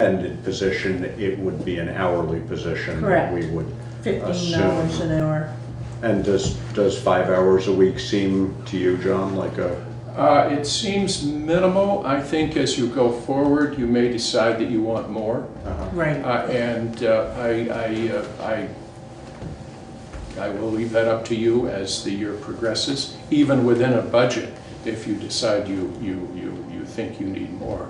ended position, it would be an hourly position. Correct. We would $15 an hour. And does 5 hours a week seem to you, John, like a... It seems minimal. I think as you go forward, you may decide that you want more. Right. I will leave that up to you as the year progresses, even within a budget, if you decide you think you need more.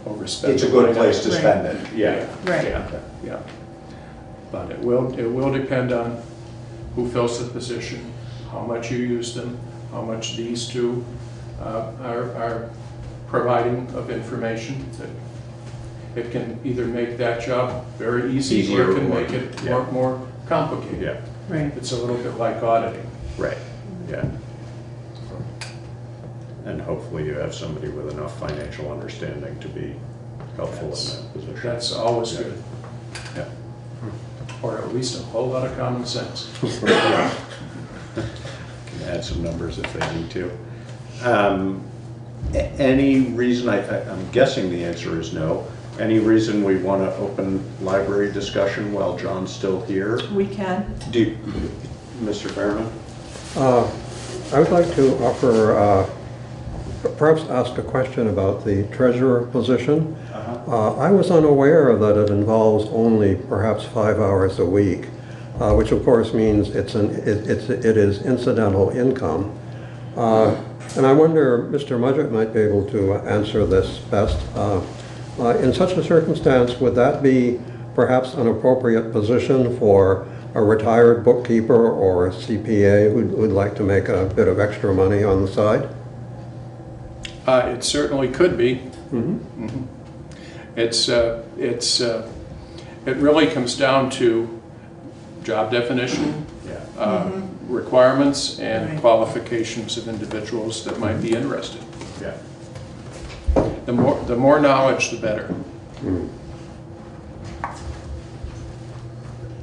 Overspend. It's a good place to spend it. Yeah. Right. Yeah. But it will depend on who fills the position, how much you use them, how much these two are providing of information. It can either make that job very easy or it can make it more complicated. Yeah. Right. It's a little bit like auditing. Right. Yeah. And hopefully you have somebody with enough financial understanding to be helpful in that position. That's always good. Yeah. Or at least a whole lot of common sense. Can add some numbers if they need to. Any reason, I'm guessing the answer is no, any reason we want to open library discussion while John's still here? We can. Mr. Fairman? I would like to offer, perhaps ask a question about the treasurer position. I was unaware that it involves only perhaps 5 hours a week, which of course means it is incidental income. And I wonder, Mr. Mudgett might be able to answer this best. In such a circumstance, would that be perhaps an appropriate position for a retired bookkeeper or a CPA who'd like to make a bit of extra money on the side? It certainly could be. Mm-hmm. Mm-hmm. It really comes down to job definition, requirements, and qualifications of individuals that might be interested. Yeah. The more knowledge, the better. Mm.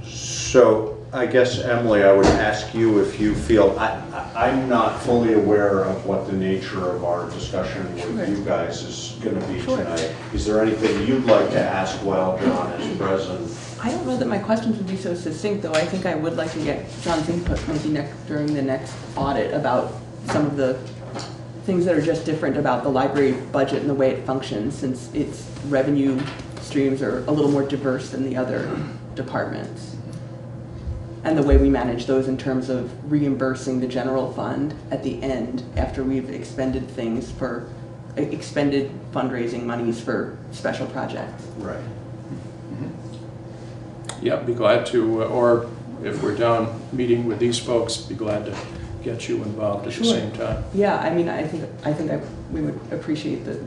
So I guess, Emily, I would ask you if you feel, I'm not fully aware of what the nature of our discussion with you guys is going to be tonight. Is there anything you'd like to ask while John is present? I don't know that my questions would be so succinct, though. I think I would like to get John's input maybe during the next audit about some of the things that are just different about the library budget and the way it functions, since its revenue streams are a little more diverse than the other departments. And the way we manage those in terms of reimbursing the general fund at the end after we've expended fundraising monies for special projects. Right. Yeah, be glad to, or if we're down meeting with these folks, be glad to get you involved at the same time. Yeah, I mean, I think we would appreciate the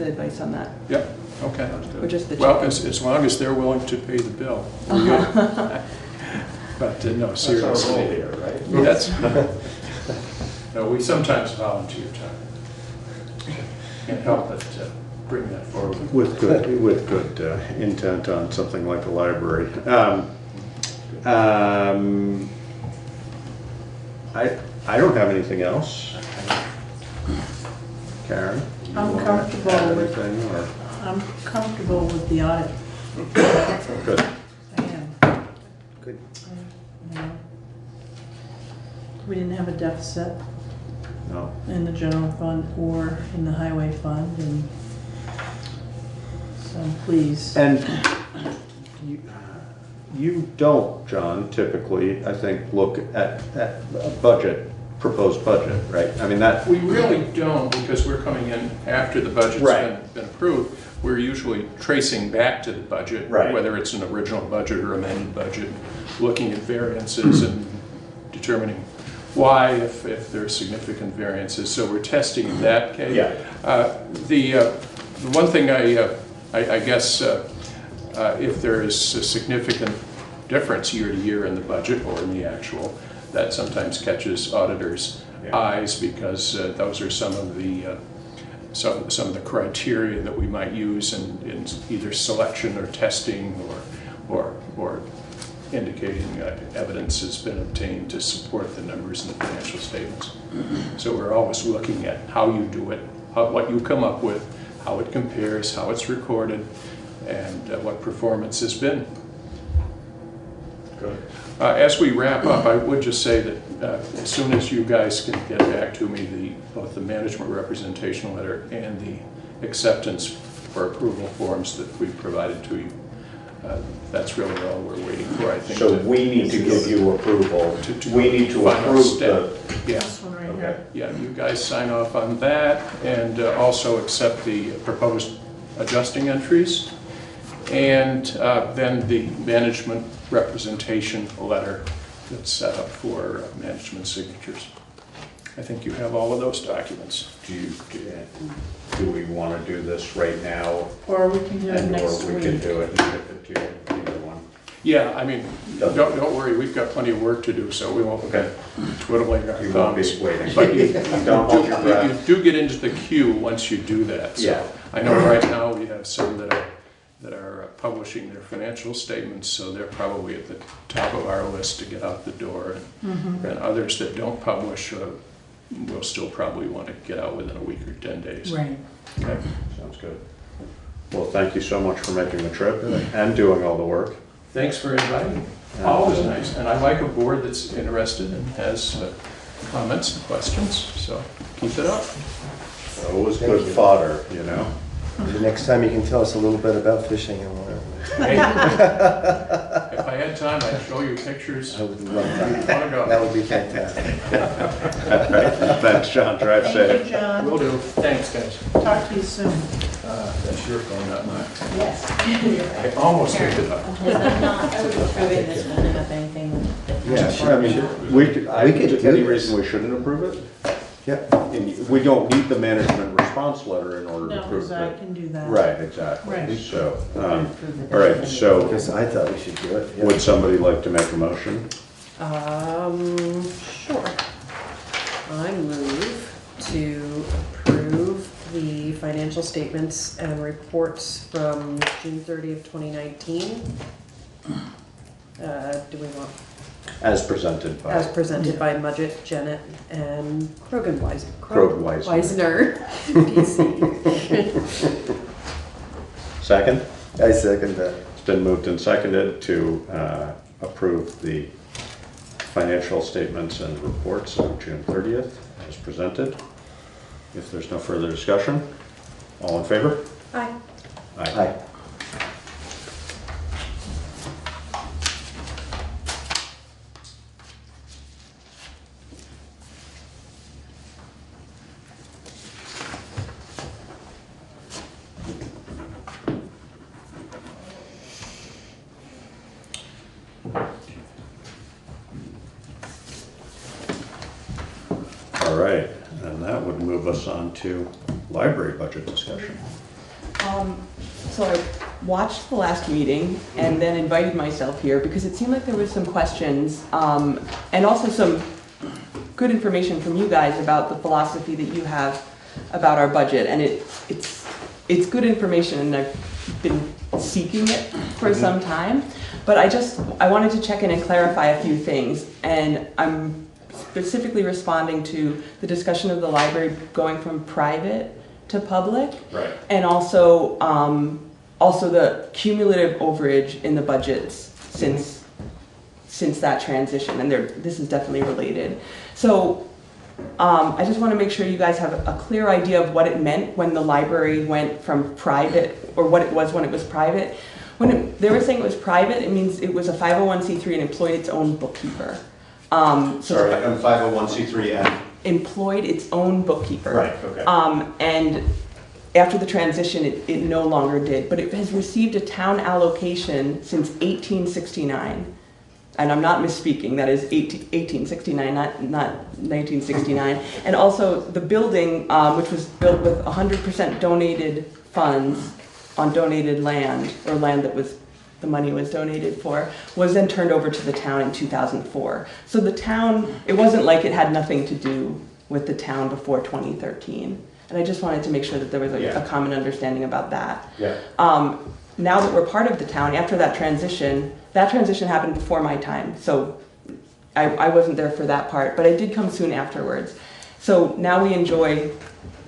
advice on that. Yep. Okay. Or just the well, as long as they're willing to pay the bill. But no, seriously. That's our role here, right? That's, no, we sometimes volunteer time. Can't help but bring that forward. With good intent on something like a library. I don't have anything else. Karen? I'm comfortable with the audit. Good. I am. Good. We didn't have a deficit No. in the general fund or in the highway fund, and so I'm pleased. And you don't, John, typically, I think, look at a proposed budget, right? I mean, that... We really don't, because we're coming in after the budget's been approved. We're usually tracing back to the budget, whether it's an original budget or amended budget, looking at variances and determining why, if there are significant variances. So we're testing in that case. Yeah. The one thing I guess if there is a significant difference year to year in the budget or in the actual, that sometimes catches auditors' eyes, because those are some of the criteria that we might use in either selection or testing or indicating evidence has been obtained to support the numbers in the financial statements. So we're always looking at how you do it, what you come up with, how it compares, how it's recorded, and what performance has been. Good. As we wrap up, I would just say that as soon as you guys can get back to me both the management representation letter and the acceptance for approval forms that we provided to you, that's really all we're waiting for, I think. So we need to give you approval. We need to Final approve step. the, Yeah. This one right okay. here. Yeah, you guys sign off on that and also accept the proposed adjusting entries. And then the management representation letter that's set up for management signatures. I think you have all of those documents. do we want to do this right now? Or we can do it And next or we can week. do it and ship it to you, either one. Yeah, I mean, don't worry, we've got plenty of work to do, so we won't be Okay. twiddling our You won't be thumbs. waiting. But you Don't hold your breath. you do get into the queue once you do that. So Yeah. I know right now we have some that are publishing their financial statements, so they're probably at the top of our list to get out the door. And others that don't publish will still probably want to get out within a week or 10 days. Right. Okay. Sounds good. Well, thank you so much for making the trip and doing all the work. Thanks for inviting me. Always nice. And I like a board that's interested and has comments and questions, so keep it up. Always good fodder, you know? The next time you can tell us a little bit about fishing and whatever. Hey, if I had time, I'd show you pictures. I would love that. Want to go? That would be fantastic. Thanks, John. Drive Thank safe. you, John. Will do. Thanks, guys. Talk to you soon. That's your phone, not mine. Yes. I almost picked it up. I would approve it, this won't have anything. Yeah, I mean, we could do any this. reason we shouldn't approve it? Yeah. And we don't need the management response letter in order to No, approve because I it. can do that. Right, exactly. Right. So, Approve it. all right, so Because I thought we should do it. yeah. would somebody like to make a motion? Sure. I move to approve the financial statements and reports from June 30th, 2019. Do we want, As presented by. as presented by Mudgett, Janet, and Krogweisner. Weisner, PC. Second? I second that. It's been moved and seconded to approve the financial statements and reports of June 30th as presented. If there's no further discussion, all in favor? Aye. Aye. All right, and that would move us on to library budget discussion. So I watched the last meeting and then invited myself here because it seemed like there was some questions and also some good information from you guys about the philosophy that you have about our budget. And it's good information and I've been seeking it for some time. But I wanted to check in and clarify a few things. And I'm specifically responding to the discussion of the library going from private to public. Right. And also the cumulative overage in the budgets since that transition, and this is definitely related. So I just want to make sure you guys have a clear idea of what it meant when the library went from private, or what it was when it was private. They were saying it was private, it means it was a 501c3 and employed its own bookkeeper. Sorry, I'm 501c3 and. Employed its own bookkeeper. Right, okay. And after the transition, it no longer did, but it has received a town allocation since 1869. And I'm not misspeaking, that is 1869, not 1969. And also the building, which was built with 100% donated funds on donated land, or land that the money was donated for, was then turned over to the town in 2004. So the town, it wasn't like it had nothing to do with the town before 2013. And I just wanted to make sure that there was a common understanding about that. Yeah. Now that we're part of the town, after that transition happened before my time. So I wasn't there for that part, but I did come soon afterwards. So now we enjoy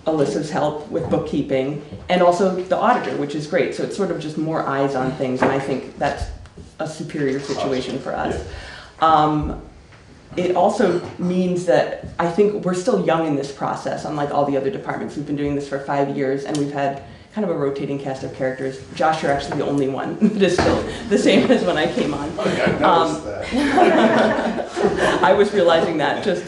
Alyssa's help with bookkeeping, and also the auditor, which is great. So it's sort of just more eyes on things, and I think that's a superior situation for us. It also means that I think we're still young in this process, unlike all the other departments. We've been doing this for 5 years, and we've had kind of a rotating cast of characters. Josh, you're actually the only one that is still the same as when I came on. I was realizing that just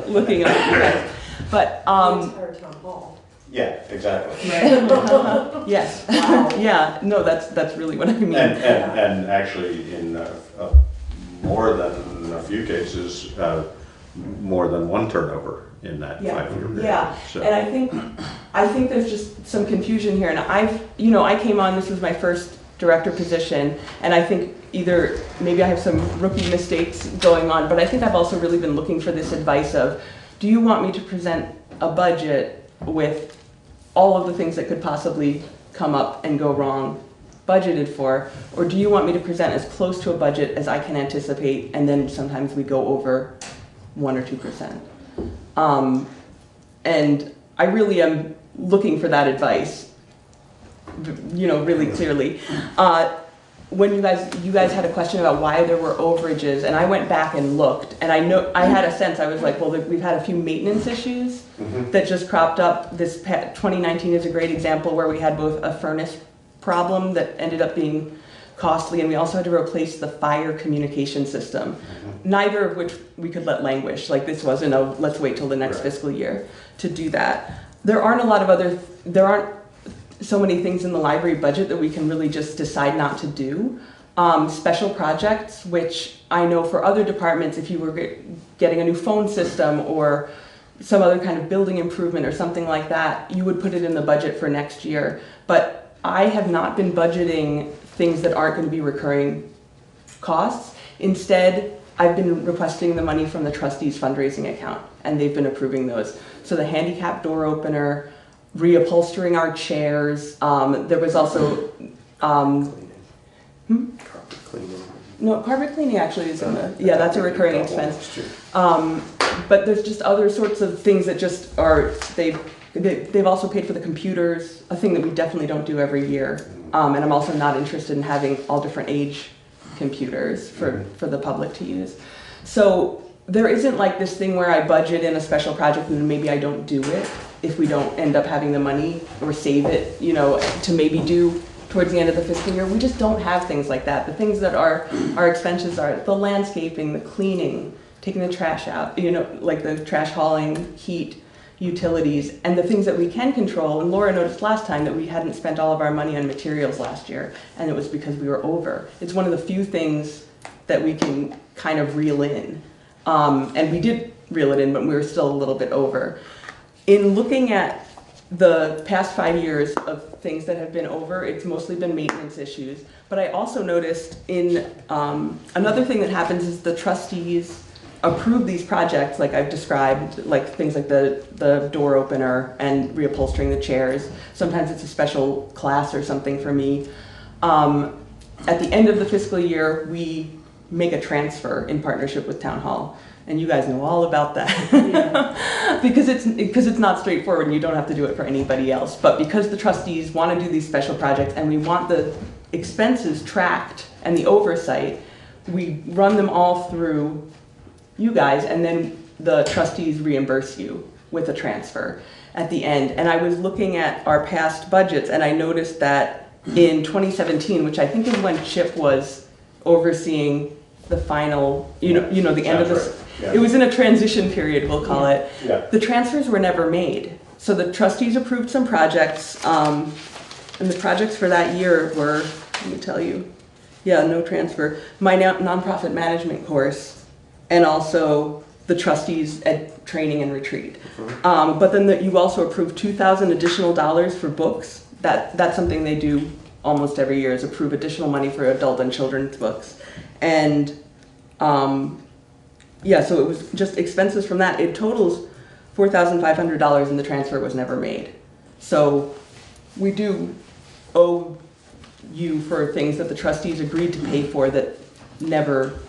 looking at you guys. But Entire town hall. Yeah, exactly. yes, yeah, no, that's really what I mean. And actually, in more than a few cases, more than one turnover in that 5-year period. Yeah, So- and I think there's just some confusion here, and I came on, this was my first director position, and I think either maybe I have some rookie mistakes going on, but I think I've also really been looking for this advice of, do you want me to present a budget with all of the things that could possibly come up and go wrong budgeted for, or do you want me to present as close to a budget as I can anticipate, and then sometimes we go over 1 or 2%. And I really am looking for that advice, really clearly. When you guys had a question about why there were overages, and I went back and looked, and I had a sense, I was like, well, we've had a few maintenance issues that just cropped up. 2019 is a great example where we had both a furnace problem that ended up being costly, and we also had to replace the fire communication system, neither of which we could let languish. Like, this wasn't let's wait till the next fiscal year to do that. There aren't so many things in the library budget that we can really just decide not to do. Special projects, which I know for other departments, if you were getting a new phone system or some other kind of building improvement or something like that, you would put it in the budget for next year. But I have not been budgeting things that aren't going to be recurring costs. Instead, I've been requesting the money from the trustees fundraising account, and they've been approving those. So the handicap door opener, reupholstering our chairs. There was also Carpet cleaning. no, carpet cleaning actually is in the, that's a recurring expense. But there's just other sorts of things that just are, they've also paid for the computers, a thing that we definitely don't do every year. And I'm also not interested in having all different age computers for the public to use. So there isn't like this thing where I budget in a special project and maybe I don't do it if we don't end up having the money, or save it, to maybe do towards the end of the fiscal year. We just don't have things like that. The things that are our expenses are the landscaping, the cleaning, taking the trash out, like the trash hauling, heat, utilities, and the things that we can control. And Laura noticed last time that we hadn't spent all of our money on materials last year, and it was because we were over. It's one of the few things that we can kind of reel in. And we did reel it in, but we were still a little bit over. In looking at the past 5 years of things that have been over, it's mostly been maintenance issues. But I also noticed another thing that happens is the trustees approve these projects like I've described, like things like the door opener and reupholstering the chairs. Sometimes it's a special class or something for me. At the end of the fiscal year, we make a transfer in partnership with Town Hall. And you guys know all about that. because it's not straightforward and you don't have to do it for anybody else. But because the trustees want to do these special projects and we want the expenses tracked and the oversight, we run them all through you guys, and then the trustees reimburse you with a transfer at the end. And I was looking at our past budgets, and I noticed that in 2017, which I think is when Chip was overseeing the final, the end of this. Right. It was in a transition period, we'll call it. Yeah. The transfers were never made. So the trustees approved some projects, and the projects for that year were, let me tell you, no transfer. My nonprofit management course, and also the trustees at training and retreat. But then you also approved $2,000 additional dollars for books. That's something they do almost every year, is approve additional money for adult and children's books. And so it was just expenses from that. It totals $4,500 and the transfer was never made. So we do owe you for things that the trustees agreed to pay for that never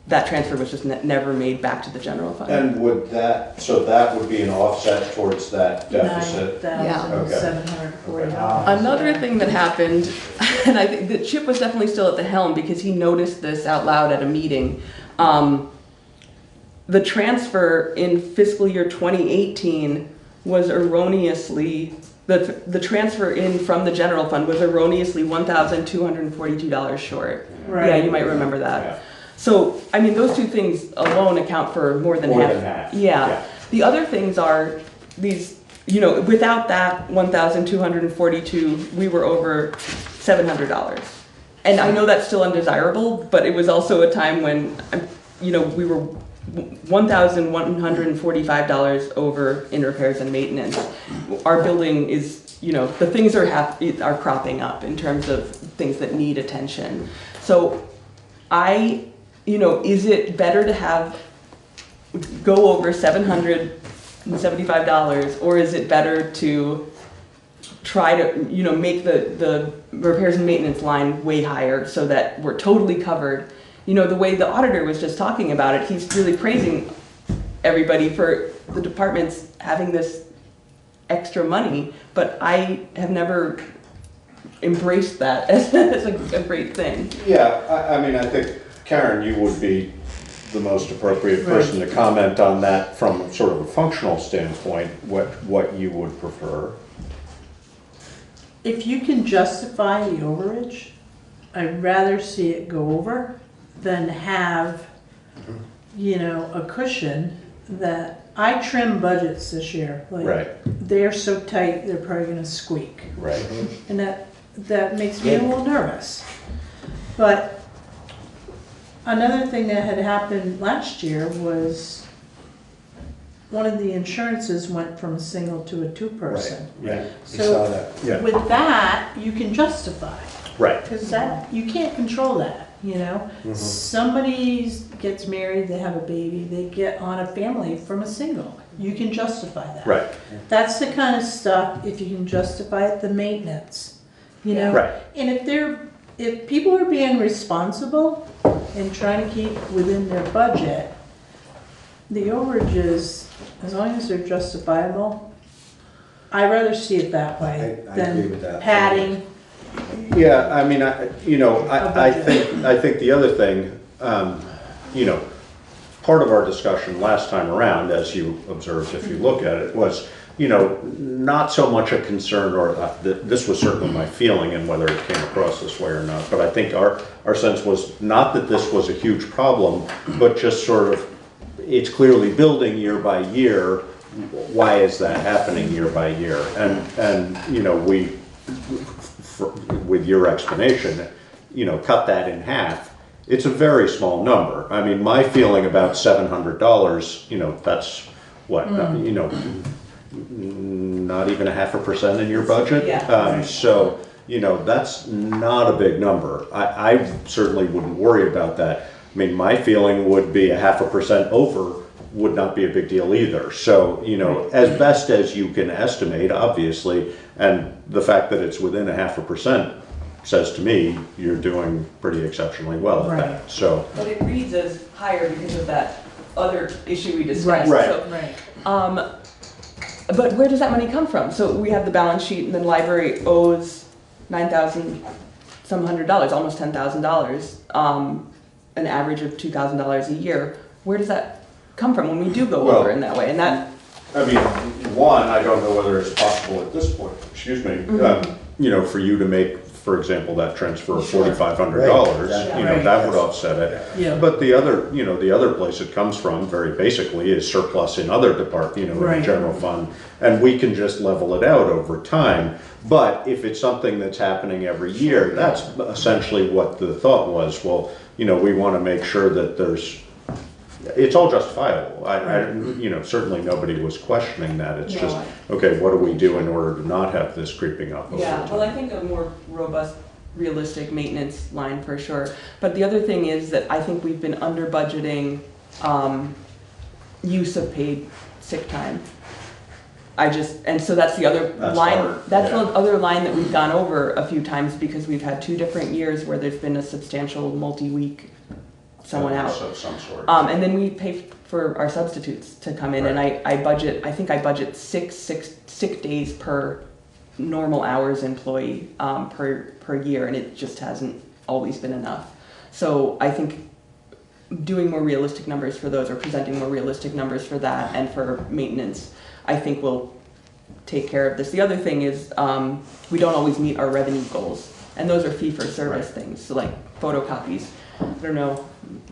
that transfer was just never made back to the general fund. And would that, so that would be an offset towards that deficit? $9,740. Another thing that happened, and I think that Chip was definitely still at the helm because he noticed this out loud at a meeting. The transfer in fiscal year 2018 was erroneously, the transfer in from the general fund was erroneously $1,242 short. Right. Yeah, you might remember that. Yeah. So, I mean, those two things alone account for more than half. More than half. Yeah. Yeah. The other things are these, you know, without that 1,242, we were over $700. And I know that's still undesirable, but it was also a time when, you know, we were $1,145 over in repairs and maintenance. Our building is, you know, the things are cropping up in terms of things that need attention. So you know, is it better to go over $775, or is it better to try to, you know, make the repairs and maintenance line way higher so that we're totally covered? You know, the way the auditor was just talking about it, he's really praising everybody for the departments having this extra money, but I have never embraced that as a great thing. Yeah, I mean, I think, Karen, you would be the most appropriate person to comment on that from sort of a functional standpoint, what you would prefer. If you can justify the overage, I'd rather see it go over than have, you know, a cushion that I trim budgets this year. Like, Right. they're so tight, they're probably gonna squeak. Right. And that makes me a little nervous. But another thing that had happened last year was one of the insurances went from a single to a two-person. Yeah. We saw that. Yeah. With that, you can justify, Right. because that, you can't control that, you know? Somebody gets married, they have a baby, they get on a family from a single. You can justify that. Right. That's the kind of stuff, if you can justify it, the maintenance, you know? Right. And if people are being responsible and trying to keep within their budget, the overages, as long as they're justifiable, I'd rather see it that way I agree with than that. padding. Yeah, I mean, I think the other thing, you know, part of our discussion last time around, as you observed, if you look at it, was, you know, not so much a concern, or this was certainly my feeling, and whether it came across this way or not, but I think our sense was not that this was a huge problem, but just sort of, it's clearly building year by year. Why is that happening year by year? And you know, with your explanation, you know, cut that in half. It's a very small number. I mean, my feeling about $700, you know, that's what, you know, not even 0.5% in your budget. Yeah. So, you know, that's not a big number. I certainly wouldn't worry about that. I mean, my feeling would be 0.5% over would not be a big deal either. So, you know, as best as you can estimate, obviously, and the fact that it's within 0.5% says to me you're doing pretty exceptionally well at that. So, But it reads as higher because of that other issue we discussed. Right. So, Right. but where does that money come from? So we have the balance sheet, and the library owes $9,000 some $100, almost $10,000, an average of $2,000 a year. Where does that come from when we do go Well, over in that way? And that, I mean, one, I don't know whether it's possible at this point, excuse me, you know, for you to make, for example, that transfer of $4,500, Right, you know, right. that would offset it. Yeah. But the other, you know, the other place it comes from, very basically, is surplus in other departments, you know, in the Right. general fund. And we can just level it out over time. But if it's something that's happening every year, that's essentially what the thought was. Well, you know, we want to make sure that it's all justifiable. You know, certainly nobody was questioning that. It's No, just, okay, what do we do in order to not have this creeping up over yeah, time? well, I think a more robust, realistic maintenance line for sure. But the other thing is that I think we've been under budgeting use of paid sick time. And so that's the other That's line, hard, that's yeah. the other line that we've gone over a few times because we've had 2 different years where there's been a substantial multi-week someone out. Of some sort. And then we pay for our substitutes to come in, and I budget six sick days per normal hours employee per year, and it just hasn't always been enough. So I think doing more realistic numbers for those, or presenting more realistic numbers for that and for maintenance, I think will take care of this. The other thing is we don't always meet our revenue goals, and those are fee-for-service things, so like photocopies. I don't know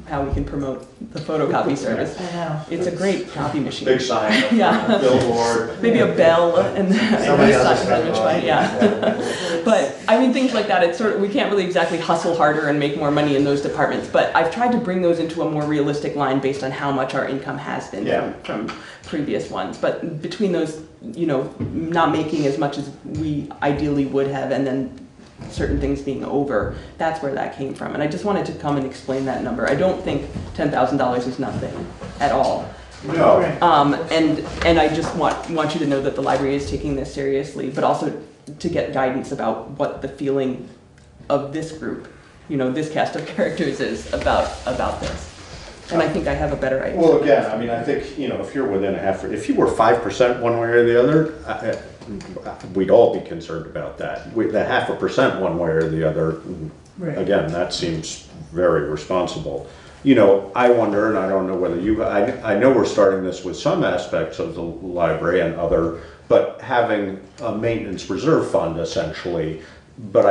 how we can promote the photocopy service. I know. It's a great copy machine. Big sign, Yeah. billboard. Maybe a bell and Somebody else is signage, but yeah. But I mean, things like that, it's sort of, we can't really exactly hustle harder and make more money in those departments, but I've tried to bring those into a more realistic line based on how much our income has been from previous ones. But between those, not making as much as we ideally would have, and then certain things being over, that's where that came from. And I just wanted to come and explain that number. I don't think $10,000 is nothing at all. No. And I just want you to know that the library is taking this seriously, but also to get guidance about what the feeling of this group, this cast of characters is about this. And I think I have a better idea. Well, again, I mean, I think, if you're within if you were 5% one way or the other, we'd all be concerned about that. The 0.5% one way or the other, Right. again, that seems very responsible. I wonder, and I don't know whether I know we're starting this with some aspects of the library and other, but having a maintenance reserve fund essentially. But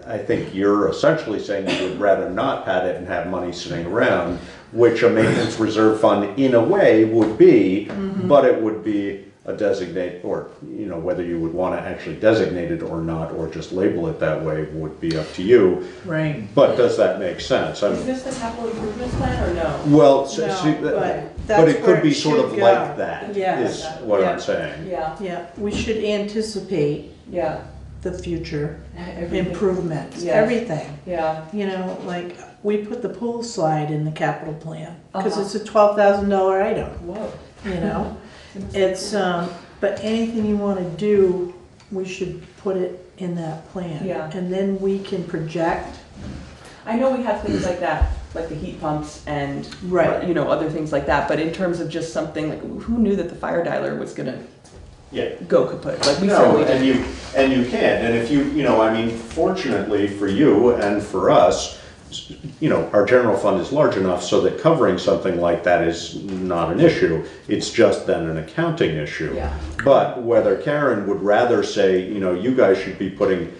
I think you're essentially saying you would rather not pad it and have money sitting around, which a maintenance reserve fund in a way would be, but it would be a designate, or whether you would want to actually designate it or not, or just label it that way would be up to you. Right. But does that make sense? Is this the capital improvements plan or no? Well, No, but that's it where could be it sort should of go. like that, Yeah. is what Yeah. I'm saying. Yeah, Yeah, we should anticipate yeah. the future Everything. improvements, Yes. everything. Yeah, Like, we put the pool slide in the capital plan, because Uh-huh. it's a $12,000 item, whoa. It's, but anything you wanna do, we should put it in that plan. Yeah. And then we can project. I know we have things like that, like the heat pumps and, Right. other things like that, but in terms of just something, like, who knew that the fire dialer was gonna Yeah. go kaput? Like, we No, certainly and didn't. you can, and if fortunately for you and for us, our general fund is large enough so that covering something like that is not an issue. It's just then an accounting issue. Yeah. But whether Karen would rather say, you guys should be putting,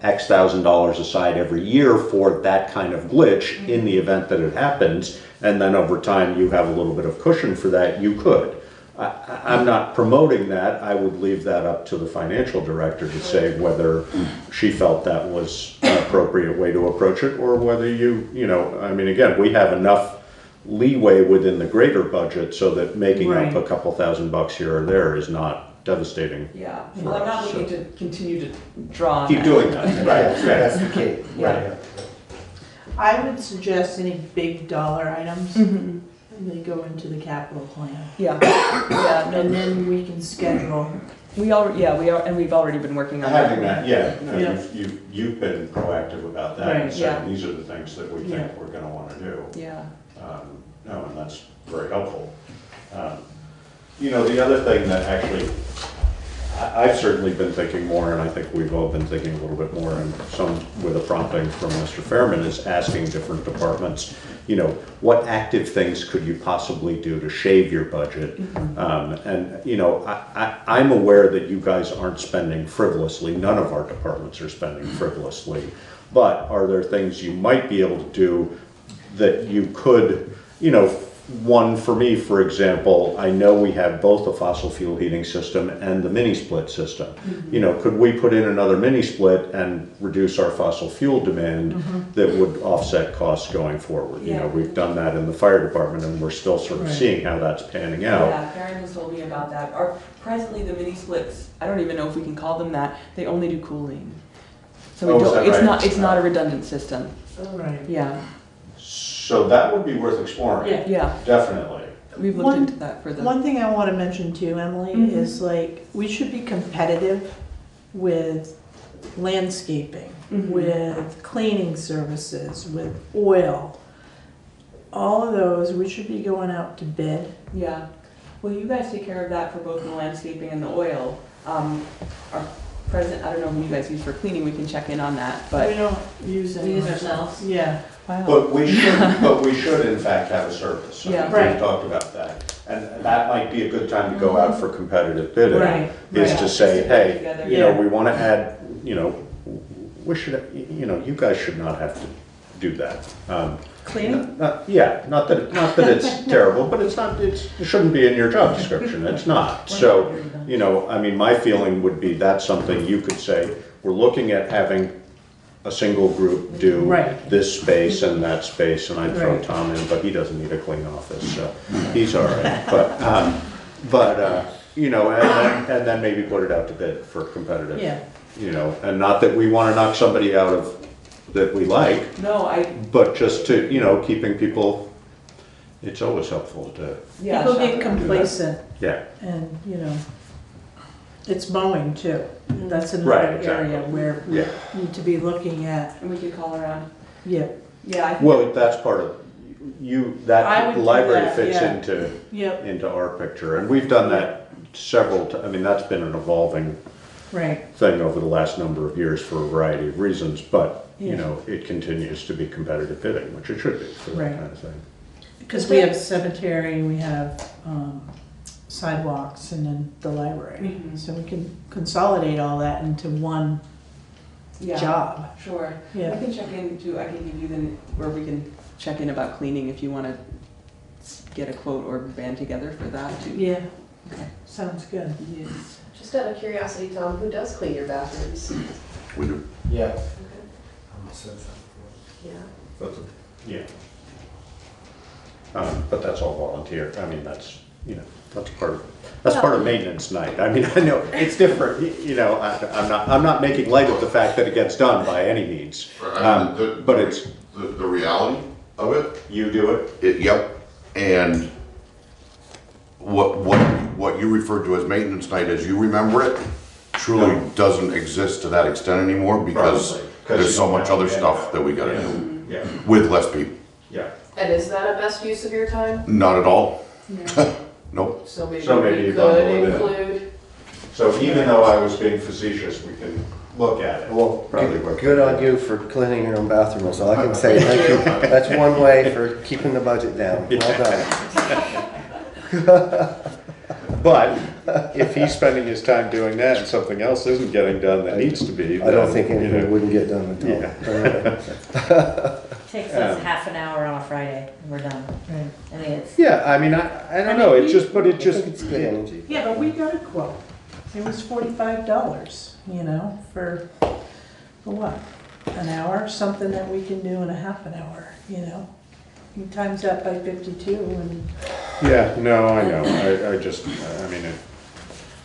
X thousand dollars aside every year for that kind of glitch in the event that it happens, and then over time you have a little bit of cushion for that, you could. I'm not promoting that. I would leave that up to the financial director to say whether she felt that was an appropriate way to approach it, or whether again, we have enough leeway within the greater budget so that making up Right. a couple $1,000 here or there is not devastating. Yeah, for well, I'm not us, looking so- to continue to draw on Keep that. doing that. Right, that's the key. Yeah. I would suggest any big dollar items, Mhm. they go into the capital plan. Yeah, yeah, And no, then we can schedule. we are, and we've already been working on that. Having that, yeah, no, Yeah. you've been proactive about that, and Right, saying yeah. these are the things that we think Yeah. we're gonna wanna do. Yeah, No, and that's very helpful. The other thing that actually, I've certainly been thinking more, and I think we've all been thinking a little bit more, and some with a prompting from Mr. Fairman, is asking different departments, what active things could you possibly do to shave your budget? I'm aware that you guys aren't spending frivolously. None of our departments are spending frivolously. But are there things you might be able to do that you could, one for me, for example, I know we have both a fossil fuel heating system and the mini split system. Could we put in another mini split and reduce our fossil fuel demand that would offset costs going forward? Yeah. We've done that in the fire department, and we're still sort of Right. seeing how that's panning out. yeah, Karen has told me about that. Presently, the mini splits, I don't even know if we can call them that, they only do cooling. So Oh, is that right? it's not a redundant system, Right. yeah, So that would be worth exploring. Yeah. yeah, Definitely. we've looked One- into that for the. One thing I want to mention too, Emily, Mhm. is like, we should be competitive with landscaping, Mhm. with cleaning services, with oil. all of those, we should be going out to bid. Yeah. Well, you guys take care of that for both the landscaping and the oil. Our president, I don't know who you guys use for cleaning, we can check in on that, We but. don't use it. We use ourselves. Yeah. But we should in fact have a service. I Yeah. think Right. We talked about that. And that might be a good time to go out for competitive bidding. Right, Is right. to say, hey, Together. you know, Yeah. we want to add, you know, we should, you know, you guys should not have to do that. Cleaning? Yeah, not that it's terrible, but it shouldn't be in your job description, it's not. So, you know, I mean, my feeling would be that's something you could say, we're looking at having a single group do Right. this space and that space, and I'd throw Right. Tom in, but he doesn't need a clean office, so he's all right. But, you know, and then maybe put it out to bid for competitive. Yeah. You know, and not that we want to knock somebody out of, that we like, No, but just to, you know, keeping people, it's always helpful to, yeah. People shop get around. complacent yeah. and, you know, it's mowing too. That's Right, another exactly. area where we Yeah. need to be looking at, And we can call around. yeah, Yeah, I think. Well, that's part of, you, I that would do library that, fits yeah. into yep, our picture, and we've done that several times. I mean, that's been an evolving right. thing over the last number of years for a variety of reasons, but, you Yeah. know, it continues to be competitive bidding, which it should be for that Right. kind of thing. Because we have cemetery, we have sidewalks, and then the library. Mhm. So we can consolidate all that into one Yeah. job. Sure. Yeah. I can check in too, I can give you where we can check in about cleaning if you want to get a quote or band together for that too. Yeah, Okay. sounds good. Yes. Just out of curiosity, Tom, who does clean your bathrooms? We do. Yeah. Yeah. Yeah. But that's all volunteer. I mean, that's, you know, that's part of maintenance night. I mean, I know it's different, you know, I'm not making light of the fact that it gets done by any means. I mean, But it's, the reality of it, you do it, yep, and what you referred to as maintenance night, as you remember it, truly doesn't exist to that extent anymore because Probably, 'cause there's you so don't much have other to stuff manpower. that we gotta Yeah. do yeah, with less people. yeah. And is that a best use of your time? Not at all. Nope. So maybe So maybe we you could bundle it in. include, So even though I was being facetious, we can look at it. Well, Probably work. good on you for cleaning your own bathroom, that's all I can say, thank you. That's one way for keeping the budget down, well done. But if he's spending his time doing that and something else isn't getting done that needs to be, I don't then, think you know. anything wouldn't get done until. Takes us half an hour on a Friday, and we're done. Right. I mean, it's, Yeah, I mean, I don't know, it's just, but it I just, think it's good energy. Yeah, but we got a quote. It was $45, you know, for what? An hour, something that we can do in a half an hour, you know? You times that by 52 and, yeah, no, I know, I mean,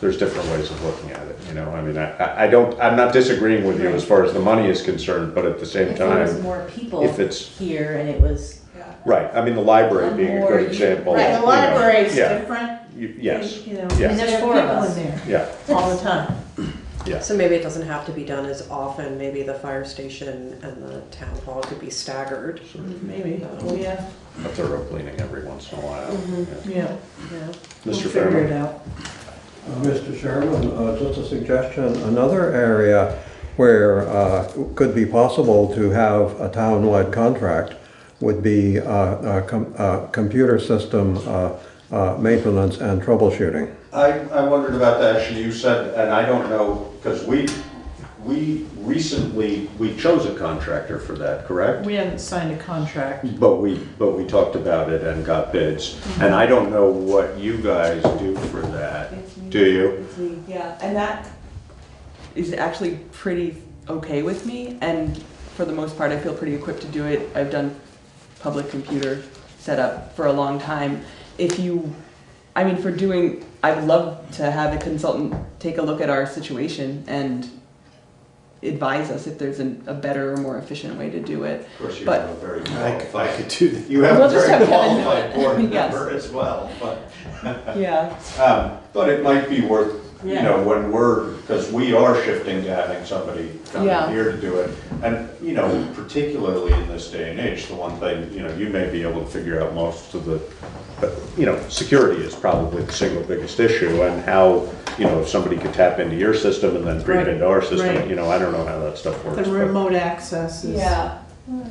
there's different ways of looking at it, you know, I mean, I'm not disagreeing with you as far as the money is concerned, but at the same if there was time, more people if it's, here and it was, right, I mean, the library being a More good you- example. right, you the know, library's yeah, different. Yes, You know, Yeah. And there's there are 4 of people us. in there yeah, all the time. yeah. so maybe it doesn't have to be done as often, maybe the fire station and the town hall could be staggered. Maybe, yeah, A thorough cleaning every once in a while. Mhm. Yeah. yeah. Yeah. We'll Mr. figure it Fairman? out. Mr. Chairman, just a suggestion, another area where could be possible to have a town-wide contract would be computer system maintenance and troubleshooting. I wondered about that, actually, you said, and I don't know, because we recently, we chose a contractor for that, correct? We haven't signed a contract. But we talked about it and got bids, and I don't know what you guys do for that. It's me. Do you? It's me, yeah, and that is actually pretty okay with me, and for the most part, I feel pretty equipped to do it. I've done public computer setup for a long time. I mean, I'd love to have a consultant take a look at our situation and advise us if there's a better or more efficient way to do it. Of course, you But- have a very I qualified, could do that. you have We'll a just very have Kevin do qualified it. board Yes. member as well, but. Yeah. But it might be worth you know, when because we are shifting to having somebody come Yeah. in here to do it. And, you know, particularly in this day and age, the one thing, you know, you may be able to figure out most of the, but, you know, security is probably the single biggest issue, and how, you know, if somebody could tap into your system and then creep Right, into our system, right. you know, I don't know how that stuff works. The but- remote access is. Yeah,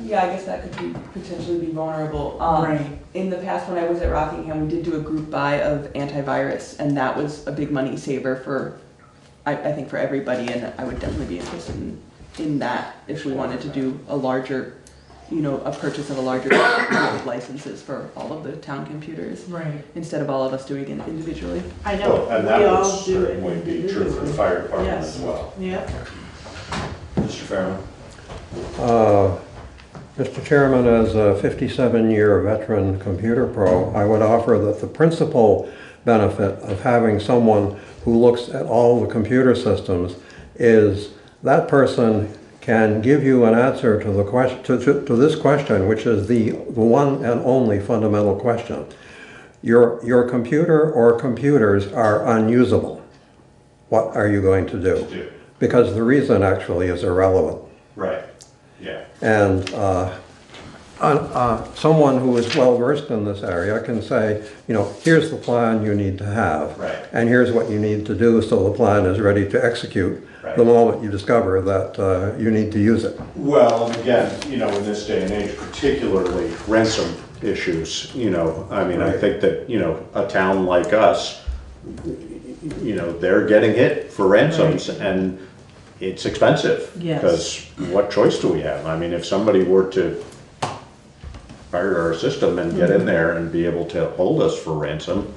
yeah, I guess that could be, potentially be vulnerable. Right. In the past, when I was at Rockingham, we did do a group buy of antivirus, and that was a big money saver for, I think for everybody, and I would definitely be interested in that if we wanted to do a larger, you know, a purchase of a larger group of licenses for all of the town computers, Right. instead of all of us doing it individually. I know, Well, and we that would all do it. certainly be true for the fire department Yes. as well. Yep. Mr. Fairman? Mr. Chairman, as a 57-year veteran computer pro, I would offer that the principal benefit of having someone who looks at all the computer systems is that person can give you an answer to the question, to this question, which is the one and only fundamental question. Your computer or computers are unusable. What are you going to do? Because the reason actually is irrelevant. Right, yeah. And someone who is well versed in this area can say, you know, here's the plan you need to have. Right. And here's what you need to do so the plan is ready to execute Right. the moment you discover that you need to use it. Well, and again, you know, in this day and age, particularly ransom issues, you know, I mean, I think that, you know, a town like us, you know, they're getting hit for ransoms, and it's expensive. Yes. Because what choice do we have? I mean, if somebody were to pirate our system and get in there and be able to hold us for ransom,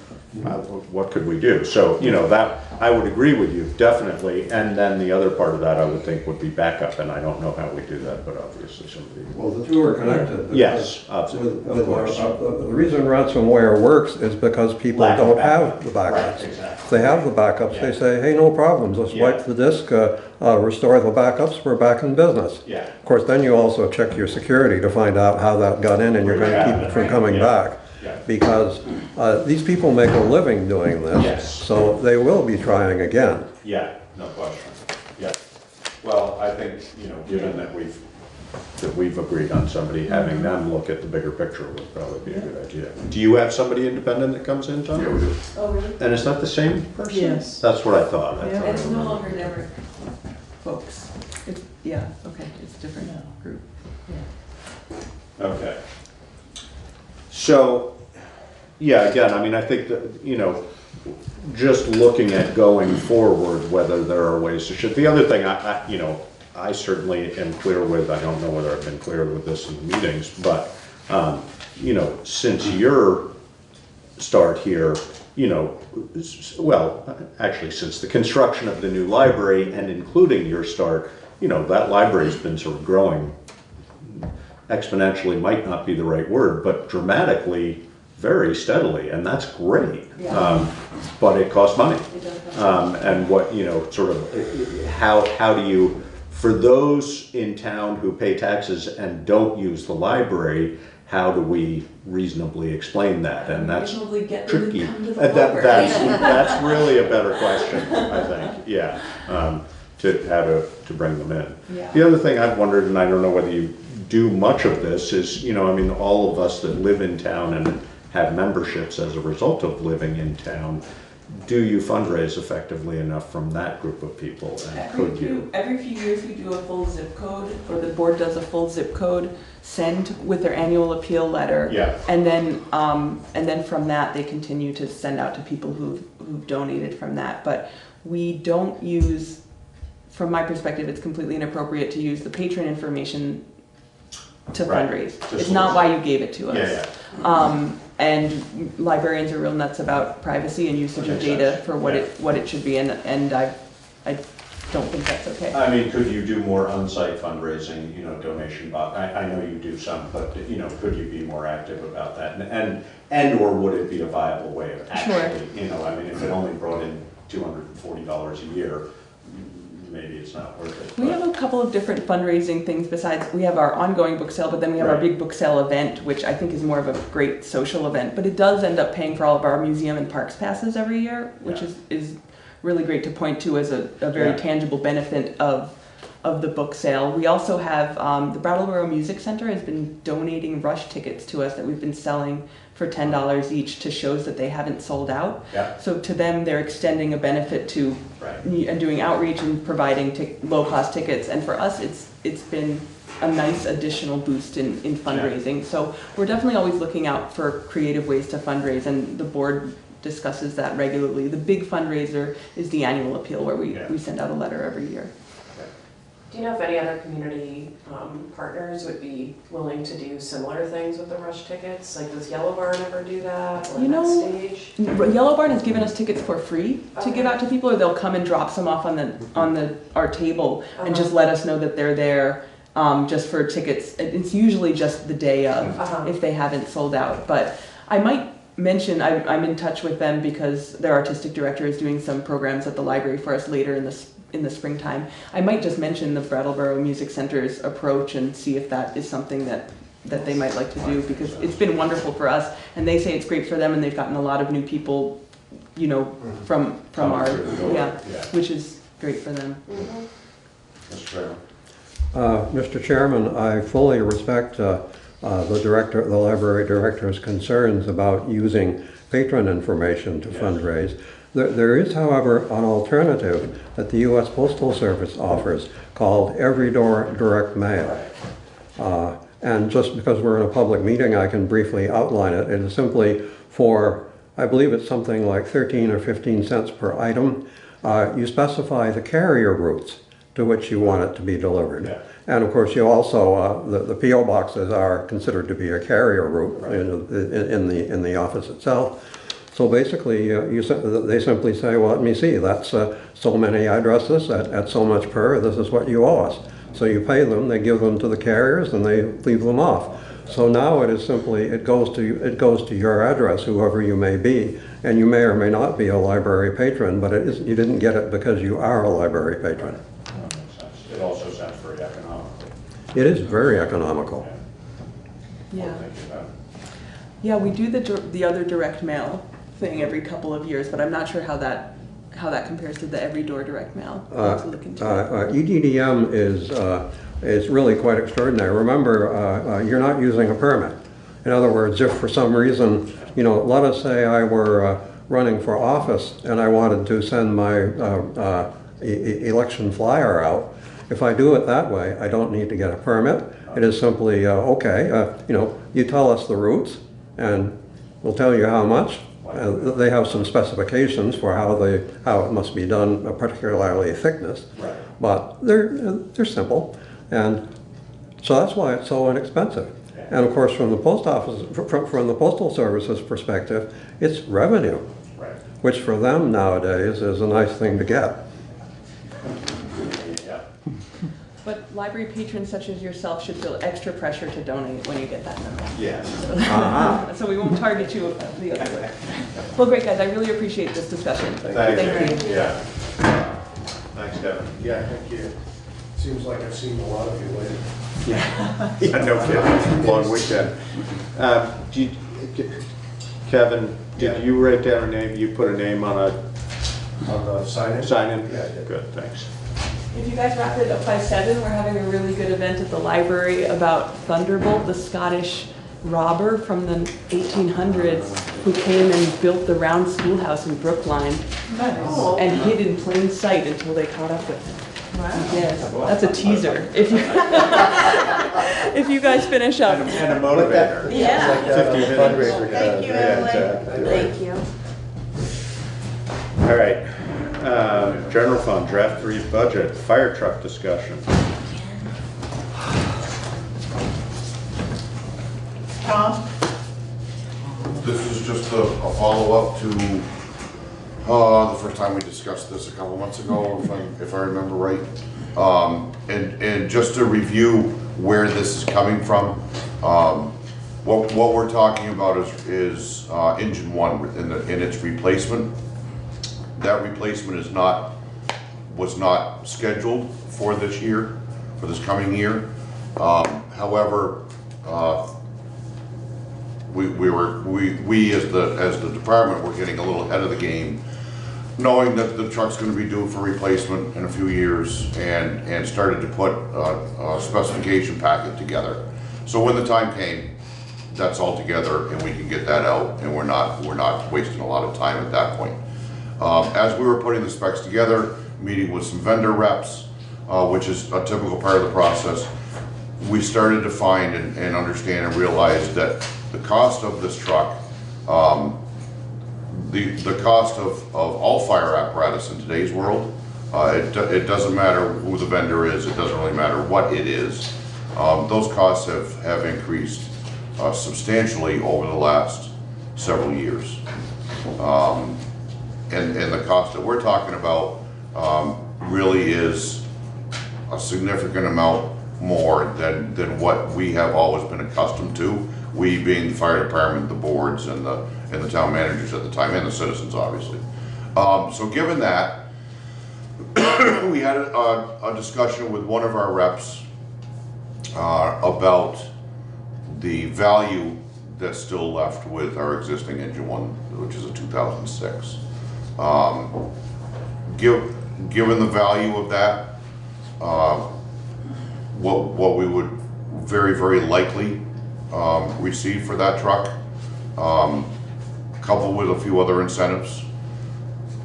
what could we do? So, you know, that, I would agree with you, definitely. And then the other part of that, I would think, would be backup, and I don't know how we do that, but obviously somebody. Well, the two are connected. Yes, absolutely, of course. The reason ransomware works is because people Lack of don't backup. have the backups. Right, exactly. If they have the backups, Yeah. they say, hey, no problems, let's Yeah. wipe the disk, restore the backups, we're back in business. Yeah. Of course, then you also check your security to find out how that got in, and you're going to keep it from coming Yeah. back. Yeah. Because these people make a living doing this, Yes. so they will be trying again. Yeah, no question. Yeah. Well, I think, you know, given that we've agreed on somebody, having them look at the bigger picture would probably be a good idea. Do you have somebody independent that comes in, Tom? Yeah, we do. Oh, really? And is that the same person? Yes. That's what I thought. I Yeah. thought I It's no remembered. longer never folks. It's, yeah, okay, it's a different group. Okay. So, yeah, again, I mean, I think that, you know, just looking at going forward, whether there are ways to shift. The other thing, you know, I certainly am clear with, I don't know whether I've been clear with this in the meetings, but, you know, since your start here, you know, well, actually, since the construction of the new library and including your start, you know, that library's been sort of growing exponentially, might not be the right word, but dramatically, very steadily, and that's great. Yeah. But it costs money. It does cost And what, you know, sort of, how do you, for those in town who pay taxes and don't use the library, how do we reasonably explain that? And that's Reasonably get them to tricky. come to the That's, library. that's really a better question, I think, yeah, to how to bring them in. Yeah. The other thing I've wondered, and I don't know whether you do much of this, is, you know, I mean, all of us that live in town and have memberships as a result of living in town, do you fundraise effectively enough from that group of people, and could you? Every few years, we do a full zip code, or the board does a full zip code send with their annual appeal letter. Yeah. And then from that, they continue to send out to people who've donated from that. But we don't use, from my perspective, it's completely inappropriate to use the patron information to Right. fundraise. To It's not solicit. why you gave it to us. Yeah, And librarians are real nuts about privacy and usage That of makes data sense. for what it should be, and I don't think that's okay. I mean, could you do more on-site fundraising, you know, donation box? I know you do some, but, you know, could you be more active about that? And or would it be a viable way of actually, you know, I mean, if it only brought in $240 a year, maybe it's not worth it. We but- have a couple of different fundraising things besides, we have our ongoing book sale, but then we have our Right. big book sale event, which I think is more of a great social event, but it does end up paying for all of our museum and parks passes every year, which Yeah. is really great to point to as a very Yeah. tangible benefit of the book sale. We also have, the Brattleboro Music Center has been donating Rush tickets to us that we've been selling for $10 each to shows that they haven't sold out. Yeah. So to them, they're extending a benefit to, Right. and doing outreach and providing low-cost tickets. And for us, it's been a nice additional boost in fundraising. So we're definitely always looking out for creative ways to fundraise, and the board discusses that regularly. The big fundraiser is the annual appeal, where we send out a letter every year. Do you know if any other community partners would be willing to do similar things with the Rush tickets? Like, does Yellow Barn ever do that, or You know, Stage? Yellow Barn has given us tickets for free to give out to people, or they'll come and drop some off on our table and just let us know that they're there, just for tickets. It's usually just the day of, if they haven't sold out. But I might mention, I'm in touch with them because their artistic director is doing some programs at the library for us later in the springtime. I might just mention the Brattleboro Music Center's approach and see if that is something that they might like to do, because it's been wonderful for us, and they say it's great for them, and they've gotten a lot of new people, you know, from our, which is great for them. Mr. Chairman. Mr. Chairman, I fully respect the library director's concerns about using patron information to fundraise. There is, however, an alternative that the U.S. Postal Service offers called Every Door Direct Mail. And just because we're in a public meeting, I can briefly outline it. It is simply for, I believe it's something like 13 or 15 cents per item. You specify the carrier routes to which you want it to be delivered. Yeah. And of course, you also, the P.O. boxes are considered to be a carrier route in the office itself. So basically, they simply say, well, let me see, that's so many addresses at so much per, this is what you owe us. So you pay them, they give them to the carriers, and they leave them off. So now it is simply, it goes to your address, whoever you may be, and you may or may not be a library patron, but you didn't get it because you are a library patron. It also sounds very economical. It is very economical. Yeah. Yeah, we do the other direct mail thing every couple of years, but I'm not sure how that compares to the Every Door direct mail. I'll have to look into it. EDDM is really quite extraordinary. Remember, you're not using a permit. In other words, if for some reason, you know, let us say I were running for office and I wanted to send my election flyer out, if I do it that way, I don't need to get a permit. It is simply, okay, you know, you tell us the routes and we'll tell you how much. They have some specifications for how it must be done, particularly thickness, right. But they're simple, and so that's why it's so inexpensive. Yeah. And of course, from the post office, from the Postal Service's perspective, it's revenue, right. Which for them nowadays is a nice thing to get. But library patrons such as yourself should feel extra pressure to donate when you get that number. Yes. So we won't target you the other way. Well, great, guys. I really appreciate this discussion. Thank you. Yeah. Thanks, Kevin. Yeah, thank you. Seems like I've seen a lot of you lately. Yeah, no kidding. Long weekend. Kevin, did you write down a name? You put a name on the sign-in? Sign-in? Yeah, I did. Good, thanks. If you guys wrap it up by 7, we're having a really good event at the library about Thunderbolt, the Scottish robber from the 1800s who came and built the round schoolhouse in Brookline and hid in plain sight until they caught up with him. Wow. Yes, that's a teaser. If you, if you guys finish up. And a motivator. Yeah. Like 50 fundraiser. Thank you, Emily. Thank you. All right. General fund, draft 3 budget, fire truck discussion. Tom? This is just a follow-up to the first time we discussed this a couple months ago, if I remember right. And just to review where this is coming from, what we're talking about is engine 1 in its replacement. That replacement was not scheduled for this year, for this coming year. However, we as the department were getting a little ahead of the game knowing that the truck's gonna be due for replacement in a few years, and started to put a specification packet together. So when the time came, that's all together and we can get that out, and we're not wasting a lot of time at that point. As we were putting the specs together, meeting with some vendor reps, which is a typical part of the process, we started to find and understand and realize that the cost of this truck, the cost of all fire apparatus in today's world, it doesn't matter who the vendor is, it doesn't really matter what it is. Those costs have increased substantially over the last several years. And the cost that we're talking about really is a significant amount more than what we have always been accustomed to. We being the fire department, the boards, and the town managers at the time, and the citizens, obviously. So given that, we had a discussion with one of our reps about the value that's still left with our existing engine one, which is a 2006. Given the value of that, what we would very, very likely receive for that truck, coupled with a few other incentives,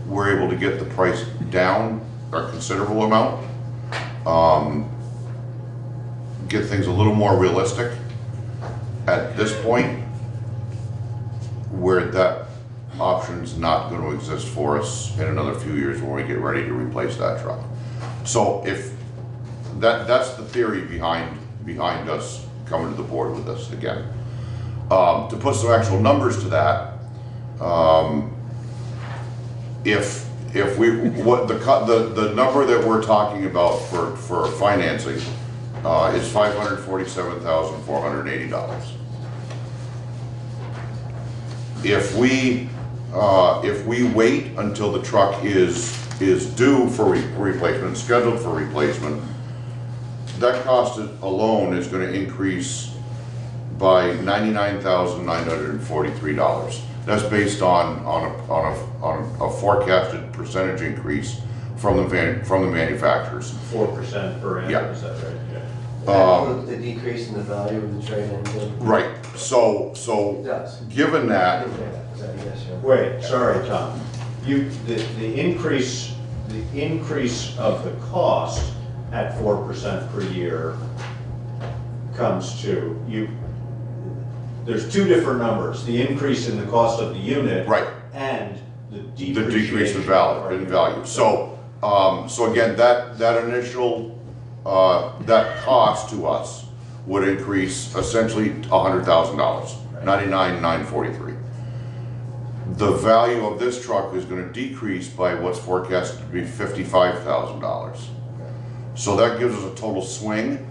we're able to get the price down a considerable amount, get things a little more realistic at this point, where that option's not going to exist for us in another few years when we get ready to replace that truck. So if that's the theory behind us coming to the board with this again. To put some actual numbers to that, if we the number that we're talking about for financing is $547,480. If we wait until the truck is due for replacement, scheduled for replacement, that cost alone is going to increase by $99,943. That's based on a forecasted percentage increase from the manufacturers. 4% per annum, Yeah. is that right? The decrease in the value of the trade-in. Right. So It does. given that, Is that a yes or no? Wait, sorry, Tom. The increase of the cost at 4% per year comes to there's two different numbers, the increase in the cost of the unit. right, And the the decrease in depreciation. value. So again, that initial that cost to us would increase essentially $100,000, $99,943. The value of this truck is going to decrease by what's forecasted to be $55,000. So that gives us a total swing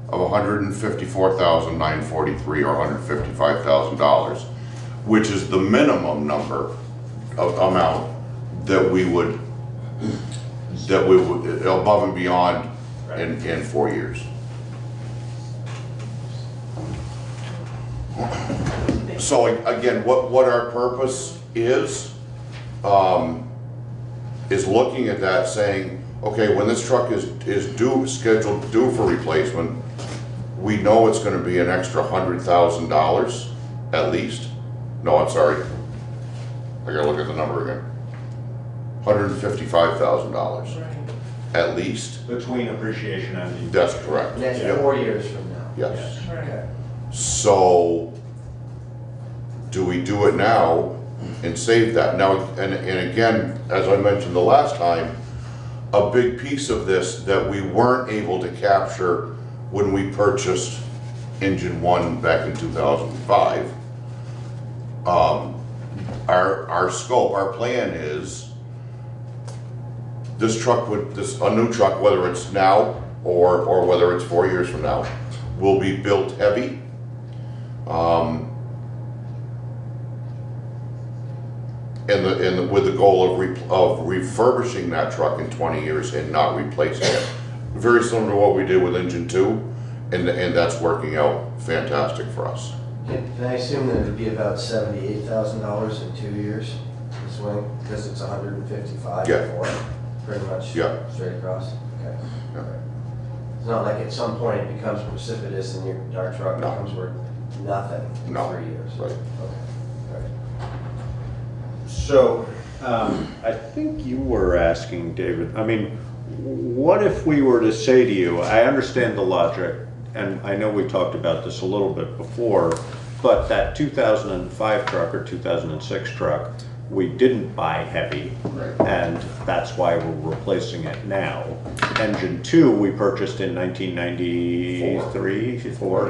of $154,943 or $155,000, which is the minimum number of amount that we would above and beyond in 4 years. So again, what our purpose is looking at that, saying, okay, when this truck is scheduled for replacement, we know it's going to be an extra $100,000 at least. No, I'm sorry. I got to look at the number again. $155,000 at least. Between appreciation and That's correct. And that's Yep. 4 years from now. Yes. Okay. So, do we do it now and save that? Now, and again, as I mentioned the last time, a big piece of this that we weren't able to capture when we purchased engine one back in 2005, our scope, our plan is this truck a new truck, whether it's now or whether it's 4 years from now, will be built heavy. And with the goal of refurbishing that truck in 20 years and not replacing it. Very similar to what we did with engine 2, and that's working out fantastic for us. Can I assume that it'd be about $78,000 in 2 years? The swing, because it's 155 Yeah. before, pretty much Yeah. straight across? Okay. Yeah. It's not like at some point it becomes precipitous and our truck No. becomes worth nothing No. for 3 years? Right. Okay, all right. So, I think you were asking, David, I mean, what if we were to say to you, I understand the logic, and I know we talked about this a little bit before, but that 2005 truck or 2006 truck, we didn't buy heavy, Right. and that's why we're replacing it now. Engine 2 we purchased in 1993, 4,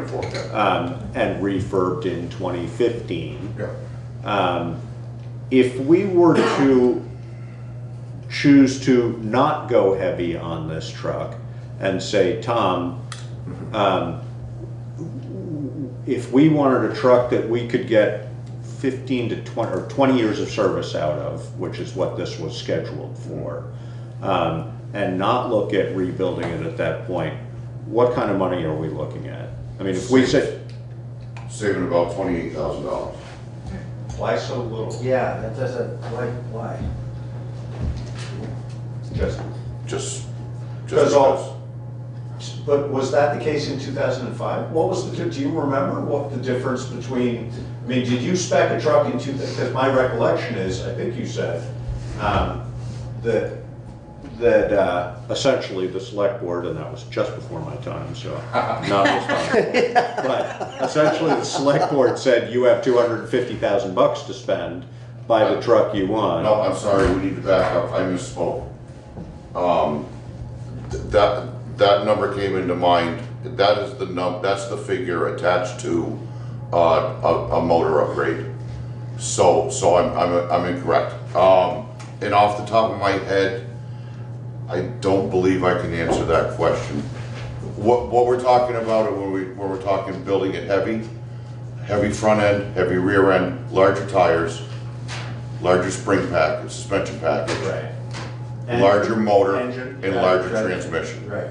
and refurbed in 2015. Yeah. If we were to choose to not go heavy on this truck and say, Tom, if we wanted a truck that we could get 15 to 20 or 20 years of service out of, which is what this was scheduled for, and not look at rebuilding it at that point, what kind of money are we looking at? I mean, if we say, Saving about $28,000. why so little? Yeah, that doesn't, why? Just Just all. But was that the case in 2005? What was the, do you remember what the difference between, I mean, did you spec a truck in because my recollection is, I think you said, that essentially the select board, and that was just before my time, so not responsible. But essentially the select board said you have $250,000 to spend, buy the truck you want. No, I'm sorry, we need to back up, I misspoke. That number came into mind, that is that's the figure attached to a motor upgrade. So I'm incorrect. And off the top of my head, I don't believe I can answer that question. What we're talking about when we're talking building it heavy front end, heavy rear end, larger tires, larger spring package, suspension package. Right. Larger motor Engine. and larger transmission. Right.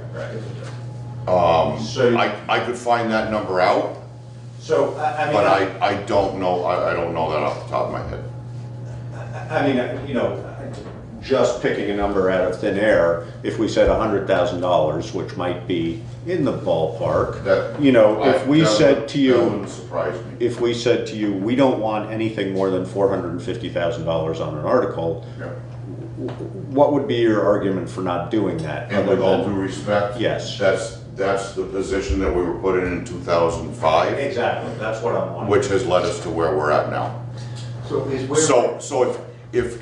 So, I could find that number out, so I mean. but I don't know, I don't know that off the top of my head. I mean, you know, just picking a number out of thin air, if we said $100,000, which might be in the ballpark, That- you know, if we That said to That you, wouldn't surprise me. if we said to you, we don't want anything more than $450,000 on an article, Yeah. what would be your argument for not doing that? And with all due respect. Yes. That's the position that we were put in 2005, Exactly, that's what I'm wondering. which has led us to where we're at now. So if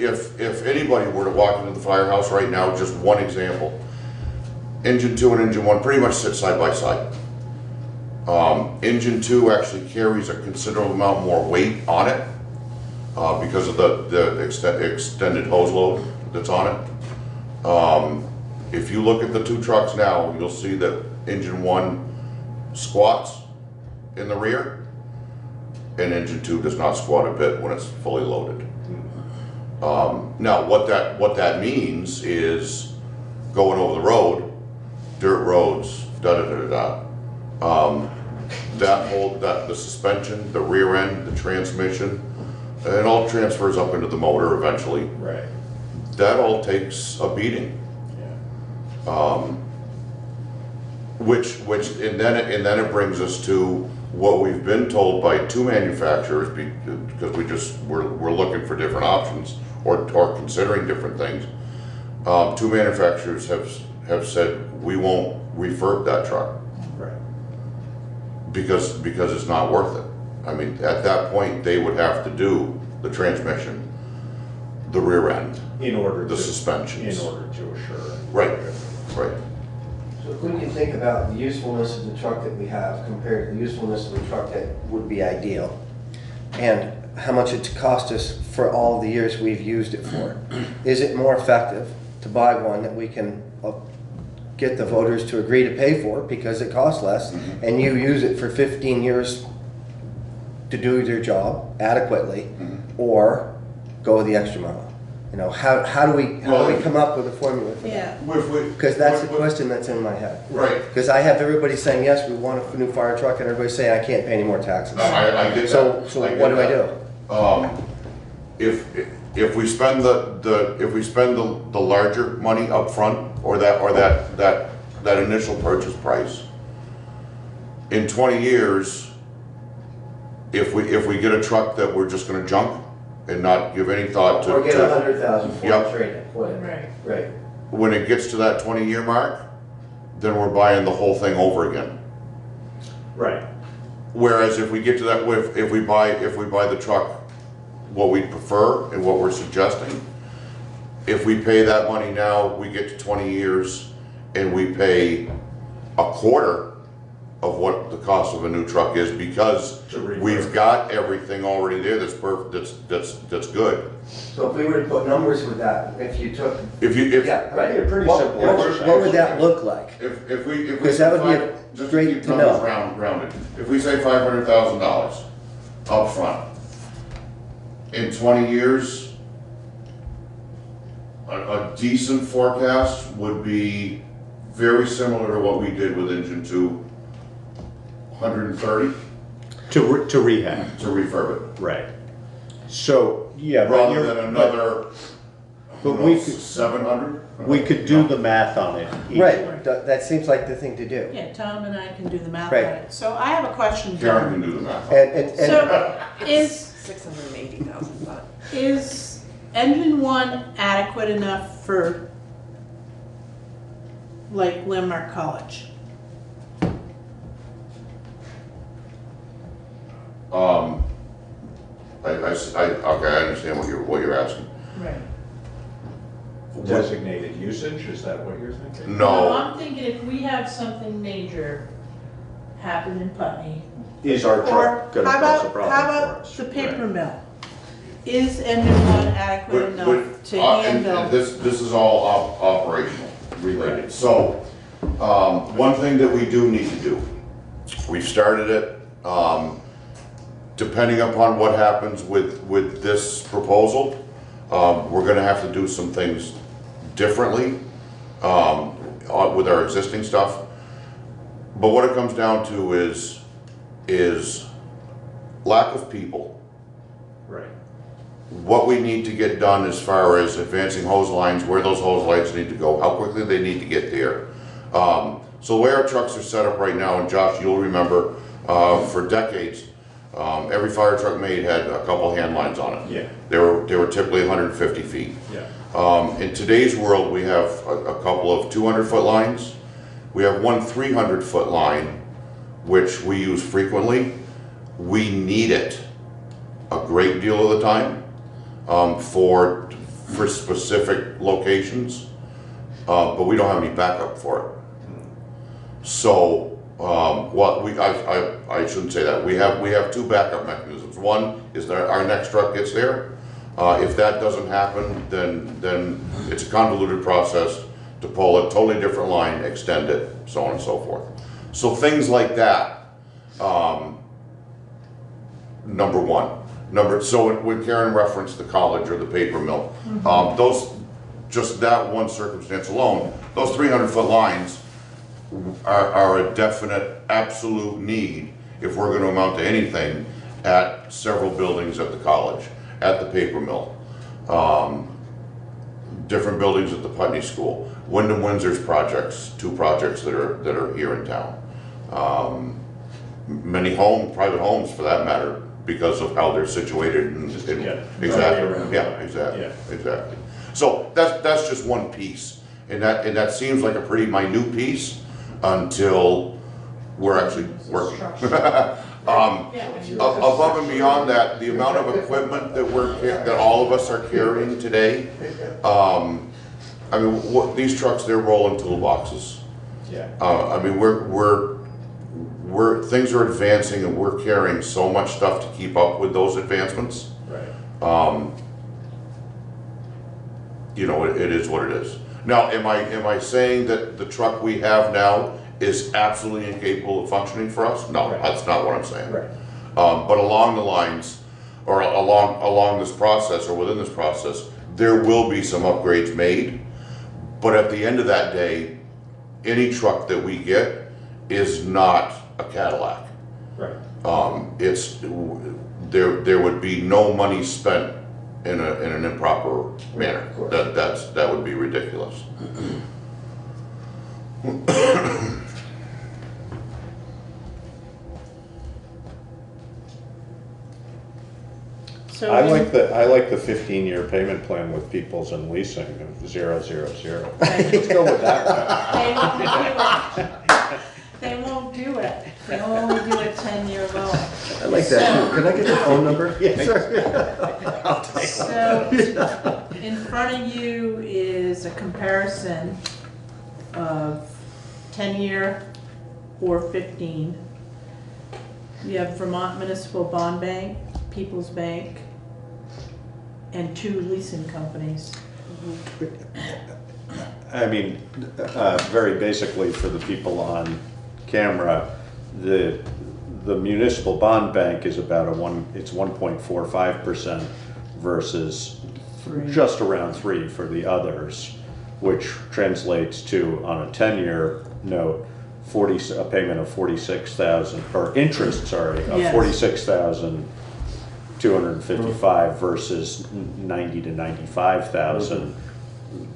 anybody were to walk into the firehouse right now, just one example, engine 2 and engine 1 pretty much sit side by side. Engine 2 actually carries a considerable amount more weight on it because of the extended hose load that's on it. If you look at the two trucks now, you'll see that engine 1 squats in the rear, and engine 2 does not squat a bit when it's fully loaded. Now, what that means is going over the road, dirt roads, the suspension, the rear end, the transmission, it all transfers up into the motor eventually. Right. That all takes a beating. Yeah. And then it brings us to what we've been told by two manufacturers, because we're looking for different options or considering different things. Two manufacturers have said we won't refurb that truck. Right. Because it's not worth it. I mean, at that point, they would have to do the transmission, the rear end, In order the to. suspensions. In order to assure. Right. Right. So if we can think about the usefulness of the truck that we have compared to the usefulness of the truck that would be ideal, and how much it's cost us for all the years we've used it for, is it more effective to buy one that we can get the voters to agree to pay for because it costs less, and you use it for 15 years to do your job adequately, or go the extra mile? You know, how do we come up with a formula for that? Yeah. Because that's the question that's in my head. Right. Because I have everybody saying, yes, we want a new fire truck, and everybody's saying, I can't pay any more taxes. I get So that. what do I do? if we spend the larger money up front, or that initial purchase price, in 20 years, if we get a truck that we're just gonna junk and not give any thought to. Or get 100,000 for Yep. it, trade it, whatever. Right. Right. When it gets to that 20-year mark, then we're buying the whole thing over again. Right. Whereas if we get to that, if we buy the truck, what we prefer and what we're suggesting, if we pay that money now, we get to 20 years and we pay a quarter of what the cost of a new truck is, because we've got everything already there that's that's good. So if we were to put numbers with that, if you took, If yeah, That'd be a right. pretty What- simple what would- exercise. What would that look like? If we Because that would be say just great keep to numbers know. rounded, if we say $500,000 up front, in 20 years, a decent forecast would be very similar to what we did with engine 2, 130 To rehab, to refurb it, right. So, yeah, but rather you're, than another, but we could, 700. we could do the math on it easily. Right, that seems like the thing to do. Yeah, Tom and I can do the math on Right. it. So I have a question, Karen John. can do the math. And So is, 680,000, but. is engine one adequate enough for like Landmark College? Okay, I understand what you're asking. Right. Designated usage, is that what you're thinking? No. I'm thinking if we have something major happen in Putney. Is our Or truck gonna how cause a about, problem how for about us? the paper Right. mill? Is engine one adequate enough to And handle? this is all operational related. So, one thing that we do need to do, we've started it, depending upon what happens with this proposal, we're gonna have to do some things differently, with our existing stuff. But what it comes down to is lack of people. Right. What we need to get done as far as advancing hose lines, where those hose lines need to go, how quickly they need to get there. So the way our trucks are set up right now, and Josh, you'll remember, for decades, every fire truck made had a couple hand lines on it. Yeah. They were typically 150 feet. Yeah. In today's world, we have a couple of 200-foot lines. We have one 300-foot line, which we use frequently. We need it a great deal of the time for specific locations, but we don't have any backup for it. So, I shouldn't say that. We have two backup mechanisms. One is that our next truck gets there. If that doesn't happen, then it's a convoluted process to pull a totally different line, extend it, so on and so forth. So things like that, number one. So when Karen referenced the college or the paper mill, just that one circumstance alone, those 300-foot lines are a definite, absolute need if we're going to amount to anything at several buildings at the college, at the paper mill, different buildings at the Putney School, Wyndham Windsor's projects, two projects that are here in town. Many private homes for that matter, because of how they're situated and exactly, exactly. So that's just one piece, and that seems like a pretty minute piece until we're actually working. Above and beyond that, the amount of equipment that all of us are carrying today, I mean, these trucks, they're rolling toolboxes. Yeah. I mean, things are advancing and we're carrying so much stuff to keep up with those advancements. Right. You know, it is what it is. Now, am I saying that the truck we have now is absolutely incapable of functioning for us? No, Right. That's not what I'm saying. Right. But along the lines, or along this process, or within this process, there will be some upgrades made. But at the end of that day, any truck that we get is not a Cadillac. Right. There would be no money spent in an improper manner. That would be ridiculous. So I like the 15-year payment plan with Peoples and leasing of 0, 0, 0. Let's go with that one. They won't do it. They'll only do a 10-year loan. I like that too. Can I get the phone number? So, in front of you is a comparison of 10-year or 15. You have Vermont Municipal Bond Bank, People's Bank, and 2 leasing companies. I mean, very basically for the people on camera, the municipal bond bank is about it's 1.45% versus 3. just around 3 for the others, which translates to, on a 10-year note, a payment of 46,000, or interest, sorry, of Yes. 46,255 versus 90 to 95,000.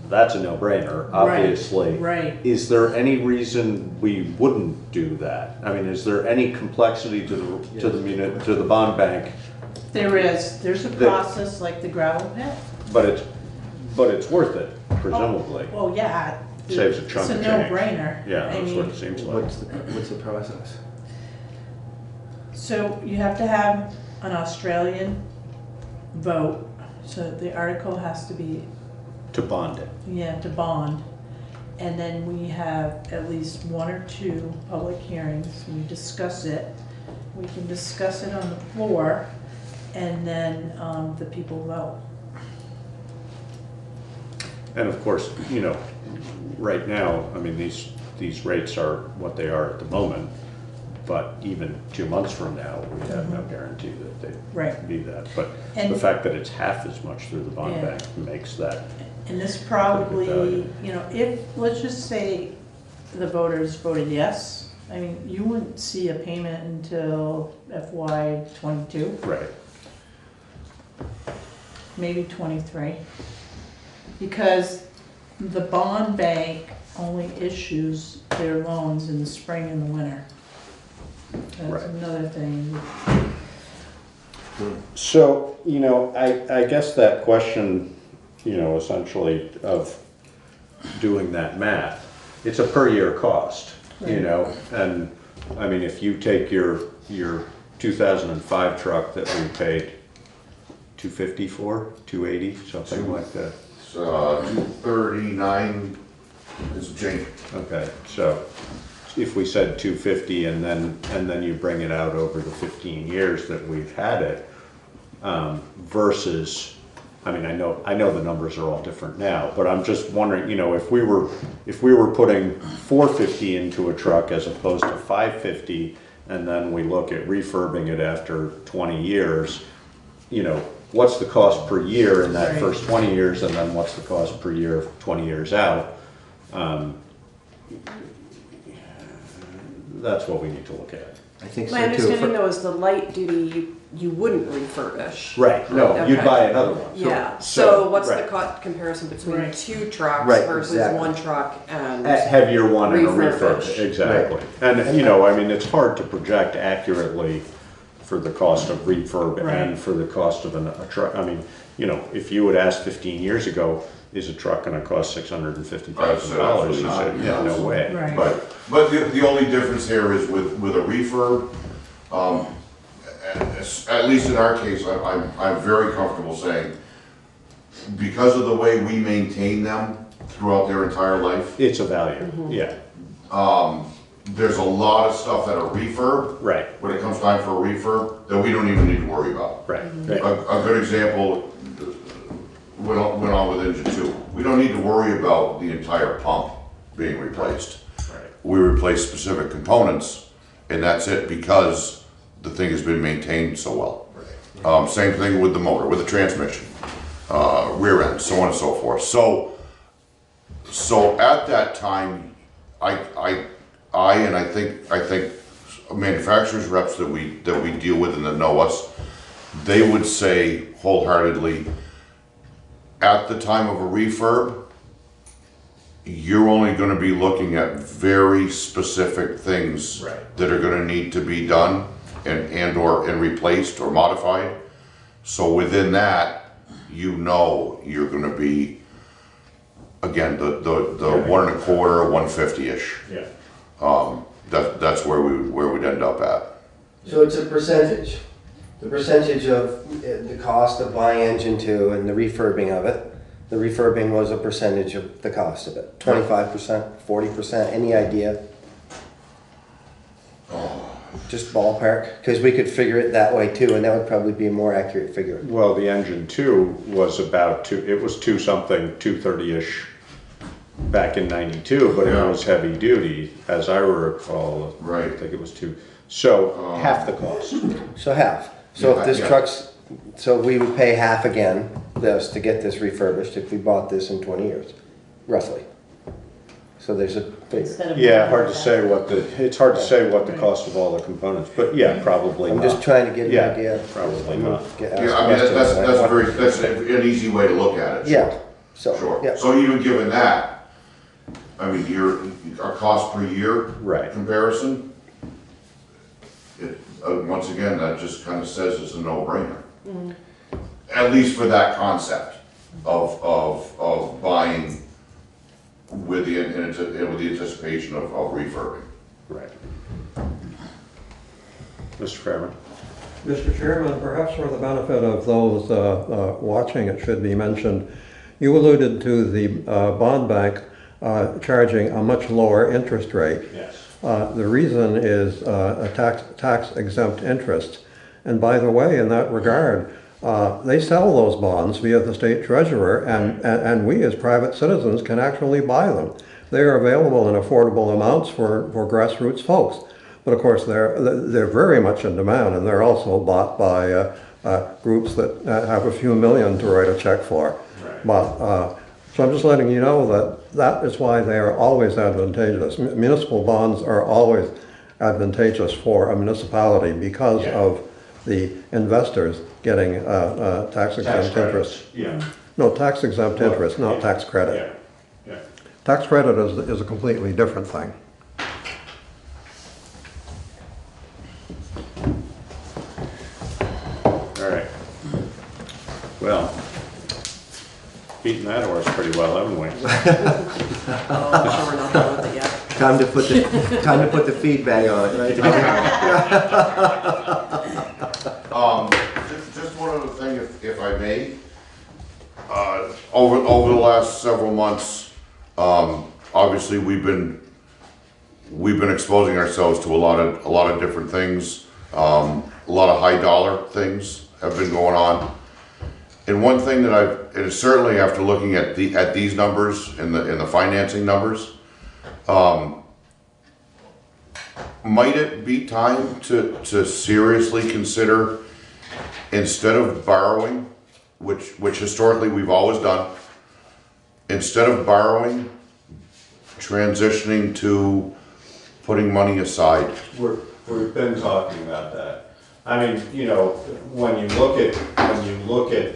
That's a no-brainer, obviously. Right. Is there any reason we wouldn't do that? I mean, is there any complexity to the bond bank? There's a process like the gravel pit. But it's worth it, presumably. Well, yeah. Saves a chunk of It's change. a no-brainer. Yeah, I that's mean, what it seems like. What's the process? So you have to have an Australian vote, so the article has to be, To bond it. to bond. And then we have at least 1 or 2 public hearings, we discuss it. We can discuss it on the floor, and then the people vote. And of course, right now, I mean, these rates are what they are at the moment, but even 2 months from now, we have no guarantee that they Right. be that. But And- the fact that it's half as much through the bond Yeah. bank makes that, And this probably, value. if, let's just say the voters voted yes, I mean, you wouldn't see a payment until FY '22, right. maybe '23. Because the bond bank only issues their loans in the spring and the winter. That's Right. another thing. So, I guess that question, essentially of doing that math, it's a per year cost, and I mean, if you take your 2005 truck that we paid $250 for, $280, something like that. 239 is a change. Okay, so if we said 250 and then you bring it out over the 15 years that we've had it, versus, I mean, I know the numbers are all different now, but I'm just wondering, if we were putting 450 into a truck as opposed to 550, and then we look at refurbing it after 20 years, what's the cost per year in that Right. first 20 years, and then what's the cost per year 20 years out? That's what we need to look at. I think so My too. understanding though is the light duty, you wouldn't refurbish. Right, no, you'd Okay. buy another one. Yeah, So, so what's the right. comparison between Right. 2 trucks Right, versus exactly. 1 truck and? A heavier one and a refurb, Refurbish. exactly. And, I mean, it's hard to project accurately for the cost of refurb Right. and for the cost of a truck. I mean, if you would ask 15 years ago, is a truck gonna cost $650,000? You said, yeah, no way. Right. But the only difference here is with a refurb, at least in our case, I'm very comfortable saying, because of the way we maintain them throughout their entire life, It's a value, yeah, there's a lot of stuff that a refurb, right, when it comes time for a refurb, that we don't even need to worry about. right. A good example went on with engine 2. We don't need to worry about the entire pump being replaced. Right. We replace specific components, and that's it, because the thing has been maintained so well. Same thing with the motor, with the transmission, rear end, so on and so forth. So at that time, I think manufacturers reps that we deal with and that know us, they would say wholeheartedly, at the time of a refurb, you're only gonna be looking at very specific things Right. that are gonna need to be done and replaced or modified. So within that, you know you're gonna be, again, the 1.25, 150-ish. Yeah. That's where we'd end up at. So it's a percentage. The percentage of the cost of buying engine 2 and the refurbing of it. The refurbing was a percentage of the cost of it. 25%, 40%, any idea? Just ballpark, because we could figure it that way too, and that would probably be a more accurate figure. Well, the engine 2 was about it was 2 something, 230-ish back in 92, but Yeah. it was heavy duty, as I recall. Right. I think it was 2. So half the cost. So half. So Yeah, if this yeah. truck's, so we would pay half again, this, to get this refurbished if we bought this in 20 years, roughly. So there's a figure. Instead of Yeah, one hard to hundred say it's hard to say what the cost of all the components, but yeah, probably I'm not. just trying to get an Yeah, idea. probably not. Get asked Yeah, I mean, questions. that's an easy way to look at it. Yeah, so, Sure. yeah. So even given that, I mean, our cost per year Right. comparison, once again, that just kind of says it's a no-brainer. At least for that concept of buying with the anticipation of refurbing. Right. Mr. Fairman? Mr. Chairman, perhaps for the benefit of those watching, it should be mentioned, you alluded to the bond bank charging a much lower interest rate. Yes. The reason is a tax exempt interest. And by the way, in that regard, they sell those bonds via the state treasurer, and we as private citizens can actually buy them. They are available in affordable amounts for grassroots folks. But of course, they're very much in demand, and they're also bought by groups that have a few million to write a check for. Right. But so I'm just letting you know that is why they are always advantageous. Municipal bonds are always advantageous for a municipality because Yeah. of the investors getting tax exempt interest. Yeah. No, tax exempt Well, interest, not yeah. tax credit. Yeah. Yeah. Tax credit is a completely different thing. All right. Well, beaten that horse pretty well, haven't we? Oh, I'm sure we're not done with it yet. Time to put the feedback on it, right? Just one other thing, if I may. Over the last several months, obviously we've been exposing ourselves to a lot of different things. A lot of high dollar things have been going on. And one thing that and certainly after looking at these numbers in the financing numbers, might it be time to seriously consider, instead of borrowing, which historically we've always done, instead of borrowing, transitioning to putting money aside? We've been talking about that. I mean, when you look at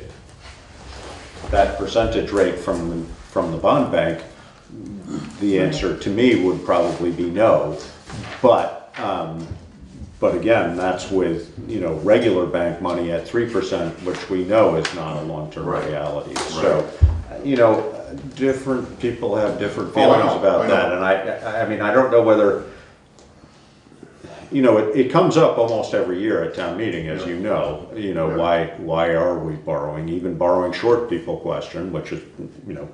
that percentage rate from the bond bank, the answer to me would probably be no. But again, that's with, regular bank money at 3%, which we know is not a long-term Right. reality. Right. So, different people have different Oh, I feelings know, about I that. know. And I mean, I don't know whether, it comes up almost every year at town meeting, as you know. Yeah. Why are we borrowing? Even borrowing short, people question, which is,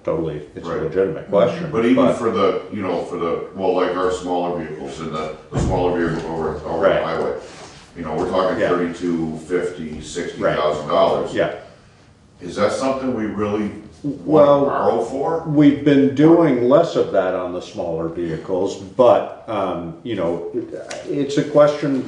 totally, it's a Right. legitimate question. But even for the, well, like our smaller vehicles and the smaller vehicles over Right. the highway, we're talking Yeah. $32,000, $50,000, $60,000. Yeah. Is that something we really want Well, to borrow for? we've been doing less of that on the smaller vehicles, but, it's a question,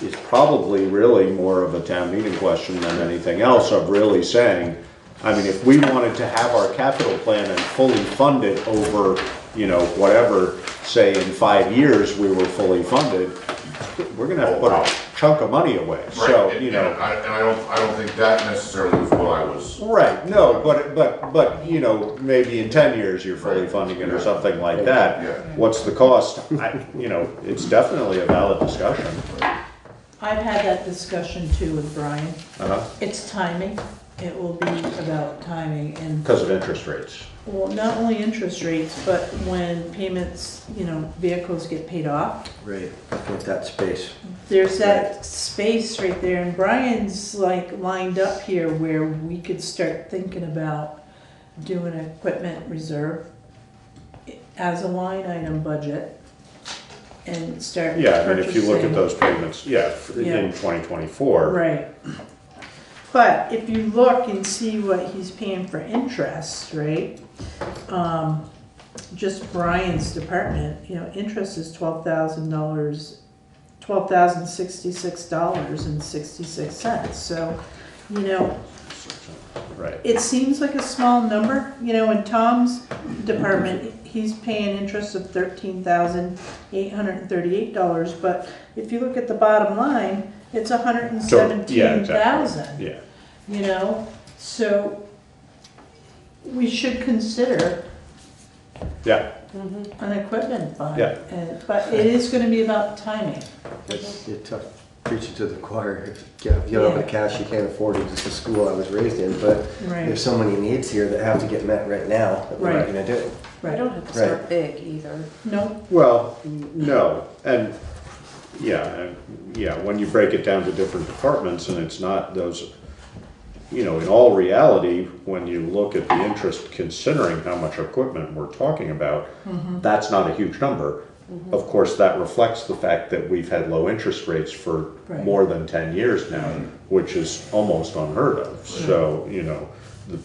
it's probably really more of a town meeting question than anything else, of really saying, I mean, if we wanted to have our capital plan and fully fund it over, whatever, say in 5 years we were fully funded, we're gonna have to put a chunk of money away, so, Right, you know. and I don't think that necessarily was what I was. Right, no, but, you know, maybe in 10 years you're fully funding it or something like that. Yeah. What's the cost? You know, it's definitely a valid discussion. I've had that discussion too with Brian. Uh-huh. It's timing. It will be about timing and, Because of interest rates. well, not only interest rates, but when payments, you know, vehicles get paid off. Right, with that space. There's that space right there, and Brian's like lined up here where we could start thinking about doing an equipment reserve as a line item budget and start Yeah, I mean, if you look at purchasing- those payments, yeah, Yeah. in 2024. Right. But if you look and see what he's paying for interest, right? Just Brian's department, you know, interest is $12,000, $12,066.66. So, you know, Right. it seems like a small number, you know, in Tom's department, he's paying interest of $13,838, but if you look at the bottom line, it's $117,000. Yeah, You know, so we should consider yeah, an equipment fund. Yeah. But it is gonna be about timing. It's tough preaching to the choir. If you have a little bit of cash, you can't afford it. It's the school I was raised in, but Right. there's so many needs here that have to get met right now that we're not Right. gonna do it. We Right. don't have to Right. start big either. No, well, no, and, yeah, when you break it down to different departments, and it's not those, you know, in all reality, when you look at the interest, considering how much equipment we're talking about, that's not a huge number. Of course, that reflects the fact that we've had low interest rates for Right. more than 10 years now, which is almost unheard of. So, you know,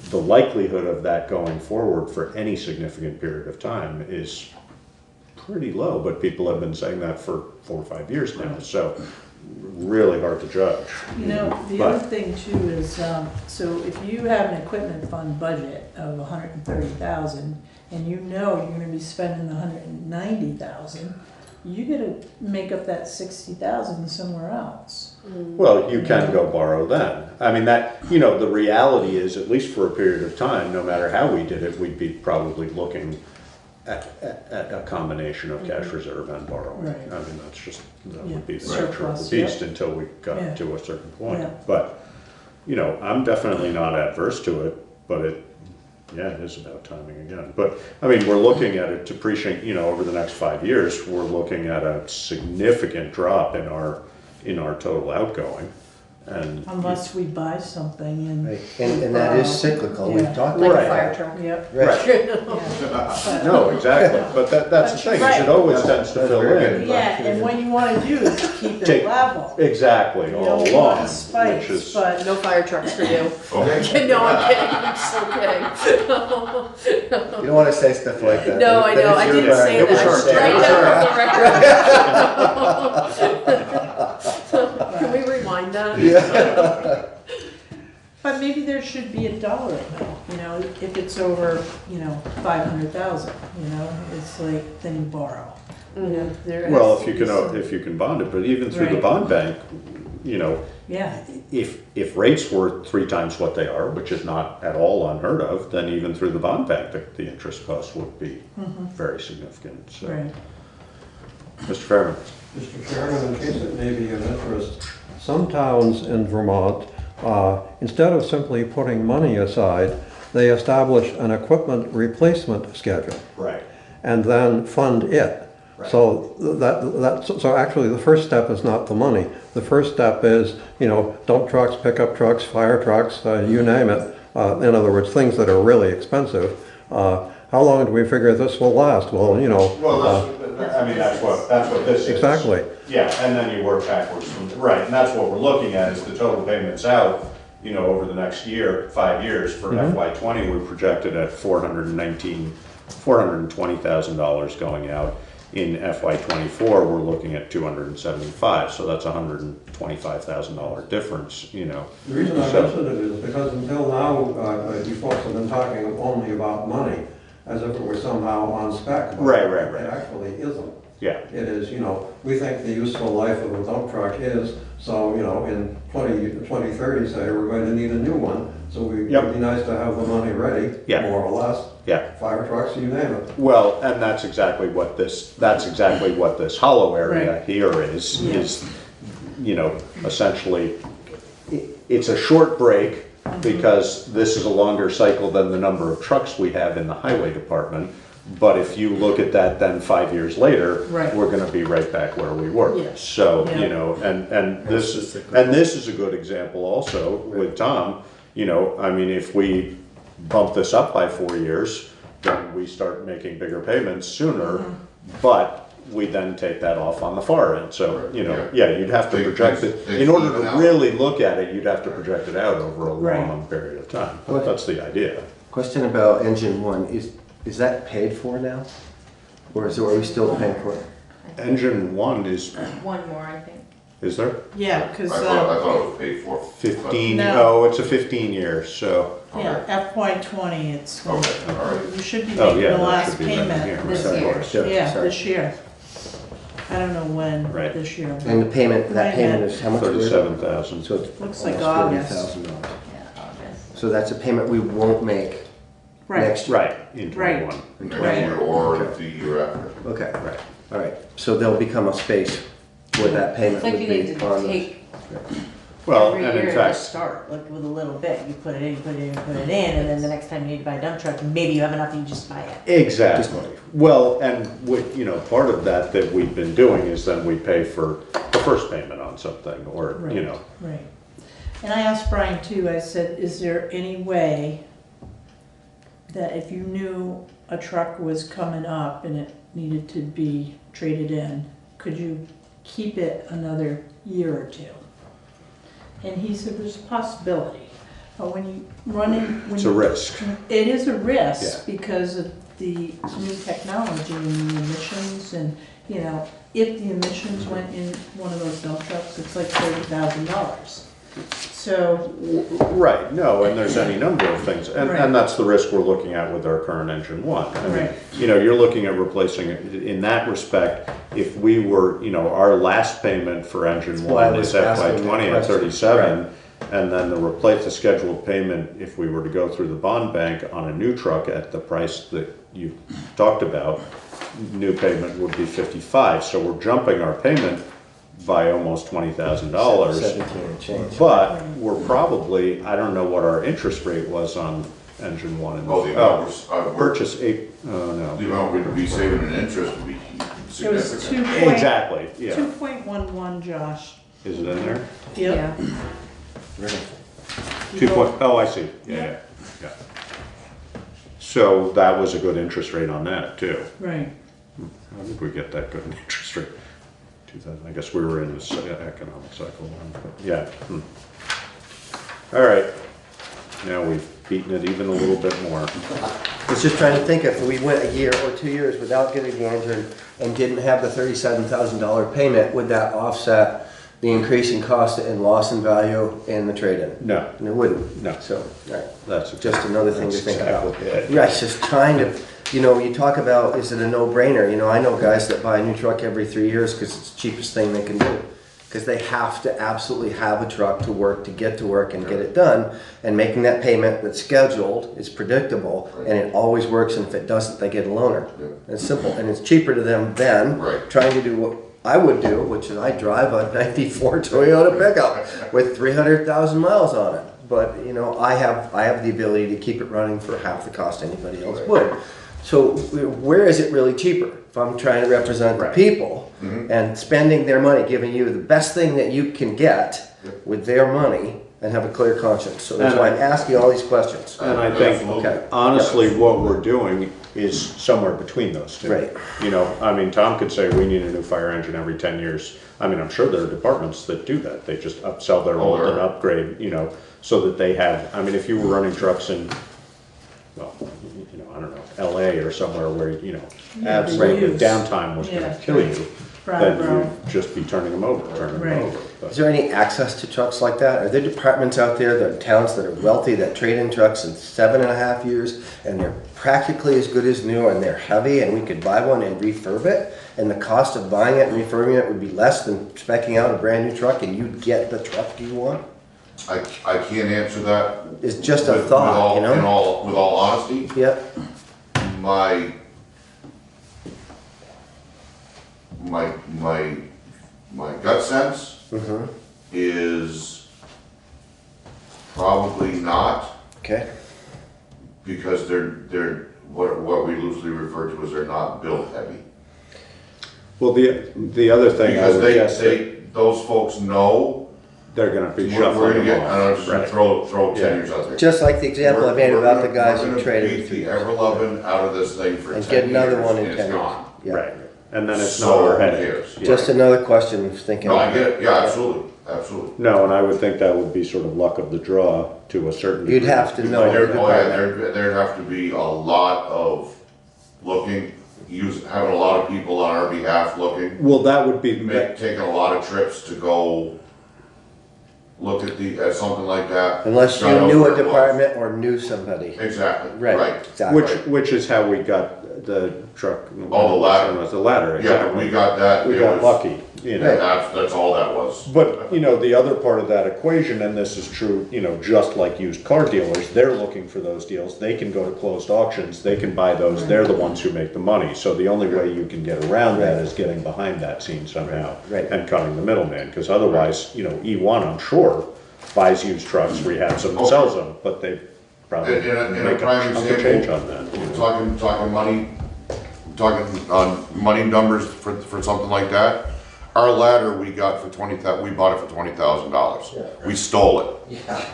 the likelihood of that going forward for any significant period of time is pretty low, but people have been saying that for 4 or 5 years now, so really hard to judge. you know, the But- other thing too is, so if you have an equipment fund budget of 130,000, and you know you're gonna be spending 190,000, you gotta make up that 60,000 somewhere else. Well, you can go borrow then. I mean, that, you know, the reality is, at least for a period of time, no matter how we did it, we'd be probably looking at a combination of cash reserve and borrowing. Right. I mean, that's just, that Yeah. would be the nature of Surplus, the beast yep. until we Yeah. got to a certain point. Yeah. But, you know, I'm definitely not adverse to it, but yeah, it is about timing again. But, I mean, we're looking at it depreciating, you know, over the next 5 years, we're looking at a significant drop in our total outgoing. And Unless we buy something and. Right. And that is cyclical. We've Yeah. talked Like about a fire that. truck. Yep. Right. Yeah. no, exactly, but that's the thing, is it always tends to That's fill very in. good. Yeah, and what you wanna do is keep Take- it level. Exactly, You all don't along, want which spikes, is, but No fire trucks for you. Okay. No, I'm kidding, I'm so kidding. You don't want to say stuff like that. No, I That know, is I your didn't say brand. It was that. our Strike that from the record. Can we rewind that? But maybe there should be a dollar amount, you know, if it's over, you know, 500,000, you know, it's like, then you borrow. You know, there has well, to if you be can, some- if you can bond it, but even through the Right. bond bank, you know, Yeah, if rates were 3 times what they are, which is not at all unheard of, then even through the bond bank, the interest cost would be very significant, so. right. Mr. Fairman? Mr. Chairman, in case it may be of interest, some towns in Vermont, instead of simply putting money aside, they establish an equipment replacement schedule Right. and then fund it. Right. So so actually the first step is not the money. The first step is, you know, dump trucks, pickup trucks, fire trucks, you name it. In other words, things that are really expensive. How long do we figure this will last? Well, you know. Well, that's what this is. Exactly. Yeah, and then you work backwards from, right, and that's what we're looking at, is the total payments out, you know, over the next year, 5 years. For FY '20, we projected at $420,000 going out. In FY '24, we're looking at 275, so that's a $125,000 difference, you know. The reason I So- mentioned it is because until now, you folks have been talking only about money, as if it were somehow on spec. but Right. It actually isn't. Yeah. It is, we think the useful life of a dump truck is, so, in 2030, say, we're going to need a new one. So it'd Yep. be nice to have the money ready, Yeah. more or less. Yeah. Fire trucks, you name it. Well, and that's exactly what this hollow area Right. here is, essentially, it's a short break because this is a longer cycle than the number of trucks we have in the highway department. But if you look at that then 5 years later, Right. we're gonna be right back where we were. Yes. So, Yeah. and this is a good example also with Tom, if we bump this up by 4 years, then we start making bigger payments sooner, but we then take that off on the far end. So, you'd have to project it. In order to really look at it, you'd have to project it out over a Right. long period of time. But that's the idea. Question about engine one, is that paid for now? Or are we still paying for it? Engine one is One more, I think. there? Yeah, because, I thought it was paid for. 15, No. it's a 15 year, so. yeah, FY20, it's, Okay, all right. you should be Oh, making yeah, the that last should be right payment here. This Of year. course. Yeah, Sorry. this year. I don't know when, Right. this year. And the payment, that Right. payment is how much? 37,000. So it's Looks like almost August. $40,000. Yeah, August. So that's a payment we won't make Right, next year. Right, in 21. in Next 20. year or the year after. Okay, Right. all right. So there'll become a space where that payment It's like would you be need to on the. take Well, every and year in to fact, start, like with a little bit, you put it in, you put it in, you put it in, and then the next time you need to buy a dump truck, maybe you have enough, you just buy it. exactly. Well, and part of that we've been doing is then we pay for the first payment on something, or, right. And I asked Brian too, I said, is there any way that if you knew a truck was coming up and it needed to be traded in, could you keep it another year or two? And he said, there's a possibility, but when you run in, when It's a you- risk. It is a risk Yeah. because of the new technology and the emissions and, if the emissions went in one of those dump trucks, it's like $30,000. So, Right, no, and there's any number of things, Right. and that's the risk we're looking at with our current engine one. I mean, Right. You're looking at replacing it, in that respect, if we were, our last payment for engine why I one was is FY asking that 20 at question. 37, and then the scheduled payment, if we were to go through the bond bank on a new truck at the price that you talked about, new payment would be 55, so we're jumping our payment by almost $20,000. 17 and change. But we're probably, I don't know what our interest rate was on engine one. Oh, the amount we're, Purchase eight, no. the amount we'd be saving in interest would be it was significant. Exactly, yeah. 2.11, Josh. Is it in there? Yep. Really? 2 point, oh, I see, yeah. So that was a good interest rate on that too. Right. How did we get that good an interest rate? 2000, I guess we were in this economic cycle then, but yeah. All right, now we've beaten it even a little bit more. I was just trying to think if we went a year or 2 years without getting the engine and didn't have the $37,000 payment, would that offset the increase in cost and loss in value in the trade-in? No, And it wouldn't. No. So, all right. that's Just another thing to that's think about. exactly it. Right, just trying to, you talk about, is it a no-brainer? I know guys that buy a new truck every 3 years because it's the cheapest thing they can do. Because they have to absolutely have a truck to work, to get to work and get it done. And making that payment that's scheduled is predictable and it always works. And if it doesn't, they get a loaner. It's simple. And it's cheaper to them than Right. trying to do what I would do, which is I drive a 94 Toyota pickup with 300,000 miles on it. But, I have the ability to keep it running for half the cost anybody else would. So where is it really cheaper? If I'm trying to represent the Right. people and spending their money, giving you the best thing that you can get with their money and have a clear conscience. So that's And why I'm asking all these questions. And I think, Okay. honestly, what we're doing is somewhere between those two. Right. Tom could say, we need a new fire engine every 10 years. I'm sure there are departments that do that. They just upsell their old and upgrade, so that they have, if you were running trucks in, well, I don't know, LA or somewhere where, absolutely use. downtime was gonna Yeah. kill you, then Bro. you'd just be turning them over. Right. But- Is there any access to trucks like that? Are there departments out there, that towns that are wealthy, that trade in trucks in 7.5 years and they're practically as good as new and they're heavy and we could buy one and refurb it and the cost of buying it and refurbing it would be less than specking out a brand new truck and you'd get the truck you want? I can't answer that. It's just a with thought, all- you know? with all honesty, Yep, my gut sense mm-hmm, is probably not, okay, because they're, what we loosely refer to as they're not built heavy. Well, the other thing I Because would guess that those folks know they're gonna be we're shuffling gonna them get, I don't know, off. just Right. throw 10 Yeah. years out there. just like the example I made about the guys who We're traded gonna for 3 beat the years. ever-loving out of this thing for 10 And years. get another one in and 10 it's years. gone. Yeah. Right, and then it's not So our who headache. cares? Yeah. Just another question, thinking. No, I get it, yeah, absolutely, absolutely. No, and I would think that would be sort of luck of the draw to a certain degree. You'd have to know. There'd have to be a lot of looking, having a lot of people on our behalf looking, Well, that would be, taking a lot of trips to go look at something like that. Unless you God knows knew where a it was. department or knew somebody. Exactly, Right, right. exactly. which is how we got the truck. Oh, the ladder. The ladder, Yeah, exactly. we got that. We it got was- lucky, you know. That's all that was. But, you know, the other part of that equation, and this is true, you know, just like used car dealers, they're looking for those deals. They can go to closed auctions, they can buy those, they're the ones who make the money. So the only way you can get around that is getting behind that scene somehow. Right. And cutting the middleman, because otherwise, you know, E1, I'm sure, buys used trucks, rehabs them, and sells them, but they probably In a make a prime chunk of change example, on that. You know? talking money, money numbers for something like that. Our ladder we got for we bought it for $20,000. We stole it. Yeah.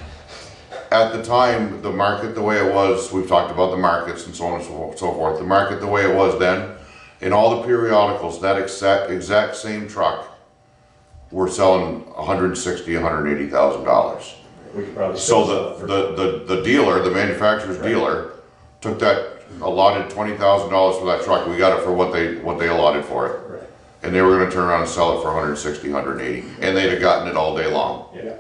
At the time, the market the way it was, we've talked about the markets and so on and so forth. The market the way it was then, in all the periodicals, that exact same truck, we're selling $160,000, $180,000. We could probably So sell it for- the dealer, the manufacturer's dealer, took that allotted $20,000 for that truck. We got it for what they allotted for it, Right. and they were going to turn around and sell it for 160, 180, and they'd have gotten it all day long. Yeah.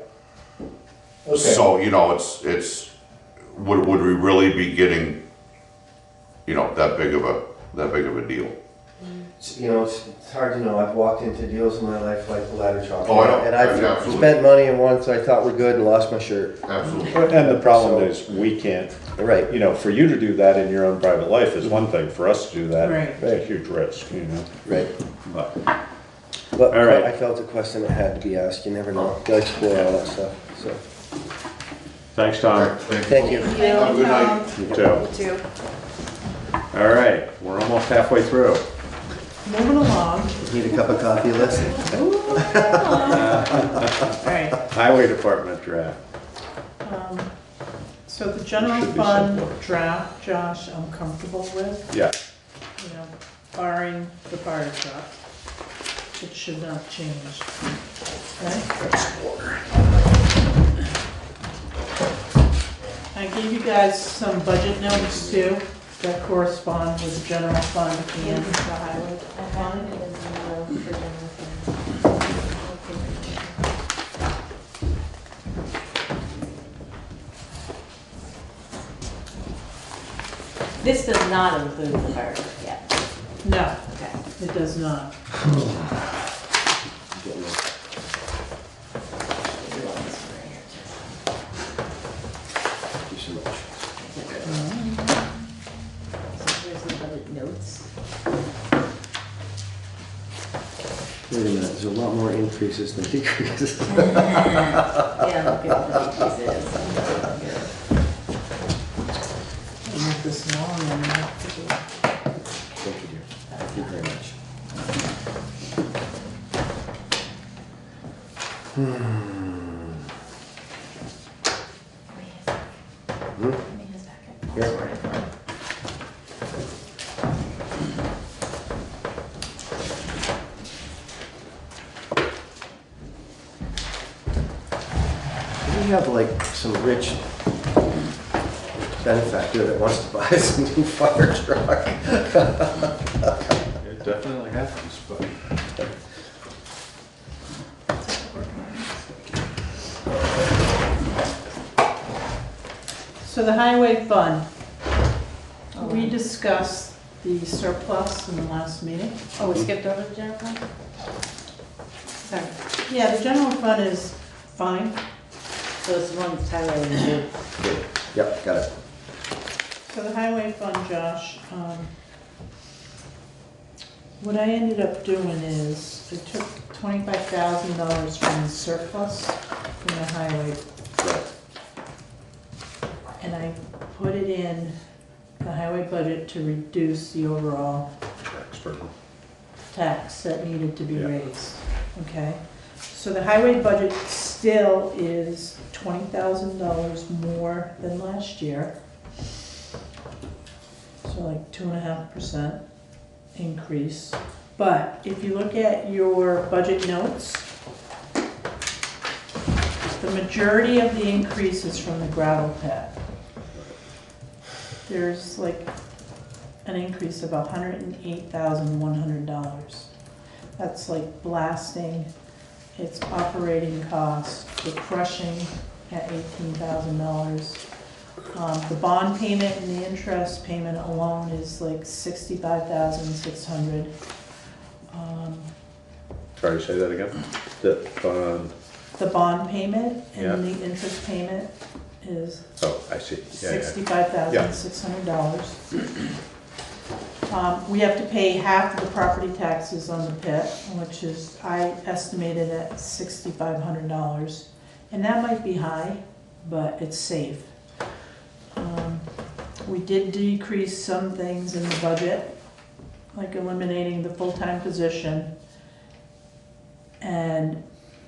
Okay. So you know, it's would we really be getting, you know, that big of a deal? You know, it's hard to know. I've walked into deals in my life like the ladder truck. Oh, I know. And I've Yeah, absolutely. spent money in ones I thought were good and lost my shirt. Absolutely. And the problem is, we can't, Right. you know, for you to do that in your own private life is one thing, for us to do that, Right. it's a huge risk, you know? Right. But, But All right. I felt a question that had to be asked. You never know. Gotta explore all that stuff. So, thanks, Tom. thank you. Have a good night. You too. Too. All right, we're almost halfway through. Moving along. Need a cup of coffee, listen. All right, Highway Department draft. so the general Should be fund simpler. draft, Josh, I'm comfortable with, Yeah, you know, barring the fire truck. It should not change. Okay? I gave you guys some budget notes too, that correspond with the general fund and the highway fund. This does not include the fire truck yet. No, Okay. it does not. Thank you so much. So here's the budget notes. Wait a minute, there's a lot more increases than decreases. Yeah, look at the decreases. I make this long and I have to do. Thank you, dear. Thank you very much. Here. We have like some rich benefactor that wants to buy us a new fire truck. it definitely happens, but. So the highway fund, we discussed the surplus in the last meeting. Oh, we skipped over the general fund? Sorry. Yeah, the general fund is fine. So this one's highway and Yep, got it. So the highway fund, Josh, what I ended up doing is I took $25,000 from the surplus from the highway Right. and I put it in the highway budget to reduce the overall Tax burden. tax that needed to be Yeah. raised, okay? So the highway budget still is $20,000 more than last year. So like 2.5% increase. But if you look at your budget notes, the majority of the increase is from the gravel pit. There's like an increase of $108,100. That's like blasting, it's operating costs, the crushing at $18,000. The bond payment and the interest payment alone is like $65,600. Try to say that again? The bond payment Yeah. and the interest payment is Oh, I see. Yeah, yeah. $65,600. We have to pay half of the property taxes on the pit, which is, I estimated at $6,500. And that might be high, but it's safe. We did decrease some things in the budget, like eliminating the full-time position and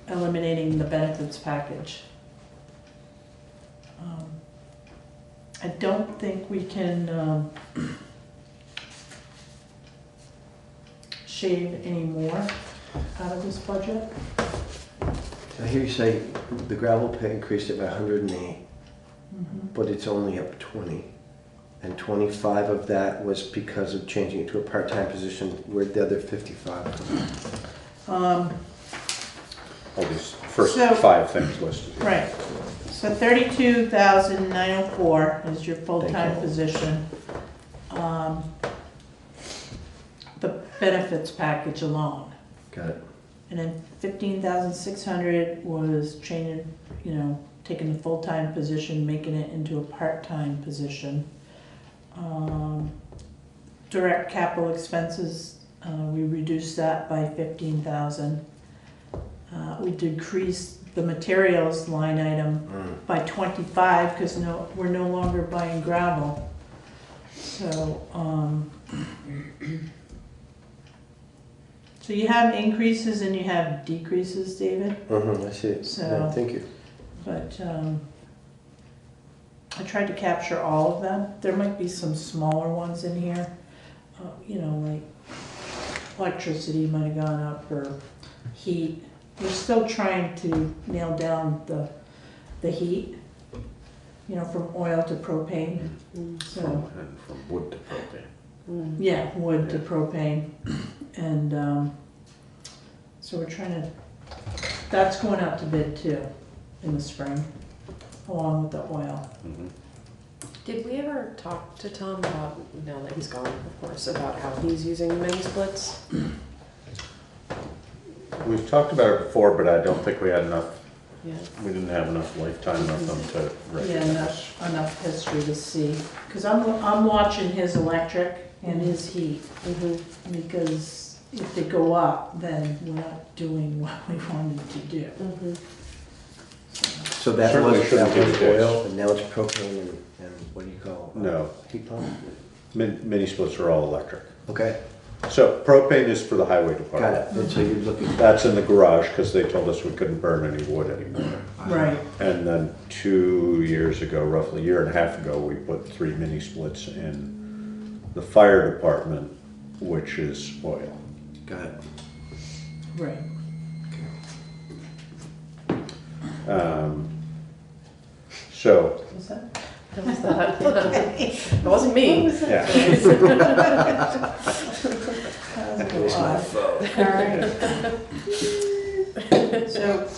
eliminating the benefits package. I don't think we can shave any more out of this budget. I hear you say the gravel pit increased it by 108, Mhm. but it's only up 20. And 25 of that was because of changing it to a part-time position. Where'd the other 55 come from? All these first So- 5 things listed here. Right, so 32,904 is your full-time Thank you. position. The benefits package alone. Got it. And then 15,600 was changing, taking the full-time position, making it into a part-time position. Direct capital expenses, we reduced that by 15,000. We decreased the materials line item by 25 because we're no longer buying gravel. So, so you have increases and you have decreases, David, I see it. So- Yeah, thank you. but I tried to capture all of them. There might be some smaller ones in here, like electricity might have gone up or heat. We're still trying to nail down the heat, from oil to propane. So, And from wood to propane. yeah, wood to propane. And so we're trying to, that's going out to bid too in the spring, along with the oil. Mhm. Did we ever talk to Tom about, now that he's gone, of course, about how he's using mini splits? We've talked about it before, but I don't think we had enough, Yeah. we didn't have enough lifetime of them to Yeah, recognize. enough history to see. Because I'm watching his electric and his heat. Because if they go up, then we're not doing what we wanted to do. So that Certainly was shouldn't be the case. oil, and now it's propane and what do you call it? No. Heat pump? Mini splits are all electric. Okay, So propane is for the highway got department. it. And so you're looking, That's in the garage because they told us we couldn't burn any wood anymore. Right. And then 2 years ago, roughly a year and a half ago, we put 3 mini splits in the fire department, which is oil. got it. Right. So, What's that? That was that. It wasn't me. yeah. That was a little odd. Alright. So,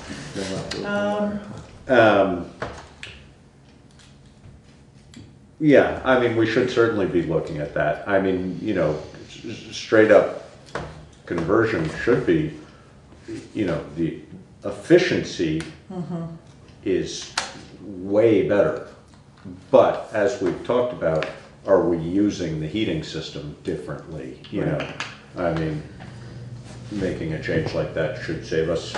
Yeah, I mean, we should certainly be looking at that. I mean, you know, straight up conversion should be, you know, the efficiency is way better. But as we've talked about, are we using the heating system differently? You know, I mean, making a change like that should save us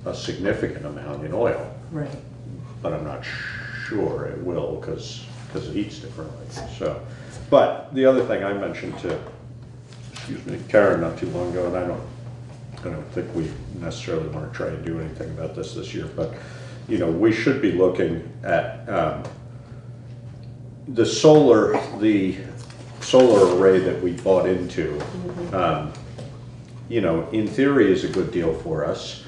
a significant amount in oil. Right. But I'm not sure it will because it heats differently. So, but the other thing I mentioned to, excuse me, Karen not too long ago, and I don't think we necessarily want to try and do anything about this year, but you know, we should be looking at the solar array that we bought into. You know, in theory, is a good deal for us.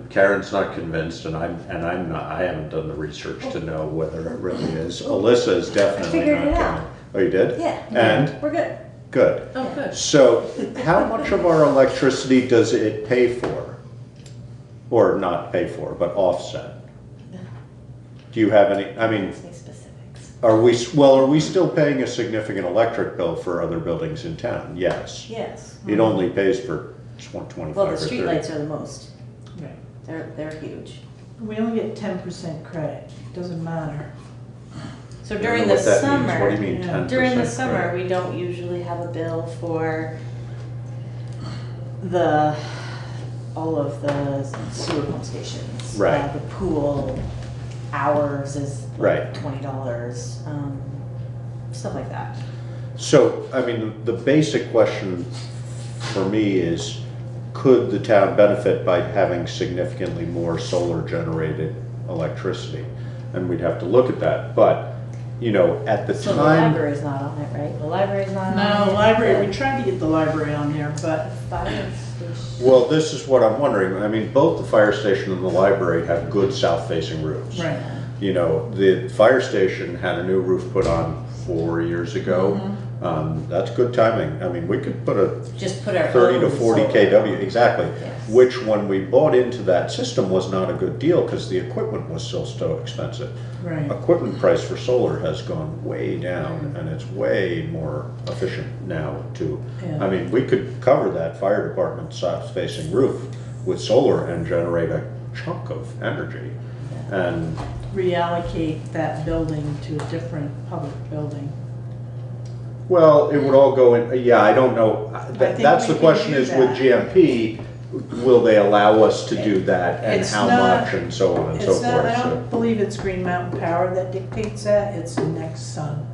Karen's not convinced, and I'm not. I haven't done the research to know whether it really is. Alyssa is definitely figured not. it out. Convinced. Oh, you did? Yeah. And We're good. good. Oh, good. So, how much of our electricity does it pay for, or not pay for, but offset? Do you have any? I mean, Say specifics. are we still paying a significant electric bill for other buildings in town? Yes. Yes. It only pays for 25 Well, the or 30. streetlights are the most. Right. They're huge. We only get 10% credit, doesn't matter. So I don't during know the what that means. summer, What do you mean yeah. 10%? during the summer, credit? we don't usually have a bill for all of the sewer pump stations. Right. The pool hours is Right. like $20, stuff like that. So, I mean, the basic question for me is, could the town benefit by having significantly more solar generated electricity? And we'd have to look at that, but, you know, at the So the time. library's not on it, right? The library's not on No, it. library, we tried to get the library on there, but Fire station. Well, this is what I'm wondering. I mean, both the fire station and the library have good south-facing roofs. right. You know, the fire station had a new roof put on 4 years ago. That's good timing. I mean, we could put a Just put our 30 to own 40 solar. kW, exactly. Yes. Which, when we bought into that system, was not a good deal because the equipment was still so expensive. Right. Equipment price for solar has gone way down, and it's way more efficient now too. Yeah. I mean, we could cover that fire department south-facing roof with solar and generate a chunk of energy. And Reallocate that building to a different public building. well, it would all go in, yeah, I don't know. think That's we the can question do is with that. GMP, will they allow us to do that and It's how not- much and so on and so It's not, I forth. So, don't believe it's Green Mountain Power that dictates that, it's Next Sun.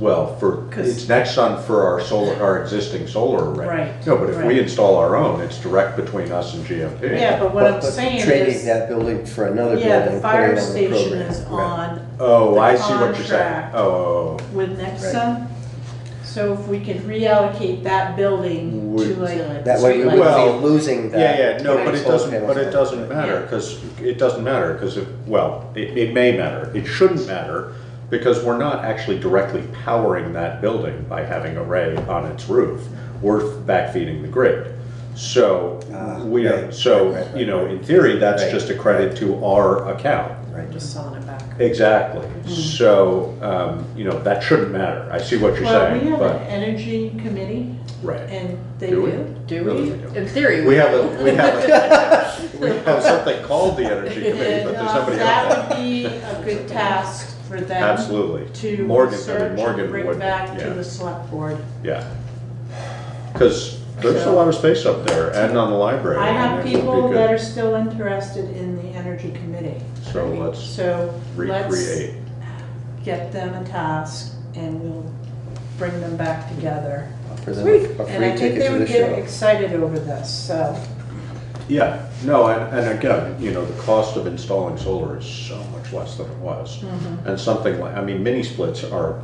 well, it's Nexon for our existing solar array. Right, No, but if we right. install our own, it's direct between us and GMP. Yeah, but what I'm But saying trading is, that building for another yeah, building, the putting fire it on the station program. is Right. on Oh, the I see what you're saying. contract. Oh, with Next Sun. So if we could reallocate that building Would- to like. That way we Streetlights. Well, would be losing that. yeah, no, but it solar doesn't, panels but it on. doesn't matter, Yeah. because it doesn't matter, because it may matter. It shouldn't matter, because we're not actually directly powering that building by having array on its roof. We're backfeeding the grid. So, right, you know, in theory, that's Right, just a credit to our account. Right. Just selling it back. Exactly. So, you know, that shouldn't matter. I see what you're Well, we saying, have but, an energy committee right. and they Do we? do. Do Really, we? we do. In theory, We have we have something called the Energy Committee, but there's nobody on That that. would be a good task for them. Absolutely. To Morgan, research Morgan and bring would, back to yeah. the select board. Yeah. Because there's a lot of space up there and on the library. I and have it would be people good. that are still interested in the energy committee. So let's So let's recreate. get them a task and we'll bring them back together. For them, Sweet. a And free I think ticket they to the would get show. excited over this, so. Yeah, no, and again, you know, the cost of installing solar is so much less than it was. Mm-hmm. And something like, I mean, mini splits are a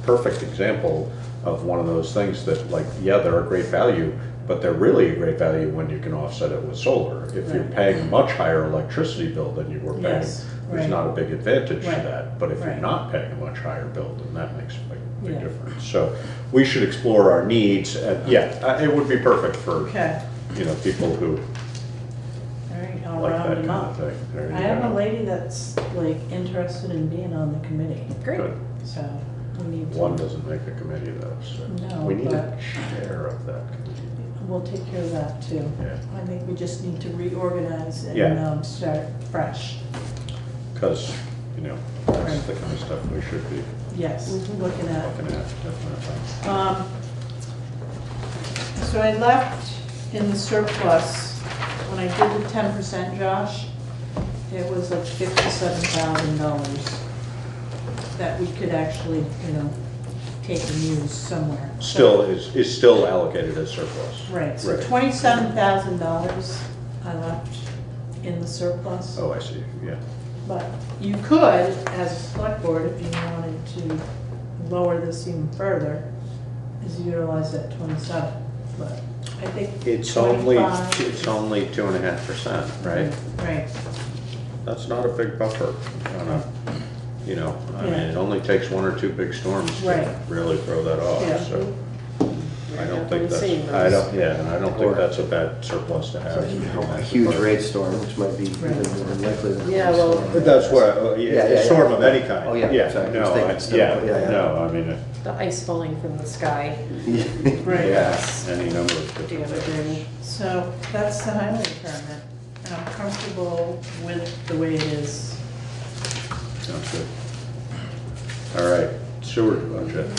perfect example of one of those things that, like, yeah, they're a great value, but they're really a great value when you can offset it with solar. If you're Right. paying a much higher electricity bill than you were paying, Yes, there's right. not a big advantage to Right, that. But if you're right. not paying a much higher bill, then that makes a big Yeah. difference. So we should explore our needs, and yeah, it would be perfect for, Okay, you know, people who, all right, I'll like round that him kind up. of thing. There you I have go. a lady that's like interested in being on the committee, Great. Good. so we need to. One doesn't make a committee though, so. No, We need a but- chair of that committee. We'll take care of that too. Yeah. I think we just need to reorganize Yeah. and start fresh. Because, that's Right. the kind of stuff we should be Yes, looking at. looking at, definitely. So I left in the surplus, when I did the 10%, Josh, it was like $57,000 that we could actually, take and use somewhere. Still, is still allocated as surplus. Right, so Right. $27,000 I left in the surplus. Oh, I see, yeah. But you could, as a select board, if you wanted to lower this even further, is utilize that 27. But I think It's only 25 2.5%, right? Right, That's not a big buffer on a, I mean, Yeah. it only takes one or two big storms Right. to really throw that off, Yeah. so. I don't think Definitely that's, seeing I those. don't, yeah, and I don't think that's a bad surplus to have. A huge rainstorm, which might be even more likely than. Yeah, well- But that's what, a storm of any kind. Oh, yeah, sorry, I was No, thinking still, yeah. no, I mean, The ice falling from the sky. right. yeah, any number of different things. Damaging. So that's the highway department, and I'm comfortable with the way it is. Sounds good. All right, sewer budget.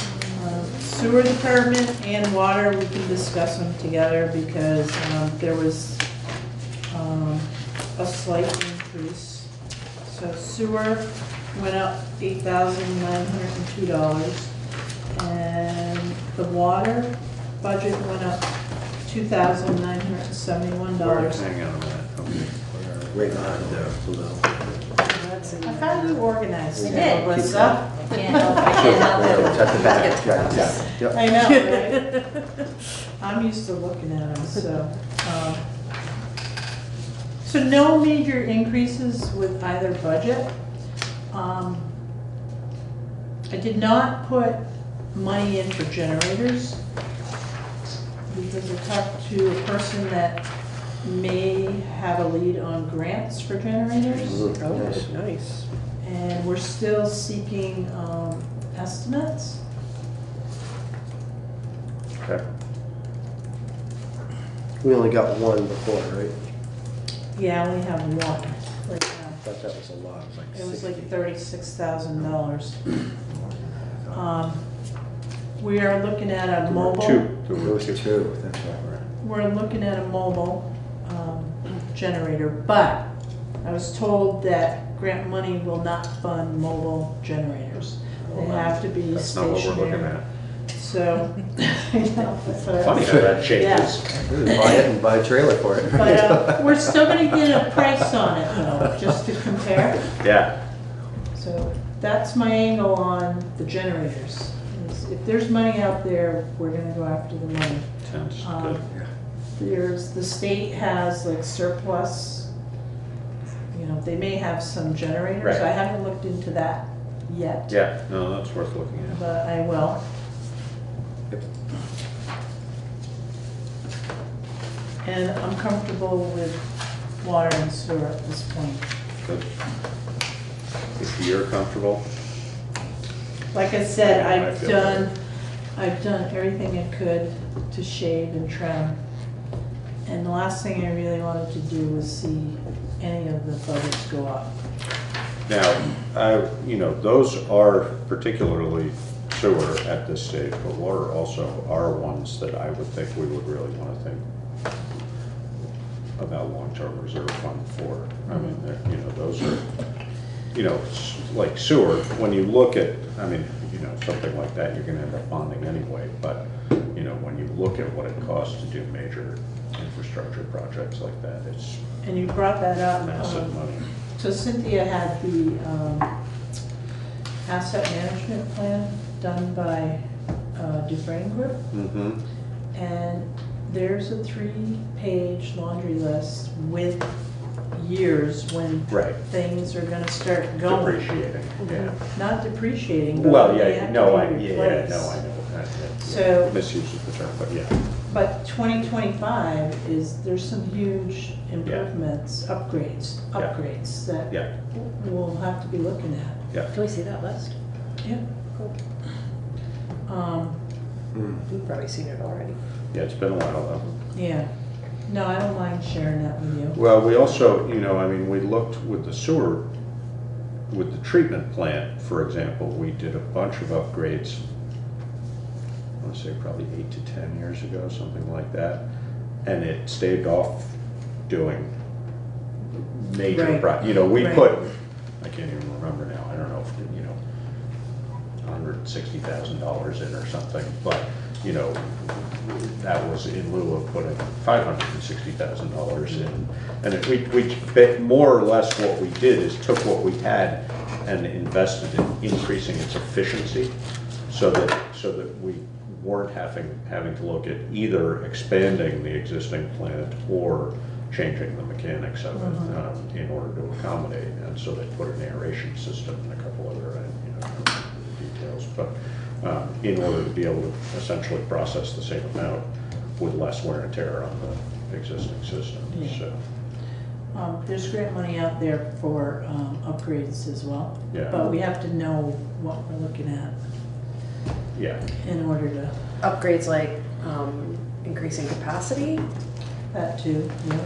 Sewer department and water, we can discuss them together because there was a slight increase. So sewer went up $8,902, and the water budget went up $2,971. Hang on a minute. Okay. Right behind there, below. I found you organized, You today, did. Melissa. I can't help It's at the back, it. yeah. I know, right? I'm used to looking at them, so. So no major increases with either budget. I did not put money in for generators because I talked to a person that may have a lead on grants for generators. Oh, nice. Nice. And we're still seeking estimates. Okay. We only got one before, right? Yeah, I only have one right I now. thought that was a lot, it was like 60. It was like $36,000. We are looking at a mobile. There was two, that's right. We're looking at a mobile generator, but I was told that grant money will not fund mobile generators. They have to be That's not what we're looking stationary. at. So, I know, that's what I Funny was- how that changes. Buy it and buy a trailer for it. But we're still gonna get a price on it though, just to compare. Yeah, So that's my angle on the generators. is If there's money out there, we're gonna go after the money. sounds Um, good. The state has like surplus, they may have some generators. Right. I haven't looked into that yet. Yeah, no, that's worth looking at. But I will. And I'm comfortable with water and sewer at this point. Good. If you're comfortable, Like I said, I feel better. I've done everything I could to shave and trim. And the last thing I really wanted to do was see any of the budgets go up. now, those are particularly sewer at this stage, but water also are ones that I would think we would really want to think about long-term reserve fund for. I mean, those are, like sewer, when you look at, something like that, you're gonna end up bonding anyway, but, when you look at what it costs to do major infrastructure projects like that, it's And you brought that up. massive money. So Cynthia had the asset management plan done by Dufresne Group. Mm-hmm. And there's a 3-page laundry list with years when Right. things are gonna start going. Depreciating, yeah. Not depreciating, but Well, they yeah, have no, to be replaced. I know that, yeah. So- Misuse of the term, but yeah. But 2025 is, there's some huge improvements, upgrades that Yeah, we'll have to be looking at. yeah. Can we see that list? Yeah. You've probably seen it already. Yeah, it's been a while though. Yeah. No, I don't mind sharing that with you. Well, we also, you know, I mean, we looked with the sewer, with the treatment plant, for example, we did a bunch of upgrades. I want to say probably 8 to 10 years ago, something like that. And it staved off doing major, Right. you know, we Right. put, I can't even remember now, I don't know if, you know, $160,000 in or something, but, you know, that was in lieu of putting $560,000 in. And more or less what we did is took what we had and invested in increasing its efficiency so that we weren't having to look at either expanding the existing plant or changing the mechanics of it in order to accommodate. And so they put an aeration system and a couple other, you know, details, but in order to be able to essentially process the same amount with less wear and tear on the existing system. Yeah. So, There's grant money out there for upgrades as well. Yeah. But we have to know what we're looking at yeah. in order to, Upgrades like increasing capacity. that too, yeah.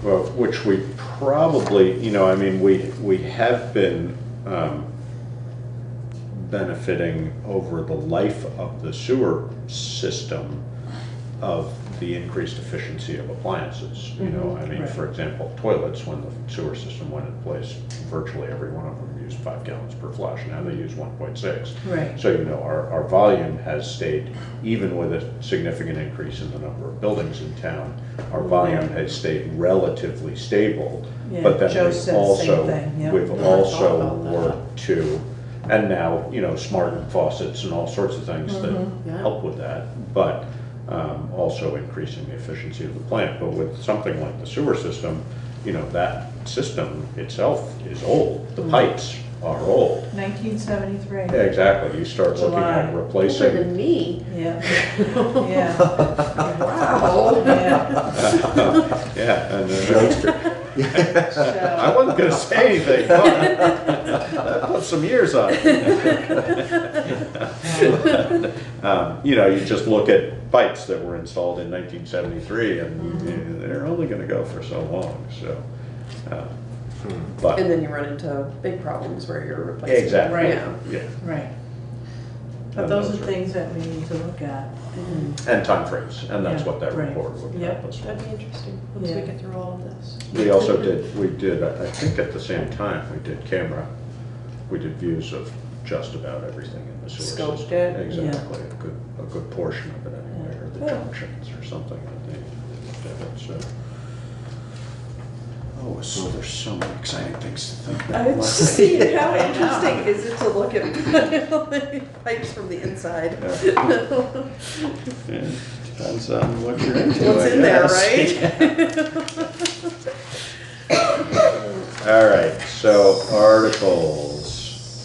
Well, which we probably, you know, I mean, we have been benefiting over the life of the sewer system of the increased efficiency of appliances. You know, I mean, Right. for example, toilets, when the sewer system went in place, virtually every one of them used 5 gallons per flush. Now they use 1.6. Right. So, you know, our volume has stayed, even with a significant increase in the number of buildings in town, our volume has stayed relatively stable. Yeah, But then Joe we've said the same also, thing, yeah. we've Yeah, I thought also about that. worked to, and now, you know, smart faucets and all sorts of things that Yeah. help with that, but also increasing the efficiency of the plant. But with something like the sewer system, you know, that system itself is old. The pipes are old. 1973. Yeah, exactly. You start looking at July. replacing. Older than me. Yeah. Yeah. Wow. Yeah. Yeah, and I So, wasn't gonna say anything, but that put some years on it. You know, you just look at pipes that were installed in 1973, and they're only gonna go for so long, so. But, And then you run into big problems where you're replacing. exactly, Right. yeah. right. But And those are those are- things that we need to look at. And timeframes, and that's Yeah, what that right. report would Yep. help us with. That'd be interesting, once we Yeah. get through all of this. We did, I think at the same time, we did we did views of just about everything in the sewer Scoped system. it? Exactly, a good portion of it anyway, or the Yeah. junctions or something that they looked at it, so. Oh, so there's so many exciting things to think I about. was just thinking, how interesting is it to look at pipes from the inside? Yeah, depends on what you're into, What's I in there, guess. right? All right, so articles.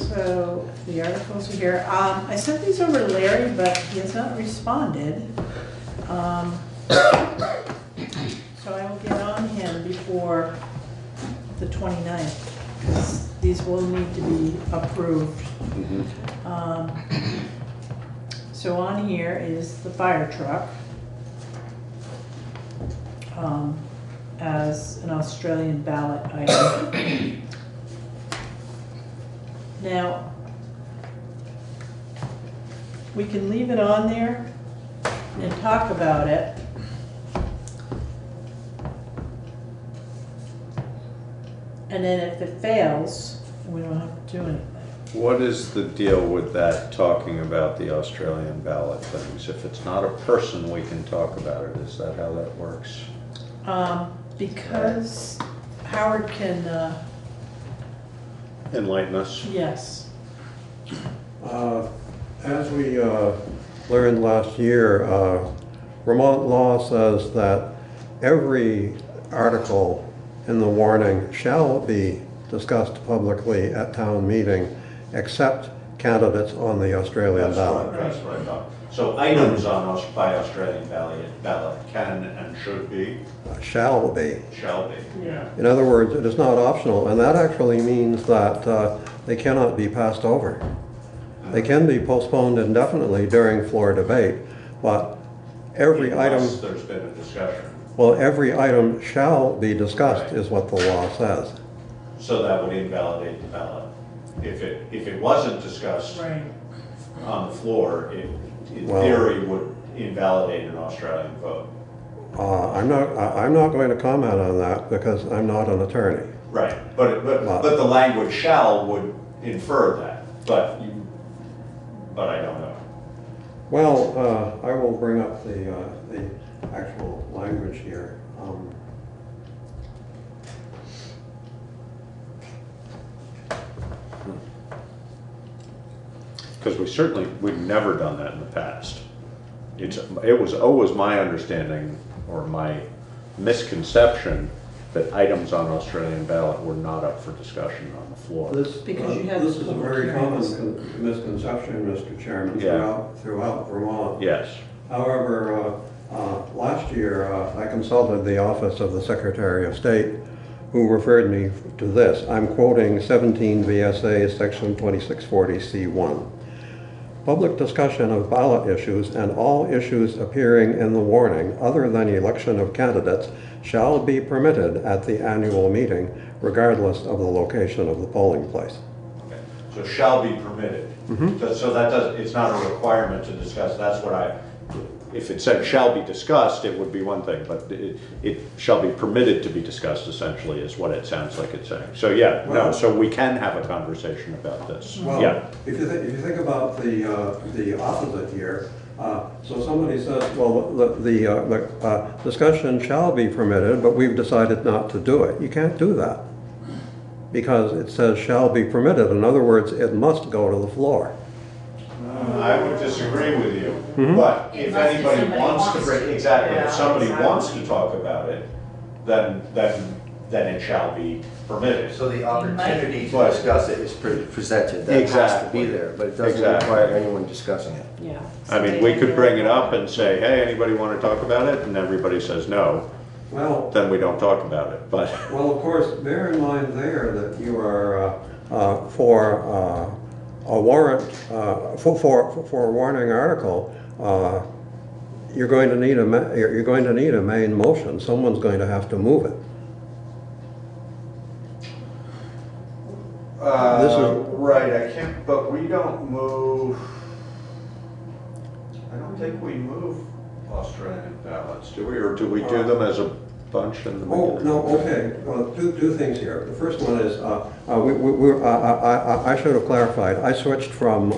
So the articles are here. I sent these over to Larry, but he has not responded. So I will get on him before the 29th, because these will need to be approved. So on here is the fire truck as an Australian ballot item. Now, we can leave it on there and talk about it. And then if it fails, we don't have to do anything. What is the deal with that, talking about the Australian ballot things? If it's not a person, we can talk about it. Is that how that works? Because Howard can, Enlighten us. yes. As we learned last year, Vermont law says that every article in the warning shall be discussed publicly at town meeting, except candidates on the Australian ballot. That's what I thought. So items on, by Australian ballot can and should be, Shall be. shall be. Yeah. In other words, it is not optional, and that actually means that they cannot be passed over. They can be postponed indefinitely during floor debate, but every item, Unless there's been a discussion. well, every item shall be discussed is what the law says. So that would invalidate the ballot. If it wasn't discussed Right. on the floor, it in Well- theory would invalidate an Australian vote. I'm not going to comment on that because I'm not an attorney. Right, but the language shall would infer that, but I don't know. Well, I will bring up the actual language here. Because we've never done that in the past. It was always my understanding, or my misconception, that items on Australian ballot were not up for discussion on the floor. Because you have This is a public very common hearings. misconception, Mr. Chairman, Yeah. throughout Vermont. Yes, However, last year, I consulted the Office of the Secretary of State, who referred me to this. I'm quoting 17 VSA Section 2640C1. Public discussion of ballot issues and all issues appearing in the warning other than election of candidates shall be permitted at the annual meeting, regardless of the location of the polling place. okay. So shall be permitted. So that it's not a requirement to discuss, that's what if it said shall be discussed, it would be one thing, but it shall be permitted to be discussed, essentially, is what it sounds like it's saying. So yeah, no, so we can have a conversation about this. Well, Yeah, if you think about the opposite here, so somebody says, well, the discussion shall be permitted, but we've decided not to do it. You can't do that because it says shall be permitted. In other words, it must go to the floor. I would disagree with you, Mhm. but if Unless anybody somebody wants to wants bring, to. exactly, Yeah, if somebody exactly. wants to talk about it, then it shall be permitted. So the opportunity to But- discuss it is presented, that has to Exactly. be there, but it doesn't Exactly. require anyone discussing it. Yeah. I mean, we could bring it up and say, hey, anybody want to talk about it? And everybody says no, Well, then we don't talk about it, but. well, of course, bear in mind there that you are for a warrant for a warning article. You're going to need a main motion. Someone's going to have to move it. This is- Right, I can't, but we don't move, I don't think we move Australian ballots, do we? Or do we do them as a bunch in the Oh, beginning? no, okay, well, two things here. The first one is, I should have clarified, I switched from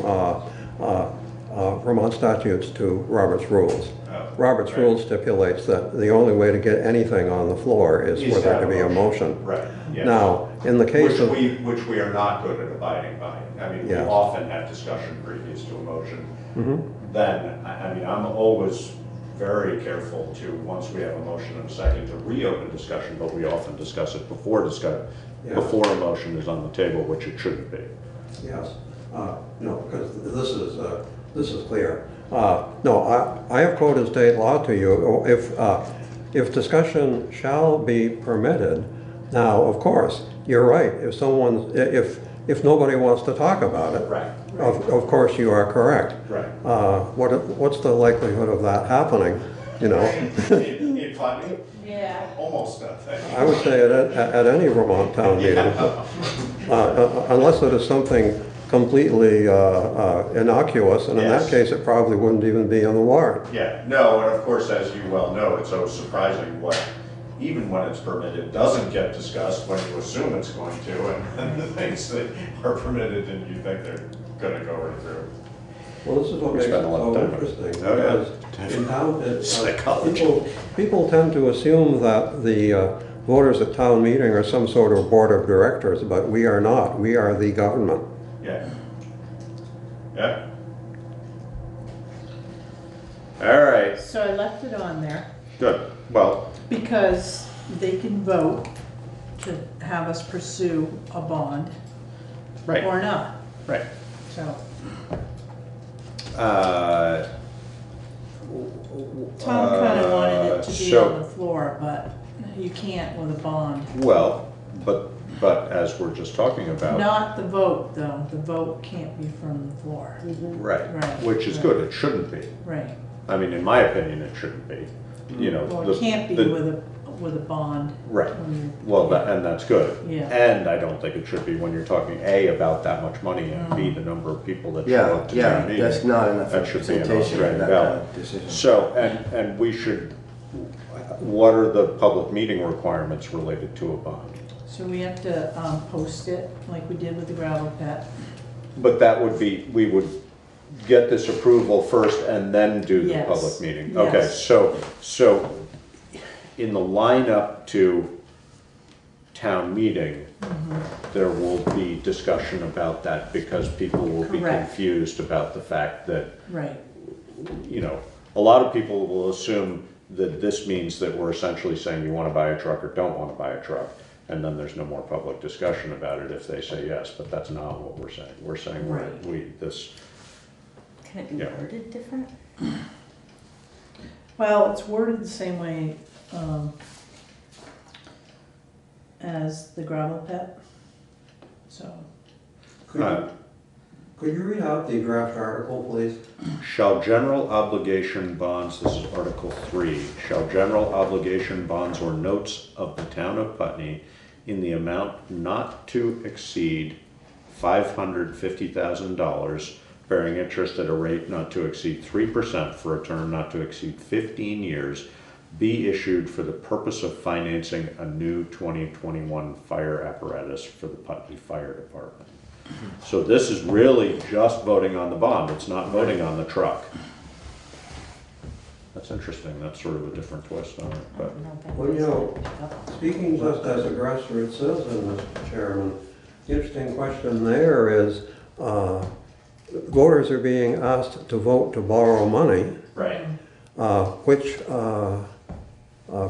Vermont statutes to Robert's rules. Oh, Robert's right. rules stipulates that the only way to get anything on the floor is for there to be a motion. Right, yes. Now, in the case of, Which we are not good at abiding by. I mean, we Yes. often have discussion previous to a motion. Mhm. Then, I mean, I'm always very careful to, once we have a motion and a second, to reopen discussion, but we often discuss it before Yeah. before a motion is on the table, which it shouldn't be. yes, no, because this is clear. No, I have quoted state law to you. If discussion shall be permitted, now, of course, you're right. If nobody wants to talk about it, Right. of course you are correct. Right. What's the likelihood of that happening, you know? In funding, Yeah. almost nothing. I would say at any Vermont town meeting, unless it is something completely innocuous, and in that Yes. case, it probably wouldn't even be on the warrant. Yeah, no, and of course, as you well know, it's so surprising what, even when it's permitted, doesn't get discussed when you assume it's going to, and the things that are permitted and you think they're gonna go right through. Well, this is what We makes it spend a lot of so time on it. interesting, Oh, yeah. because in town, Psychology. people tend to assume that the voters at town meeting are some sort of board of directors, but we are not. We are the government. Yeah. Yeah. All right, So I left it on there good. Well, because they can vote to have us pursue a bond right, or not. right. So Tom kinda wanted it to be so- on the floor, but you can't with a bond. Well, but as we're just talking about. Not the vote, though. The vote can't be from the floor. Right, Right, which is right. good, it shouldn't be. Right. I mean, in my opinion, it shouldn't be, you know. Well, the- it can't be the- with a bond. Right, when you're- well, and that's good. Yeah. And I don't think it should be when you're talking A, about that much money, and B, the number of people that show Yeah, up to yeah, town meeting. that's not enough That should be an representation for Australian that kind ballot. of decision. So, and we should, what are the public meeting requirements related to a bond? So we have to post it like we did with the gravel pit. But that would be, we would get this approval first and then do the Yes. public meeting? Yes. Okay, so in the lineup to town meeting, there will be discussion about that because people will be Correct. confused about the fact that, Right. you know, a lot of people will assume that this means that we're essentially saying you want to buy a truck or don't want to buy a truck. And then there's no more public discussion about it if they say yes, but that's not what we're saying. We're saying Right. this, Can it be Yeah. worded different? Well, it's worded the same way as the gravel pit. So, Could you read out the draft article, please? shall general obligation bonds, this is Article 3, shall general obligation bonds or notes of the town of Putney in the amount not to exceed $550,000, bearing interest at a rate not to exceed 3% for a term not to exceed 15 years, be issued for the purpose of financing a new 2021 fire apparatus for the Putney Fire Department. So this is really just voting on the bond, it's not voting on the truck. That's interesting, that's sort of a different twist on it, but, Well, you know, speaking just as a grassroots citizen, Mr. Chairman, the interesting question there is, voters are being asked to vote to borrow money, right, which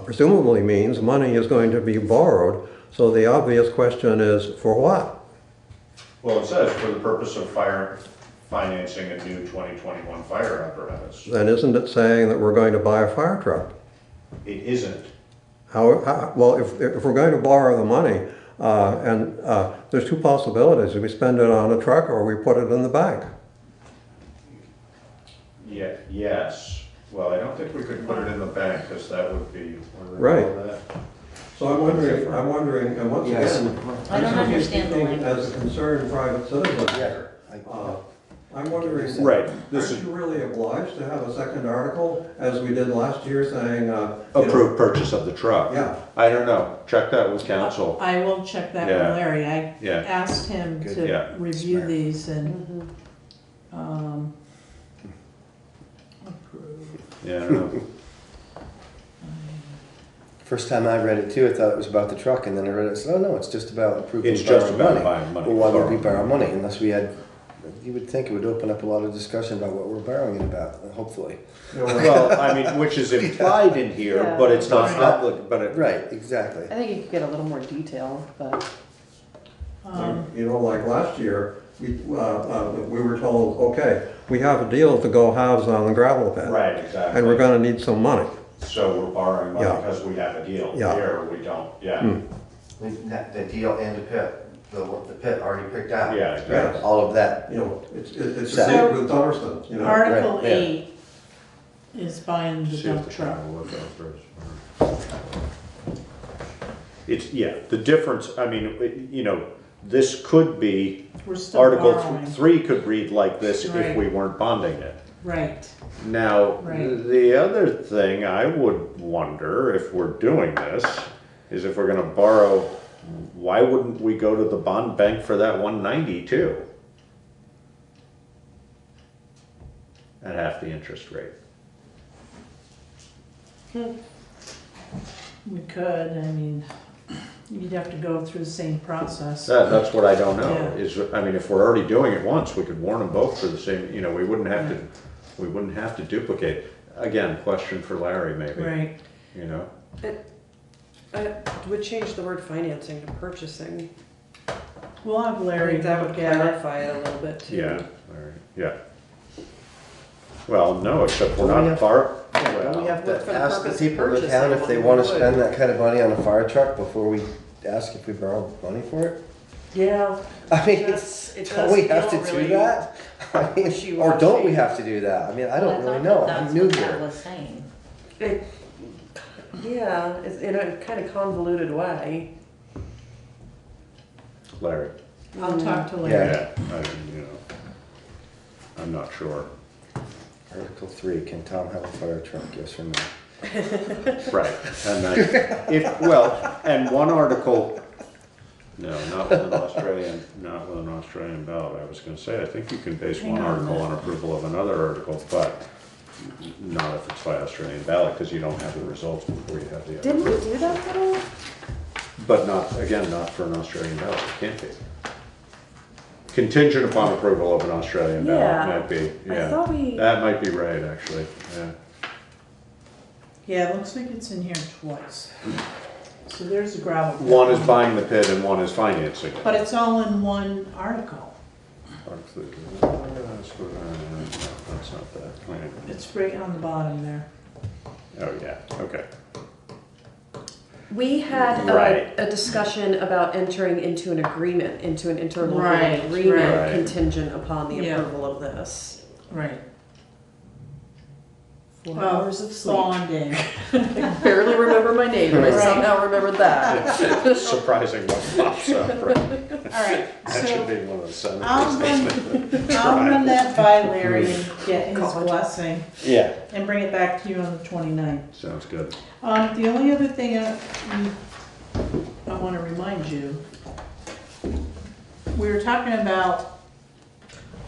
presumably means money is going to be borrowed. So the obvious question is, for what? well, it says for the purpose of financing a new 2021 fire apparatus. Then isn't it saying that we're going to buy a fire truck? It isn't. Well, if we're going to borrow the money, and there's two possibilities. We spend it on a truck or we put it in the bank. Yeah, yes, well, I don't think we could put it in the bank, because that would be, what do they Right. call that? So I'm wondering, and once Yes. again, I don't understand the speaking as a concerned private citizen here, I'm wondering, Right, this aren't is you really obliged to have a second article, as we did last year, saying, you know, approved purchase of the truck. Yeah. I don't know, check that with council. I will check that with Yeah. Larry. I Yeah. asked him Good. to Yeah. review Smart. these and, Yeah, I don't know. First time I read it too, I thought it was about the truck, and then I read it, and said, oh no, it's just about approving It's just borrowing about buying money. Well, why would we borrow money unless we had, you would think it would open up a lot of discussion about what we're borrowing it about, hopefully. Well, I mean, which is implied in here, Yeah. but it's not Right. public, but it. Right, exactly. I think you could get a little more detail, but you know, like last year, we were told, okay, we have a deal to go halves on the gravel pit. Right, exactly. And we're gonna need some money. So we're borrowing money Yeah. because we have a deal. Yeah. Here, we don't, yeah. The deal and the pit, the pit already picked out. Yeah, exactly. All of that. You know, it's So- the same with Dummerston, you know. Article Right, yeah. 8 is buying the See if dump the truck. town will look after us. It's, yeah, the difference, I mean, you know, this could be, We're still Article borrowing. 3 could read like this if Right. we weren't bonding it. Right. Now, Right. the other thing I would wonder if we're doing this is if we're gonna borrow, why wouldn't we go to the bond bank for that 190 too? At half the interest rate. We could, I mean, you'd have to go through the same process. That's what I don't know, Yeah. is, I mean, if we're already doing it once, we could warn them both for the same, you know, we wouldn't have to duplicate. Again, question for Larry maybe, Right. you know? I would change the word financing to purchasing. We'll have I Larry think that would look at it. clarify it a little bit too. Yeah, Larry, yeah. Well, no, except we're Don't we not have- far, Don't we have Well, to for the ask the purpose of people in the purchasing town if one, they we wanna would. spend that kind of money on a fire truck before we ask if we borrow money for it? Yeah. I mean, It does don't we have to feel do really that? I mean, or wishy-washy. don't we have to do that? I mean, I don't really know, I'm new That's what that here. was saying. It, yeah, it's in a kind of convoluted way. Larry. I'll talk to Larry. Yeah. You know, I'm not sure. Article 3, can Tom have a fire truck, yes or no? Right, and then, and one article, no, not with an Australian ballot, I was gonna say, I think you can base Hang one on a article minute. on approval of another article, but not if it's by Australian ballot, because you don't have the results before you have the other. Didn't we do that at all? But not, again, not for an Australian ballot, it can't be. Contingent upon approval of an Australian ballot Yeah, might be, I yeah. thought we. That might be right, actually, yeah. Yeah, it looks like it's in here twice. So there's the gravel pit. One is buying the pit and one is financing it. But it's all in one article. That's not that. Right. It's right on the bottom there. Oh, yeah, okay. We had Right. a discussion about entering into an agreement, into an interlocal Right, agreement right. contingent upon the Yeah. approval of this. Right. 4 Well, hours of sleep. bonding. I barely remember my name, and I Right. somehow remembered that. It's surprising what pops up, right? All right, That should so be one of the sentences. I'll run that by Larry and get his God. blessing Yeah. and bring it back to you on the 29th. Sounds good. The only other thing I want to remind you, we were talking about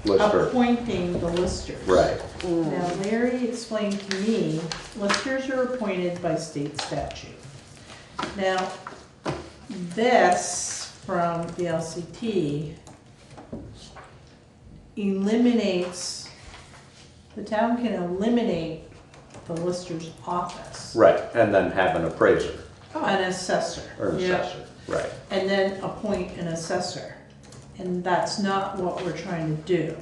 Lister, appointing the listers. right. Now, Larry explained to me, listers are appointed by state statute. Now, this from the LCT eliminates, the town can eliminate the lister's office, Right, and then have an appraiser an assessor. or an Yeah. assessor, right. And then appoint an assessor. And that's not what we're trying to do.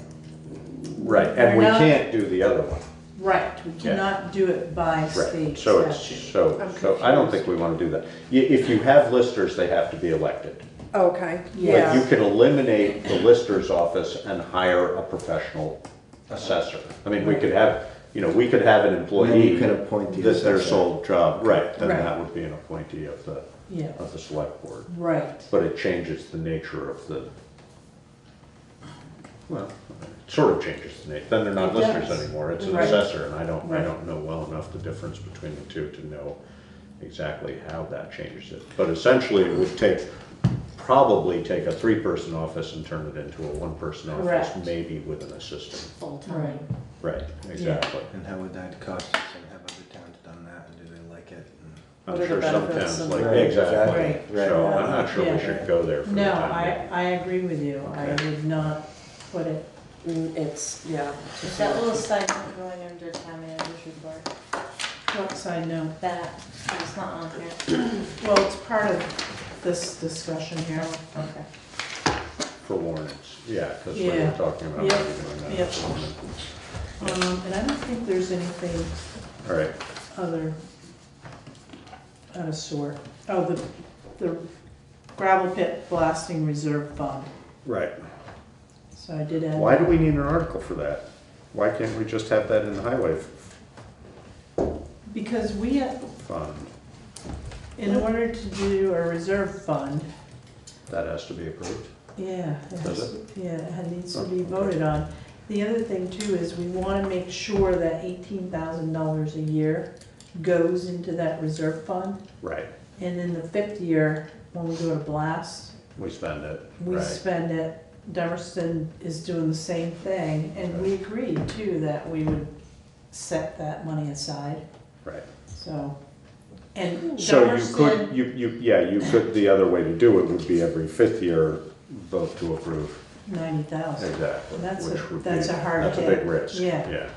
Right, and we We're not- can't do the other one. Right, we Yeah. cannot do it by Right, state so it's, statute. so I don't think we want to do that. If you have listers, they have to be elected. Okay, But Yeah. you can eliminate the lister's office and hire a professional assessor. I mean, we could have, we could have an Then employee. you can appoint the That's their assessor. sole job, right, then Right. that would be an appointee of the Yeah, select board. right. But it changes the nature of the, well, it sort of changes the nature, then they're not It listers does. anymore, it's an Right. assessor, and I Right. don't know well enough the difference between the two to know exactly how that changes it. But essentially, it would probably take a 3-person office and turn it into a 1-person office, Correct. maybe with an assistant. Full-time. Right, exactly. And how would that cost us, and have other towns done that, and do they like it? I'm What are the sure some benefits towns and- like, Right, exactly, right, right. so I'm not sure Yeah. we should go there for the No, time being. I agree with you. I Okay. would not put it, it's, yeah. Is that little side note going under town manager's report? what side note? That, it's not on here. Well, it's part of this discussion here. Okay. For warrants, yeah, because we were Yeah. talking about Yep. maybe doing that. Yep. this morning. And I don't think there's anything All right, other out of sort. Oh, the gravel pit blasting reserve fund. right. So I did add. Why do we need an article for that? Why can't we just have that in the highway Because we, fund? in order to do a reserve fund, That has to be approved? yeah, Does it needs to Oh, be okay. voted on. The other thing too is we wanna make sure that $18,000 a year goes into that reserve fund. Right, And in the 5th year, when we go to blast, we spend it, we right. spend it. Dummerston is doing the same thing, and we agreed too that we would set that money aside, Right. so. And So you Dummerston, could, you could, the other way to do it would be every 5th year vote to approve. 90,000. Exactly. That's which a- would that's be- a hard That's a hit. big risk. Yeah.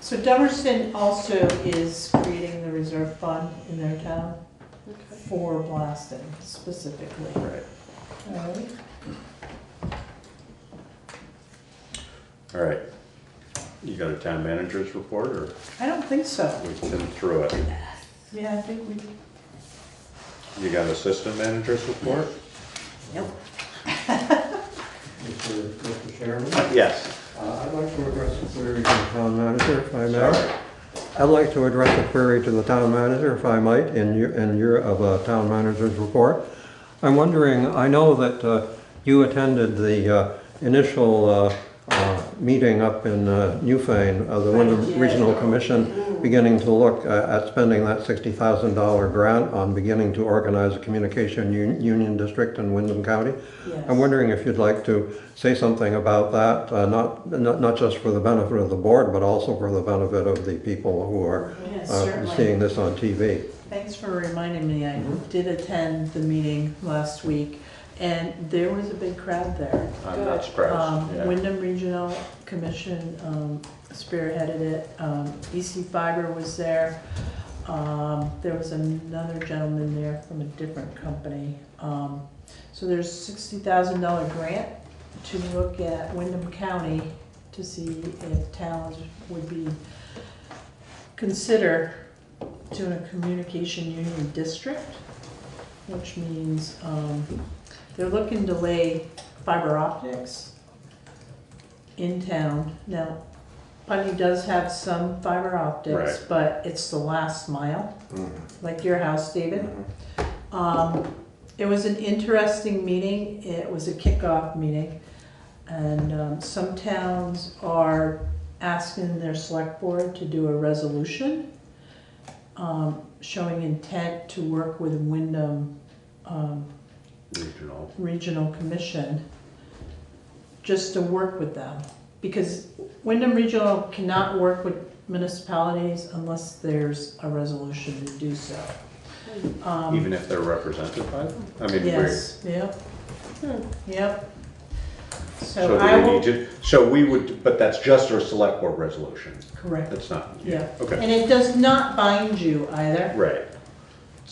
So Dummerston also is creating the reserve fund in their town for blasting specifically. Right. Alright. All right. You got a town manager's report, or I don't think so. we've been through it? Yeah, I think we, You got assistant manager's report? Nope. Mr. Chairman? Yes. I'd like to address a query to the town manager, if I may. Sorry. I'd like to address a query to the town manager, if I might, in your of a town manager's report. I'm wondering, I know that you attended the initial meeting up in Newfane of the Wyndham Regional Commission, beginning to look at spending that $60,000 grant on beginning to organize a communication union district in Wyndham County. yes. I'm wondering if you'd like to say something about that, not just for the benefit of the board, but also for the benefit of the people who are Yes, certainly. seeing this on TV. Thanks for reminding me. I did attend the meeting last week, and there was a big crowd there. I'm not surprised. Yeah. Wyndham Regional Commission spearheaded it. EC Fiber was there. There was another gentleman there from a different company. So there's $60,000 grant to look at Wyndham County to see if towns would be consider doing a communication union district, which means they're looking to lay fiber optics in town. Now, Putney does have some fiber optics, Right. but it's the last mile, like your house, David. It was an interesting meeting. It was a kickoff meeting, and some towns are asking their select board to do a resolution showing intent to work with Wyndham Regional Commission, just to work with them. Because Wyndham Regional cannot work with municipalities unless there's a resolution to do so. Even if they're represented by them? I mean, Yes, yep, yep. So So do I we will, need to, so we would, but that's just a select board resolution? correct, That's not, yeah. okay, And it does not bind you either right,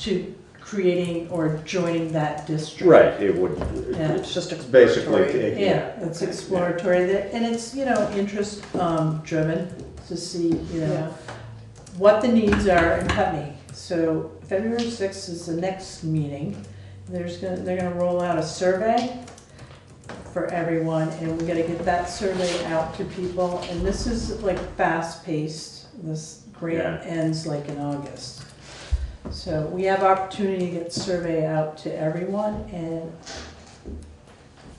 to creating or joining that district. right, it would, Yeah. It's just basically, exploratory. Yeah, it's exploratory, and it's, interest driven to see, Yeah. what the needs are in Putney. So February 6th is the next meeting. They're gonna roll out a survey for everyone, and we gotta get that survey out to people. And this is like fast paced. This grant ends like in August. So we have opportunity to get survey out to everyone, and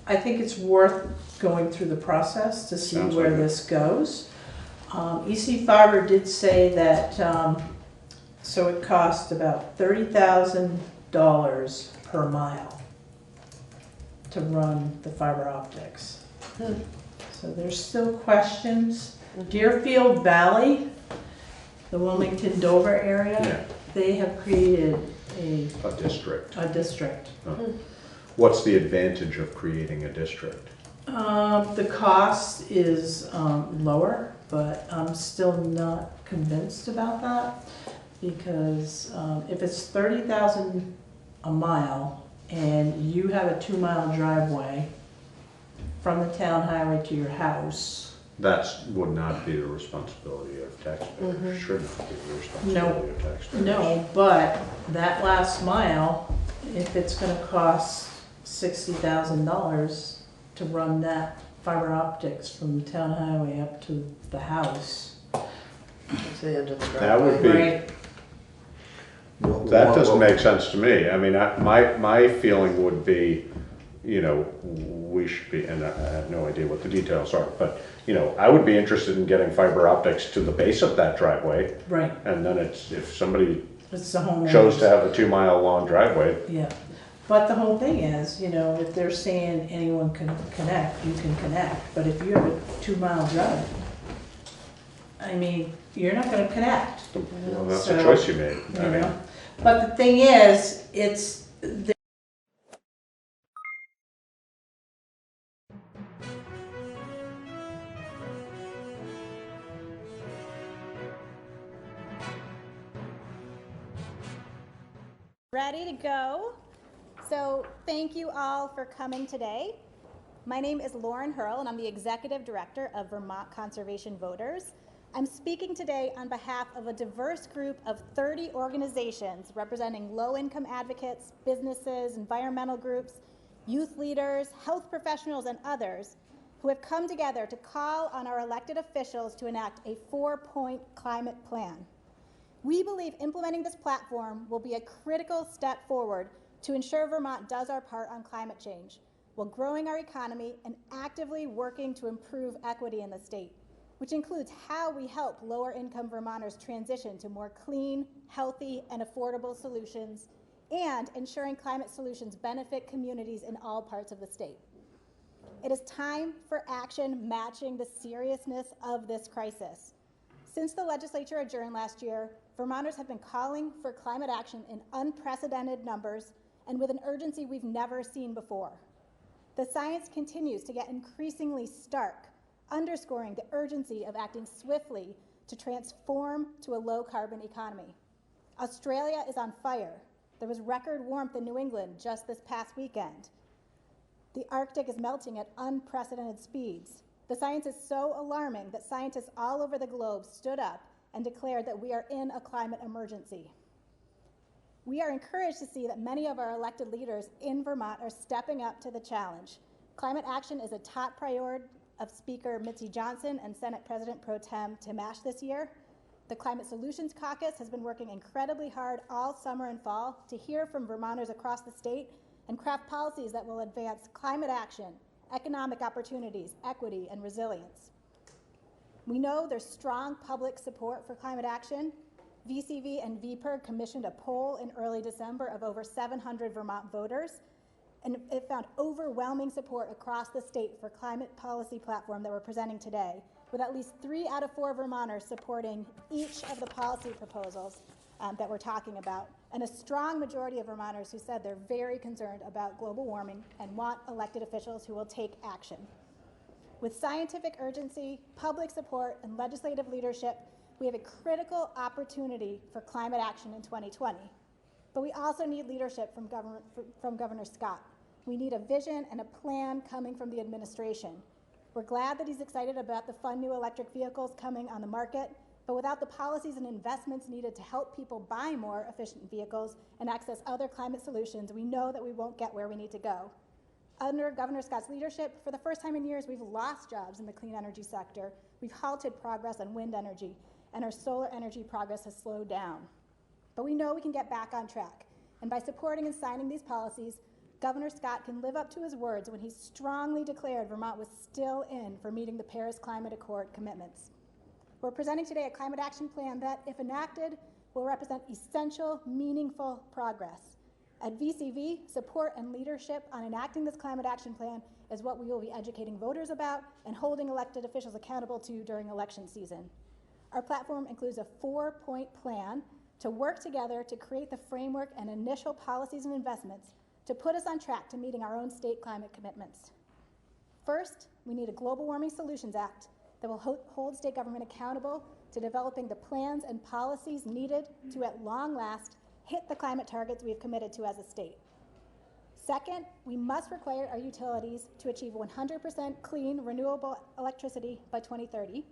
I think it's worth going through the process to see Sounds where like it. this goes. EC Fiber did say that, so it cost about $30,000 per mile to run the fiber optics. So there's still questions. Deerfield Valley, the Wilmington Dover area, yeah, they have created a district. district. What's the advantage of creating a district? The cost is lower, but I'm still not convinced about that, because if it's 30,000 a mile and you have a 2-mile driveway from the town highway to your house, That would not be the responsibility of taxpayers, should not be the responsibility of taxpayers. no, but that last mile, if it's gonna cost $60,000 to run that fiber optics from the town highway up to the house. To the end of the That would be, Right. that doesn't make sense to me. I mean, my feeling would be, we should be, and I have no idea what the details are, but, I would be interested in getting fiber optics to the base of that driveway. Right, And then if somebody it's the homeowners. chose to have a 2-mile long driveway, Yeah, but the whole thing is, if they're saying anyone can connect, you can connect, but if you have a 2-mile drive, I mean, you're not gonna connect, well, that's a So, choice you made. I you mean, know? But the thing is, Ready to go. So thank you all for coming today. My name is Lauren Hurl, and I'm the Executive Director of Vermont Conservation Voters. I'm speaking today on behalf of a diverse group of 30 organizations representing low-income advocates, businesses, environmental groups, youth leaders, health professionals, and others who have come together to call on our elected officials to enact a 4-point climate plan. We believe implementing this platform will be a critical step forward to ensure Vermont does our part on climate change, while growing our economy and actively working to improve equity in the state, which includes how we help lower-income Vermonters transition to more clean, healthy, and affordable solutions, and ensuring climate solutions benefit communities in all parts of the state. It is time for action matching the seriousness of this crisis. Since the legislature adjourned last year, Vermonters have been calling for climate action in unprecedented numbers and with an urgency we've never seen before. The science continues to get increasingly stark, underscoring the urgency of acting swiftly to transform to a low-carbon economy. Australia is on fire. There was record warmth in New England just this past weekend. The Arctic is melting at unprecedented speeds. The science is so alarming that scientists all over the globe stood up and declared that we are in a climate emergency. We are encouraged to see that many of our elected leaders in Vermont are stepping up to the challenge. Climate action is a top priority of Speaker Mitzi Johnson and Senate President Pro Tem Tim Ash this year. The Climate Solutions Caucus has been working incredibly hard all summer and fall to hear from Vermonters across the state and craft policies that will advance climate action, economic opportunities, equity, and resilience. We know there's strong public support for climate action. VCV and VPIRG commissioned a poll in early December of over 700 Vermont voters, and it found overwhelming support across the state for climate policy platform that we're presenting today, with at least 3 out of 4 Vermonters supporting each of the policy proposals that we're talking about, and a strong majority of Vermonters who said they're very concerned about global warming and want elected officials who will take action. With scientific urgency, public support, and legislative leadership, we have a critical opportunity for climate action in 2020. But we also need leadership from Governor Scott. We need a vision and a plan coming from the administration. We're glad that he's excited about the fun new electric vehicles coming on the market, but without the policies and investments needed to help people buy more efficient vehicles and access other climate solutions, we know that we won't get where we need to go. Under Governor Scott's leadership, for the first time in years, we've lost jobs in the clean energy sector. We've halted progress on wind energy, and our solar energy progress has slowed down. But we know we can get back on track. And by supporting and signing these policies, Governor Scott can live up to his words when he strongly declared Vermont was still in for meeting the Paris Climate Accord commitments. We're presenting today a climate action plan that, if enacted, will represent essential, meaningful progress. At VCV, support and leadership on enacting this climate action plan is what we will be educating voters about and holding elected officials accountable to during election season. Our platform includes a 4-point plan to work together to create the framework and initial policies and investments to put us on track to meeting our own state climate commitments. First, we need a Global Warming Solutions Act that will hold state government accountable to developing the plans and policies needed to, at long last, hit the climate targets we have committed to as a state. Second, we must require our utilities to achieve 100% clean, renewable electricity by 2030.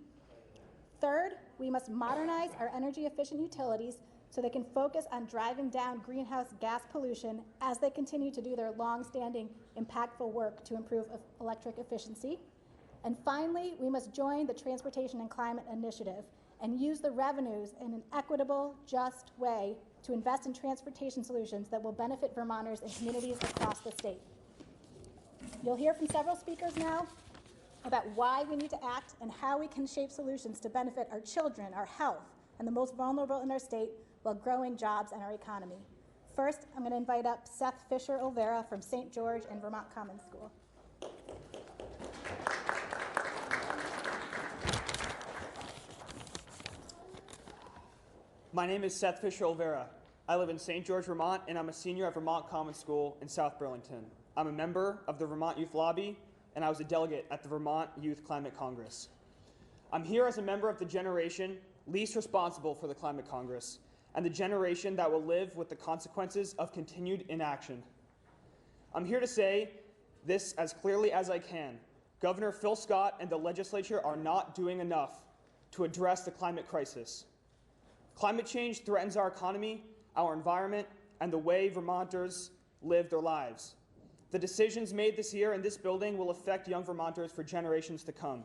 Third, we must modernize our energy-efficient utilities so they can focus on driving down greenhouse gas pollution as they continue to do their long-standing, impactful work to improve electric efficiency. And finally, we must join the Transportation and Climate Initiative and use the revenues in an equitable, just way to invest in transportation solutions that will benefit Vermonters and communities across the state. You'll hear from several speakers now about why we need to act and how we can shape solutions to benefit our children, our health, and the most vulnerable in our state while growing jobs and our economy. First, I'm going to invite up Seth Fisher-Olvera from St. George and Vermont Commons School. My name is Seth Fisher-Olvera. I live in St. George, Vermont, and I'm a senior at Vermont Commons School in South Burlington. I'm a member of the Vermont Youth Lobby, and I was a delegate at the Vermont Youth Climate Congress. I'm here as a member of the generation least responsible for the Climate Congress, and the generation that will live with the consequences of continued inaction. I'm here to say this as clearly as I can. Governor Phil Scott and the legislature are not doing enough to address the climate crisis. Climate change threatens our economy, our environment, and the way Vermonters live their lives. The decisions made this year in this building will affect young Vermonters for generations to come.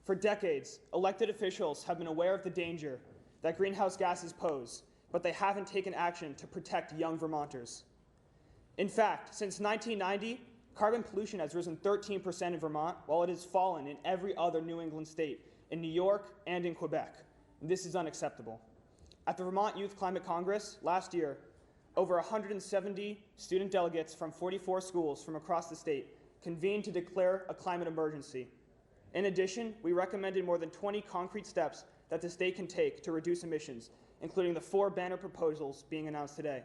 For decades, elected officials have been aware of the danger that greenhouse gases pose, but they haven't taken action to protect young Vermonters. In fact, since 1990, carbon pollution has risen 13% in Vermont, while it has fallen in every other New England state, in New York and in Quebec. And this is unacceptable. At the Vermont Youth Climate Congress last year, over 170 student delegates from 44 schools from across the state convened to declare a climate emergency. In addition, we recommended more than 20 concrete steps that the state can take to reduce emissions, including the 4 banner proposals being announced today.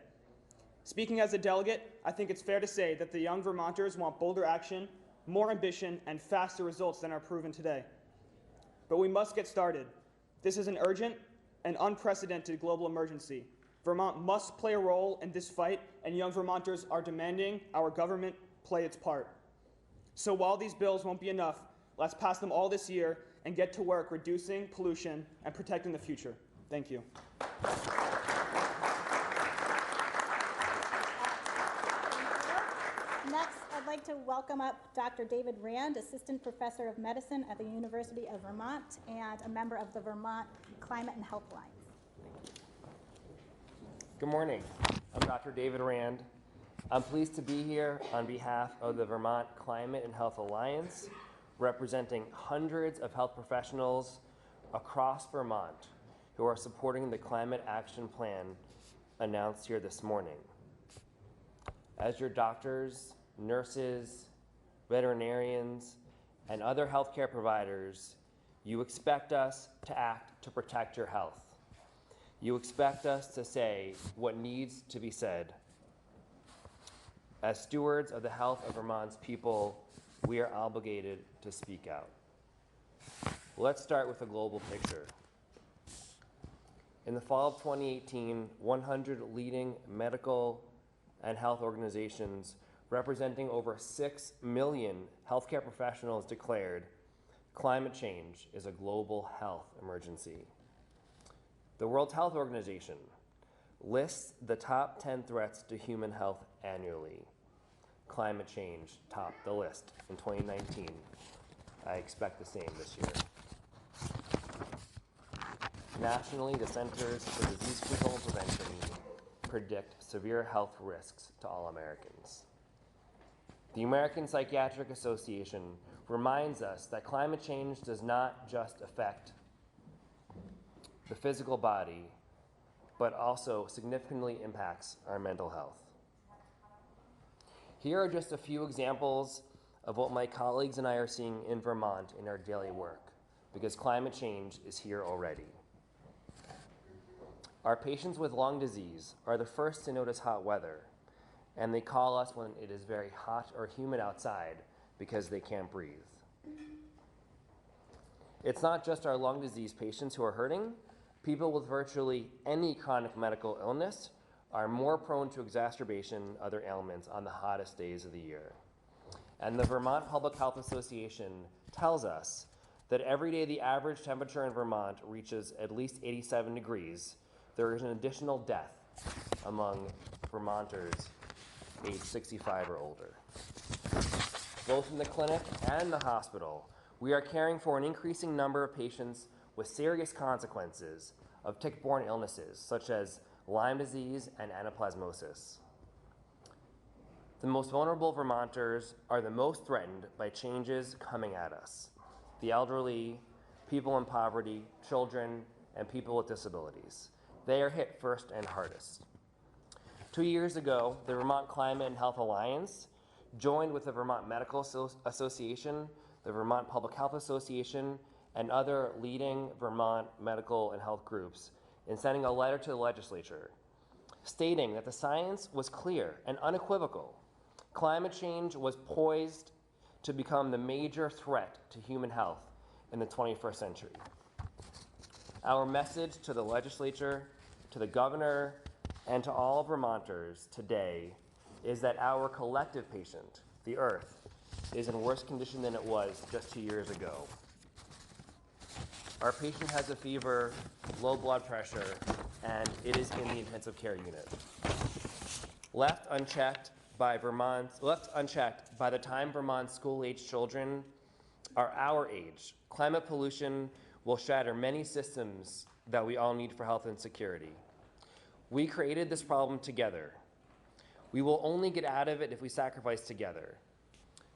Speaking as a delegate, I think it's fair to say that the young Vermonters want bolder action, more ambition, and faster results than are proven today. But we must get started. This is an urgent and unprecedented global emergency. Vermont must play a role in this fight, and young Vermonters are demanding our government play its part. So while these bills won't be enough, let's pass them all this year and get to work reducing pollution and protecting the future. Thank you. Next, I'd like to welcome up Dr. David Rand, Assistant Professor of Medicine at the University of Vermont and a member of the Vermont Climate and Health Alliance. Good morning. I'm Dr. David Rand. I'm pleased to be here on behalf of the Vermont Climate and Health Alliance, representing hundreds of health professionals across Vermont who are supporting the climate action plan announced here this morning. As your doctors, nurses, veterinarians, and other healthcare providers, you expect us to act to protect your health. You expect us to say what needs to be said. As stewards of the health of Vermont's people, we are obligated to speak out. Let's start with a global picture. In the fall of 2018, 100 leading medical and health organizations representing over 6 million healthcare professionals declared climate change is a global health emergency. The World Health Organization lists the top 10 threats to human health annually. Climate change topped the list in 2019. I expect the same this year. Nationally, the Centers for Disease Control and Prevention predict severe health risks to all Americans. The American Psychiatric Association reminds us that climate change does not just affect the physical body, but also significantly impacts our mental health. Here are just a few examples of what my colleagues and I are seeing in Vermont in our daily work, because climate change is here already. Our patients with lung disease are the first to notice hot weather, and they call us when it is very hot or humid outside because they can't breathe. It's not just our lung disease patients who are hurting. People with virtually any chronic medical illness are more prone to exacerbation, other ailments on the hottest days of the year. And the Vermont Public Health Association tells us that every day the average temperature in Vermont reaches at least 87 degrees, there is an additional death among Vermonters age 65 or older. Both in the clinic and the hospital, we are caring for an increasing number of patients with serious consequences of tick-borne illnesses, such as Lyme disease and anaplasmosis. The most vulnerable Vermonters are the most threatened by changes coming at us: the elderly, people in poverty, children, and people with disabilities. They are hit first and hardest. 2 years ago, the Vermont Climate and Health Alliance joined with the Vermont Medical Association, the Vermont Public Health Association, and other leading Vermont medical and health groups in sending a letter to the legislature stating that the science was clear and unequivocal. Climate change was poised to become the major threat to human health in the 21st century. Our message to the legislature, to the governor, and to all Vermonters today is that our collective patient, the Earth, is in worse condition than it was just 2 years ago. Our patient has a fever, low blood pressure, and it is in the intensive care unit. Left unchecked by the time Vermont's school-age children are our age, climate pollution will shatter many systems that we all need for health and security. We created this problem together. We will only get out of it if we sacrifice together.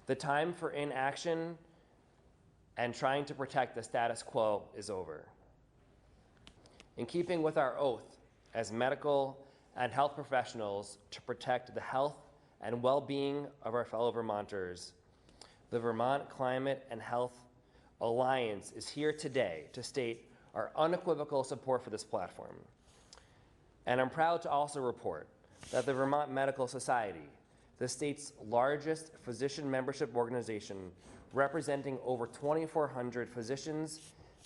The time for inaction and trying to protect the status quo is over. In keeping with our oath as medical and health professionals to protect the health and well-being of our fellow Vermonters, the Vermont Climate and Health Alliance is here today to state our unequivocal support for this platform. And I'm proud to also report that the Vermont Medical Society, the state's largest physician membership organization, representing over 2,400 physicians,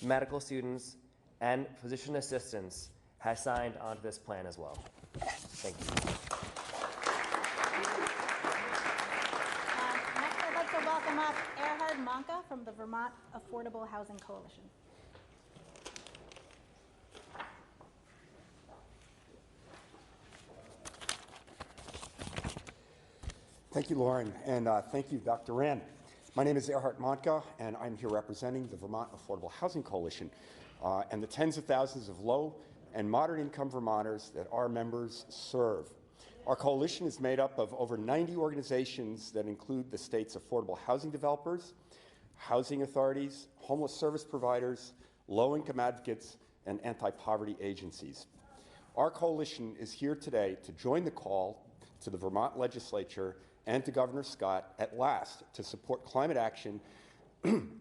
medical students, and physician assistants, has signed onto this plan as well. Thank you. Next, I'd like to welcome up Erhard Manka from the Vermont Affordable Housing Coalition. Thank you, Lauren, and thank you, Dr. Rand. My name is Erhard Manka, and I'm here representing the Vermont Affordable Housing Coalition and the tens of thousands of low and moderate income Vermonters that our members serve. Our coalition is made up of over 90 organizations that include the state's affordable housing developers, housing authorities, homeless service providers, low-income advocates, and anti-poverty agencies. Our coalition is here today to join the call to the Vermont legislature and to Governor Scott at last to support climate action,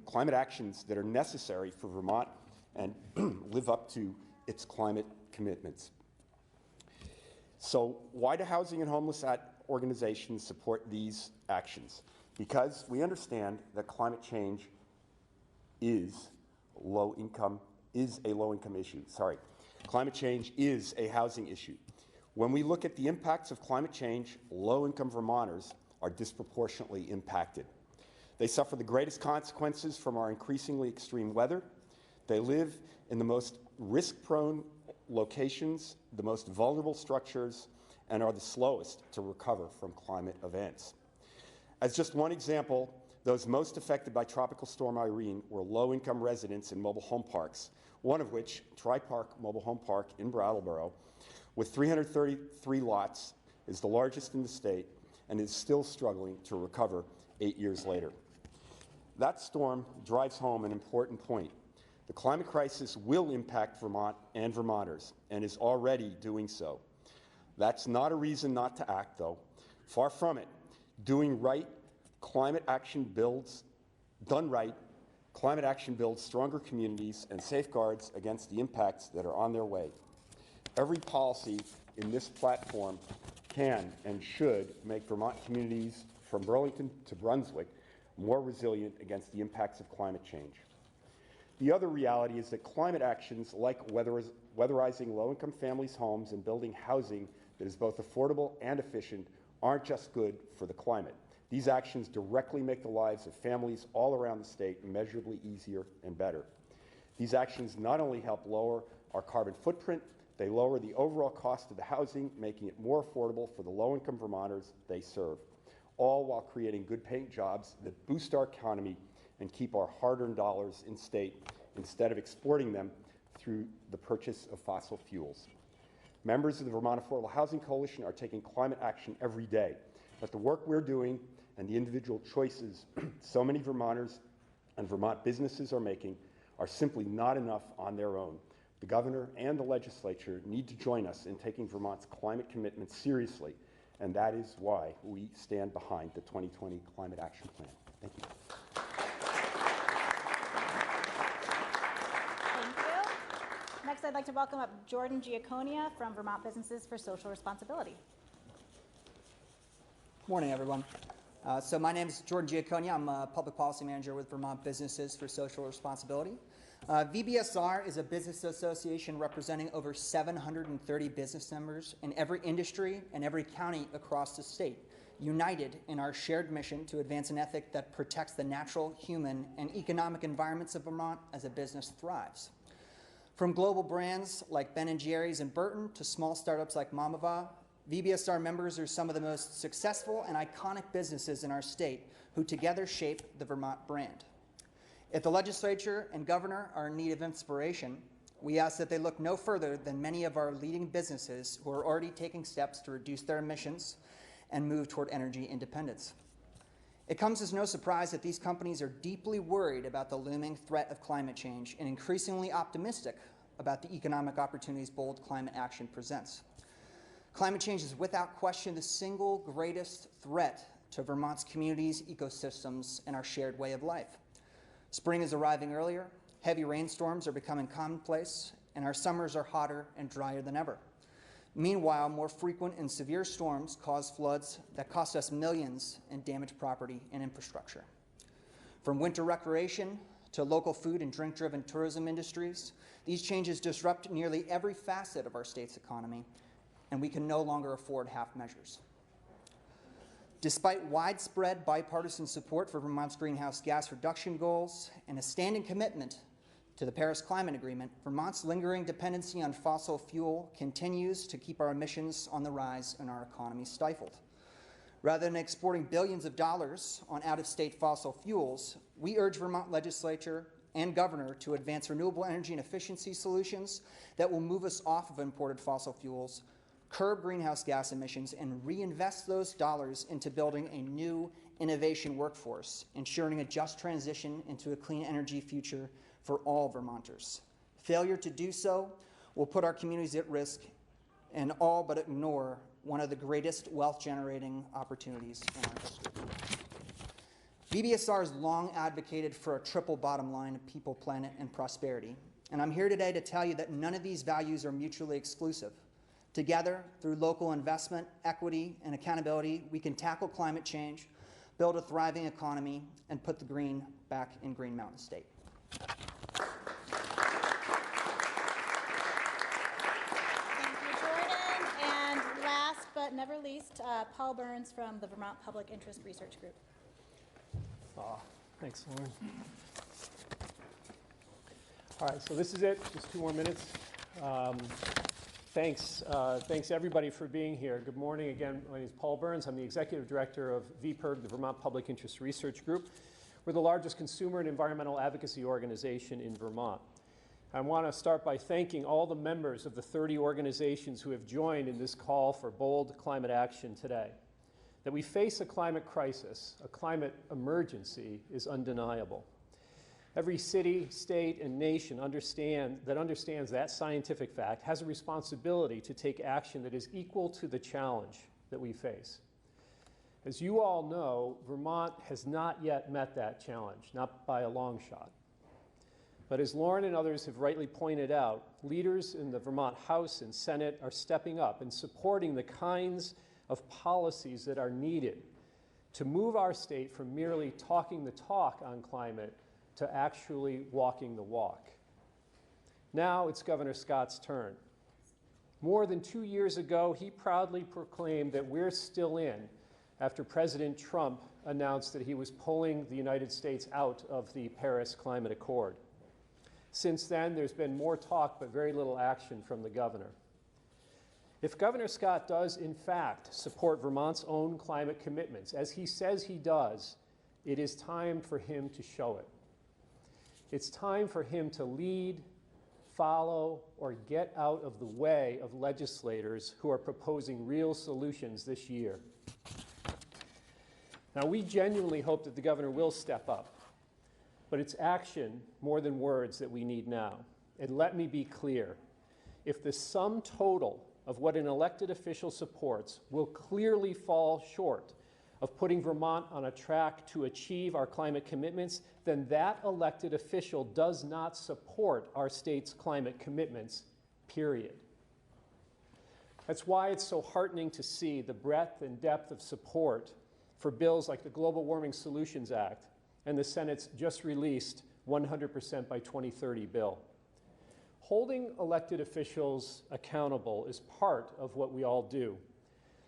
climate actions that are necessary for Vermont and live up to its climate commitments. So why do housing and homeless organizations support these actions? Because we understand that climate change is a low-income issue. Climate change is a housing issue. When we look at the impacts of climate change, low-income Vermonters are disproportionately impacted. They suffer the greatest consequences from our increasingly extreme weather. They live in the most risk-prone locations, the most vulnerable structures, and are the slowest to recover from climate events. As just one example, those most affected by Tropical Storm Irene were low-income residents in mobile home parks, one of which, Tri-Park Mobile Home Park in Brattleboro, with 333 lots, is the largest in the state and is still struggling to recover 8 years later. That storm drives home an important point. The climate crisis will impact Vermont and Vermonters, and is already doing so. That's not a reason not to act, though. Far from it. Doing right, climate action builds stronger communities and safeguards against the impacts that are on their way. Every policy in this platform can and should make Vermont communities from Burlington to Brunswick more resilient against the impacts of climate change. The other reality is that climate actions like weatherizing low-income families' homes and building housing that is both affordable and efficient aren't just good for the climate. These actions directly make the lives of families all around the state immeasurably easier and better. These actions not only help lower our carbon footprint, they lower the overall cost of the housing, making it more affordable for the low-income Vermonters they serve, all while creating good-paying jobs that boost our economy and keep our hard-earned dollars in state instead of exporting them through the purchase of fossil fuels. Members of the Vermont Affordable Housing Coalition are taking climate action every day, but the work we're doing and the individual choices so many Vermonters and Vermont businesses are making are simply not enough on their own. The governor and the legislature need to join us in taking Vermont's climate commitments seriously, and that is why we stand behind the 2020 Climate Action Plan. Thank you. Thank you. Next, I'd like to welcome up Jordan Giaconia from Vermont Businesses for Social Responsibility. Morning, everyone. So my name is Jordan Giaconia. I'm a public policy manager with Vermont Businesses for Social Responsibility. VBSR is a business association representing over 730 business members in every industry and every county across the state. united in our shared mission to advance an ethic that protects the natural, human, and economic environments of Vermont as a business thrives. From global brands like Ben & Jerry's and Burton to small startups like Mamava, VBSR members are some of the most successful and iconic businesses in our state who together shape the Vermont brand. If the legislature and governor are in need of inspiration, we ask that they look no further than many of our leading businesses who are already taking steps to reduce their emissions and move toward energy independence. It comes as no surprise that these companies are deeply worried about the looming threat of climate change and increasingly optimistic about the economic opportunities bold climate action presents. Climate change is without question the single greatest threat to Vermont's communities, ecosystems, and our shared way of life. Spring is arriving earlier, heavy rainstorms are becoming commonplace, and our summers are hotter and drier than ever. Meanwhile, more frequent and severe storms cause floods that cost us millions and damage property and infrastructure. From winter recreation to local food and drink-driven tourism industries, these changes disrupt nearly every facet of our state's economy, and we can no longer afford half measures. Despite widespread bipartisan support for Vermont's greenhouse gas reduction goals and a standing commitment to the Paris Climate Agreement, Vermont's lingering dependency on fossil fuel continues to keep our emissions on the rise and our economy stifled. Rather than exporting billions of dollars on out-of-state fossil fuels, we urge Vermont legislature and governor to advance renewable energy and efficiency solutions that will move us off of imported fossil fuels, curb greenhouse gas emissions, and reinvest those dollars into building a new innovation workforce, ensuring a just transition into a clean energy future for all Vermonters. Failure to do so will put our communities at risk and all but ignore one of the greatest wealth-generating opportunities in our history. VBSR has long advocated for a triple bottom line of people, planet, and prosperity, and I'm here today to tell you that none of these values are mutually exclusive. Together, through local investment, equity, and accountability, we can tackle climate change, build a thriving economy, and put the green back in Green Mountain State. Thank you, Jordan. And last but never least, Paul Burns from the Vermont Public Interest Research Group. Thanks, Lauren. All right, so this is it. Just 2 more minutes. Thanks everybody for being here. Good morning again. My name is Paul Burns. I'm the Executive Director of VPIRG, the Vermont Public Interest Research Group. We're the largest consumer and environmental advocacy organization in Vermont. I want to start by thanking all the members of the 30 organizations who have joined in this call for bold climate action today. That we face a climate crisis, a climate emergency, is undeniable. Every city, state, and nation understands that scientific fact has a responsibility to take action that is equal to the challenge that we face. As you all know, Vermont has not yet met that challenge, not by a long shot. But as Lauren and others have rightly pointed out, leaders in the Vermont House and Senate are stepping up and supporting the kinds of policies that are needed to move our state from merely talking the talk on climate to actually walking the walk. Now it's Governor Scott's turn. More than 2 years ago, he proudly proclaimed that we're still in after President Trump announced that he was pulling the United States out of the Paris Climate Accord. Since then, there's been more talk but very little action from the governor. If Governor Scott does, in fact, support Vermont's own climate commitments, as he says he does, it is time for him to show it. It's time for him to lead, follow, or get out of the way of legislators who are proposing real solutions this year. Now, we genuinely hope that the governor will step up, but it's action more than words that we need now. And let me be clear, if the sum total of what an elected official supports will clearly fall short of putting Vermont on a track to achieve our climate commitments, then that elected official does not support our state's climate commitments, period. That's why it's so heartening to see the breadth and depth of support for bills like the Global Warming Solutions Act and the Senate's just released 100% by 2030 bill. Holding elected officials accountable is part of what we all do.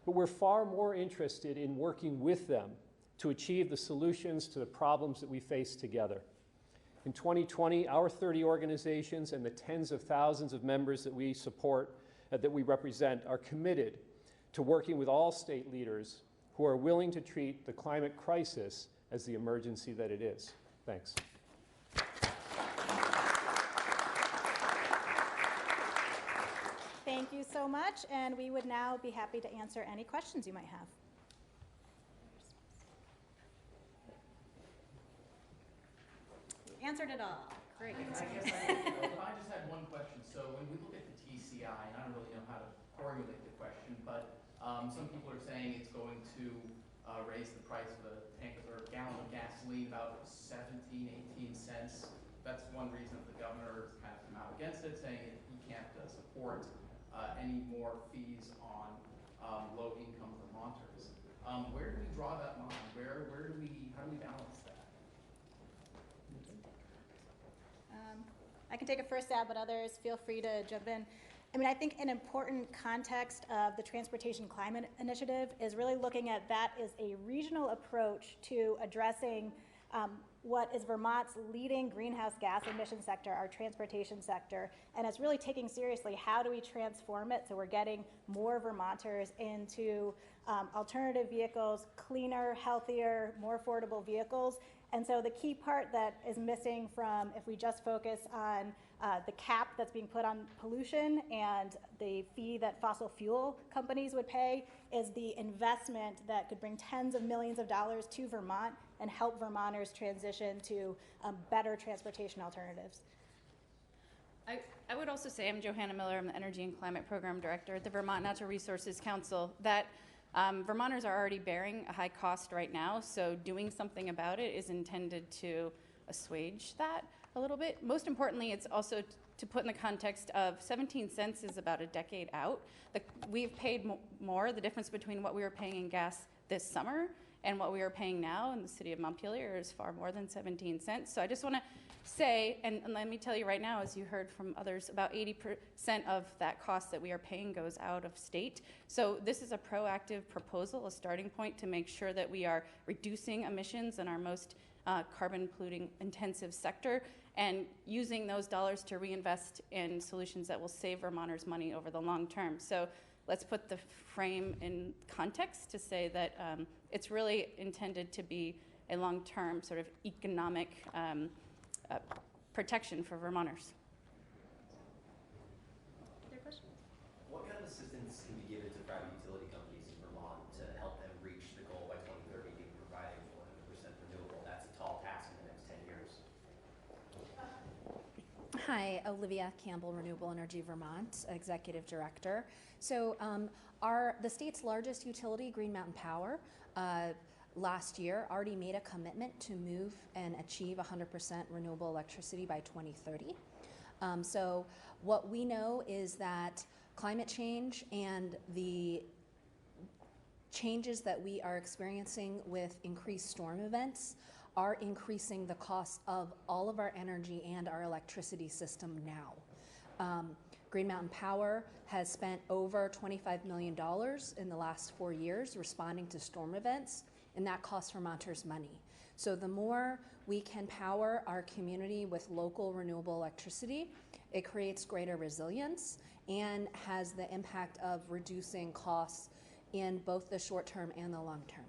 but we're far more interested in working with them to achieve the solutions to the problems that we face together. In 2020, our 30 organizations and the tens of thousands of members that we support, that we represent, are committed to working with all state leaders who are willing to treat the climate crisis as the emergency that it is. Thanks. Thank you so much, and we would now be happy to answer any questions you might have. You answered it all. Great. I just had one question. So when we look at the TCI, and I don't really know how to formulate the question, but some people are saying it's going to raise the price of a tank or a gallon of gasoline about 17, 18 cents. That's one reason that the governor has kind of come out against it, saying he can't support any more fees on low-income Vermonters. Where do we draw that line? How do we balance that? I can take a first stab, but others feel free to jump in. I mean, I think an important context of the Transportation Climate Initiative is really looking at that as a regional approach to addressing what is Vermont's leading greenhouse gas emission sector, our transportation sector, and it's really taking seriously how do we transform it so we're getting more Vermonters into alternative vehicles, cleaner, healthier, more affordable vehicles. And so the key part that is missing from if we just focus on the cap that's being put on pollution and the fee that fossil fuel companies would pay is the investment that could bring tens of millions of dollars to Vermont and help Vermonters transition to better transportation alternatives. I would also say, I'm Johanna Miller, I'm the Energy and Climate Program Director at the Vermont Natural Resources Council, that Vermonters are already bearing a high cost right now, so doing something about it is intended to assuage that a little bit. Most importantly, it's also to put in the context of 17 cents is about a decade out. We've paid more. The difference between what we were paying in gas this summer and what we are paying now in the city of Montpelier is far more than 17 cents. So I just want to say, and let me tell you right now, as you heard from others, about 80% of that cost that we are paying goes out of state. So this is a proactive proposal, a starting point to make sure that we are reducing emissions in our most carbon polluting intensive sector and using those dollars to reinvest in solutions that will save Vermonters money over the long term. So let's put the frame in context to say that it's really intended to be a long-term sort of economic protection for Vermonters. What kind of assistance can be given to private utility companies in Vermont to help them reach the goal by 2030 to be providing 100% renewable? That's a tall task in the next 10 years. Hi, Olivia Campbell, Renewable Energy Vermont, Executive Director. So the state's largest utility, Green Mountain Power, last year already made a commitment to move and achieve 100% renewable electricity by 2030. So what we know is that climate change and the changes that we are experiencing with increased storm events are increasing the cost of all of our energy and our electricity system now. Green Mountain Power has spent over $25 million in the last 4 years responding to storm events, and that costs Vermonters money. So the more we can power our community with local renewable electricity, it creates greater resilience and has the impact of reducing costs in both the short term and the long term.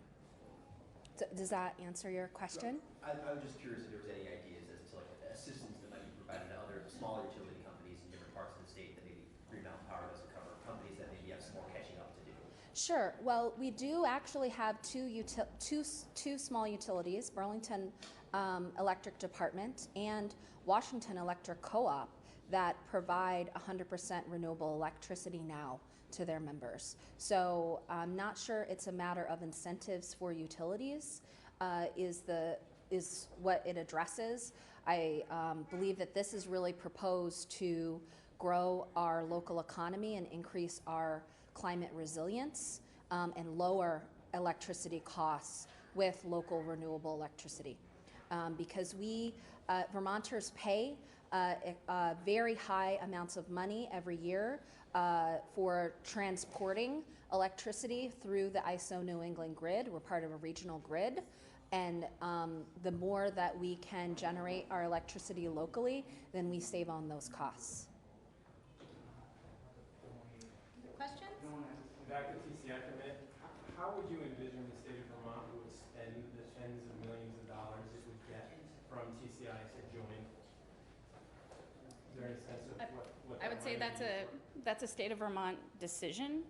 So does that answer your question? I was just curious if there was any ideas as to like assistance that might be provided to other smaller utility companies in different parts of the state that maybe Green Mountain Power doesn't cover, companies that maybe have some more catching up to do. Sure. Well, we do actually have two small utilities, Burlington Electric Department and Washington Electric Co-op, that provide 100% renewable electricity now to their members. So I'm not sure it's a matter of incentives for utilities is what it addresses. I believe that this is really proposed to grow our local economy and increase our climate resilience and lower electricity costs with local renewable electricity. because we, Vermonters pay very high amounts of money every year for transporting electricity through the ISO New England grid. We're part of a regional grid. And the more that we can generate our electricity locally, then we save on those costs. Questions? Back to TCI for a minute. How would you envision the state of Vermont would spend the tens of millions of dollars it would get from TCI to join? Is there any sense of what I would say that's a state of Vermont decision,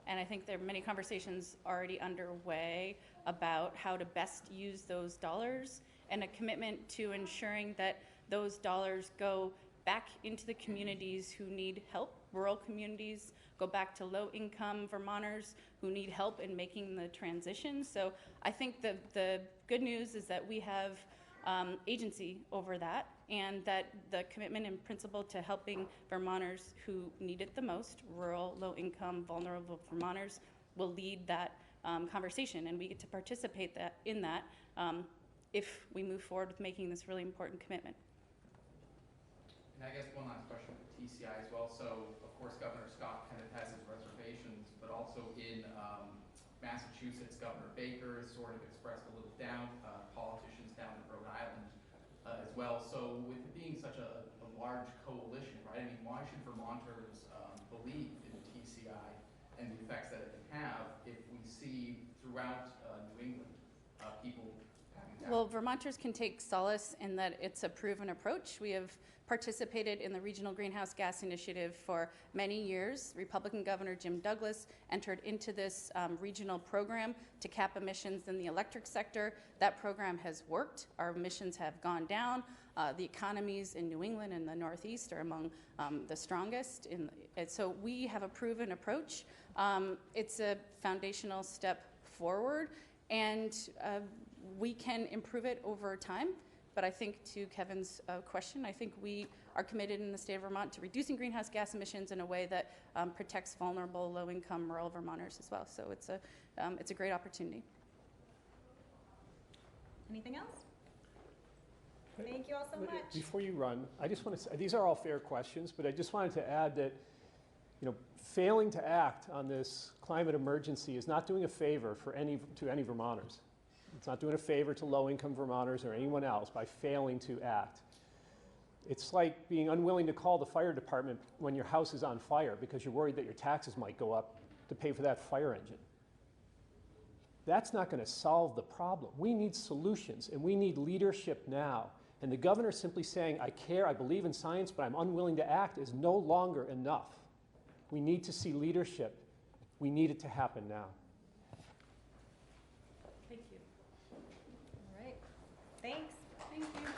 and I think there are many conversations already underway about how to best use those dollars and a commitment to ensuring that those dollars go back into the communities who need help, rural communities, go back to low-income Vermonters who need help in making the transition. So I think the good news is that we have agency over that, and that the commitment and principle to helping Vermonters who need it the most, rural, low-income, vulnerable Vermonters, will lead that conversation, and we get to participate in that if we move forward with making this really important commitment. And I guess one last question for TCI as well. So, of course, Governor Scott kind of has his reservations, but also in Massachusetts, Governor Baker has sort of expressed a little doubt, politicians down in Rhode Island as well. So with it being such a large coalition, right, I mean, why should Vermonters believe in TCI and the effects that it can have if we see throughout New England people having doubt? Well, Vermonters can take solace in that it's a proven approach. We have participated in the Regional Greenhouse Gas Initiative for many years. Republican Governor Jim Douglas entered into this regional program to cap emissions in the electric sector. That program has worked. Our emissions have gone down. The economies in New England and the Northeast are among the strongest. And so we have a proven approach. It's a foundational step forward, and we can improve it over time. But I think to Kevin's question, I think we are committed in the state of Vermont to reducing greenhouse gas emissions in a way that protects vulnerable, low-income, rural Vermonters as well. So it's a great opportunity. Anything else? Thank you all so much. Before you run, I just want to say, these are all fair questions, but I just wanted to add that, you know, failing to act on this climate emergency is not doing a favor to any Vermonters. It's not doing a favor to low-income Vermonters or anyone else by failing to act. It's like being unwilling to call the fire department when your house is on fire because you're worried that your taxes might go up to pay for that fire engine. That's not going to solve the problem. We need solutions, and we need leadership now. And the governor simply saying, I care, I believe in science, but I'm unwilling to act is no longer enough. We need to see leadership. We need it to happen now. Thank you. All right. Thanks. Thank you.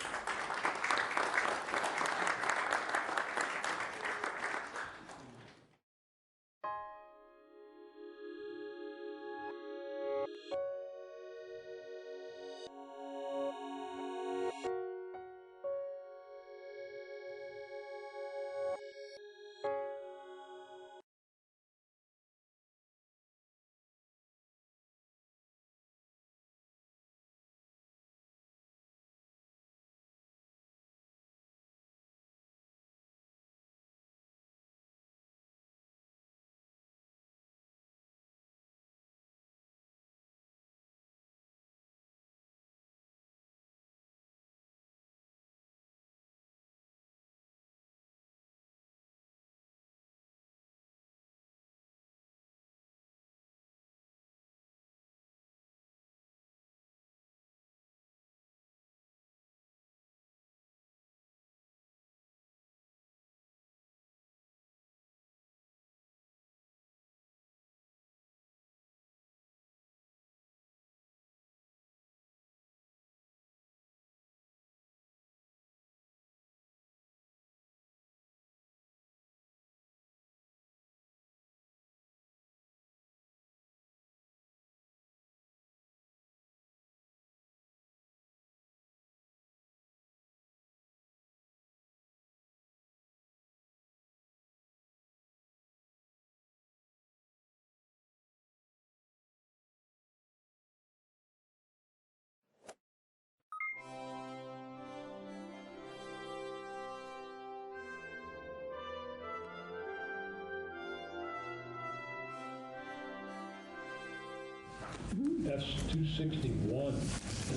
S-261,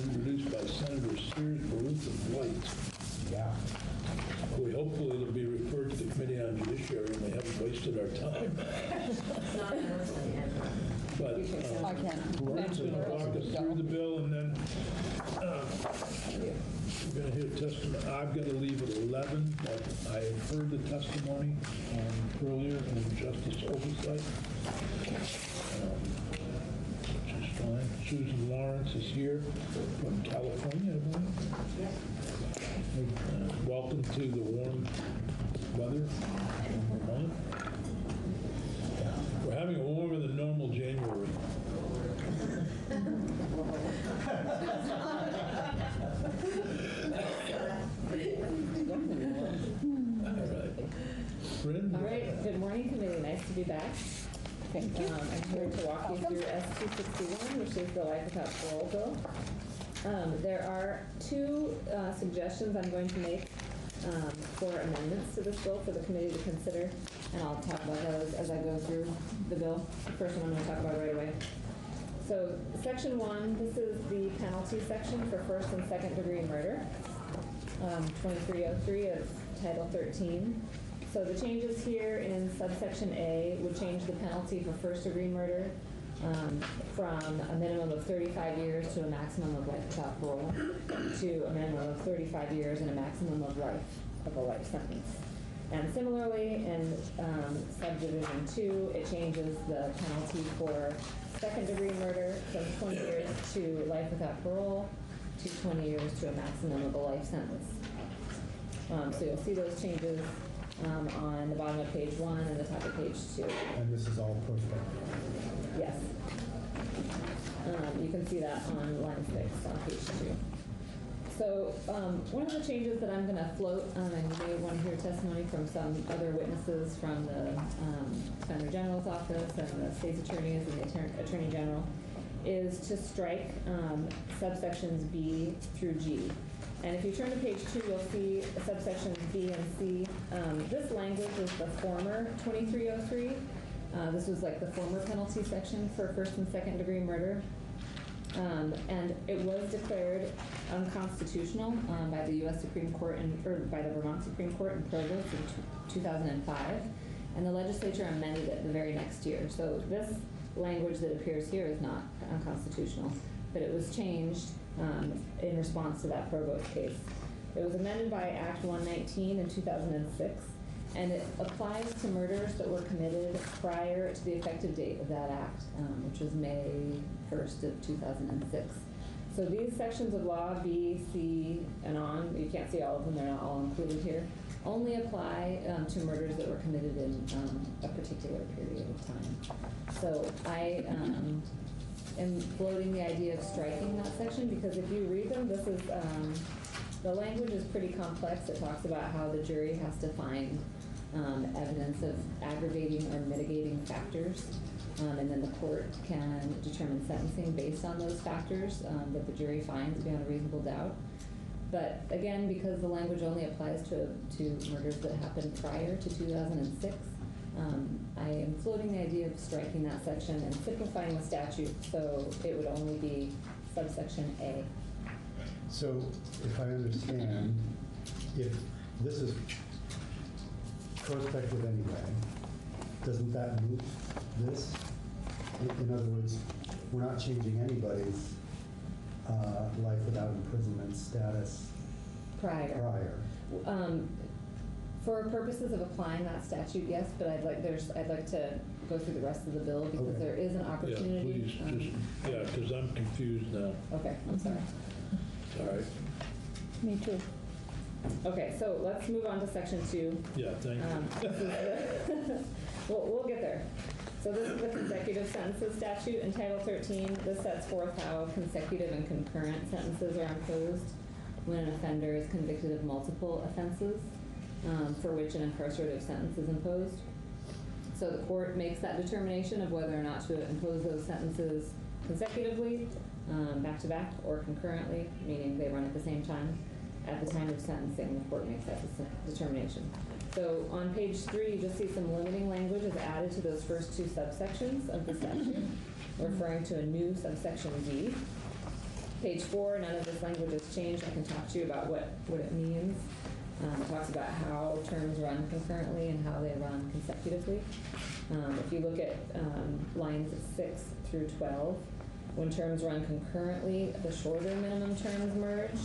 introduced by Senator Sears, Baruth, and White. Yeah. Hopefully it'll be referred to the Committee on Judiciary and they haven't wasted our time. But Lawrence is going to walk us through the bill, and then we're going to hear testimony. I've got to leave at 11, but I have heard the testimony earlier in Justice Oversight, which is fine. Susan Lawrence is here from California, I believe. Welcome to the warm weather in Vermont. We're having a warmer than normal January. All right, good morning, committee. Nice to be back. Thank you. I'm here to walk you through S-261, which is the Life Without Parole bill. There are two suggestions I'm going to make for amendments to this bill for the committee to consider, and I'll talk about those as I go through the bill. The first one I'm going to talk about right away. So, Section 1, this is the penalty section for first and second degree murder. 2303 of Title 13. So the changes here in subsection A would change the penalty for first degree murder from a minimum of 35 years to a maximum of life without parole to a minimum of 35 years and a maximum of a life sentence. And similarly, in subdivision 2, it changes the penalty for second degree murder from 20 years to life without parole to 20 years to a maximum of a life sentence. So you'll see those changes on the bottom of page 1 and the top of page 2. And this is all prospective? Yes. You can see that on line 6 on page 2. So one of the changes that I'm going to float, and you may want to hear testimony from some other witnesses from the Attorney General's office and the state's attorneys and the Attorney General, is to strike subsections B through G. And if you turn to page 2, you'll see subsections B and C. This language is the former 2303. This was like the former penalty section for first and second degree murder. And it was declared unconstitutional by the U.S. Supreme Court, or by the Vermont Supreme Court in Provost in 2005. And the legislature amended it the very next year. So this language that appears here is not unconstitutional, but it was changed in response to that Provost case. It was amended by Act 119 in 2006, and it applies to murders that were committed prior to the effective date of that act, which was May 1st of 2006. So these sections of law, B, C, and on, you can't see all of them, they're not all included here, only apply to murders that were committed in a particular period of time. So I am floating the idea of striking that section, because if you read them, this is, the language is pretty complex. It talks about how the jury has to find evidence of aggravating or mitigating factors, and then the court can determine sentencing based on those factors that the jury finds beyond a reasonable doubt. But again, because the language only applies to murders that happened prior to 2006, I am floating the idea of striking that section and simplifying the statute so it would only be subsection A. So, if I understand, if this is prospective anyway, doesn't that move this? In other words, we're not changing anybody's life without imprisonment status prior. For purposes of applying that statute, yes, but I'd like to go through the rest of the bill because there is an opportunity. Yeah, please, because I'm confused now. Okay, I'm sorry. Sorry. Me too. Okay, so let's move on to section 2. Yeah, thank you. We'll get there. So this is the consecutive sentences statute in Title 13. This sets forth how consecutive and concurrent sentences are imposed when an offender is convicted of multiple offenses for which an incarcerative sentence is imposed. So the court makes that determination of whether or not to impose those sentences consecutively, back to back, or concurrently, meaning they run at the same time. At the time of sentencing, the court makes that determination. So on page 3, you just see some limiting language is added to those first 2 subsections of the statute, referring to a new subsection D. Page 4, none of this language has changed. I can talk to you about what it means. It talks about how terms run concurrently and how they run consecutively. If you look at lines 6 through 12, when terms run concurrently, the shorter minimum terms merge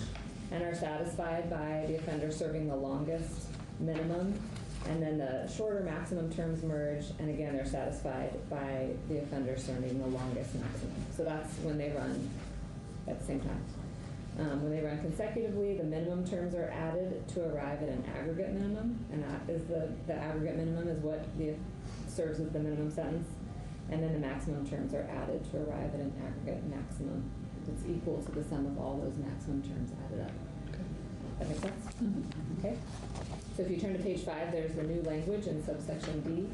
and are satisfied by the offender serving the longest minimum, and then the shorter maximum terms merge, and again, they're satisfied by the offender serving the longest maximum. So that's when they run at the same time. When they run consecutively, the minimum terms are added to arrive at an aggregate minimum, and that is the aggregate minimum is what serves as the minimum sentence, and then the maximum terms are added to arrive at an aggregate maximum that's equal to the sum of all those maximum terms added up. That makes sense? Mm-hmm. Okay. So if you turn to page 5, there's the new language in subsection D.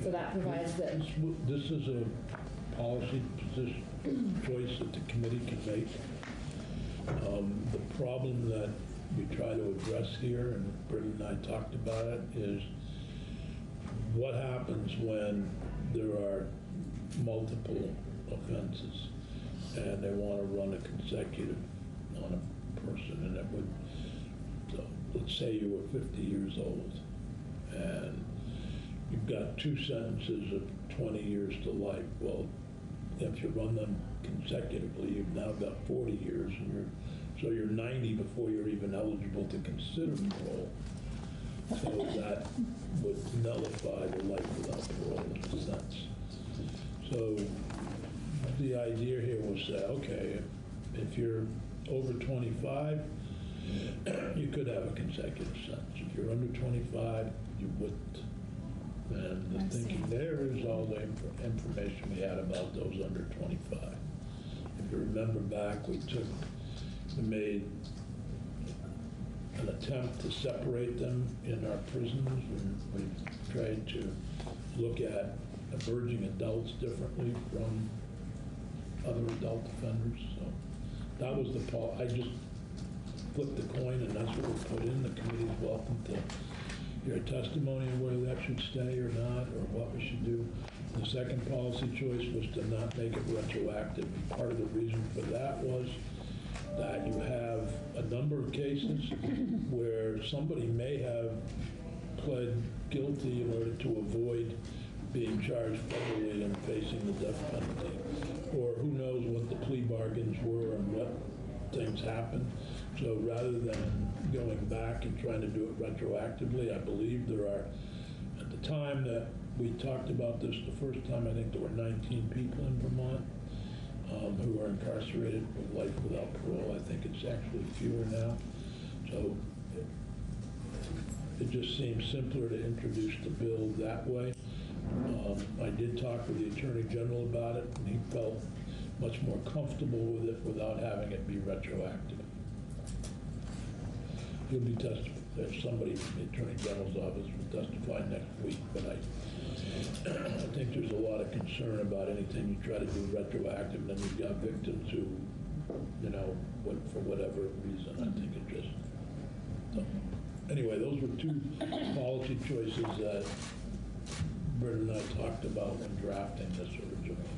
So that provides that this is a policy position choice that the committee can make. The problem that we try to address here, and Britt and I talked about it, is what happens when there are multiple offenses and they want to run a consecutive on a person, and it would, so let's say you were 50 years old and you've got 2 sentences of 20 years to life. Well, if you run them consecutively, you've now got 40 years, and you're 90 before you're even eligible to consider parole. So that would nullify the life without parole in a sense. So the idea here was that, okay, if you're over 25, you could have a consecutive sentence. If you're under 25, you wouldn't. And the thinking there is all the information we had about those under 25. If you remember back, we made an attempt to separate them in our prisons, and we tried to look at emerging adults differently from other adult offenders. So that was I just flipped the coin, and that's what we put in. The committee's welcome to your testimony on whether that should stay or not, or what we should do. The second policy choice was to not make it retroactive. And part of the reason for that was that you have a number of cases where somebody may have pled guilty in order to avoid being charged federally and facing the death penalty. Or who knows what the plea bargains were and what things happened. So rather than going back and trying to do it retroactively, I believe there are, at the time that we talked about this the first time, I think there were 19 people in Vermont who were incarcerated with life without parole. I think it's actually fewer now. So it just seems simpler to introduce the bill that way. I did talk with the Attorney General about it, and he felt much more comfortable with it without having it be retroactive. He'll be testifying. There's somebody from the Attorney General's office will testify next week, but I think there's a lot of concern about anything you try to do retroactive, and then you've got victims who, for whatever reason, I think it just. So, anyway, those were 2 policy choices that Britt and I talked about when drafting this originally.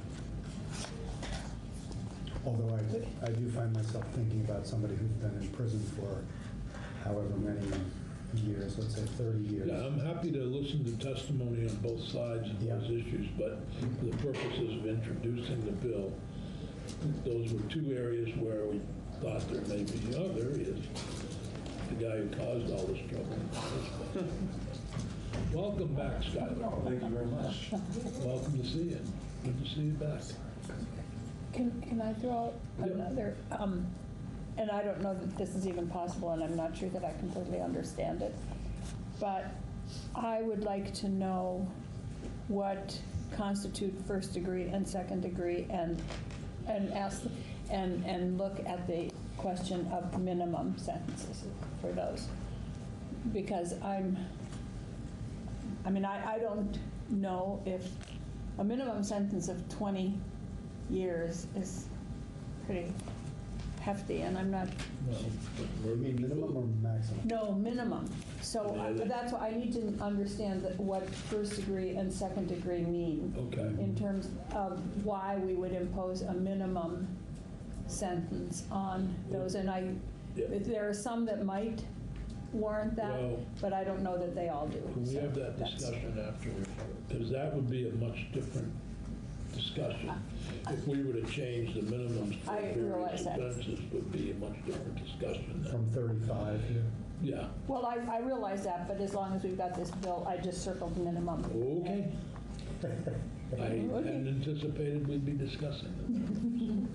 Although I do find myself thinking about somebody who's been in prison for however many years, let's say 30 years. Yeah, I'm happy to listen to testimony on both sides of those issues, but for the purposes of introducing the bill, those were 2 areas where we thought there may be, there he is, the guy who caused all this trouble. Welcome back, Skylar. Thank you very much. Welcome to see you. Good to see you back. Can I throw out another, and I don't know that this is even possible, and I'm not sure that I completely understand it, but I would like to know what constitute first degree and second degree, and ask and look at the question of minimum sentences for those, because I don't know if a minimum sentence of 20 years is pretty hefty, and I'm not. You mean minimum or maximum? No, minimum. So that's why I need to understand what first degree and second degree mean. Okay. In terms of why we would impose a minimum sentence on those. And there are some that might warrant that, Well, but I don't know that they all do. Can we have that discussion afterwards? Because that would be a much different discussion. If we were to change the minimums for I realize various that. offenses, would be a much different discussion. From 35 here? Yeah. Well, I realize that, but as long as we've got this bill, I just circled minimum. Okay. I hadn't anticipated we'd be discussing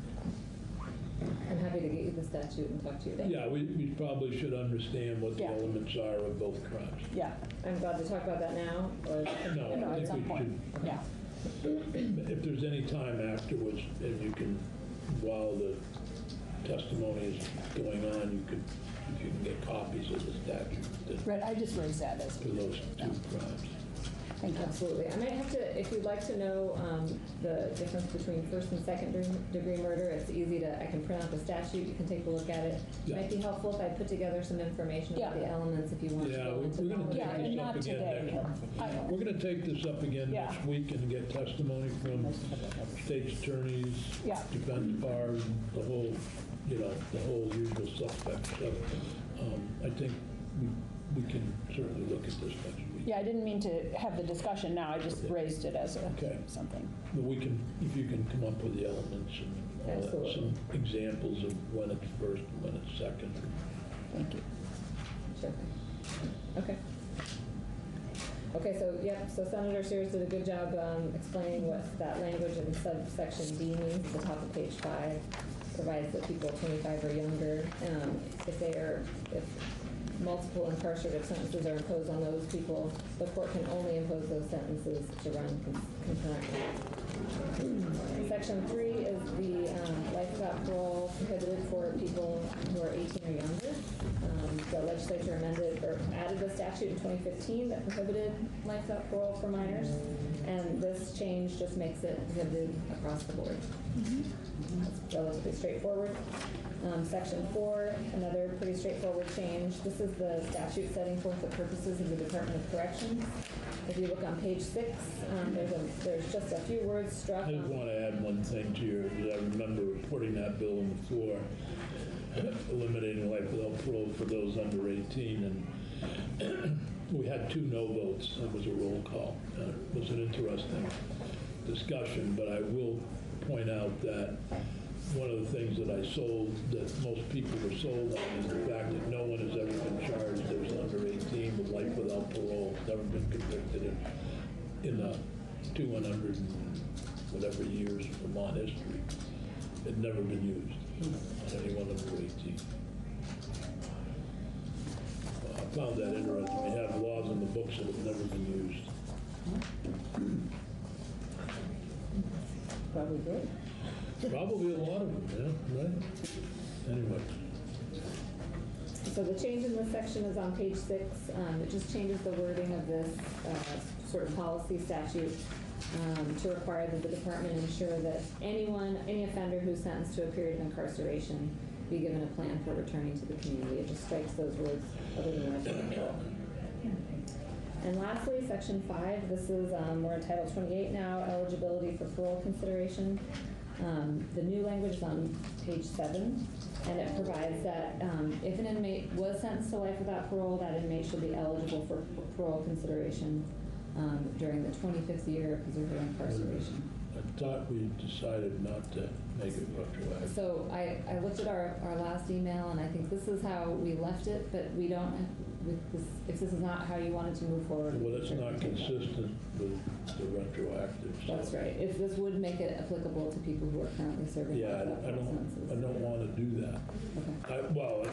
I'm happy to get you the statute and talk to you. it. Yeah, we probably should understand what the elements are of both crimes. Yeah. I'm glad to talk about that now, or? No, I think we should. Yeah. If there's any time afterwards, and you can, while the testimony is going on, if you can get copies of the statute. Right, I just raised that as. For those two crimes. Thank you. Absolutely. I might have to, if you'd like to know the difference between first and second degree murder, it's easy to, I can print out the statute, you can take a look at it. Yeah. Might be helpful if I put together some information about the elements if you want to go into we're going to them. take this up again next. We're going to take this up again next week and get testimony from state's attorneys, defense bars, the whole usual suspect stuff. I think we can certainly look at this next week. Yeah, I didn't mean to have the discussion now, I just raised it as something. But we can, if you can come up with the elements and some examples of when it's first and when it's second. Thank you. Sure. Okay. Okay, so Senator Sears did a good job explaining what that language in subsection B means at the top of page 5. Provides that people 25 or younger, if multiple incarcerative sentences are imposed on those people, the court can only impose those sentences to run concurrently. Section 3 is the life without parole prohibited for people who are 18 or younger. The legislature amended or added the statute in 2015 that prohibited life without parole for minors, and this change just makes it prohibited across the board. It's relatively straightforward. Section 4, another pretty straightforward change. This is the statute setting forth the purposes of the Department of Corrections. If you look on page 6, there's just a few words struck. I just want to add one thing to your, I remember putting that bill on the floor, eliminating life without parole for those under 18, and we had 2 no votes. That was a roll call. It was an interesting discussion, but I will point out that one of the things that I sold, that most people were sold on, is the fact that no one has ever been charged that was under 18 with life without parole, never been convicted in the 200 and whatever years of Vermont history. It had never been used on anyone under 18. I found that interesting. We have laws in the books that have never been used. Probably good. Probably a lot of them, yeah, right? Anyway. So the change in this section is on page 6. It just changes the wording of this sort of policy statute to require that the department ensure that any offender who's sentenced to a period of incarceration be given a plan for returning to the community. It just strikes those words other than life without parole. And lastly, section 5, this is, we're in Title 28 now, eligibility for parole consideration. The new language is on page 7, and it provides that if an inmate was sentenced to life without parole, that inmate should be eligible for parole consideration during the 25th year of preserved incarceration. I thought we decided not to make it retroactive. So I looked at our last email, and I think this is how we left it, but we don't, if this is not how you wanted to move forward. Well, it's not consistent with the retroactive. So. That's right. If this would make it applicable to people who are currently serving sentences. I don't want to do that. Okay.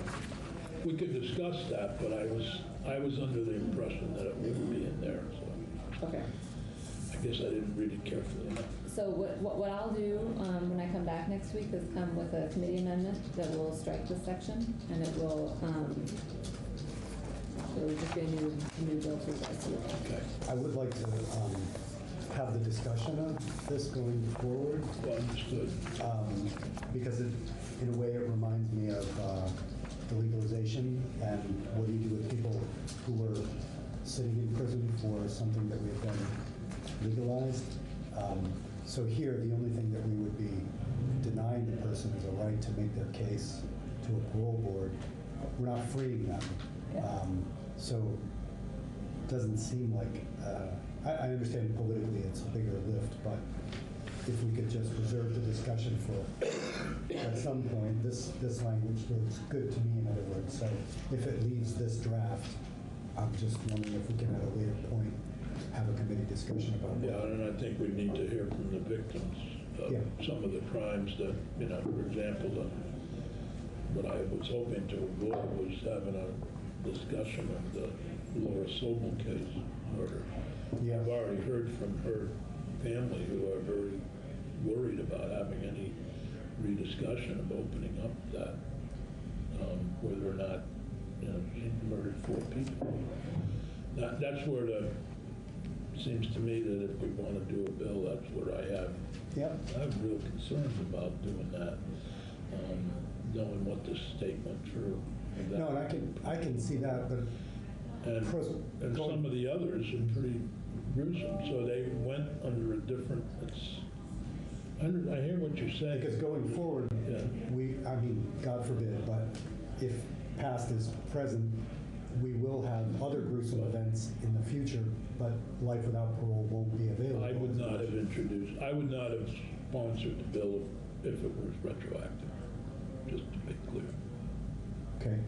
We could discuss that, but I was under the impression that it wouldn't be in there. So. Okay. I guess I didn't read it carefully enough. So what I'll do when I come back next week is come with a committee amendment that will strike this section, and it will just be a new bill for you guys to look at. Okay. I would like to have the discussion of this going forward. Well understood. Because in a way it reminds me of the legalization, and what do you do with people who were sitting in prison for something that we have done legalized? So here, the only thing that we would be denying the person is a right to make their case to a parole board. We're not freeing them. So it doesn't seem like, I understand politically it's a bigger lift, but if we could just reserve the discussion for, at some point, this language looks good to me, in other words. So if it leaves this draft, I'm just wondering if we can at a later point have a committee discussion about it. Yeah, and I think we need to hear from the victims of some of the crimes that, you know, for example, what I was hoping to avoid was having a discussion of the Laura Sobel case murder. I've already heard from her family, who are very worried about having any rediscussion of opening up that, whether or not, you know, she murdered 4 people. That's where seems to me that if we want to do a bill, that's where I have real concerns about doing that, knowing what the state went through. No, and I can see that, but and some of the others are pretty gruesome. So they went under a different. I hear what you're saying. Because going forward, I mean, God forbid, but if past is present, we will have other gruesome events in the future, but life without parole won't be available. I would not have sponsored the bill if it was retroactive, just to be clear. Okay.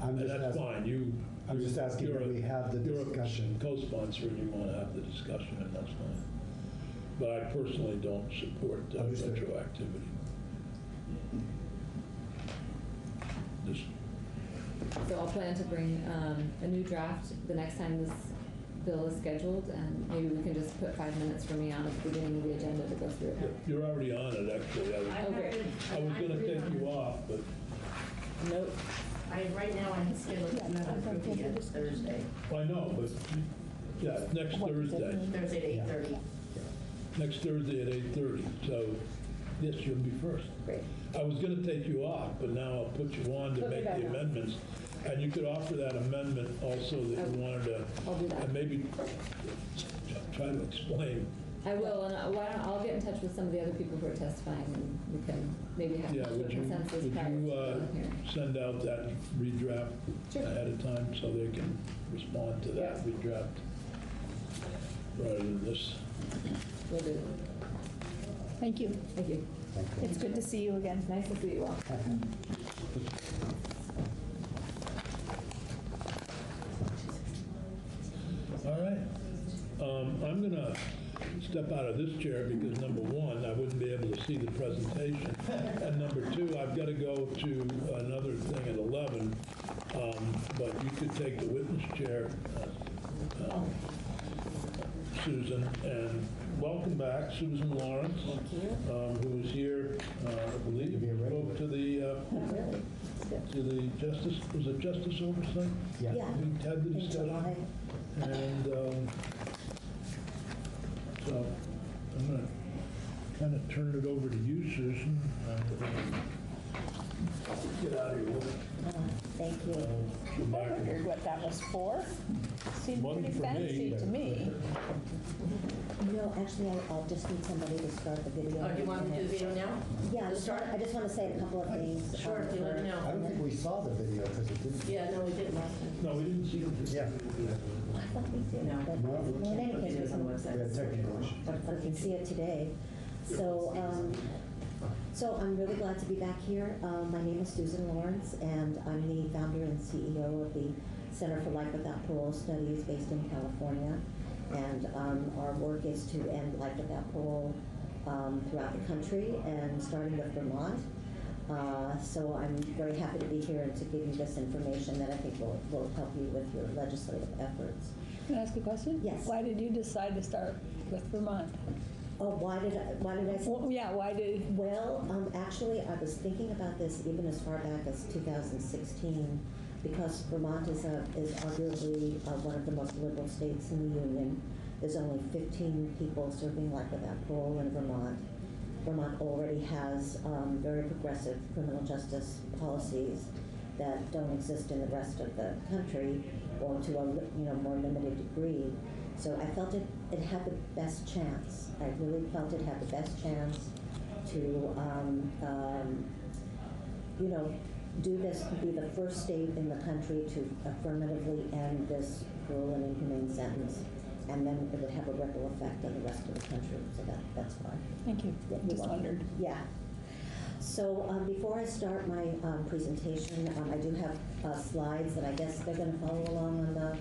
That's fine. I'm just asking that we have the discussion. You're a co-sponsor and you want to have the discussion, and that's fine. But I personally don't support retroactivity. So I'll plan to bring a new draft the next time this bill is scheduled, and maybe we can just put 5 minutes for me on at the beginning of the agenda to go through it. You're already on it, actually. I was going to take you off, but... Nope. Right now I'm scheduled to be on approving it this Thursday. I know, but, yeah, next Thursday. Thursday at 8:30. Next Thursday at 8:30, so, yes, you'll be first. Great. I was going to take you off, but now I'll put you on to make the amendments. And you could offer that amendment also that you wanted to... I'll do that. And maybe try to explain. I will, and I'll get in touch with some of the other people who are testifying, and we can maybe have a consensus. Would you send out that redraft ahead of time so they can respond to that redraft rather than this? Will do. Thank you. Thank you. It's good to see you again. Nice to see you all. All right. I'm going to step out of this chair because, number one, I wouldn't be able to see the presentation. And number two, I've got to go to another thing at 11. But you could take the witness chair, Susan. And welcome back, Susan Lawrence, who was here, I believe, spoke to the justice, was it justice oversight? Yeah. We had the discussion. And so I'm going to kind of turn it over to you, Susan. Get out of your way. Thank you. I wondered what that was for. Seemed pretty fancy to me. No, actually, I'll just need somebody to start the video. Oh, do you want to do the video now? Yeah, I just want to say a couple of things. Sure, if you let me know. I don't think we saw the video because it didn't. Yeah, no, we didn't last time. No, we didn't see the Yeah. I thought we did. No. But well, in any case, It is on the We website. had technical issues. but we can see it today. So I'm really glad to be back here. My name is Susan Lawrence, and I'm the founder and CEO of the Center for Life Without Parole Studies based in California. And our work is to end life without parole throughout the country, and starting with Vermont. So I'm very happy to be here and to give you this information that I think will help you with your legislative efforts. Can I ask a question? Yes. Why did you decide to start with Vermont? Oh, why did I say? Well, yeah, why did? Well, actually, I was thinking about this even as far back as 2016, because Vermont is arguably one of the most liberal states in the Union. There's only 15 people serving life without parole in Vermont. Vermont already has very progressive criminal justice policies, that don't exist in the rest of the country, or to a more limited degree. So I felt it had the best chance. I really felt it had the best chance to do this, be the first state in the country to affirmatively end this cruel and inhumane sentence, and then it would have a ripple effect on the rest of the country. So that's why. Thank you. Just wondered. Yeah. So before I start my presentation, I do have slides that I guess they're going to follow along on the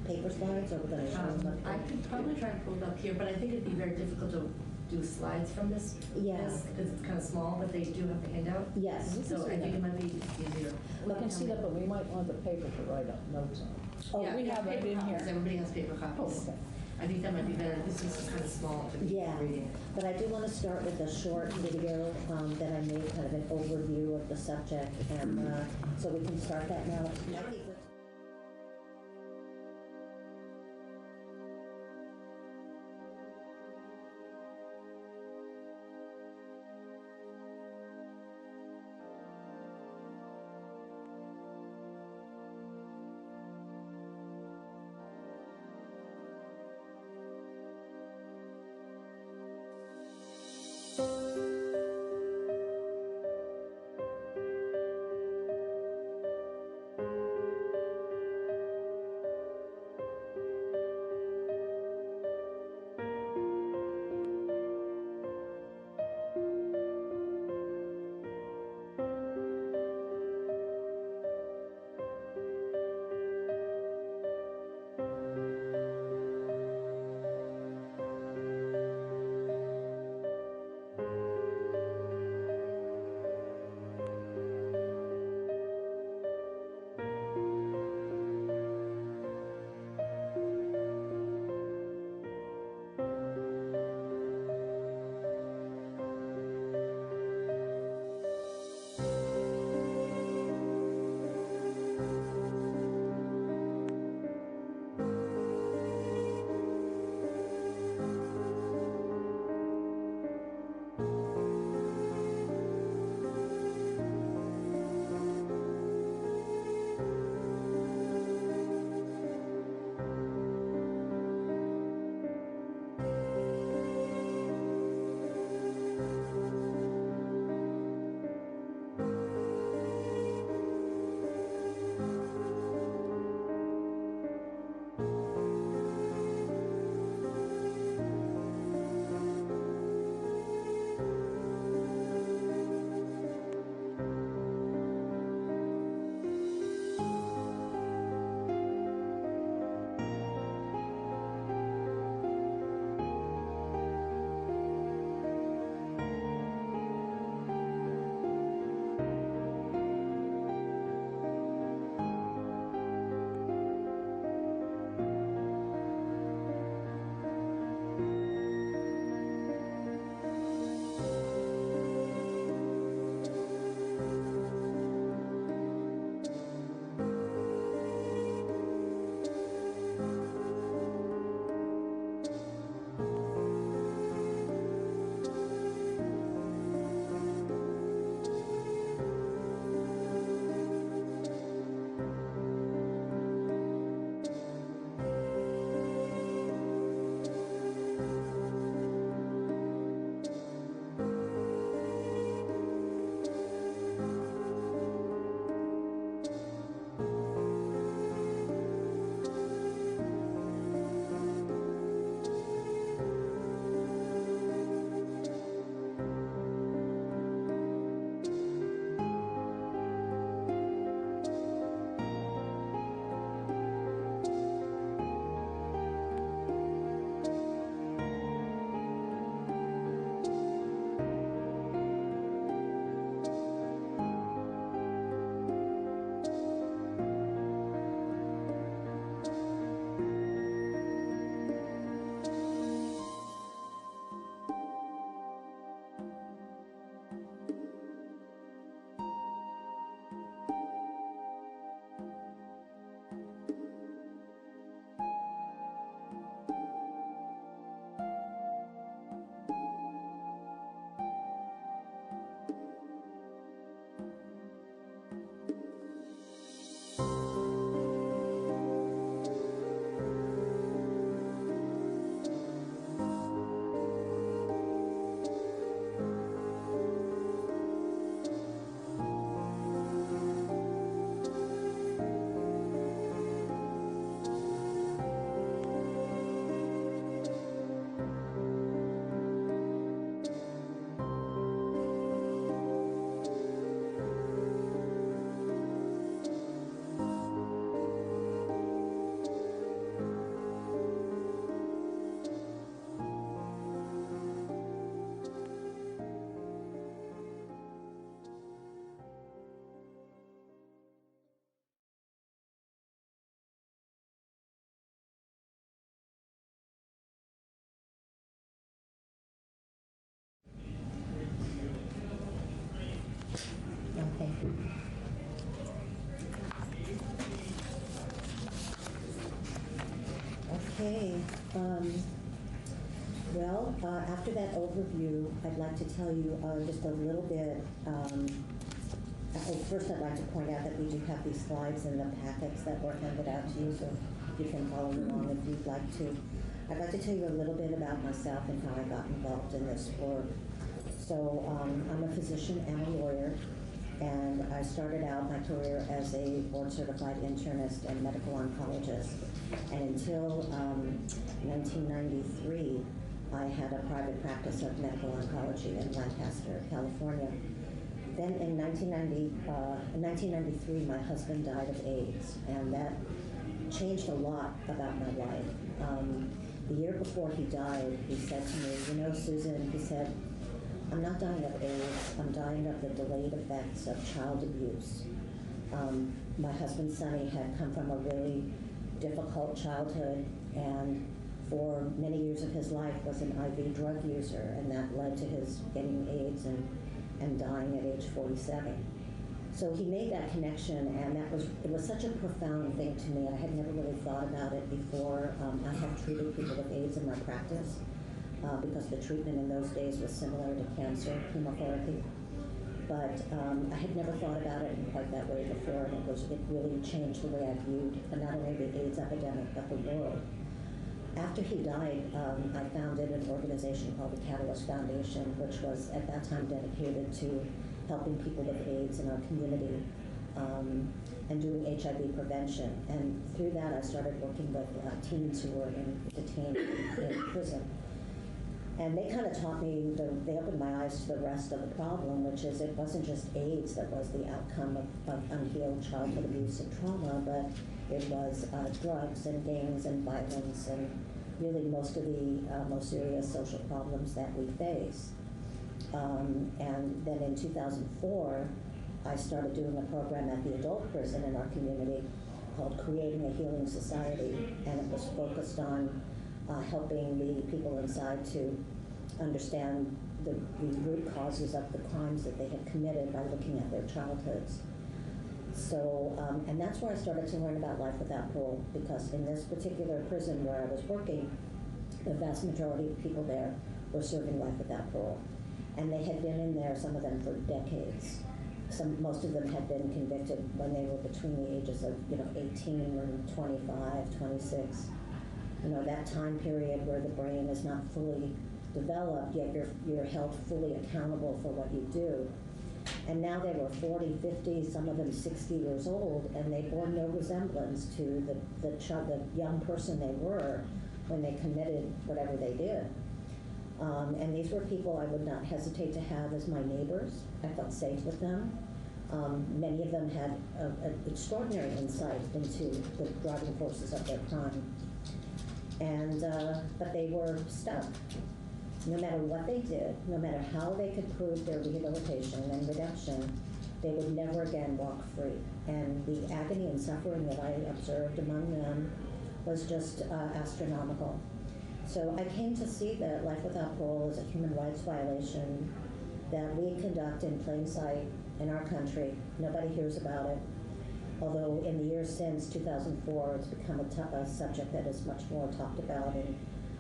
paper slides, or we're going to show them up. I could probably try and pull it up here, but I think it'd be very difficult to do slides from this. Yes. Because it's kind of small, but they do have the handout. Yes. So I think it might be easier. We can see that, but we might want the paper to write up notes on. Oh, yeah, we have it paper in copies. here. Everybody has paper copies. Oh, okay. I think that might be better. This is kind of small to be reading. But I do want to start with a short video that I made, kind of an overview of the subject, and so we can start that now. Okay. Well, after that overview, I'd like to tell you just a little bit. First, I'd like to point out that we do have these slides in the packets that were handed out to you, so you can follow along if you'd like to. I'd like to tell you a little bit about myself and how I got involved in this work. So I'm a physician and a lawyer, and I started out my career as a board-certified internist and medical oncologist. And until 1993, I had a private practice of medical oncology in Lancaster, California. Then in 1993, my husband died of AIDS, and that changed a lot about my life. The year before he died, he said to me, you know, Susan, he said, I'm not dying of AIDS, I'm dying of the delayed effects of child abuse. My husband, Sonny, had come from a really difficult childhood, and for many years of his life was an IV drug user, and that led to his getting AIDS and dying at age 47. So he made that connection, and it was such a profound thing to me. I had never really thought about it before. I have treated people with AIDS in my practice because the treatment in those days was similar to cancer chemotherapy. But I had never thought about it in quite that way before, and it really changed the way I viewed not only the AIDS epidemic, but the world. After he died, I founded an organization called the Catalyst Foundation, which was at that time dedicated to helping people with AIDS in our community and doing HIV prevention. And through that, I started working with teens who were detained in prison. And they kind of taught me, they opened my eyes to the rest of the problem, which is it wasn't just AIDS that was the outcome of unhealed childhood abuse and trauma, but it was drugs and gangs and violence and really most of the most serious social problems that we face. And then in 2004, I started doing a program at the adult prison in our community called Creating a Healing Society, and it was focused on helping the people inside to understand the root causes of the crimes that they had committed by looking at their childhoods. So, and that's where I started to learn about life without parole, because in this particular prison where I was working, the vast majority of people there were serving life without parole. And they had been in there, some of them for decades. Most of them had been convicted when they were between the ages of 18 and 25, 26. That time period where the brain is not fully developed, yet you're held fully accountable for what you do. And now they were 40, 50, some of them 60 years old, and they bore no resemblance to the young person they were when they committed whatever they did. And these were people I would not hesitate to have as my neighbors. I felt safe with them. Many of them had an extraordinary insight into the driving forces of their crime. And, but they were stuck. No matter what they did, no matter how they could prove their rehabilitation and redemption, they would never again walk free. And the agony and suffering that I observed among them was just astronomical. So I came to see that life without parole is a human rights violation that we conduct in plain sight in our country. Nobody hears about it. Although in the years since 2004, it's become a subject that is much more talked about, and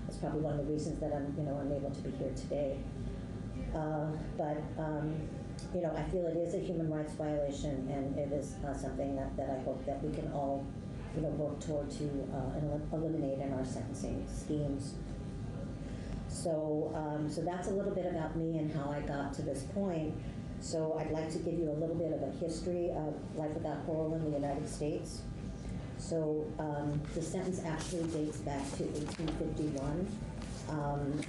it's probably one of the reasons that I'm able to be here today. But I feel it is a human rights violation, and it is something that I hope that we can all work toward to eliminate in our sentencing schemes. So, so that's a little bit about me and how I got to this point. So I'd like to give you a little bit of a history of life without parole in the United States. So the sentence actually dates back to 1851,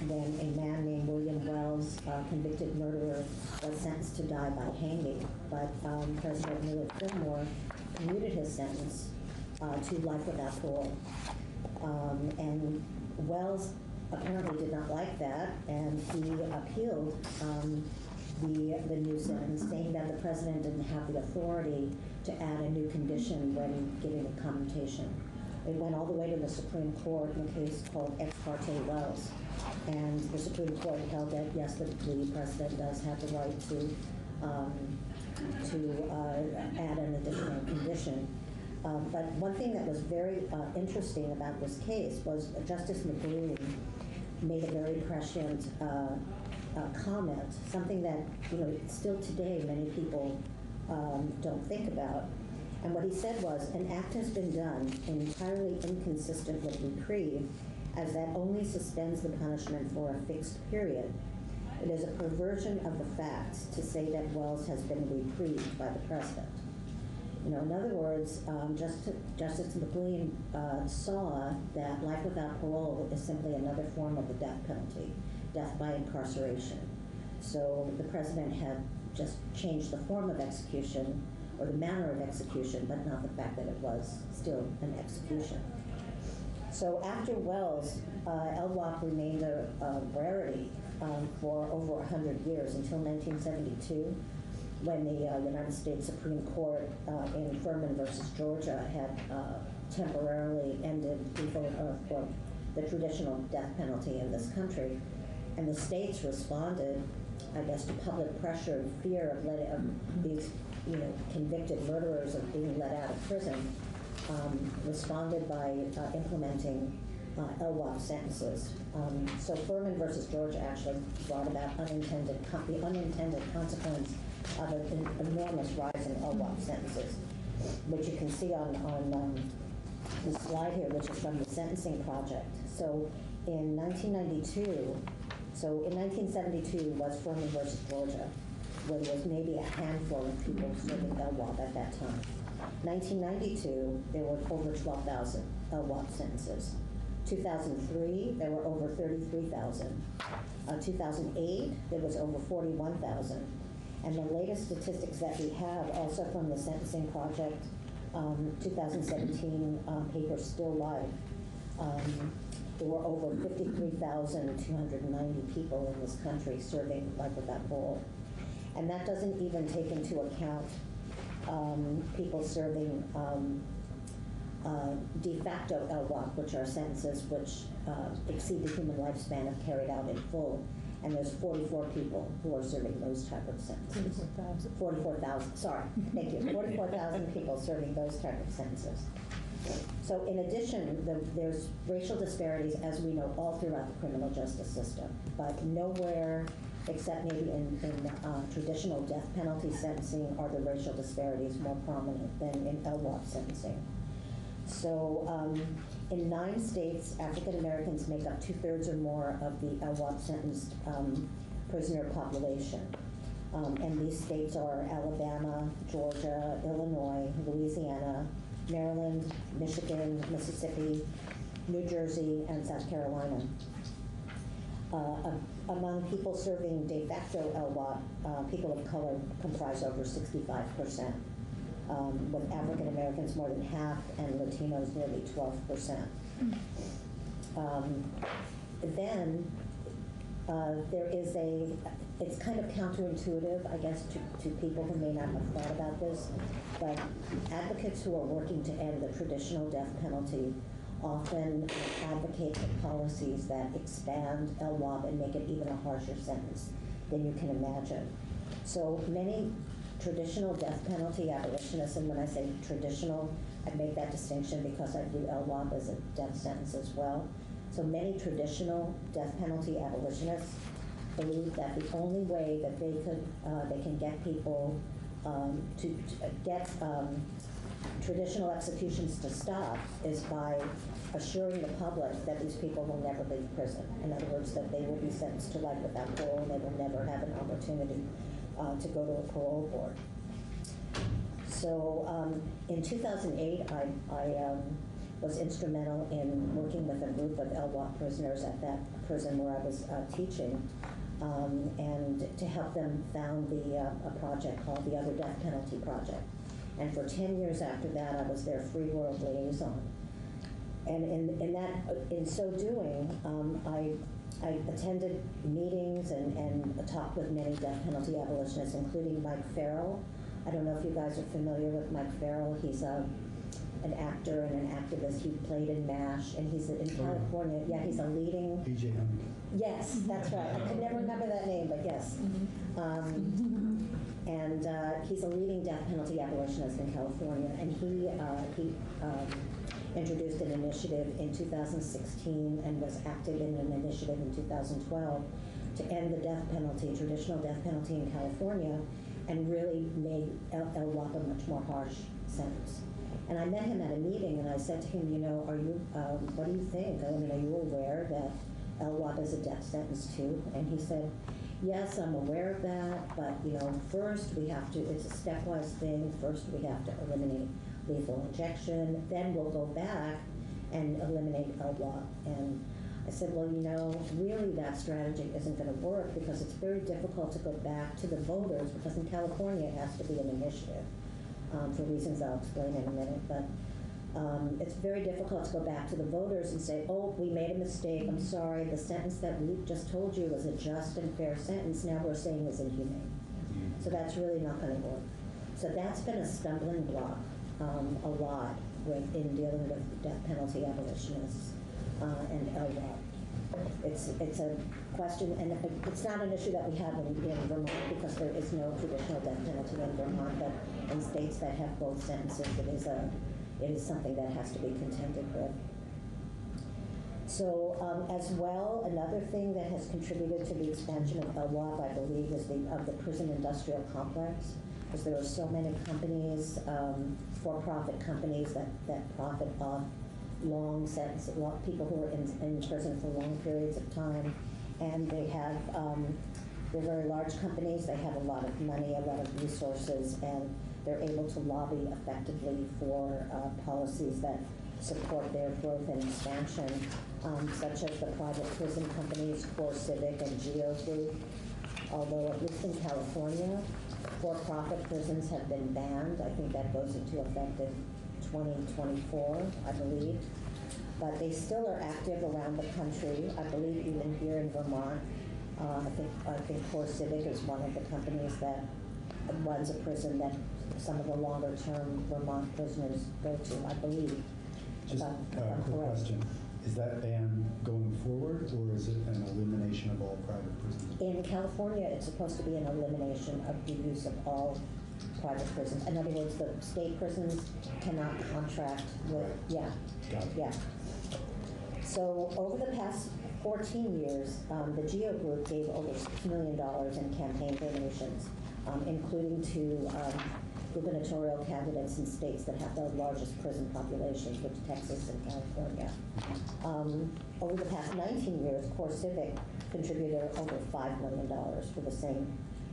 when a man named William Wells, convicted murderer, was sentenced to die by hanging. But President Millard Fillmore commuted his sentence to life without parole. And Wells apparently did not like that, and he appealed the new sentence, saying that the president didn't have the authority to add a new condition when giving a commutation. It went all the way to the Supreme Court in a case called Ex parte Wells, and the Supreme Court held that yes, the president does have the right to add an additional condition. But one thing that was very interesting about this case was Justice McGreen made a very prescient comment, something that, still today many people don't think about. And what he said was, an act has been done entirely inconsistent with reprieve, as that only suspends the punishment for a fixed period. It is a perversion of the facts to say that Wells has been reprieved by the President. In other words, Justice McLean saw that life without parole is simply another form of the death penalty, death by incarceration. So the President had just changed the form of execution, or the manner of execution, but not the fact that it was still an execution. So after Wells, LWOP remained a rarity for over 100 years, until 1972, when the United States Supreme Court in Furman versus Georgia had temporarily ended the traditional death penalty in this country. And the states responded, I guess, to public pressure and fear of these convicted murderers of being let out of prison, responded by implementing LWOP sentences. So Furman versus Georgia actually brought about the unintended consequence of an enormous rise in LWOP sentences, which you can see on the slide here, which is from the Sentencing Project. So in 1972 was Furman versus Georgia, where there was maybe a handful of people serving LWOP at that time. 1992, there were over 12,000 LWOP sentences. 2003, there were over 33,000. 2008, there was over 41,000. And the latest statistics that we have, also from the Sentencing Project, 2017 paper Still Life, there were over 53,290 people in this country serving life without parole. And that doesn't even take into account people serving de facto LWOP, which are sentences which exceed the human lifespan if carried out in full. And there's 44 people who are serving those type of sentences. 44,000, sorry, thank you. 44,000 people serving those type of sentences. So in addition, there's racial disparities, as we know, all throughout the criminal justice system, but nowhere except maybe in traditional death penalty sentencing are the racial disparities more prominent than in LWOP sentencing. So in 9 states, African Americans make up 2/3 or more of the LWOP sentenced prisoner population. And these states are Alabama, Georgia, Illinois, Louisiana, Maryland, Michigan, Mississippi, New Jersey, and South Carolina. Among people serving de facto LWOP, people of color comprise over 65%, with African Americans more than half and Latinos nearly 12%. Then there is it's kind of counterintuitive, I guess, to people who may not have thought about this, but advocates who are working to end the traditional death penalty often advocate for policies that expand LWOP and make it even a harsher sentence than you can imagine. So many traditional death penalty abolitionists, and when I say traditional, I make that distinction because I view LWOP as a death sentence as well. So many traditional death penalty abolitionists believe that the only way that they can get people to get traditional executions to stop is by assuring the public that these people will never leave prison. In other words, that they will be sentenced to life without parole and they will never have an opportunity to go to a parole board. So in 2008, I was instrumental in working with a group of LWOP prisoners at that prison where I was teaching, and to help them found a project called the Other Death Penalty Project. And for 10 years after that, I was their free world liaison. And in so doing, I attended meetings and talked with many death penalty abolitionists, including Mike Farrell. I don't know if you guys are familiar with Mike Farrell. He's an actor and an activist. He played in MASH, and he's in California. Yeah, he's a leading... Yes, that's right. I could never remember that name, but yes. And he's a leading death penalty abolitionist in California, and he introduced an initiative in 2016 and was active in an initiative in 2012 to end the death penalty, traditional death penalty in California, and really made LWOP a much more harsh sentence. And I met him at a meeting, and I said to him, you know, are you, what do you think? I mean, are you aware that LWOP is a death sentence too? And he said, yes, I'm aware of that, but you know, first we have to, it's a stepwise thing. First we have to eliminate lethal injection, then we'll go back and eliminate LWOP. And I said, well, you know, really that strategy isn't going to work because it's very difficult to go back to the voters, because in California it has to be an initiative for reasons I'll explain in a minute. But it's very difficult to go back to the voters and say, oh, we made a mistake, I'm sorry, the sentence that we just told you was a just and fair sentence, now we're saying is inhumane. So that's really not going to work. So that's been a stumbling block a lot in dealing with death penalty abolitionists and LWOP. It's a question, and it's not an issue that we have in Vermont because there is no traditional death penalty in Vermont, but in states that have both sentences, it is something that has to be contended with. So as well, another thing that has contributed to the expansion of LWOP, I believe, is the prison industrial complex, because there are so many companies, for-profit companies that profit off long sentences, people who are in prison for long periods of time, and they have, they're very large companies, they have a lot of money, a lot of resources, and they're able to lobby effectively for policies that support their growth and expansion, such as the private prison companies, Core Civic and Geo Group. Although at least in California, for-profit prisons have been banned. I think that goes into effect in 2024, I believe. But they still are active around the country. I believe even here in Vermont, I think Core Civic is one of the companies that runs a prison that some of the longer-term Vermont prisoners go to, I believe. Just a quick question. Is that ban going forward, or is it an elimination of all private prisons? In California, it's supposed to be an elimination of the use of all private prisons. In other words, the state prisons cannot contract with, yeah, yeah. So over the past 14 years, the Geo Group gave over $6 million in campaign donations, including to gubernatorial candidates in states that have the largest prison populations, which Texas and California. Over the past 19 years, Core Civic contributed over $5 million for the same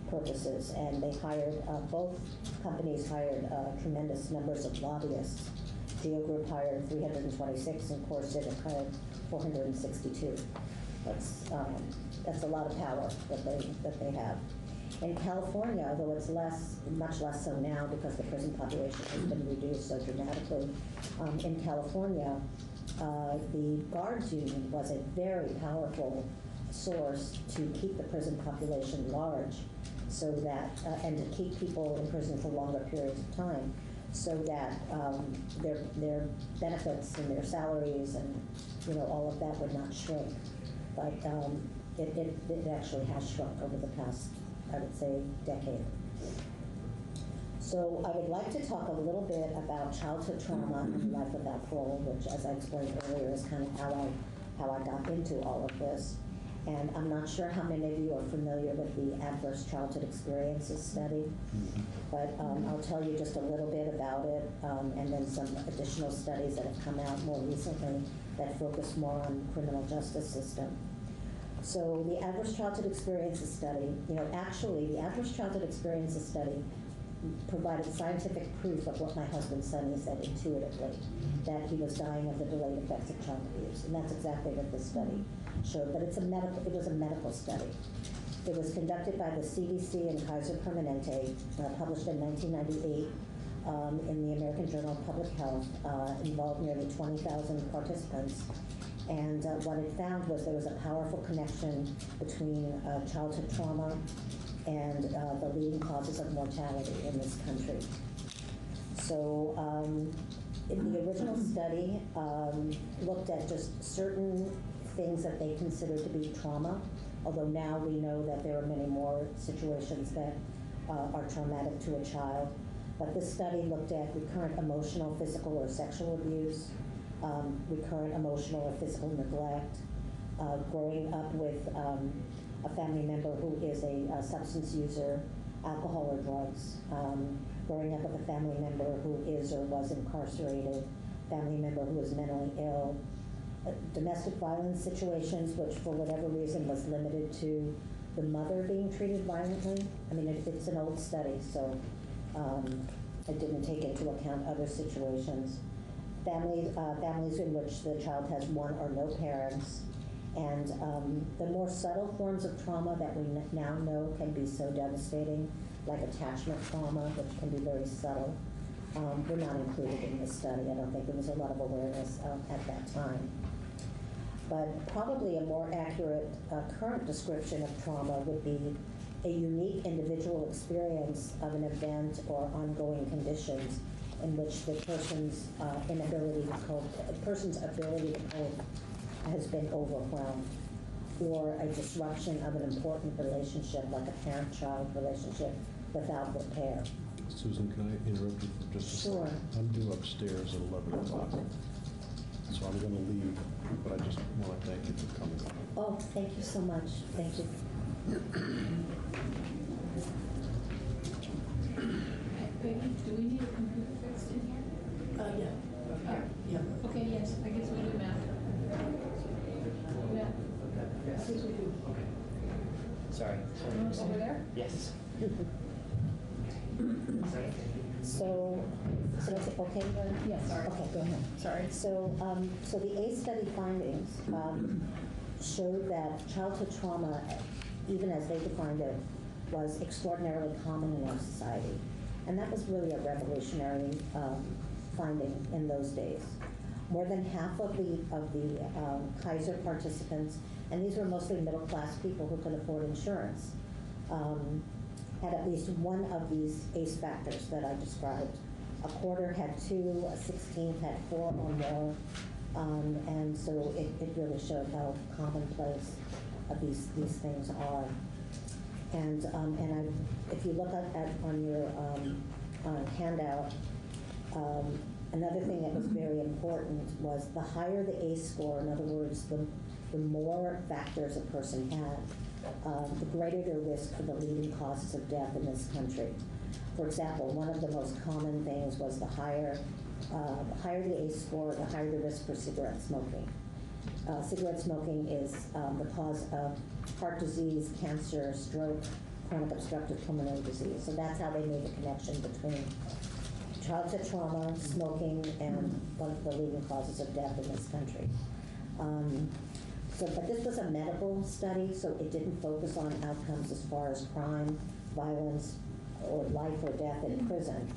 purposes, and they hired, both companies hired tremendous numbers of lobbyists. Geo Group hired 326 and Core Civic hired 462. That's a lot of power that they have. In California, although it's much less so now because the prison population has been reduced so dramatically, in California, the guards union was a very powerful source to keep the prison population large, so that and to keep people in prison for longer periods of time, so that their benefits and their salaries and all of that would not shrink. But it actually has shrunk over the past, I would say, decade. So I would like to talk a little bit about childhood trauma and life without parole, which, as I explained earlier, is kind of how I got into all of this. And I'm not sure how many of you are familiar with the Adverse Childhood Experiences study, but I'll tell you just a little bit about it, and then some additional studies that have come out more recently that focus more on the criminal justice system. So the Adverse Childhood Experiences study, actually the Adverse Childhood Experiences study provided scientific proof of what my husband Sonny said intuitively, that he was dying of the delayed effects of child abuse. And that's exactly what this study showed. But it was a medical study. It was conducted by the CDC and Kaiser Permanente, published in 1998 in the American Journal of Public Health, involved nearly 20,000 participants. And what it found was there was a powerful connection between childhood trauma and the leading causes of mortality in this country. So in the original study, looked at just certain things that they considered to be trauma, although now we know that there are many more situations that are traumatic to a child. But this study looked at recurrent emotional, physical, or sexual abuse, recurrent emotional or physical neglect, growing up with a family member who is a substance user, alcohol or drugs, growing up with a family member who is or was incarcerated, family member who is mentally ill, domestic violence situations, which for whatever reason was limited to the mother being treated violently. I mean, it's an old study, so it didn't take into account other situations. Families in which the child has one or no parents, and the more subtle forms of trauma that we now know can be so devastating, like attachment trauma, which can be very subtle, were not included in this study. I don't think there was a lot of awareness at that time. But probably a more accurate current description of trauma would be a unique individual experience of an event or ongoing conditions in which the person's ability to cope has been overwhelmed, or a disruption of an important relationship, like a parent-child relationship, without repair. Susan, can I interrupt you for just a second? Sure. I'm due upstairs at 11 o'clock, so I'm going to leave, but I just want to thank you for coming. Oh, thank you so much. Thank you. Peggy, do we need a computer fixed in here? Yeah. Okay, yes, I guess we do, Matt. Yeah. Yes, we do. Sorry. Over there? Yes. So okay, Yeah, sorry. Okay, go ahead. Sorry. So, so the ACE study findings showed that childhood trauma, even as they defined it, was extraordinarily common in our society. And that was really a revolutionary finding in those days. More than half of the Kaiser participants, and these were mostly middle-class people who could afford insurance, had at least one of these ACE factors that I described. A quarter had 2, a 16th had 4 or more, and so it really showed how commonplace these things are. And if you look at on your handout, another thing that was very important was the higher the ACE score, in other words, the more factors a person had, the greater their risk for the leading causes of death in this country. For example, one of the most common things was the higher the ACE score, the higher the risk for cigarette smoking. Cigarette smoking is the cause of heart disease, cancer, stroke, chronic obstructive pulmonary disease. So that's how they made the connection between childhood trauma, smoking, and one of the leading causes of death in this country. But this was a medical study, so it didn't focus on outcomes as far as crime, violence, or life or death in prison,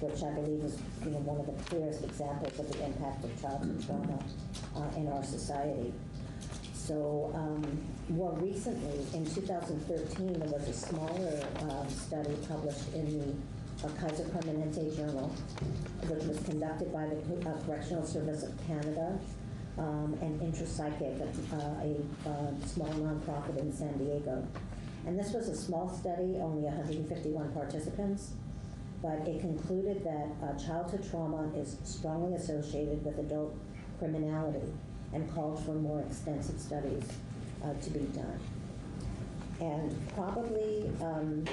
which I believe is one of the clearest examples of the impact of childhood trauma in our society. So more recently, in 2013, there was a smaller study published in the Kaiser Permanente Journal, which was conducted by the Correctional Service of Canada and Intrapsychic, a small nonprofit in San Diego. And this was a small study, only 151 participants, but it concluded that childhood trauma is strongly associated with adult criminality and called for more extensive studies to be done. And probably, and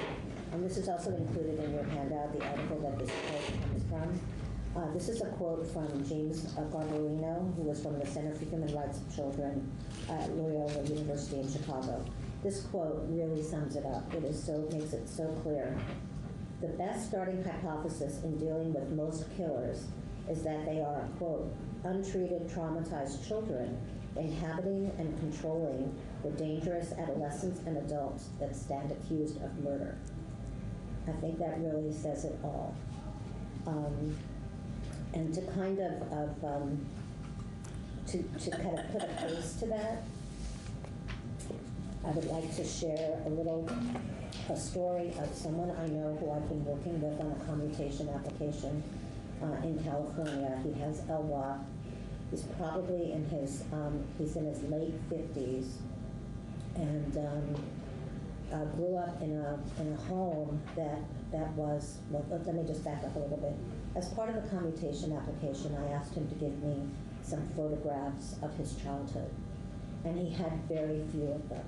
this is also included in your handout, the article that this quote comes from. This is a quote from James Garbarino, who was from the Center for Human Rights of Children at Loyola University in Chicago. This quote really sums it up. It makes it so clear. The best starting hypothesis in dealing with most killers is that they are, quote, untreated, traumatized children inhabiting and controlling the dangerous adolescents and adults that stand accused of murder. I think that really says it all. And to kind of put a face to that, I would like to share a story of someone I know who I've been working with on a commutation application in California. He has LWOP. He's probably he's in his late 50s, and grew up in a home that was, well, let me just back up a little bit. As part of the commutation application, I asked him to give me some photographs of his childhood, and he had very few of them.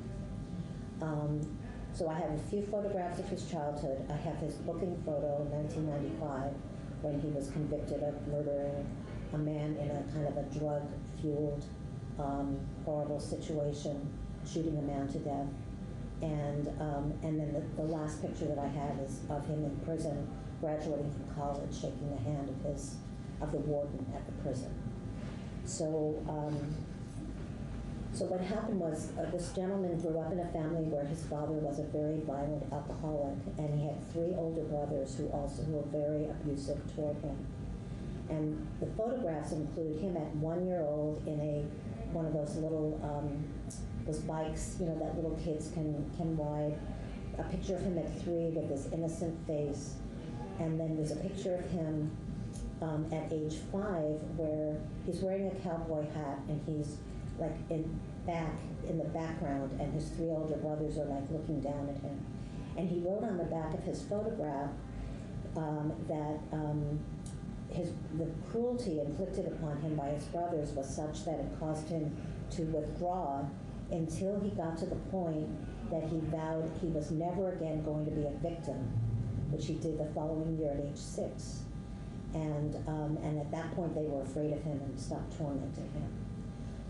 So I have a few photographs of his childhood. I have his booking photo in 1995 when he was convicted of murdering a man in a kind of a drug-fueled, horrible situation, shooting a man to death. And then the last picture that I have is of him in prison, graduating from college, shaking the hand of the warden at the prison. So what happened was this gentleman grew up in a family where his father was a very violent alcoholic, and he had 3 older brothers who were very abusive toward him. And the photographs include him at 1 year old in one of those little those bikes, that little kids can ride. A picture of him at 3 with this innocent face, and then there's a picture of him at age 5 where he's wearing a cowboy hat and he's like in the background, and his 3 older brothers are like looking down at him. And he wrote on the back of his photograph that the cruelty inflicted upon him by his brothers was such that it caused him to withdraw until he got to the point that he vowed he was never again going to be a victim, which he did the following year at age 6. And at that point they were afraid of him and stopped tormenting him.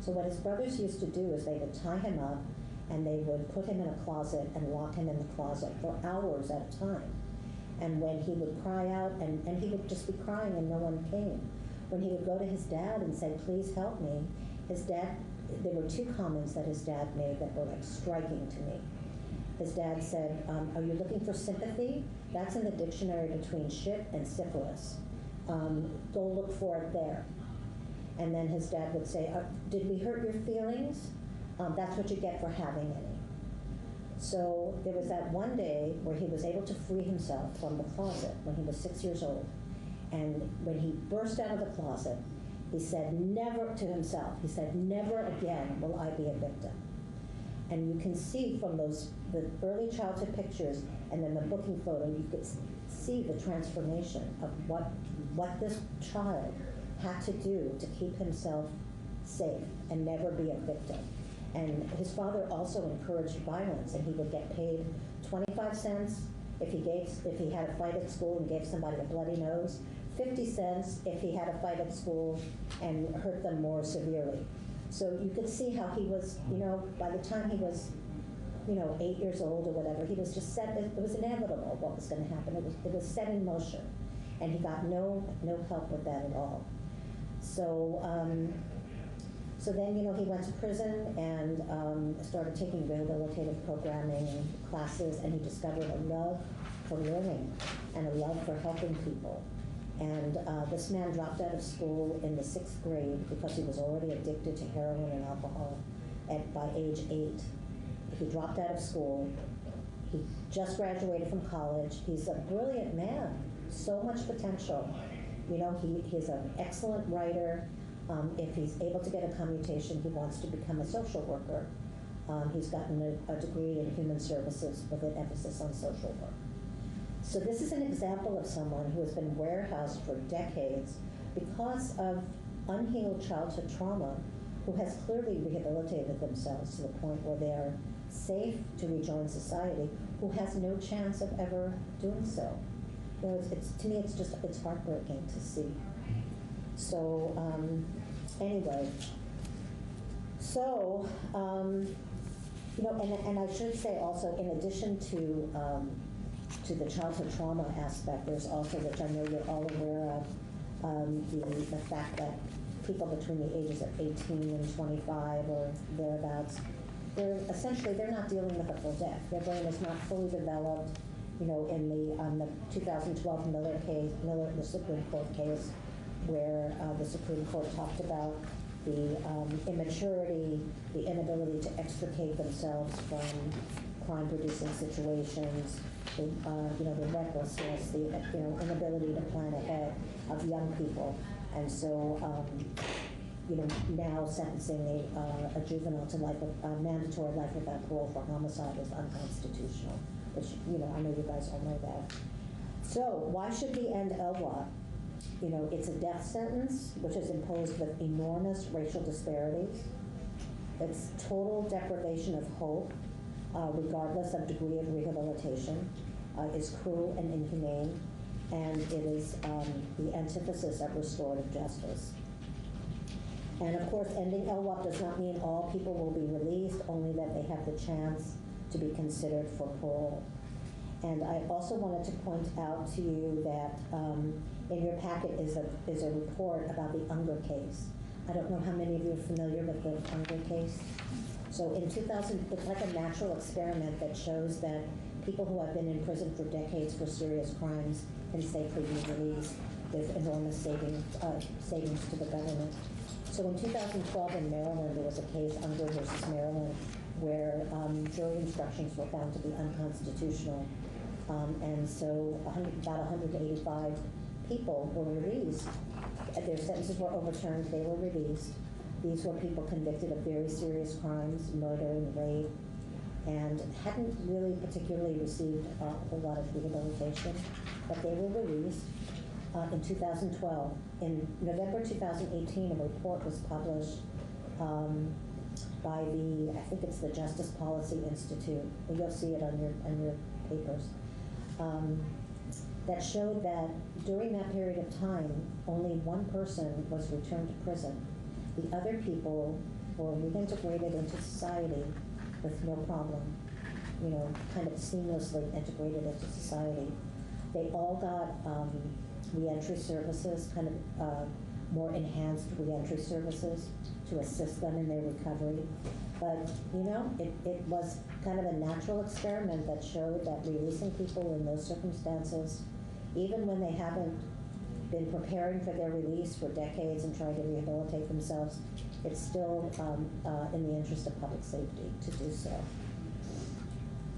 So what his brothers used to do is they would tie him up and they would put him in a closet and lock him in the closet for hours at a time. And when he would cry out, and he would just be crying and no one came. When he would go to his dad and say, please help me, his dad, there were 2 comments that his dad made that were like striking to me. His dad said, are you looking for sympathy? That's in the dictionary between shit and syphilis. Go look for it there. And then his dad would say, did we hurt your feelings? That's what you get for having any. So there was that one day where he was able to free himself from the closet when he was 6 years old. And when he burst out of the closet, he said never to himself, he said, never again will I be a victim. And you can see from the early childhood pictures and then the booking photo, you could see the transformation of what this child had to do to keep himself safe and never be a victim. And his father also encouraged violence, and he would get paid 25 cents if he had a fight at school and gave somebody a bloody nose, 50 cents if he had a fight at school and hurt them more severely. So you could see how he was, by the time he was, 8 years old or whatever, he was just set, it was inevitable what was going to happen. It was set in motion, and he got no help with that at all. So then, he went to prison and started taking rehabilitative programming classes, and he discovered a love for learning and a love for helping people. And this man dropped out of school in the 6th grade because he was already addicted to heroin and alcohol by age 8. He dropped out of school. He just graduated from college. He's a brilliant man, so much potential. He's an excellent writer. If he's able to get a commutation, he wants to become a social worker. He's gotten a degree in human services with an emphasis on social work. So this is an example of someone who has been warehoused for decades because of unhealed childhood trauma, who has clearly rehabilitated themselves to the point where they are safe to rejoin society, who has no chance of ever doing so. To me, it's heartbreaking to see. So anyway, and I should say also, in addition to the childhood trauma aspect, there's also, which I know you're all aware of, the fact that people between the ages of 18 and 25 or thereabouts, they're not dealing with a full death. Their brain is not fully developed. In the 2012 Miller, the Supreme Court case, where the Supreme Court talked about the immaturity, the inability to extricate themselves from crime-producing situations, the recklessness, the inability to plan ahead of young people. And so, you know, now sentencing a juvenile to mandatory life without parole for homicide is unconstitutional, which, you know, I know you guys all know that. So why should we end LWAP? You know, it's a death sentence, which is imposed with enormous racial disparities. It's total deprivation of hope, regardless of degree of rehabilitation, is cruel and inhumane, and it is the antithesis of restorative justice. And of course, ending LWAP does not mean all people will be released, only that they have the chance to be considered for parole. And I also wanted to point out to you that in your packet is a report about the Unger case. I don't know how many of you are familiar with the Unger case. So in 2000, it's like a natural experiment that shows that people who have been in prison for decades for serious crimes can safely be released with enormous savings to the government. So in 2012 in Maryland, there was a case, Unger versus Maryland, where jury instructions were found to be unconstitutional. And so about 185 people were released. Their sentences were overturned, they were released. These were people convicted of very serious crimes, murder and rape, and hadn't really particularly received a whole lot of rehabilitation, but they were released in 2012. In November 2018, a report was published by I think it's the Justice Policy Institute, you'll see it on your papers, that showed that during that period of time, only one person was returned to prison. The other people were reintegrated into society with no problem, you know, kind of seamlessly integrated into society. They all got reentry services, kind of more enhanced reentry services to assist them in their recovery. But, you know, it was kind of a natural experiment that showed that releasing people in those circumstances, even when they haven't been preparing for their release for decades and trying to rehabilitate themselves, it's still in the interest of public safety to do so.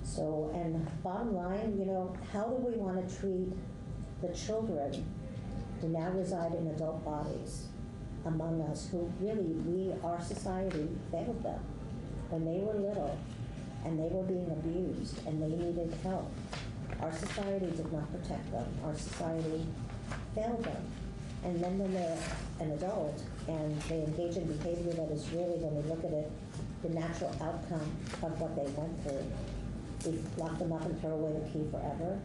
So, and bottom line, you know, how do we want to treat the children who now reside in adult bodies among us, who really, our society failed them when they were little and they were being abused and they needed help. Our society did not protect them. Our society failed them. And then when they're an adult and they engage in behavior that is really, when we look at it, the natural outcome of what they went through, we lock them up and throw away the key forever.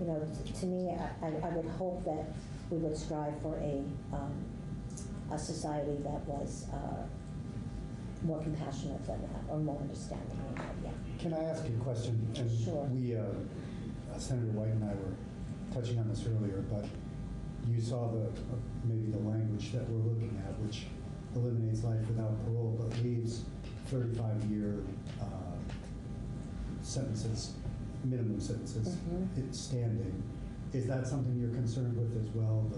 You know, to me, I would hope that we would strive for a society that was more compassionate than that, or more understanding. Yeah. Can I ask you a question? And sure. We, Senator White and I were touching on this earlier, but you saw maybe the language that we're looking at, which eliminates life without parole, but leaves 35-year sentences, minimum sentences, it's standing. Is that something you're concerned with as well?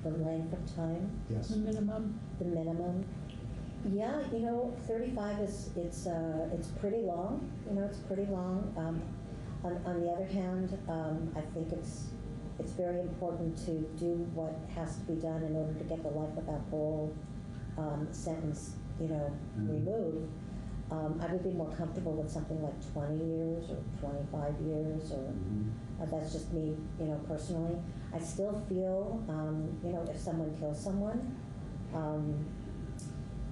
The length of time? Yes. The minimum? The minimum. Yeah, you know, 35 it's pretty long. You know, it's pretty long. On the other hand, I think it's very important to do what has to be done in order to get the life without parole sentence, you know, removed. I would be more comfortable with something like 20 years or 25 years, or that's just me, you know, personally. I still feel, you know, if someone kills someone,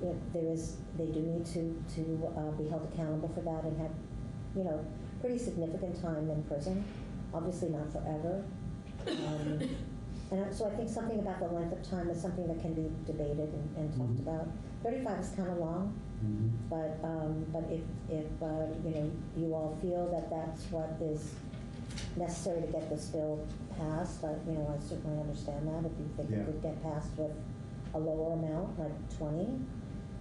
they do need to be held accountable for that and have, you know, pretty significant time in prison. Obviously not forever. And so I think something about the length of time is something that can be debated and talked about. 35 is kind of long, but if you know, you all feel that that's what is necessary to get this bill passed, you know, I certainly understand that. If you think it could get passed with a lower amount, like 20,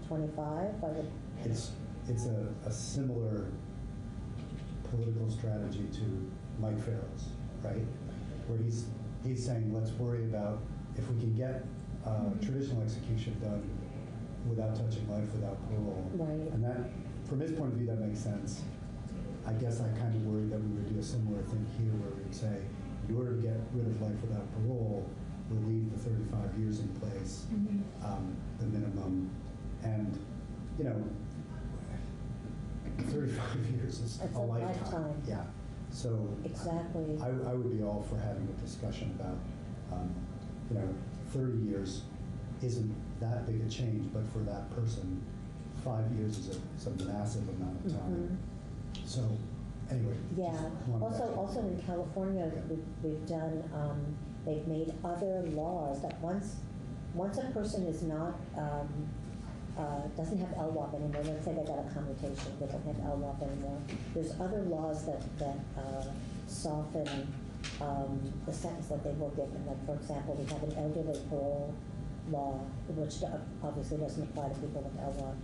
25, I would. It's a similar political strategy to Mike Farrell's, right? Where he's saying, let's worry about if we can get traditional execution done without touching life without parole. Right. And that, from his point of view, that makes sense. I guess I kind of worried that we would do a similar thing here, where we'd say, in order to get rid of life without parole, we'll leave the 35 years in place, the minimum them, and, you know, 35 years is It's a a lifetime. lifetime. Yeah, so. Exactly. I would be all for having a discussion about, you know, 30 years isn't that big a change, but for that person, 5 years is a massive amount of time. So, anyway. Yeah, just wanted to- also in California, we've done, they've made other laws that once a person is not, doesn't have LWOP anymore, let's say they got a commutation, they don't have LWOP anymore, there's other laws that soften the sentence that they will get. Like, for example, we have an elderly parole law, which obviously doesn't apply to people with LWOP,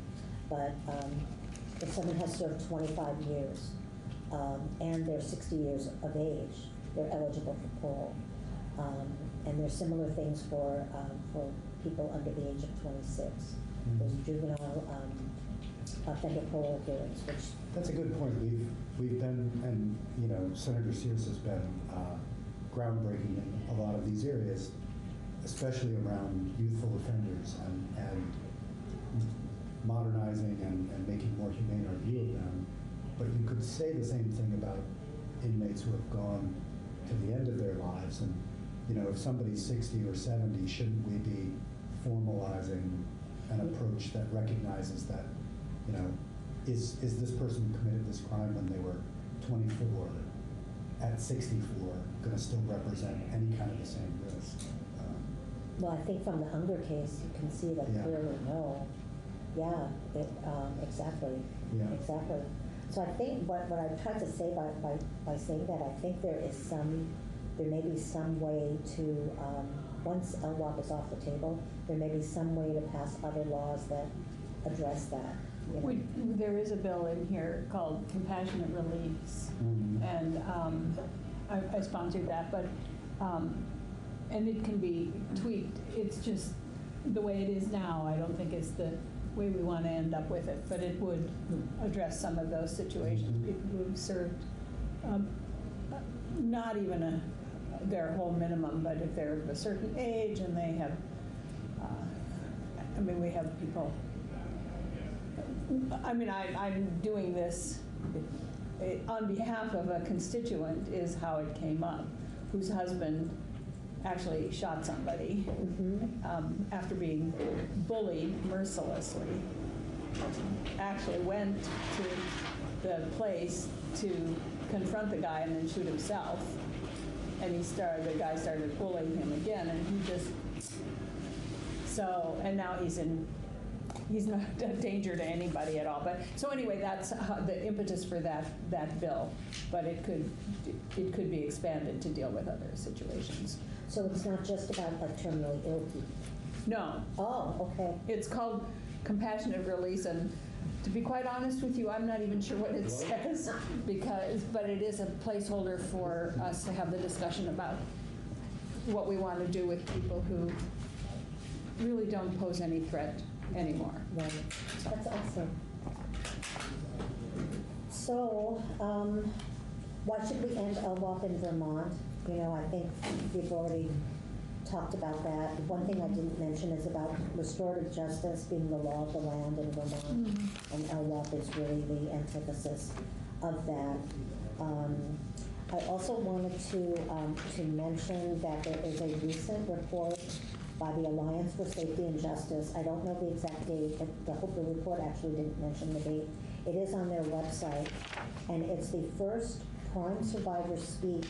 but if someone has served 25 years, and they're 60 years of age, they're eligible for parole. And there's similar things for people under the age of 26. There's juvenile offender parole hearings, which... That's a good point. We've been, and, you know, Senator Sears has been groundbreaking in a lot of these areas, especially around youthful offenders and modernizing and making more humane our view of them. But you could say the same thing about inmates who have gone to the end of their lives. And, you know, if somebody's 60 or 70, shouldn't we be formalizing an approach that recognizes that, you know, is this person who committed this crime when they were 24 at 64 going to still represent any kind of the same risk? Well, I think from the Unger case, you can see that clearly, no. Yeah, exactly. Yeah. Exactly. So I think what I tried to say by saying that, I think there may be some way to, once LWOP is off the table, there may be some way to pass other laws that address that. You know? There is a bill in here called compassionate release, and I sponsored that, but and it can be tweaked. It's just the way it is now. I don't think it's the way we want to end up with it, but it would address some of those situations. People who've served not even their whole minimum, but if they're of a certain age and they have, I mean, we have people. I mean, I'm doing this on behalf of a constituent is how it came up, whose husband actually shot somebody after being bullied mercilessly. Actually went to the place to confront the guy and then shoot himself. And the guy started bullying him again, and he just, and now he's not a danger to anybody at all. But so anyway, that's the impetus for that bill. But it could be expanded to deal with other situations. So it's not just about like terminally ill people? No. Oh, okay. It's called compassionate release, and to be quite honest with you, I'm not even sure what it says, but it is a placeholder for us to have the discussion about what we want to do with people who really don't pose any threat anymore. Right. That's awesome. So, why should we end LWOP in Vermont? You know, I think we've already talked about that. One thing I didn't mention is about restorative justice being the law of the land in Vermont, and LWOP is really the antithesis of that. I also wanted to mention that there is a recent report by the Alliance for Safety and Justice. I don't know the exact date. The report actually didn't mention the date. It is on their website, and it's the first Crime Survivors Speak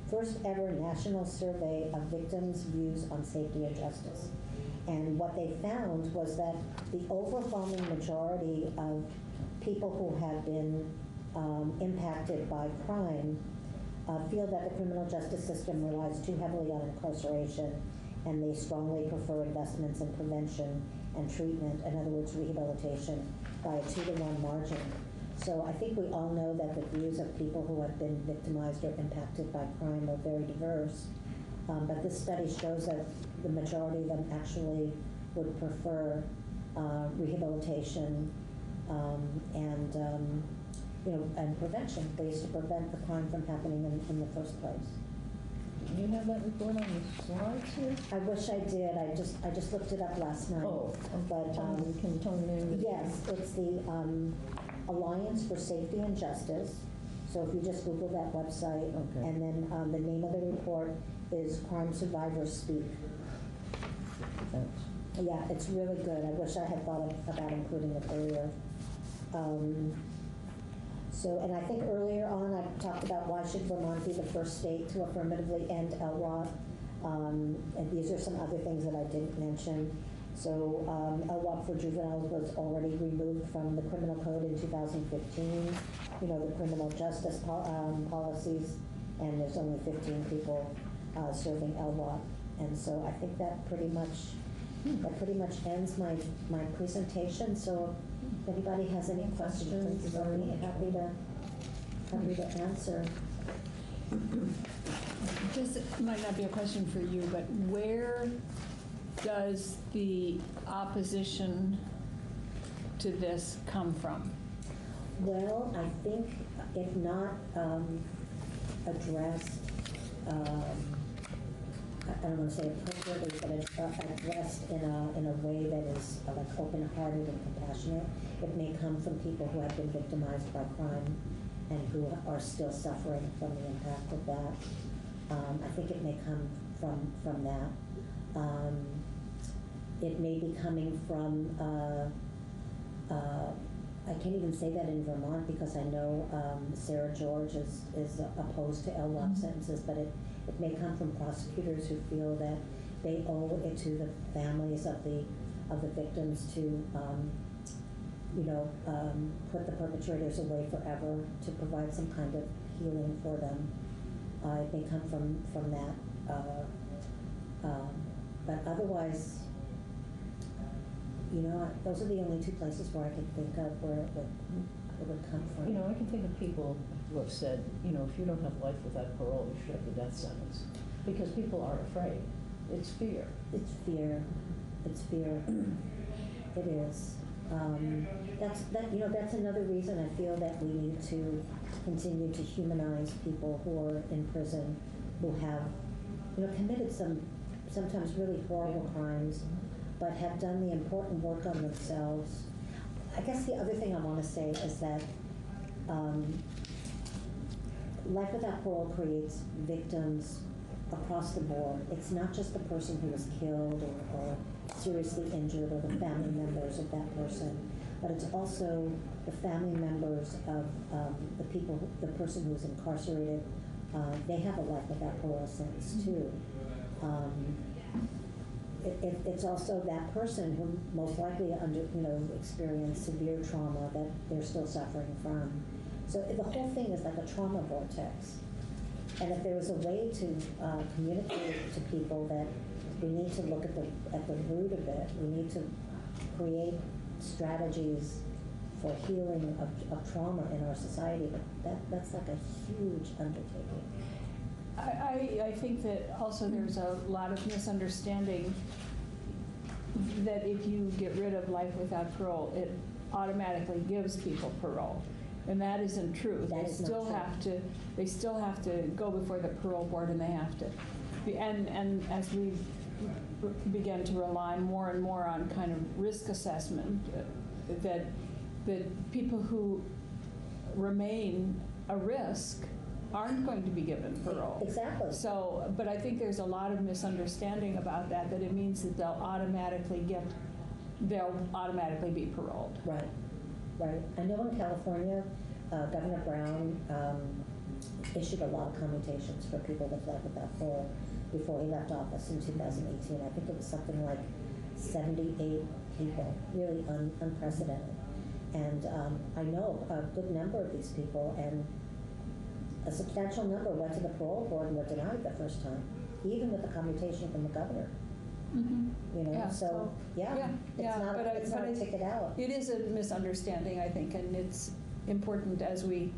first ever national survey of victims' views on safety and justice. And what they found was that the overwhelming majority of people who have been impacted by crime feel that the criminal justice system relies too heavily on incarceration, and they strongly prefer investments in prevention and treatment, in other words, rehabilitation, by a 2-to-1 margin. So I think we all know that the views of people who have been victimized or impacted by crime are very diverse. But this study shows that the majority of them actually would prefer rehabilitation and prevention, ways to prevent the crime from happening in the first place. Do you have that report on the slides here? I wish I did. I just looked it up last night. Oh, But, can you tell me the name of it? yes, it's the Alliance for Safety and Justice. So if you just Google that website, Okay. and then the name of the report is Crime Survivors Speak. Thanks. Yeah, it's really good. I wish I had thought about including it earlier. So, and I think earlier on I talked about why should Vermont be the first state to affirmatively end LWAT. And these are some other things that I didn't mention. So LWAT for juveniles was already removed from the criminal code in 2015. You know, the criminal justice policies, and there's only 15 people serving LWAT. And so I think that pretty much ends my presentation. So if anybody has any questions, I'll be happy to answer. Just, it might not be a question for you, but where does the opposition to this come from? Well, I think if not addressed, I don't want to say appropriately, but addressed in a way that is like open-hearted and compassionate, it may come from people who have been victimized by crime and who are still suffering from the impact of that. I think it may come from that. It may be coming from, I can't even say that in Vermont because I know Sarah George is opposed to LWAT sentences, but it may come from prosecutors who feel that they owe it to the families of the victims to put the perpetrators away forever, to provide some kind of healing for them. It may come from that. But otherwise, those are the only two places where I can think of where it would come from. I can think of people who have said, if you don't have life without parole, you should have the death sentence. Because people are afraid. It's fear. It's fear. It's fear. It is. That's another reason I feel that we need to continue to humanize people who are in prison, who have, committed sometimes really horrible crimes, but have done the important work on themselves. I guess the other thing I want to say is that life without parole creates victims across the board. It's not just the person who was killed or seriously injured or the family members of that person, but it's also the family members of the person who's incarcerated. They have a life without parole sentence too. It's also that person who most likely experienced severe trauma that they're still suffering from. So the whole thing is like a trauma vortex. And if there was a way to communicate to people that we need to look at the root of it, we need to create strategies for healing of trauma in our society, but that's like a huge undertaking. I think that also there's a lot of misunderstanding that if you get rid of life without parole, it automatically gives people parole. And that isn't true. They still have to go before the parole board, and they have to. And as we begin to rely more and more on kind of risk assessment, that people who remain a risk aren't going to be given parole. Exactly. So, but I think there's a lot of misunderstanding about that it means that they'll automatically be paroled. Right. Right. I know in California, Governor Brown issued a lot of commutations for people with life without parole before he left office in 2018. I think it was something like 78 people, really unprecedented. And I know a good number of these people, and a substantial number went to the parole board and were denied the first time, even with the commutation from the governor. Mm-hmm. It's not a ticket out. It is a misunderstanding, I think, and it's important as we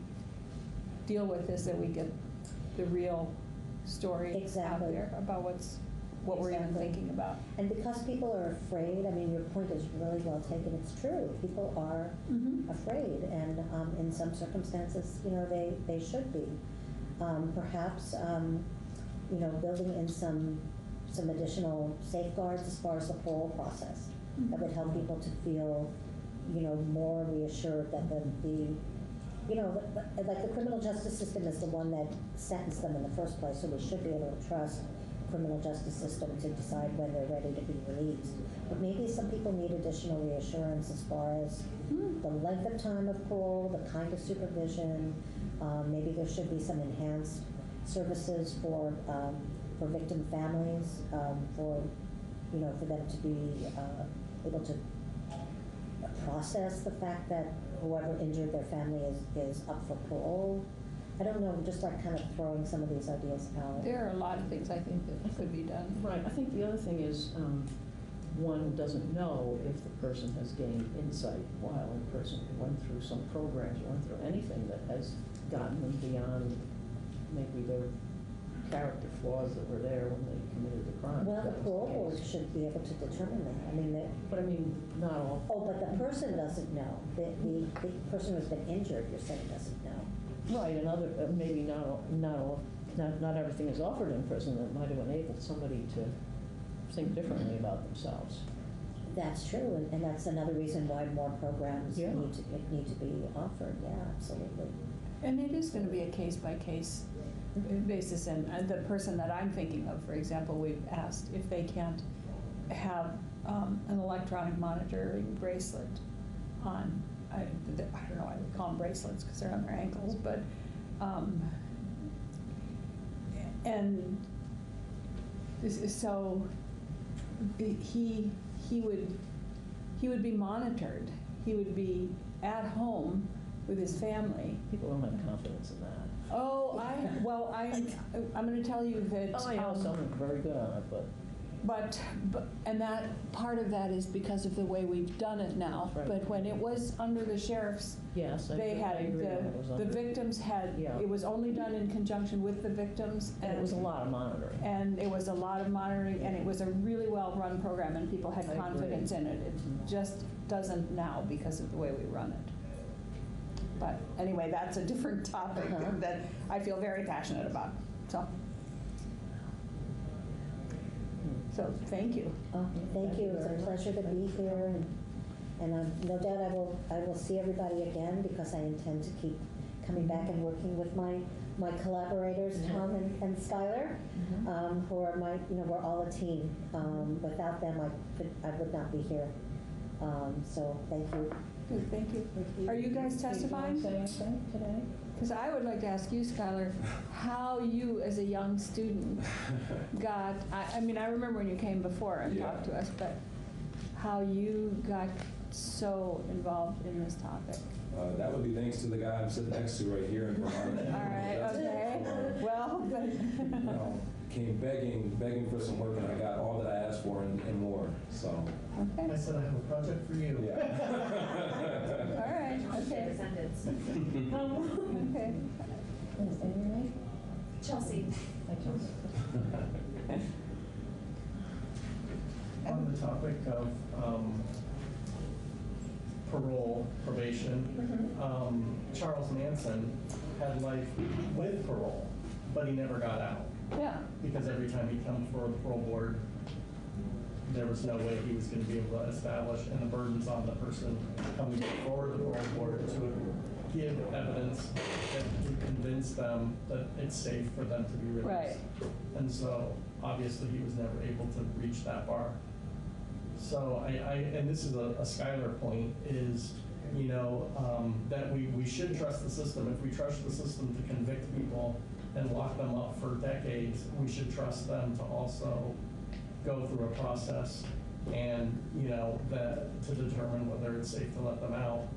deal with this that we get the real story out there about what we're even thinking about. And because people are afraid, I mean, your point is really well taken. It's true. People are afraid, and in some circumstances, they should be. Perhaps you know, building in some additional safeguards as far as the parole process. That would help people to feel, you know, more reassured that the you know, like the criminal justice system is the one that sentenced them in the first place, so we should be able to trust criminal justice system to decide when they're ready to be released. But maybe some people need additional reassurance as far as the length of time of parole, the kind of supervision. Maybe there should be some enhanced services for victim families, for, you know, for them to be able to process the fact that whoever injured their family is up for parole. I don't know, just like kind of throwing some of these ideas out. There are a lot of things I think that could be done. Right, I think the other thing is one doesn't know if the person has gained insight while in prison, went through some programs, went through anything that has gotten them beyond maybe their character flaws that were there when they committed the crime. Well, the parole board should be able to determine that. I mean, but I mean, not all. Oh, but the person doesn't know. The person who's been injured, you're saying, doesn't know. Right, and other maybe not everything is offered in prison that might have enabled somebody to think differently about themselves. That's true, and that's another reason why more programs need to be offered. Yeah, absolutely. And it is going to be a case-by-case basis, and the person that I'm thinking of, for example, we've asked if they can't have an electronic monitoring bracelet on, I don't know, I would call them bracelets because they're on their ankles, but, and so he would be monitored. He would be at home with his family. People don't have confidence in that. Oh, I'm going to tell you that. Oh, I know some are very good on it, but and that part of that is because of the way we've done it now. Right. But when it was under the sheriff's, yes, they had the victims had it was only done in conjunction with the victims, and it was a lot of monitoring. And it was a lot of monitoring, and it was a really well-run program, and people had confidence in it. It just doesn't now because of the way we run it. But anyway, that's a different topic that I feel very passionate about. So thank you. Thank you. It's a pleasure to be here, and no doubt I will see everybody again because I intend to keep coming back and working with my collaborators, Tom and Skylar, who are we're all a team. Without them, I would not be here. So thank you. Good, thank you. Are you guys testifying today? Because I would like to ask you, Skylar, how you, as a young student, got, I mean, I remember when you came before and talked to us, but how you got so involved in this topic. That would be thanks to the guy I'm sitting next to right here in Vermont. All right, okay. Well, came begging for some work, and I got all that I asked for and more. So. Okay. I said I have a project for you. Yeah. All right. Okay. Okay. And your name? Chelsea. Hi, Chelsea. On the topic of probation, Charles Manson had life with parole, but he never got out. Yeah. Because every time he'd come before the parole board, there was no way he was going to be able to establish, and the burden's on the person coming before the parole board to give evidence that to convince them that it's safe for them to be released. Right. And so obviously he was never able to reach that bar. So and this is a Skylar point, is, that we should trust the system. If we trust the system to convict people and lock them up for decades, we should trust them to also go through a process and, that to determine whether it's safe to let them out.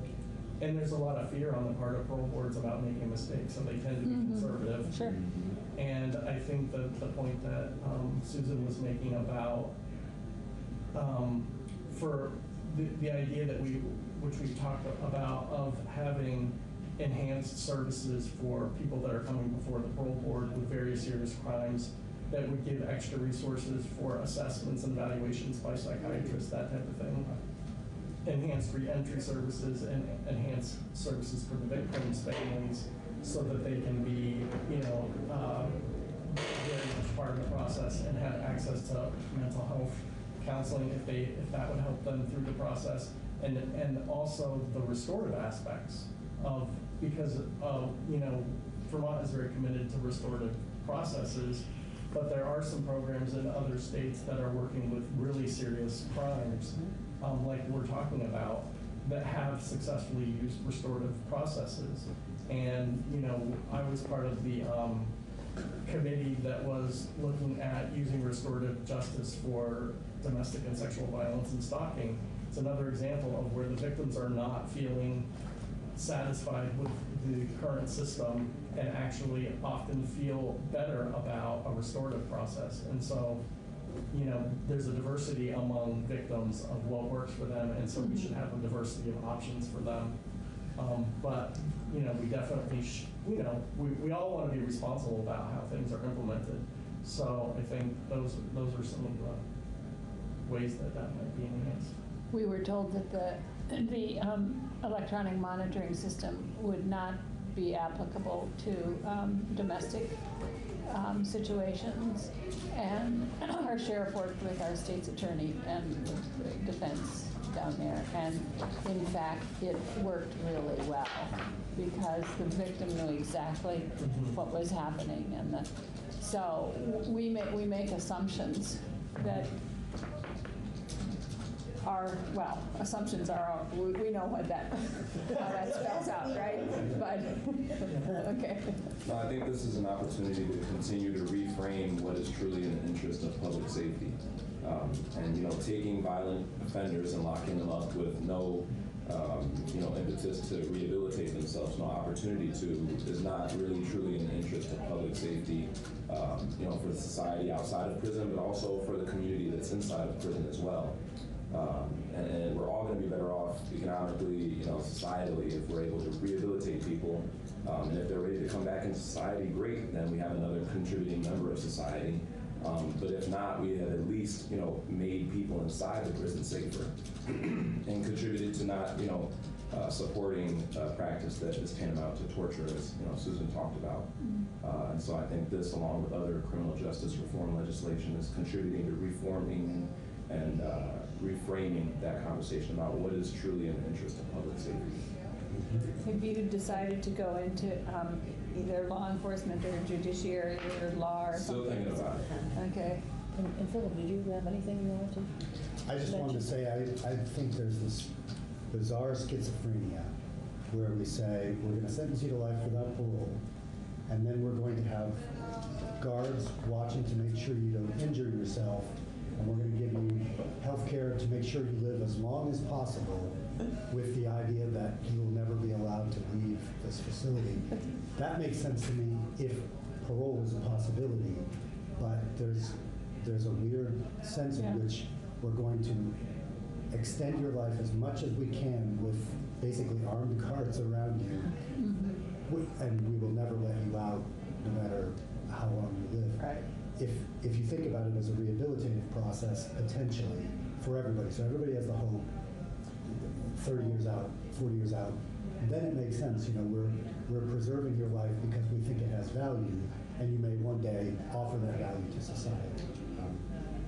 And there's a lot of fear on the part of parole boards about making mistakes, so they tend to be conservative. Sure. And I think that the point that Susan was making about for the idea that which we've talked about, of having enhanced services for people that are coming before the parole board with very serious crimes, that would give extra resources for assessments and evaluations by psychiatrists, that type of thing. Enhanced reentry services and enhanced services for the victims' families, so that they can be, very much part of the process and had access to mental health counseling if that would help them through the process, and also the restorative aspects of, because Vermont is very committed to restorative processes, but there are some programs in other states that are working with really serious crimes, like we're talking about, that have successfully used restorative processes. And I was part of the committee that was looking at using restorative justice for domestic and sexual violence and stalking. It's another example of where the victims are not feeling satisfied with the current system and actually often feel better about a restorative process. And so, there's a diversity among victims of what works for them, and so we should have a diversity of options for them. But we definitely, we all want to be responsible about how things are implemented. So I think those are some of the ways that might be enhanced. We were told that the electronic monitoring system would not be applicable to domestic situations, and our sheriff worked with our state's attorney and defense down there, and in fact it worked really well because the victim knew exactly what was happening, and so we make assumptions that assumptions are, we know what how that spells out, right? But, okay. No, I think this is an opportunity to continue to reframe what is truly in the interest of public safety. And, taking violent offenders and locking them up with no, impetus to rehabilitate themselves, no opportunity to, is not really truly in the interest of public safety, for the society outside of prison, but also for the community that's inside of prison as well. And we're all going to be better off economically, societally, if we're able to rehabilitate people. And if they're ready to come back into society, great, then we have another contributing member of society. But if not, we have at least, made people inside the prison safer and contributed to not, supporting a practice that is tantamount to torture, as Susan talked about. And so I think this, along with other criminal justice reform legislation, is contributing to reforming and reframing that conversation about what is truly in the interest of public safety. Have you decided to go into either law enforcement or judiciary or law or Still something? thinking about it. Okay. And Philip, did you have anything you wanted to? I just wanted to say, I think there's this bizarre schizophrenia where we say, we're going to sentence you to life without parole, and then we're going to have guards watching to make sure you don't injure yourself, and we're going to give you health care to make sure you live as long as possible, with the idea that you will never be allowed to leave this facility. That makes sense to me if parole is a possibility, but there's a weird sense in which we're going to extend your life as much as we can with basically armed guards around you, and we will never let you out no matter how long you live. Right. If you think about it as a rehabilitative process, potentially, for everybody, so everybody has the hope, 30 years out, 40 years out, then it makes sense. We're preserving your life because we think it has value, and you may one day offer that value to society.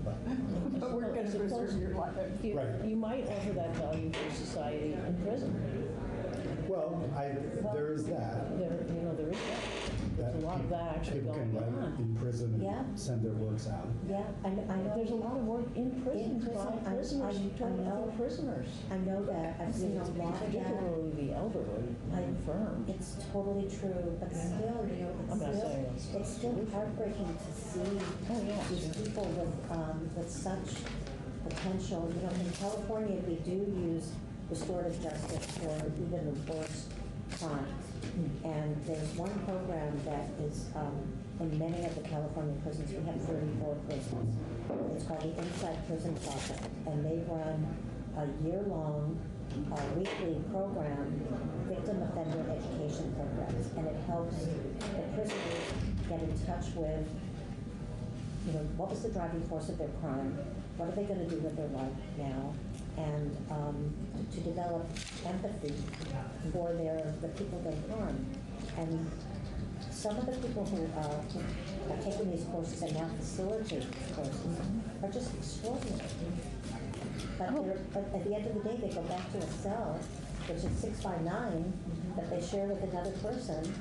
But we're going to preserve your life. You might offer that value to society in prison. Well, there is that. There is that. There's a lot of that actually People going can write on. in prison and send their works out. Yeah, I know. There's a lot of work in prison by prisoners, I know. prisoners. I know that. I've seen a lot of that. Particularly the elderly and infirm. It's totally true, but still, I'm not saying it's still heartbreaking to see these people with such potential. In California, we do use restorative justice for even the worst crimes. And there's one program that is in many of the California prisons. We have 34 prisons. It's called the Inside Prison Project, and they run a year-long weekly program, victim offender education programs, and it helps the prisoners get in touch with, what was the driving force of their crime, what are they going to do with their life now, and to develop empathy for the people they harm. And some of the people who are taking these courses and now facilitate these courses are just extraordinary. But at the end of the day, they go back to a cell, which is 6 by 9, that they share with another person.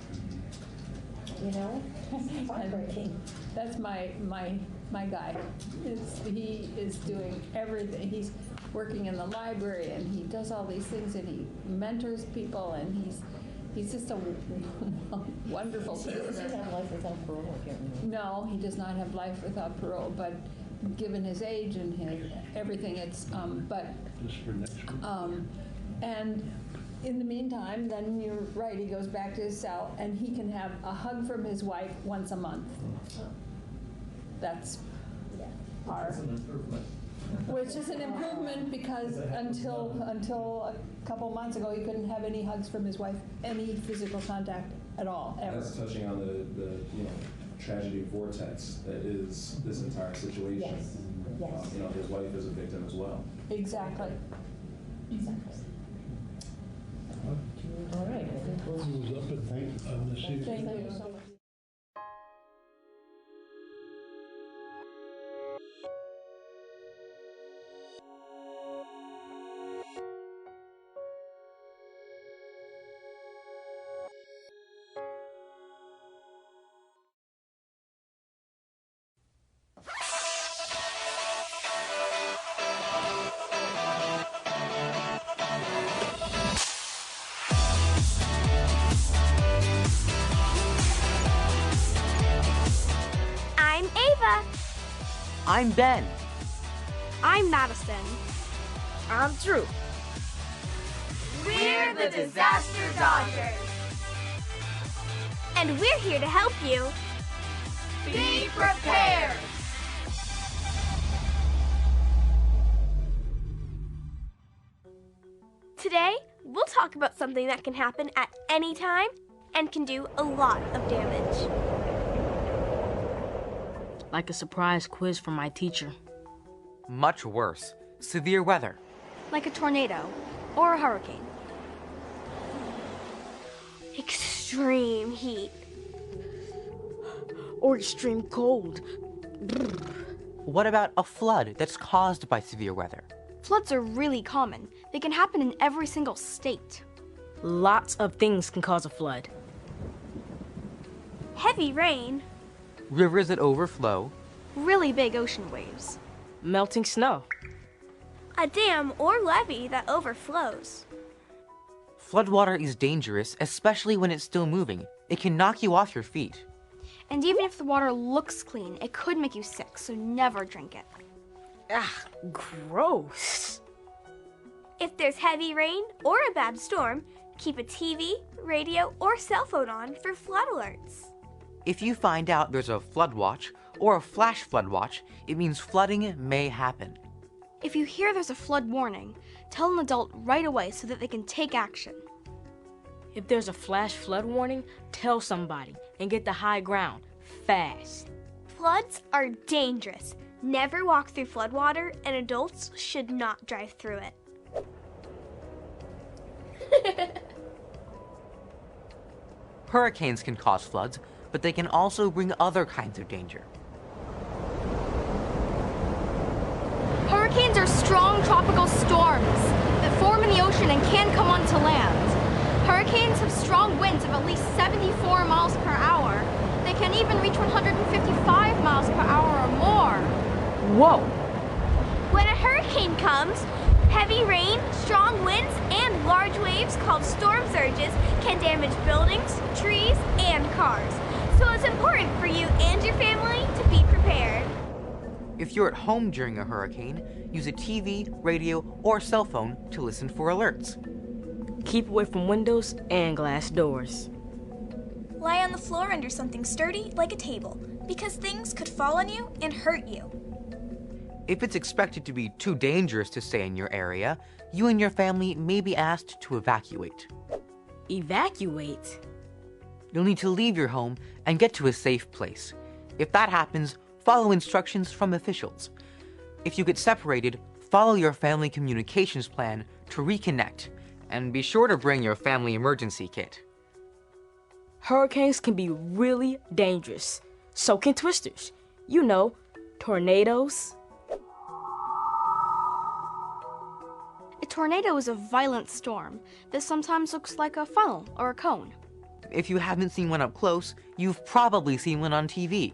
You know, it's heartbreaking. That's my guy. He is doing everything. He's working in the library and he does all these things and he mentors people and he's just a wonderful person. Does he have life without parole? I can't remember. No, he does not have life without parole, but given his age and his everything, it's but Just for next week. and in the meantime, then you're right, he goes back to his cell and he can have a hug from his wife once a month. That's our, which is an improvement because until a couple months ago, he couldn't have any hugs from his wife, any physical contact at all, ever. That's touching on the tragedy vortex that is this entire situation. Yes. Yes. His wife is a victim as well. Exactly. All right, I think we'll. He was up at, this evening. Thank you so much. I'm Ava. I'm Ben. I'm Madison. I'm Drew. We're the Disaster Dodgers. And we're here to help you. Be prepared. Today, we'll talk about something that can happen at any time and can do a lot of damage. Like a surprise quiz from my teacher. Much worse. Severe weather. Like a tornado or a hurricane. Extreme heat. Or extreme cold. What about a flood that's caused by severe weather? Floods are really common. They can happen in every single state. Lots of things can cause a flood. Heavy rain. Rivers that overflow. Really big ocean waves. Melting snow. A dam or levee that overflows. Floodwater is dangerous, especially when it's still moving. It can knock you off your feet. And even if the water looks clean, it could make you sick, so never drink it. Ah, gross. If there's heavy rain or a bad storm, keep a TV, radio, or cell phone on for flood alerts. If you find out there's a flood watch or a flash flood watch, it means flooding may happen. If you hear there's a flood warning, tell an adult right away so that they can take action. If there's a flash flood warning, tell somebody and get to high ground fast. Floods are dangerous. Never walk through floodwater, and adults should not drive through it. Hurricanes can cause floods, but they can also bring other kinds of danger. Hurricanes are strong tropical storms that form in the ocean and can come onto land. Hurricanes have strong winds of at least 74 miles per hour. They can even reach 155 miles per hour or more. Whoa! When a hurricane comes, heavy rain, strong winds, and large waves called storm surges can damage buildings, trees, and cars. So it's important for you and your family to be prepared. If you're at home during a hurricane, use a TV, radio, or cell phone to listen for alerts. Keep away from windows and glass doors. Lie on the floor under something sturdy like a table, because things could fall on you and hurt you. If it's expected to be too dangerous to stay in your area, you and your family may be asked to evacuate. Evacuate? You'll need to leave your home and get to a safe place. If that happens, follow instructions from officials. If you get separated, follow your family communications plan to reconnect, and be sure to bring your family emergency kit. hurricanes can be really dangerous. So can twisters. You know, tornadoes. A tornado is a violent storm that sometimes looks like a funnel or a cone. If you haven't seen one up close, you've probably seen one on TV.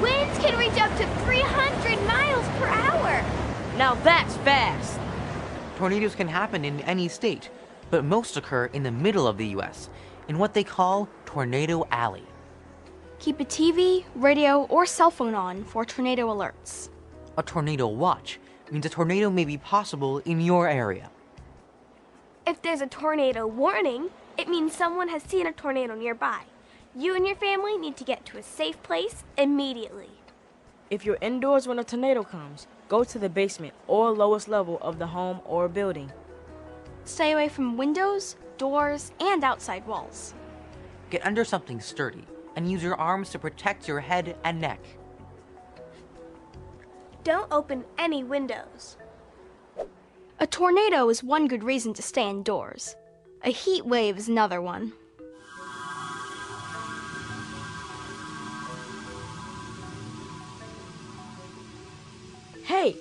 Winds can reach up to 300 miles per hour. Now that's fast. Tornadoes can happen in any state, but most occur in the middle of the U.S., in what they call Tornado Alley. Keep a TV, radio, or cell phone on for tornado alerts. A tornado watch means a tornado may be possible in your area. If there's a tornado warning, it means someone has seen a tornado nearby. You and your family need to get to a safe place immediately. If you're indoors when a tornado comes, go to the basement or lowest level of the home or building. Stay away from windows, doors, and outside walls. Get under something sturdy and use your arms to protect your head and neck. Don't open any windows. A tornado is one good reason to stay indoors. A heat wave is another one. Hey,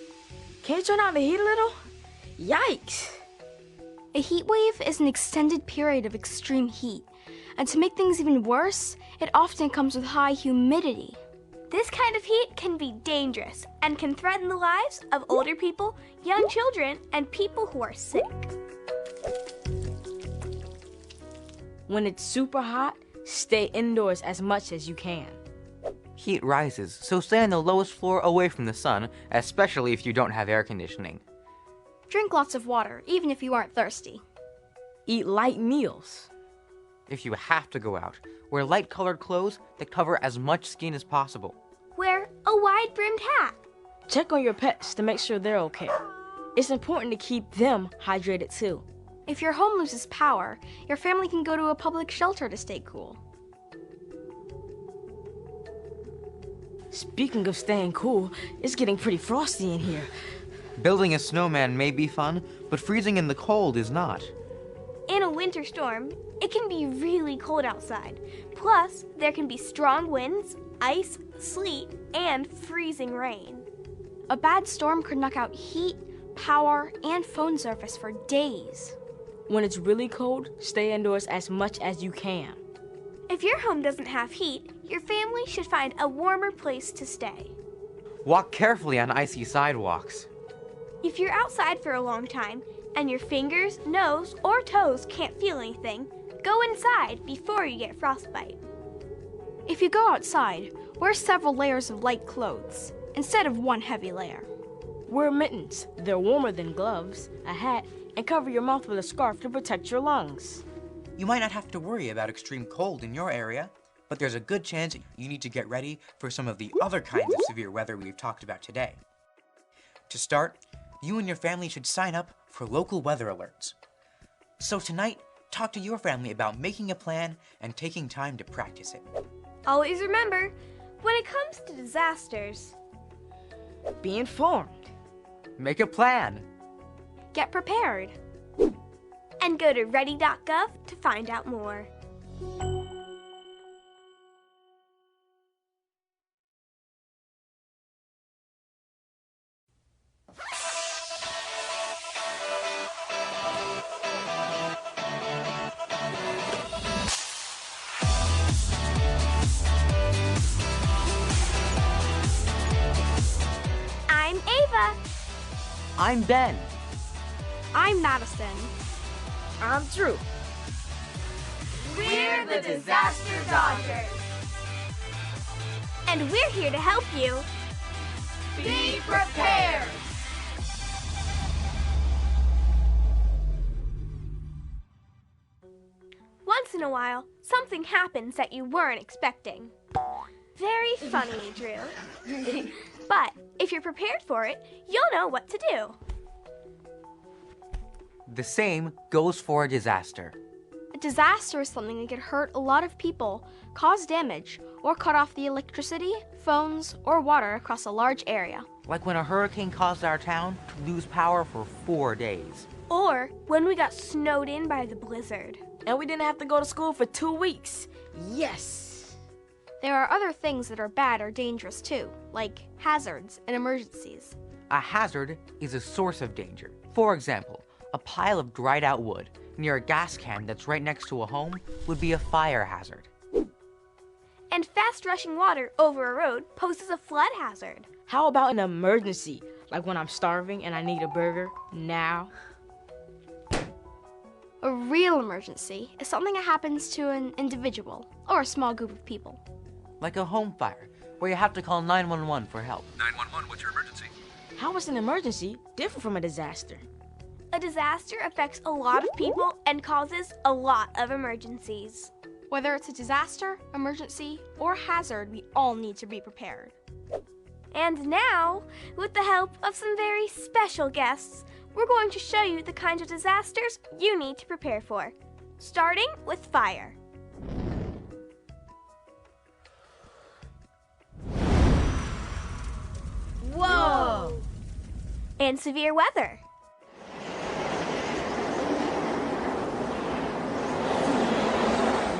can't you turn on the heat a little? Yikes! A heat wave is an extended period of extreme heat, and to make things even worse, it often comes with high humidity. This kind of heat can be dangerous and can threaten the lives of older people, young children, and people who are sick. When it's super hot, stay indoors as much as you can. Heat rises, so stay on the lowest floor away from the sun, especially if you don't have air conditioning. Drink lots of water, even if you aren't thirsty. Eat light meals. If you have to go out, wear light-colored clothes that cover as much skin as possible. Wear a wide-brimmed hat. Check on your pets to make sure they're okay. It's important to keep them hydrated too. If your home loses power, your family can go to a public shelter to stay cool. Speaking of staying cool, it's getting pretty frosty in here. Building a snowman may be fun, but freezing in the cold is not. In a winter storm, it can be really cold outside. Plus, there can be strong winds, ice, sleet, and freezing rain. A bad storm could knock out heat, power, and phone service for days. When it's really cold, stay indoors as much as you can. If your home doesn't have heat, your family should find a warmer place to stay. Walk carefully on icy sidewalks. If you're outside for a long time and your fingers, nose, or toes can't feel anything, go inside before you get frostbite. If you go outside, wear several layers of light clothes instead of one heavy layer. Wear mittens. They're warmer than gloves, a hat, and cover your mouth with a scarf to protect your lungs. You might not have to worry about extreme cold in your area, but there's a good chance you need to get ready for some of the other kinds of severe weather we've talked about today. To start, you and your family should sign up for local weather alerts. So tonight, talk to your family about making a plan and taking time to practice it. Always remember, when it comes to disasters, be informed. Make a plan. Get prepared. And go to ready.gov to find out more. I'm Ava. I'm Ben. I'm Madison. I'm Drew. We're the Disaster Dodgers. And we're here to help you. Be prepared. Once in a while, something happens that you weren't expecting. Very funny, Drew. But if you're prepared for it, you'll know what to do. The same goes for a disaster. A disaster is something that could hurt a lot of people, cause damage, or cut off the electricity, phones, or water across a large area. Like when a hurricane caused our town to lose power for 4 days. Or when we got snowed in by the blizzard. And we didn't have to go to school for 2 weeks. Yes! There are other things that are bad or dangerous too, like hazards and emergencies. A hazard is a source of danger. For example, a pile of dried out wood near a gas can that's right next to a home would be a fire hazard. And fast rushing water over a road poses a flood hazard. How about an emergency? Like when I'm starving and I need a burger now? A real emergency is something that happens to an individual or a small group of people. Like a home fire, where you have to call 911 for help. 911, what's your emergency? How is an emergency different from a disaster? A disaster affects a lot of people and causes a lot of emergencies. Whether it's a disaster, emergency, or hazard, we all need to be prepared. And now, with the help of some very special guests, we're going to show you the kinds of disasters you need to prepare for. Starting with fire. Whoa! And severe weather.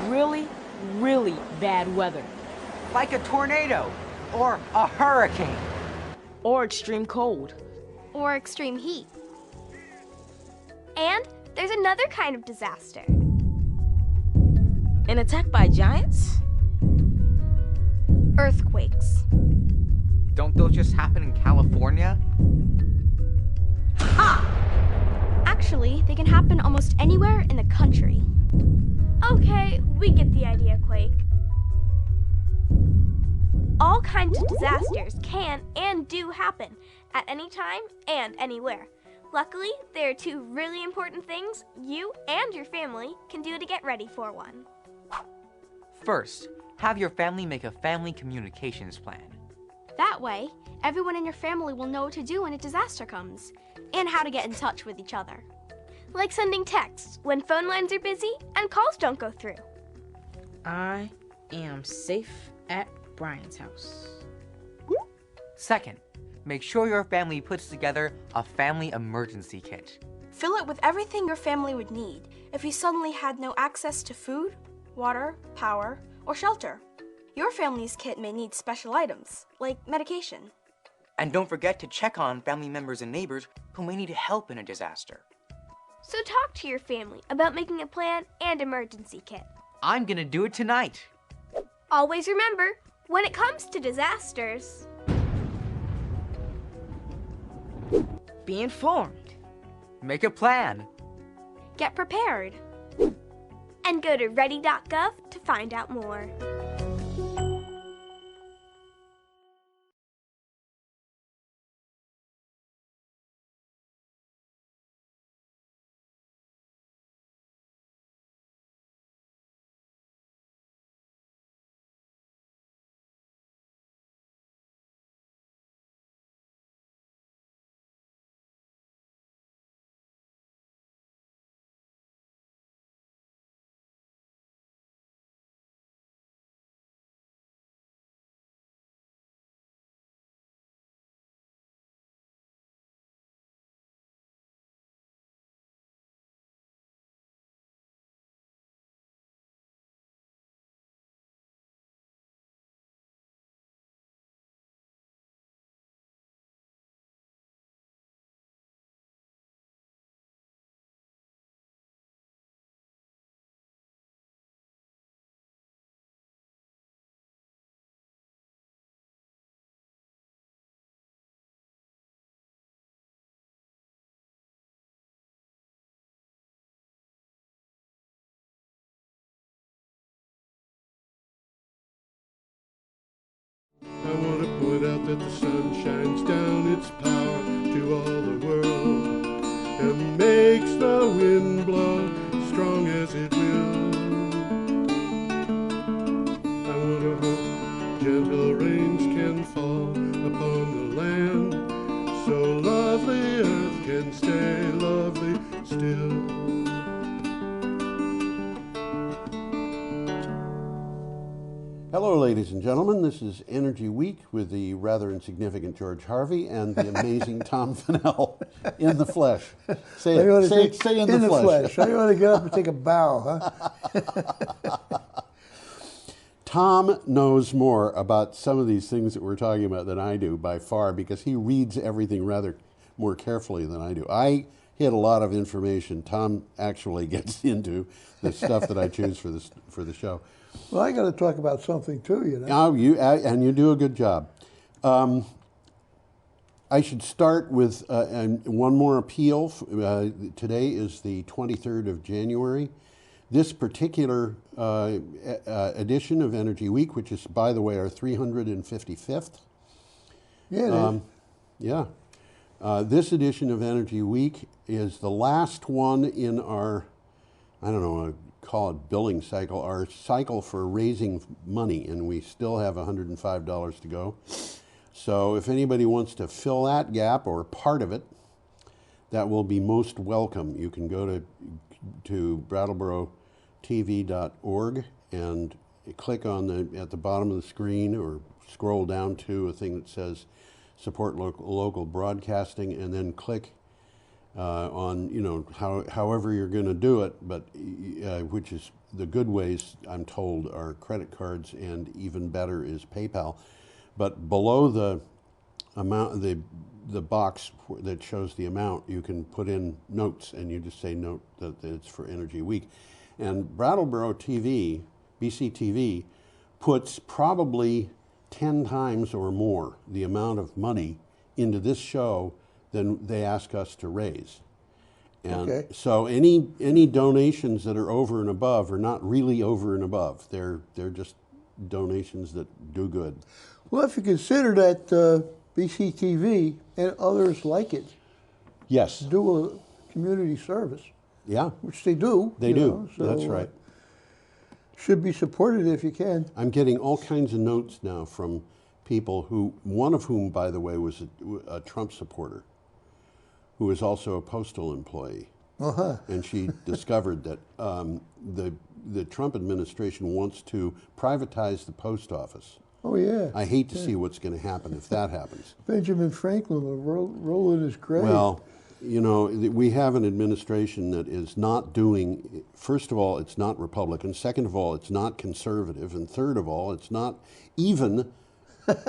Really, really bad weather. Like a tornado, or a hurricane. Or extreme cold. Or extreme heat. And there's another kind of disaster. An attack by giants? Earthquakes. Don't those just happen in California? Actually, they can happen almost anywhere in the country. Okay, we get the idea, Quake. All kinds of disasters can and do happen at any time and anywhere. Luckily, there are two really important things you and your family can do to get ready for one. First, have your family make a family communications plan. That way, everyone in your family will know what to do when a disaster comes, and how to get in touch with each other. Like sending texts when phone lines are busy and calls don't go through. I am safe at Brian's house. Second, make sure your family puts together a family emergency kit. Fill it with everything your family would need if you suddenly had no access to food, water, power, or shelter. Your family's kit may need special items, like medication. And don't forget to check on family members and neighbors who may need help in a disaster. So talk to your family about making a plan and emergency kit. I'm gonna do it tonight. Always remember, when it comes to disasters, be informed. Make a plan. Get prepared. And go to ready.gov to find out more. I want to point out that the sun shines down its power to all the world and makes the wind blow strong as it will. I want to hope gentle rains can fall upon the land so lovely earth can stay lovely still. Hello, ladies and gentlemen. This is Energy Week with the rather insignificant George Harvey and the amazing Tom Fennell in the flesh. Say it. Say in the flesh. I ought to get up and take a bow, huh? Tom knows more about some of these things that we're talking about than I do by far, because he reads everything rather more carefully than I do. I hit a lot of information. Tom actually gets into the stuff that I choose for the show. Well, I got to talk about something too, you know. Oh, you do a good job. I should start with one more appeal. Today is the 23rd of January. This particular edition of Energy Week, which is, by the way, our 355th. Yeah, it is. Yeah. This edition of Energy Week is the last one in our, I don't know, call it billing cycle, our cycle for raising money, and we still have $105 to go. So if anybody wants to fill that gap or part of it, that will be most welcome. You can go to BrattleboroTV.org and click on at the bottom of the screen, or scroll down to a thing that says support local broadcasting, and then click on, you know, however you're going to do it, but which is the good ways, I'm told, are credit cards, and even better is PayPal. But below the amount, the box that shows the amount, you can put in notes, and you just say note that it's for Energy Week. And Brattleboro TV, BCTV, puts probably 10 times or more the amount of money into this show than they ask us to raise. And so any donations that are over and above are not really over and above. They're just donations that do good. Well, if you consider that BCTV and others like it, yes, do a community service. Yeah, which they do. They do. So, that's right. Should be supported if you can. I'm getting all kinds of notes now from people who, one of whom, by the way, was a Trump supporter, who is also a postal employee. And she discovered that the Trump administration wants to privatize the post office. Oh, yeah. I hate to see what's going to happen if that happens. Benjamin Franklin will roll in his grave. Well, you know, we have an administration that is not doing, first of all, it's not Republican. Second of all, it's not conservative. And third of all, it's not even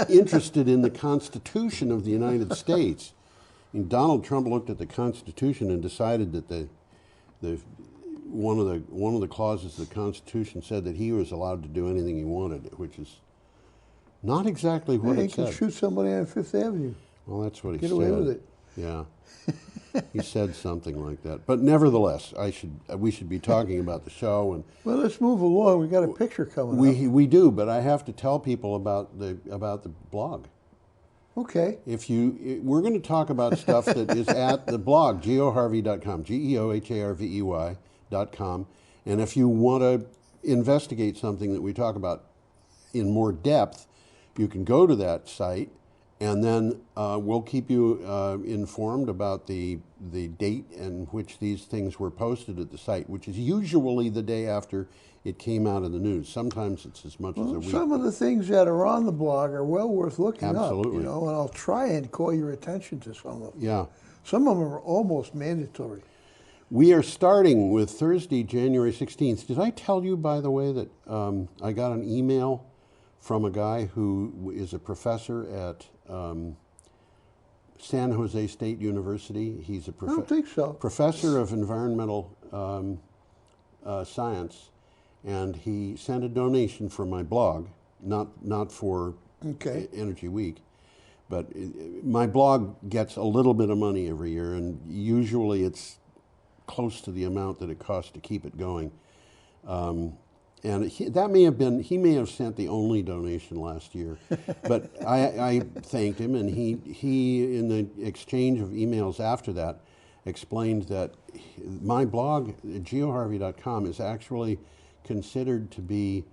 interested in the Constitution of the United States. And Donald Trump looked at the Constitution and decided that one of the clauses of the Constitution said that he was allowed to do anything he wanted, which is not exactly what it said. He could shoot somebody on Fifth Avenue. Well, that's what he said. Get away with it. Yeah. He said something like that. But nevertheless, we should be talking about the show. And well, let's move along. We got a picture coming up. We do, but I have to tell people about the blog. Okay. We're going to talk about stuff that is at the blog, geoharvey.com, geoharvey.com. And if you want to investigate something that we talk about in more depth, you can go to that site, and then we'll keep you informed about the date in which these things were posted at the site, which is usually the day after it came out in the news. Sometimes it's as much as a week. Some of the things that are on the blog are well worth looking Absolutely. up. You know, and I'll try and call your attention to some of them. Yeah. Some of them are almost mandatory. We are starting with Thursday, January 16th. Did I tell you, by the way, that I got an email from a guy who is a professor at San Jose State University. He's a I don't think so. professor of environmental science, and he sent a donation for my blog, not for Energy Week, but my blog gets a little bit of money every year, and usually it's close to the amount that it costs to keep it going. And he may have sent the only donation last year, but I thanked him, and he in the exchange of emails after that explained that my blog, geoharvey.com, is actually considered to be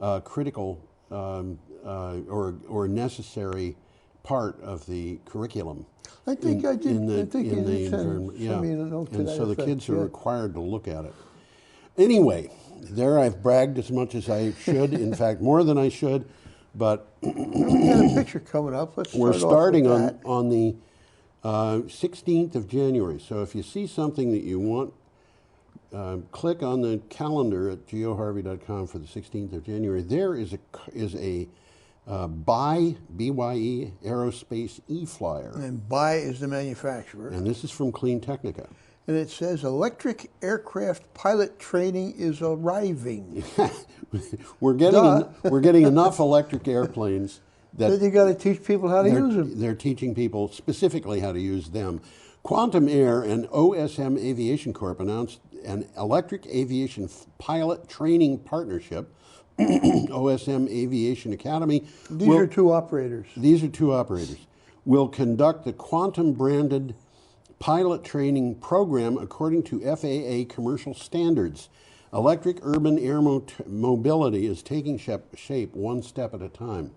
a critical or necessary part of the curriculum. I think I did. I think you did send me a note to and that so the effect, kids are required to look at it. Anyway, there I've bragged as much as I should, in fact, more than I should, but We got a picture coming up. Let's we're start off starting with on, that. on the 16th of January. So if you see something that you want, click on the calendar at geoharvey.com for the 16th of January. There is a BYE Aerospace e-flyer. And Buy is the manufacturer. And this is from Clean Technica. And it says electric aircraft pilot training is arriving. We're getting enough electric airplanes that you got to teach people how to use them. They're teaching people specifically how to use them. Quantum Air and OSM Aviation Corp announced an electric aviation pilot training partnership. OSM Aviation Academy. These are two operators. These are two operators. Will conduct the Quantum branded pilot training program according to FAA commercial standards. Electric urban air mobility is taking shape one step at a time.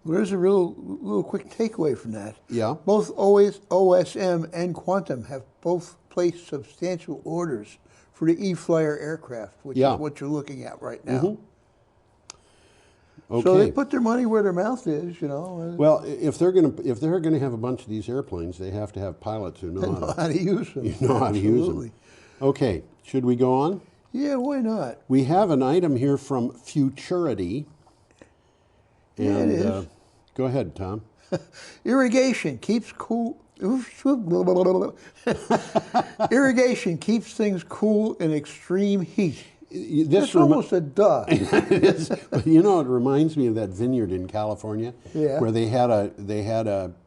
Well, there's a little quick takeaway from that. Yeah. Both OSM and Quantum have both placed substantial orders for the E-Flyer aircraft, which is what you're looking at right now. Mm-hmm. Okay. So they put their money where their mouth is, you know. Well, if they're gonna have a bunch of these airplanes, they have to have pilots who know how to use them. You know how to use them. Okay, should we go on? Yeah, why not? We have an item here from Futurity. Yeah, it is. Go ahead, Tom. Irrigation keeps cool. Irrigation keeps things cool in extreme heat. It's almost a duh. You know, it reminds me of that vineyard in California, Yeah. where they had a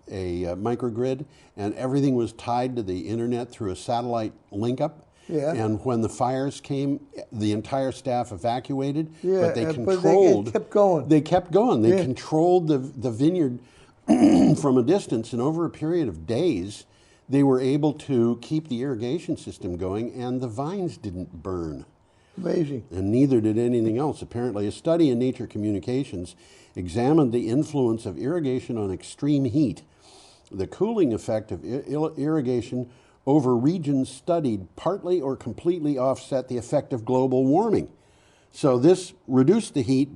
microgrid, and everything was tied to the internet through a satellite link up. Yeah. And when the fires came, the entire staff evacuated, Yeah, but they but controlled. it kept going. They kept going. They Yeah. controlled the vineyard from a distance, and over a period of days, they were able to keep the irrigation system going, and the vines didn't burn. Amazing. And neither did anything else. Apparently, a study in Nature Communications examined the influence of irrigation on extreme heat. The cooling effect of irrigation over regions studied partly or completely offset the effect of global warming. So this reduced the heat,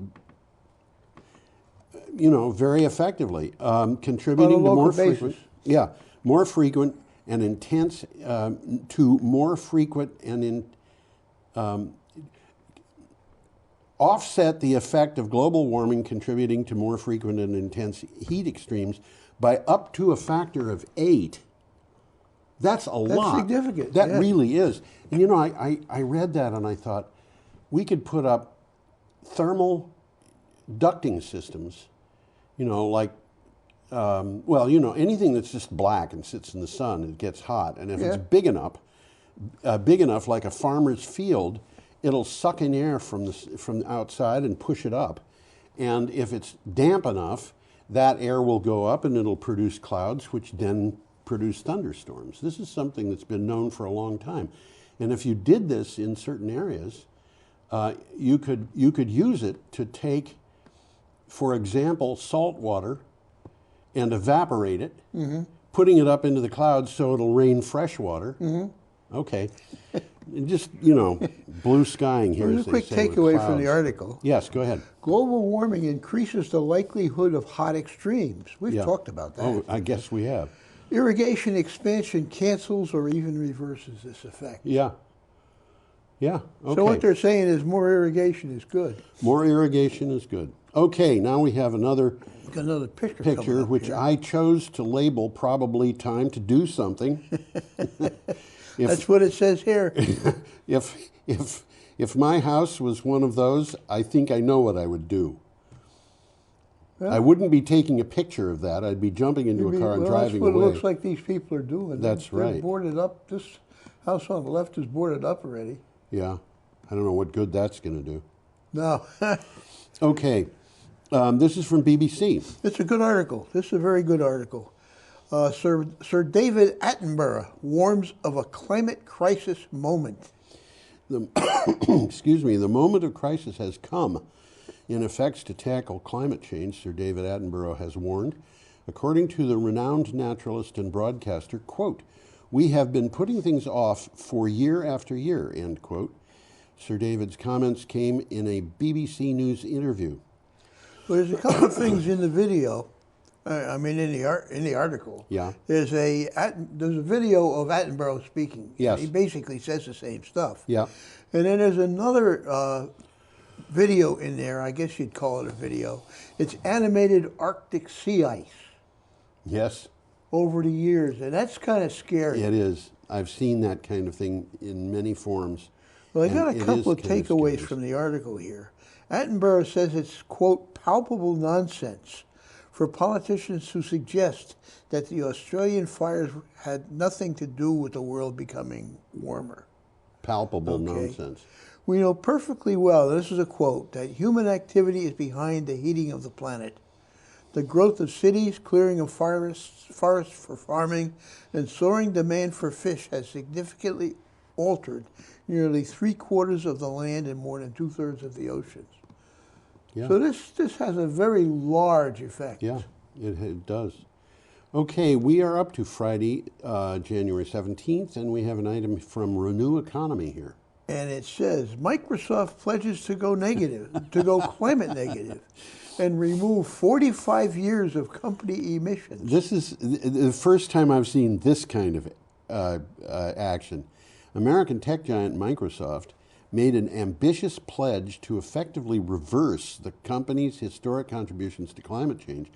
you know, very effectively, contributing to more frequent, more frequent and intense, offset the effect of global warming, contributing to more frequent and intense heat extremes by up to a factor of 8. That's a lot. That's significant. That yeah. really is. And you know, I read that and I thought, we could put up thermal ducting systems, you know, like, well, you know, anything that's just black and sits in the sun, it gets hot. And if it's big enough like a farmer's field, it'll suck in air from the outside and push it up. And if it's damp enough, that air will go up and it'll produce clouds, which then produce thunderstorms. This is something that's been known for a long time. And if you did this in certain areas, you could use it to take, for example, salt water and evaporate it, putting it up into the clouds so it'll rain fresh water. Okay. Just, you know, blue skying here. Here's a quick takeaway from the article. Yes, go ahead. Global warming increases the likelihood of hot extremes. We've talked about that. Oh, I guess we have. Irrigation expansion cancels or even reverses this effect. Yeah. Yeah, okay. So what they're saying is more irrigation is good. More irrigation is good. Okay, now we have another picture which I chose to label probably time to do something. That's what it says here. If my house was one of those, I think I know what I would do. Well, I wouldn't be taking a picture of that. I'd be jumping into a car and driving away. That's what it looks like these people are doing. That's right. They're boarded up. This house on the left is boarded up already. Yeah. I don't know what good that's going to do. No. Okay. This is from BBC. It's a good article. This is a very good article. Sir David Attenborough warns of a climate crisis moment. Excuse me. The moment of crisis has come. In effects to tackle climate change, Sir David Attenborough has warned, according to the renowned naturalist and broadcaster, quote, "We have been putting things off for year after year," end quote. Sir David's comments came in a BBC News interview. Well, there's a couple of things in the video. I mean, in the article. Yeah. There's a video of Attenborough speaking. Yes. He basically says the same stuff. Yeah. And then there's another video in there. I guess you'd call it a video. It's animated Arctic sea ice. Yes. Over the years, and that's kind of scary. It is. I've seen that kind of thing in many forms. Well, I got and a it couple is of kind takeaways scary. from the article here. Attenborough says it's, quote, palpable nonsense for politicians who suggest that the Australian fires had nothing to do with the world becoming warmer. Palpable Okay. nonsense. We know perfectly well, this is a quote, that human activity is behind the heating of the planet. The growth of cities, clearing of forests for farming, and soaring demand for fish has significantly altered nearly 3/4 of the land and more than 2/3 of the oceans. Yeah. So this has a very large effect. Yeah, it does. Okay, we are up to Friday, January 17th, and we have an item from Renew Economy here. And it says, Microsoft pledges to go negative, to go climate negative, and remove 45 years of company emissions. This is the first time I've seen this kind of action. American tech giant Microsoft made an ambitious pledge to effectively reverse the company's historic contributions to climate change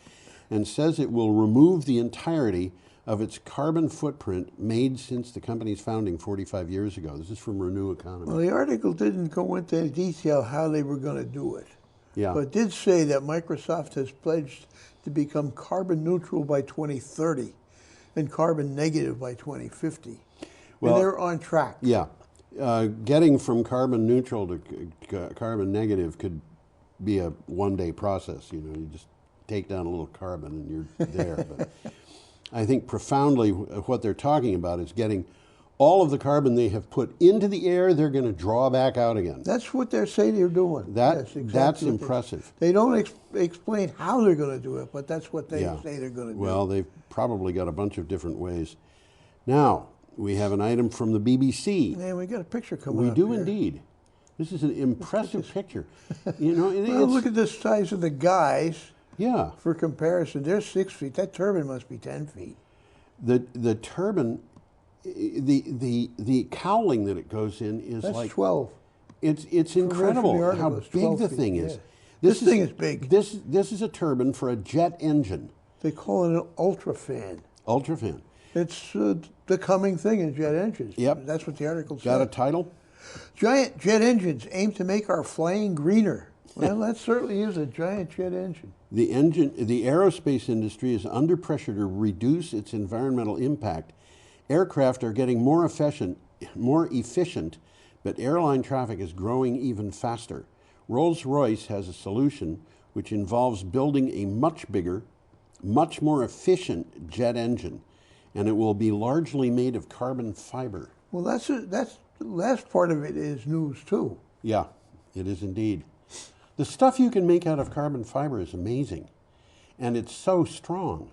and says it will remove the entirety of its carbon footprint made since the company's founding 45 years ago. This is from Renew Economy. Well, the article didn't go into detail how they were going to do it. Yeah. But it did say that Microsoft has pledged to become carbon neutral by 2030 and carbon negative by 2050. Well, and they're on track. Yeah. Getting from carbon neutral to carbon negative could be a one-day process. You know, you just take down a little carbon and you're there. But I think profoundly what they're talking about is getting all of the carbon they have put into the air, they're going to draw back out again. That's what they're saying they're doing. That's what impressive. They don't explain how they're going to do it, but that's what they Yeah. say they're going to do. Well, they've probably got a bunch of different ways. Now, we have an item from the BBC. Man, we got a picture coming We up do here. indeed. This is an impressive picture. You know, Well, look at the size of the guys. Yeah. For comparison, they're 6 feet. That turbine must be 10 feet. The turbine, the cowling that it goes in is That's like 12. It's From the incredible article, how it's big 12 the feet, thing yeah. is. This thing is big. This is a turbine for a jet engine. They call it an ultrafan. Ultrafan. It's the coming thing in jet engines. Yep. That's what the article said. Got a title? Giant jet engines aim to make our flying greener. Well, that certainly is a giant jet engine. The aerospace industry is under pressure to reduce its environmental impact. Aircraft are getting more efficient, but airline traffic is growing even faster. Rolls-Royce has a solution which involves building a much bigger, much more efficient jet engine, and it will be largely made of carbon fiber. Well, that's the last part of it is news too. Yeah, it is indeed. The stuff you can make out of carbon fiber is amazing, and it's so strong.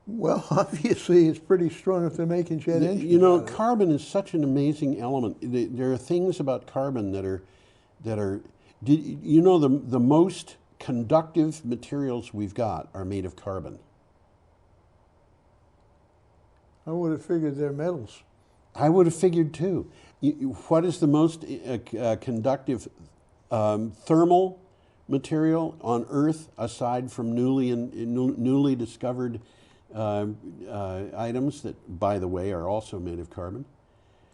Well, obviously, it's pretty strong if they're making jet engines. You know, out of it. carbon is such an amazing element. There are things about carbon that are. You know, the most conductive materials we've got are made of carbon. I would have figured they're metals. I would have figured too. What is the most conductive thermal material on Earth aside from newly discovered items that, by the way, are also made of carbon?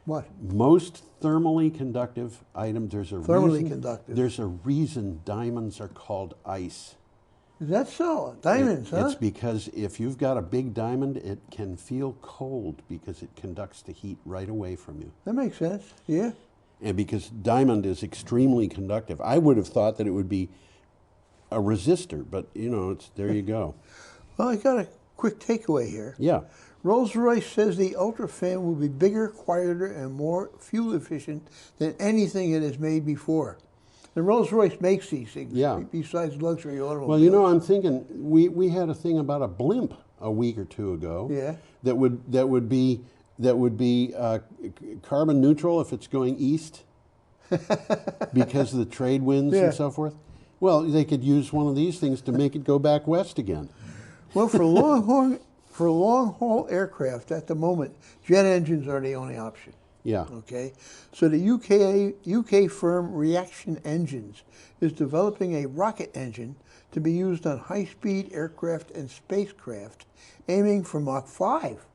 What? Most thermally conductive item. Conductive. There's a reason diamonds are called ice. Is that so? Diamonds, huh? It's because if you've got a big diamond, it can feel cold because it conducts the heat right away from you. That makes sense. Yeah. And because diamond is extremely conductive. I would have thought that it would be a resistor, but you know, there you go. Well, I got a quick takeaway here. Yeah. Rolls-Royce says the Ultrafan will be bigger, quieter, and more fuel efficient than anything it has made before. And Rolls-Royce makes these things, besides luxury automobiles. Well, you know, I'm thinking we had a thing about a blimp a week or two ago. Yeah. That would be carbon neutral if it's going east. because of the trade winds Yeah. and so forth. Well, they could use one of these things to make it go back west again. Well, for long haul aircraft at the moment, jet engines are the only option. Yeah. Okay, so the UK firm Reaction Engines is developing a rocket engine to be used on high-speed aircraft and spacecraft, aiming for Mach 5.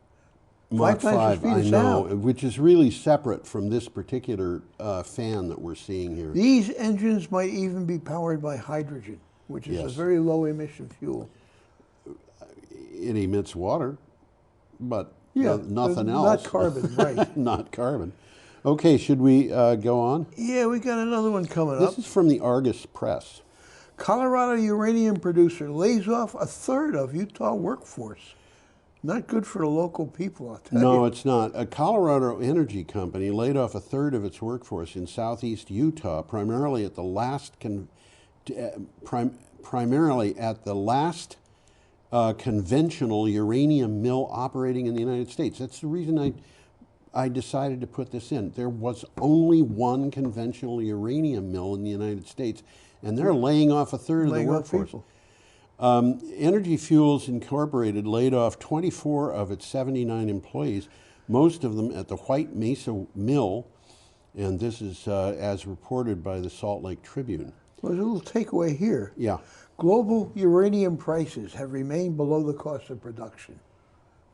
Mach 5 times the 5, speed I of know, sound. which is really separate from this particular fan that we're seeing here. These engines might even be powered by hydrogen, which is a Yes. very low-emission fuel. It emits water, but Yeah, nothing not else. carbon, right. Not carbon. Okay, should we go on? Yeah, we got another one coming This up. is from the Argus Press. Colorado uranium producer lays off a third of Utah workforce. Not good for the local people, I'll tell you. No, it's not. A Colorado energy company laid off a third of its workforce in southeast Utah, primarily at the last conventional uranium mill operating in the United States. That's the reason I decided to put this in. There was only one conventional uranium mill in the United States, and they're laying off a third of the Laying off workforce. people. Energy Fuels Incorporated laid off 24 of its 79 employees, most of them at the White Mesa Mill, and this is as reported by the Salt Lake Tribune. Well, there's a little takeaway here. Yeah. Global uranium prices have remained below the cost of production.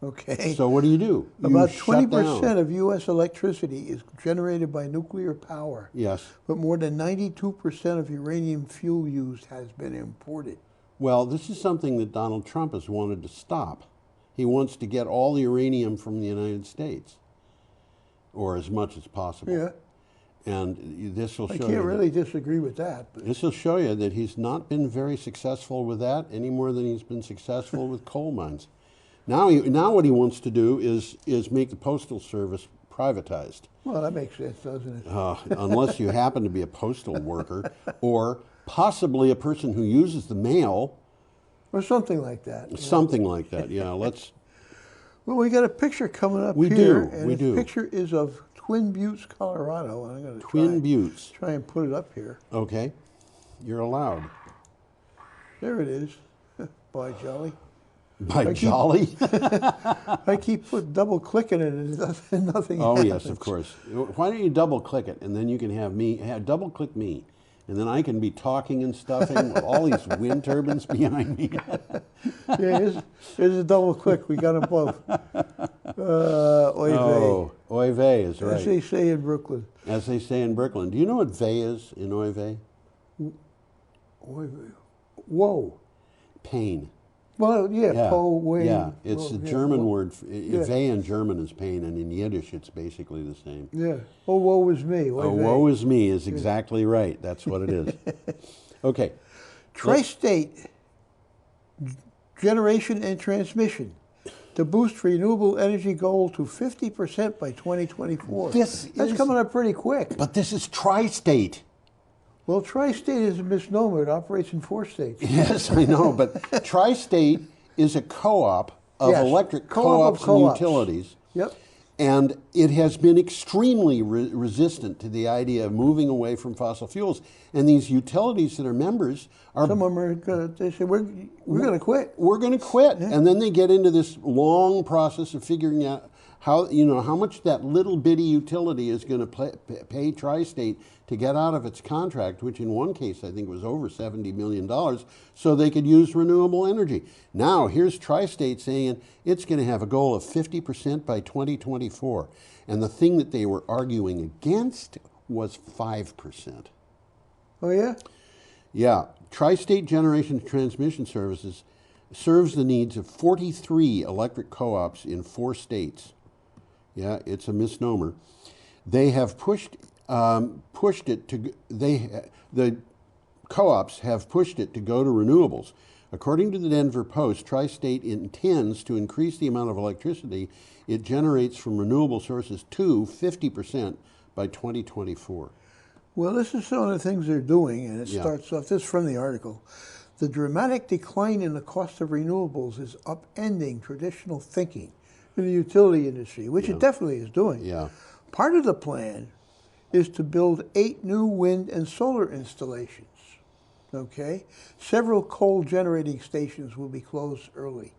Okay? So what do? You About shut 20% down. of U.S. electricity is generated by nuclear power. Yes. But more than 92% of uranium fuel used has been imported. Well, this is something that Donald Trump has wanted to stop. He wants to get all the uranium from the United States, or as much as possible. Yeah. And this will show I you. can't really disagree with that. But This will show you that he's not been very successful with that any more than he's been successful with coal mines. Now what he wants to do is make the Postal Service privatized. well, that makes sense, doesn't it? Unless you happen to be a postal worker or possibly a person who uses the mail. Or something like that. Something like that, yeah. Let's. Well, we got a picture coming up We here. do, And we this do. picture is of Twin Buttes, Colorado. And I'm going to Twin Buttes. try and put it up here. Okay. You're allowed. There it is. By Jolly. By I keep- Jolly? I keep double clicking it and nothing Oh, happens. yes, of course. Why don't you double click it and then you can have me, double click me. And then I can be talking and stuffing with all these wind turbines behind me. Yeah, here's a double click. We got them both. Oy vey. Oh, oy vey is right. As they say in Brooklyn. As they say in Brooklyn. Do you know what vey is in oy vey? Oy vey. Whoa. Pain. Well, yeah, po, way. Yeah, it's well, the yeah, German well, word. yeah. Vey in German is pain, and in Yiddish it's basically the same. Yeah. Oh, woe is me. Oy Oh, vey. woe is me is exactly right. That's what it is. Okay. Tri-state generation and transmission to boost renewable energy goal to 50% by 2024. That's coming up pretty quick. But this is tri-state. Well, tri-state is a misnomer. It operates in 4 states. Yes, I know, but tri-state is a co-op of Yes, electric co-op of co-ops and co-ops. utilities. Yep. And it has been extremely resistant to the idea of moving away from fossil fuels. And these utilities that are members are... Some of them are going to, they say, we're going to quit. We're going to quit. And then they get into this long process of figuring out how much that little bitty utility is going to pay Tri-State to get out of its contract, which in one case I think was over $70 million, so they could use renewable energy. Now here's Tri-State saying it's going to have a goal of 50% by 2024. And the thing that they were arguing against was 5%. Oh, yeah? Yeah. Tri-State Generation Transmission Services serves the needs of 43 electric co-ops in 4 states. Yeah, it's a misnomer. They have pushed it to. The co-ops have pushed it to go to renewables. According to the Denver Post, Tri-State intends to increase the amount of electricity it generates from renewable sources to 50% by 2024. Well, this is some of the things they're doing, and it Yeah. starts off, this is from the article. The dramatic decline in the cost of renewables is upending traditional thinking in the utility industry, which it definitely is doing. Yeah. Part of the plan is to build 8 new wind and solar installations. Okay? Several coal generating stations will be closed early.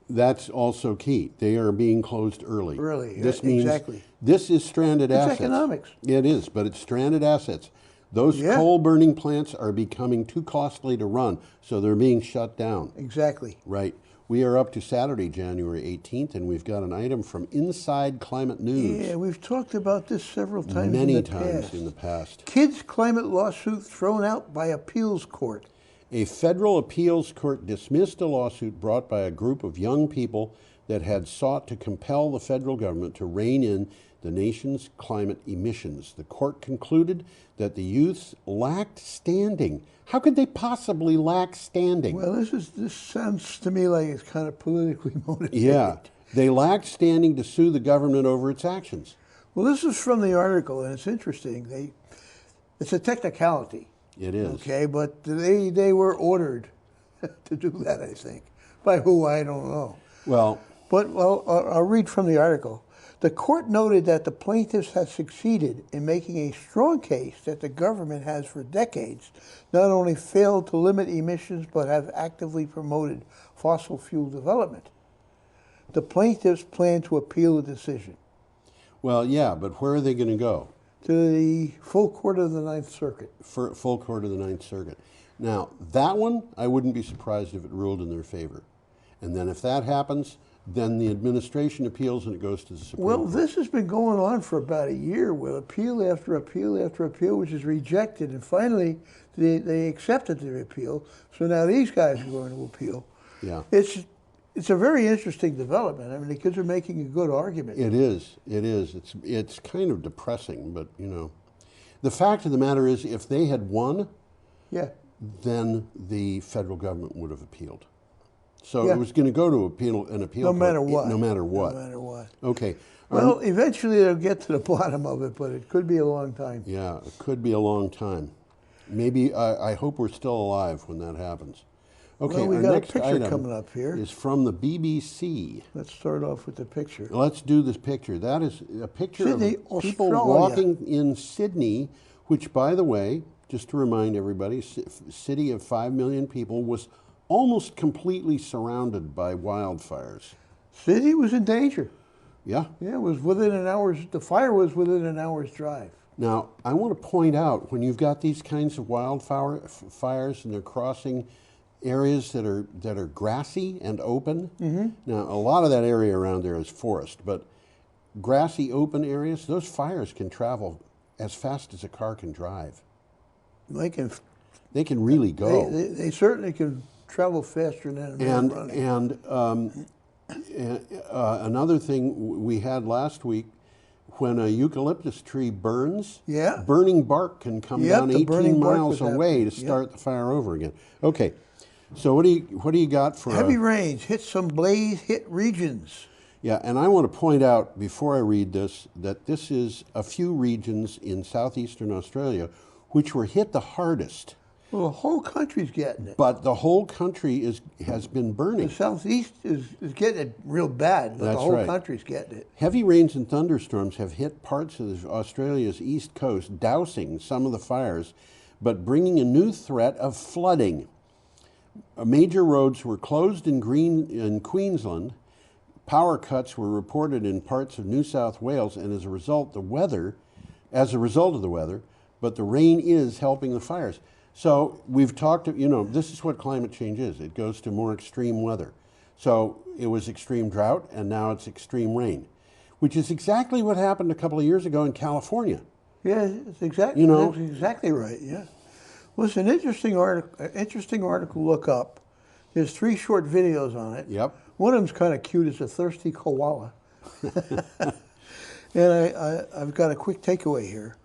That's also key. They are being closed early. Early, This means exactly. this is stranded It's assets. economics. It is, but it's stranded assets. Those Yeah. coal burning plants are becoming too costly to run, so they're being shut down. Exactly. Right. We are up to Saturday, January 18th, and we've got an item from Inside Climate News. Yeah, we've talked about this several times Many in the times past. in the past. Kids' climate lawsuit thrown out by appeals court. A federal appeals court dismissed a lawsuit brought by a group of young people that had sought to compel the federal government to rein in the nation's climate emissions. The court concluded that the youths lacked standing. How could they possibly lack standing? Well, this sounds to me like it's kind of politically motivated. Yeah, they lacked standing to sue the government over its actions. Well, this is from the article, and it's interesting. It's a technicality. It is. Okay, but they were ordered to do that, I think. By who, I don't know. Well, I'll read from the article. The court noted that the plaintiffs had succeeded in making a strong case that the government has for decades not only failed to limit emissions but have actively promoted fossil fuel development. The plaintiffs plan to appeal the decision. Well, yeah, but where are they going to go? To the full court of the Ninth Circuit. Full court of the Ninth Circuit. Now, that one, I wouldn't be surprised if it ruled in their favor. And then if that happens, then the administration appeals and it goes to the Supreme Court. Well, this has been going on for about a year with appeal after appeal after appeal, which is rejected. And finally, they accepted the appeal. So now these guys are going to appeal. Yeah. It's a very interesting development. I mean, the kids are making a good argument. It is. It is. It's kind of depressing, but, you know. The fact of the matter is, if they had won, yeah, then the federal government would have appealed. So Yeah. it was going to go to an appeal No court, matter what. No matter what. No matter what. Okay. Well, eventually they'll get to the bottom of it, but it could be a long time. Yeah, it could be a long time. Maybe, I hope we're still alive when that happens. Okay, Well, we our got a next picture item coming up here. is from the BBC. Let's start off with the picture. Let's do this picture. That is a picture Sydney, of people Australia. walking in Sydney, which, by the way, just to remind everybody, city of 5 million people, was almost completely surrounded by wildfires. Sydney was in danger. Yeah. Yeah, it was within an hour's, the fire was within an hour's drive. Now, I want to point out, when you've got these kinds of wildfires and they're crossing areas that are grassy and open. Mm-hmm. Now, a lot of that area around there is forest, but grassy open areas, those fires can travel as fast as a car can drive. They can really go. They certainly can travel faster than a man running. Another thing we had last week, when a eucalyptus tree burns, Yeah. burning bark can come Yep, down the 18 burning bark miles was away happening. to start the fire over again. Okay, so what do you got for Heavy rains hit some blaze-hit regions. Yeah, and I want to point out before I read this that this is a few regions in southeastern Australia which were hit the hardest. Well, the whole country's getting it. But the whole country has been burning. The southeast is getting it real bad, but That's the whole right. country's getting it. Heavy rains and thunderstorms have hit parts of Australia's east coast, dousing some of the fires, but bringing a new threat of flooding. Major roads were closed in Queensland. Power cuts were reported in parts of New South Wales, and as a result of the weather, but the rain is helping the fires. So we've talked, this is what climate change is. It goes to more extreme weather. So it was extreme drought, and now it's extreme rain, which is exactly what happened a couple of years ago in California. Yeah, it's exactly, that's exactly right, yeah. Well, it's an interesting article to look up. There's 3 short videos on it. Yep. One of them's kind of cute. It's a thirsty koala. And I've got a quick takeaway here.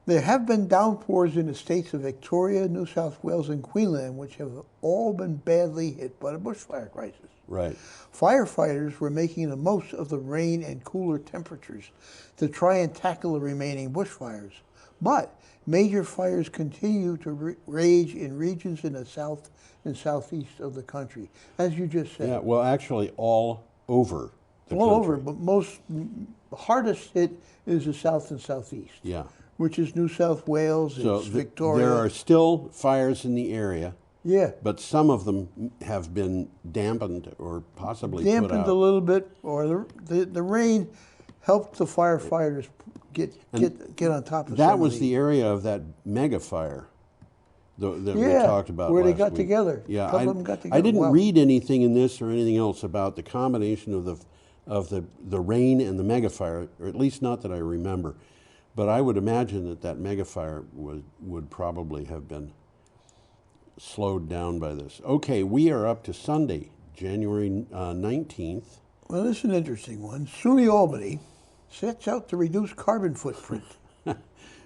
There have been downpours in the states of Victoria, New South Wales, and Queensland, which have all been badly hit by the bushfire crisis. Right. Firefighters were making the most of the rain and cooler temperatures to try and tackle the remaining bushfires. But major fires continue to rage in regions in the south and southeast of the country, as you just said. Yeah, well, actually all over the all country. over, but the hardest hit is the south and southeast. Yeah. which is New South Wales, So it's Victoria. there are still fires in the area. Yeah. But some of them have been dampened or possibly put Dampened out. a little bit, or the rain helped the firefighters get on top of That some was of the area of that mega fire that we Yeah, talked about where they last got week. together. Yeah, A couple of them got I together. didn't Wow. read anything in this or anything else about the combination of the rain and the mega fire, or at least not that I remember. But I would imagine that mega fire would probably have been slowed down by this. Okay, we are up to Sunday, January 19th. Well, this is an interesting one. SUNY Albany sets out to reduce carbon footprint. The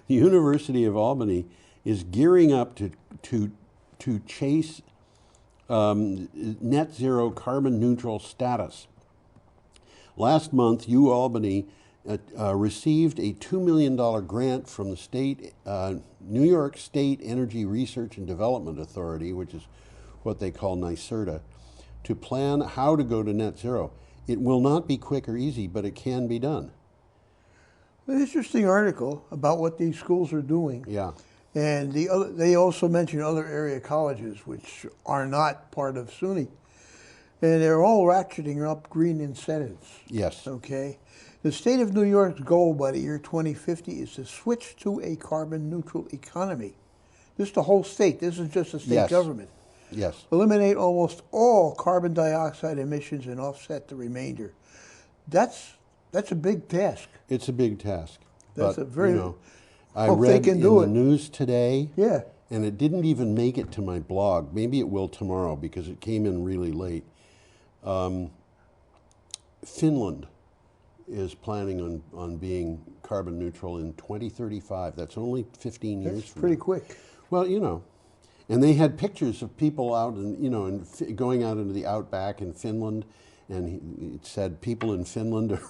University of Albany is gearing up to chase net zero carbon neutral status. Last month, UAlbany received a $2 million grant from the state, New York State Energy Research and Development Authority, which is what they call NYSERDA, to plan how to go to net zero. It will not be quick or easy, but it can be done. An interesting article about what these schools are doing. Yeah. And they also mention other area colleges which are not part of SUNY. And they're all ratcheting up green incentives. Yes. Okay. The state of New York's goal by the year 2050 is to switch to a carbon neutral economy. This is the whole state. This is just the state Yes. government. Yes. Eliminate almost all carbon dioxide emissions and offset the remainder. That's a big task. It's a big task. That's but, a very. you know, I hope they read can in do the it. news today, Yeah. and it didn't even make it to my blog. Maybe it will tomorrow because it came in really late. Finland is planning on being carbon neutral in 2035. That's only 15 years That's from pretty now. quick. Well, you know, and they had pictures of people out and going out into the outback in Finland, and it said people in Finland are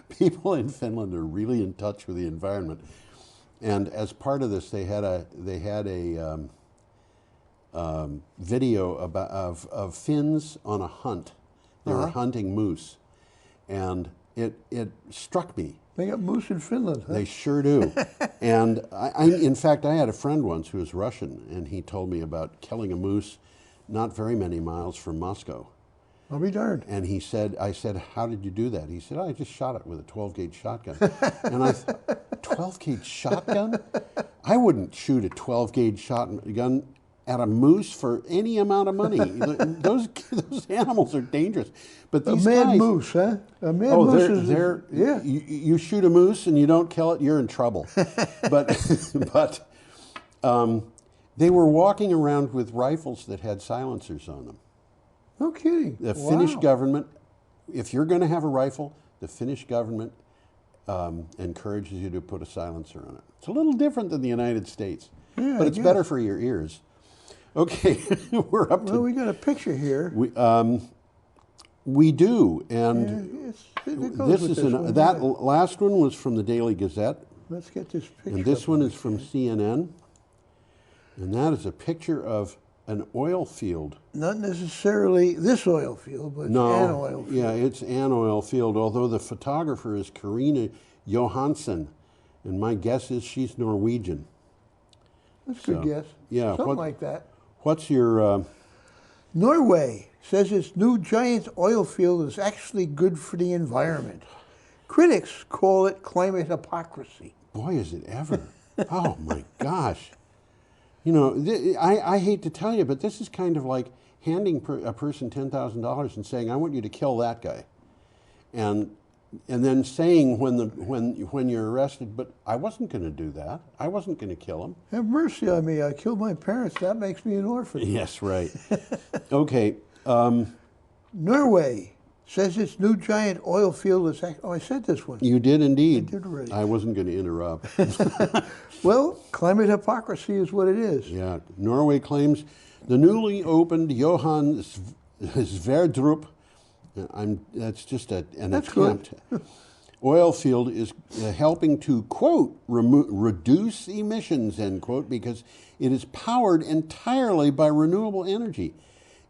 people in Finland are really in touch with the environment. And as part of this, they had a video of Finns on a hunt. They were hunting moose, and it struck me. They got moose in Finland, huh? They sure do. And in fact, I had a friend once who was Russian, and he told me about killing a moose not very many miles from Moscow. I'll be darned. And I said, how did you do that? He said, I just shot it with a 12-gauge shotgun. And I thought, 12-gauge shotgun? I wouldn't shoot a 12-gauge shotgun at a moose for any amount of money. Those animals are dangerous. But these a mad guys, moose, huh? A mad moose they're, yeah. You shoot a moose and you don't kill it, you're in trouble. but they were walking around with rifles that had silencers on them. No kidding. The Finnish government, if you're going to have a rifle, the Finnish government encourages you to put a silencer on it. It's a little different than the United States, Yeah, but I it's guess. better for your ears. Okay, we're up to. Well, we got a picture here. We do, and it goes this with is this one, that yeah. last one was from the Daily Gazette, Let's get this picture. and this up. one is from CNN, and that is a picture of an oil field. Not necessarily this oil field, but No, an oil field. yeah, it's an oil field, although the photographer is Karina Johansson, and my guess is she's Norwegian. That's a good guess. Yeah, Something like that. What's your... Norway says its new giant oil field is actually good for the environment. Critics call it climate hypocrisy. Boy, is it ever. Oh, my gosh. You know, I hate to tell you, but this is kind of like handing a person $10,000 and saying, I want you to kill that guy. And then saying when you're arrested, but I wasn't going to do that. I wasn't going to kill him. Have mercy on me. I killed my parents. That makes me an orphan. Yes, right. Okay. Norway says its new giant oil field is... Oh, I said this one. You did indeed. I did already. I wasn't going to interrupt. Well, climate hypocrisy is what it is. Yeah. Norway claims the newly opened Johan Sverdrup, that's just an That's attempt. Oil field is helping to, quote, reduce emissions, end quote, because it is powered entirely by renewable energy.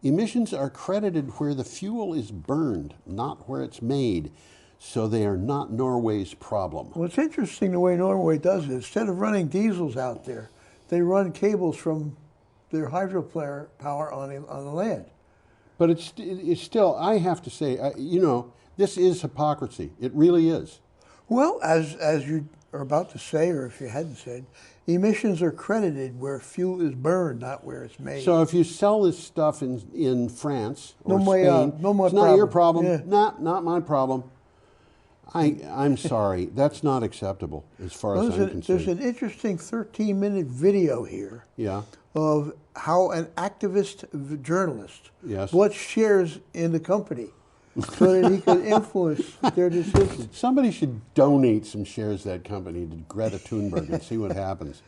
Emissions are credited where the fuel is burned, not where it's made. So they are not Norway's problem. Well, it's interesting the way Norway does it. Instead of running diesels out there, they run cables from their hydropower on the land. But it's still, I have to say, you know, this is hypocrisy. It really is. Well, as you are about to say, or if you hadn't said, emissions are credited where fuel is burned, not where it's made. So if you sell this stuff in France or No more, Spain, no more it's not your problem. Yeah. Not my problem. I'm sorry. That's not acceptable as far as I'm concerned. There's an interesting 13-minute video here Yeah. of how an activist journalist Yes. bought shares in the company so that he could influence their decisions. Somebody should donate some shares of that company to Greta Thunberg and see what happens.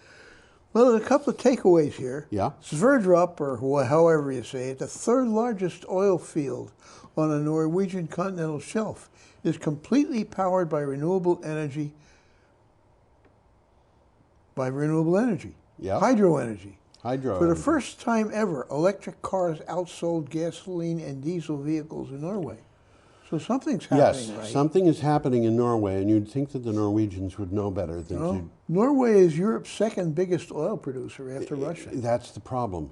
Well, there's a couple of takeaways here. Yeah. Sverdrup, or however you say it, the third largest oil field on the Norwegian continental shelf, is completely powered by renewable energy. Yeah. Hydro energy. Hydro. For the energy. first time ever, electric cars outsold gasoline and diesel vehicles in Norway. So something's happening, Yes, right? something is happening in Norway, and you'd think that the Norwegians would know better than to. Norway is Europe's second biggest oil producer after Russia. That's the problem.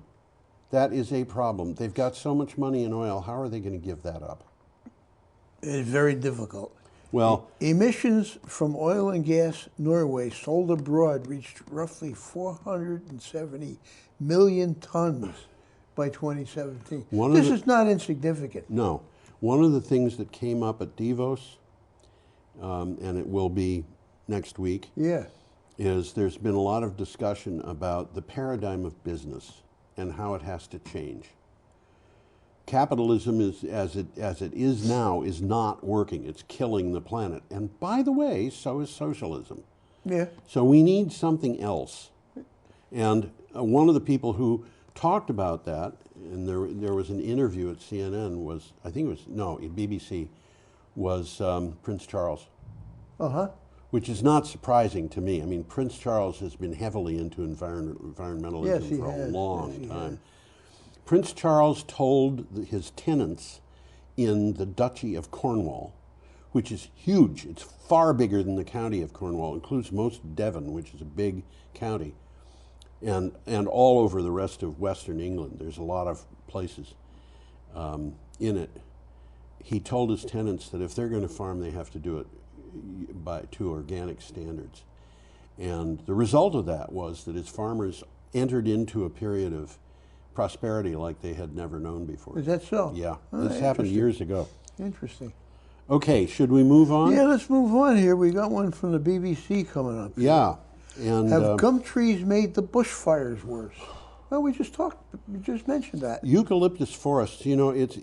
That is a problem. They've got so much money in oil. How are they going to give that up? It's very difficult. Well, emissions from oil and gas Norway sold abroad reached roughly 470 million tons by 2017. This is not insignificant. No. One of the things that came up at Davos, and it will be next week, is there's been a lot of discussion about the paradigm of business and how it has to change. Capitalism is, as it is now, is not working. It's killing the planet. And by the way, so is socialism. Yeah. So we need something else. And one of the people who talked about that, and there was an interview at CNN, was, I think it was, no, at BBC, was Prince Charles. Uh-huh. Which is not surprising to me. I mean, Prince Charles has been heavily into environmentalism for a long time. Prince Charles told his tenants in the Duchy of Cornwall, which is huge, it's far bigger than the county of Cornwall, includes most of Devon, which is a big county, and all over the rest of Western England. There's a lot of places in it. He told his tenants that if they're going to farm, they have to do it to organic standards. And the result of that was that his farmers entered into a period of prosperity like they had never known before. Is that so? Yeah, Oh, this happened years ago. Interesting. Okay, should we move on? Yeah, let's move on here. We got one from the BBC coming up. Yeah. And have gum trees made the bushfires worse? Well, we just mentioned that. Eucalyptus forests, you know, it's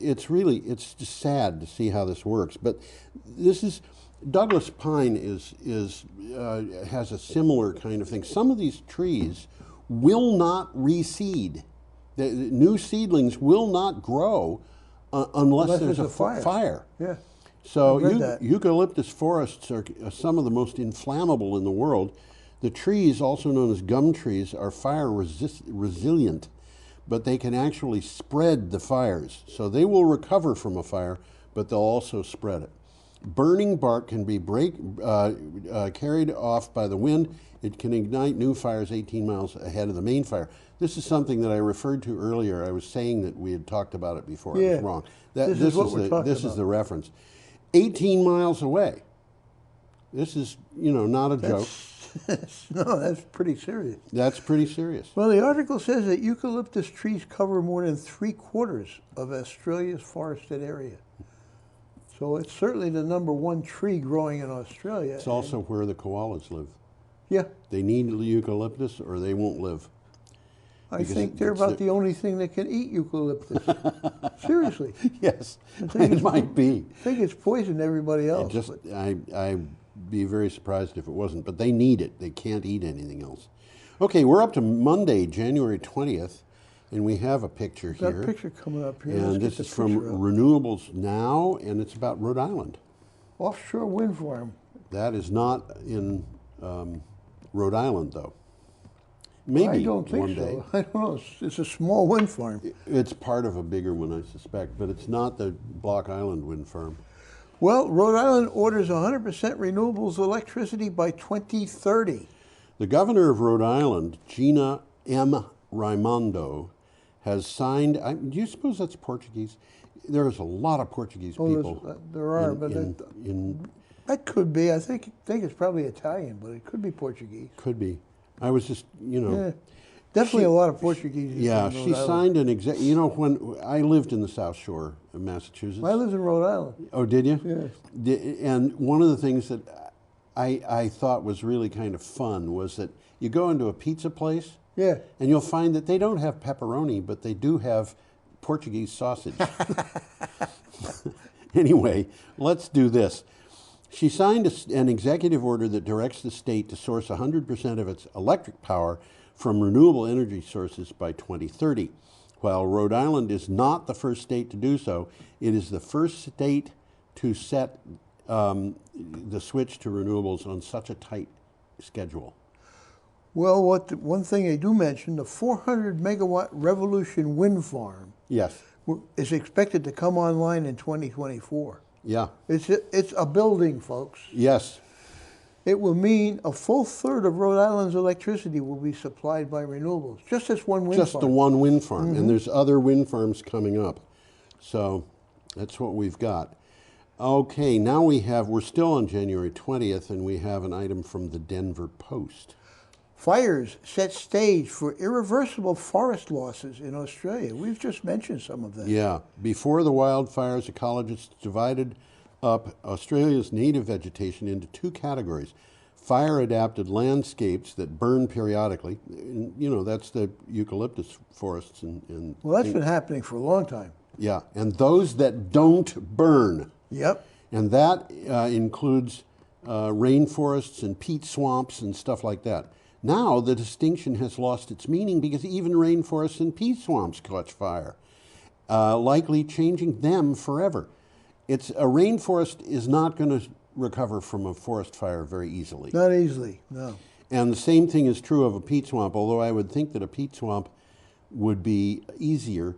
just sad to see how this works. But this is, Douglas pine has a similar kind of thing. Some of these trees will not reseed. The new seedlings will not grow unless there's a fire. Yeah. So eucalyptus forests are some of the most inflammable in the world. The trees, also known as gum trees, are fire resilient, but they can actually spread the fires. So they will recover from a fire, but they'll also spread it. Burning bark can be carried off by the wind. It can ignite new fires 18 miles ahead of the main fire. This is something that I referred to earlier. I was saying that we had talked about it before. I was wrong. This is what we're talking This is the reference. 18 miles away. This is, you know, not a joke. No, that's pretty serious. That's pretty serious. Well, the article says that eucalyptus trees cover more than 3/4 of Australia's forested area. So it's certainly the #1 tree growing in Australia. It's also where the koalas live. Yeah. They need eucalyptus or they won't live. I think they're about the only thing that can eat eucalyptus. Seriously. Yes, it might be. I think it's poisoned everybody else. I'd be very surprised if it wasn't, but they need it. They can't eat anything else. Okay, we're up to Monday, January 20th, and we have a picture here. That picture coming up here. And this is from Renewables Now, and it's about Rhode Island. Offshore wind farm. That is not in Rhode Island, though. Maybe I don't think one day. so. I don't know. It's a small wind farm. It's part of a bigger one, I suspect, but it's not the Block Island wind farm. Well, Rhode Island orders 100% renewables electricity by 2030. The governor of Rhode Island, Gina M. Raimondo, has signed, do you suppose that's Portuguese? There's a lot of Portuguese people. There are, but in that could be. I think it's probably Italian, but it could be Portuguese. Could be. I was just, Yeah, definitely a lot of Portuguese. Yeah, she signed an when I lived in the South Shore of Massachusetts. I lived in Rhode Island. Oh, did you? Yes. And one of the things that I thought was really kind of fun was that you go into a pizza place, yeah, and you'll find that they don't have pepperoni, but they do have Portuguese sausage. Anyway, let's do this. She signed an executive order that directs the state to source 100% of its electric power from renewable energy sources by 2030. While Rhode Island is not the first state to do so, it is the first state to set the switch to renewables on such a tight schedule. Well, one thing they do mention, the 400 megawatt Revolution wind farm, yes, is expected to come online in 2024. Yeah. It's a building, folks. Yes. It will mean a full third of Rhode Island's electricity will be supplied by renewables. Just this one wind farm. Just the one wind farm. Mm-hmm. And there's other wind farms coming up. So that's what we've got. Okay, now we're still on January 20th, and we have an item from the Denver Post. Fires set stage for irreversible forest losses in Australia. We've just mentioned some of that. Yeah. Before the wildfires, ecologists divided up Australia's native vegetation into two categories. Fire-adapted landscapes that burn periodically. You know, that's the eucalyptus forests. Well, that's been happening for a long time. Yeah, and those that don't burn. Yep. And that includes rainforests and peat swamps and stuff like that. Now the distinction has lost its meaning because even rainforests and peat swamps catch fire, likely changing them forever. A rainforest is not going to recover from a forest fire very easily. Not easily, no. And the same thing is true of a peat swamp, although I would think that a peat swamp would be easier.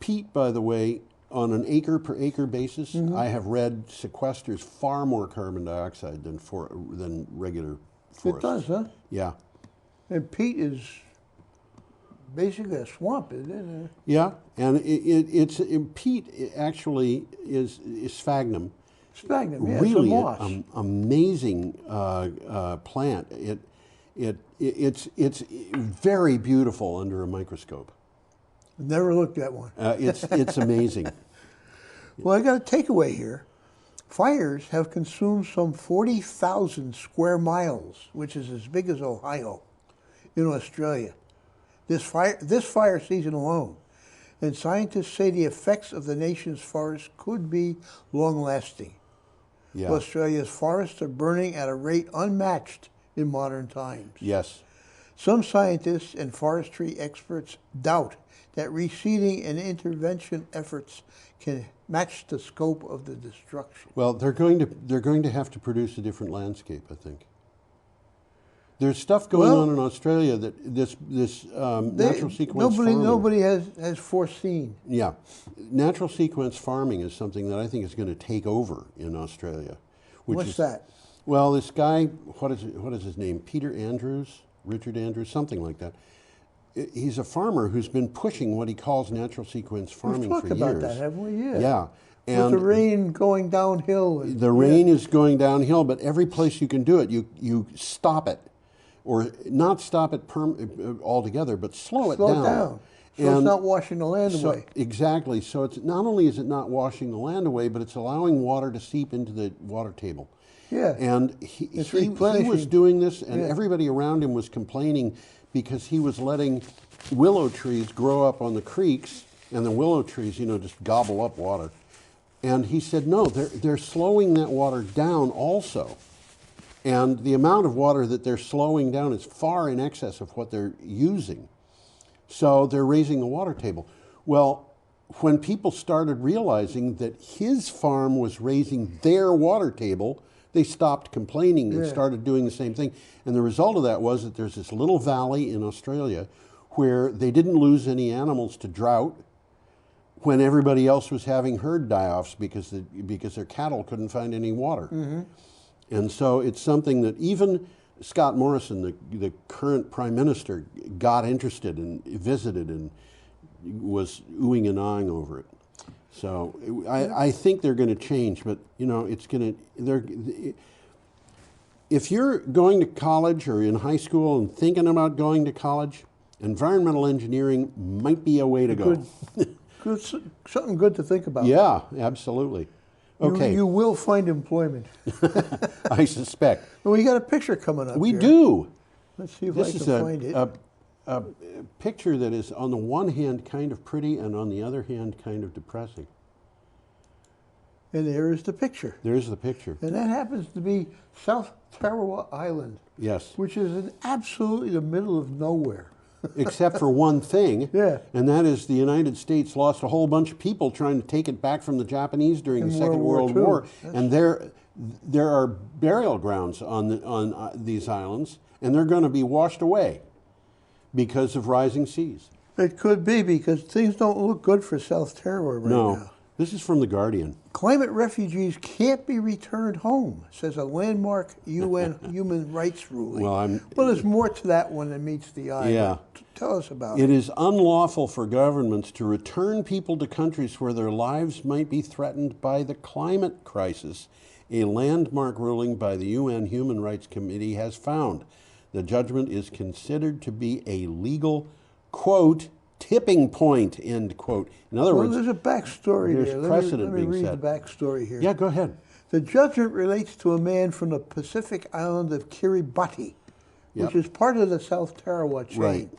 Peat, by the way, on an acre per acre basis, I have read sequesters far more carbon dioxide than regular forest. It does, huh? Yeah. And peat is basically a swamp, isn't it? Yeah, and peat actually is sphagnum. Sphagnum, yeah, really it's a moss. Amazing plant. It's very beautiful under a microscope. Never looked at one. It's amazing. Well, I got a takeaway here. Fires have consumed some 40,000 square miles, which is as big as Ohio, in Australia. This fire season alone. And scientists say the effects of the nation's forests could be long-lasting. Yeah. Australia's forests are burning at a rate unmatched in modern times. Yes. Some scientists and forestry experts doubt that reseeding and intervention efforts can match the scope of the destruction. Well, they're going to have to produce a different landscape, I think. There's stuff going on in Australia that this natural sequence farming. Nobody has foreseen. Yeah, natural sequence farming is something that I think is going to take over in Australia. What's that? Well, this guy, what is his name? Richard Andrews, something like that. He's a farmer who's been pushing what he calls natural sequence farming for years. We've talked about that, haven't we? Yeah. Yeah. And with the rain going downhill. The rain is going downhill, but every place you can do it, you stop it. Or not stop it altogether, but slow it down. So it's not washing the land away. Exactly. So it's not only is it not washing the land away, but it's allowing water to seep into the water table. Yeah. And he was doing this, and everybody around him was complaining because he was letting willow trees grow up on the creeks, and the willow trees, just gobble up water. And he said, no, they're slowing that water down also. And the amount of water that they're slowing down is far in excess of what they're using. So they're raising the water table. Well, when people started realizing that his farm was raising their water table, they stopped complaining and started doing the same thing. And the result of that was that there's this little valley in Australia where they didn't lose any animals to drought, when everybody else was having herd die-offs because their cattle couldn't find any water. And so it's something that even Scott Morrison, the current prime minister, got interested and visited and was oohing and ahhing over it. So I think they're going to change, but you know, it's going to. If you're going to college or in high school and thinking about going to college, environmental engineering might be a way to go. Something good to think about. Yeah, absolutely. Okay. You will find employment. I suspect. Well, we got a picture coming up. We here. do. Let's see if This I can is find it. a picture that is on the one hand kind of pretty and on the other hand kind of depressing. And there is the picture. There's the picture. And that happens to be South Tarawa Island. Yes. Which is in absolutely the middle of nowhere. Except for one thing, yeah. And that is the United States lost a whole bunch of people trying to take it back from the Japanese during the Second World War. And there are burial grounds on these islands, and they're going to be washed away because of rising seas. It could be, because things don't look good for South Tarawa right now. This is from The Guardian. Climate refugees can't be returned home, says a landmark UN human rights ruling. Well, there's more to that one than meets the eye. Yeah. Tell us about it. It is unlawful for governments to return people to countries where their lives might be threatened by the climate crisis, a landmark ruling by the UN Human Rights Committee has found. The judgment is considered to be a legal, quote, tipping point, end quote. In other words, there's a backstory there's there. precedent Let me read set. the backstory here. Yeah, go ahead. The judgment relates to a man from the Pacific island of Kiribati, which is part of the South Tarawa chain,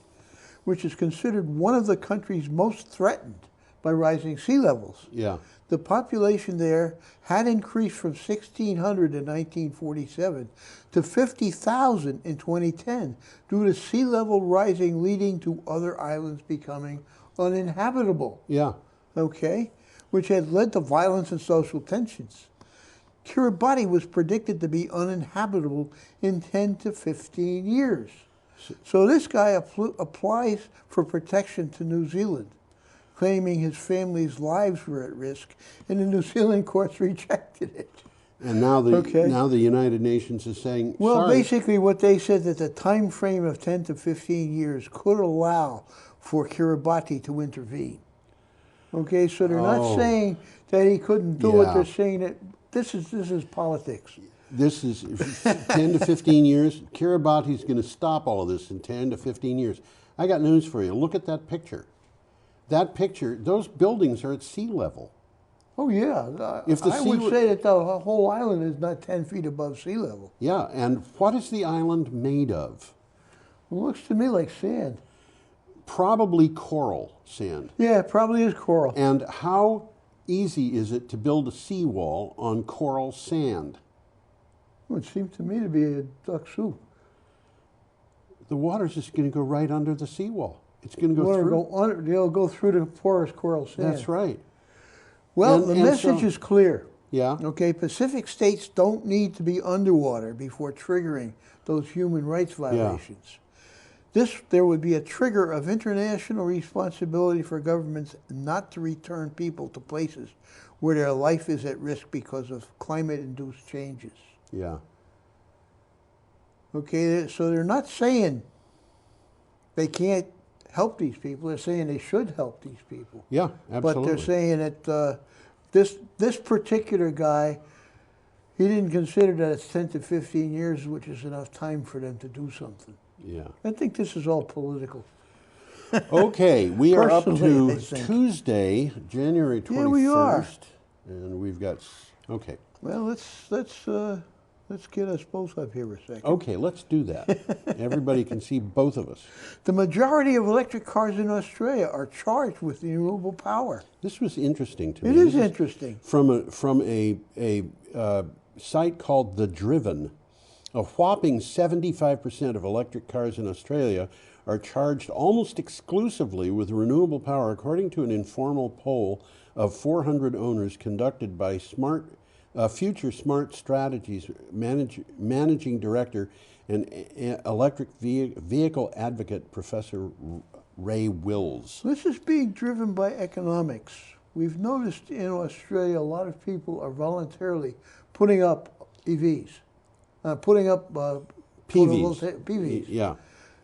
which is considered one of the countries most threatened by rising sea levels. Yeah. The population there had increased from 1,600 in 1947 to 50,000 in 2010 due to sea level rising, leading to other islands becoming uninhabitable. Yeah. Okay? Which had led to violence and social tensions. Kiribati was predicted to be uninhabitable in 10 to 15 years. So this guy applies for protection to New Zealand, claiming his family's lives were at risk, and the New Zealand courts rejected it. And now the United Nations is saying, well, sorry. basically what they said, that the time frame of 10 to 15 years could allow for Kiribati to intervene. Okay, so they're not saying that he couldn't do it, they're saying that this is politics. This is 10 to 15 years. Kiribati's going to stop all of this in 10 to 15 years. I got news for you. Look at that picture. That picture, those buildings are at sea level. Oh, yeah. I would say that the whole island is not 10 feet above sea level. Yeah, and what is the island made of? It looks to me like sand. Probably coral sand. Yeah, it probably is coral. And how easy is it to build a seawall on coral sand? Well, it seems to me to be a duck soup. The water's just going to go right under the seawall. It's going to go through. They'll go through the porous coral sand. That's right. Well, the message is clear. Yeah. Okay, Pacific states don't need to be underwater before triggering those human rights violations. There would be a trigger of international responsibility for governments not to return people to places where their life is at risk because of climate-induced changes. Yeah. Okay, so they're not saying they can't help these people. They're saying they should help these people. Yeah, absolutely. But they're saying that this particular guy, he didn't consider that it's 10 to 15 years, which is enough time for them to do something. Yeah. I think this is all political. Okay, we are up to Personally, I think. Tuesday, January 21st. Yeah, we are. And we've got, okay. Well, let's get us both up here a second. Okay, let's do that. Everybody can see both of us. The majority of electric cars in Australia are charged with renewable power. This was interesting to me. It is interesting. From a site called The Driven. A whopping 75% of electric cars in Australia are charged almost exclusively with renewable power, according to an informal poll of 400 owners conducted by Future Smart Strategies Managing Director and electric vehicle advocate Professor Ray Wills. This is being driven by economics. We've noticed in Australia a lot of people are voluntarily putting up EVs, putting up PVs. Yeah.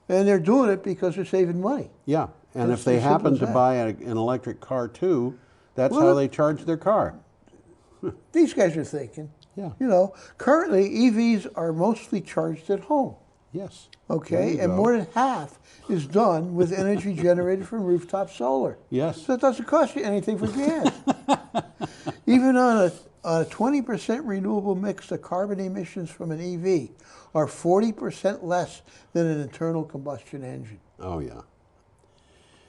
And they're doing it because they're saving money. Yeah, and It's if they as simple happen as to that. buy an electric car too, that's Well, how they charge their car. These guys are thinking. Yeah. You know, currently EVs are mostly charged at home. Yes. Okay, There you and go. more than half is done with energy generated from rooftop solar. Yes. So it doesn't cost you anything for gas. Even on a 20% renewable mix, the carbon emissions from an EV are 40% less than an internal combustion engine. Oh, yeah.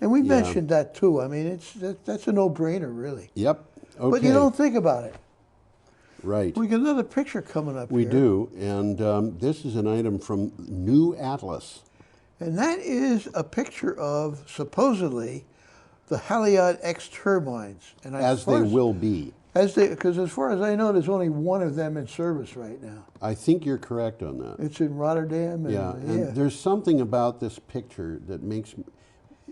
And we Yeah. mentioned that too. I mean, that's a no-brainer, really. Yep. Okay. But you don't think about it. Right. We got another picture coming up We here. do, and this is an item from New Atlas. And that is a picture of, supposedly, the Haliade X turbines. And As they will be. Because as far as I know, there's only one of them in service right now. I think you're correct on that. It's in Rotterdam. And, Yeah, and there's something about this picture that makes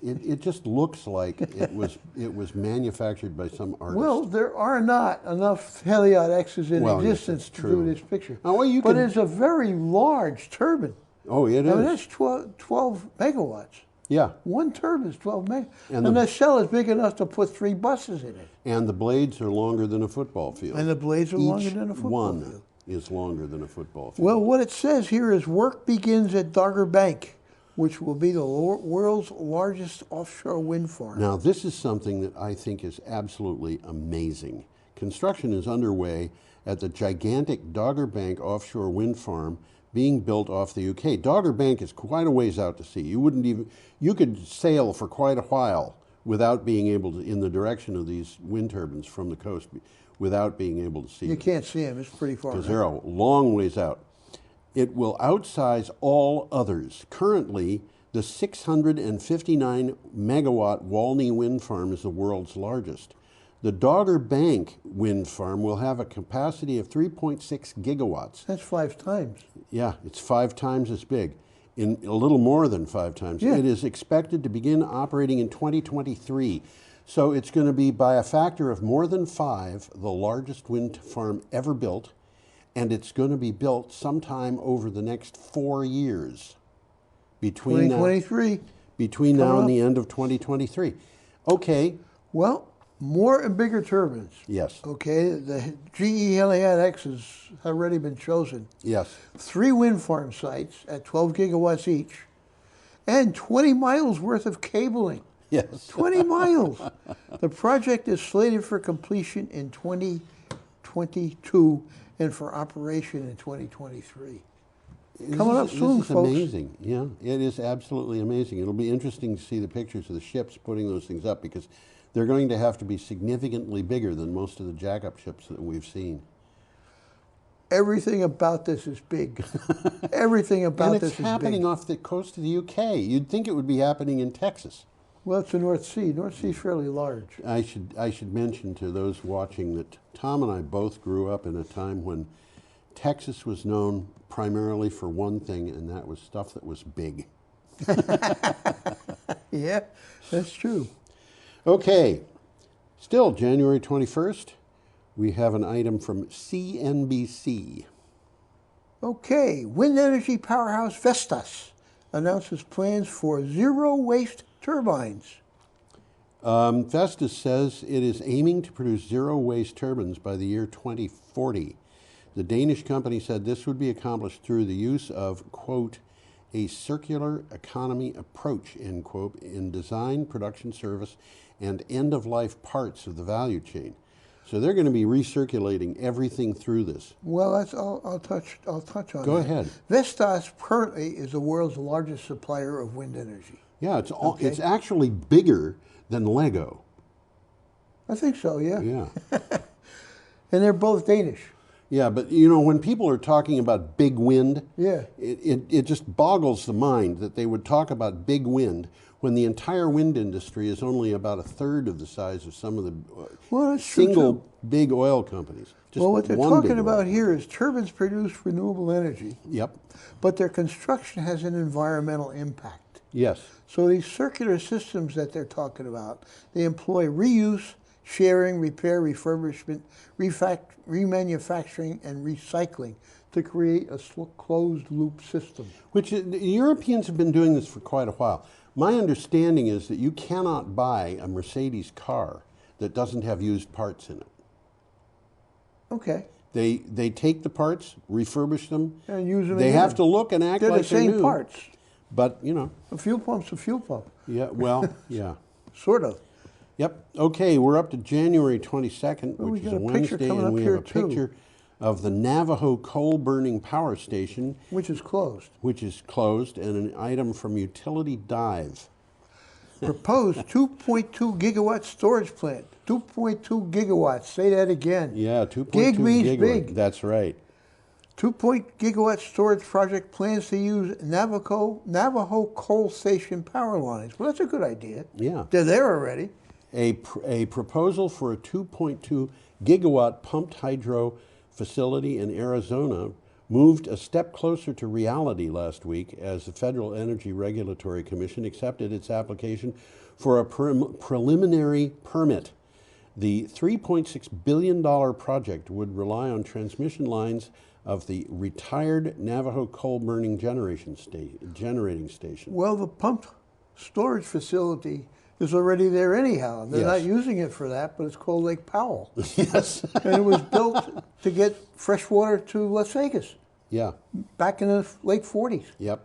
it just looks like it was manufactured by some artist. Well, there are not enough Haliade X's in Well, yes, existence that's to true. do this picture. Oh, well, you but can- it's a very large turbine. Oh, it I mean, is. that's 12 megawatts. Yeah, One turbine is 12 megawatts. And And, the- the cell is big enough to put 3 buses in it. and the blades are longer than a football field. And the blades are Each longer than a football one field. is longer than a football field. Well, what it says here is work begins at Dogger Bank, which will be the world's largest offshore wind farm. Now, this is something that I think is absolutely amazing. Construction is underway at the gigantic Dogger Bank offshore wind farm being built off the UK. Dogger Bank is quite a ways out to sea. You could sail for quite a while without being able to, in the direction of these wind turbines from the coast, without being able to see You them. can't see them. It's pretty far. Because they're a long ways out. It will outsize all others. Currently, the 659 megawatt Walney wind farm is the world's largest. The Dogger Bank wind farm will have a capacity of 3.6 gigawatts. That's 5 times. Yeah, it's 5 times as big, in a little more than 5 times. Yeah. It is expected to begin operating in 2023. So it's going to be by a factor of more than 5, the largest wind farm ever built, and it's going to be built sometime over the next 4 years. Between 2023. Between now Coming and up. the end of 2023. Okay. Well, more and bigger turbines. Yes. Okay, the GE Haliade X has already been chosen. Yes. 3 wind farm sites at 12 gigawatts each, and 20 miles worth of cabling. Yes. 20 miles. The project is slated for completion in 2022 and for operation in 2023. Coming up soon, This is folks. amazing. Yeah, it is absolutely amazing. It'll be interesting to see the pictures of the ships putting those things up, because they're going to have to be significantly bigger than most of the jack-up ships that we've seen. Everything about this is big. Everything about And this it's is happening big. off the coast of the UK. You'd think it would be happening in Texas. Well, it's the North Sea. North Sea is fairly large. I should mention to those watching that Tom and I both grew up in a time when Texas was known primarily for one thing, and that was stuff that was big. Yeah, that's true. Okay, still January 21st, we have an item from CNBC. Okay, wind energy powerhouse Vestas announces plans for zero waste turbines. Vestas says it is aiming to produce zero waste turbines by the year 2040. The Danish company said this would be accomplished through the use of, quote, a circular economy approach, end quote, in design, production, service, and end-of-life parts of the value chain. So they're going to be recirculating everything through this. Well, that's I'll touch on. Go that. ahead. Vestas currently is the world's largest supplier of wind energy. Yeah, Okay. it's actually bigger than Lego. I think so. Yeah. Yeah. And they're both Danish. Yeah, but you know, when people are talking about big wind, Yeah. it just boggles the mind that they would talk about big wind when the entire wind industry is only about a third of the size of some of the Well, that's true, single too. big oil companies. Just Well, what they're one talking big about oil. here is turbines produce renewable energy. Yep. But their construction has an environmental impact. Yes. So these circular systems that they're talking about, they employ reuse, sharing, repair, refurbishment, remanufacturing, and recycling to create a closed loop system. Which the Europeans have been doing this for quite a while. My understanding is that you cannot buy a Mercedes car that doesn't have used parts in it. Okay. They take the parts, refurbish them, and use them They again. have to look and act They're like the same new. parts. But, you know. A fuel pump's a fuel pump. Yeah, well, yeah. Sort of. Yep. Okay, we're up to January 22nd, Well, which we is got a a picture Wednesday, coming and up we here, have a picture too. of the Navajo coal-burning power station. Which is closed. Which is closed, and an item from Utility Dive. Proposed 2.2 gigawatt storage plant. 2.2 gigawatts. Say that again. Yeah, 2.2 Gig means gigawatt. big. That's right. 2.0 gigawatt storage project plans to use Navajo coal station power lines. Well, that's a good idea. Yeah. They're there already. A proposal for a 2.2 gigawatt pumped hydro facility in Arizona moved a step closer to reality last week as the Federal Energy Regulatory Commission accepted its application for a preliminary permit. The $3.6 billion project would rely on transmission lines of the retired Navajo coal-burning generating station. Well, the pumped storage facility is already there anyhow. They're not using it for that, but it's called Lake Powell. Yes. And it was built to get fresh water to Las Vegas. Yeah. Back in the late 40s. Yep.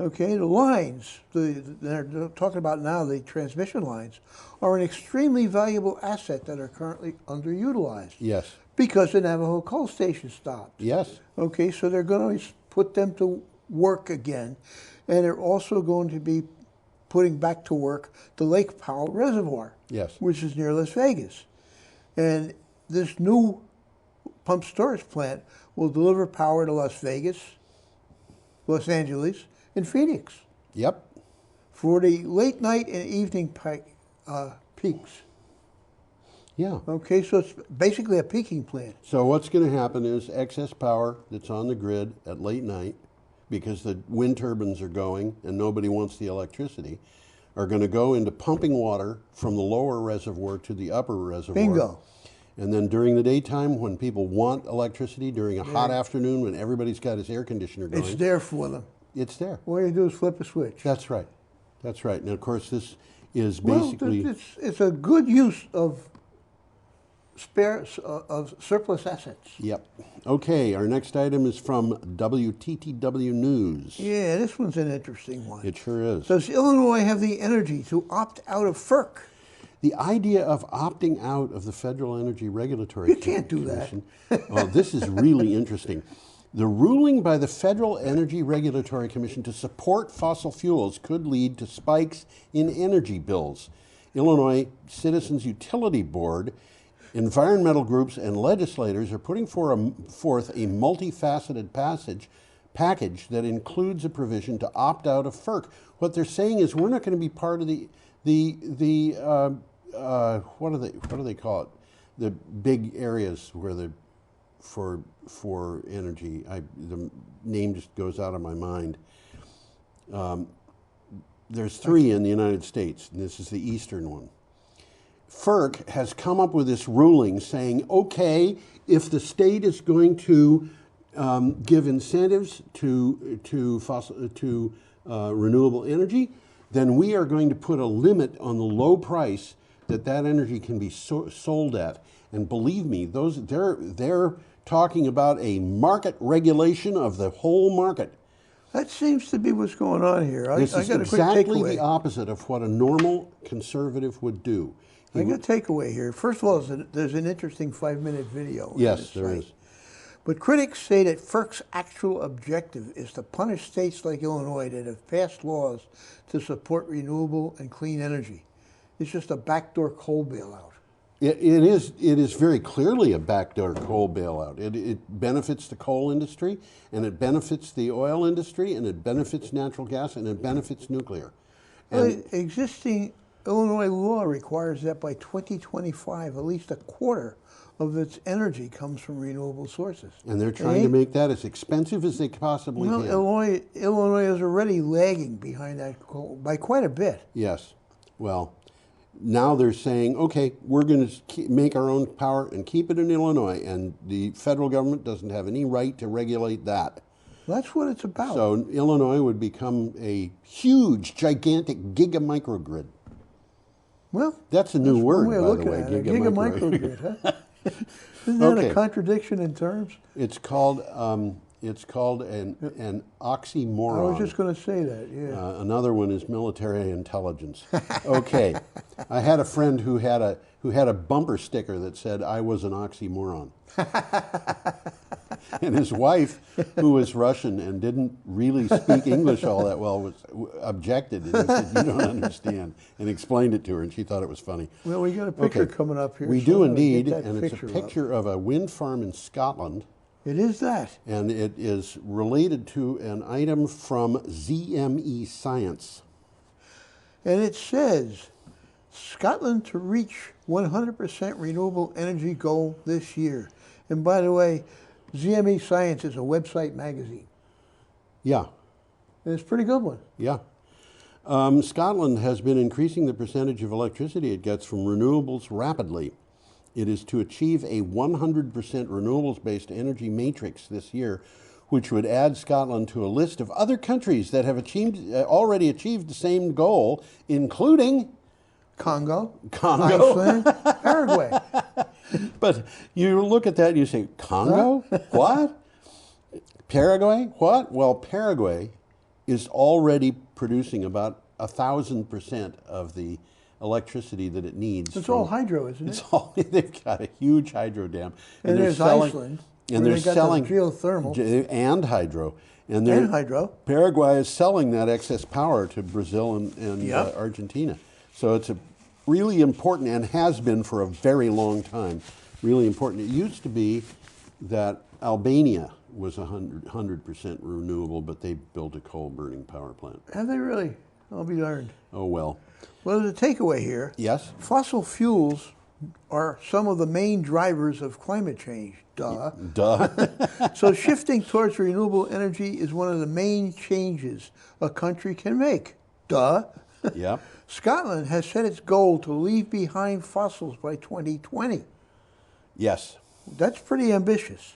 Okay, the lines, they're talking about now, the transmission lines, are an extremely valuable asset that are currently underutilized. Yes. Because the Navajo coal station stopped. Yes. Okay, so they're going to put them to work again. And they're also going to be putting back to work the Lake Powell Reservoir. Yes. Which is near Las Vegas. And this new pump storage plant will deliver power to Las Vegas, Los Angeles, and Phoenix. Yep. For the late night and evening peaks. Yeah. Okay, so it's basically a peaking plant. So what's going to happen is excess power that's on the grid at late night, because the wind turbines are going and nobody wants the electricity, are going to go into pumping water from the lower reservoir to the upper reservoir. Bingo. And then during the daytime, when people want electricity, during a hot afternoon when everybody's got his air conditioner going. It's there for them. It's there. All you do is flip a switch. That's right. That's right. And of course, this is Well, basically... it's a good use of surplus assets. Yep. Okay, our next item is from WTTW News. Yeah, this one's an interesting one. It sure is. Does Illinois have the energy to opt out of FERC? The idea of opting out of the Federal Energy Regulatory Commission. You can't do that. Well, this is really interesting. The ruling by the Federal Energy Regulatory Commission to support fossil fuels could lead to spikes in energy bills. Illinois Citizens Utility Board, environmental groups, and legislators are putting forth a multifaceted package that includes a provision to opt out of FERC. What they're saying is we're not going to be part of what do they call it? The big areas where for energy. The name just goes out of my mind. There's 3 in the United States, and this is the eastern one. FERC has come up with this ruling saying, okay, if the state is going to give incentives to renewable energy, then we are going to put a limit on the low price that energy can be sold at. And believe me, they're talking about a market regulation of the whole market. That seems to be what's going on here. This is exactly the opposite of what a normal conservative would do. I got a takeaway here. First of all, there's an interesting 5-minute video. Yes, there is. But critics say that FERC's actual objective is to punish states like Illinois that have passed laws to support renewable and clean energy. It's just a backdoor coal bailout. It is very clearly a backdoor coal bailout. It benefits the coal industry, and it benefits the oil industry, and it benefits natural gas, and it benefits nuclear. And existing Illinois law requires that by 2025, at least a quarter of its energy comes from renewable sources. And they're trying to make that as expensive as they possibly Well, can. Illinois is already lagging behind that goal by quite a bit. Yes. Well, now they're saying, okay, we're going to make our own power and keep it in Illinois, and the federal government doesn't have any right to regulate that. That's what it's about. So Illinois would become a huge, gigantic giga-microgrid. Well, that's a new word, one way of by the looking way, at it. Giga-microgrid, huh? Isn't that Okay. a contradiction in terms? It's called an oxymoron. I was just going to say that, yeah. Another one is military intelligence. Okay, I had a friend who had a bumper sticker that said I was an oxymoron, and his wife, who was Russian and didn't really speak English all that well, objected, and he said, "You don't understand," and explained it to her, and she thought it was funny. Well, we got a picture coming up here. We so do I'm gonna indeed, get that and it's a up. picture of a wind farm in Scotland. It is that. And it is related to an item from ZME Science. And it says, Scotland to reach 100% renewable energy goal this year. And by the way, ZME Science is a website magazine. Yeah. And it's a pretty good one. Yeah. Scotland has been increasing the percentage of electricity it gets from renewables rapidly. It is to achieve a 100% renewables-based energy matrix this year, which would add Scotland to a list of other countries that have already achieved the same goal, including Congo, Iceland, Paraguay. But you look at that and you say, Congo? Huh? What? Paraguay? What? Well, Paraguay is already producing about 1,000% of the electricity that it needs. It's all hydro, isn't it? It's all, they've got a huge hydro dam. And they're there's selling, Iceland, and where they're they got selling those geothermal. and hydro. And hydro. Paraguay is selling that excess power to Brazil and Yep. Argentina. So it's a really important, and has been for a very long time, really important. It used to be that Albania was 100% renewable, but they built a coal-burning power plant. Have they really? I'll be darned. Oh, well. Well, the takeaway here. Yes? Fossil fuels are some of the main drivers of climate change. Duh. Duh. So shifting towards renewable energy is one of the main changes a country can make. Duh. Yep. Scotland has set its goal to leave behind fossils by 2020. Yes. That's pretty ambitious.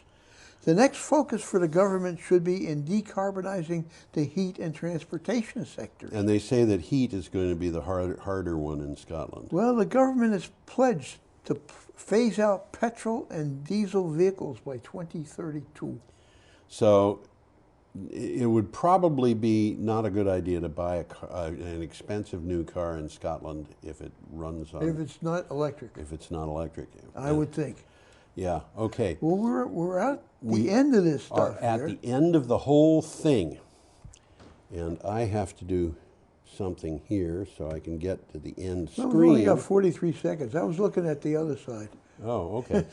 The next focus for the government should be in decarbonizing the heat and transportation sectors. And they say that heat is going to be the harder one in Scotland. Well, the government has pledged to phase out petrol and diesel vehicles by 2032. So it would probably be not a good idea to buy an expensive new car in Scotland if it runs on... If it's not electric. If it's not electric. I would think. Yeah, okay. Well, we're at the end of this stuff are at here. the end of the whole thing. And I have to do something here so I can get to the end Well, screen. we've only got 43 seconds. I was looking at the other side. Oh, okay.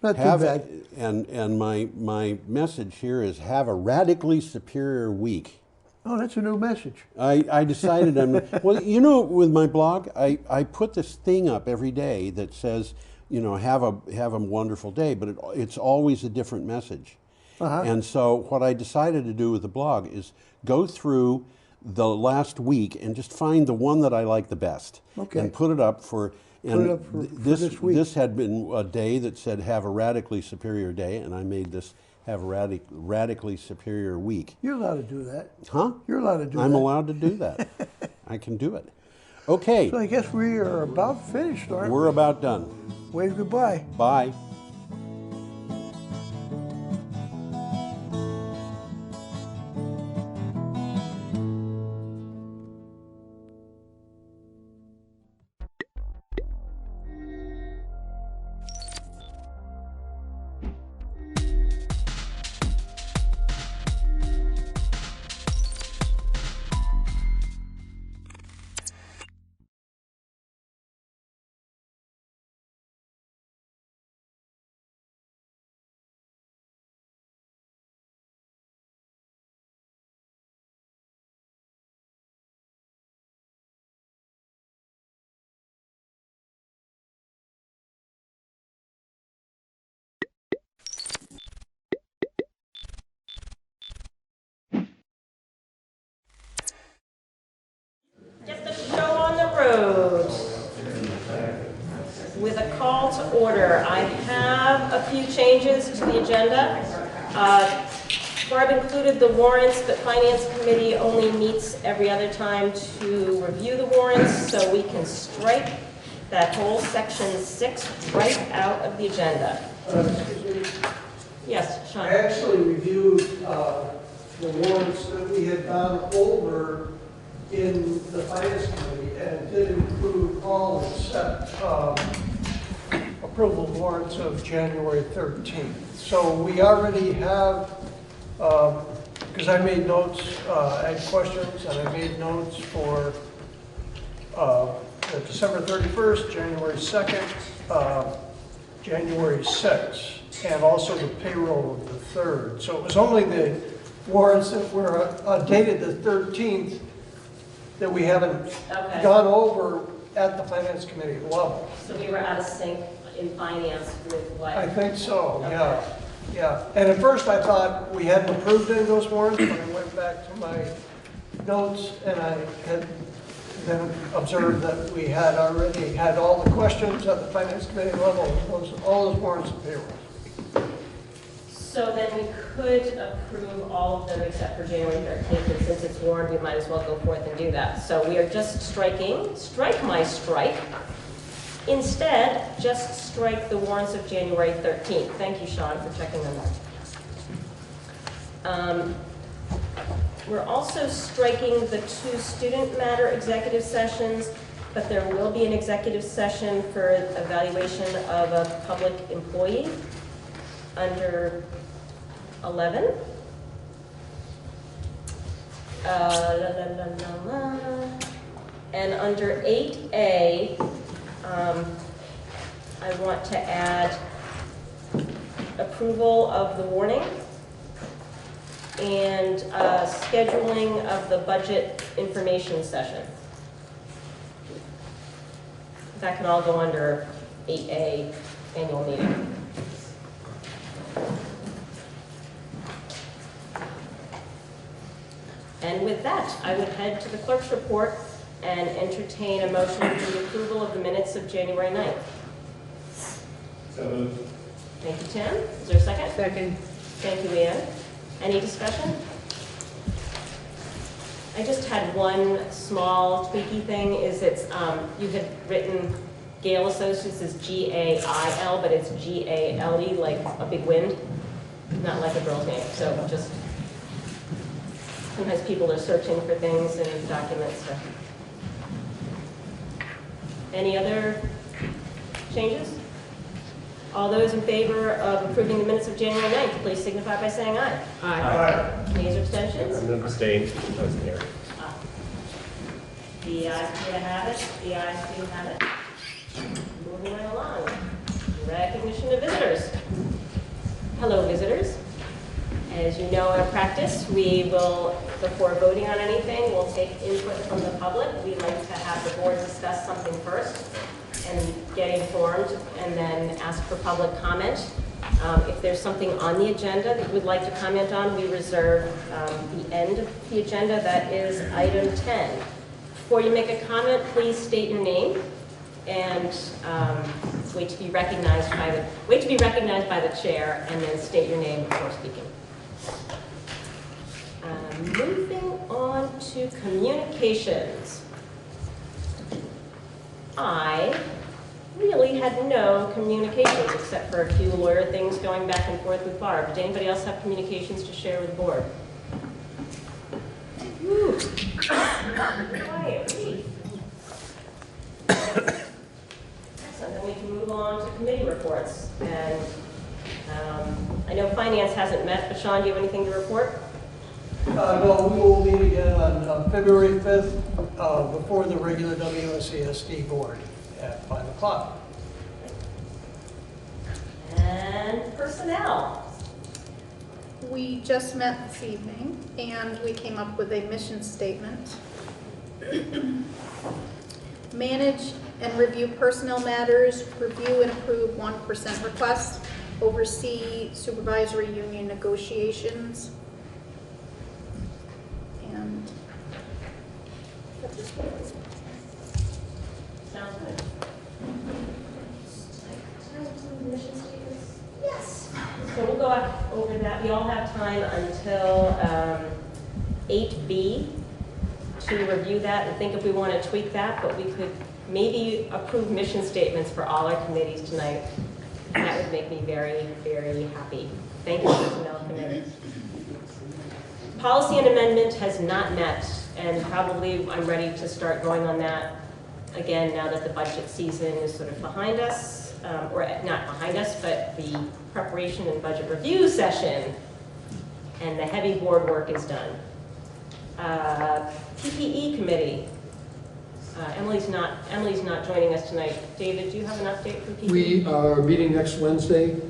Not too bad. And my message here is have a radically superior week. Oh, that's a new message. I decided well, you know, with my blog, I put this thing up every day that says, you know, have a wonderful day, but it's always a different message. And so what I decided to do with the blog is go through the last week and just find the one that I like the best. Okay. And put it up for... And this week. This had been a day that said have a radically superior day, and I made this have a radically superior week. You're allowed to do that. Huh? You're allowed to do that. I'm allowed to do that. I can do it. Okay. So I guess we are about finished, aren't we? We're about done. Wave goodbye. Bye. changes to the agenda. Where I've included the warrants, but Finance Committee only meets every other time to review the warrants, so we can strike that whole section 6 right out of the agenda. Yes, Sean? I actually reviewed the warrants that we had gone over in the Finance Committee, and did include all except approval warrants of January 13th. So we already have, because I made notes, I had questions, and I made notes for December 31st, January 2nd, January 6th, and also the payroll of the 3rd. So it was only the warrants that were dated the 13th that we haven't gone over at the Finance Committee level. So we were out of sync in finance with what? I think so, yeah. Yeah. And at first I thought we hadn't approved any of those warrants, but I went back to my notes and I had then observed that we had already had all the questions at the Finance Committee level, all those warrants and payrolls. So then we could approve all of them except for January 13th, and since it's warned, we might as well go forth and do that. So we are just striking, strike my strike. Instead, just strike the warrants of January 13th. Thank you, Sean, for checking them out. We're also striking the 2 student matter executive sessions, but there will be an executive session for evaluation of a public employee under 11. And under 8A, I want to add approval of the warning and scheduling of the budget information session. That can all go under 8A, annual meeting. And with that, I would head to the clerk's report and entertain a motion for the approval of the minutes of January 9th. So moved. Thank you, Tim. Is there a second? Second. Thank you, Ann. Any discussion? I just had one small tweaky thing, is it's, you had written Gale Associates as G-A-I-L, but it's G-A-L-E, like a big wind, not like a girl's name. So just, sometimes people are searching for things in documents. So. Any other changes? All those in favor of approving the minutes of January 9th, please signify by saying aye. Aye. Any abstentions? I'm going to abstain. I wasn't here. The ayes do have it. The ayes do have it. Moving right along. Recognition of visitors. Hello, visitors. As you know, in practice, we will, before voting on anything, we'll take input from the public. We like to have the board discuss something first and get informed, and then ask for public comment. If there's something on the agenda that you would like to comment on, we reserve the end of the agenda. That is item 10. Before you make a comment, please state your name and wait to be recognized by the chair, and then state your name before speaking. Moving on to communications. I really had no communications except for a few lawyer things going back and forth with Barb. Did anybody else have communications to share with the board? Whew. Quiet, please. Excellent. Then we can move on to committee reports. And I know finance hasn't met, but Sean, do you have anything to report? No, we will meet again on February 5th before the regular WSESD board at 5 o'clock. And personnel. We just met this evening and we came up with a mission statement. Manage and review personnel matters, review and approve 1% requests, oversee supervisory union negotiations, and that's it. Sounds good. Mission statements? Yes. So we'll go over that. We all have time until 8B to review that and think if we want to tweak that, but we could maybe approve mission statements for all our committees tonight. That would make me very, very happy. Thank you, Personnel Committee. Policy and amendment has not met, and probably I'm ready to start going on that again now that the budget season is sort of behind us, or not behind us, but the preparation and budget review session and the heavy board work is done. PPE committee. Emily's not joining us tonight. David, do you have an update for PPE? We are meeting next Wednesday.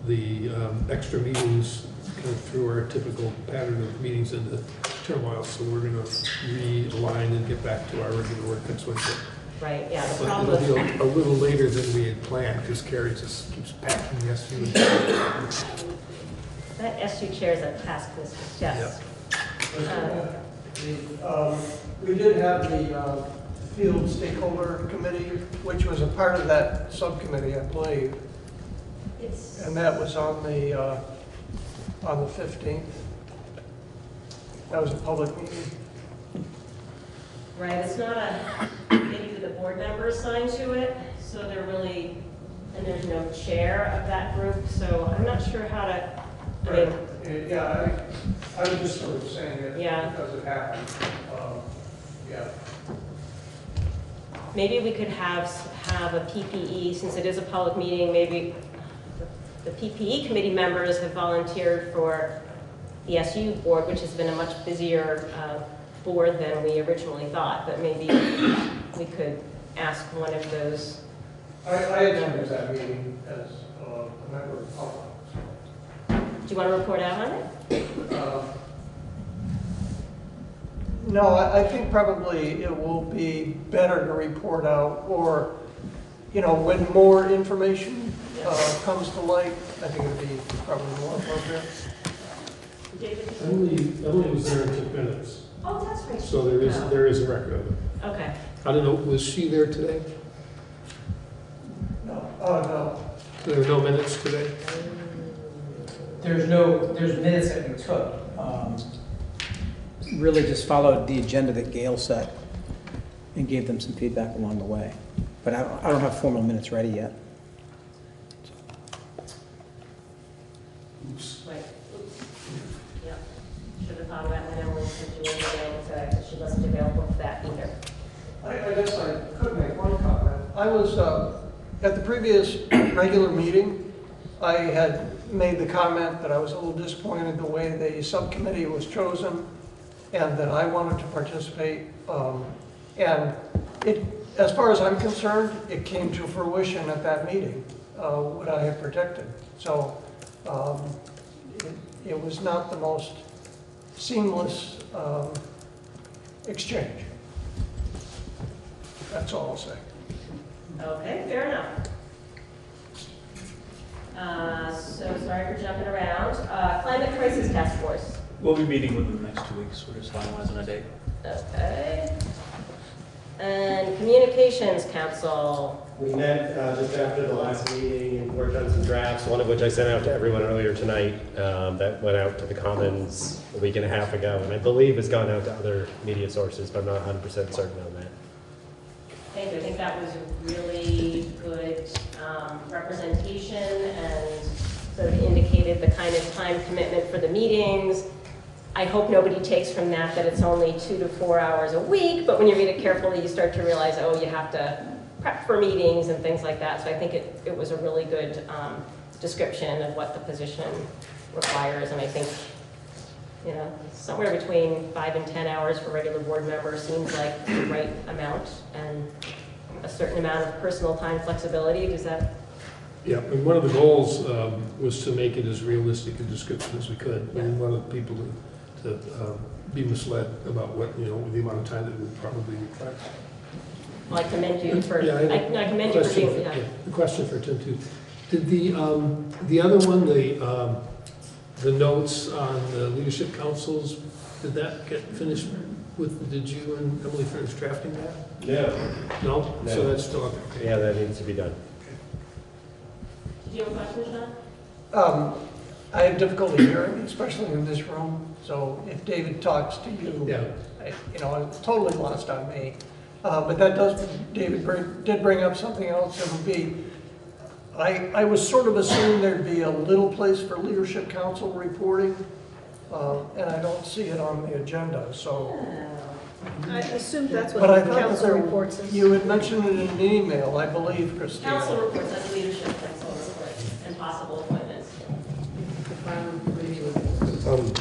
The extra meetings kind of threw our typical pattern of meetings into turmoil, so we're going to realign and get back to our regular work next Wednesday. Right, yeah. The But problem it'll be a little later than we had planned because Carrie just keeps packing the SU. That SU chair is a taskmaster. Yes. We did have the field stakeholder committee, which was a part of that subcommittee, I believe. And that was on the 15th. That was a public meeting. Right, it's not a committee that the board members sign to it, so they're really, and there's no chair of that group, so I'm not sure how to, I mean. Yeah, I was just sort of saying it Yeah. because it happened. Yeah. Maybe we could have a PPE, since it is a public meeting, maybe the PPE committee members have volunteered for the SU board, which has been a much busier board than we originally thought, but maybe we could ask one of those. I attended that meeting as a member of the public. Do you want to report out on it? No, I think probably it will be better to report out, or, you know, when more information comes to light, I think it would be probably more appropriate. Emily was there and took minutes. Oh, that's right. So there is a record of it. Okay. I don't know, was she there today? No. Oh, no. There were no minutes today? There's minutes that we took. Really just followed the agenda that Gail set and gave them some feedback along the way. But I don't have formal minutes ready yet. Right. Oops. Yep. Should have thought about when Emily sent you in today, so she wasn't available for that either. I guess I could make one comment. I was, at the previous regular meeting, I had made the comment that I was a little disappointed the way the subcommittee was chosen and that I wanted to participate. And it, as far as I'm concerned, it came to fruition at that meeting, what I had predicted. So it was not the most seamless exchange. That's all I'll say. Okay, fair enough. So sorry for jumping around. Climate Crisis Task Force. We'll be meeting within the next 2 weeks. We're just finalizing a date. Okay. And Communications Council. We met just after the last meeting and worked on some drafts, one of which I sent out to everyone earlier tonight. That went out to the Commons a week and a half ago, and I believe has gone out to other media sources, but I'm not 100% certain on that. Thank you. I think that was a really good representation and sort of indicated the kind of time commitment for the meetings. I hope nobody takes from that it's only 2 to 4 hours a week, but when you read it carefully, you start to realize, oh, you have to prep for meetings and things like that. So I think it was a really good description of what the position requires, and I think, you know, somewhere between 5 and 10 hours for regular board members seems like the right amount, and a certain amount of personal time flexibility. Does that? Yeah, and one of the goals was to make it as realistic a description as we could. We didn't want people to be misled about what, you know, the amount of time that it would probably require. Well, I commend you for, yeah, I commend you for being, yeah. The question for Tim too. Did the other one, the notes on the leadership councils, did that get finished with, did you and Emily finish drafting that? No. No? So that's still up there. Yeah, that needs to be done. Did you have a question, Sean? I have difficulty hearing, especially in this room, so if David talks to you, it's totally lost on me. But that does, David did bring up something else. It would be, I was sort of assuming there'd be a little place for leadership council reporting, and I don't see it on the agenda, so. I assume that's But what I the thought council reports is. you had mentioned it in an email, I believe, Christina. Council reports, that's leadership council reports and possible appointments.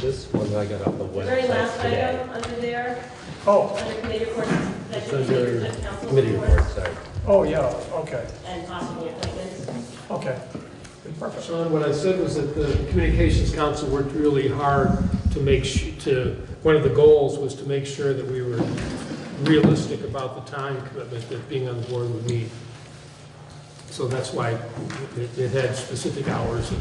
This one I got off the The very last website today. item under there, Oh, under committee reports, It's executive under leadership council committee reports reports, sorry. oh, yeah, okay, and possible appointments. okay. Perfect. Sean, what I said was that the Communications Council worked really hard to make one of the goals was to make sure that we were realistic about the time commitment that being on the board would need. So that's why it had specific hours.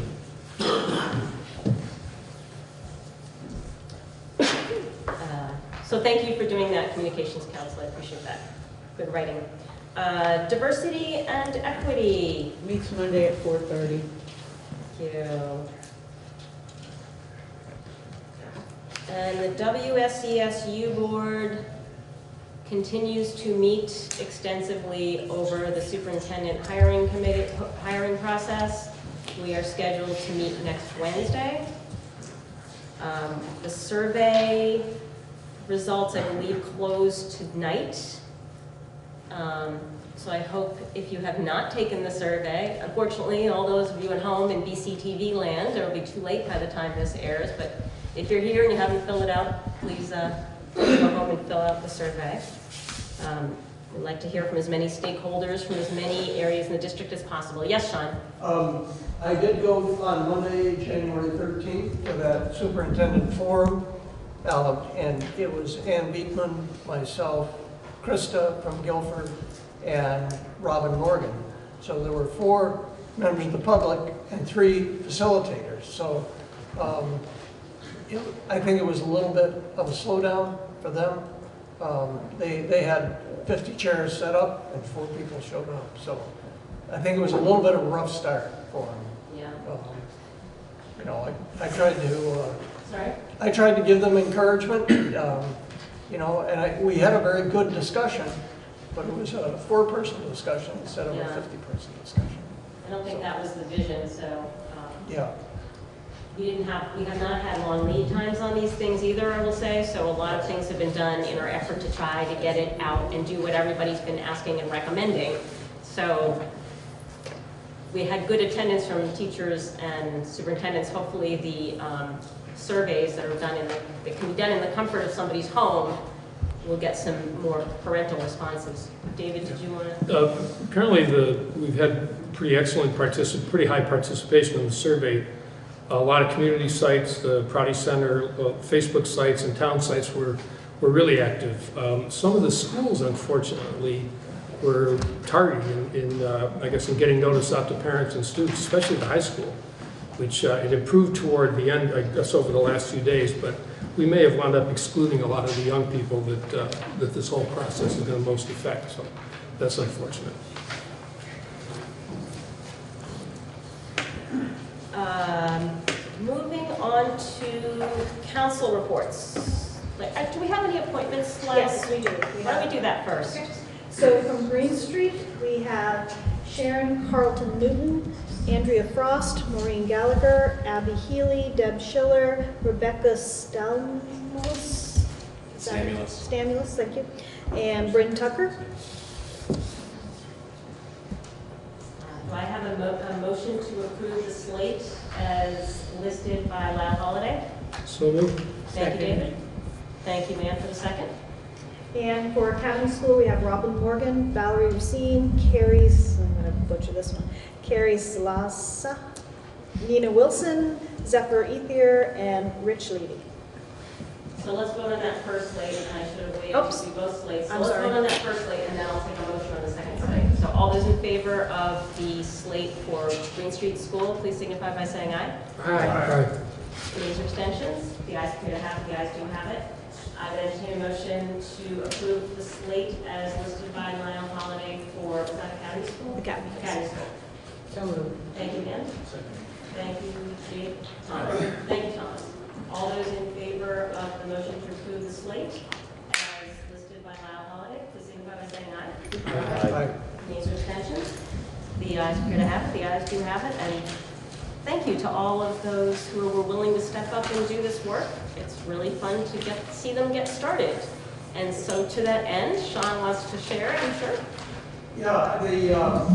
So thank you for doing that, Communications Council, I appreciate that. Good writing. Diversity and equity. Meets Monday at 4:30. Thank you. And the WSCSU board continues to meet extensively over the superintendent hiring process. We are scheduled to meet next Wednesday. The survey results, I believe, close tonight. So I hope if you have not taken the survey, unfortunately, all those of you at home in BCTV land, it'll be too late by the time this airs, but if you're here and you haven't filled it out, please go home and fill out the survey. We'd like to hear from as many stakeholders from as many areas in the district as possible. Yes, Sean? I did go on Monday, January 13th, to that superintendent forum, and it was Ann Beekman, myself, Krista from Guilford, and Robin Morgan. So there were 4 members of the public and 3 facilitators. So I think it was a little bit of a slowdown for them. They had 50 chairs set up and 4 people showed up. So I think it was a little bit of a rough start for them. Yeah. I tried to. Sorry? I tried to give them encouragement, and we had a very good discussion, but it was a 4-person discussion instead of a 50-person discussion. I don't think that was the vision, so. Yeah. We have not had long lead times on these things either, I will say, so a lot of things have been done in our effort to try to get it out and do what everybody's been asking and recommending. So we had good attendance from teachers and superintendents. Hopefully the surveys that can be done in the comfort of somebody's home will get some more parental responses. David, did you want to? Apparently we've had pretty high participation in the survey. A lot of community sites, the Prouty Center, Facebook sites, and town sites were really active. Some of the schools, unfortunately, were tardy in getting notice out to parents and students, especially the high school, which it improved toward the end, I guess, over the last few days. But we may have wound up excluding a lot of the young people that this whole process is going to most affect. So that's unfortunate. Moving on to council reports. Do we have any appointments? Yes, we do. Why don't we do that first? Okay. So from Green Street, we have Sharon Carlton Newton, Andrea Frost, Maureen Gallagher, Abby Healy, Deb Schiller, Rebecca Stamulus, thank you, and Bryn Tucker. Do I have a motion to approve the slate as listed by Lyle Holiday? So moved. Thank you, David. Thank you, Nan, for the second. And for Academy School, we have Robin Morgan, Valerie Racine, I'm going to butcher this one, Carrie Slasa, Nina Wilson, Zephyr Ethier, and Rich Levy. So let's vote on that first slate, and I should have waited Oops. to do both slates. So I'm let's sorry. vote on that first slate, and then I'll take a motion on the second slate. So all those in favor of the slate for Green Street School, please signify by saying aye. Aye. Any abstentions? The ayes appear to have it. The ayes do have it. I would entertain a motion to approve the slate as listed by Lyle Holiday for, was that Academy School? Academy. Academy School. Thank you, Ben. Thank you, Jake. Thomas. Thank you, Thomas. All those in favor of the motion to approve the slate as listed by Lyle Holiday, please signify by saying aye. Aye. Nays or abstentions? The ayes appear to have it. The ayes do have it. And thank you to all of those who were willing to step up and do this work. It's really fun to see them get started. And so to that end, Sean wants to share, I'm sure. Yeah,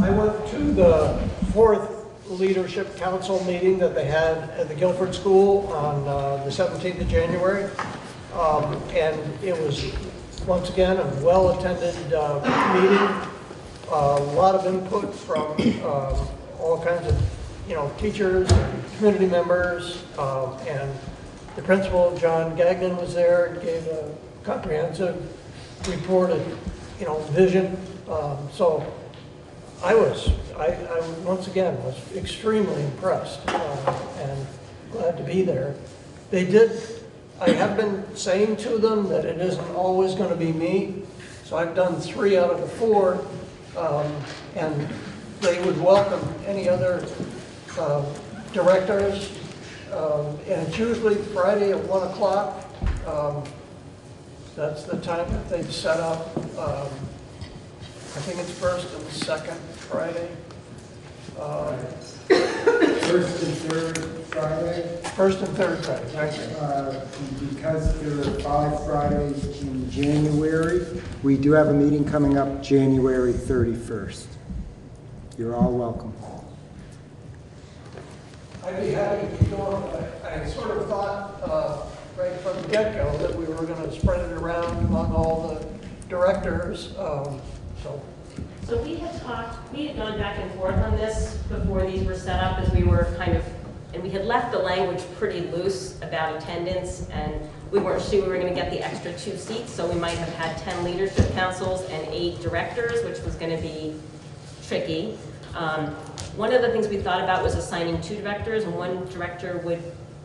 I went to the 4th Leadership Council meeting that they had at the Guilford School on the 17th of January. And it was, once again, a well-attended meeting. A lot of input from all kinds of, teachers, community members, and the principal, John Gagnon, was there and gave a comprehensive report of, vision. So I once again was extremely impressed and glad to be there. I have been saying to them that it isn't always going to be me, so I've done 3 out of the 4, and they would welcome any other directors, and it's usually Friday at 1 o'clock. That's the time that they've set up. I think it's first and second Friday. First and third Friday? First and third Friday, right? Because there are 5 Fridays in January, we do have a meeting coming up January 31st. You're all welcome. I'd be happy to be going. I sort of thought right from the get-go that we were going to spread it around among all the directors. So we had gone back and forth on this before these were set up, as we were and we had left the language pretty loose about attendance, and we weren't sure we were going to get the extra 2 seats, so we might have had 10 leadership councils and 8 directors, which was going to be tricky. One of the things we thought about was assigning 2 directors, and 1 director would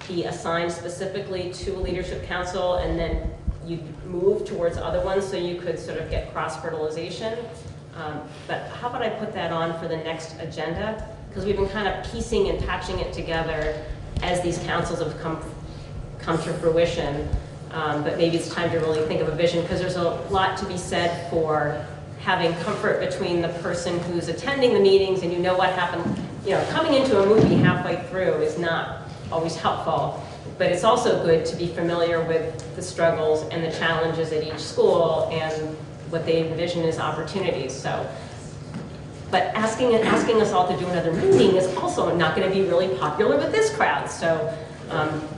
be assigned specifically to a leadership council, and then you'd move towards other ones so you could sort of get cross-fertilization. But how about I put that on for the next agenda? Because we've been kind of piecing and patching it together as these councils have come to fruition. But maybe it's time to really think of a vision, because there's a lot to be said for having comfort between the person who's attending the meetings and what happened. Coming into a movie halfway through is not always helpful, but it's also good to be familiar with the struggles and the challenges at each school and what they envision as opportunities. But asking us all to do another meeting is also not going to be really popular with this crowd. So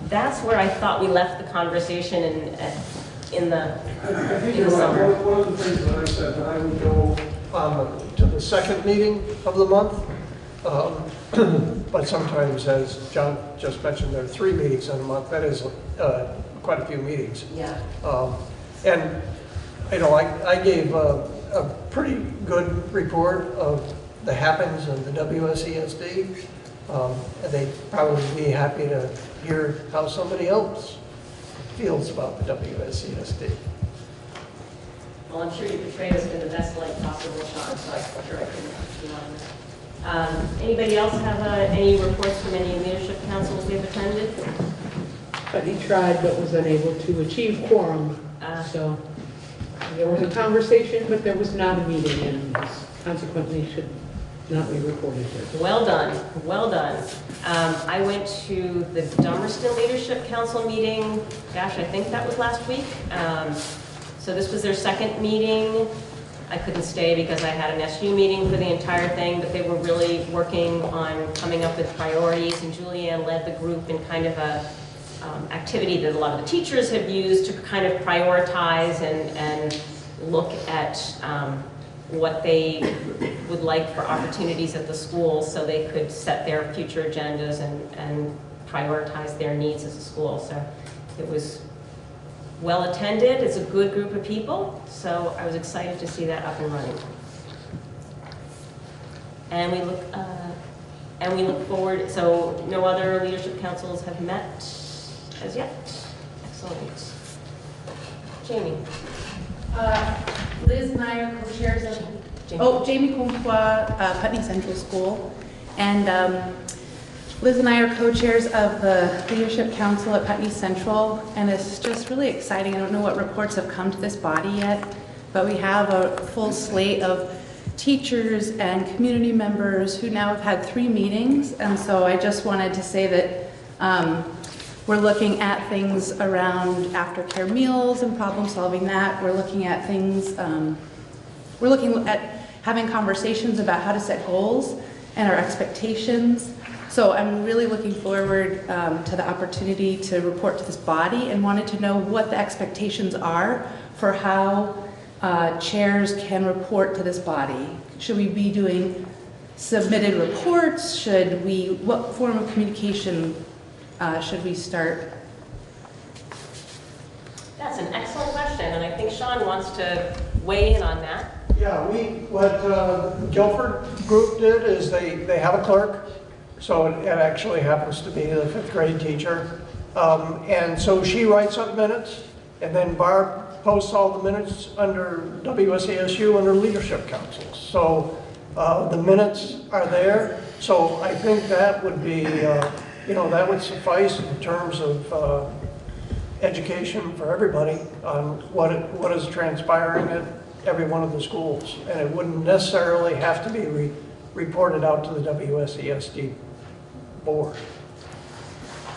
that's where I thought we left the conversation in the summer. One of the things that I said, that I would go to the second meeting of the month. But sometimes, as John just mentioned, there are 3 meetings in a month. That is quite a few meetings. Yeah. And I gave a pretty good report of the happenings of the WSESD. And they'd probably be happy to hear how somebody else feels about the WSESD. Well, I'm sure you portrayed us in the best light possible, Sean, so I'm sure I can be on that. Anybody else have any reports from any leadership councils they've attended? But he tried but was unable to achieve quorum. So there was a conversation, but there was not a meeting, and consequently should not be reported here. Well done, well done. I went to the Dummerston Leadership Council meeting, gosh, I think that was last week. So this was their second meeting. I couldn't stay because I had an SU meeting for the entire thing, but they were really working on coming up with priorities, and Julianne led the group in kind of a activity that a lot of the teachers have used to kind of prioritize and look at what they would like for opportunities at the school so they could set their future agendas and prioritize their needs as a school. So it was well attended. It's a good group of people, so I was excited to see that up and running. And we look forward. So no other leadership councils have met as yet. Excellent. Jamie. Liz and I are co-chairs of Jamie Comtois, Putney Central School, And Liz and I are co-chairs of the Leadership Council at Putney Central, and it's just really exciting. I don't know what reports have come to this body yet, but we have a full slate of teachers and community members who now have had 3 meetings, and so I just wanted to say that we're looking at things around aftercare meals and problem solving that. We're looking at things, we're looking at having conversations about how to set goals and our expectations. So I'm really looking forward to the opportunity to report to this body and wanted to know what the expectations are for how chairs can report to this body. Should we be doing submitted reports? What form of communication should we start? That's an excellent question, and I think Sean wants to weigh in on that. Yeah, what Guilford Group did is they have a clerk, so it actually happens to be the 5th grade teacher. And so she writes up minutes, and then Barb posts all the minutes under WSASU under Leadership Councils. So the minutes are there. So I think that would be, that would suffice in terms of education for everybody on what is transpiring at every one of the schools. And it wouldn't necessarily have to be reported out to the WSESD board.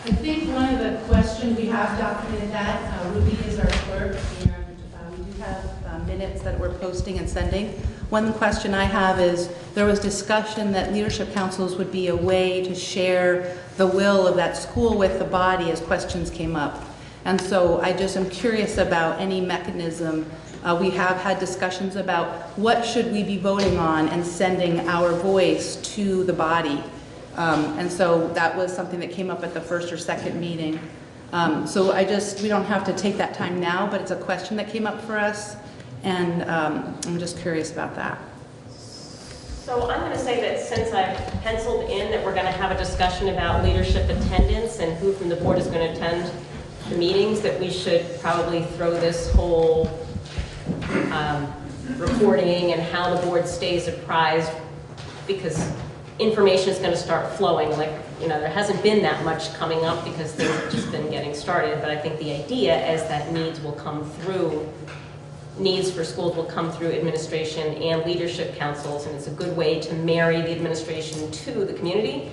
I think one of the questions, we have documented that, Ruby is our clerk, and we do have minutes that we're posting and sending. One question I have is, there was discussion that leadership councils would be a way to share the will of that school with the body as questions came up. And so I just am curious about any mechanism. We have had discussions about what should we be voting on and sending our voice to the body. And so that was something that came up at the first or second meeting. So we don't have to take that time now, but it's a question that came up for us, and I'm just curious about that. So I'm going to say that since I've penciled in that we're going to have a discussion about leadership attendance and who from the board is going to attend the meetings, that we should probably throw this whole reporting and how the board stays apprised, because information is going to start flowing. There hasn't been that much coming up because things have just been getting started, but I think the idea is that needs for schools will come through administration and leadership councils, and it's a good way to marry the administration to the community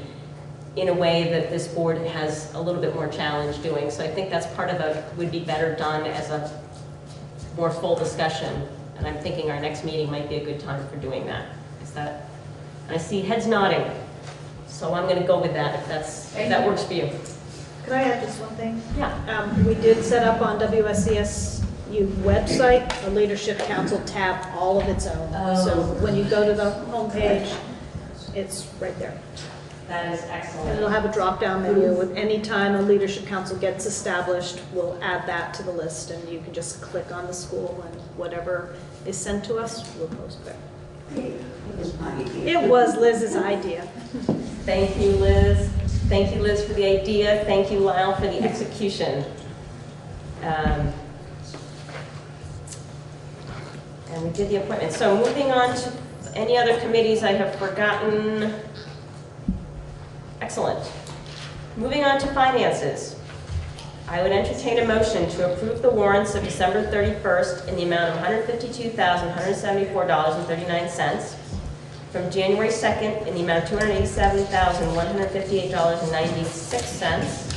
in a way that this board has a little bit more challenge doing. So I think that's part of would be better done as a more full discussion, and I'm thinking our next meeting might be a good time for doing that. I see heads nodding, so I'm going to go with that if that works for you. Could I add just one thing? Yeah. We did set up on WSCSU website a Leadership Council tab all of its own. So when you go to the homepage, it's right there. That is excellent. And it'll have a drop-down menu with any time a Leadership Council gets established, we'll add that to the list, and you can just click on the school, and whatever is sent to us, we'll post there. It was Liz's idea. Thank you, Liz. Thank you, Liz, for the idea. Thank you, Lyle, for the execution. And we did the appointment. So moving on to any other committees I have forgotten. Excellent. Moving on to finances. I would entertain a motion to approve the warrants of December 31st in the amount of $152,174.39, from January 2nd in the amount of $287,158.96,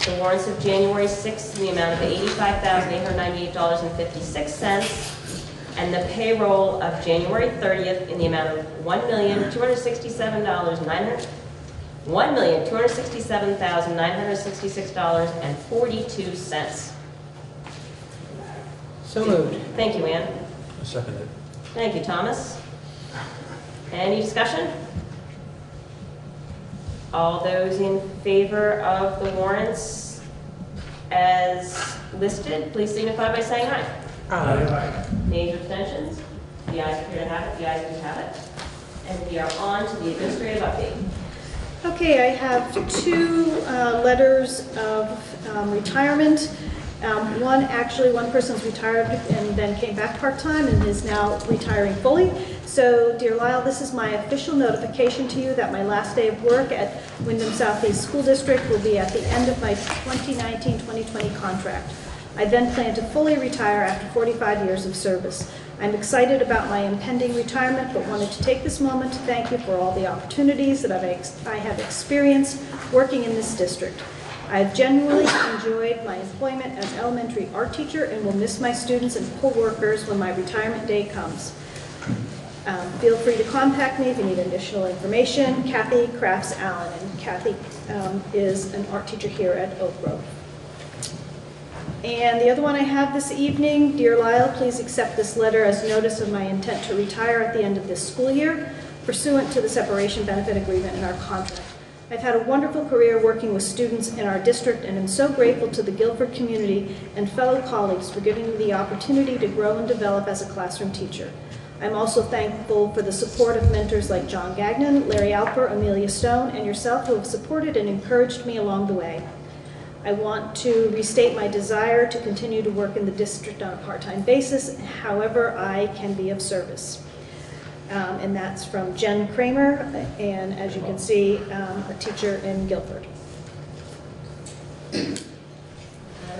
the warrants of January 6th in the amount of $85,898.56, and the payroll of January 30th in the amount of $1,267,966.42. So moved. Thank you, Ann. I second it. Thank you, Thomas. Any discussion? All those in favor of the warrants as listed, please signify by saying aye. Aye. Nays or abstentions? The ayes appear to have it. The ayes do have it. And we are on to the administrative update. Okay, I have two letters of retirement. One person's retired and then came back part-time and is now retiring fully. So, dear Lyle, this is my official notification to you that my last day of work at Wyndham Southeast School District will be at the end of my 2019-2020 contract. I then plan to fully retire after 45 years of service. I'm excited about my impending retirement, but wanted to take this moment to thank you for all the opportunities that I have experienced working in this district. I've genuinely enjoyed my employment as elementary art teacher and will miss my students and co-workers when my retirement day comes. Feel free to contact me if you need additional information. Kathy Crafts Allen, and Kathy is an art teacher here at Oak Grove. And the other one I have this evening, dear Lyle, please accept this letter as notice of my intent to retire at the end of this school year, pursuant to the separation benefit agreement in our contract. I've had a wonderful career working with students in our district and am so grateful to the Guilford community and fellow colleagues for giving me the opportunity to grow and develop as a classroom teacher. I'm also thankful for the support of mentors like John Gagnon, Larry Alper, Amelia Stone, and yourself who have supported and encouraged me along the way. I want to restate my desire to continue to work in the district on a part-time basis, however I can be of service. And that's from Jen Kramer, and as you can see, a teacher in Guilford. I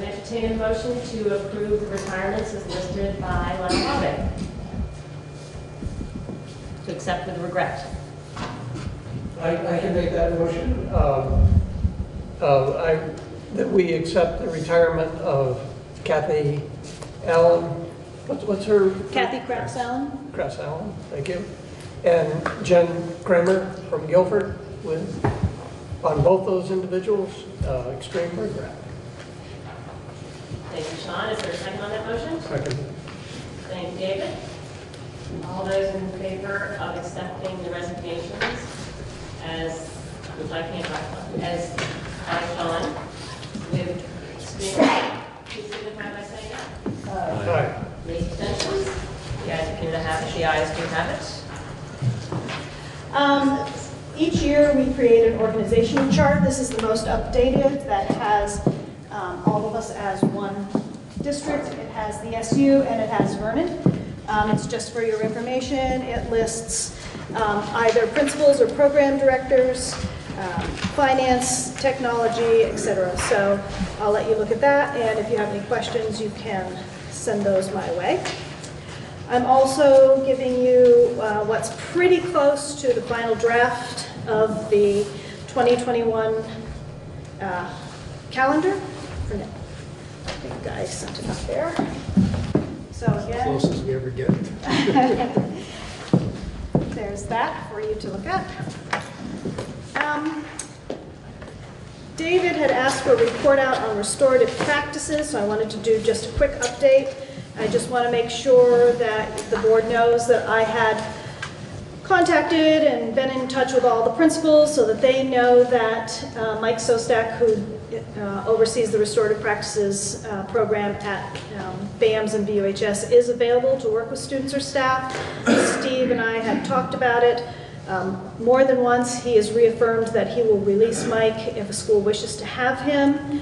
entertain a motion to approve the retirements as listed by Lyle Bobbin. To accept with regret. I can make that motion. That we accept the retirement of Kathy Allen. What's her? Kathy Crafts Allen. Crafts Allen, thank you. And Jen Kramer from Guilford on both those individuals, extreme regret. Thank you, Sean. Is there a second on that motion? Second. Thank you, David. All those in favor of accepting the resignations as, which I can't write, as by Sean, with extreme regret, please signify by saying aye. Aye. Any abstentions? The ayes appear to have it. The ayes do have it. Each year we create an organizational chart. This is the most updated that has all of us as one district. It has the SU and it has Vernon. It's just for your information. It lists either principals or program directors, finance, technology, etc. So I'll let you look at that, and if you have any questions, you can send those my way. I'm also giving you what's pretty close to the final draft of the 2021 calendar. I think I sent it up there. So again, Closest we ever get. there's that for you to look at. David had asked for a report out on restorative practices, so I wanted to do just a quick update. I just want to make sure that the board knows that I had contacted and been in touch with all the principals so that they know that Mike Sostak, who oversees the restorative practices program at BAMS and BUHS, is available to work with students or staff. Steve and I have talked about it. More than once, he has reaffirmed that he will release Mike if a school wishes to have him.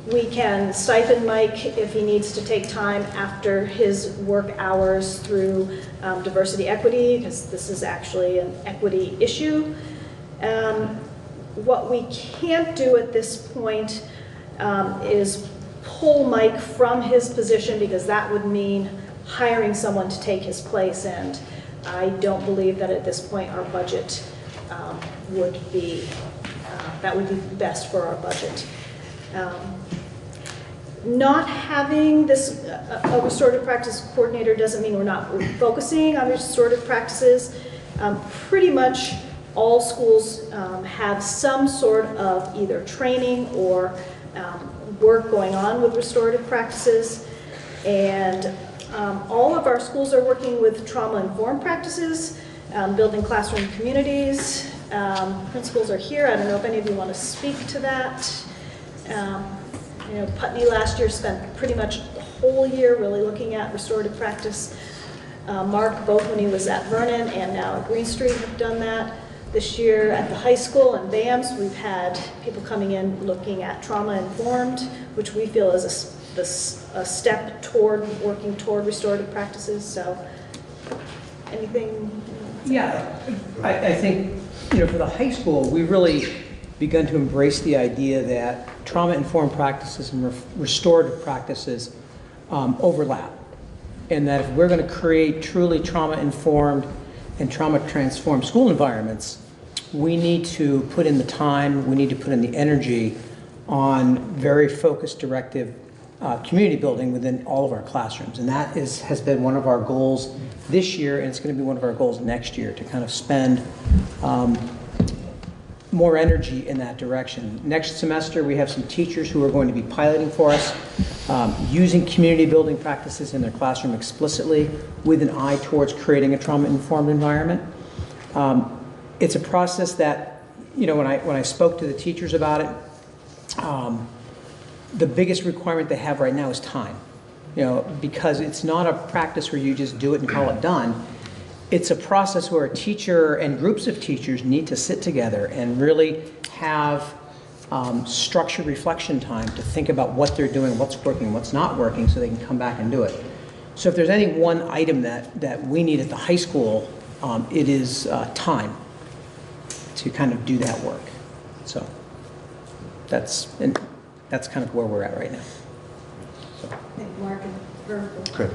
We can stipend Mike if he needs to take time after his work hours through diversity equity, because this is actually an equity issue. What we can't do at this point is pull Mike from his position, because that would mean hiring someone to take his place, and I don't believe that at this point our budget would be, that would be best for our budget. Not having this a restorative practice coordinator doesn't mean we're not focusing on restorative practices. Pretty much all schools have some sort of either training or work going on with restorative practices, and all of our schools are working with trauma-informed practices, building classroom communities. Principals are here. I don't know if any of you want to speak to that. You know, Putney last year spent pretty much the whole year really looking at restorative practice. Mark, both when he was at Vernon and now at Green Street, have done that. This year at the high school and BAMS, we've had people coming in looking at trauma-informed, which we feel is a step toward working toward restorative practices. So anything? Yeah, I think, for the high school, we've really begun to embrace the idea that trauma-informed practices and restorative practices overlap. And that if we're going to create truly trauma-informed and trauma-transformed school environments, we need to put in the time, we need to put in the energy on very focused, directive community building within all of our classrooms. And that has been one of our goals this year, and it's going to be one of our goals next year, to kind of spend more energy in that direction. Next semester, we have some teachers who are going to be piloting for us, using community building practices in their classroom explicitly with an eye towards creating a trauma-informed environment. It's a process that, when I spoke to the teachers about it, the biggest requirement they have right now is time. Because it's not a practice where you just do it and call it done. It's a process where a teacher and groups of teachers need to sit together and really have structured reflection time to think about what they're doing, what's working, what's not working, so they can come back and do it. So if there's any one item that we need at the high school, it is time to kind of do that work. So that's kind of where we're at right now. So. I think Mark and Herb. Good.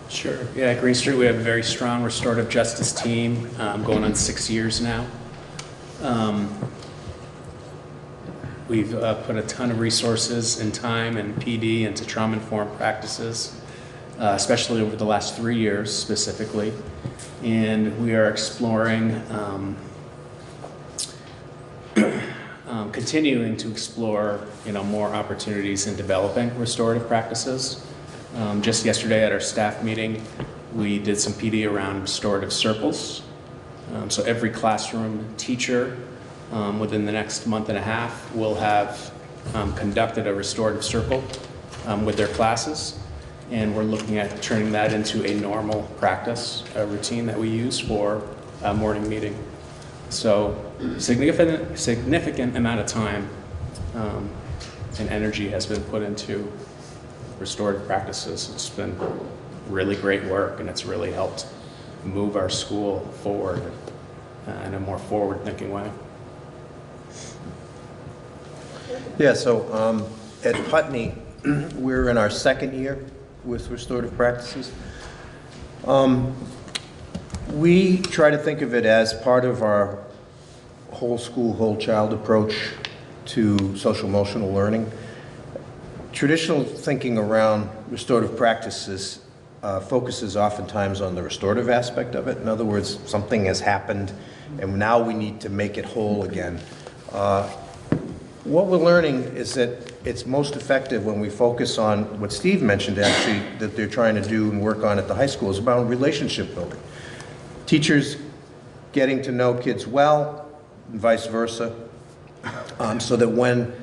Sure. Yeah, at Green Street we have a very strong restorative justice team, going on 6 years now. We've put a ton of resources and time and PD into trauma-informed practices, especially over the last 3 years specifically. And we are exploring, continuing to explore, more opportunities in developing restorative practices. Just yesterday at our staff meeting, we did some PD around restorative circles. So every classroom teacher within the next month and a half will have conducted a restorative circle with their classes. And we're looking at turning that into a normal practice, a routine that we use for a morning meeting. So significant amount of time and energy has been put into restorative practices. It's been really great work, and it's really helped move our school forward in a more forward-thinking way. Yeah, so at Putney, we're in our second year with restorative practices. We try to think of it as part of our whole school, whole child approach to social emotional learning. Traditional thinking around restorative practices focuses oftentimes on the restorative aspect of it. In other words, something has happened and now we need to make it whole again. What we're learning is that it's most effective when we focus on what Steve mentioned, actually, that they're trying to do and work on at the high school, is about relationship building. Teachers getting to know kids well, and vice versa, so that when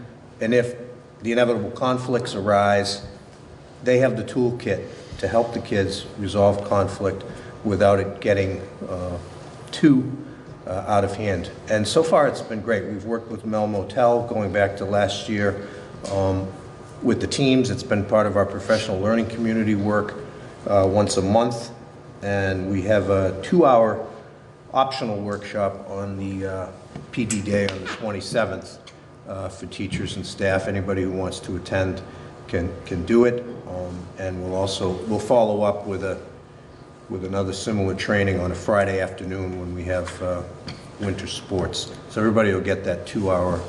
and if the inevitable conflicts arise, they have the toolkit to help the kids resolve conflict without it getting too out of hand. And so far it's been great. We've worked with Mel Motel going back to last year with the teams. It's been part of our professional learning community work once a month. And we have a 2-hour optional workshop on the PD day on the 27th for teachers and staff. Anybody who wants to attend can do it. And we'll follow up with another similar training on a Friday afternoon when we have winter sports. So everybody will get that 2-hour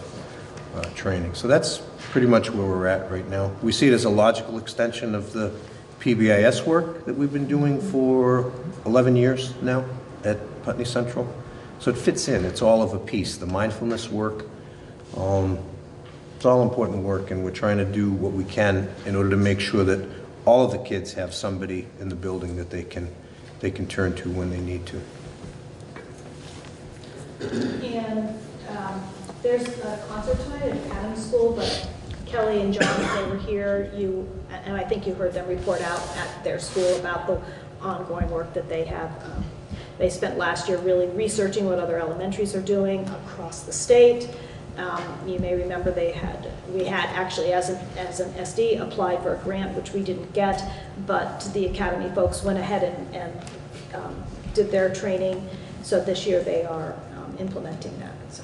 training. So that's pretty much where we're at right now. We see it as a logical extension of the PBIS work that we've been doing for 11 years now at Putney Central. So it fits in. It's all of a piece. The mindfulness work, it's all important work, and we're trying to do what we can in order to make sure that all of the kids have somebody in the building that they can turn to when they need to. And there's a concert tonight at Academy School, but Kelly and John, if they were here, and I think you heard them report out at their school about the ongoing work that they have They spent last year really researching what other elementaries are doing across the state. You may remember we had actually, as an SD, applied for a grant, which we didn't get, but the academy folks went ahead and did their training. So this year they are implementing that. So.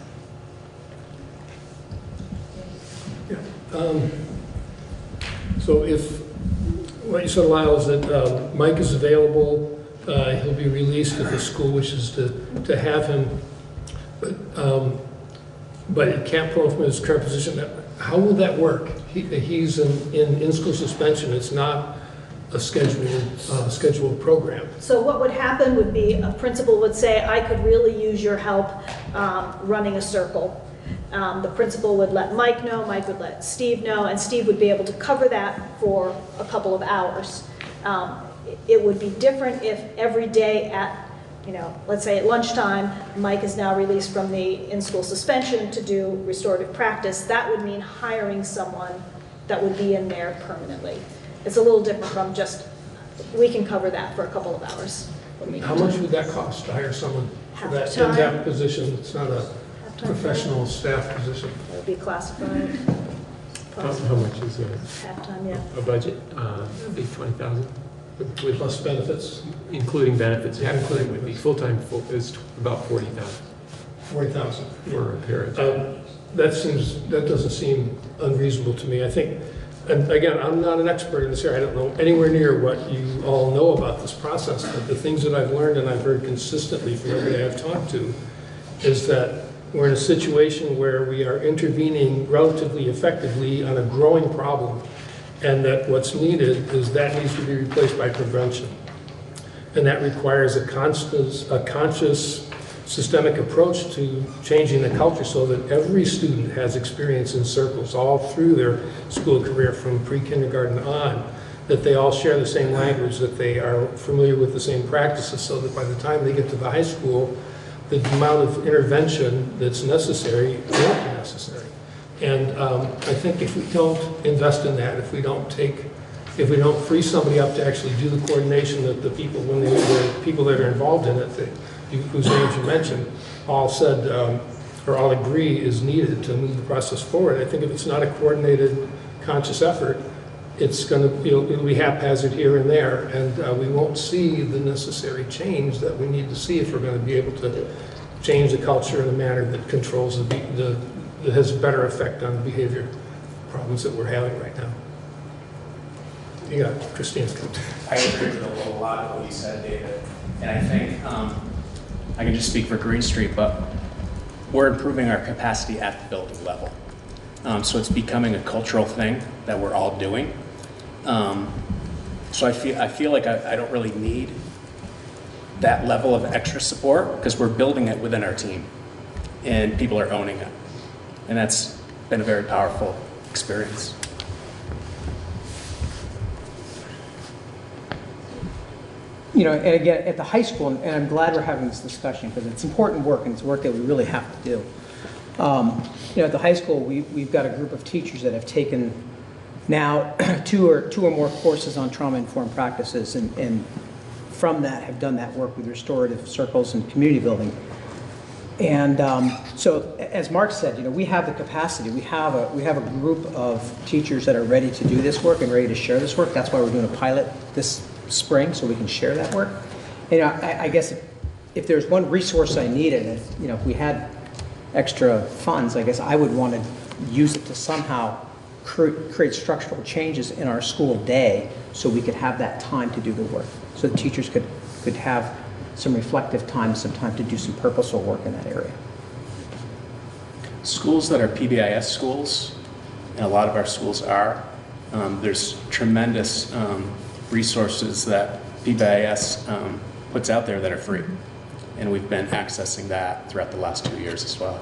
So if, what you said, Lyle, is that Mike is available, he'll be released if the school wishes to have him, but it can't pull him from his current position. How will that work? He's in school suspension. It's not a scheduled program. So what would happen would be a principal would say, I could really use your help running a circle. The principal would let Mike know, Mike would let Steve know, and Steve would be able to cover that for a couple of hours. It would be different if every day at, let's say at lunchtime, Mike is now released from the in-school suspension to do restorative practice. That would mean hiring someone that would be in there permanently. It's a little different from just, we can cover that for a couple of hours. How much would that cost to hire someone for that in-depth position? It's not a professional staff position. It would be classified. How much is half-time, yeah. a budget? It'd be 20,000. With plus benefits? Including benefits, yeah. Including would be full-time is about 40,000. 40,000 for a parent. That doesn't seem unreasonable to me. I think, and again, I'm not an expert in this area. I don't know anywhere near what you all know about this process, but the things that I've learned and I've heard consistently from everybody I've talked to is that we're in a situation where we are intervening relatively effectively on a growing problem, and that what's needed is that needs to be replaced by prevention. And that requires a conscious systemic approach to changing the culture so that every student has experience in circles all through their school career from pre-kindergarten on, that they all share the same language, that they are familiar with the same practices, so that by the time they get to the high school, the amount of intervention that's necessary won't be necessary. And I think if we don't invest in that, if we don't free somebody up to actually do the coordination that the people that are involved in it, whose names you mentioned, all said or all agree is needed to move the process forward. I think if it's not a coordinated, conscious effort, it'll be haphazard here and there, and we won't see the necessary change that we need to see if we're going to be able to change the culture in a manner that controls that has a better effect on the behavior problems that we're having right now. You got Christine's comment. I agree with a lot of what you said, David, and I think I can just speak for Green Street, but we're improving our capacity at the building level. So it's becoming a cultural thing that we're all doing. So I feel like I don't really need that level of extra support because we're building it within our team and people are owning it. And that's been a very powerful experience. And again, at the high school, and I'm glad we're having this discussion because it's important work and it's work that we really have to do. At the high school, we've got a group of teachers that have taken now two or more courses on trauma-informed practices, and from that have done that work with restorative circles and community building. And so, as Mark said, we have the capacity. We have a group of teachers that are ready to do this work and ready to share this work. That's why we're doing a pilot this spring, so we can share that work. I guess if there's one resource I needed, if we had extra funds, I guess I would want to use it to somehow create structural changes in our school day so we could have that time to do the work. So the teachers could have some reflective time, some time to do some purposeful work in that area. Schools that are PBIS schools, and a lot of our schools are, there's tremendous resources that PBIS puts out there that are free. And we've been accessing that throughout the last 2 years as well.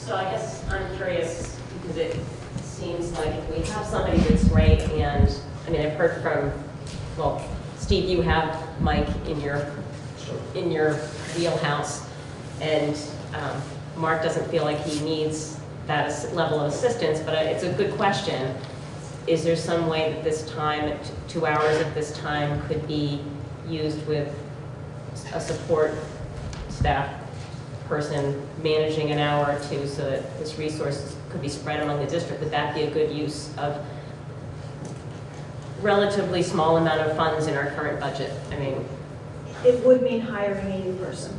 So I guess I'm curious, because it seems like if we have somebody that's right, and I've heard from, well, Steve, you have Mike in your wheelhouse, and Mark doesn't feel like he needs that level of assistance, but it's a good question. is there some way that this time, 2 hours of this time could be used with a support staff person managing an hour or two so that this resource could be spread among the district? Would that be a good use of relatively small amount of funds in our current budget? I mean, It would mean hiring a new person.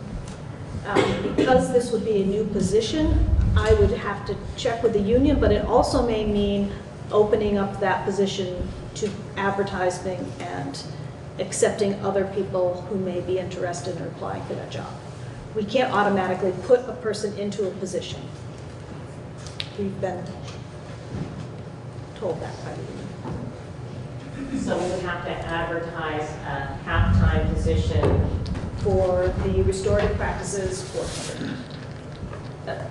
Because this would be a new position, I would have to check with the union, but it also may mean opening up that position to advertising and accepting other people who may be interested in applying for that job. We can't automatically put a person into a position. We've been told that by the union. so we would have to advertise a half-time position. For the restorative practices coordinator.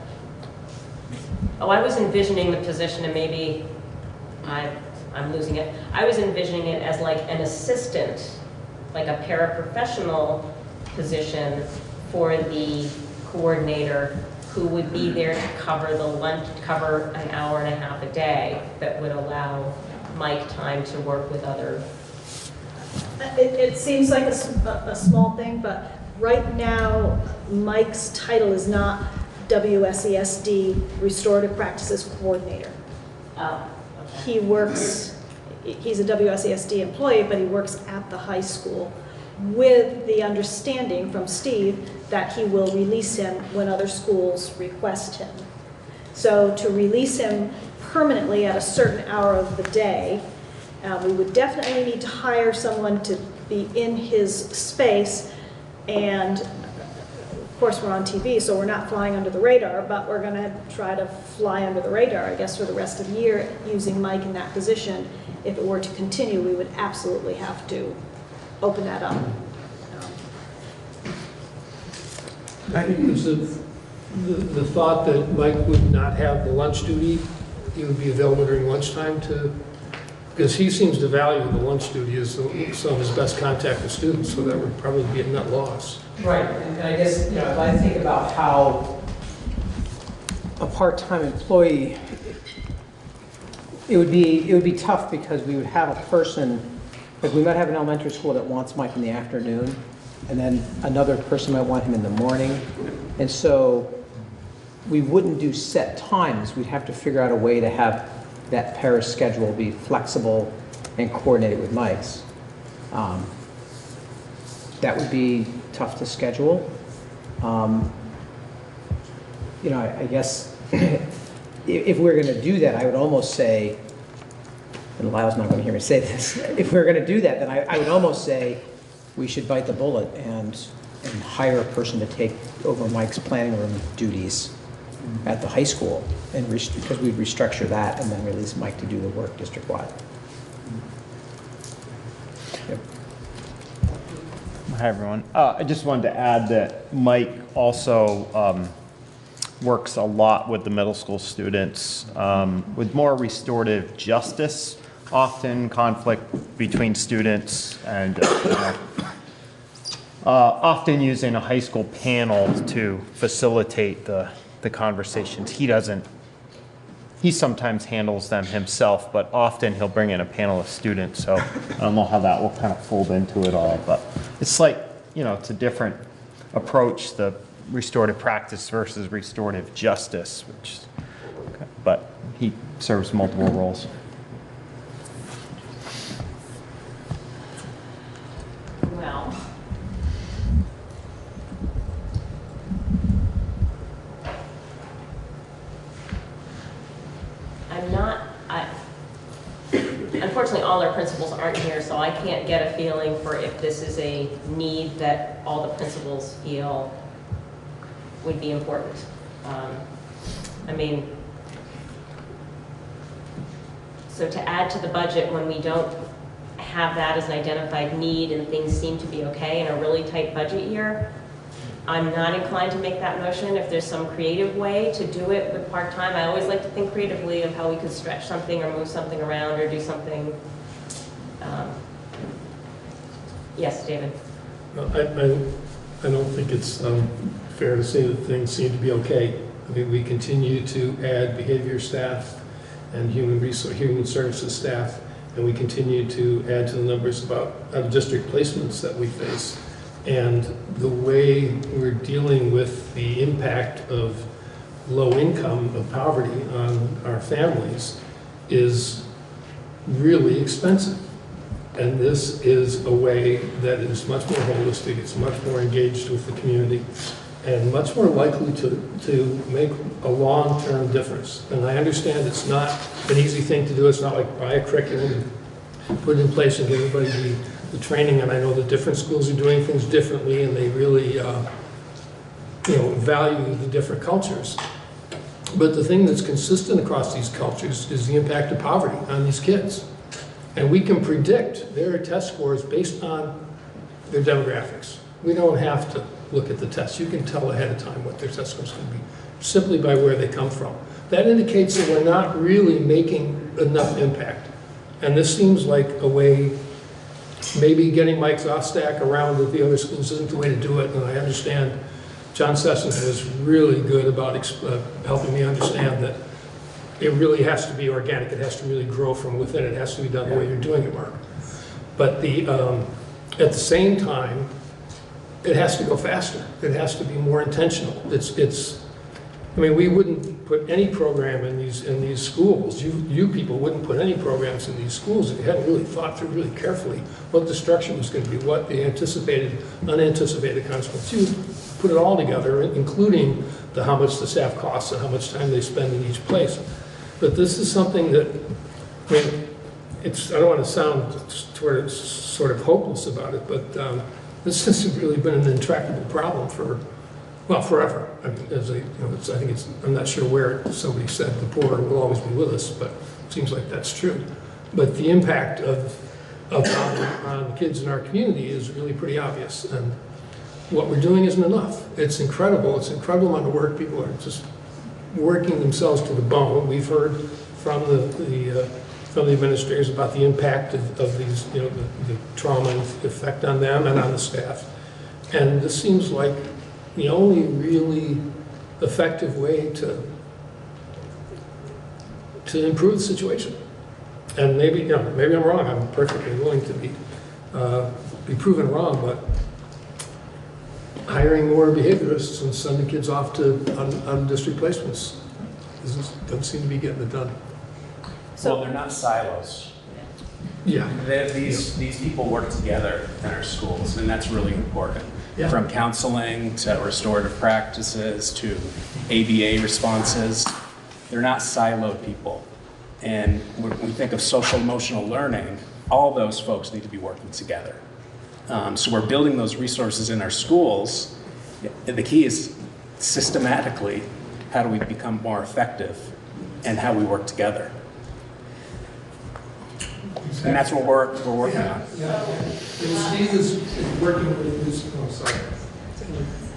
Oh, I was envisioning the position, and maybe I'm losing it. I was envisioning it as like an assistant, like a paraprofessional position for the coordinator who would be there to cover the lunch, cover an hour and a half a day that would allow Mike time to work with other. It seems like a small thing, but right now, Mike's title is not WSESD Restorative Practices Coordinator. Oh, He works, he's a WSESD employee, but he works at the high school with the understanding from Steve that he will release him when other schools request him. So to release him permanently at a certain hour of the day, we would definitely need to hire someone to be in his space, and of course we're on TV, so we're not flying under the radar, but we're going to try to fly under the radar, I guess, for the rest of the year using Mike in that position. If it were to continue, we would absolutely have to open that up. I think there's the thought that Mike would not have the lunch duty, he would be available during lunchtime to, because he seems to value the lunch duty as some of his best contact with students, so that would probably be a net loss. Right, and I guess, you know, if I think about how a part-time employee, it would be tough because we would have a person, like we might have an elementary school that wants Mike in the afternoon, and then another person might want him in the morning, and so we wouldn't do set times. We'd have to figure out a way to have that Paris schedule be flexible and coordinated with Mike's. That would be tough to schedule. You know, I guess if we're going to do that, I would almost say, and Lyle's not going to hear me say this, if we're going to do that, then I would almost say we should bite the bullet and hire a person to take over Mike's planning room duties at the high school, and because we'd restructure that and then release Mike to do the work district-wide. Yep. Hi, everyone. I just wanted to add that Mike also works a lot with the middle school students with more restorative justice, often conflict between students, and often using a high school panel to facilitate the conversations. He sometimes handles them himself, but often he'll bring in a panel of students, so I don't know how that will kind of fold into it all, but it's like, you know, it's a different approach, the restorative practice versus restorative justice, but he serves multiple roles. Well, unfortunately, all our principals aren't here, so I can't get a feeling for if this is a need that all the principals feel would be important. I mean, so to add to the budget when we don't have that as an identified need and things seem to be okay in a really tight budget year, I'm not inclined to make that motion. If there's some creative way to do it with part-time, I always like to think creatively of how we could stretch something or move something around or do something. Yes, David? I don't think it's fair to say that things seem to be okay. I mean, we continue to add behavior staff and human services staff, and we continue to add to the numbers about out-of-district placements that we face. And the way we're dealing with the impact of low income, of poverty on our families is really expensive. And this is a way that is much more holistic, it's much more engaged with the community, and much more likely to make a long-term difference. And I understand it's not an easy thing to do. It's not like buy a curriculum, put it in place and give everybody the training. And I know that different schools are doing things differently, and they really value the different cultures. But the thing that's consistent across these cultures is the impact of poverty on these kids. And we can predict their test scores based on their demographics. We don't have to look at the tests. You can tell ahead of time what their test scores can be, simply by where they come from. That indicates that we're not really making enough impact. And this seems like a way, maybe getting Mike Zostak around with the other schools isn't the way to do it, and I understand John Sesson is really good about helping me understand that it really has to be organic. It has to really grow from within. It has to be done the way you're doing it, Mark. But at the same time, it has to go faster. It has to be more intentional. I mean, we wouldn't put any program in these schools. You people wouldn't put any programs in these schools if you hadn't really thought through really carefully what the structure was going to be, what the anticipated, unanticipated consequences. You put it all together, including how much the staff costs and how much time they spend in each place. But this is something that, I mean, I don't want to sound sort of hopeless about it, but this has really been an intractable problem forever. I mean, I'm not sure where somebody said the poor will always be with us, but it seems like that's true. But the impact of poverty on kids in our community is really pretty obvious. And what we're doing isn't enough. It's incredible. It's an incredible amount of work. People are just working themselves to the bone. We've heard from the administrators about the impact of these, the trauma and effect on them and on the staff. And this seems like the only really effective way to improve the situation. And maybe I'm wrong. I'm perfectly willing to be proven wrong, but hiring more behaviorists and sending kids off to district placements doesn't seem to be getting it done. Well, they're not silos. Yeah. These people work together in our schools, and that's really important. Yeah. From counseling to restorative practices to ABA responses, they're not siloed people. And when we think of social emotional learning, all those folks need to be working together. So we're building those resources in our schools. The key is systematically, how do we become more effective and how we work together? And that's what we're working on. Yeah. And Steve is working with this. Oh, sorry.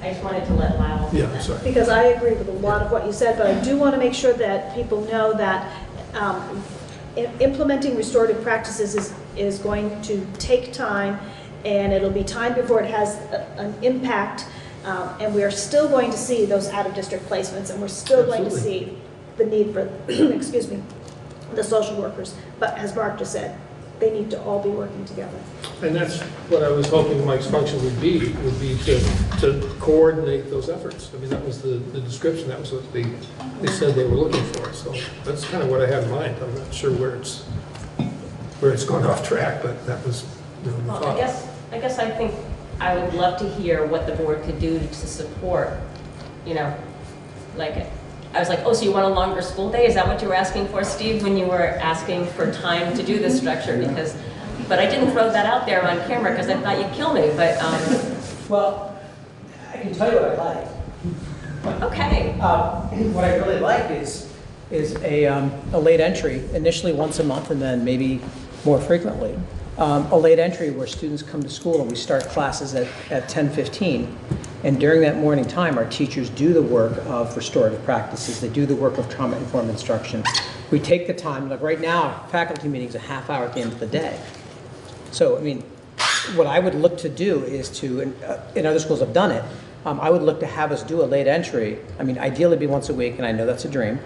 I just wanted to let Lyle. Yeah, I'm sorry. Because I agree with a lot of what you said, but I do want to make sure that people know that implementing restorative practices is going to take time, and it'll be time before it has an impact, and we are still going to see those out-of-district placements, and we're still going to see the need for, excuse me, the social workers. But as Mark just said, they need to all be working together. And that's what I was hoping Mike's function would be to coordinate those efforts. I mean, that was the description. That was what they said they were looking for. So that's kind of what I had in mind. I'm not sure where it's gone off track, but that was the thought. I guess I think I would love to hear what the board could do to support, like, I was like, oh, so you want a longer school day? Is that what you were asking for, Steve, when you were asking for time to do this structure? But I didn't throw that out there on camera because I thought you'd kill me, but. Well, I can tell you what I like. Okay. What I really like is a late entry, initially once a month and then maybe more frequently. A late entry where students come to school and we start classes at 10:15. And during that morning time, our teachers do the work of restorative practices. They do the work of trauma-informed instruction. We take the time, like right now, faculty meeting's a half hour at the end of the day. So, I mean, what I would look to do is to, in other schools have done it, I would look to have us do a late entry. I mean, ideally be once a week, and I know that's a dream,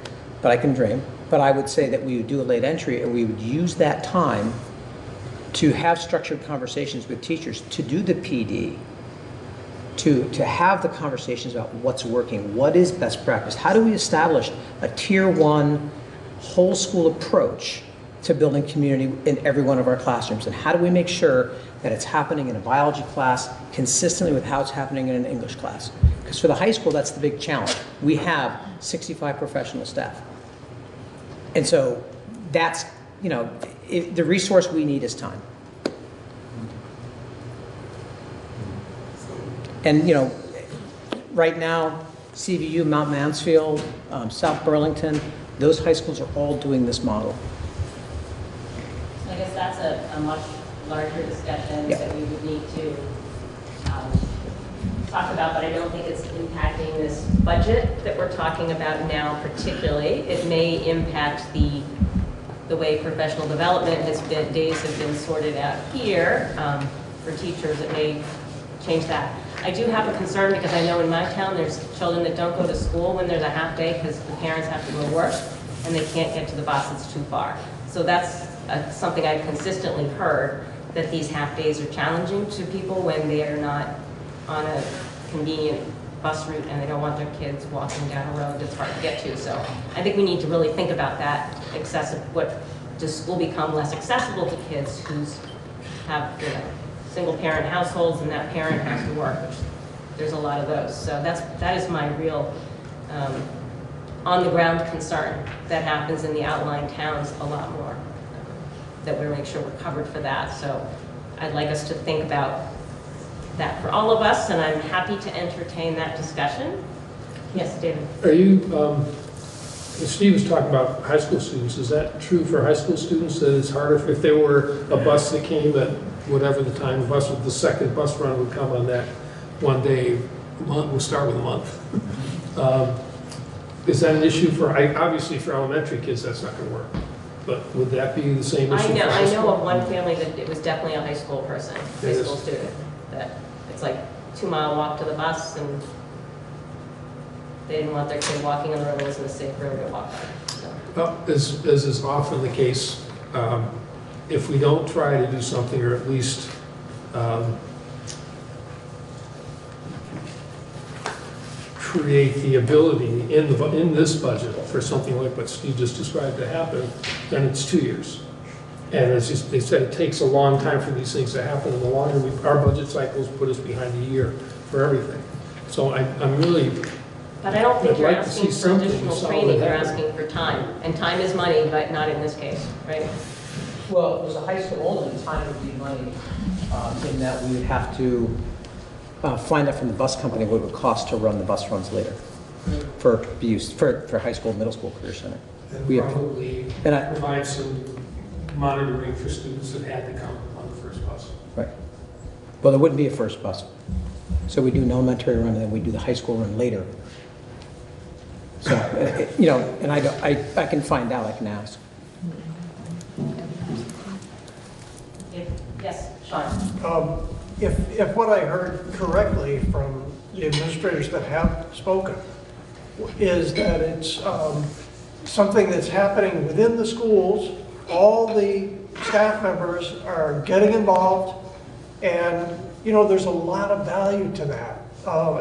but I can dream. But I would say that we would do a late entry, and we would use that time to have structured conversations with teachers, to do the PD, to have the conversations about what's working, what is best practice, how do we establish a tier 1 whole school approach to building community in every one of our classrooms, and how do we make sure that it's happening in a biology class consistently with how it's happening in an English class. Because for the high school, that's the big challenge. We have 65 professional staff. And so that's, the resource we need is time. And, right now, CVU, Mount Mansfield, South Burlington, those high schools are all doing this model. So I guess that's a much larger discussion that we would need to talk about, but I don't think it's impacting this budget that we're talking about now particularly. It may impact the way professional development days have been sorted out here for teachers. It may change that. I do have a concern because I know in my town there's children that don't go to school when there's a half day because the parents have to go to work and they can't get to the bus, it's too far. So that's something I've consistently heard, that these half days are challenging to people when they are not on a convenient bus route and they don't want their kids walking down a road that's hard to get to. So I think we need to really think about that. Does school become less accessible to kids who have single parent households and that parent has to work, which there's a lot of those. So that is my real on the ground concern. That happens in the outlying towns a lot more, that we make sure we're covered for that. So I'd like us to think about that for all of us, and I'm happy to entertain that discussion. Yes, David? Are you, Steve was talking about high school students. Is that true for high school students, that it's harder if there were a bus that came at whatever the time, the second bus run would come on that one day, we'll start with a month. Is that an issue obviously for elementary kids, that's not gonna work. But would that be the same issue for high school? I know of one family that it was definitely a high school person, high school student, that it's like 2-mile walk to the bus, and they didn't want their kid walking on the road. It wasn't a safe road to walk on. So. Well, as is often the case, if we don't try to do something, or at least create the ability in this budget for something like what Steve just described to happen, then it's 2 years. And as they said, it takes a long time for these things to happen, and the longer our budget cycles put us behind a year for everything. So I'm really, but I don't think I'd you're like to see asking for additional something training, you're happen. asking for time. And time is money, but not in this case, right? Well, if it was a high school only, time would be money, in that we would have to find out from the bus company what it would cost to run the bus runs later for high school, middle school, career center. And probably provide some monitoring for students that had to come on the first bus. Right. Well, there wouldn't be a first bus. So we do an elementary run, and then we do the high school run later. So, and I can find out, I can ask. Yes, Sean. If what I heard correctly from the administrators that have spoken is that it's something that's happening within the schools, all the staff members are getting involved, and there's a lot of value to that,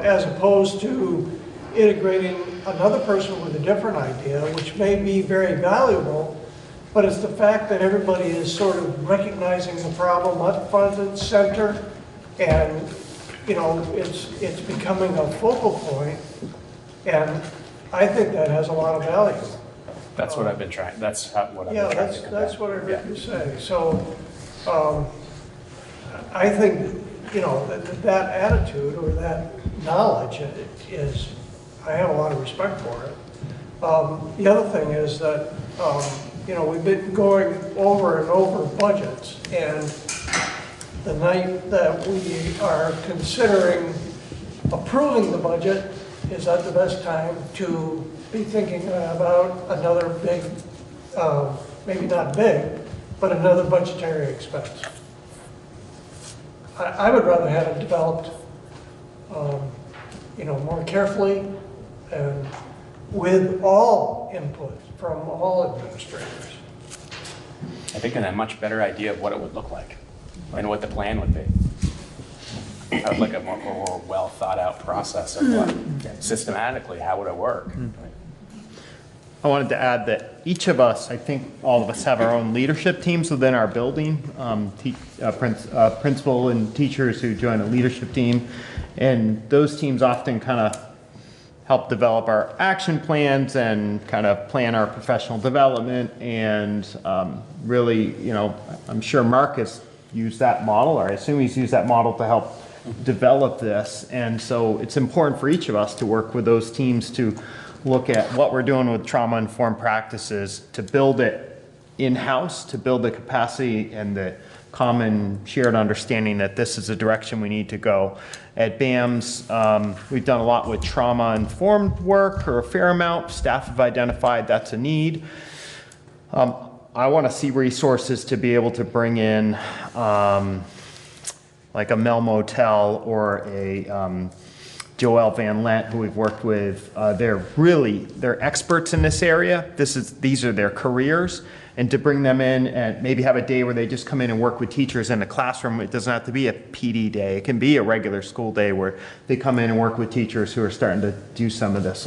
as opposed to integrating another person with a different idea, which may be very valuable. But it's the fact that everybody is sort of recognizing the problem up front and center, and it's becoming a focal point, and I think that has a lot of value. That's what I've been trying. That's what I've been trying to convey. That's what I heard you say. So I think that attitude or that knowledge is, I have a lot of respect for it. The other thing is that we've been going over and over budgets, and the night that we are considering approving the budget is that the best time to be thinking about another big, maybe not big, but another budgetary expense. I would rather have it developed, more carefully and with all input from all administrators. I think I have a much better idea of what it would look like and what the plan would be. I would like a more well thought out process of what, systematically, how would it work? I wanted to add that each of us, I think all of us have our own leadership teams within our building, principal and teachers who join a leadership team. And those teams often kind of help develop our action plans and kind of plan our professional development. And really, you know, I'm sure Mark has used that model, or I assume he's used that model to help develop this. And so it's important for each of us to work with those teams to look at what we're doing with trauma-informed practices, to build it in-house, to build the capacity and the common shared understanding that this is the direction we need to go. At BAMS, we've done a lot with trauma-informed work, or a fair amount. Staff have identified that's a need. I want to see resources to be able to bring in like a Mel Motel or a Joelle Van Lent, who we've worked with. They're experts in this area. These are their careers. And to bring them in and maybe have a day where they just come in and work with teachers in the classroom. It doesn't have to be a PD day. It can be a regular school day where they come in and work with teachers who are starting to do some of this.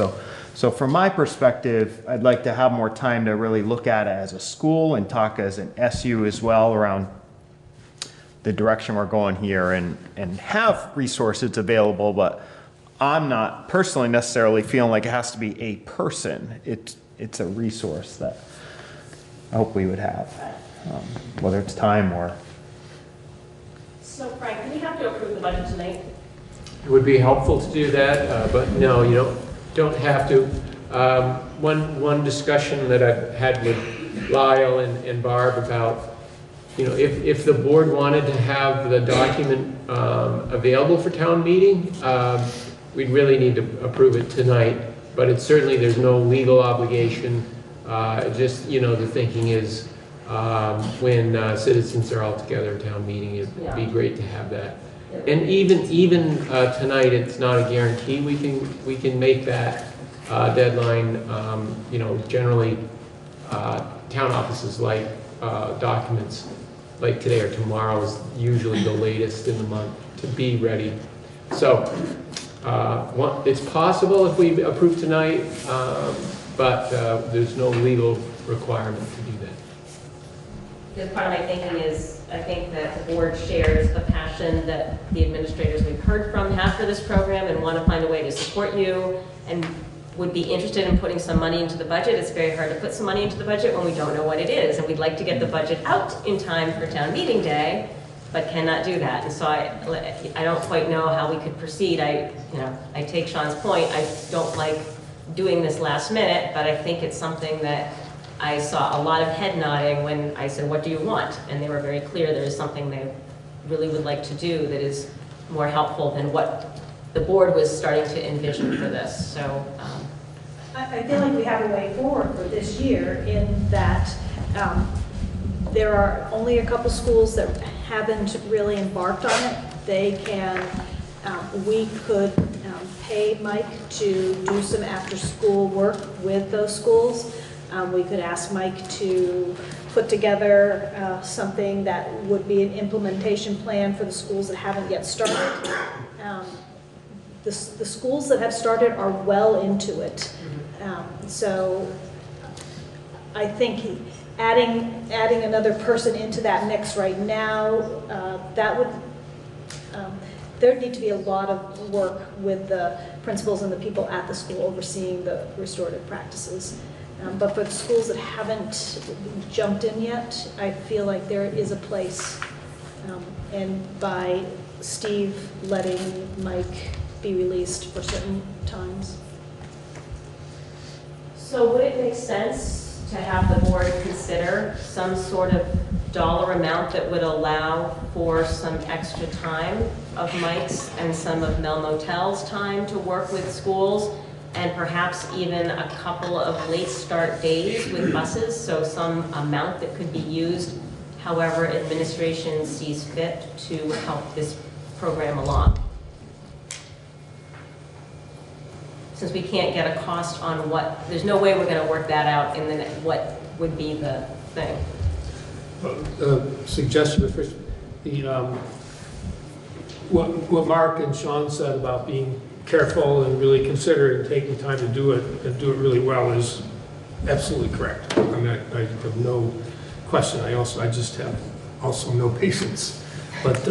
So from my perspective, I'd like to have more time to really look at it as a school and talk as an SU as well around the direction we're going here, and have resources available. But I'm not personally necessarily feeling like it has to be a person. It's a resource that I hope we would have, whether it's time or. So Frank, do we have to approve the budget tonight? It would be helpful to do that, but no, you don't have to. One discussion that I've had with Lyle and Barb about, if the board wanted to have the document available for town meeting, we'd really need to approve it tonight. But it's certainly, there's no legal obligation. Just, the thinking is when citizens are all together at town meeting, it'd be great to have that. And even tonight, it's not a guarantee we can make that deadline. Generally, town offices like documents like today or tomorrow is usually the latest in the month to be ready. So it's possible if we approve tonight, but there's no legal requirement to do that. Because part of my thinking is, I think that the board shares the passion that the administrators we've heard from have for this program and want to find a way to support you and would be interested in putting some money into the budget. It's very hard to put some money into the budget when we don't know what it is, and we'd like to get the budget out in time for town meeting day, but cannot do that. And so I don't quite know how we could proceed. I take Sean's point. I don't like doing this last minute, but I think it's something that I saw a lot of head nodding when I said, what do you want? And they were very clear there is something they really would like to do that is more helpful than what the board was starting to envision for this. So I feel like we have a way forward for this year in that there are only a couple schools that haven't really embarked on it. We could pay Mike to do some after-school work with those schools. We could ask Mike to put together something that would be an implementation plan for the schools that haven't yet started. The schools that have started are well into it. So I think adding another person into that mix right now, that would, there'd need to be a lot of work with the principals and the people at the school overseeing the restorative practices. But for the schools that haven't jumped in yet, I feel like there is a place. And by Steve letting Mike be released for certain times. So would it make sense to have the board consider some sort of dollar amount that would allow for some extra time of Mike's and some of Mel Motel's time to work with schools, and perhaps even a couple of late start days with buses, so some amount that could be used however administration sees fit to help this program along? since we can't get a cost on what, there's no way we're gonna work that out in the, what would be the thing. Suggestion, first, what Mark and Sean said about being careful and really considerate and taking time to do it and do it really well is absolutely correct. I mean, I have no question. I just have also no patience. But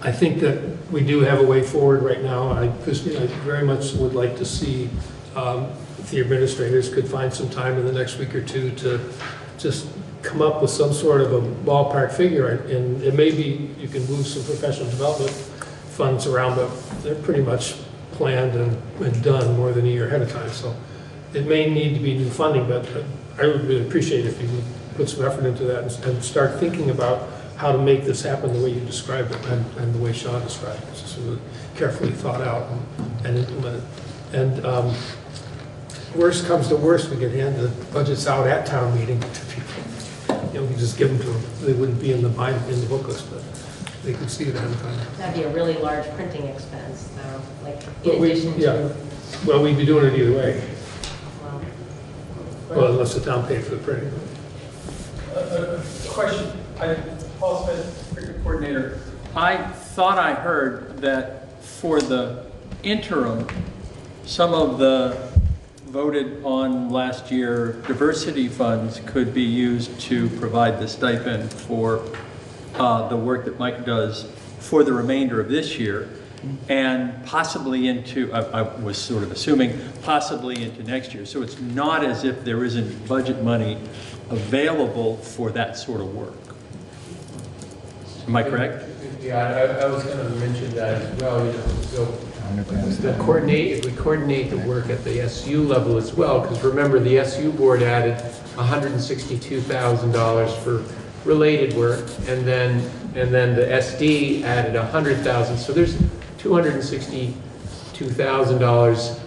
I think that we do have a way forward right now. I very much would like to see if the administrators could find some time in the next week or two to just come up with some sort of a ballpark figure. And it may be you can move some professional development funds around, but they're pretty much planned and done more than a year ahead of time. So it may need to be new funding, but I would really appreciate if you would put some effort into that and start thinking about how to make this happen the way you described it and the way Sean described it. It's just really carefully thought out and implemented. And worst comes to worst, we can hand the budgets out at town meeting to people. You know, we just give them to them. They wouldn't be in the book list, but they could see it ahead of time. That'd be a really large printing expense, though, like in addition to. Well, we'd be doing it either way. Well, unless the town paid for the printing. Question. Paul Smith, cricket coordinator. I thought I heard that for the interim, some of the voted on last year diversity funds could be used to provide the stipend for the work that Mike does for the remainder of this year and possibly into, I was sort of assuming, possibly into next year. So it's not as if there isn't budget money available for that sort of work. Am I correct? Yeah, I was going to mention that as well. You know, so if we coordinate the work at the SU level as well, because remember the SU board added $162,000 for related work, and then the SD added $100,000. So there's $262,000.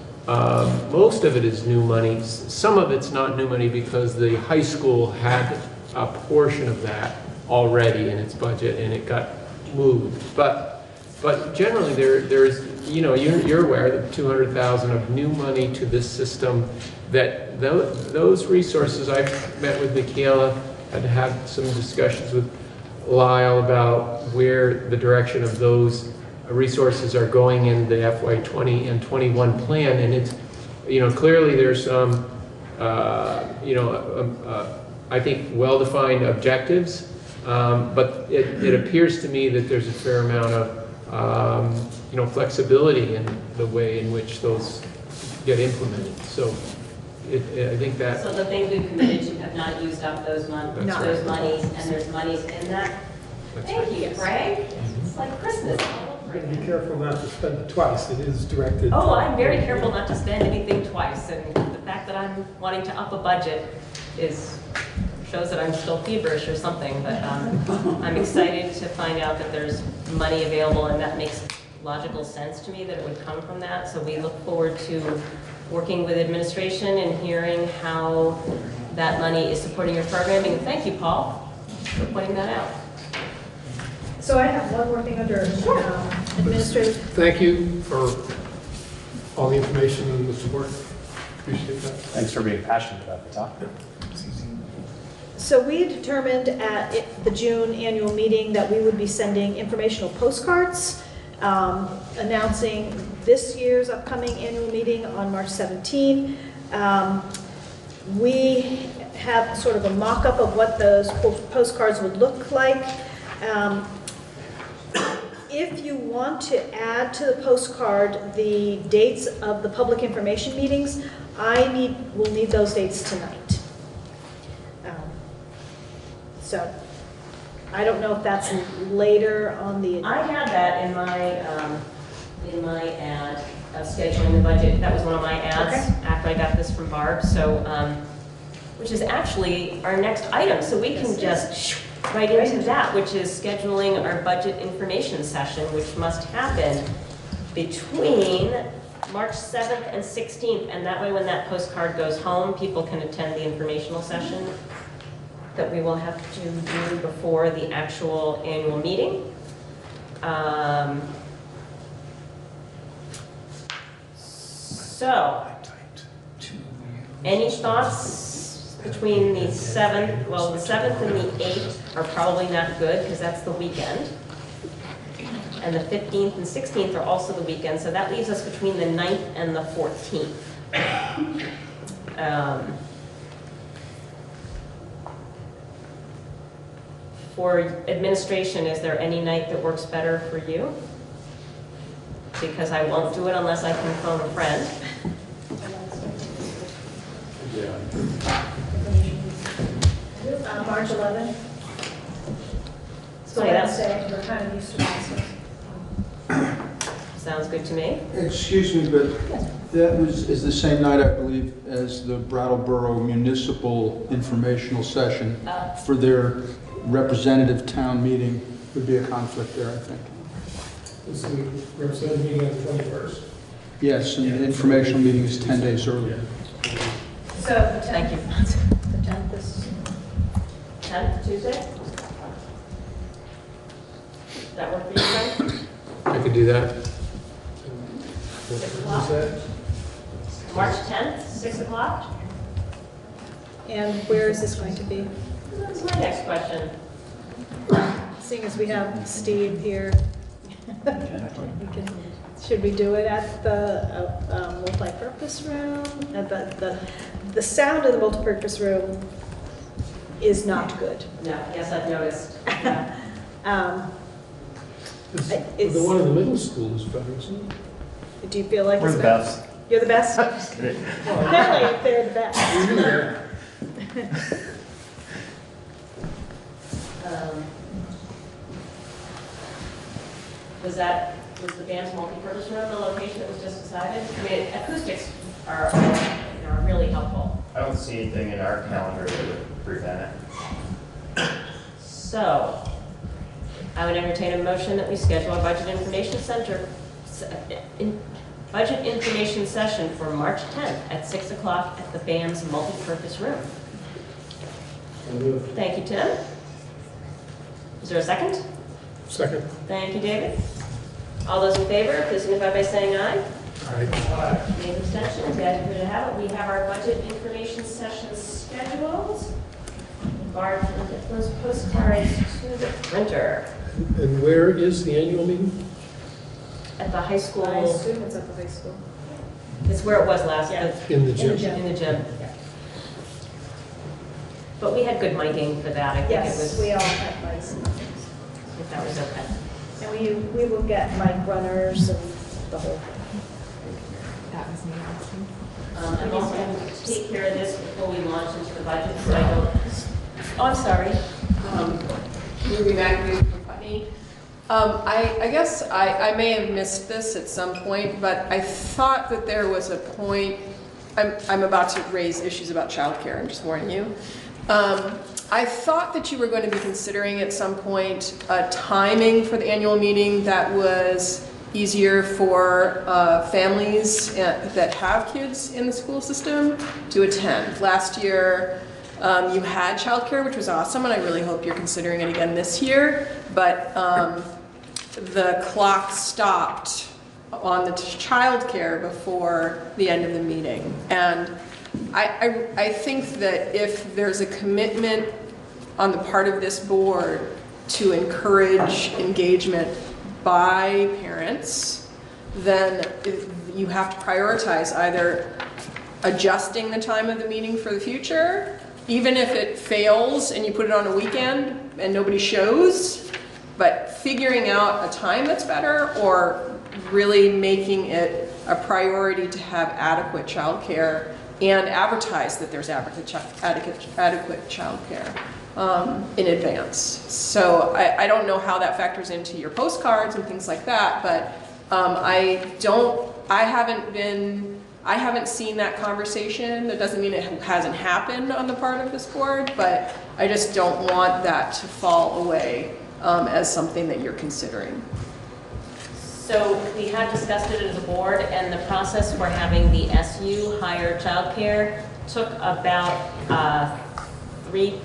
Most of it is new money. Some of it's not new money because the high school had a portion of that already in its budget and it got moved. But generally there's, you know, you're aware that $200,000 of new money to this system, that those resources, I've met with Michaela and had some discussions with Lyle about where the direction of those resources are going in the FY20 and 21 plan, and it's, you know, clearly there's some, I think well-defined objectives, but it appears to me that there's a fair amount of, flexibility in the way in which those get implemented. So I think that. So the things we've committed to have not used up those monies, and there's monies in that. Thank you, Greg. It's like Christmas. Be careful not to spend it twice. It is directed. Oh, I'm very careful not to spend anything twice, and the fact that I'm wanting to up a budget shows that I'm still feverish or something. But I'm excited to find out that there's money available, and that makes logical sense to me that it would come from that. So we look forward to working with administration and hearing how that money is supporting your programming. And thank you, Paul, for pointing that out. So I have one more thing under administrative. Thank you for all the information and the support. Appreciate that. Thanks for being passionate about the topic. So we determined at the June annual meeting that we would be sending informational postcards announcing this year's upcoming annual meeting on March 17. We have sort of a mock-up of what those postcards would look like. If you want to add to the postcard the dates of the public information meetings, we'll need those dates tonight. So I don't know if that's later on the. I had that in my ad of scheduling the budget. That was one of my ads after I got this from Barb. So, which is actually our next item. So we can just right into that, which is scheduling our budget information session, which must happen between March 7th and 16th. And that way, when that postcard goes home, people can attend the informational session that we will have to do before the actual annual meeting. So, any thoughts between the 7th, well, the 7th and the 8th are probably not good because that's the weekend. And the 15th and 16th are also the weekend, so that leaves us between the 9th and the 14th. For administration, is there any night that works better for you? Because I won't do it unless I can phone a friend. March 11th. So that's, we're kind of used to that. sounds good to me. Excuse me, but that is the same night, I believe, as the Brattleboro Municipal Informational Session for their representative town meeting. Would be a conflict there, I think. Is the representative meeting on the 21st? Yes, and the informational meeting is 10 days earlier. So the 10th, Thank you. the 10th is, 10th, Tuesday? Does that work for you, Frank? I could do that. 6 o'clock? March 10th, 6 o'clock? and where is this going to be? That's my next question. Seeing as we have Steve here, should we do it at the multi-purpose room? The sound of the multi-purpose room is not good. No, yes, I've noticed. Yeah. The one in the middle school is better, isn't it? Do you feel like We're it's the better? best. You're the best? Just kidding. Apparently, they're the best. Was the band's multi-purpose room the location that was just decided? I mean, acoustics are really helpful. I don't see anything in our calendar that would prevent it. So, I would entertain a motion that we schedule a budget information session for March 10th at 6 o'clock at the band's multi-purpose room. Thank you, Tim. Is there a second? Second. Thank you, David. All those in favor, please signify by saying aye. Aye. Any abstentions? The ayes have it. We have our budget information session scheduled. Barb, will get those postcards to the printer. And where is the annual meeting? At the high school. I assume it's at the high school. It's where it was last. Yeah. In the gym. In the gym. But we had good miking for that. I think it Yes, was. we all have mics and things. I think that was okay. And we will get mic runners and the whole thing. That was me asking. I'm also going to take care of this before we launch into the budget, so I don't. Oh, I'm sorry. Moving back from Putney. I guess I may have missed this at some point, but I thought that there was a point, I'm about to raise issues about childcare, I'm just warning you. I thought that you were going to be considering at some point a timing for the annual meeting that was easier for families that have kids in the school system to attend. Last year, you had childcare, which was awesome, and I really hope you're considering it again this year, but the clock stopped on the childcare before the end of the meeting. And I think that if there's a commitment on the part of this board to encourage engagement by parents, then you have to prioritize either adjusting the time of the meeting for the future, even if it fails and you put it on a weekend and nobody shows, but figuring out a time that's better, or really making it a priority to have adequate childcare and advertise that there's adequate childcare in advance. So I don't know how that factors into your postcards and things like that, but I haven't seen that conversation. That doesn't mean it hasn't happened on the part of this board, but I just don't want that to fall away as something that you're considering. So we have discussed it as a board, and the process for having the SU hire childcare took about 3+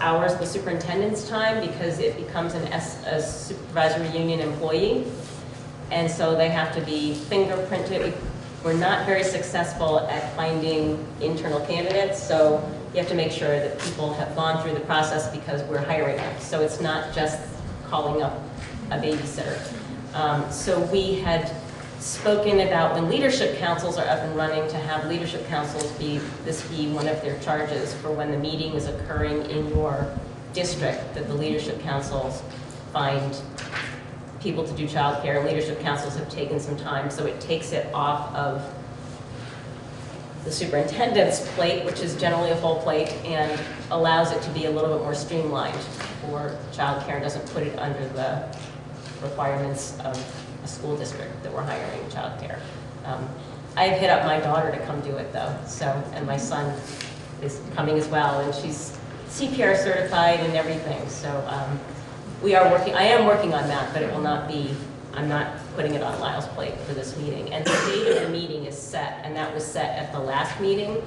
hours of the superintendent's time, because it becomes a supervisory union employee. And so they have to be fingerprinted. we're not very successful at finding internal candidates, so you have to make sure that people have gone through the process because we're hiring them. So it's not just calling up a babysitter. So we had spoken about when leadership councils are up and running to have leadership councils be one of their charges for when the meeting is occurring in your district, that the leadership councils find people to do childcare. Leadership councils have taken some time, so it takes it off of the superintendent's plate, which is generally a full plate, and allows it to be a little bit more streamlined for childcare, doesn't put it under the requirements of a school district that we're hiring childcare. I've hit up my daughter to come do it though, and my son is coming as well, and she's CPR certified and everything, so I am working on that, but it will not be, I'm not putting it on Lyle's plate for this meeting. And the date of the meeting is set, and that was set at the last meeting,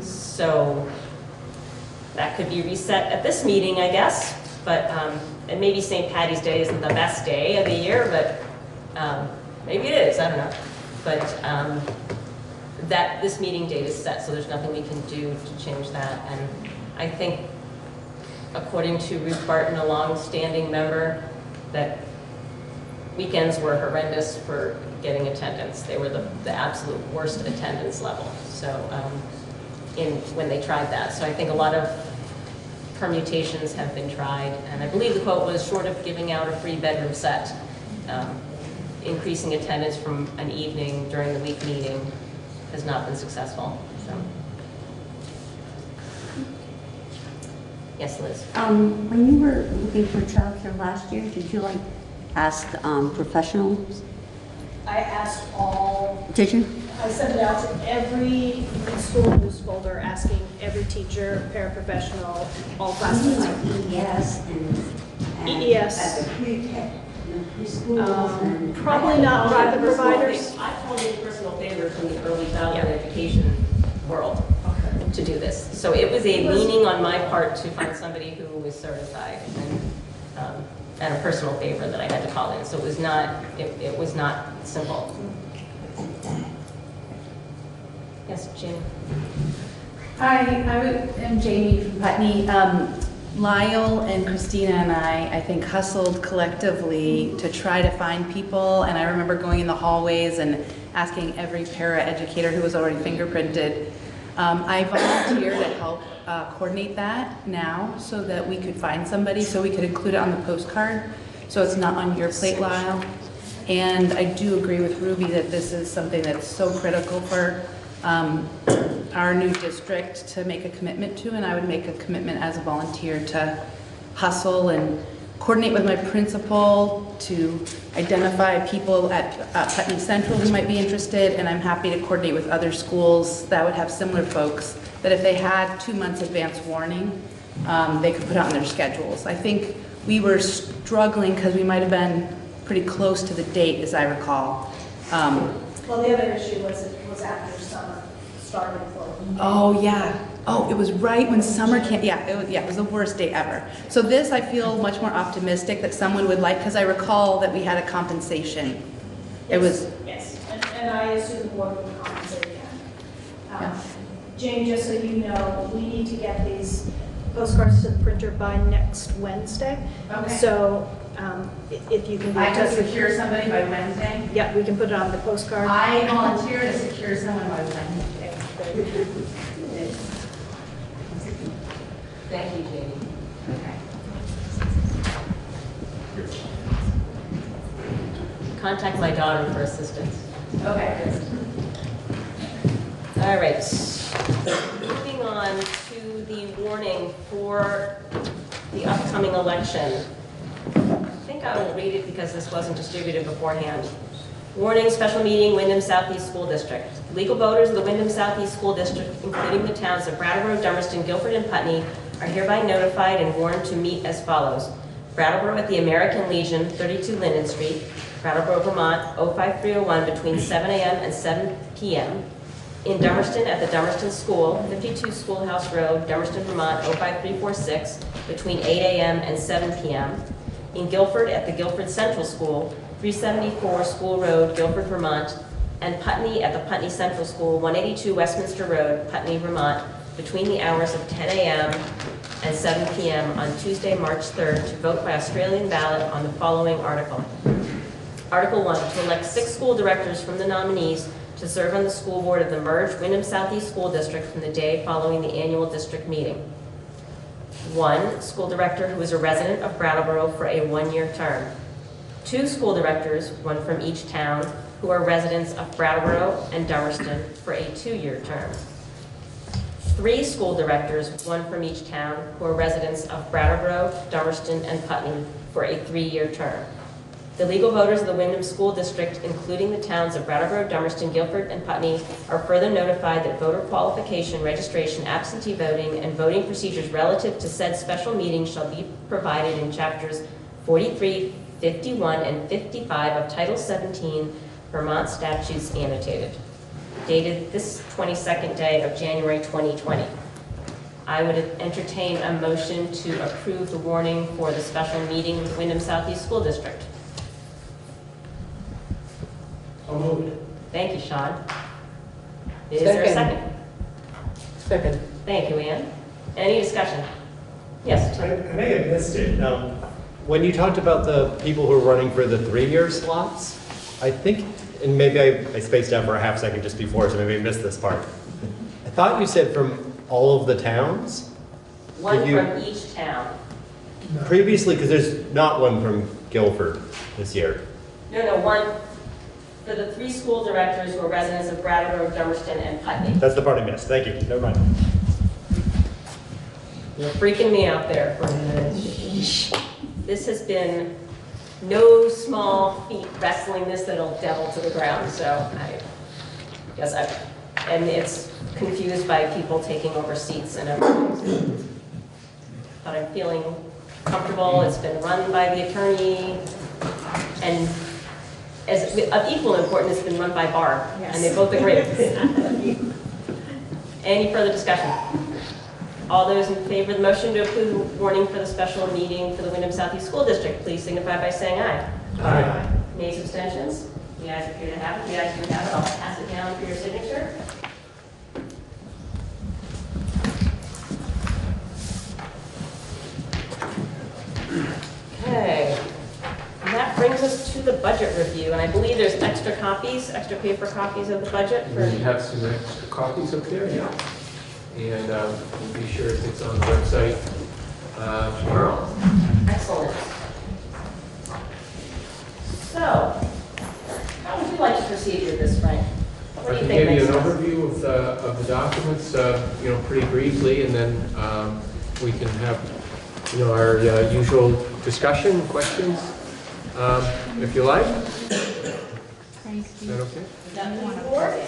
so that could be reset at this meeting, I guess, but, and maybe St. Patty's Day isn't the best day of the year, but maybe it is, I don't know. But this meeting date is set, so there's nothing we can do to change that. And I think, according to Ruth Barton, a long-standing member, that weekends were horrendous for getting attendance. They were the absolute worst attendance level. So when they tried that. So I think a lot of permutations have been tried. And I believe the quote was, short of giving out a free bedroom set, increasing attendance from an evening during the week meeting has not been successful. So. Yes, Liz. When you were looking for childcare last year, did you ask professionals? I asked all. Did you? I sent it out to every school news folder, asking every teacher, paraprofessional, all classes. EES and EES. Preschool. Probably not private providers. I called in personal favor from the early childhood education world to do this. So it was a leaning on my part to find somebody who was certified and a personal favor that I had to call in. So it was not simple. Yes, Jamie. Hi, I am Jamie from Putney. Lyle and Christina and I think, hustled collectively to try to find people. And I remember going in the hallways and asking every para-educator who was already fingerprinted. I volunteer to help coordinate that now so that we could find somebody, so we could include it on the postcard, so it's not on your plate, Lyle. And I do agree with Ruby that this is something that's so critical for our new district to make a commitment to, and I would make a commitment as a volunteer to hustle and coordinate with my principal to identify people at Putney Central who might be interested, and I'm happy to coordinate with other schools that would have similar folks, that if they had 2 months advance warning, they could put it on their schedules. I think we were struggling because we might have been pretty close to the date, as I recall. Well, the other issue was it was after summer started for. Oh, yeah. Oh, it was right when summer came. Yeah, it was the worst day ever. So this, I feel much more optimistic that someone would like, because I recall that we had a compensation. It was. Yes, and I assume the board would compensate again. Jane, just so you know, we need to get these postcards to the printer by next Wednesday. Okay. So if you can. I can secure somebody by Wednesday? Yeah, we can put it on the postcard. I volunteer to secure someone by Wednesday. Thank you, Jamie. Okay. Contact my daughter for assistance. Okay. All right. Moving on to the warning for the upcoming election. I think I will read it because this wasn't distributed beforehand. Warning, special meeting, Wyndham Southeast School District. Legal voters of the Wyndham Southeast School District, including the towns of Brattleboro, Dummerston, Guilford, and Putney, are hereby notified and warned to meet as follows. Brattleboro at the American Legion, 32 Linden Street, Brattleboro, Vermont, 05301, between 7 a.m. and 7 p.m. In Dummerston at the Dummerston School, 52 Schoolhouse Road, Dummerston, Vermont, 05346, between 8 a.m. and 7 p.m. In Guilford at the Guilford Central School, 374 School Road, Guilford, Vermont, and Putney at the Putney Central School, 182 Westminster Road, Putney, Vermont, between the hours of 10 a.m. and 7 p.m. on Tuesday, March 3rd, to vote by Australian ballot on the following article. Article 1, to elect 6 school directors from the nominees to serve on the school board of the merged Wyndham Southeast School District from the day following the annual district meeting. 1 school director who is a resident of Brattleboro for a 1-year term. 2 school directors, 1 from each town, who are residents of Brattleboro and Dummerston for a 2-year term. 3 school directors, 1 from each town, who are residents of Brattleboro, Dummerston, and Putney for a 3-year term. The legal voters of the Wyndham School District, including the towns of Brattleboro, Dummerston, Guilford, and Putney, are further notified that voter qualification, registration, absentee voting, and voting procedures relative to said special meeting shall be provided in chapters 43, 51, and 55 of Title 17 Vermont Statutes Annotated, dated this 22nd day of January 2020. I would entertain a motion to approve the warning for the special meeting with Wyndham Southeast School District. So moved. Thank you, Sean. Is there a second? Second. Thank you, Ann. Any discussion? Yes, I Tim. may have missed it. When you talked about the people who are running for the 3-year slots, I think, and maybe I spaced out for a half second just before, so maybe I missed this part. I thought you said from all of the towns? 1 Could you- from each town. Previously, because there's not one from Guilford this year. No, 1 for the 3 school directors who are residents of Brattleboro, Dummerston, and Putney. That's the part I missed. Thank you. Never mind. You're freaking me out there for a minute. This has been no small feat wrestling this little devil to the ground, so I guess and it's confused by people taking over seats and everything. But I'm feeling comfortable. It's been run by the attorney, and as of equal importance, it's been run by Barb, and they both agree. Any further discussion? All those in favor of the motion to approve the warning for the special meeting for the Wyndham Southeast School District, please signify by saying aye. Aye. Nays, abstentions? The ayes appear to have it. The ayes do have it. I'll pass it down for your signature. Okay. And that brings us to the budget review, and I believe there's extra extra paper copies of the budget for. We have some extra copies up there, yeah. And we'll be sure it's on the website tomorrow. Excellent. So, how would you like to proceed with this, Frank? What do I you can think give you makes an sense? overview of the documents, pretty briefly, and then we can have, our usual discussion, questions, if you like. Is that okay? Does that move forward?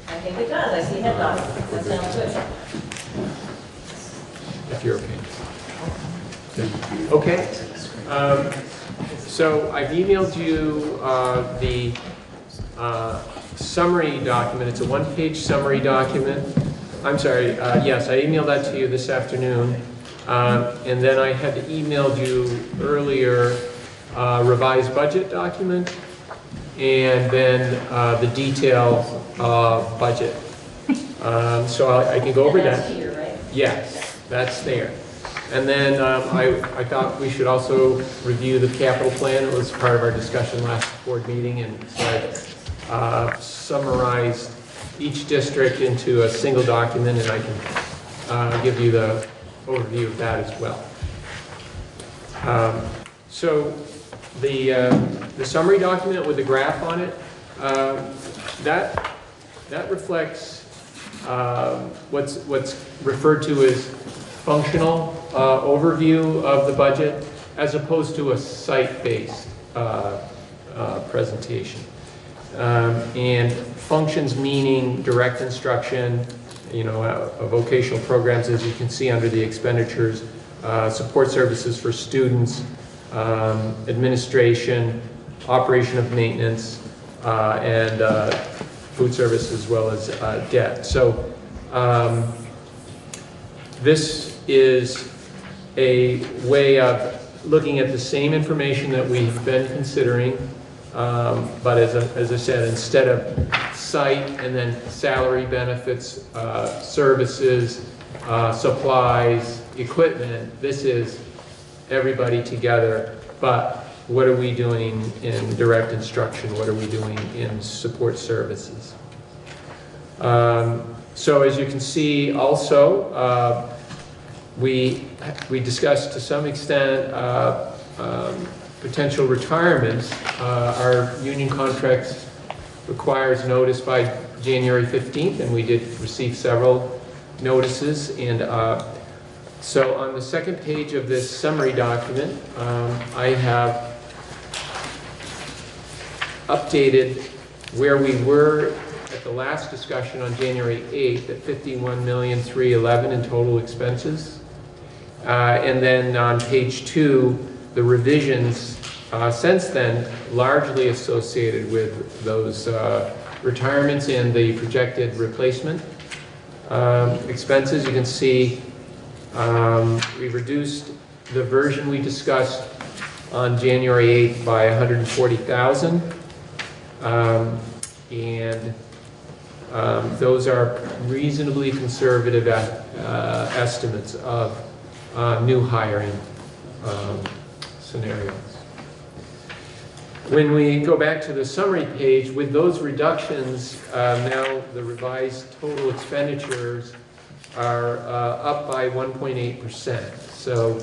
I think it does. I see head nodding. That sounds good. If you're okay. Okay. So I've emailed you the summary document. It's a 1-page summary document. I'm sorry, yes, I emailed that to you this afternoon. And then I had emailed you earlier revised budget document and then the detail budget. So I can go over that. That's here, right? Yes, that's there. And then I thought we should also review the capital plan. It was part of our discussion last board meeting, and so I summarized each district into a single document, and I can give you the overview of that as well. So the summary document with the graph on it, that reflects what's referred to as functional overview of the budget, as opposed to a site-based presentation. And functions meaning direct instruction, vocational programs, as you can see under the expenditures, support services for students, administration, operation of maintenance, and food service, as well as debt. So this is a way of looking at the same information that we've been considering But as I said, instead of site and then salary, benefits, services, supplies, equipment, this is everybody together. But what are we doing in direct instruction? What are we doing in support services? So as you can see also, we discussed to some extent potential retirements. Our union contracts requires notice by January 15th, and we did receive several notices. And so on the second page of this summary document, I have updated where we were at the last discussion on January 8th at $51,311,000 in total expenses. And then on page 2, the revisions since then, largely associated with those retirements and the projected replacement expenses. You can see we reduced the version we discussed on January 8th by $140,000. And those are reasonably conservative estimates of new hiring scenarios. When we go back to the summary page, with those reductions, now the revised total expenditures are up by 1.8%. So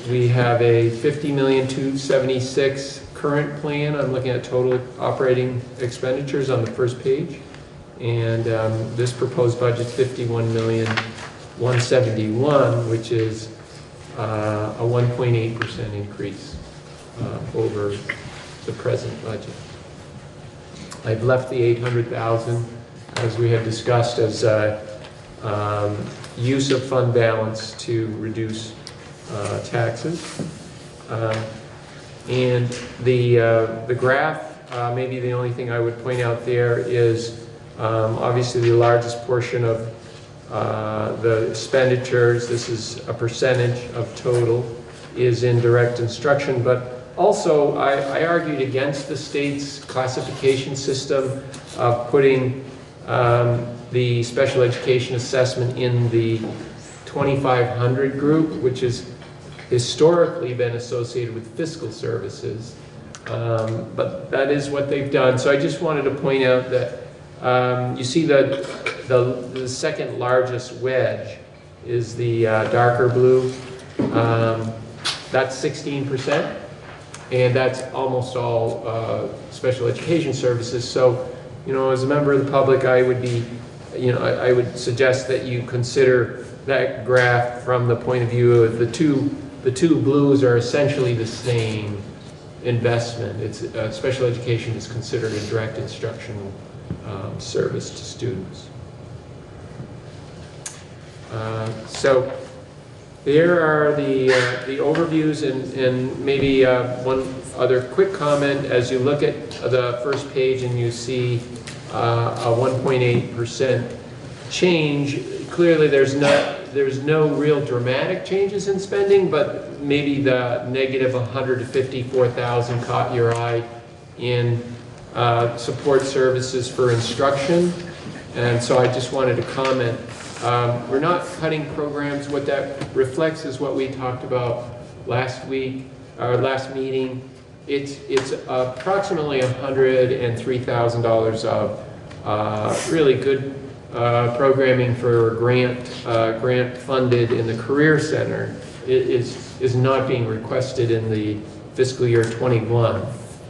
we have a $50,276,000 current plan. I'm looking at total operating expenditures on the first page. And this proposed budget's $51,171,000, which is a 1.8% increase over the present budget. I've left the $800,000, as we had discussed, as use of fund balance to reduce taxes. And the graph, maybe the only thing I would point out there is obviously the largest portion of the expenditures, this is a percentage of total, is in direct instruction. But also, I argued against the state's classification system of putting the special education assessment in the 2,500 group, which has historically been associated with fiscal services. But that is what they've done. So I just wanted to point out that you see the second largest wedge is the darker blue. That's 16%, and that's almost all special education services. So, you know, as a member of the public, I would be, you know, I would suggest that you consider that graph from the point of view of the two blues are essentially the same investment. It's special education is considered a direct instructional service to students. So there are the overviews, and maybe one other quick comment. As you look at the first page and you see a 1.8% change, clearly there's no real dramatic changes in spending, but maybe the negative $154,000 caught your eye in support services for instruction. And so I just wanted to comment. We're not cutting programs. What that reflects is what we talked about last week, our last meeting. It's approximately $103,000 of really good programming for grant funded in the Career Center. It is not being requested in the fiscal year 21.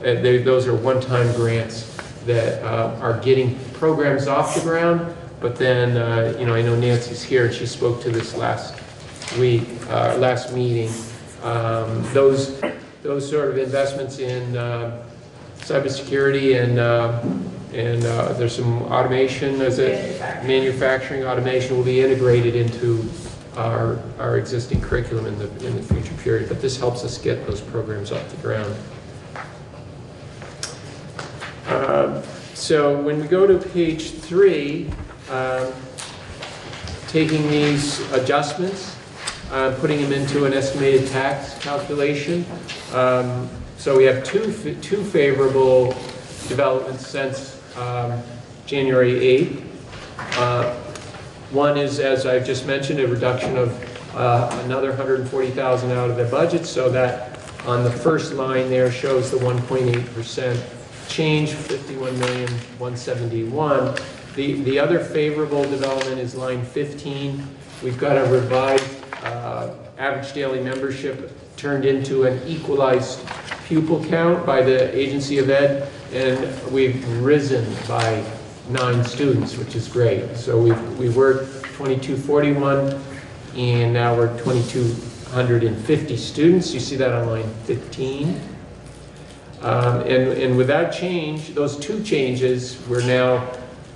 Those are one-time grants that are getting programs off the ground. But then, you know, I know Nancy's here, and she spoke to this last week, last meeting. Those sort of investments in cybersecurity and there's some automation, manufacturing automation will be integrated into our existing curriculum in the future period. But this helps us get those programs off the ground. So when we go to page 3, taking these adjustments, putting them into an estimated tax calculation. So we have two favorable developments since January 8th. One is, as I've just mentioned, a reduction of another $140,000 out of their budget, so that on the first line there shows the 1.8% change, $51,171,000. The other favorable development is line 15. We've got a revised average daily membership turned into an equalized pupil count by the Agency of Ed, and we've risen by 9 students, which is great. So we were 2241, and now we're 2,250 students. You see that on line 15. And with that change, those two changes, we're now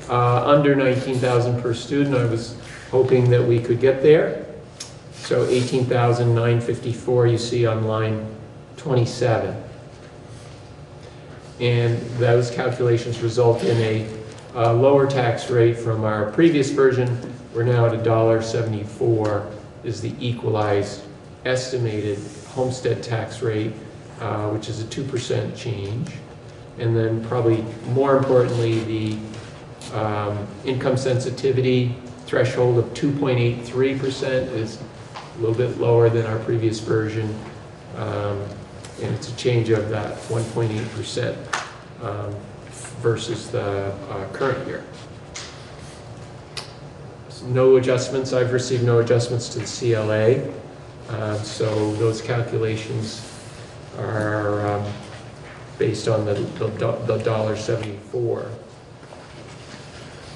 under 19,000 per student. I was hoping that we could get there. So 18,954 you see on line 27. And those calculations result in a lower tax rate from our previous version. We're now at $1.74 is the equalized estimated homestead tax rate, which is a 2% change. And then probably more importantly, the income sensitivity threshold of 2.83% is a little bit lower than our previous version. And it's a change of that 1.8% versus the current year. So no adjustments. I've received no adjustments to the CLA. So those calculations are based on the $1.74.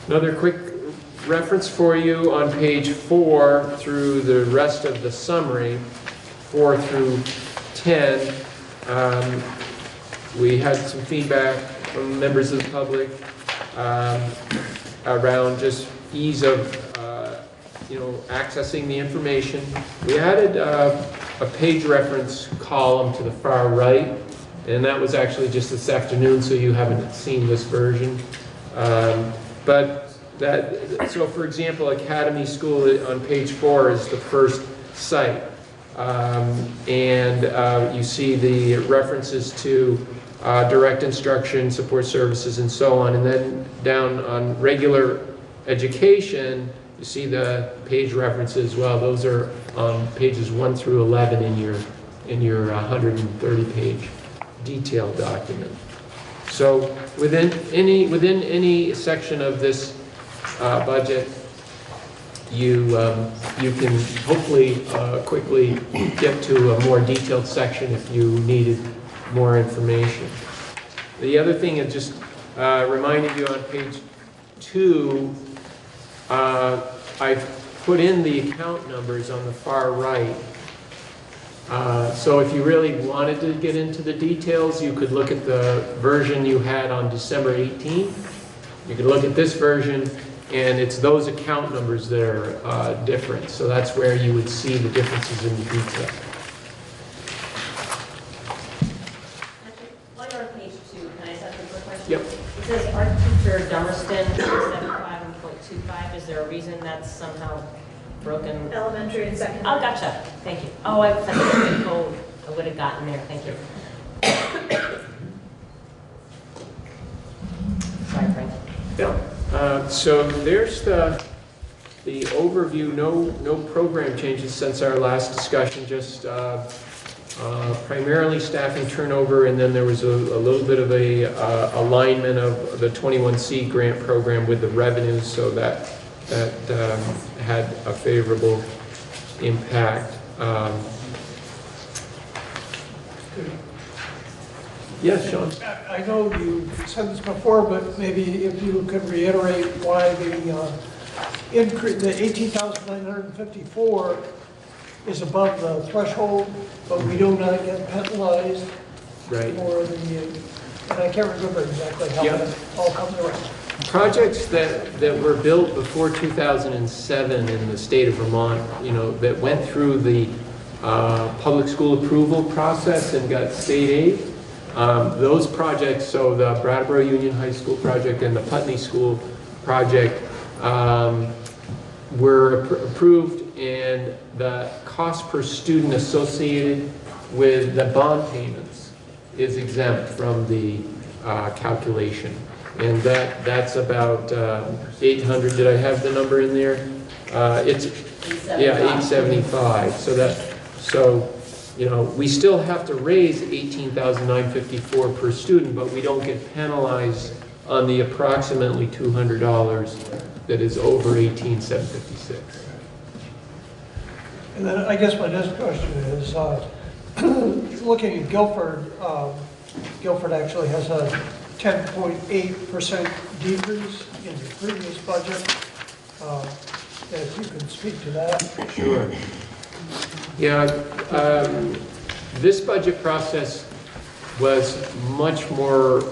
Another quick reference for you on page 4 through the rest of the summary, 4 through 10. We had some feedback from members of the public around just ease of accessing the information. We added a page reference column to the far right, and that was actually just this afternoon, so you haven't seen this version. So for example, Academy School on page 4 is the first site. You see the references to direct instruction, support services, and so on. And then down on regular education, you see the page references. Well, those are on pages 1 through 11 in your 130-page detailed document. So within any section of this budget, you can hopefully quickly get to a more detailed section if you needed more information. The other thing is just reminding you on page 2, I've put in the account numbers on the far right. So if you really wanted to get into the details, you could look at the version you had on December 18th. You could look at this version, and it's those account numbers that are different. So that's where you would see the differences in the detail. While you're on page 2, can I ask a quick question? Yep. It says art teacher Dummerston, 75 and .25. Is there a reason that's somehow broken? Elementary and secondary. Oh, gotcha. Thank you. Oh, I thought that was the code. I would have gotten there. Thank you. Sorry, Frank. Yeah. So there's the overview. No program changes since our last discussion. Just primarily staffing turnover, and then there was a little bit of a alignment of the 21C grant program with the revenues, so that had a favorable impact. Yes, Sean. I know you said this before, but maybe if you could reiterate why the increase, the 18,954 is above the threshold, but we do not get penalized Right. for the, and I can't remember exactly how that all comes around. Projects that were built before 2007 in the state of Vermont, that went through the public school approval process and got state aid. Those projects, so the Brattleboro Union High School project and the Putney School project, were approved, and the cost per student associated with the bond payments is exempt from the calculation. And that's about 800, did I have the number in there? It's, yeah, 875. So, you know, we still have to raise 18,954 per student, but we don't get penalized on the approximately $200 that is over 18,756. And then I guess my next question is, looking at Guilford, Guilford actually has a 10.8% decrease in the previous budget. If you can speak to that. Sure. Yeah, this budget process was much more,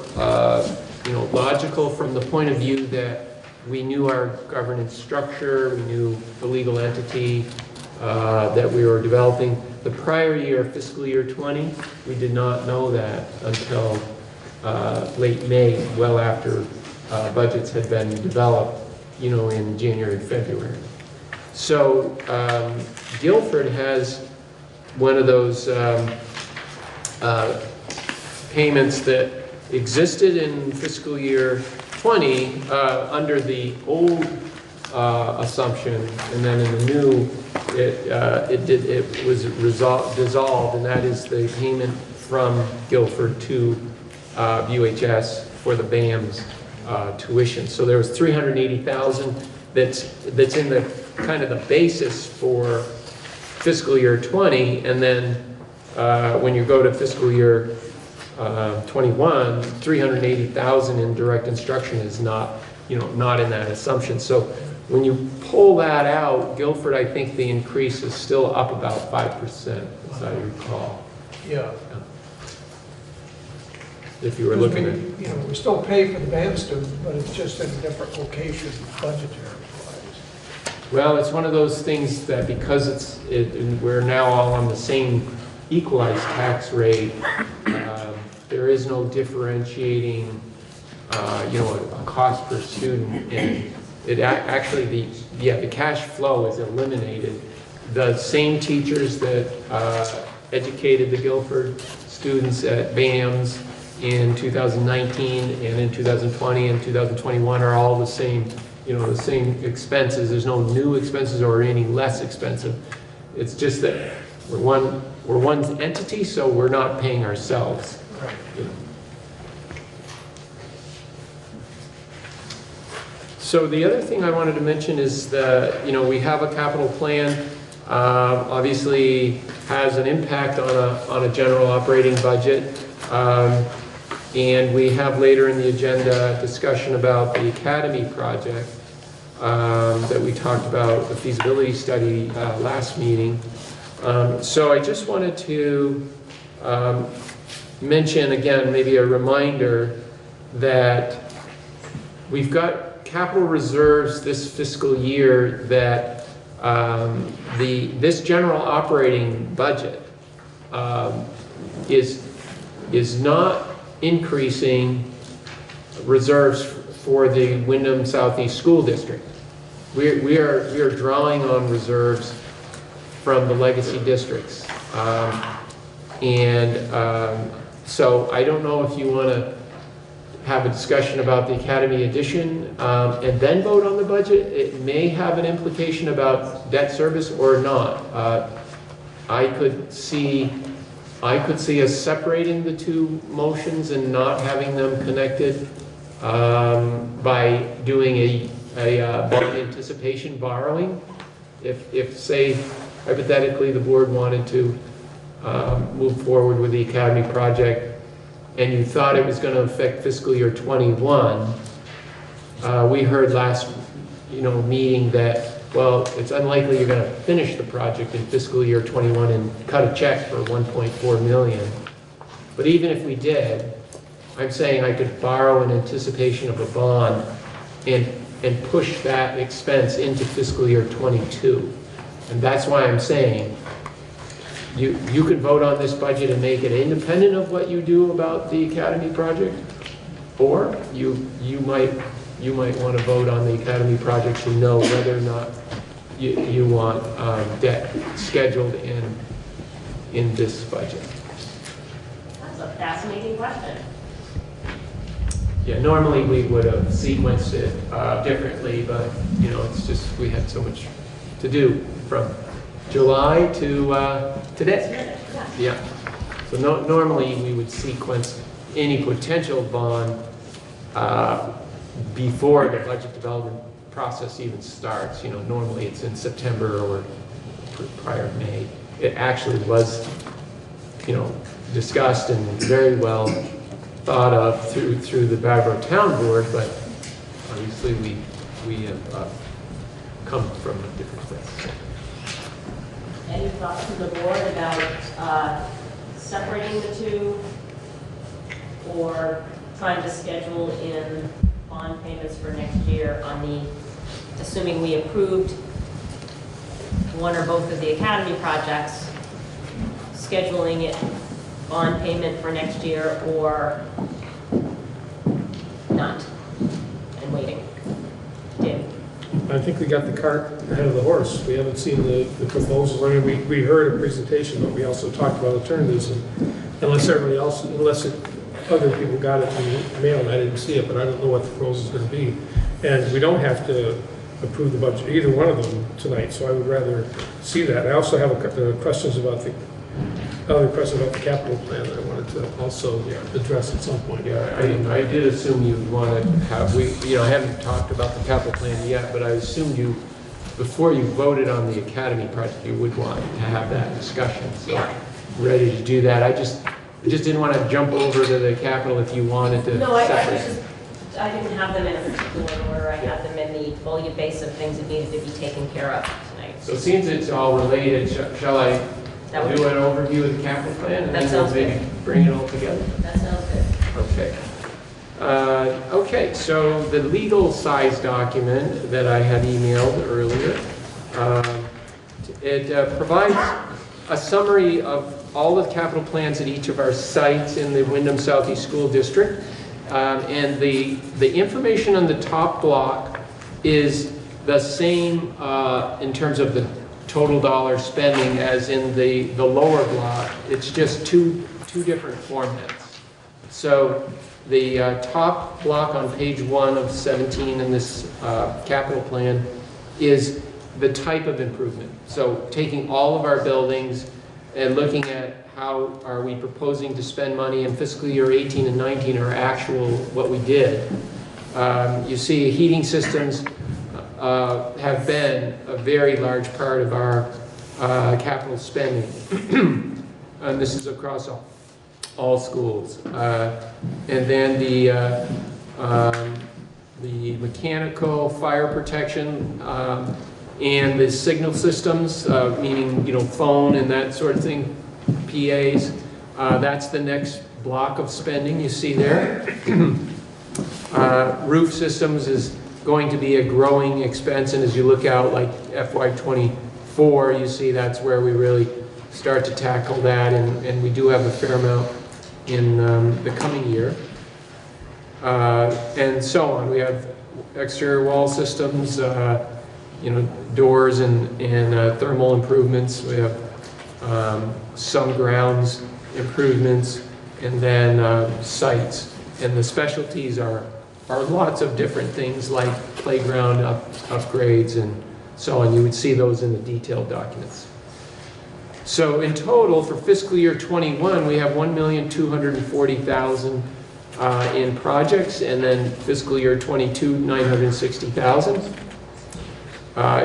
logical from the point of view that we knew our governance structure, we knew the legal entity that we were developing. The prior year, fiscal year 20, we did not know that until late May, well after budgets had been developed, in January and February. So Guilford has one of those payments that existed in fiscal year 20 under the old assumption, and then in the new, it was dissolved, and that is the payment from Guilford to UHS for the BAM's tuition. So there was $380,000 that's in the kind of the basis for fiscal year 20, and then when you go to fiscal year 21, 380,000 in direct instruction is not in that assumption. So when you pull that out, Guilford, I think the increase is still up about 5%, as I recall. Yeah. If you were looking at, We still pay for the band students, but it's just in a different location budgetary-wise. well, it's one of those things that because we're now all on the same equalized tax rate, there is no differentiating, a cost per student, and it actually the cash flow is eliminated. The same teachers that educated the Guilford students at BAMS in 2019 and in 2020 and 2021 are all the same, the same expenses. There's no new expenses or any less expensive. It's just that we're one entity, so we're not paying ourselves. Right. So the other thing I wanted to mention is that, we have a capital plan, obviously has an impact on a general operating budget. And we have later in the agenda a discussion about the Academy project that we talked about, the feasibility study last meeting. So I just wanted to mention again, maybe a reminder that we've got capital reserves this fiscal year that this general operating budget is not increasing reserves for the Wyndham Southeast School District. We are drawing on reserves from the legacy districts. So I don't know if you want to have a discussion about the Academy addition and then vote on the budget. It may have an implication about debt service or not. I could see us separating the two motions and not having them connected by doing a bond anticipation borrowing. If say, hypothetically, the board wanted to move forward with the Academy project and you thought it was going to affect fiscal year 21, we heard last meeting that, well, it's unlikely you're going to finish the project in fiscal year 21 and cut a check for $1.4 million. But even if we did, I'm saying I could borrow in anticipation of a bond and push that expense into fiscal year 22. And that's why I'm saying you can vote on this budget and make it independent of what you do about the Academy project, or you might want to vote on the Academy project to know whether or not you want debt scheduled in this budget. That's a fascinating question. Yeah, normally we would have sequenced it differently, but, you know, it's just, we had so much to do from July to today. Yeah. So normally we would sequence any potential bond before the budget development process even starts. You know, normally it's in September or prior to May. It actually was, you know, discussed and very well thought of through the Brattleboro Town Board, but obviously we have come from a different place. Any thoughts from the board about separating the two or trying to schedule in bond payments for next year on the, assuming we approved one or both of the academy projects, scheduling it bond payment for next year or not, and waiting? Dave? I think we got the cart ahead of the horse. We haven't seen the proposal. I mean, we heard a presentation, but we also talked about alternatives. And unless everybody else, other people got it in the mail, and I didn't see it, but I don't know what the proposal is going to be. And we don't have to approve the budget, either one of them tonight, so I would rather see that. I also have questions about the capital plan that I wanted to also address at some point. Yeah, I did assume you'd want to have, I haven't talked about the capital plan yet, but I assumed you, before you voted on the academy project, you would want to have that discussion. So ready to do that. I just didn't want to jump over to the capital if you wanted to. No, I didn't have them in a particular order. I had them in the volume base of things that needed to be taken care of tonight. So since it's all related, shall I do an overview of the capital plan and then we'll maybe bring it all together? That sounds good. Okay. Okay, so the legal size document that I had emailed earlier, it provides a summary of all the capital plans at each of our sites in the Wyndham Southeast School District. And the information on the top block is the same in terms of the total dollar spending as in the lower block. It's just two different formats. So the top block on page 1 of 17 in this capital plan is the type of improvement. So taking all of our buildings and looking at how are we proposing to spend money in fiscal year 18 and 19 are actual what we did. You see heating systems have been a very large part of our capital spending. And this is across all schools. And then the mechanical fire protection and the signal systems, meaning phone and that sort of thing, PAs. That's the next block of spending you see there. Roof systems is going to be a growing expense, and as you look out like FY24, you see that's where we really start to tackle that, and we do have a fair amount in the coming year. And so on. We have exterior wall systems, doors and thermal improvements. We have some grounds improvements, and then sites. And the specialties are lots of different things like playground upgrades and so on. You would see those in the detailed documents. So in total, for fiscal year 21, we have $1,240,000 in projects, and then fiscal year 22, $960,000.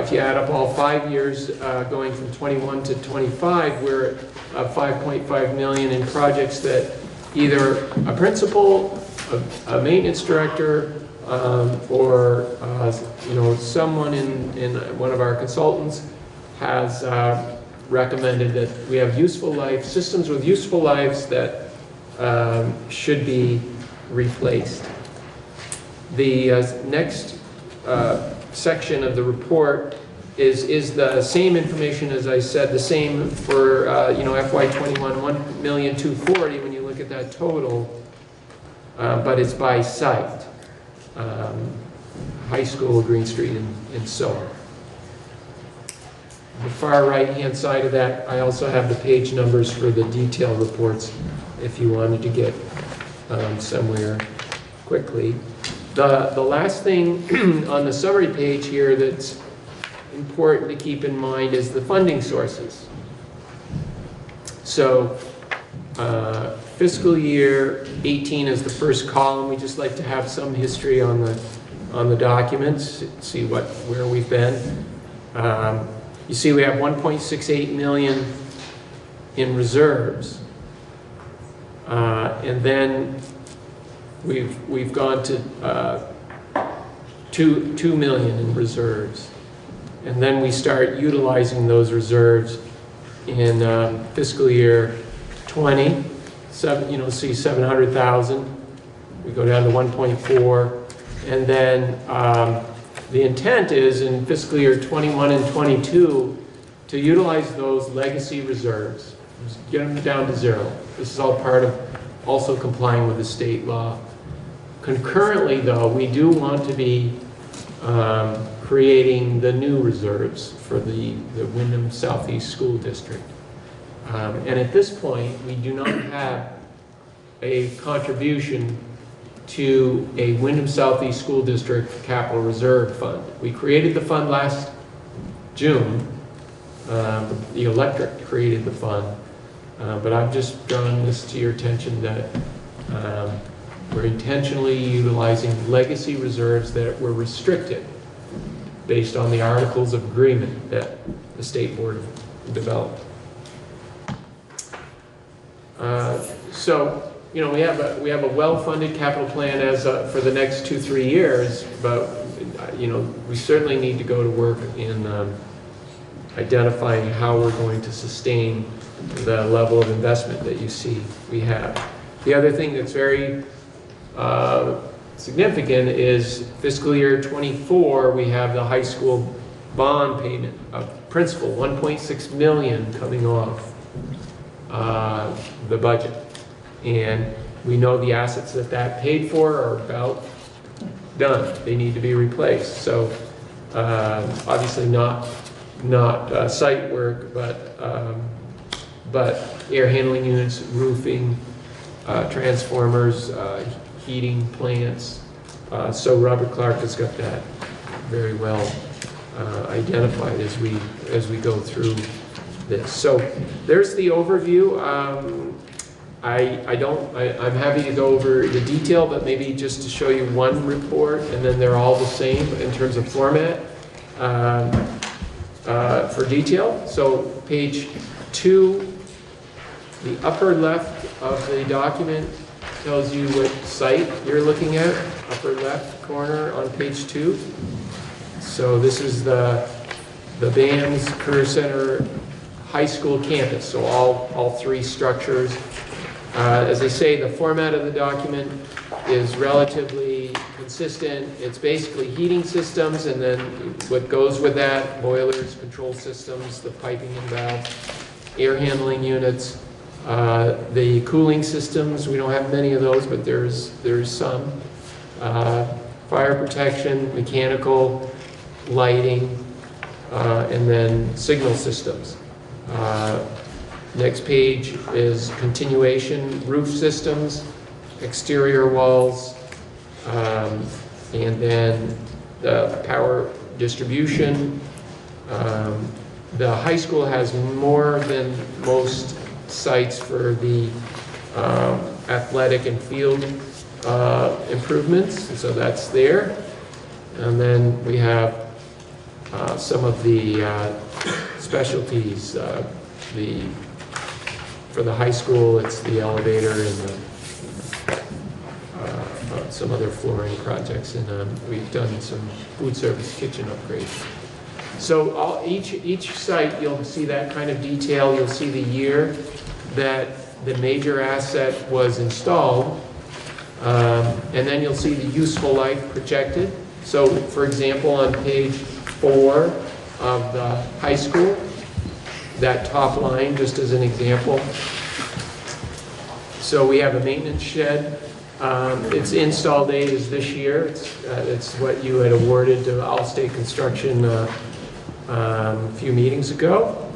If you add up all 5 years, going from 21 to 25, we're at $5.5 million in projects that either a principal, a maintenance director, or someone in one of our consultants has recommended that we have useful life systems with useful lives that should be replaced. The next section of the report is the same information, as I said, the same for FY21, $1,240,000 when you look at that total, but it's by site, high school, Green Street, and so on. The far right-hand side of that, I also have the page numbers for the detailed reports if you wanted to get somewhere quickly. The last thing on the summary page here that's important to keep in mind is the funding sources. So fiscal year 18 is the first column. We just like to have some history on the documents, see where we've been. You see we have 1.68 million in reserves. And then we've gone to 2 million in reserves. And then we start utilizing those reserves in fiscal year 20. See 700,000. We go down to 1.4. And then the intent is in fiscal year 21 and 22 to utilize those legacy reserves. Just get them down to zero. This is all part of also complying with the state law. Concurrently, though, we do want to be creating the new reserves for the Wyndham Southeast School District. And at this point, we do not have a contribution to a Wyndham Southeast School District Capital Reserve Fund. We created the fund last June. The electorate created the fund. But I've just drawn this to your attention that we're intentionally utilizing legacy reserves that were restricted based on the Articles of Agreement that the State Board developed. So, we have a well-funded capital plan for the next 2-3 years, but we certainly need to go to work in identifying how we're going to sustain the level of investment that you see we have. The other thing that's very significant is fiscal year 24, we have the high school bond payment of principal, 1.6 million coming off the budget. And we know the assets that paid for are about done. They need to be replaced. So obviously not site work, but air handling units, roofing, transformers, heating plants. So Robert Clark has got that very well identified as we go through this. So there's the overview. I'm happy to go over the detail, but maybe just to show you one report, and then they're all the same in terms of format for detail. So page 2, the upper left of the document tells you what site you're looking at, upper left corner on page 2. So this is the BAMS Career Center High School campus, so all 3 structures. As I say, the format of the document is relatively consistent. It's basically heating systems, and then what goes with that, boilers, control systems, the piping and valve, air handling units, the cooling systems. We don't have many of those, but there's some. Fire protection, mechanical, lighting, and then signal systems. Next page is continuation roof systems, exterior walls, and then the power distribution. The high school has more than most sites for the athletic and field improvements, so that's there. And then we have some of the specialties. For the high school, it's the elevator and some other flooring projects, and we've done some food service kitchen upgrades. So each site, you'll see that kind of detail. You'll see the year that the major asset was installed, and then you'll see the useful life projected. So, for example, on page 4 of the high school, that top line, just as an example. So we have a maintenance shed. Its install date is this year. It's what you had awarded to Allstate Construction a few meetings ago.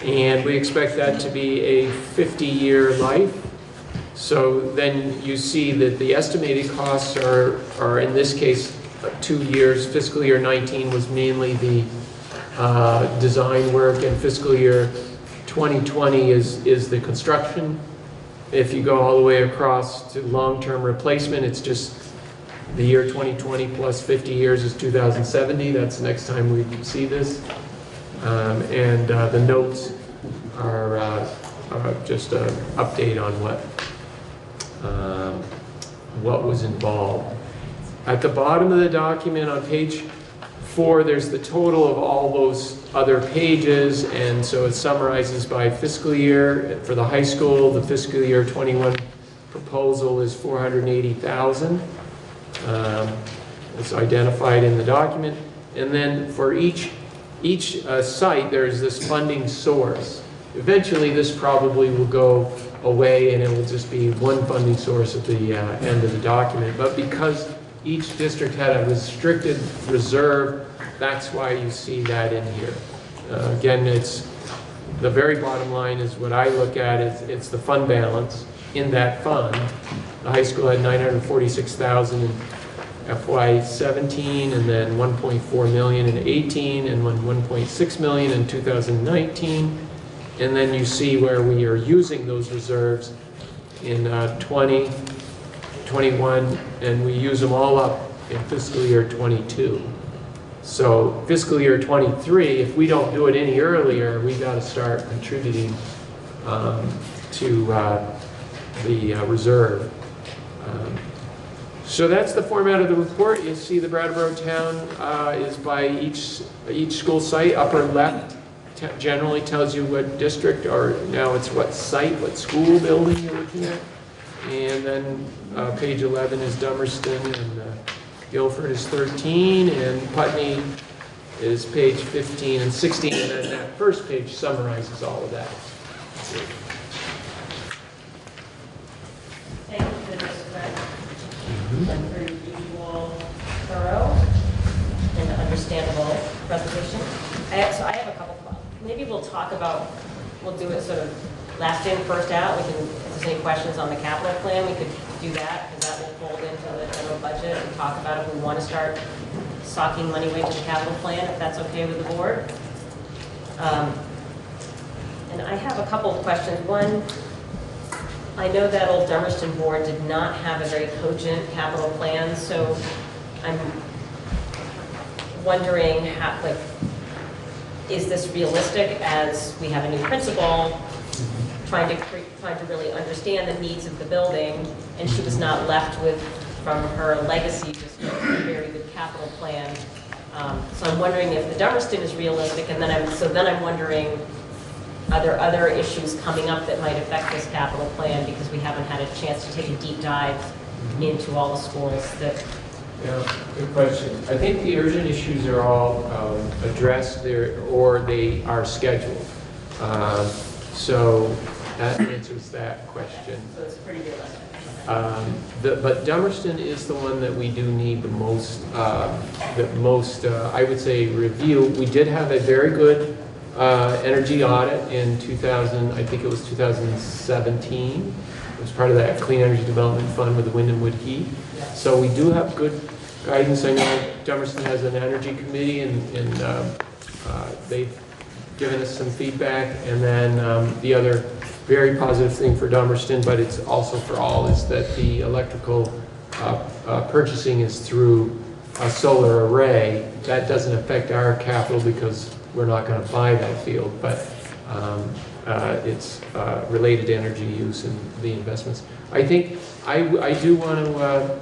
And we expect that to be a 50-year life. So then you see that the estimated costs are in this case 2 years. Fiscal year 19 was mainly the design work, and fiscal year 2020 is the construction. If you go all the way across to long-term replacement, it's just the year 2020 plus 50 years is 2070. That's the next time we see this. And the notes are just an update on what was involved. At the bottom of the document on page 4, there's the total of all those other pages, and so it summarizes by fiscal year. For the high school, the fiscal year 21 proposal is $480,000. It's identified in the document. And then for each site, there's this funding source. Eventually, this probably will go away, and it will just be one funding source at the end of the document. But because each district had a restricted reserve, that's why you see that in here. Again, it's the very bottom line is what I look at is it's the fund balance in that fund. The high school had $946,000 in FY17, and then $1.4 million in 18, and $1.6 million in 2019. And then you see where we are using those reserves in 20, 21, and we use them all up in fiscal year 22. So fiscal year 23, if we don't do it any earlier, we got to start contributing to the reserve. So that's the format of the report. You'll see the Brattleboro Town is by each school site. Upper left generally tells you what district, or now it's what site, what school building you're looking at. And then page 11 is Dummerston, and Guilford is 13, and Putney is page 15 and 16, and then that first page summarizes all of that. Thank you for this, Brett. And for your usual thorough and understandable presentation. So I have a couple, maybe we'll talk about, we'll do it sort of last in, first out. We can, if there's any questions on the capital plan, we could do that, because that will fold into the general budget and talk about if we want to start socking money away to the capital plan, if that's okay with the board. And I have a couple of questions. One, I know that old Dummerston board did not have a very cogent capital plan, so I'm wondering how, like, is this realistic as we have a new principal trying to really understand the needs of the building, and she was not left with, from her legacy, just a very good capital plan. So I'm wondering if the Dummerston is realistic, and then I'm wondering, are there other issues coming up that might affect this capital plan, because we haven't had a chance to take a deep dive into all the schools that. Yeah, good question. I think the urgent issues are all addressed there, or they are scheduled. So that answers that question. So it's pretty realistic. But Dummerston is the one that we do need the most, I would say, review. We did have a very good energy audit in 2000, I think it was 2017. It was part of that Clean Energy Development Fund with the wind and wood heat. So we do have good guidance. I know Dummerston has an energy committee, and they've given us some feedback. And then the other very positive thing for Dummerston, but it's also for all, is that the electrical purchasing is through a solar array. That doesn't affect our capital because we're not going to buy that field, but it's related to energy use and the investments. I think I do want to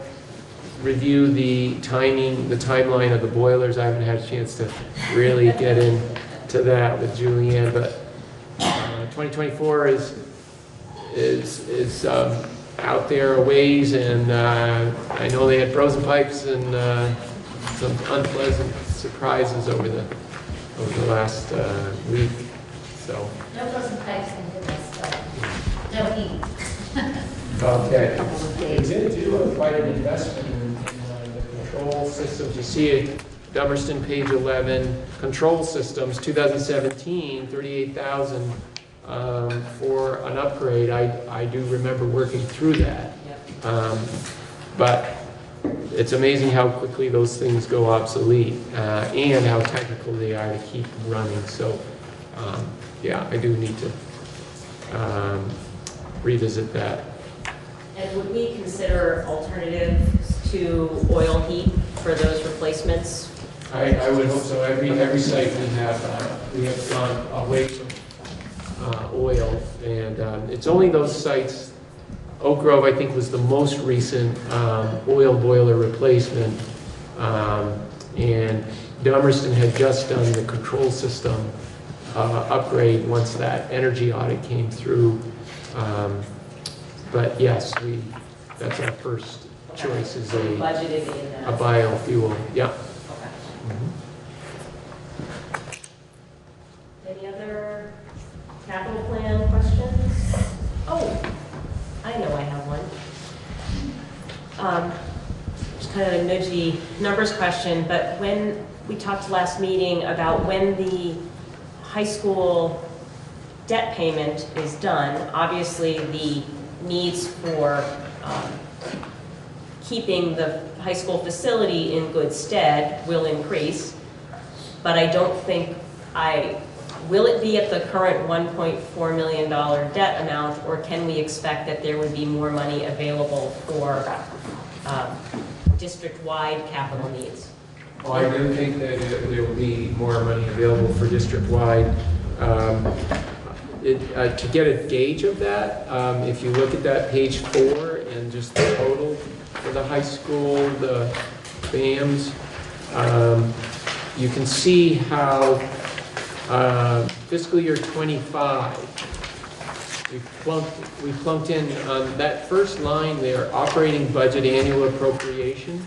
review the timing, the timeline of the boilers. I haven't had a chance to really get into that with Julianne, but 2024 is out there a ways, and I know they had frozen pipes and some unpleasant surprises over the last week. So no frozen pipes and goodness, but no heat. Okay. We did do quite an investment in the control systems. You see it, Dummerston, page 11, control systems, 2017, $38,000 for an upgrade. I do remember working through that. But it's amazing how quickly those things go obsolete and how technical they are to keep running. So, yeah, I do need to revisit that. And would we consider alternatives to oil heat for those replacements? I would hope so. Every site we have gone away from oil, and it's only those sites. Oak Grove, I think, was the most recent oil boiler replacement, and Dummerston had just done the control system upgrade once that energy audit came through. But yes, that's our first choice, is Budgeted in a biofuel. Yeah. Any other capital plan questions? Oh, I know I have one. Just kind of a nudgy numbers question, but when we talked last meeting about when the high school debt payment is done, obviously the needs for keeping the high school facility in good stead will increase, but I don't think will it be at the current $1.4 million debt amount, or can we expect that there would be more money available for district-wide capital needs? Well, I do think that there will be more money available for district-wide. To get a gauge of that, if you look at that page 4 and just the total for the high school, the BAMs, you can see how fiscal year 25, we plunked in on that first line there, operating budget annual appropriation.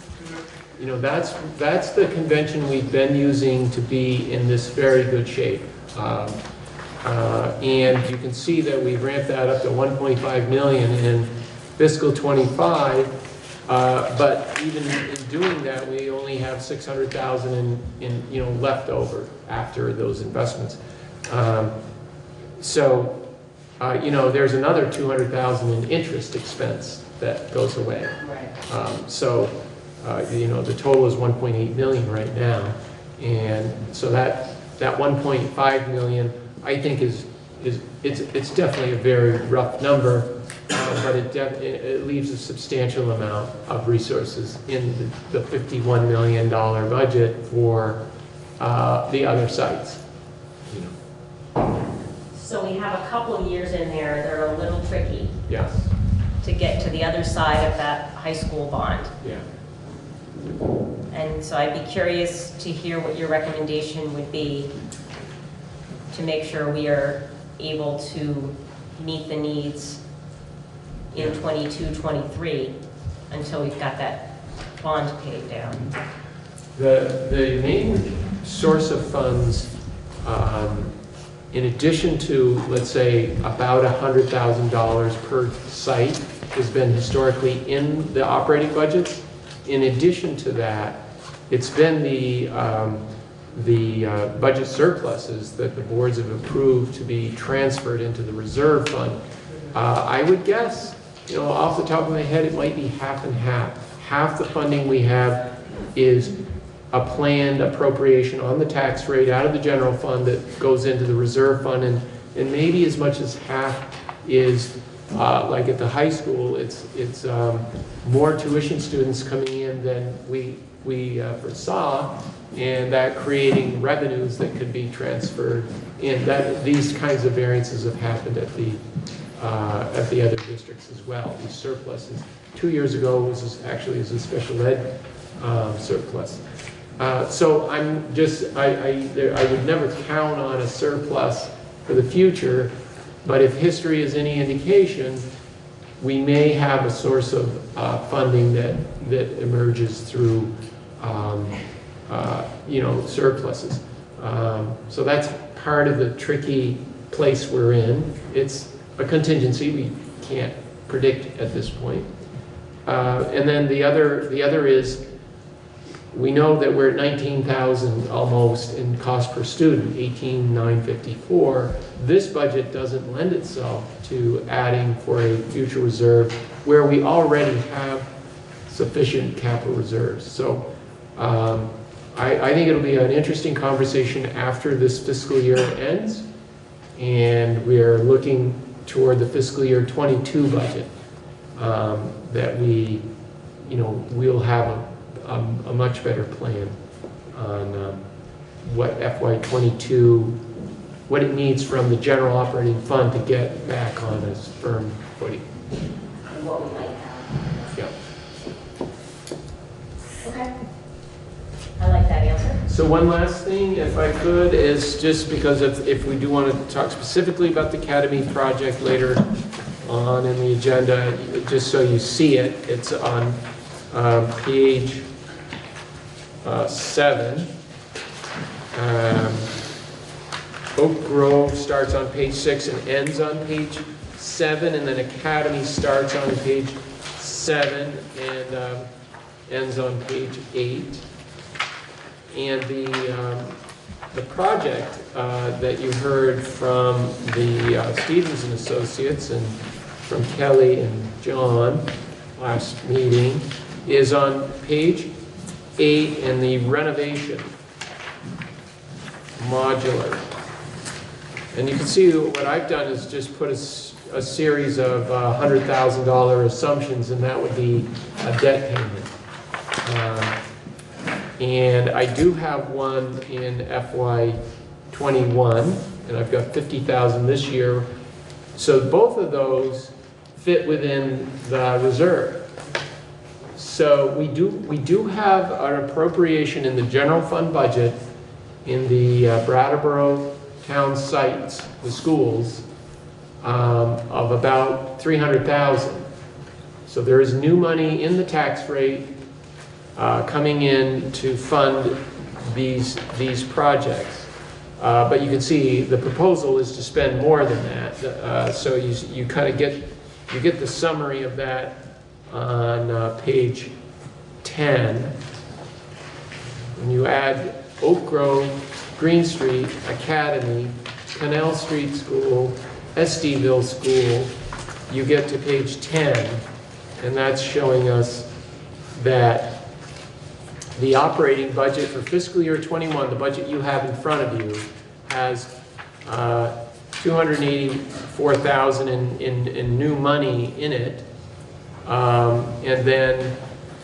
You know, that's the convention we've been using to be in this very good shape. And you can see that we've ramped that up to 1.5 million in fiscal 25. But even in doing that, we only have 600,000 in left over after those investments. There's another 200,000 in interest expense that goes away. The total is 1.8 million right now, and so that 1.5 million, I think it's definitely a very rough number, but it leaves a substantial amount of resources in the $51 million budget for the other sites. So we have a couple of years in there that are a little tricky. Yes. To get to the other side of that high school bond. Yeah. And so I'd be curious to hear what your recommendation would be to make sure we are able to meet the needs in 22, 23 until we've got that bond paid down. The main source of funds, in addition to, let's say, about $100,000 per site, has been historically in the operating budgets. In addition to that, it's been the budget surpluses that the boards have approved to be transferred into the reserve fund. I would guess, off the top of my head, it might be half and half. Half the funding we have is a planned appropriation on the tax rate out of the general fund that goes into the reserve fund, and maybe as much as half is like at the high school, it's more tuition students coming in than we foresaw, and that creating revenues that could be transferred in. These kinds of variances have happened at the other districts as well. These surpluses. 2 years ago was actually a special ed surplus. So I would never count on a surplus for the future, but if history is any indication, we may have a source of funding that emerges through surpluses. So that's part of the tricky place we're in. It's a contingency we can't predict at this point. And then the other is, we know that we're at 19,000 almost in cost per student, 18,954. This budget doesn't lend itself to adding for a future reserve where we already have sufficient capital reserves. So I think it'll be an interesting conversation after this fiscal year ends, and we're looking toward the fiscal year 22 budget, that we'll have a much better plan on what FY22, what it needs from the general operating fund to get back on a firm footing. And what we might have. Yeah. Okay. I like that answer. So one last thing, if I could, is just because if we do want to talk specifically about the Academy project later on in the agenda, just so you see it, it's on page 7. Oak Grove starts on page 6 and ends on page 7, and then Academy starts on page 7 and ends on page 8. And the project that you heard from the Stevens and Associates and from Kelly and John last meeting is on page 8 in the renovation modular. And you can see what I've done is just put a series of $100,000 assumptions, and that would be a debt payment. And I do have one in FY21, and I've got $50,000 this year. So both of those fit within the reserve. So we do have an appropriation in the general fund budget in the Brattleboro town sites, the schools, of about $300,000. So there is new money in the tax rate coming in to fund these projects. But you can see the proposal is to spend more than that. So you kind of get the summary of that on page 10. When you add Oak Grove, Green Street, Academy, Canal Street School, Esteville School, you get to page 10, and that's showing us that the operating budget for fiscal year 21, the budget you have in front of you, has $284,000 in new money in it, and then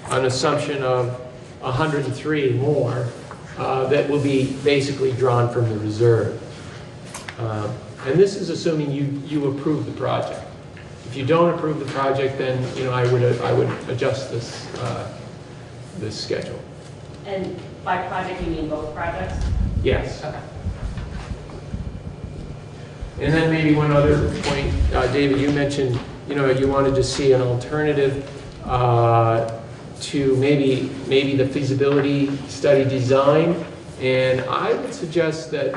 an assumption of 103 more that will be basically drawn from the reserve. And this is assuming you approve the project. If you don't approve the project, then I would adjust this schedule. And by project, you mean both projects? Yes. Okay. And then maybe one other point, David, you mentioned you wanted to see an alternative to maybe the feasibility study design, and I would suggest that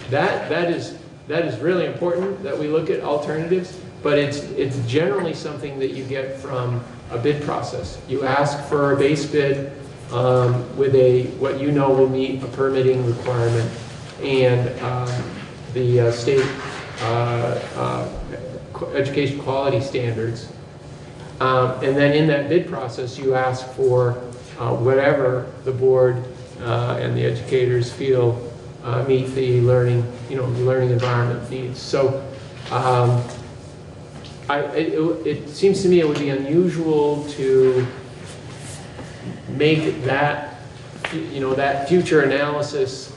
that is really important that we look at alternatives, but it's generally something that you get from a bid process. You ask for a base bid with what will meet a permitting requirement and the state education quality standards. And then in that bid process, you ask for whatever the board and the educators feel meet the learning environment needs. So it seems to me it would be unusual to make that future analysis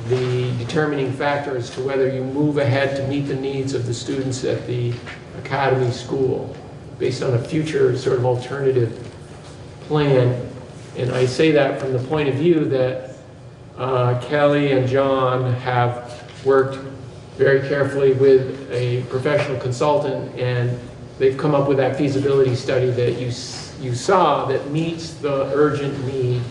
the determining factor as to whether you move ahead to meet the needs of the students at the academy school based on a future sort of alternative plan. And I say that from the point of view that Kelly and John have worked very carefully with a professional consultant, and they've come up with that feasibility study that you saw that meets the urgent need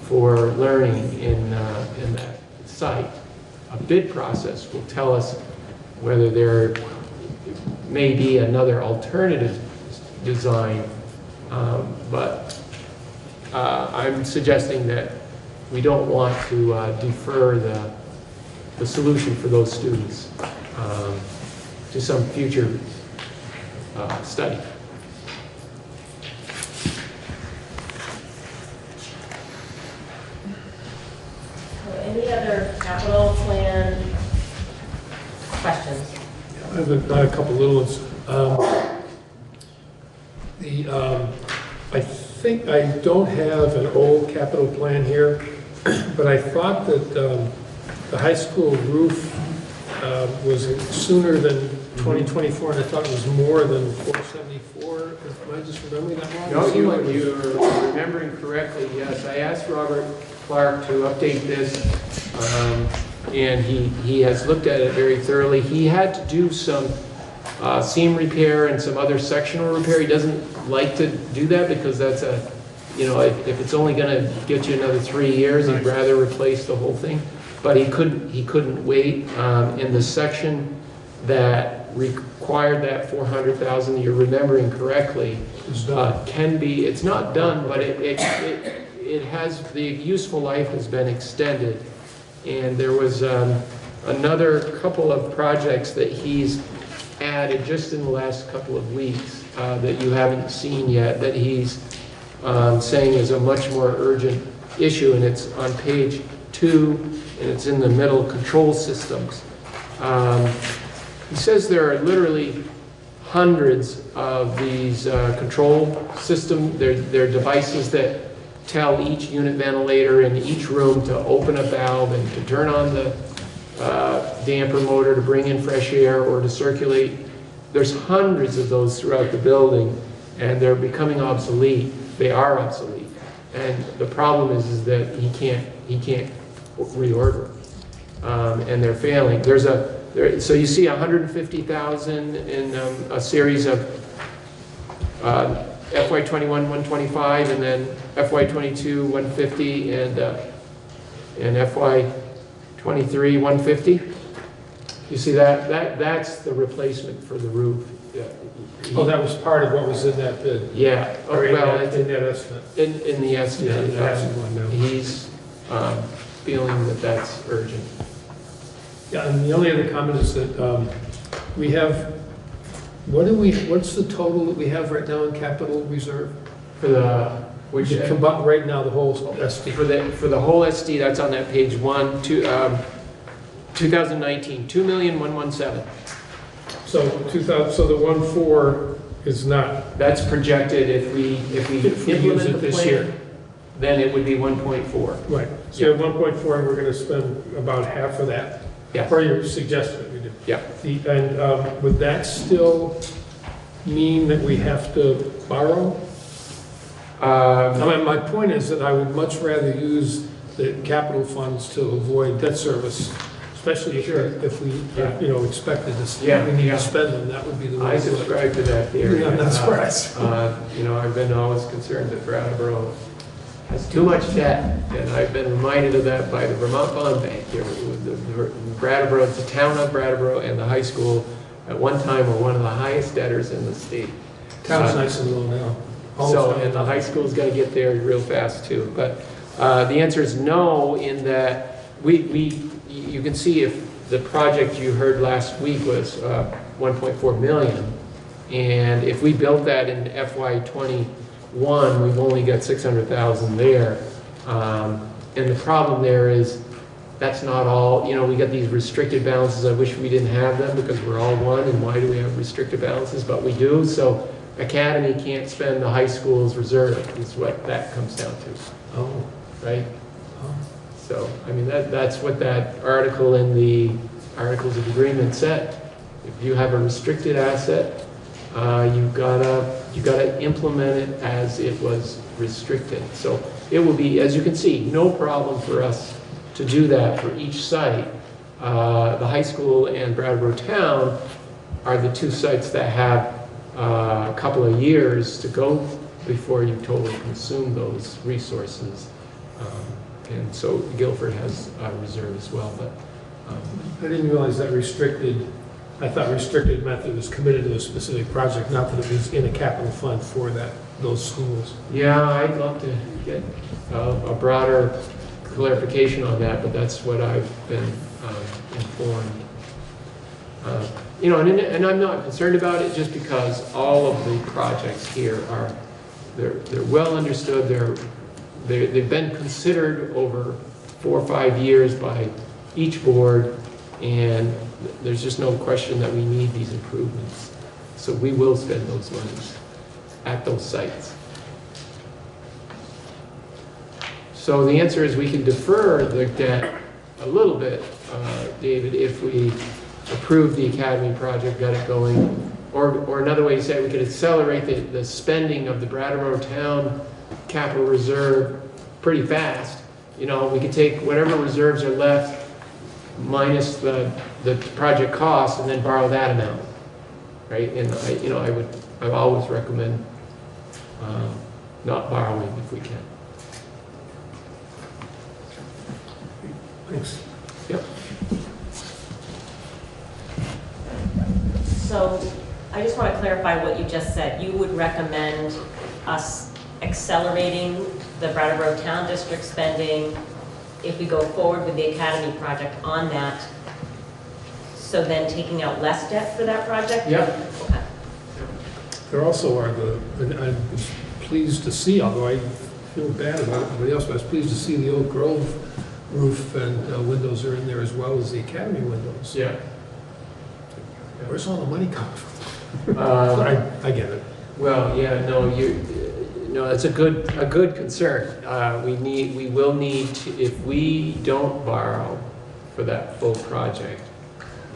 for learning in that site. A bid process will tell us whether there may be another alternative design, but I'm suggesting that we don't want to defer the solution for those students to some future study. Any other capital plan questions? I have a couple little ones. I think I don't have an old capital plan here, but I thought that the high school roof was sooner than 2024, and I thought it was more than 474. Am I just remembering that wrong? No, you're remembering correctly, yes. I asked Robert Clark to update this, and he has looked at it very thoroughly. He had to do some seam repair and some other sectional repair. He doesn't like to do that because that's if it's only going to get you another 3 years, he'd rather replace the whole thing. But he couldn't wait. In the section that required that 400,000, you're remembering correctly, it's not done, but it has, the useful life has been extended. And there was another couple of projects that he's added just in the last couple of weeks that you haven't seen yet, that he's saying is a much more urgent issue, and it's on page 2, and it's in the middle, control systems. He says there are literally hundreds of these control systems. They're devices that tell each unit ventilator in each room to open a valve and to turn on the damper motor to bring in fresh air or to circulate. There's hundreds of those throughout the building, and they're becoming obsolete. They are obsolete, and the problem is that he can't reorder them, and they're failing. So you see 150,000 in a series of FY21 125, and then FY22 150, and FY23 150. You see that's the replacement for the roof. Oh, that was part of what was in that bid? Yeah. Or in that estimate. In the estimate. He's feeling that that's urgent. Yeah, and the only other comment is that we have, what's the total that we have right now in capital reserve? For the, which right now, the whole SD. For the whole SD, that's on that page 2019, 2,117,000. So the 1.4 is not. That's projected if we implement the this plan, year. then it would be 1.4. Right. So you have 1.4, and we're going to spend about half of that. Yes. Per your suggestion, we do. Yeah. And would that still mean that we have to borrow? I mean, my point is that I would much rather use the capital funds to avoid debt service, especially if we expected this. Yeah. We need to spend them. That would be the way. I subscribe to that theory. Yeah, that's right. I've been always concerned that Brattleboro has too much debt, and I've been reminded of that by the Vermont Bond Bank. Brattleboro, the town of Brattleboro and the high school at one time were one of the highest debtors in the state. Town's nice and low now. And the high school's got to get there real fast too. But the answer is no, in that you can see if the project you heard last week was 1.4 million, and if we built that in FY21, we've only got 600,000 there. And the problem there is that's not all. We got these restricted balances. I wish we didn't have them because we're all one, and why do we have restricted balances? But we do. So Academy can't spend the high school's reserve, is what that comes down to. Oh. Right? Oh. So, I mean, that's what that article in the Articles of Agreement said. If you have a restricted asset, you gotta implement it as it was restricted. So it will be, as you can see, no problem for us to do that for each site. The high school and Brattleboro Town are the two sites that have a couple of years to go before you totally consume those resources. And so Guilford has a reserve as well. But I didn't realize that restricted. I thought restricted meant it was committed to a specific project, not that it was in a capital fund for that those schools. Yeah, I'd love to get a broader clarification on that, but that's what I've been informed. You know, and I'm not concerned about it just because all of the projects here are, they're well understood, they've been considered over 4 or 5 years by each board, and there's just no question that we need these improvements. So we will spend those monies at those sites. So the answer is we can defer the debt a little bit, David, if we approve the academy project, got it going. Or another way to say it, we could accelerate the spending of the Brattleboro Town Capital Reserve pretty fast. You know, we could take whatever reserves are left minus the project cost and then borrow that amount, right? And I always recommend not borrowing if we can. Thanks. Yep. So I just want to clarify what you just said. You would recommend us accelerating the Brattleboro Town District spending if we go forward with the Academy project on that, so then taking out less debt for that project? Yep. Okay. There also are and I was pleased to see, although I feel bad about everybody else, but I was pleased to see the Oak Grove roof and windows are in there as well as the Academy windows. Yeah. Where's all the money coming from? I get it. Well, yeah, no, it's a good concern. We will need to, if we don't borrow for that full project,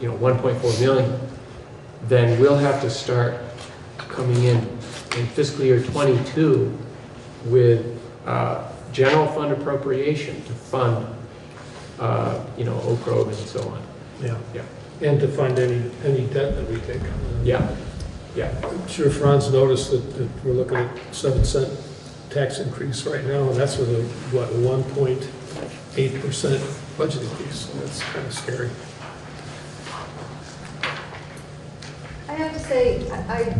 1.4 million, then we'll have to start coming in fiscal year 22 with general fund appropriation to fund, Oak Grove and so on. Yeah. Yeah. And to fund any debt that we take on. Yeah. Yeah. I'm sure Franz noticed that we're looking at 7-cent tax increase right now, and that's with a 1.8% budget increase. So that's kind of scary. I have to say, I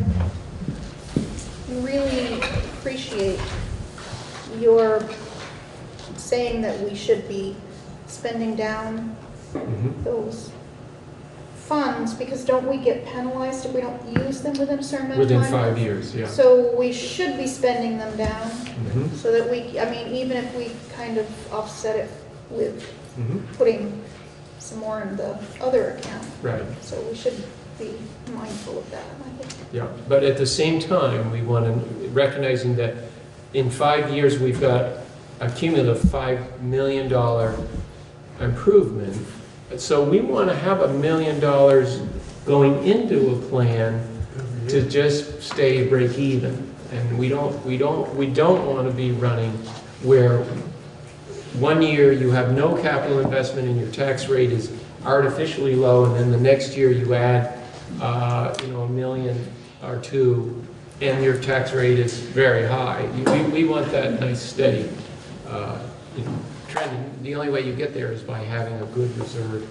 really appreciate your saying that we should be spending down those funds, because don't we get penalized if we don't use them within a certain amount of time? Within 5 years, yeah. So we should be spending them down so that even if we kind of offset it with putting some more in the other account. Right. So we should be mindful of that, I think. Yeah, but at the same time, we want to, recognizing that in 5 years, we've got a cumulative $5 million improvement. So we want to have $1 million going into a plan to just stay break even. And we don't want to be running where 1 year you have no capital investment and your tax rate is artificially low, and then the next year you add $1 million or $2 million, and your tax rate is very high. We want that nice steady trending. The only way you get there is by having a good reserve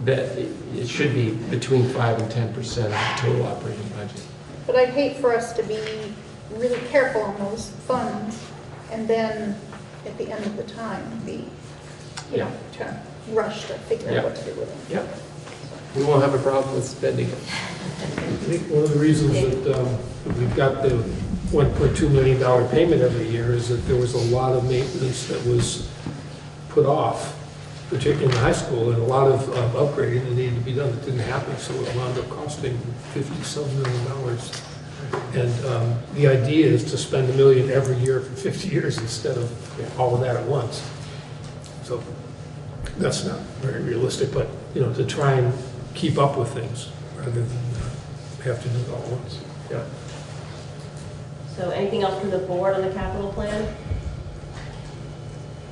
that it should be between 5 and 10% of the total operating budget. But I'd hate for us to be really careful on those funds and then at the end of the time be, trying to rush to figure out what to do with them. Yeah. We won't have a problem with spending it. I think one of the reasons that we've got the $1.2 million payment every year is that there was a lot of maintenance that was put off, particularly in the high school, and a lot of upgrading that needed to be done that didn't happen, so it wound up costing $50-some million. And the idea is to spend $1 million every year for 50 years instead of all of that at once. So that's not very realistic, but to try and keep up with things rather than have to do it all at once. Yeah. So anything else from the board on the capital plan?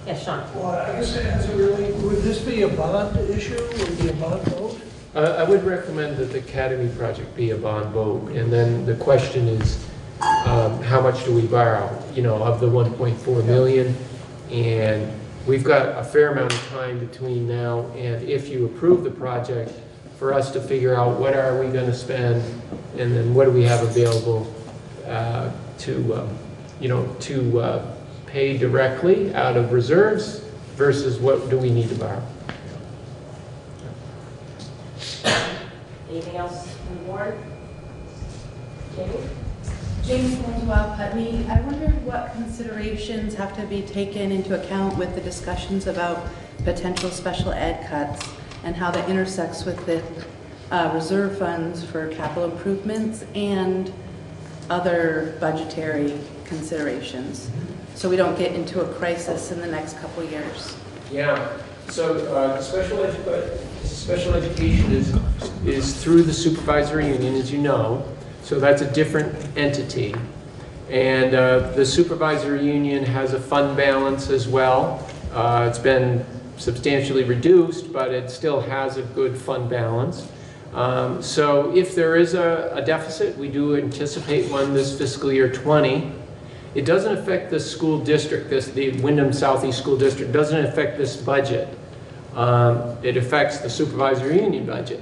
Yes, Sean. Well, I guess it hasn't really, would this be a bond issue? Would it be a bond vote? I would recommend that the Academy project be a bond vote, and then the question is, how much do we borrow, of the 1.4 million? And we've got a fair amount of time between now and if you approve the project for us to figure out what are we going to spend, and then what do we have available to to pay directly out of reserves versus what do we need to borrow. Anything else from the board? Jamie? James Holdswell, Putney. I wondered what considerations have to be taken into account with the discussions about potential special ed cuts and how that intersects with the reserve funds for capital improvements and other budgetary considerations, so we don't get into a crisis in the next couple of years. Yeah, so special education is through the supervisory union, as you know, so that's a different entity. And the supervisory union has a fund balance as well. It's been substantially reduced, but it still has a good fund balance. So if there is a deficit, we do anticipate one this fiscal year 20. It doesn't affect the school district, the Wyndham Southeast School District doesn't affect this budget. It affects the supervisory union budget.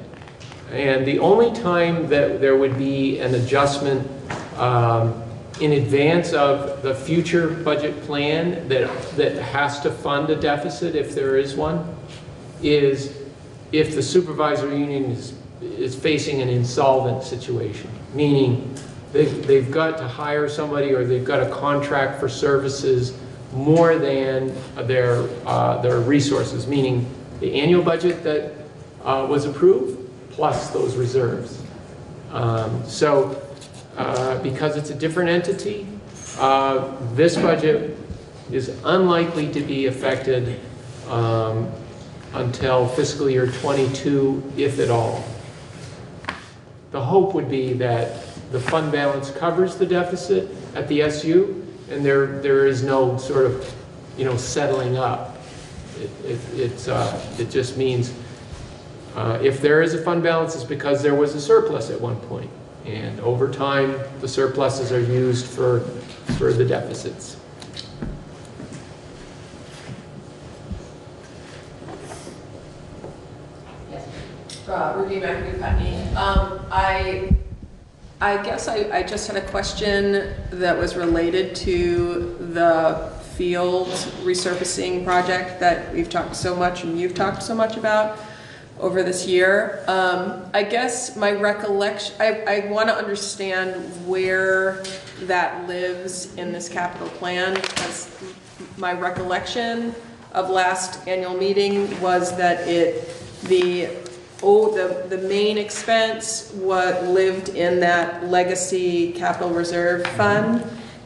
And the only time that there would be an adjustment in advance of the future budget plan that has to fund a deficit, if there is one, is if the supervisory union is facing an insolvent situation, meaning they've got to hire somebody or they've got a contract for services more than their resources, meaning the annual budget that was approved plus those reserves. Because it's a different entity, this budget is unlikely to be affected until fiscal year 22, if at all. The hope would be that the fund balance covers the deficit at the SU, and there is no sort of, settling up. It just means if there is a fund balance, it's because there was a surplus at one point. And over time, the surpluses are used for the deficits. Ruby McAdoo Putney. I guess I just had a question that was related to the field resurfacing project that we've talked so much and you've talked so much about over this year. I guess my recollection, I want to understand where that lives in this capital plan, because my recollection of last annual meeting was that the main expense lived in that legacy capital reserve fund,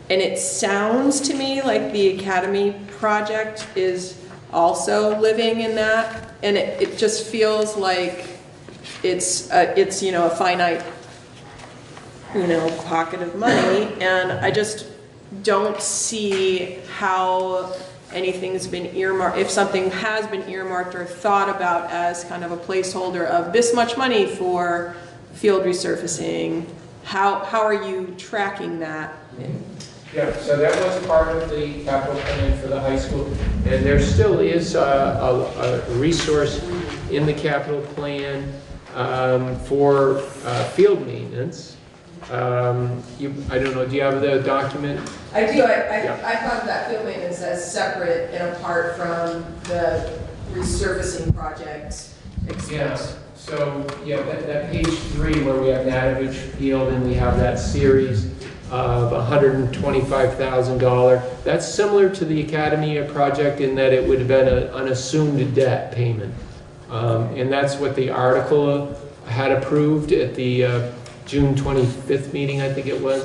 and it sounds to me like the academy project is also living in that, and it just feels like it's a finite pocket of money, and I just don't see how anything's been earmarked, if something has been earmarked or thought about as kind of a placeholder of this much money for field resurfacing. How are you tracking that? Yeah, so that was part of the capital plan for the high school, and there still is a resource in the capital plan for field maintenance. I don't know, do you have the document? I do. I thought of that field maintenance as separate and apart from the resurfacing project expense. Yeah. So that page 3 where we have Natovich Field and we have that series of $125,000. That's similar to the Academy project in that it would have been an assumed debt payment. And that's what the article had approved at the June 25th meeting, I think it was.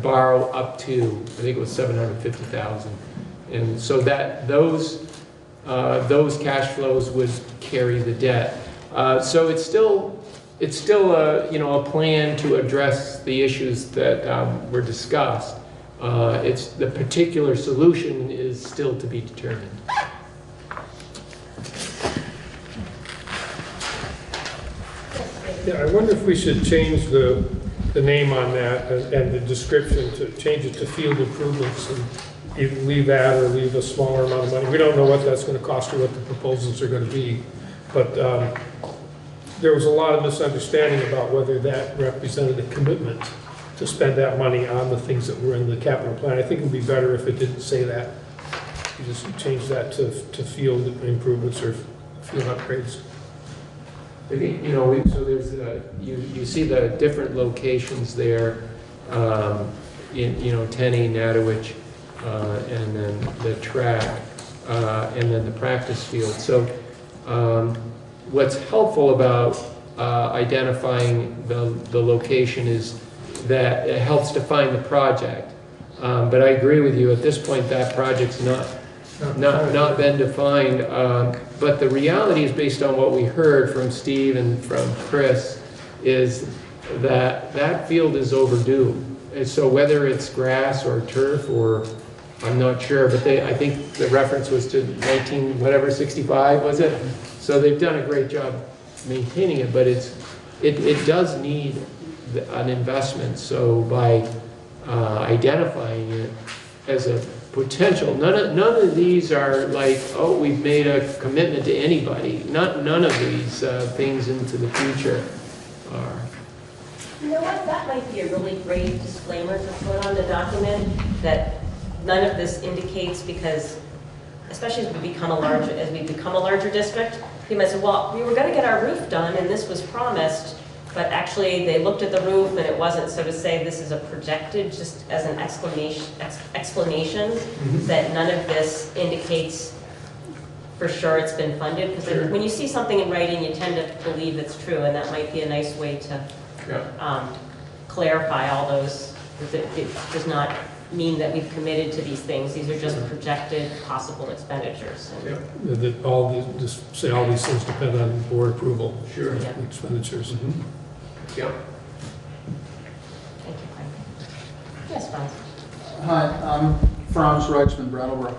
Borrow up to, I think it was $750,000. And so that those cash flows would carry the debt. So it's still a plan to address the issues that were discussed. It's the particular solution is still to be determined. Yeah, I wonder if we should change the name on that and the description to change it to field improvements and either leave that or leave a smaller amount of money. We don't know what that's going to cost or what the proposals are going to be, but there was a lot of misunderstanding about whether that represented a commitment to spend that money on the things that were in the capital plan. I think it would be better if it didn't say that. You just change that to field improvements or field upgrades. I think, so there's, you see the different locations there, in, Tenny, Natowich, and then the track, and then the practice field. So what's helpful about identifying the location is that it helps define the project. But I agree with you, at this point, that project's not been defined. But the reality is, based on what we heard from Steve and from Chris, is that that field is overdue. And so whether it's grass or turf, or I'm not sure, but I think the reference was to 65, was it? So they've done a great job maintaining it, but it does need an investment. So by identifying it as a potential, none of these are like, oh, we've made a commitment to anybody. None of these things into the future are. You know what, that might be a really great disclaimer to put on the document, that none of this indicates, because especially as we become a larger district, you might say, well, we were going to get our roof done and this was promised, but actually they looked at the roof and it wasn't. So to say this is a projected, just as an explanation, that none of this indicates for sure it's been funded, because when you see something in writing, you tend to believe it's true, and that might be a nice way to clarify all those. It does not mean that we've committed to these things. These are just projected possible expenditures. That just say all these things depend on board approval. Sure. Of the expenditures. Yeah. Thank you, Frank. Yes, Franz. Hi, I'm Franz Reitzman, Brattleboro.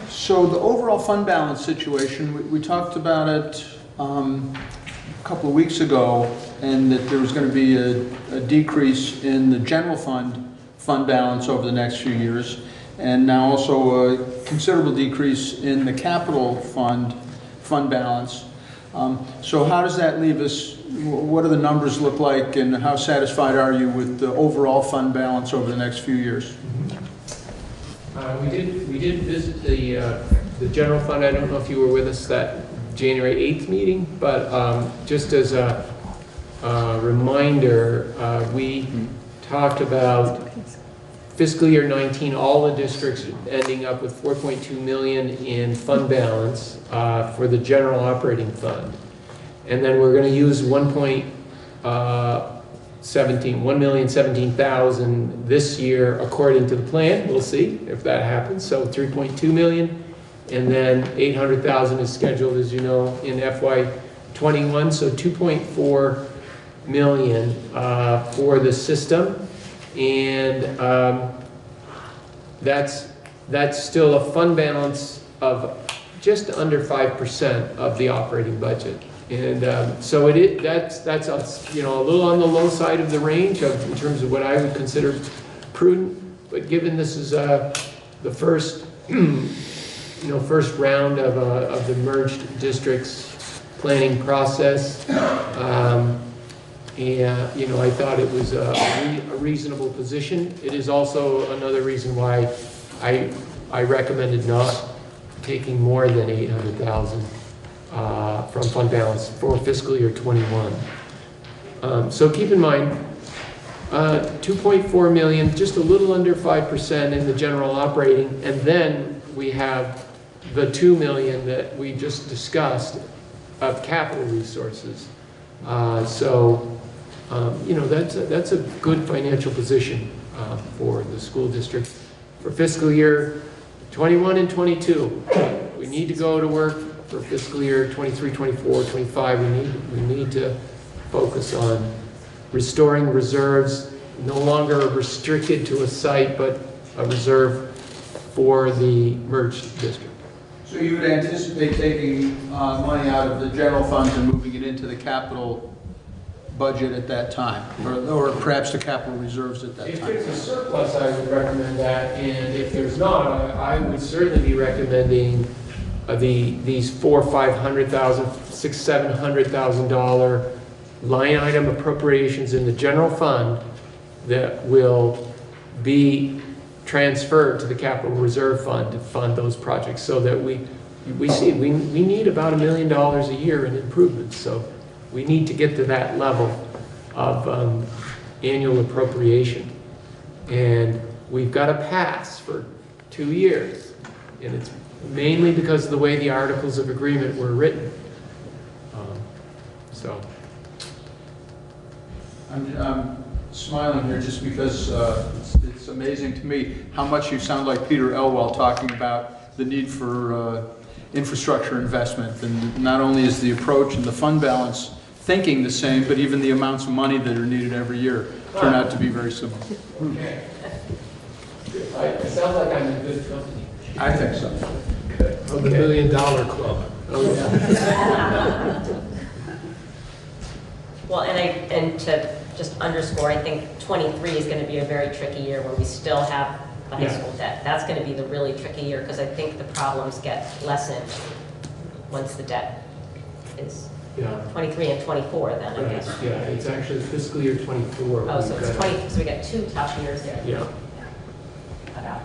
So the overall fund balance situation, we talked about it a couple of weeks ago, and that there was going to be a decrease in the general fund balance over the next few years, and now also a considerable decrease in the capital fund balance. So how does that leave us? What do the numbers look like, and how satisfied are you with the overall fund balance over the next few years? We did visit the general fund. I don't know if you were with us that January 8th meeting, but just as a reminder, we talked about fiscal year 19, all the districts ending up with 4.2 million in fund balance for the general operating fund. And then we're going to use 1,017,000 this year according to the plan. We'll see if that happens. So 3.2 million, and then 800,000 is scheduled, as you know, in FY21. So 2.4 million for the system. And that's still a fund balance of just under 5% of the operating budget. And so that's a little on the low side of the range in terms of what I would consider prudent. But given this is the first first round of the merged districts planning process, and I thought it was a reasonable position. It is also another reason why I recommended not taking more than 800,000 from fund balance for fiscal year 21. So keep in mind, 2.4 million, just a little under 5% in the general operating, and then we have the 2 million that we just discussed of capital resources. That's a good financial position for the school district for fiscal year 21 and 22. We need to go to work for fiscal year 23, 24, 25. We need to focus on restoring reserves, no longer restricted to a site, but a reserve for the merged district. So you would anticipate taking money out of the general funds and moving it into the capital budget at that time, or perhaps the capital reserves at that time? If there's a surplus, I would recommend that, and if there's not, I would certainly be recommending these $400,000, $500,000, $600,000, $700,000 line item appropriations in the general fund that will be transferred to the capital reserve fund to fund those projects, so that we need about $1 million a year in improvements. So we need to get to that level of annual appropriation. And we've got a pass for 2 years. And it's mainly because of the way the Articles of Agreement were written. So. I'm smiling here just because it's amazing to me how much you sound like Peter Elwell talking about the need for infrastructure investment. And not only is the approach and the fund balance thinking the same, but even the amounts of money that are needed every year turn out to be very similar. Okay. It sounds like I'm in good company. I think so. Good. Of the $1 Million Club. Oh, yeah. Well, and to just underscore, I think 23 is going to be a very tricky year when we still have the high school debt. That's going to be the really tricky year, because I think the problems get lessened once the debt is 23 and 24 then, I guess. Yeah, it's actually fiscal year 24. Oh, so it's 20, so we got 2 tough years there. Yeah. Cut out.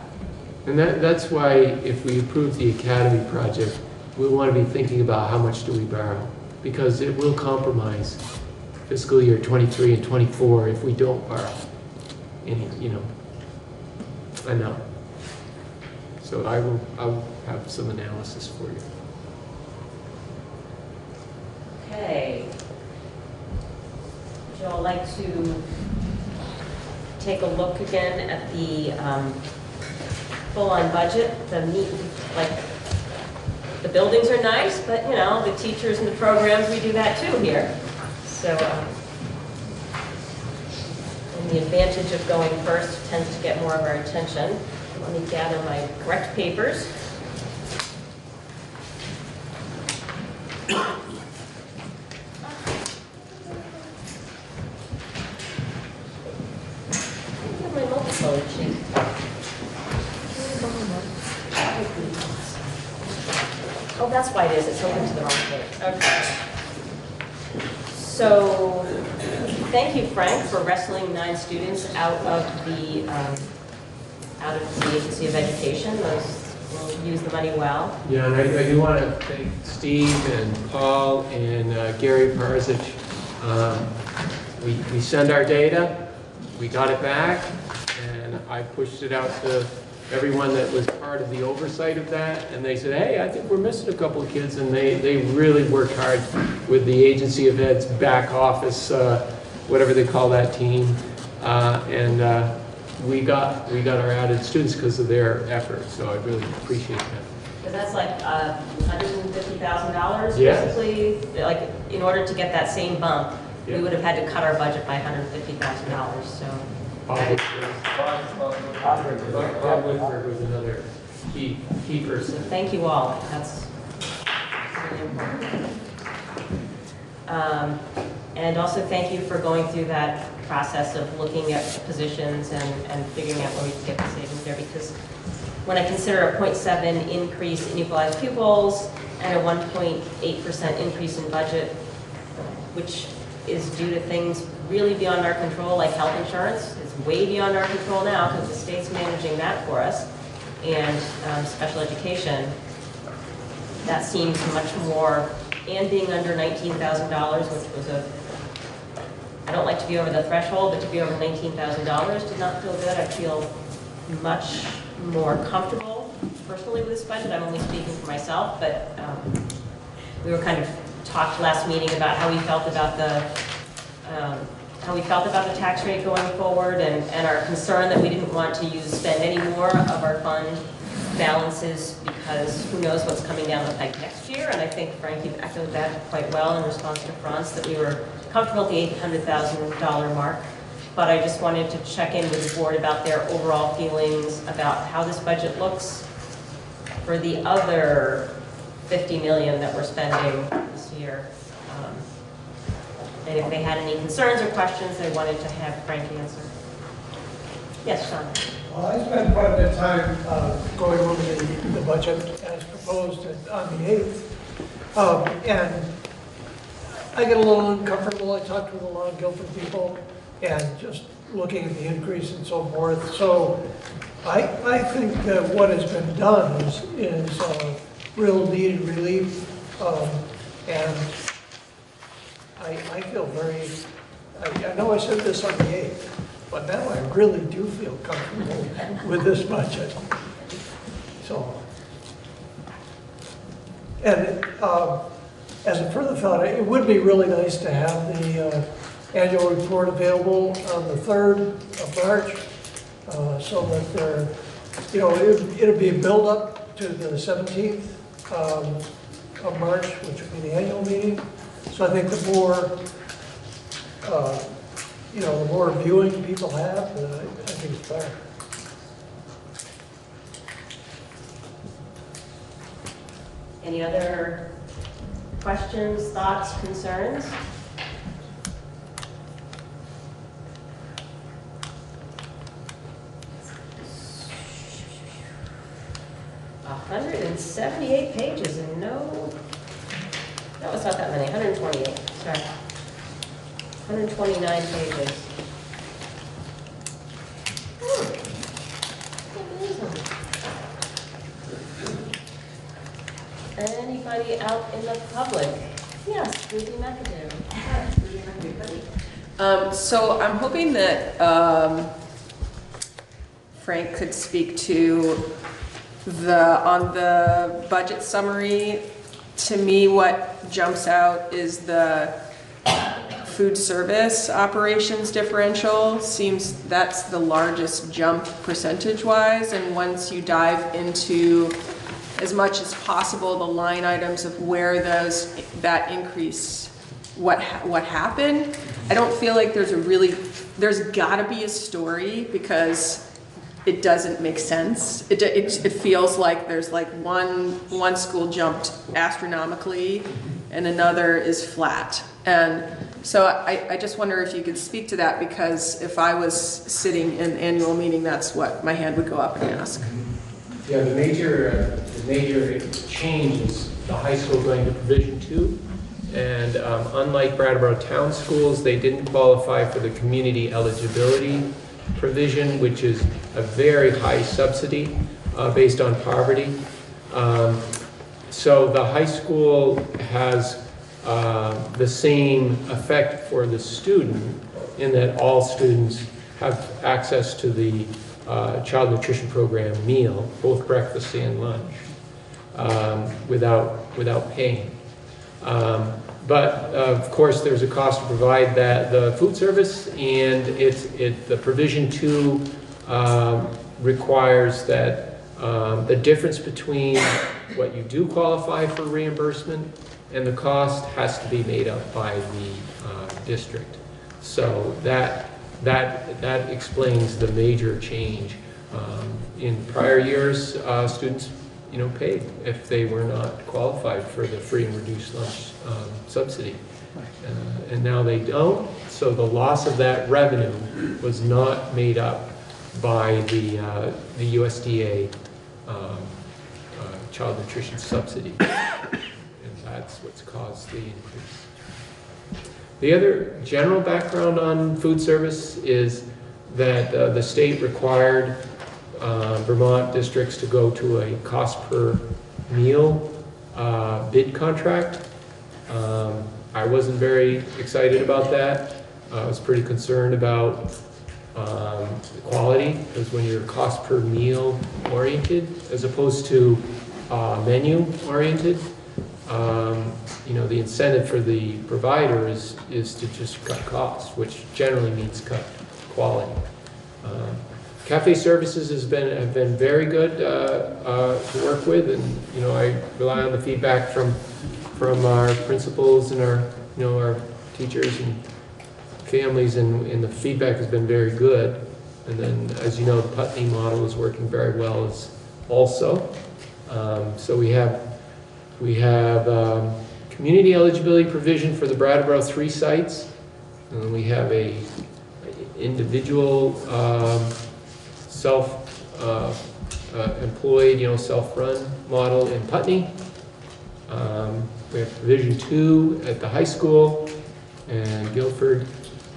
And that's why if we approve the Academy project, we want to be thinking about how much do we borrow, because it will compromise fiscal year 23 and 24 if we don't borrow any, I know. So I will have some analysis for you. Okay. Would you all like to take a look again at the full-on budget? The buildings are nice, but the teachers and the programs, we do that too here. So, and the advantage of going first tends to get more of our attention. Let me gather my correct papers. My multicolor sheet. Oh, that's why it is. It's open to the wrong page. Okay. So, thank you, Frank, for wrestling 9 students out of the Agency of Education. Those will use the money well. Yeah, and I do want to thank Steve and Paul and Gary Parzic. We send our data, we got it back, and I pushed it out to everyone that was part of the oversight of that, and they said, hey, I think we're missing a couple of kids, and they really worked hard with the Agency of Ed's back office, whatever they call that team, and we got our added students because of their efforts, so I really appreciate that. So that's like $150,000, Yeah. basically. Like, in order to get that same bump, we would have had to cut our budget by $150,000, so. Bob Whitford was another key person. Thank you all. That's really important. And also thank you for going through that process of looking at positions and figuring out where we can get the savings there, because when I consider a 0.7 increase in equalized pupils and a 1.8% increase in budget, which is due to things really beyond our control, like health insurance. It's way beyond our control now because the state's managing that for us, and special education. That seems much more, and being under $19,000, which was I don't like to be over the threshold, but to be over $19,000 did not feel good. I feel much more comfortable personally with this budget. I'm only speaking for myself, but we were kind of talked last meeting about how we felt about the tax rate going forward, and our concern that we didn't want to spend any more of our fund balances because who knows what's coming down the pike next year. And I think Frank, you've echoed that quite well in response to Franz, that we were comfortable at the $800,000 mark. But I just wanted to check in with the board about their overall feelings about how this budget looks for the other $50 million that we're spending this year. And if they had any concerns or questions, they wanted to have Frank answer. Yes, Sean. Well, I spent quite a bit of time going over the budget as proposed on the 8th. And I get a little uncomfortable. I talked with a lot of Guilford people and just looking at the increase and so forth. So I think that what has been done is real needed relief, and I feel very, I know I said this on the 8th, but now I really do feel comfortable with this budget. So, and as a further thought, it would be really nice to have the annual report available on the 3rd of March, so that there, you know, it'll be a build-up to the 17th of March, which would be the annual meeting. So I think the more, you know, the more viewing people have, I think it's better. Any other questions, thoughts, concerns? A 178 pages and no, that was not that many, 128, sorry. 129 pages. Anybody out in the public? Yes, Ruby McAdoo. So I'm hoping that Frank could speak to on the budget summary. To me, what jumps out is the food service operations differential. Seems that's the largest jump percentage-wise, and once you dive into as much as possible the line items of where that increase, what happened, I don't feel like there's gotta be a story, because it doesn't make sense. It feels like there's like one school jumped astronomically and another is flat. And so I just wonder if you could speak to that, because if I was sitting in annual meeting, that's what my hand would go up and ask. Yeah, the major change is the high school going to Provision 2. And unlike Brattleboro Town Schools, they didn't qualify for the community eligibility provision, which is a very high subsidy based on poverty. So the high school has the same effect for the student, in that all students have access to the child nutrition program meal, both breakfast and lunch, without paying. But of course, there's a cost to provide the food service, and the Provision 2 requires that the difference between what you do qualify for reimbursement and the cost has to be made up by the district. So that explains the major change. In prior years, students paid if they were not qualified for the free and reduced lunch subsidy. And now they don't, so the loss of that revenue was not made up by the USDA child nutrition subsidy. And that's what's caused the increase. The other general background on food service is that the state required Vermont districts to go to a cost per meal bid contract. I wasn't very excited about that. I was pretty concerned about quality, because when you're cost per meal oriented as opposed to menu oriented, the incentive for the provider is to just cut costs, which generally means cut quality. Cafe services have been very good to work with, and I rely on the feedback from our principals and our teachers and families, and the feedback has been very good. And then, as you know, the Putney model is working very well also. So we have community eligibility provision for the Brattleboro 3 sites, and we have a individual self-employed, self-run model in Putney. We have Provision 2 at the high school and Guilford,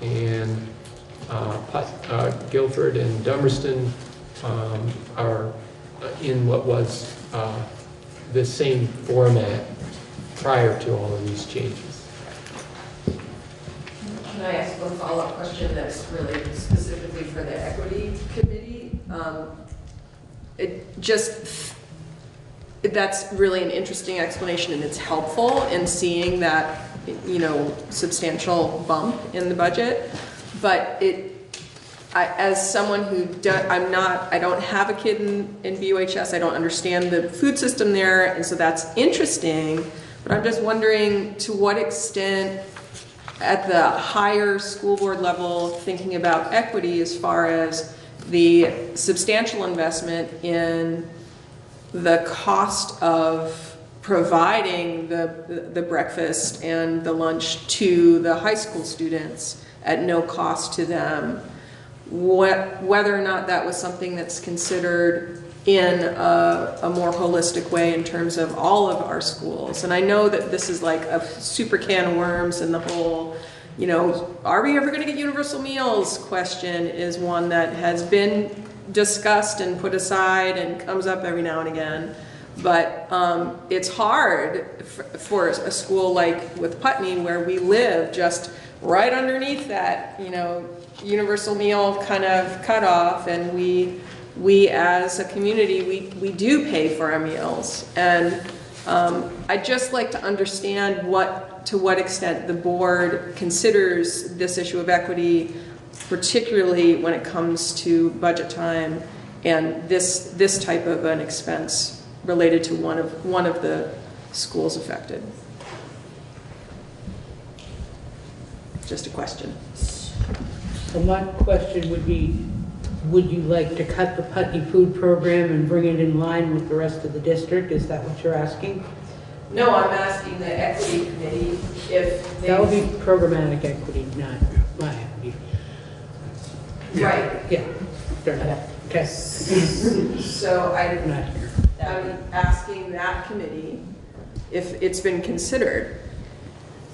and Guilford and Dummerston are in what was the same format prior to all of these changes. Can I ask one follow-up question that's really specifically for the equity committee? That's really an interesting explanation, and it's helpful in seeing that, you know, substantial bump in the budget. But as someone who I don't have a kid in BUHS, I don't understand the food system there, and so that's interesting. But I'm just wondering to what extent at the higher school board level, thinking about equity as far as the substantial investment in the cost of providing the breakfast and the lunch to the high school students at no cost to them, whether or not that was something that's considered in a more holistic way in terms of all of our schools. And I know that this is like a super can of worms, and the whole, you know, are we ever going to get universal meals question is one that has been discussed and put aside and comes up every now and again. But it's hard for a school like with Putney, where we live just right underneath that, you know, universal meal kind of cutoff, and we as a community, we do pay for our meals. And I'd just like to understand to what extent the board considers this issue of equity, particularly when it comes to budget time and this type of an expense related to one of the schools affected. Just a question. So my question would be, would you like to cut the Putney food program and bring it in line with the rest of the district? Is that what you're asking? No, I'm asking the equity committee if they... That would be programmatic equity, not my equity. Right. Yeah, fair enough. Okay. So I'm asking that committee if it's been considered.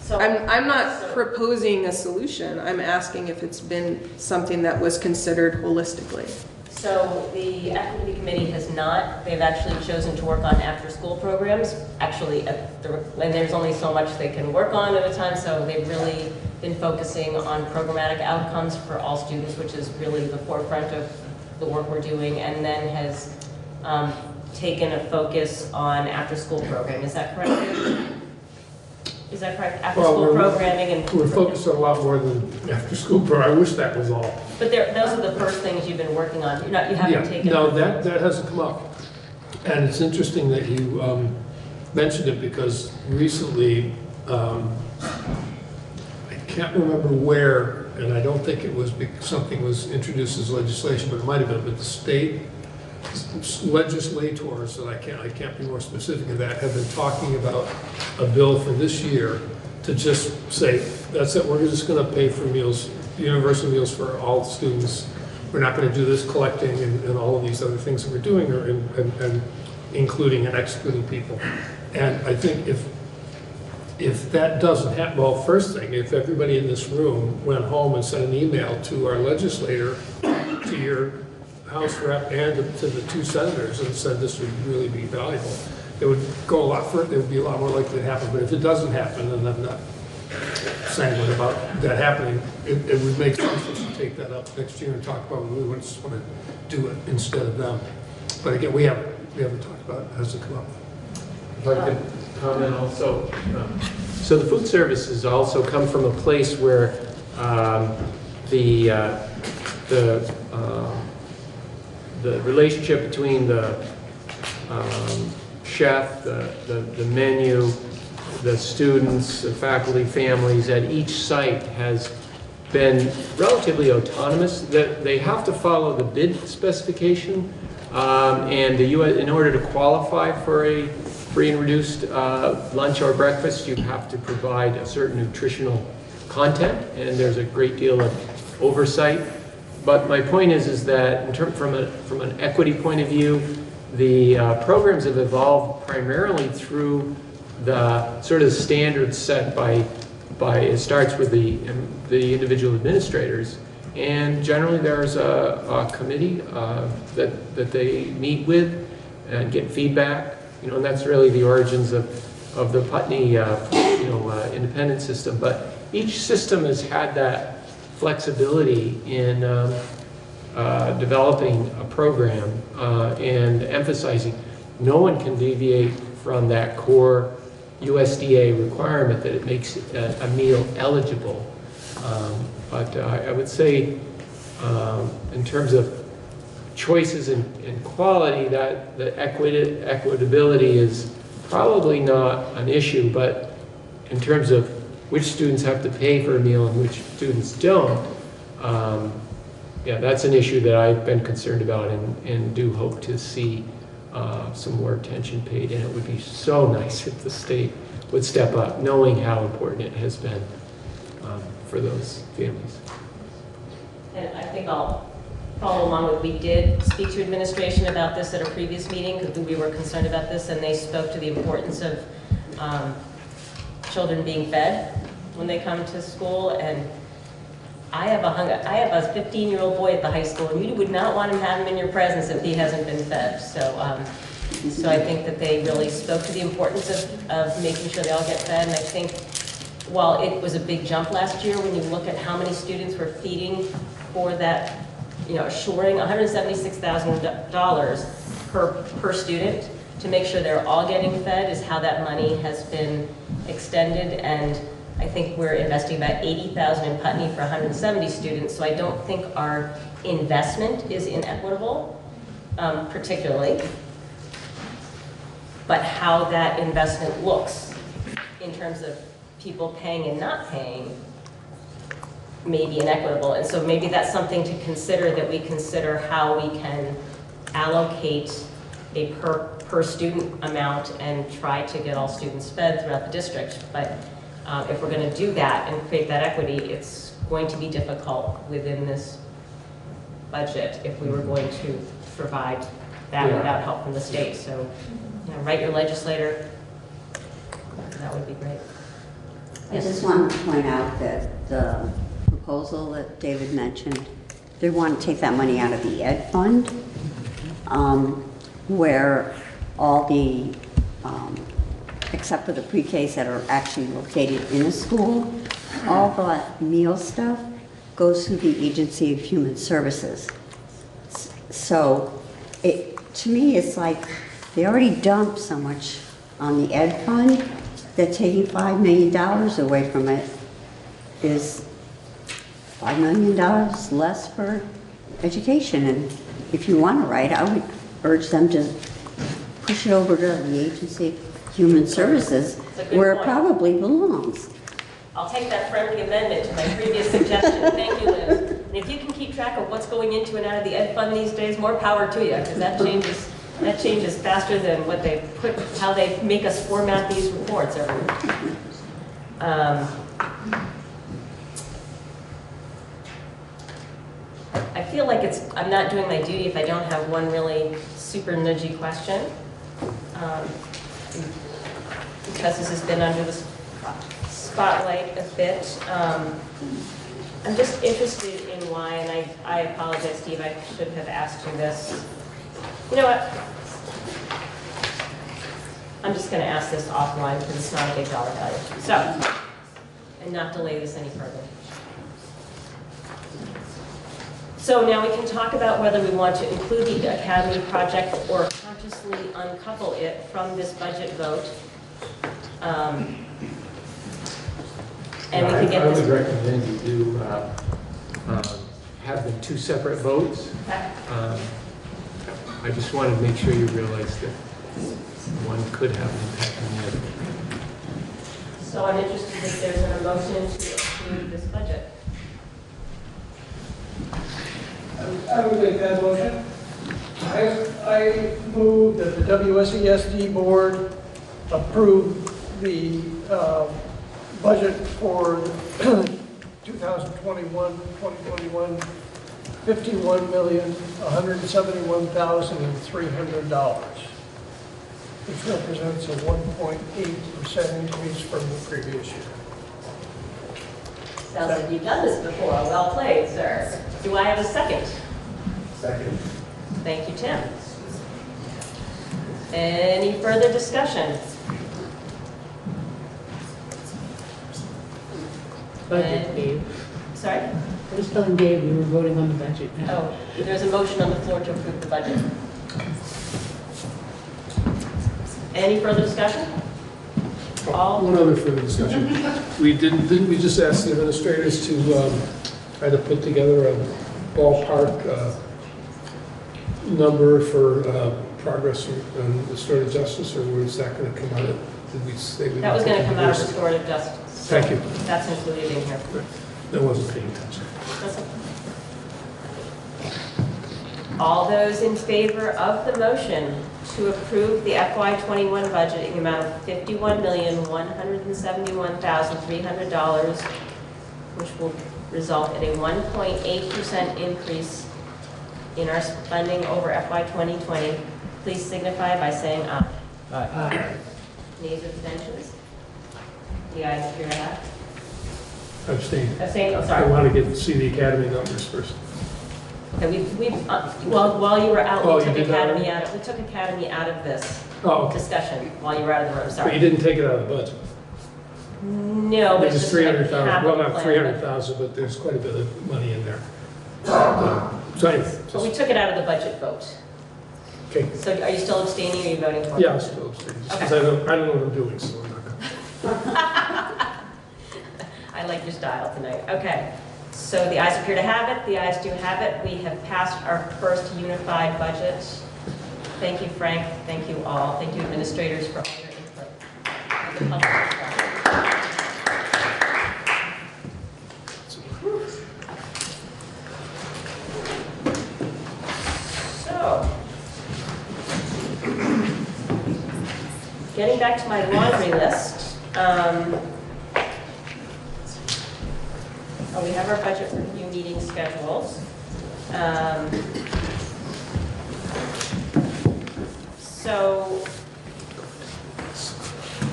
So I'm not proposing a solution. I'm asking if it's been something that was considered holistically. So the equity committee has not. They've actually chosen to work on after-school programs. Actually, and there's only so much they can work on at a time, so they've really been focusing on programmatic outcomes for all students, which is really the forefront of the work we're doing, and then has taken a focus on after-school programming. Is that correct? Is that correct? After-school programming and... We're focused on a lot more than after-school program. I wish that was all. But those are the first things you've been working on. You haven't taken... No, that hasn't come up. And it's interesting that you mentioned it, because recently, I can't remember where, and I don't think it was something was introduced as legislation, but it might have been, but the state legislators, and I can't be more specific than that, have been talking about a bill for this year to just say, that's it, we're just going to pay for meals, universal meals for all students. We're not going to do this collecting and all of these other things that we're doing, and including and excluding people. And I think if that doesn't happen, well, first thing, if everybody in this room went home and sent an email to our legislator, to your House rep and to the two senators, and said this would really be valuable, it would go a lot further. It would be a lot more likely to happen. But if it doesn't happen, and I'm not sanguine about that happening, it would make sense to take that up next year and talk about whether we just want to do it instead of them. But again, we haven't talked about it. It hasn't come up. If I could comment also. So the food services also come from a place where the relationship between the chef, the menu, the students, the faculty, families at each site has been relatively autonomous. That they have to follow the bid specification, and the US, in order to qualify for a free and reduced lunch or breakfast, you have to provide a certain nutritional content, and there's a great deal of oversight. But my point is that from an equity point of view, the programs have evolved primarily through the sort of standards set by it starts with the individual administrators, And generally, there's a committee that they meet with and get feedback. And that's really the origins of the Putney, independent system. But each system has had that flexibility in developing a program and emphasizing no one can deviate from that core USDA requirement that it makes a meal eligible. But I would say in terms of choices and quality, that the equitability is probably not an issue, but in terms of which students have to pay for a meal and which students don't, yeah, that's an issue that I've been concerned about and do hope to see some more attention paid. And it would be so nice if the state would step up, knowing how important it has been for those families. And I think I'll follow along with, we did speak to administration about this at a previous meeting because we were concerned about this, and they spoke to the importance of children being fed when they come to school. And I have a 15-year-old boy at the high school, and you would not want him having him in your presence if he hasn't been fed. So I think that they really spoke to the importance of making sure they all get fed. And I think while it was a big jump last year, when you look at how many students were feeding for that, assuring $176,000 per student to make sure they're all getting fed is how that money has been extended. And I think we're investing about $80,000 in Putney for 170 students, so I don't think our investment is inequitable, particularly. But how that investment looks in terms of people paying and not paying may be inequitable. And so maybe that's something to consider, that we consider how we can allocate a per student amount and try to get all students fed throughout the district. But if we're going to do that and create that equity, it's going to be difficult within this budget if we were going to provide that without help from the state. So write your legislator. That would be great. I just want to point out that the proposal that David mentioned, they want to take that money out of the ed fund, where all the, except for the pre-Ks that are actually located in a school, all the meal stuff goes through the Agency of Human Services. So to me, it's like they already dumped so much on the ed fund that taking $5 million away from it is $5 million less for education. And if you want to write, I would urge them to push it over to the Agency of Human Services, where it probably belongs. I'll take that friendly amendment to my previous suggestion. Thank you, Liz. And if you can keep track of what's going into and out of the ed fund these days, more power to you, because that changes faster than what they put, how they make us format these reports every week. I feel like I'm not doing my duty if I don't have one really super nudgy question. Because this has been under the spotlight a bit. I'm just interested in why, and I apologize, Steve, I should have asked you this. You know what? I'm just going to ask this offline because it's not a big dollar value. So, and not delay this any further. So now we can talk about whether we want to include the Academy project or consciously uncouple it from this budget vote. And we can get this. I would recommend you do have them two separate votes. I just wanted to make sure you realize that one could have an impact on the other. So I'm interested if there's an motion to approve this budget. I would make that motion. I move that the WSESD board approve the budget for 2021, $51,171,300, which represents a 1.8% increase from the previous year. Sounds like you've done this before. Well played, sir. Do I have a second? Second. Thank you, Tim. Any further discussion? Budget, Dave. Sorry? I was telling Dave we were voting on the budget. Oh, there's a motion on the floor to approve the budget. Any further discussion? All? One other further discussion. Didn't we just ask the administrators to try to put together a ballpark number for progress on restorative justice, or was that going to come out of, did we say? That was going to come out of restorative justice. So Thank you. That's included in here. I wasn't paying attention. That's okay. All those in favor of the motion to approve the FY21 budget in the amount of $51,171,300, which will result in a 1.8% increase in our spending over FY 2020, please signify by saying aye. Aye. Nays or abstentions? The ayes appear to have. Abstain. Abstain, oh, sorry. I want to see the academy numbers first. Okay, while you were out, Oh, we you took did that academy out of this Oh, okay. discussion while you were out of the room, But sorry. you didn't take it out of the budget. No, but it's There's just 300,000, well, not plan. 300,000, but there's quite a bit of money in there. So anyway, But we took it out of the budget vote. okay. So are you still abstaining or are you voting for it? Yeah, I suppose, because I don't know what I'm doing, so I'm not going to. I like your style tonight. Okay. So the ayes appear to have it. The ayes do have it. We have passed our first unified budget. Thank you, Frank. Thank you all. Thank you, administrators, for all your input. And the public as well. So, getting back to my laundry list. We have our budget review meeting schedules. So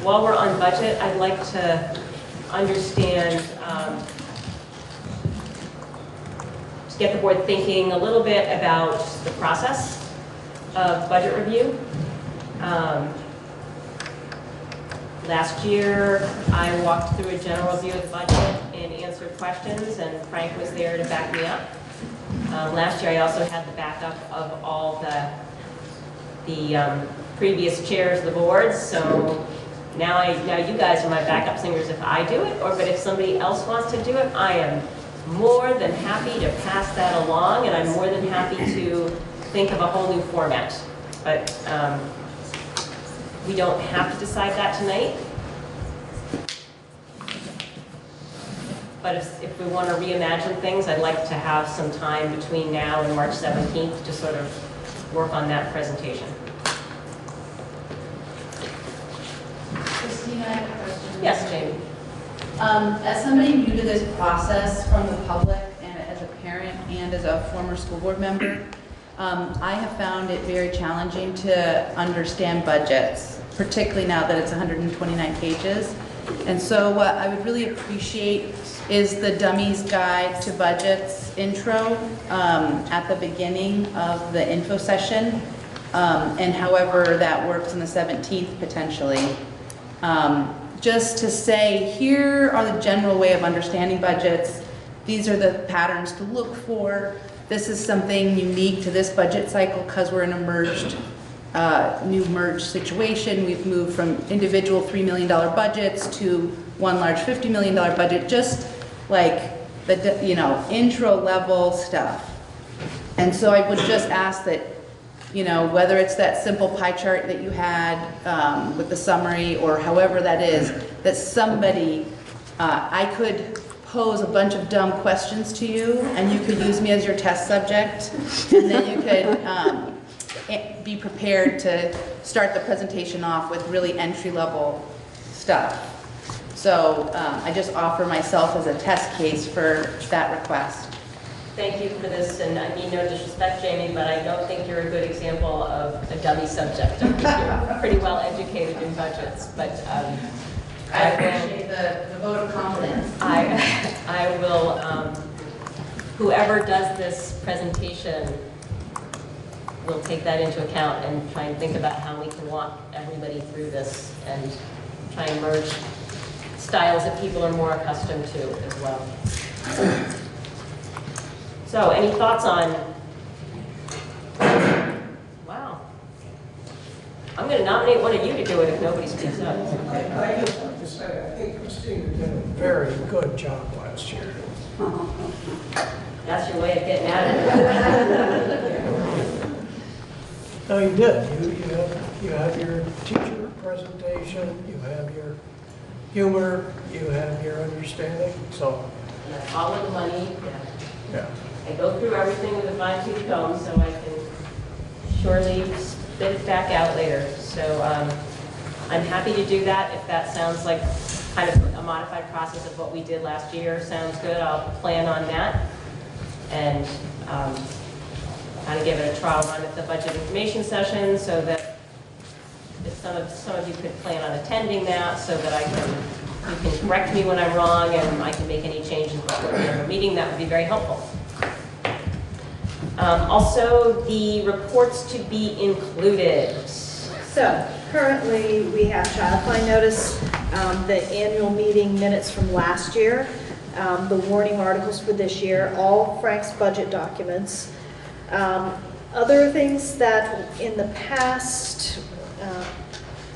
while we're on budget, I'd like to understand, to get the board thinking a little bit about the process of budget review. Last year, I walked through a general view of the budget and answered questions, and Frank was there to back me up. Last year, I also had the backup of all the previous chairs of the boards, so now you guys are my backup singers if I do it, but if somebody else wants to do it, I am more than happy to pass that along, and I'm more than happy to think of a whole new format. But we don't have to decide that tonight. But if we want to reimagine things, I'd like to have some time between now and March 17th to sort of work on that presentation. Christina, I have a question. Yes, Jamie. As somebody new to this process from the public and as a parent and as a former school board member, I have found it very challenging to understand budgets, particularly now that it's 129 pages. And so what I would really appreciate is the Dummies Guide to Budgets intro at the beginning of the info session, and however that works on the 17th potentially. Just to say, here are the general way of understanding budgets. These are the patterns to look for. This is something unique to this budget cycle because we're in a new merged situation. We've moved from individual $3 million budgets to one large $50 million budget, just like the intro level stuff. And so I would just ask that, whether it's that simple pie chart that you had with the summary or however that is, that somebody, I could pose a bunch of dumb questions to you and you could use me as your test subject, and then you could be prepared to start the presentation off with really entry-level stuff. So I just offer myself as a test case for that request. Thank you for this, and I mean no disrespect, Jamie, but I don't think you're a good example of a dummy subject. I think you're pretty well educated in budgets, but I appreciate the vote of confidence. I whoever does this presentation will take that into account and try and think about how we can walk everybody through this and try and merge styles that people are more accustomed to as well. So, any thoughts on? Wow. I'm going to nominate one of you to do it if nobody speaks up. I just want to say, I think Christina did a very good job last year. That's your way of getting at it. No, you did. You have your teacher presentation, you have your humor, you have your understanding, so. Yeah, follow the money. Yeah. I go through everything with a fine-tooth comb so I can surely spit it back out later. So I'm happy to do that if that sounds like kind of a modified process of what we did last year. Sounds good. I'll plan on that and kind of give it a trial run at the budget information session so that if some of you could plan on attending that so that you can correct me when I'm wrong and I can make any changes before the end of the meeting. That would be very helpful. Also, the reports to be included. So currently, we have child find notice, the annual meeting minutes from last year, the warning articles for this year, all Frank's budget documents. Other things that in the past,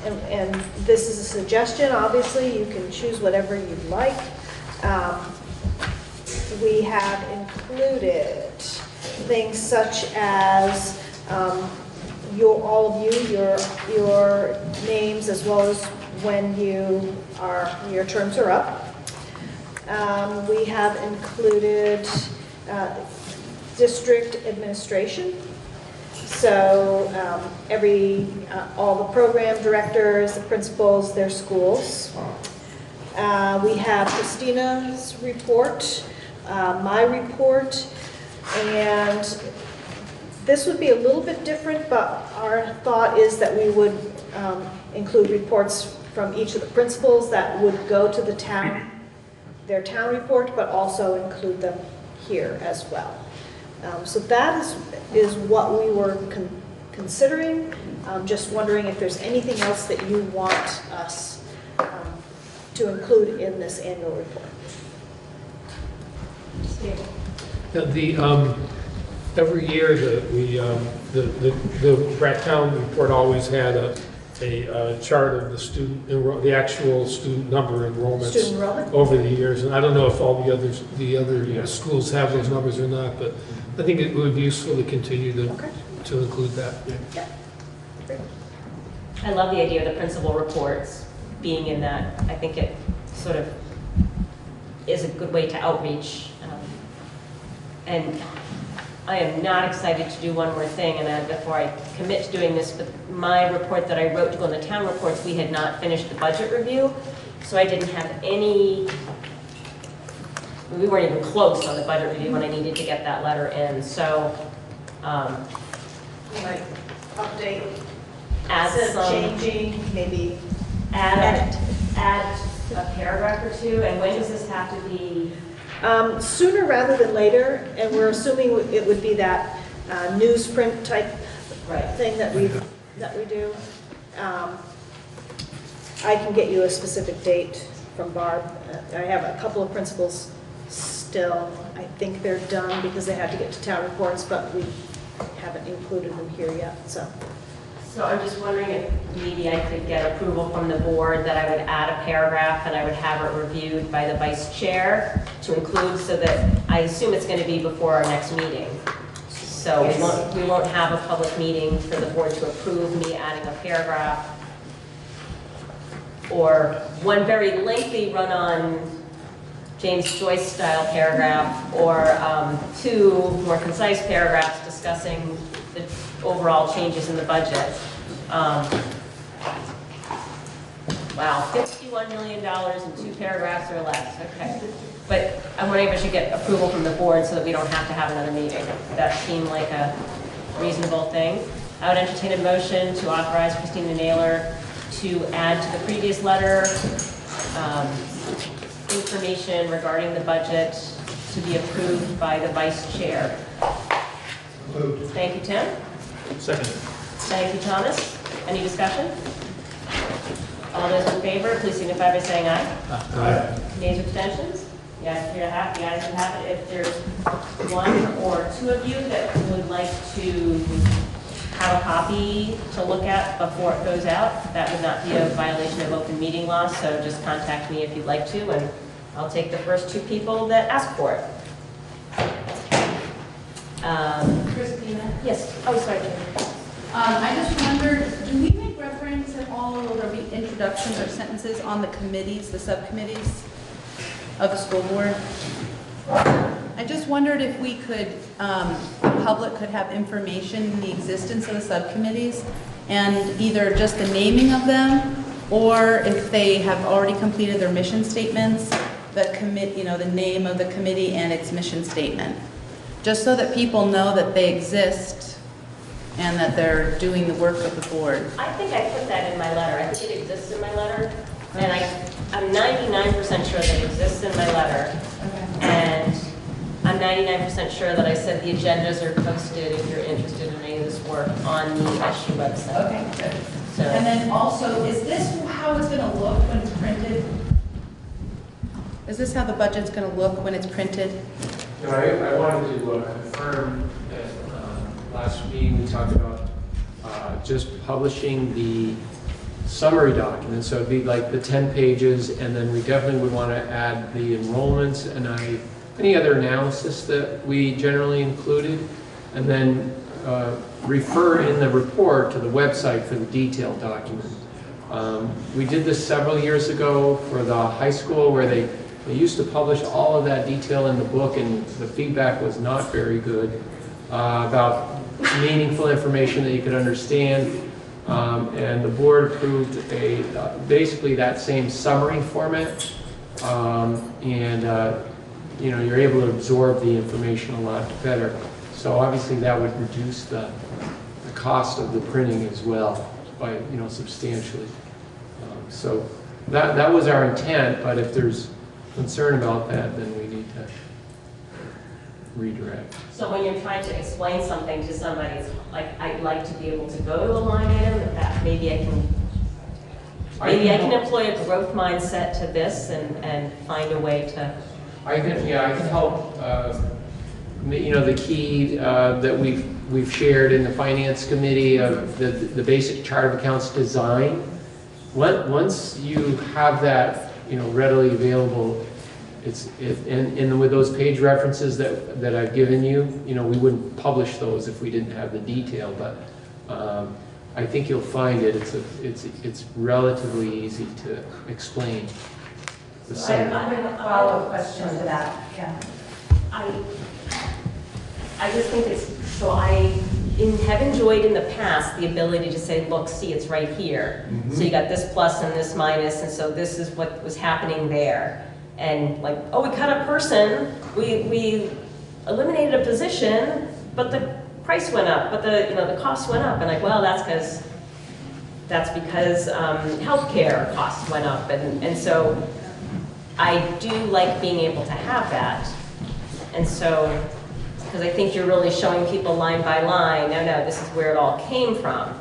and this is a suggestion, obviously, you can choose whatever you'd like. We have included things such as all of you, your names, as well as when your terms are up. We have included district administration. So all the program directors, the principals, their schools. We have Christina's report, my report, and this would be a little bit different, but our thought is that we would include reports from each of the principals that would go to the town, their town report, but also include them here as well. So that is what we were considering. Just wondering if there's anything else that you want us to include in this annual report. Every year the Bratt Town report always had a chart of the actual student number enrollments over the years, and I don't know if all the other schools have those numbers or not, but I think it would be useful to continue to include that. Yeah. Great. I love the idea of the principal reports being in that. I think it sort of is a good way to outreach. And I am not excited to do one more thing, and before I commit to doing this, but my report that I wrote to go in the town reports, we had not finished the budget review, so I didn't have any, we weren't even close on the budget review when I needed to get that letter in, so. You might update, Add changing, maybe add a paragraph or two, and when does this have to be? Sooner rather than later, and we're assuming it would be that newsprint type thing that we do. I can get you a specific date from Barb. I have a couple of principals still. I think they're done because they had to get to town reports, but we haven't included them here yet. So I'm just wondering if maybe I could get approval from the board that I would add a paragraph and I would have it reviewed by the vice chair to include, so that I assume it's going to be before our next meeting. So we won't have a public meeting for the board to approve me adding a paragraph, or one very lengthy run-on James Joyce style paragraph, or two more concise paragraphs discussing the overall changes in the budget. Wow, $51 million in 2 paragraphs or less, okay. But I'm wondering if I should get approval from the board so that we don't have to have another meeting. That seemed like a reasonable thing. I would entertain a motion to authorize Christina Naylor to add to the previous letter information regarding the budget to be approved by the vice chair. Thank you, Tim. Second. Thank you, Thomas. Any discussion? All those in favor, please signify by saying aye. Aye. Nays or abstentions? The ayes have it. If there's one or two of you that would like to have a copy to look at before it goes out, that would not be a violation of open meeting law, so just contact me if you'd like to, and I'll take the first two people that ask for it. Christina? Yes. Oh, sorry, Jane. I just wondered, do we make reference at all, will there be introductions or sentences on the committees, the subcommittees of the school board? I just wondered if we could, the public could have information in the existence of the subcommittees and either just the naming of them, or if they have already completed their mission statements, the name of the committee and its mission statement. Just so that people know that they exist and that they're doing the work of the board. I think I put that in my letter. I think it exists in my letter. And I'm 99% sure that it exists in my letter. And I'm 99% sure that I said the agendas are posted if you're interested in any of this work on the SU website. Okay, good. So, And then also, is this how it's going to look when it's printed? Is this how the budget's going to look when it's printed? No, I wanted to confirm that last meeting we talked about just publishing the summary document, so it'd be like the 10 pages, and then we definitely would want to add the enrollments and any other analysis that we generally included, and then refer in the report to the website for the detailed document. We did this several years ago for the high school, where they used to publish all of that detail in the book, and the feedback was not very good about meaningful information that you could understand. And the board approved basically that same summary format, you're able to absorb the information a lot better. So obviously that would reduce the cost of the printing as well by substantially. So that was our intent, but if there's concern about that, then we need to redirect. so when you're trying to explain something to somebody, it's like, I'd like to be able to go to a line item, that maybe I can employ a growth mindset to this and find a way to. I can help. The key that we've shared in the finance committee of the basic chart of accounts design. Once you have that readily available, and with those page references that I've given you, we wouldn't publish those if we didn't have the detail. But I think you'll find it's relatively easy to explain. I have a follow-up question to that. Yeah. I just think so I have enjoyed in the past the ability to say, look, see, it's right here. Mm-hmm. So you got this plus and this minus, and so this is what was happening there. And like, oh, we cut a person, we eliminated a position, but the price went up, but the cost went up. And like, well, that's because healthcare costs went up. And so I do like being able to have that. And so, because I think you're really showing people line by line, no, this is where it all came from.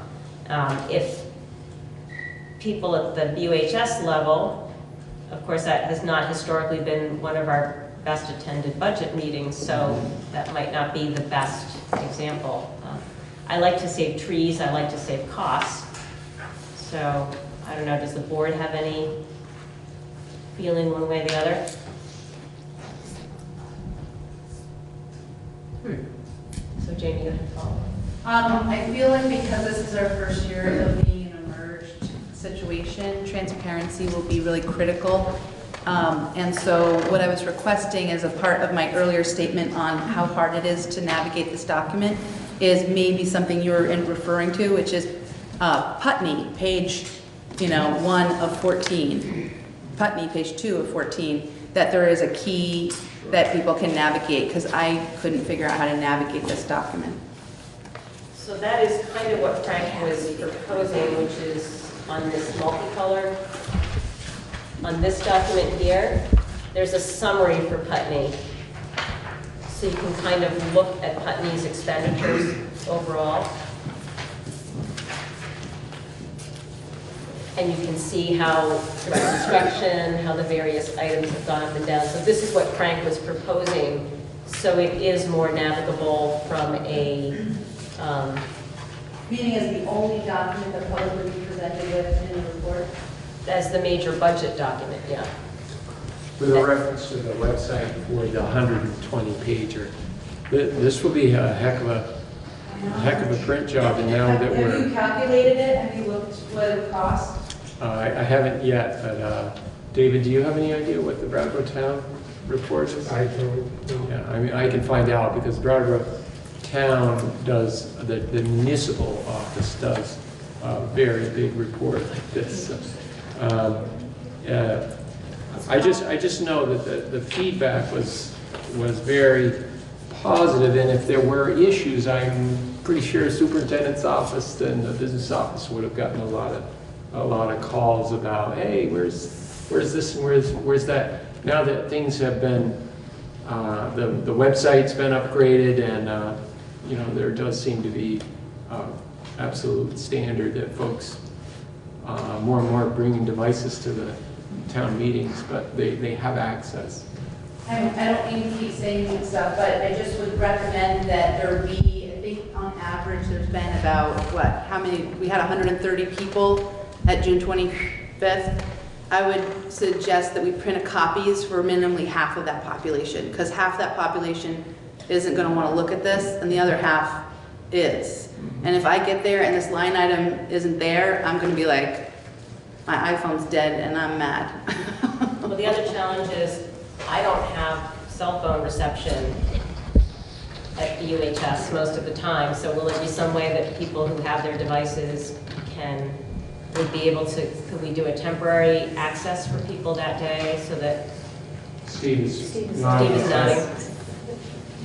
If people at the BUHS level, of course, that has not historically been one of our best attended budget meetings, so that might not be the best example. I like to save trees, I like to save costs. So, I don't know, does the board have any feeling one way or the other? So Jamie, you have to follow. I feel like because this is our first year of being an emerged situation, transparency will be really critical. And so what I was requesting as a part of my earlier statement on how hard it is to navigate this document is maybe something you're referring to, which is Putney, page 1 of 14. Putney, page 2 of 14, that there is a key that people can navigate, because I couldn't figure out how to navigate this document. So that is kind of what Frank was proposing, which is on this multicolor. On this document here, there's a summary for Putney. so you can kind of look at Putney's expenditures overall. And you can see how throughout construction, how the various items have gone up and down. So this is what Frank was proposing. So it is more navigable from a, Meaning as the only document the public would be presented with in the report? as the major budget document, yeah. With a reference to the website for the 120 pager. This will be a heck of a print job, and now that Have you we're, calculated it? Have you looked what it would cost? I haven't yet, but David, do you have any idea what the Brattleboro Town report is? I don't know. Yeah, I mean, I can find out because Brattleboro Town does, the municipal office does a very big report like this. I just know that the feedback was very positive, and if there were issues, I'm pretty sure superintendent's office and the business office would have gotten a lot of calls about, hey, where's this and where's that. Now that things have been, the website's been upgraded, and you know, there does seem to be absolute standard that folks more and more bringing devices to the town meetings, but they have access. I don't mean to keep saying stuff, but I just would recommend that there be, I think on average, there's been about, how many, we had 130 people at June 25th. I would suggest that we print copies for minimally half of that population, because half that population isn't going to want to look at this, and the other half is. And if I get there and this line item isn't there, I'm going to be like, my iPhone's dead and I'm mad. Well, the other challenge is I don't have cell phone reception at the UHS most of the time, so will there be some way that people who have their devices would be able to, could we do a temporary access for people that day so that Steve is nodding?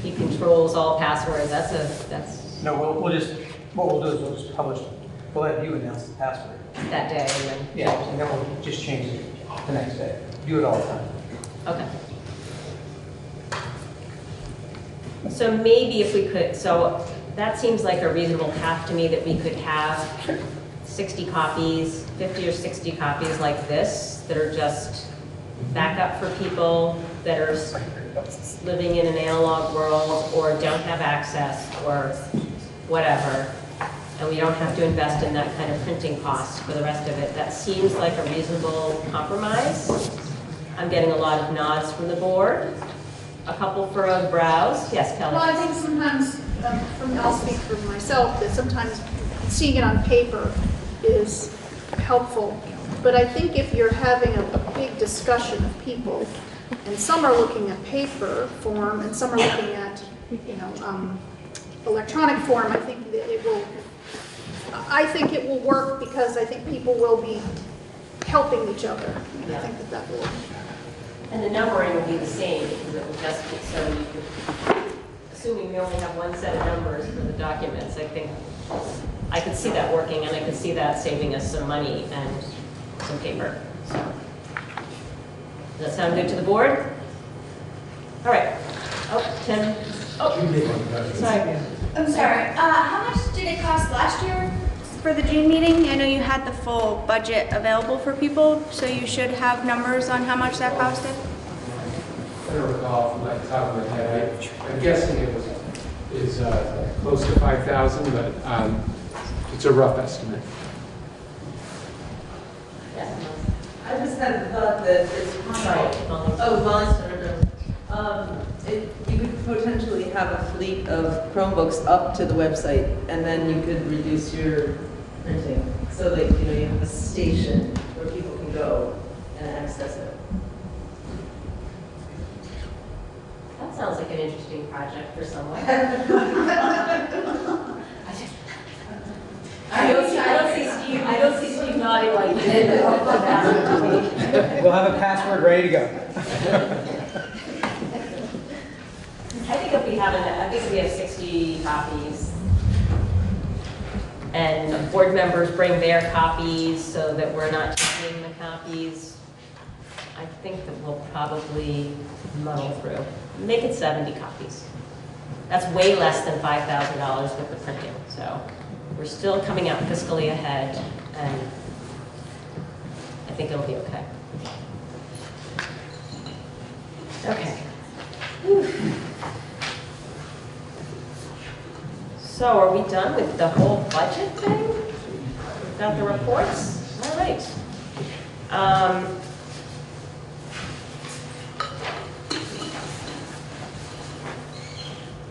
He controls all passwords, that's No, what we'll do is we'll just publish, we'll let you announce the password. that day and then. Yeah, and then we'll just change it the next day. Do it all the time. Okay. So maybe if we could, so that seems like a reasonable path to me, that we could have 60 copies, 50 or 60 copies like this, that are just backup for people that are living in an analog world or don't have access or whatever. And we don't have to invest in that kind of printing cost for the rest of it. That seems like a reasonable compromise. I'm getting a lot of nods from the board. A couple furrowed brows. Yes, Kelly? Well, I think sometimes, I'll speak for myself, that sometimes seeing it on paper is helpful. But I think if you're having a big discussion of people, and some are looking at paper form, and some are looking at, electronic form, I think that it will work because I think people will be helping each other. Yeah. I think that will. And the numbering will be the same because it will just be so you could, assuming we only have one set of numbers for the documents, I think I could see that working, and I could see that saving us some money and some paper. So, does that sound good to the board? All right. Oh, Tim. Oh, sorry. I'm sorry. How much did it cost last year for the June meeting? I know you had the full budget available for people, so you should have numbers on how much that costed. I don't recall from the top of my head. I'm guessing it is close to 5,000, but it's a rough estimate. I just had the thought that it's you could potentially have a fleet of Chromebooks up to the website, and then you could reduce your printing so that you have a station where people can go and access it. That sounds like an interesting project for someone. I don't see Steve nodding like you did. We'll have a password ready to go. I think if we have 60 copies, and board members bring their copies so that we're not taking the copies, I think that we'll probably muddle through. Make it 70 copies. That's way less than $5,000 with the printing, so we're still coming out fiscally ahead, and I think it'll be okay. Okay. Whew. So are we done with the whole budget thing? We've got the reports? All right.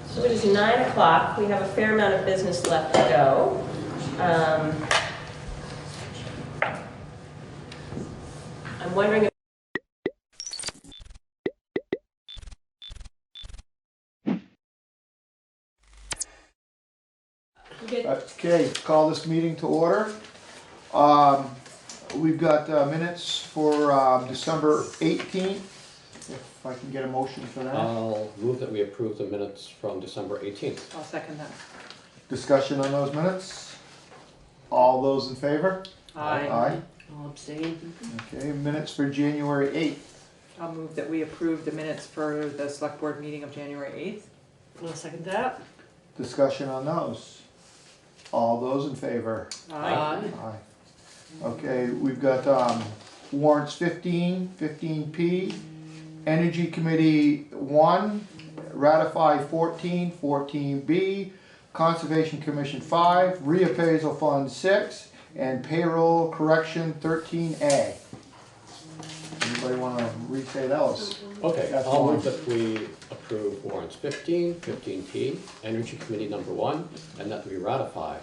So it is 9 o'clock. We have a fair amount of business left to go. I'm wondering if Okay, call this meeting to order. We've got minutes for December 18th. If I can get a motion for that. I'll move that we approve the minutes from December 18th. I'll second that. Discussion on those minutes? All those in favor? Aye. Aye. I'll abstain. Okay, minutes for January 8th. I'll move that we approve the minutes for the select board meeting of January 8th. I'll second that. Discussion on those? All those in favor? Aye. Aye. Okay, we've got warrants 15, 15P, Energy Committee 1, ratify 14, 14B, Conservation Commission 5, Reappraisal Fund 6, and Payroll Correction 13A. Anybody want to re-say those? Okay, That's I'll one. move that we approve warrants 15, 15P, Energy Committee number 1, and that we ratify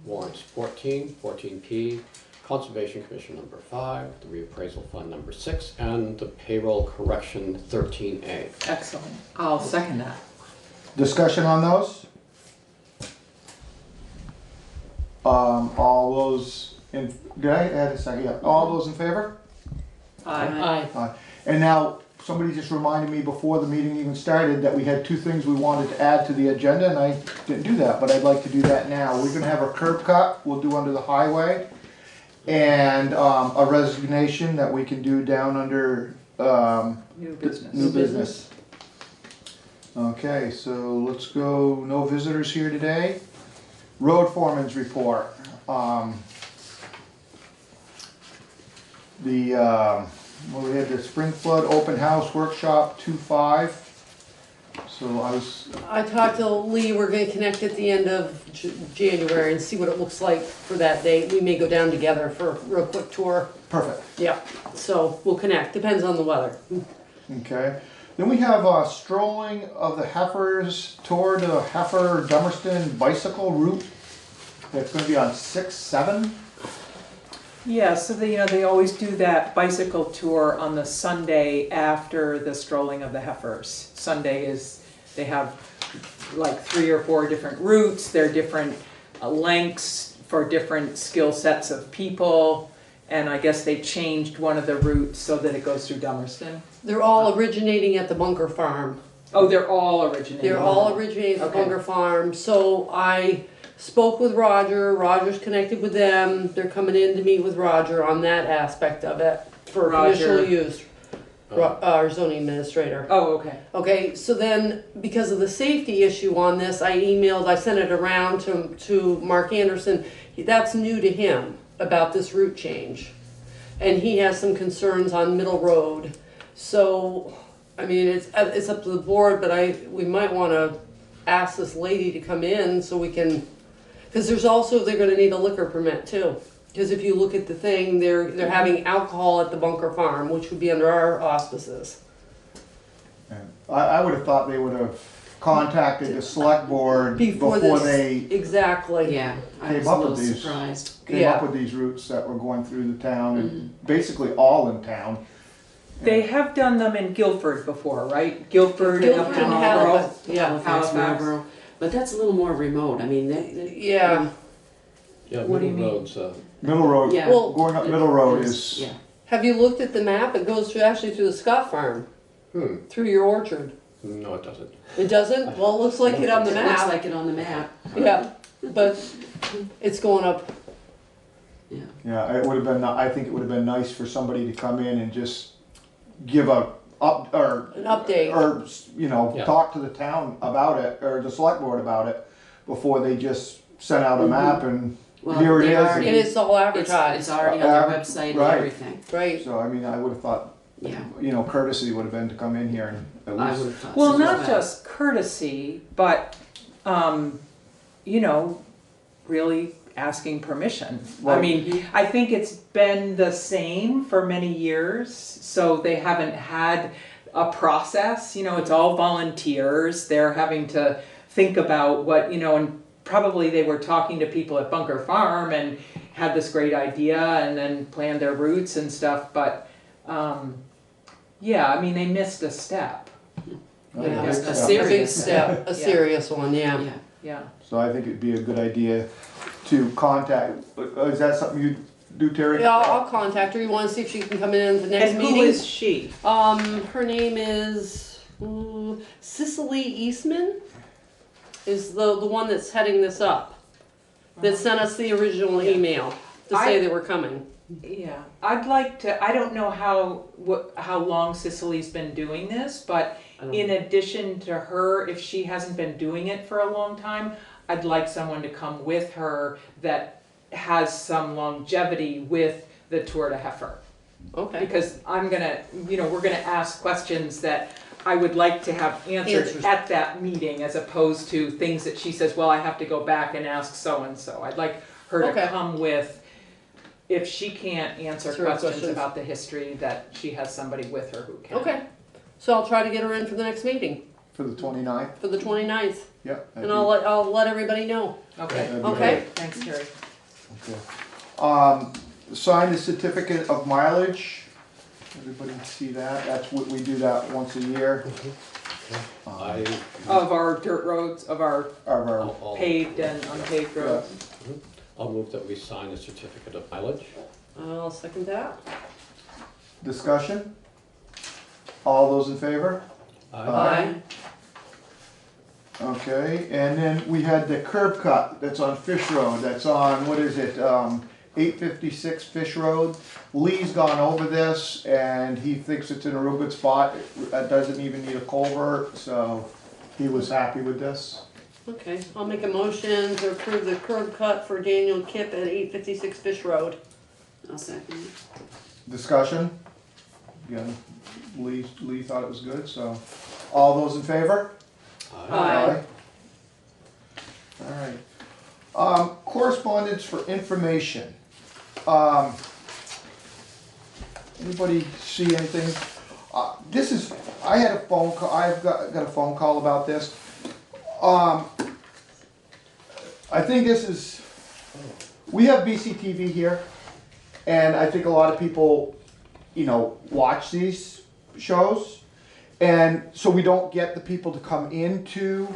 warrants 14, 14P, Conservation Commission number 5, the Reappraisal Fund number 6, and the Payroll Correction 13A. Excellent. I'll second that. Discussion on those? All those in, did I add a second? Yeah. All those in favor? Aye. Aye. And now, somebody just reminded me before the meeting even started that we had two things we wanted to add to the agenda, and I didn't do that, but I'd like to do that now. We're gonna have a curb cut, we'll do under the highway, and a resignation that we can do down under New business. New business. Okay, so let's go, no visitors here today. Road foreman's report. Well, we had the spring flood open house workshop 2-5. So I talked to Lee, we're gonna connect at the end of January and see what it looks like for that date. We may go down together for a real quick tour. Perfect. Yeah, so we'll connect, depends on the weather. Okay. Then we have strolling of the heifers toward the Heifer Dummerston bicycle route. That's gonna be on 6-7. Yeah, so they always do that bicycle tour on the Sunday after the strolling of the heifers. Sunday is, they have like 3 or 4 different routes, they're different lengths for different skill sets of people, and I guess they changed one of the routes so that it goes through Dummerston. They're all originating at the Bunker Farm. Oh, they're all originating? They're all originating at the Okay. Bunker Farm, so I spoke with Roger, Roger's connected with them, they're coming in to meet with Roger on that aspect of it for Roger. conditional use. Our zoning administrator. Oh, okay. Okay, so then, because of the safety issue on this, I sent it around to Mark Anderson. That's new to him, about this route change. And he has some concerns on Middle Road. So, I mean, it's up to the board, but we might wanna ask this lady to come in so we can, because they're gonna need a liquor permit too. Because if you look at the thing, they're having alcohol at the Bunker Farm, which would be under our auspices. I would have thought they would have contacted the select board before they Exactly. Yeah, I came was up a with little these. surprised. Came up with these routes that were going through the town and basically all in town. They have done them in Guilford before, right? Guilford and up to and Marlboro. Halifax, yeah. Halifax, Marlboro. But that's a little more remote. I mean, Yeah. Yeah, What do you Middle mean? Road's, Middle Road, Yeah. Well, going up Middle Road is, Yeah. Have you looked at the map? It goes actually through the Scott Farm, through your orchard. No, it doesn't. It doesn't? Well, it looks like it on the It looks map. like it on the map. Yeah, but it's going up. Yeah. Yeah, it would have been, I think it would have been nice for somebody to come in and just give an update. Or, you know, Yeah. talk to the town about it, or the select board about it, before they just sent out a map and Well, here it they is. already- And it's all advertised. It's already on their website and Right. everything. Right. So, I mean, I would have thought, Yeah. you know, courtesy would have been to come in here and at I least. would have thought Well, so not as just courtesy, but, you know, really asking permission. I Well- mean, I think it's been the same for many years, so they haven't had a process, you know, it's all volunteers. They're having to think about what, you know, and probably they were talking to people at Bunker Farm and had this great idea and then planned their routes and stuff, but, yeah, I mean, they missed a step. Yeah, Yeah. a A serious big step, a serious one, yeah. Yeah. Yeah. So I think it'd be a good idea to contact, is that something you do, Terry? Yeah, I'll contact her. You wanna see if she can come in at the next And meeting? who is she? Her name is Cicely Eastman, is the one that's heading this up. That sent us the original email to say they were coming. Yeah, I'd like to, I don't know how long Cicely's been doing this, but in addition to her, if she hasn't been doing it for a long time, I'd like someone to come with her that has some longevity with the Tour de Heifer. Okay. Because I'm gonna, you know, we're gonna ask questions that I would like to have answered at that meeting, as opposed to things that she says, well, I have to go back and ask so-and-so. I'd like her to come with, if she can't answer questions about the history, that she has somebody with her who can. Okay, so I'll try to get her in for the next meeting, For the 29th? for the 29th, Yeah. and I'll let everybody know. Okay. That'd be Okay. great. Thanks, Terry. Okay. Sign the certificate of mileage. Everybody see that? That's what we do that once a year. Of our dirt roads, of our Of paved and unpaved roads. I'll move that we sign a certificate of mileage. I'll second that. Discussion? All those in favor? Aye. Okay, and then we had the curb cut that's on Fish Road, that's on, what is it, 856 Fish Road. Lee's gone over this, and he thinks it's in a real good spot. It doesn't even need a culvert, so he was happy with this. Okay, I'll make a motion to approve the curb cut for Daniel Kipp at 856 Fish Road. I'll second it. Discussion? Again, Lee thought it was good, so. All those in favor? Aye. Alright. Correspondence for information. Anybody see anything? I had a phone call, I've got a phone call about this. I think this is, we have BCTV here, and I think a lot of people, you know, watch these shows. And so we don't get the people to come into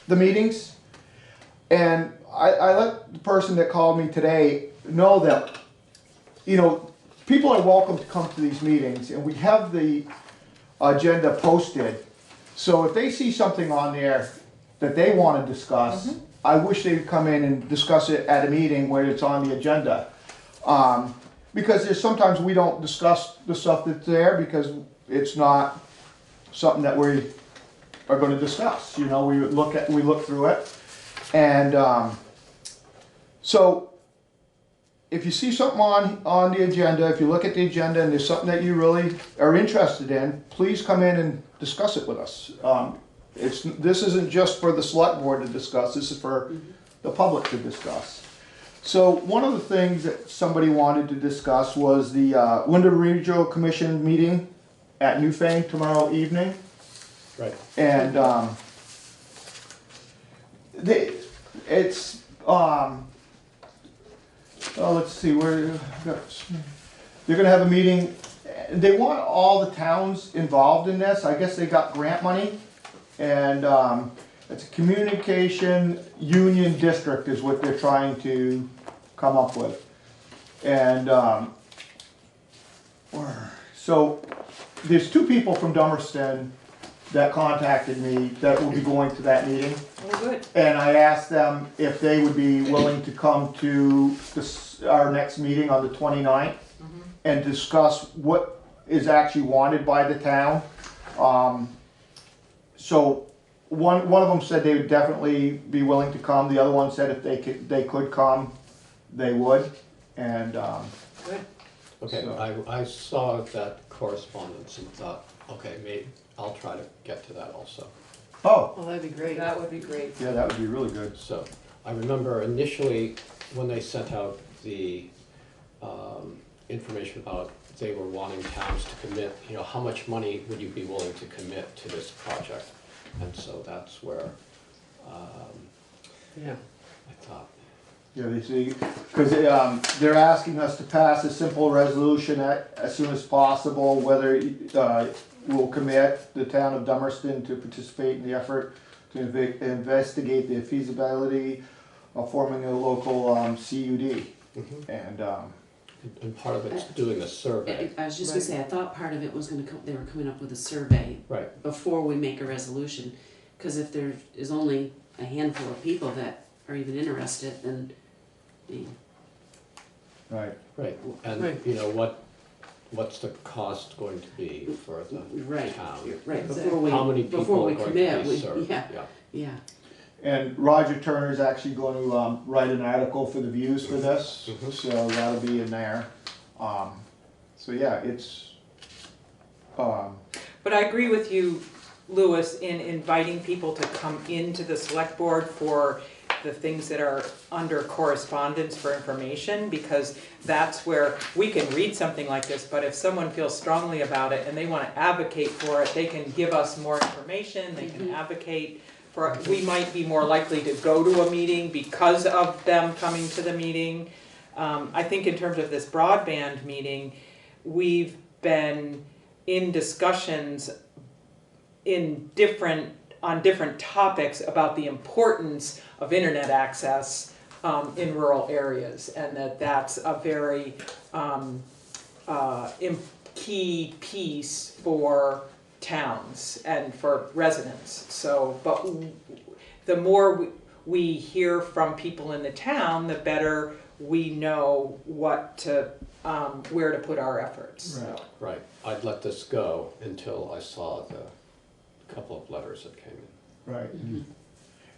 the meetings. And I let the person that called me today know that, you know, people are welcome to come to these meetings, and we have the agenda posted. So if they see something on there that they want to discuss, I wish they'd come in and discuss it at a meeting where it's on the agenda. Because there's sometimes we don't discuss the stuff that's there because it's not something that we are going to discuss. You know, we look through it, and so if you see something on the agenda, if you look at the agenda and there's something that you really are interested in, please come in and discuss it with us. This isn't just for the select board to discuss. This is for the public to discuss. So one of the things that somebody wanted to discuss was the Wyndham Regional Commission meeting at Newfane tomorrow evening. Right. And let's see, they're gonna have a meeting. They want all the towns involved in this. I guess they got grant money, and it's a communication union district is what they're trying to come up with. And so there's two people from Dummerston that contacted me that will be going to that meeting. Oh, good. And I asked them if they would be willing to come to this our next meeting on the 29th and discuss what is actually wanted by the town. So one of them said they would definitely be willing to come. The other one said if they could come, they would. And Okay, so- I saw that correspondence and thought, okay, maybe I'll try to get to that also. Oh, Oh, that'd be great. That would be great. yeah, that would be really good. So I remember initially when they sent out the information about they were wanting towns to commit, you know, how much money would you be willing to commit to this project? And so that's where Yeah. I thought, Yeah, they see, because they're asking us to pass a simple resolution as soon as possible, whether we'll commit the town of Dummerston to participate in the effort to investigate the feasibility of forming a local CUD. and part of it's doing a survey. I was just gonna say, I thought part of it was gonna come, they were coming up with a survey. Right. Before we make a resolution, cause if there is only a handful of people that are even interested, then, Right. Right, and Right. you know, what's the cost going to be for the town? Right, before we, How many before people we are going to commit, be we, served? yeah. And Roger Turner's actually going to write an article for the Views for this, so that'll be in there. So yeah, it's. But I agree with you, Louis, in inviting people to come into the select board for the things that are under correspondence for information, because that's where we can read something like this, but if someone feels strongly about it and they want to advocate for it, they can give us more information, they can advocate for, we might be more likely to go to a meeting because of them coming to the meeting. I think in terms of this broadband meeting, we've been in discussions on different topics about the importance of internet access in rural areas, and that's a very key piece for towns and for residents. So, but the more we hear from people in the town, the better we know what to where to put our efforts. Right, I'd let this go until I saw the couple of letters that came in. Right.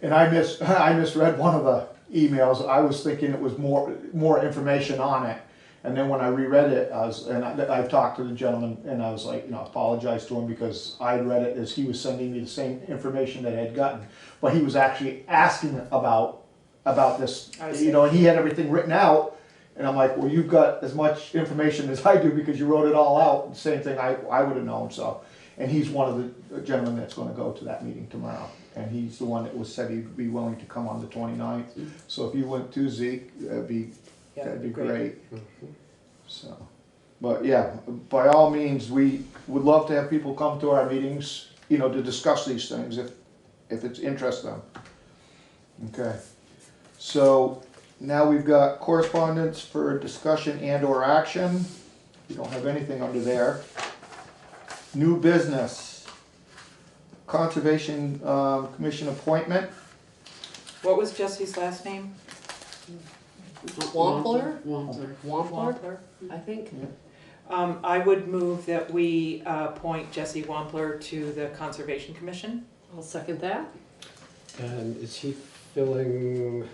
And I misread one of the emails. I was thinking it was more information on it. And then when I reread it, I talked to the gentleman and I was like, apologize to him because I'd read it as he was sending me the same information that I had gotten. But he was actually asking about this, and he had everything written out. And I'm like, well, you've got as much information as I do because you wrote it all out. Same thing I would have known, so. And he's one of the gentlemen that's gonna go to that meeting tomorrow. And he's the one that said he'd be willing to come on the 29th. So if you went to Zeke, that'd be great. So, but yeah, by all means, we would love to have people come to our meetings, to discuss these things if it's interest them. Okay. So now we've got correspondence for discussion and/or action. We don't have anything under there. New business. Conservation Commission appointment. What was Jesse's last name? Wampler? Wampler. I think. I would move that we appoint Jesse Wampler to the Conservation Commission. I'll second that. And is he filling?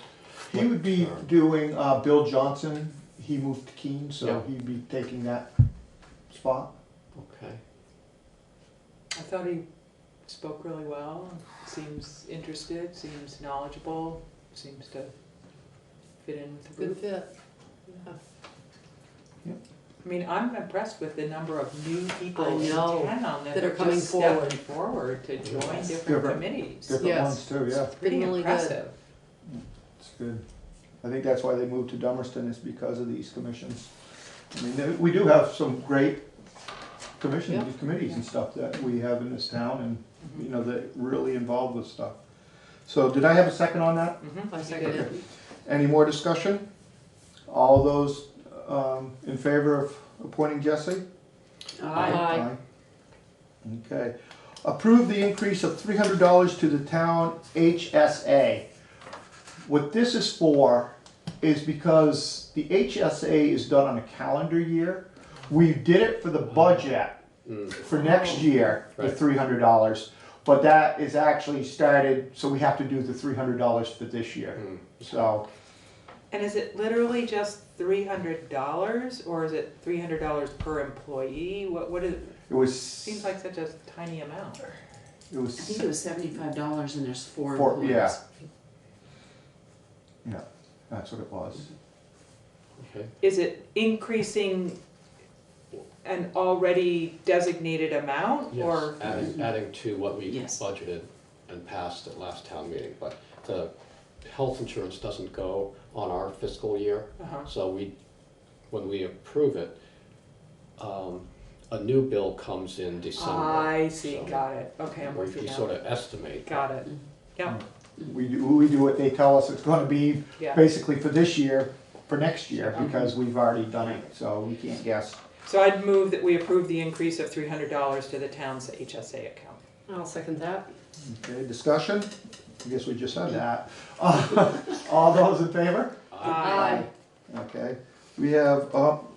He would be doing Bill Johnson. He moved to Keene, so he'd be taking that spot. Okay. I thought he spoke really well, seems interested, seems knowledgeable, seems to fit in with the group. Good fit. Yeah. I mean, I'm impressed with the number of new people in know, town that that are have coming just stepped forward. forward to join different committees. Different ones too, yeah. Pretty Been really good. impressive. It's good. I think that's why they moved to Dummerston, is because of these commissions. I mean, we do have some great commissions, committees and stuff that we have in this town, and that really involved with stuff. So did I have a second on that? I second it. Any more discussion? All those in favor of appointing Jesse? Aye. Okay. Approve the increase of $300 to the town HSA. What this is for is because the HSA is done on a calendar year. We did it for the budget for next year, the Right. $300, but that is actually started, so we have to do the $300 for this year. So, And is it literally just $300 or is it $300 per employee? What is, it was, seems like such a tiny amount. it was. I think it was $75 and there's four Four, employees. yeah. Yeah, that's what it was. Okay. Is it increasing an already designated amount Yes, or? adding to what we Yes. budgeted and passed at last town meeting, but the health insurance doesn't go on our fiscal year. Uh-huh. So when we approve it, a new bill comes in December. I see, So got it. Okay, I'm with you we now. sort of estimate. Got it. Yep, We do what they tell us it's gonna be, yeah. basically for this year, for next year, because we've already done it, so we can't guess. So I'd move that we approve the increase of $300 to the town's HSA account. I'll second that. Okay, discussion? I guess we just said that. All those in favor? Aye. Okay, we have,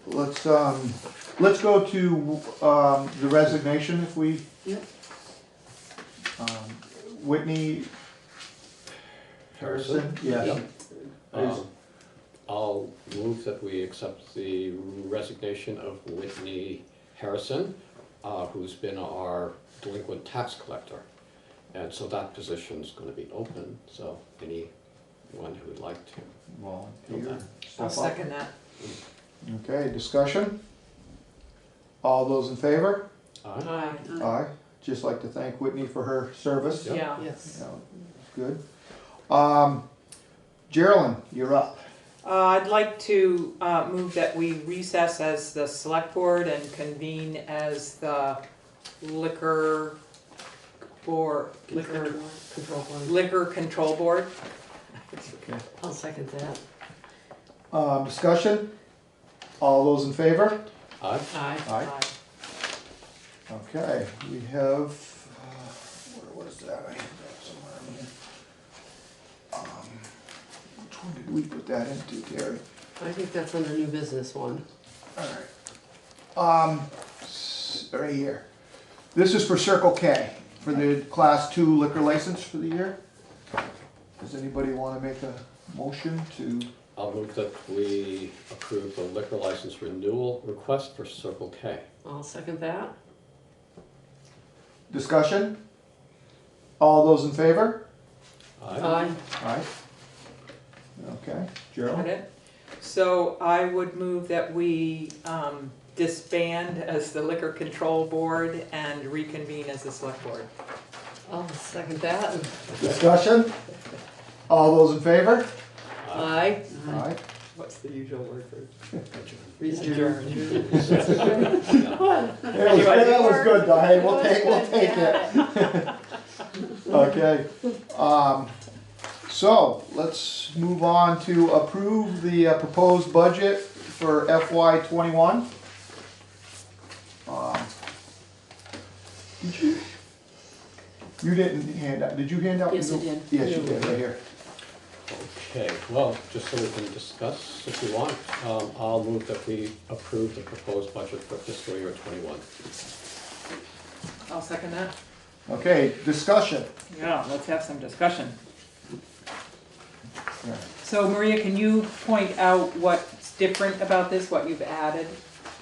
let's go to, the resignation if we. Yep. Whitney Harrison, yes. I'll move that we accept the resignation of Whitney Harrison, who's been our delinquent tax collector. And so that position's gonna be open, so anyone who would like to. Volunteer. I'll Step up. second that. Okay, discussion? All those in favor? Aye. Aye. Just like to thank Whitney for her service. Yep. Yeah. Yes. Good. Geraldine, you're up. I'd like to move that we recess as the select board and convene as the liquor Control board. liquor control board. Okay. I'll second that. Discussion? All those in favor? Aye. Aye. Aye. Okay, we have, what is that? I have that somewhere in here. Which one did we put that into, Terry? I think that's on the new business one. Alright. Right here. This is for Circle K, for the Class 2 liquor license for the year. Does anybody want to make a motion to? I'll move that we approve the liquor license renewal request for Circle K. I'll second that. Discussion? All those in favor? Aye. Aye. Okay, Got Gerald? it? So I would move that we disband as the liquor control board and reconvene as the select board. I'll second that. Discussion? All those in favor? Aye. Aye. What's the usual word for Adjourn. That was good though, hey, we'll take it. Okay, so let's move on to approve the proposed budget for FY '21. You didn't hand out, did you hand out? Yes, I did. Yes, you did, right here. Okay, well, just so we can discuss, if you want, I'll move that we approve the proposed budget for fiscal year '21. I'll second that. Okay, discussion. Yeah, let's have some discussion. Yeah. So Maria, can you point out what's different about this, what you've added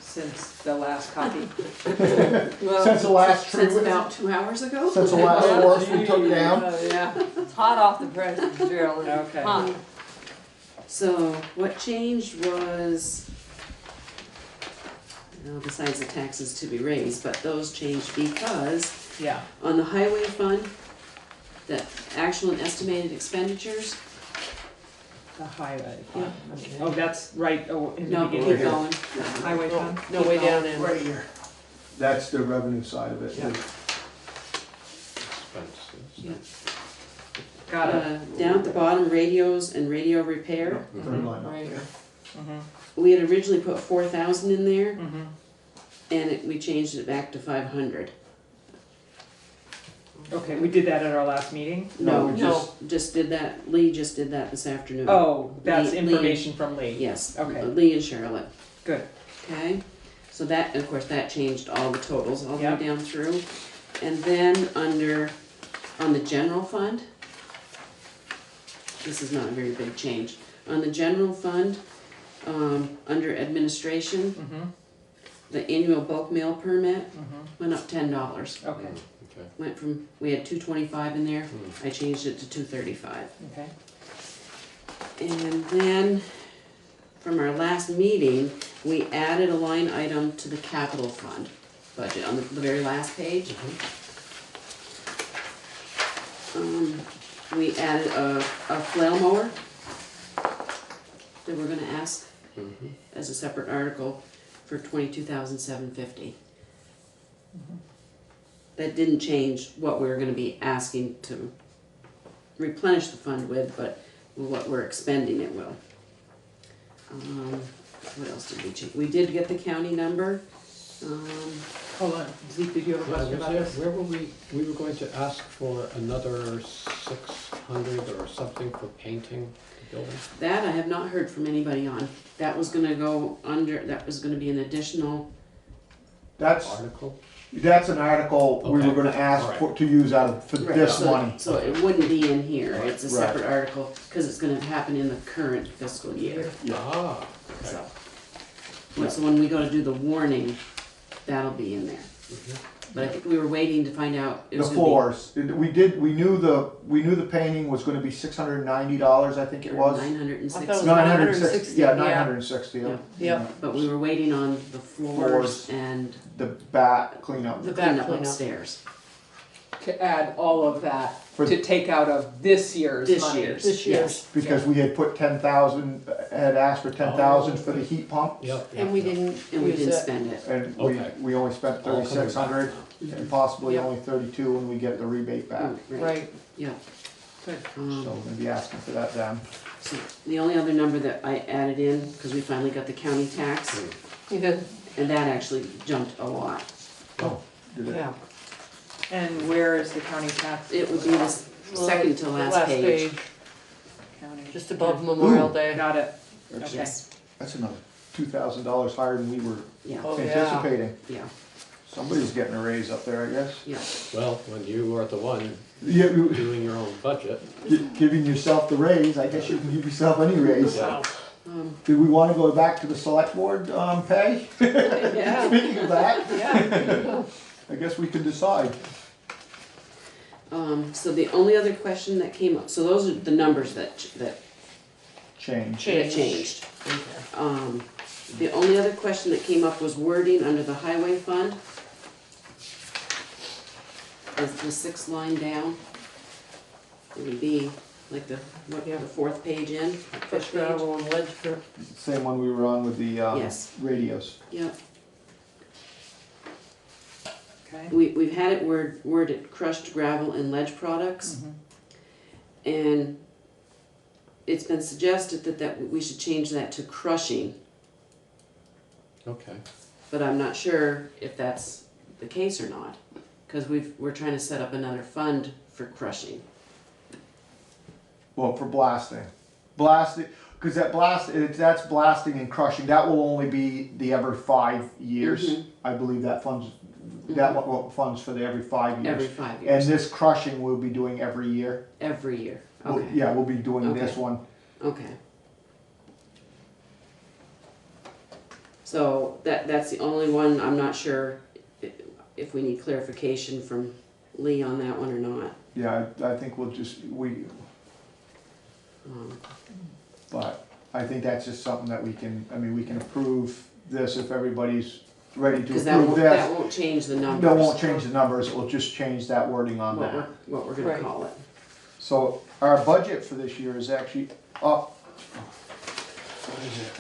since the last copy? Since the last tree, Since about 2 hours ago? since the last horse we took down. Yeah, it's hot off the press, Gerald. Okay. Hot. So what changed was, well, besides the taxes to be raised, but those changed because Yeah. on the highway fund, the actual and estimated expenditures, The highway Yeah. fund. Oh, that's right, oh, in the no, beginning. keep going. Highway fund? No, way down in. Right here. That's the revenue side of it. Yeah. Expenses. Yeah. Got it. Down at the bottom, radios and radio repair. Third line up Right. there. Mm-hmm. We had originally put 4,000 in there, Mm-hmm. and we changed it back to 500. Okay, we did that at our last meeting? No, we just did that, Lee just did that this afternoon. Oh, that's Lee- information from Lee? Yes. Okay. Lee and Charlotte. Good. Okay, so that, of course, that changed all the totals all the way Yep. down through. And then on the general fund, this is not a very big change. On the general fund, under administration, Mm-hmm, the annual bulk mail permit mm-hmm. went up $10. Okay, Okay. Went from, we had $225 in there, I changed it to $235. okay. And then, from our last meeting, we added a line item to the capital fund budget on the very last page. We added a flail mower that we're gonna ask as a separate article for $22,750. That didn't change what we were gonna be asking to replenish the fund with, but what we're expending it will. What else did we change? We did get the county number. Hold on, Zeke, did you have a question about this? Where were we were going to ask for another 600 or something for painting the building? That I have not heard from anybody on. That was gonna go under, that was gonna be an additional, Article? That's an article we were Okay. gonna ask Alright. for, to use for right, this so- money. So it wouldn't be in here. It's a Right. separate article, cause it's gonna happen in the current fiscal year. Ah, okay. So when we go to do the warning, that'll be in there. But I think we were waiting to find out. It The was gonna be- floors, we knew the painting was gonna be $690, I think it was. 960. I thought it was 960, yeah, yeah. 960, yeah. Yep. But we were waiting on the floors and The bat cleanup. The cleanup cleanup. upstairs. To add all of that, For- to take out of this year's This money. year's. This year's. Yes. Because we had put 10,000, had asked for 10,000 for the heat pumps. Yep. And we didn't And we use didn't it. spend it. And Okay. we only spent All coming back. 3,600 and possibly Yep. only 32 when we get the rebate back. Right. Yeah. Good. So we're gonna be asking for that then. So the only other number that I added in, because we finally got the county tax, Yeah. and that actually jumped a lot. Oh, did it? Yeah. And where is the county tax? It would be the second to last page. County. Just above Memorial Day. Got it. That's- Okay. Yes, That's another $2,000 higher than we were yeah, Oh, yeah. anticipating. yeah, Somebody's getting a raise up there, I guess. yeah. Well, when you are the one Yeah, doing your own budget, giving yourself the raise, I guess you can give yourself any raise. yeah. Do we wanna go back to the select board, pay? Yeah. Speaking of that, Yeah. I guess we can decide. So the only other question that came up, so those are the numbers that Change. changed. The only other question that came up was wording under the highway fund. Is the sixth line down. It would be like the fourth page in, Fish fifth page. gravel and ledge for. Same one we were on with the, Yes. radios. Yep, Okay. we've had it worded crushed gravel and ledge products. And it's been suggested that we should change that to crushing, Okay. but I'm not sure if that's the case or not. Cause we're trying to set up another fund for crushing. Well, for blasting. Blasting, cause that's blasting and crushing, that will only be the every 5 years. Mhm. I believe that funds for the every 5 years. Every 5 And years, this crushing we'll be doing every year. every year, We'll- okay, Yeah, we'll be doing this Okay. one. okay. So that's the only one, I'm not sure if we need clarification from Lee on that one or not. Yeah, I think we'll just, Um, but I think that's just something that we can approve this if everybody's ready to Cause that approve won't, this. that won't change the numbers. That won't change the numbers, it will just change that wording on that. What we're gonna Right. call it. So our budget for this year is actually up. What is it?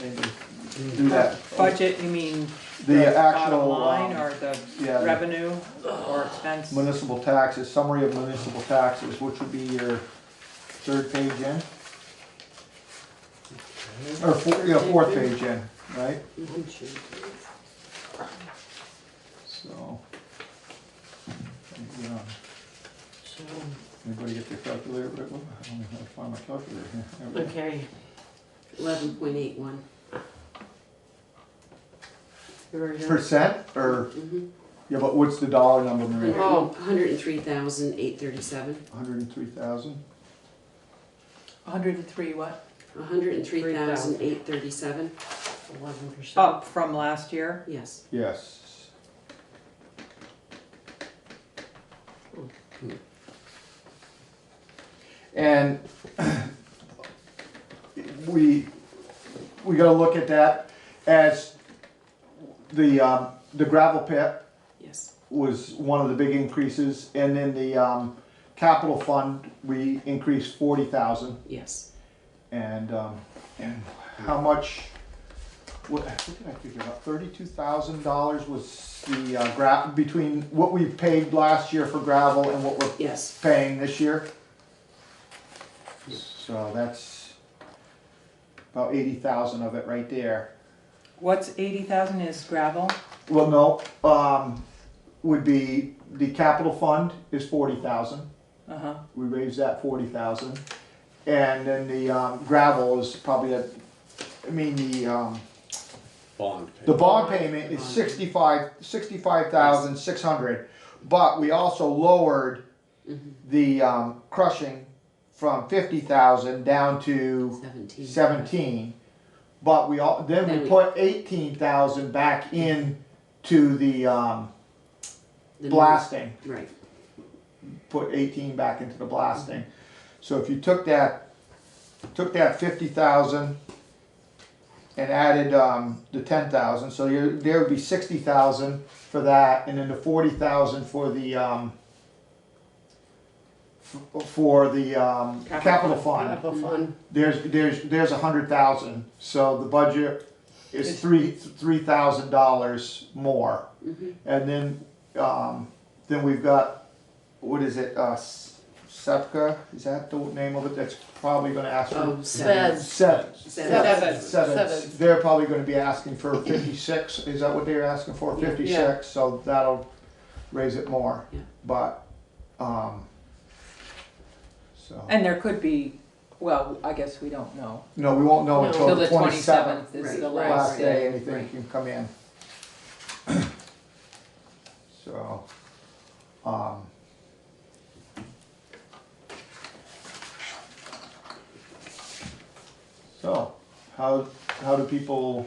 Maybe do that. Budget, you mean The the bottom actual, line or yeah. the revenue or expense? Municipal taxes, summary of municipal taxes, which would be your third page in? Or fourth page in, right? So. get on. Anybody get their calculator? Right? Well, I don't know how to find my calculator here. There we go. Okay. 11.81. Percent or, Mhm. yeah, but what's the dollar number, Maria? Oh. 103,837. 103,000? 103 what? 103,837. 11%. Up from last year? Yes. Yes. And we gotta look at that as the gravel pit Yes. was one of the big increases, and then the capital fund, we increased 40,000. Yes. And how much, what did I figure out, $32,000 was the between what we paid last year for gravel and what we're Yes. paying this year? So that's about 80,000 of it right there. What's 80,000 is gravel? Well, no, would be, the capital fund is 40,000. Uh-huh. We raised that 40,000. And then the gravel is probably the Bond. the bond payment is 65,600. But we also lowered the crushing from 50,000 down to 17. But then we put 18,000 back in to the blasting. Right. Put 18 back into the blasting. So if you took that 50,000 and added the 10,000, so there would be 60,000 for that, and then the 40,000 for the capital fund. Capital fund. There's 100,000. So the budget is $3,000 more, and then we've got, what is it? SEPCA, is that the name of it? That's probably going to ask for Sevens. They're probably going to be asking for 56. Is that what they're asking for? 56. Yeah. So that'll raise it more. Yeah. But And there could be, well, I guess we don't know. no, we won't know No. until the 27th. is Right. the Last last day, day. anything can come in. So, how do people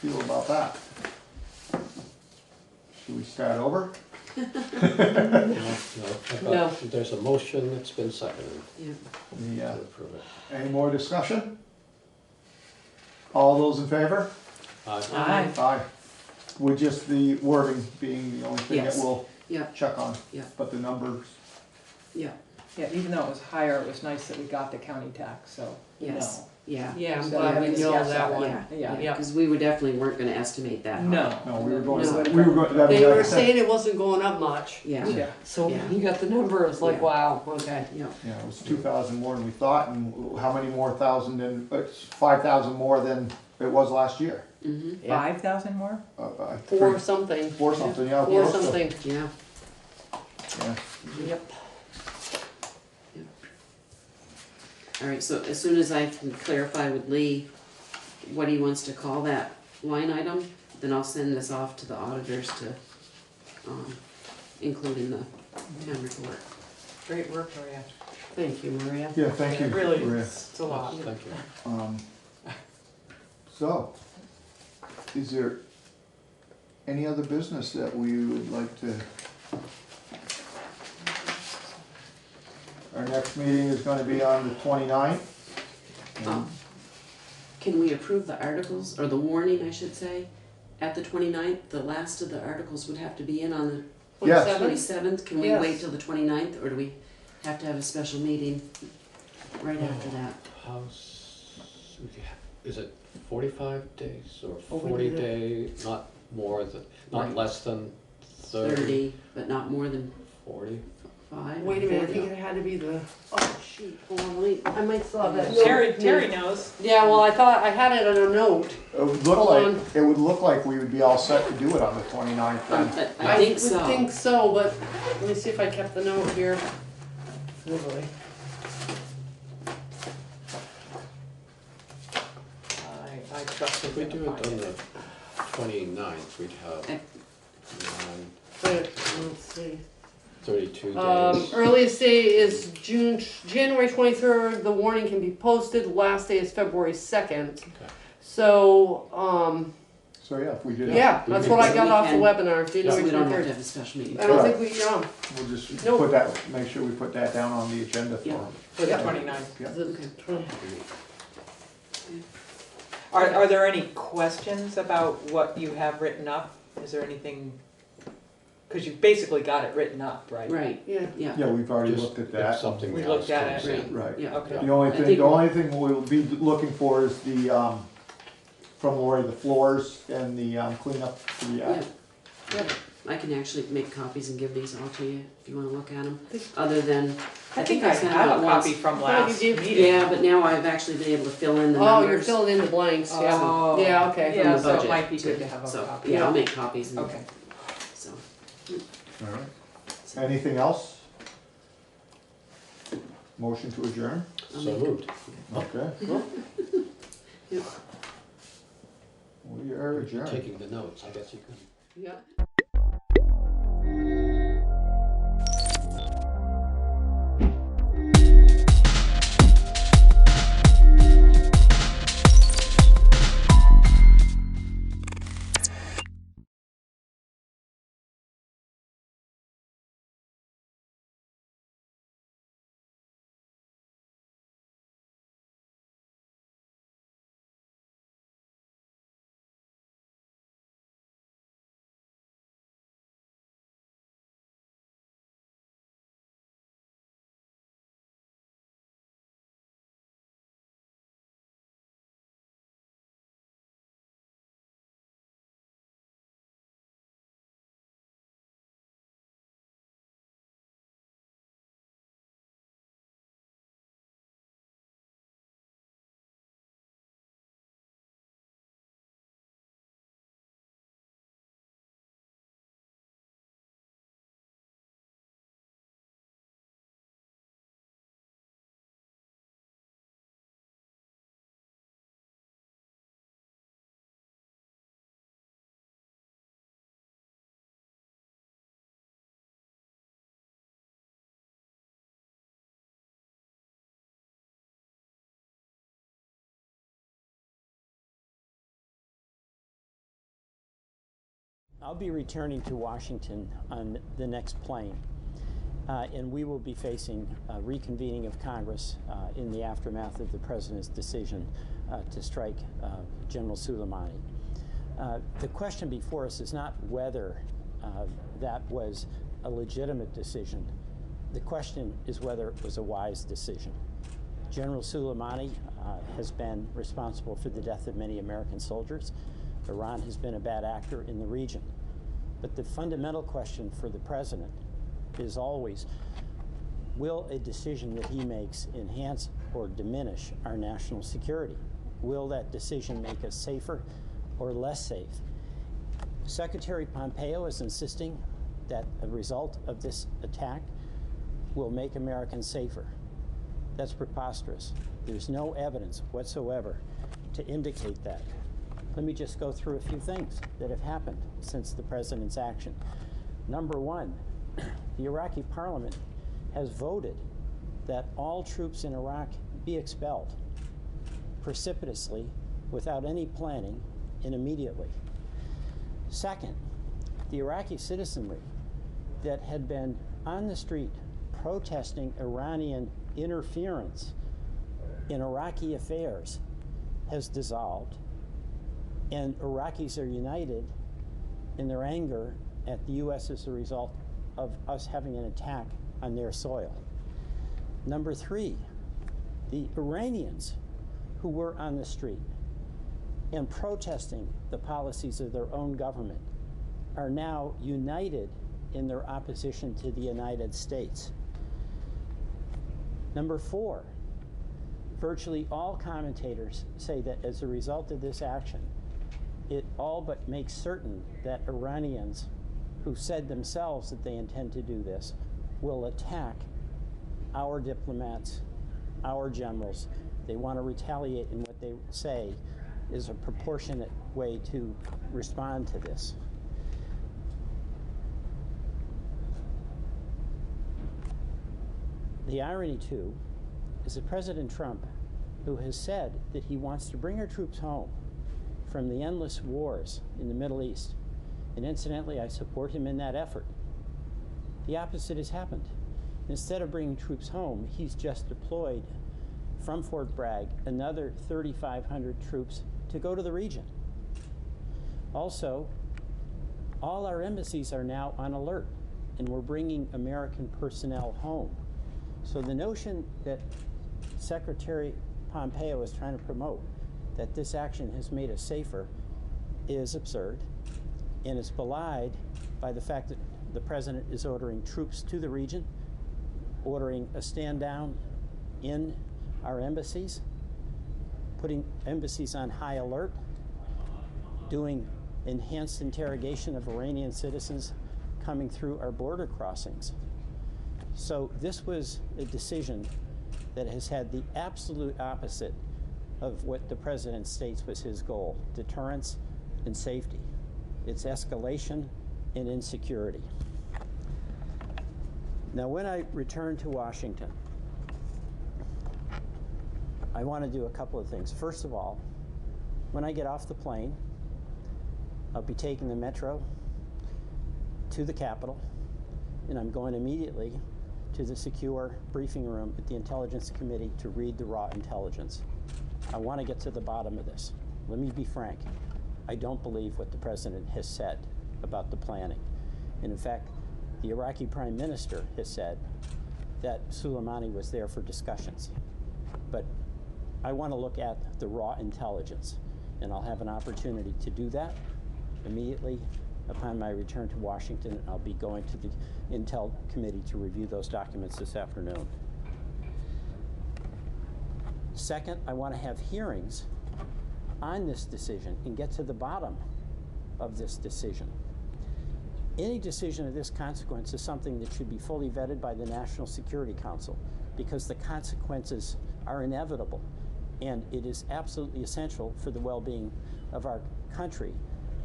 feel about that? Should we start over? No. No. There's a motion that's been seconded Yeah. Yeah. to approve it. Any more discussion? All those in favor? Aye. Aye. With just the wording being the only thing that Yes. we'll Yeah. check on. Yeah. But the numbers, Yeah. Yeah, even though it was higher, it was nice that we got the county tax, so, you Yes. know. Yeah. Yeah, I'm So glad we having know discussed that that, one. Yeah. Yeah. Because we definitely weren't going to estimate that. high. No. no, we were going, No. we were going, that was They like I were said, saying it wasn't going up much. Yeah. Yeah. So Yeah. you got the number, it's like, Yeah. wow, okay. Yeah. yeah, it was 2,000 more than we thought, and how many more thousand than, it's 5,000 more than it was last year. Mm-hmm. 5,000 more? Four something. Four something, yeah. Four close to- something. Yeah. Yeah. Yep. All right, so as soon as I can clarify with Lee what he wants to call that line item, then I'll send this off to the auditors to include in the town report. Great work, Maria. Thank you, Maria. Yeah, thank you, Really, Maria. it's a lot. Thank you. So, is there any other business that we would like to? Our next meeting is gonna be on the 29th. Can we approve the articles, or the warning, I should say, at the 29th? The last of the articles would have to be in on the Yes. 27th. Can we Yes. wait till the 29th, or do we have to have a special meeting right after that? Is it 45 days or Oh, we 40 did it. days, not more than, not Right. less than 30? 30, but not more than 40? 5. Wait a minute, I 40. think it had to be the, oh shoot, Hold on, wait. I might still have that. Terry knows. Yeah, well, I thought I had it on a note. It would look Hold like, on. it would look like we would be all set to do it on the 29th then. I think would so. think so, but let me see if I kept the note here. Oh boy. I trust If we do it on the 29th, we'd have Wait, let's see. 32 days. Earliest day is January 23rd. The warning can be posted. Last day is February 2nd. Okay. So, So yeah, if we did. yeah, we that's can- what I got we off the can- webinar, So January we don't have to 23rd. have a special meeting. I don't Right. think we, We'll just Nope. put that, make sure we put that down on the agenda for Yeah. them. For the Yeah. 29th. Yeah. the- Are there any questions about what you have written up? Is there anything, because you basically got it written up, right? Right, yeah. yeah. Yeah, we've already Just looked at if that. something We else looked at comes it. in. Right. Yeah. Okay. The only I thing, think- the only thing we'll be looking for is the, from Lori, the floors and the cleanup for the Yeah. Yeah. I can actually make copies and give these all to you if you want to look at them. Other than, I think I sent have out a once. copy from thought last you did. meeting. Yeah, but now I've actually been able to fill in the Oh, numbers. you're filling in the blanks, yeah. Oh. Yeah, okay. from Yeah, the so it budget, might be too. good to have a So, copy. yeah, I'll make copies and, Okay. so. All right. Anything else? Motion to adjourn? I'll So make- moved. Okay. Yep. We are adjourned. Taking the notes, I guess you can. Yeah. I'll be returning to Washington on the next plane, and we will be facing a reconvening of Congress in the aftermath of the President's decision to strike General Soleimani. The question before us is not whether that was a legitimate decision. The question is whether it was a wise decision. General Soleimani has been responsible for the death of many American soldiers. Iran has been a bad actor in the region. But the fundamental question for the president is always, will a decision that he makes enhance or diminish our national security? Will that decision make us safer or less safe? Secretary Pompeo is insisting that a result of this attack will make Americans safer. That's preposterous. There's no evidence whatsoever to indicate that. Let me just go through a few things that have happened since the president's action. Number one, the Iraqi parliament has voted that all troops in Iraq be expelled precipitously, without any planning, and immediately. Second, the Iraqi citizenry that had been on the street protesting Iranian interference in Iraqi affairs has dissolved, and Iraqis are united in their anger at the U.S. as a result of us having an attack on their soil. Number three, the Iranians who were on the street and protesting the policies of their own government are now united in their opposition to the United States. Number 4, virtually all commentators say that as a result of this action, it all but makes certain that Iranians who said themselves that they intend to do this will attack our diplomats, our generals. They want to retaliate, and what they say is a proportionate way to respond to this. The irony, too, is that President Trump, who has said that he wants to bring our troops home from the endless wars in the Middle East, and incidentally, I support him in that effort, the opposite has happened. Instead of bringing troops home, he's just deployed from Fort Bragg another 3,500 troops to go to the region. Also, all our embassies are now on alert, and we're bringing American personnel home. So the notion that Secretary Pompeo is trying to promote, that this action has made us safer, is absurd, and it's belied by the fact that the president is ordering troops to the region, ordering a stand down in our embassies, putting embassies on high alert, doing enhanced interrogation of Iranian citizens coming through our border crossings. So this was a decision that has had the absolute opposite of what the president states was his goal: deterrence and safety. It's escalation and insecurity. Now, when I return to Washington, I want to do a couple of things. First of all, when I get off the plane, I'll be taking the metro to the Capitol, and I'm going immediately to the secure briefing room at the Intelligence Committee to read the raw intelligence. I want to get to the bottom of this. Let me be frank. I don't believe what the president has said about the planning. And in fact, the Iraqi prime minister has said that Soleimani was there for discussions. But I want to look at the raw intelligence, and I'll have an opportunity to do that immediately upon my return to Washington. I'll be going to the Intel Committee to review those documents this afternoon. Second, I want to have hearings on this decision and get to the bottom of this decision. Any decision of this consequence is something that should be fully vetted by the National Security Council, because the consequences are inevitable, and it is absolutely essential for the well-being of our country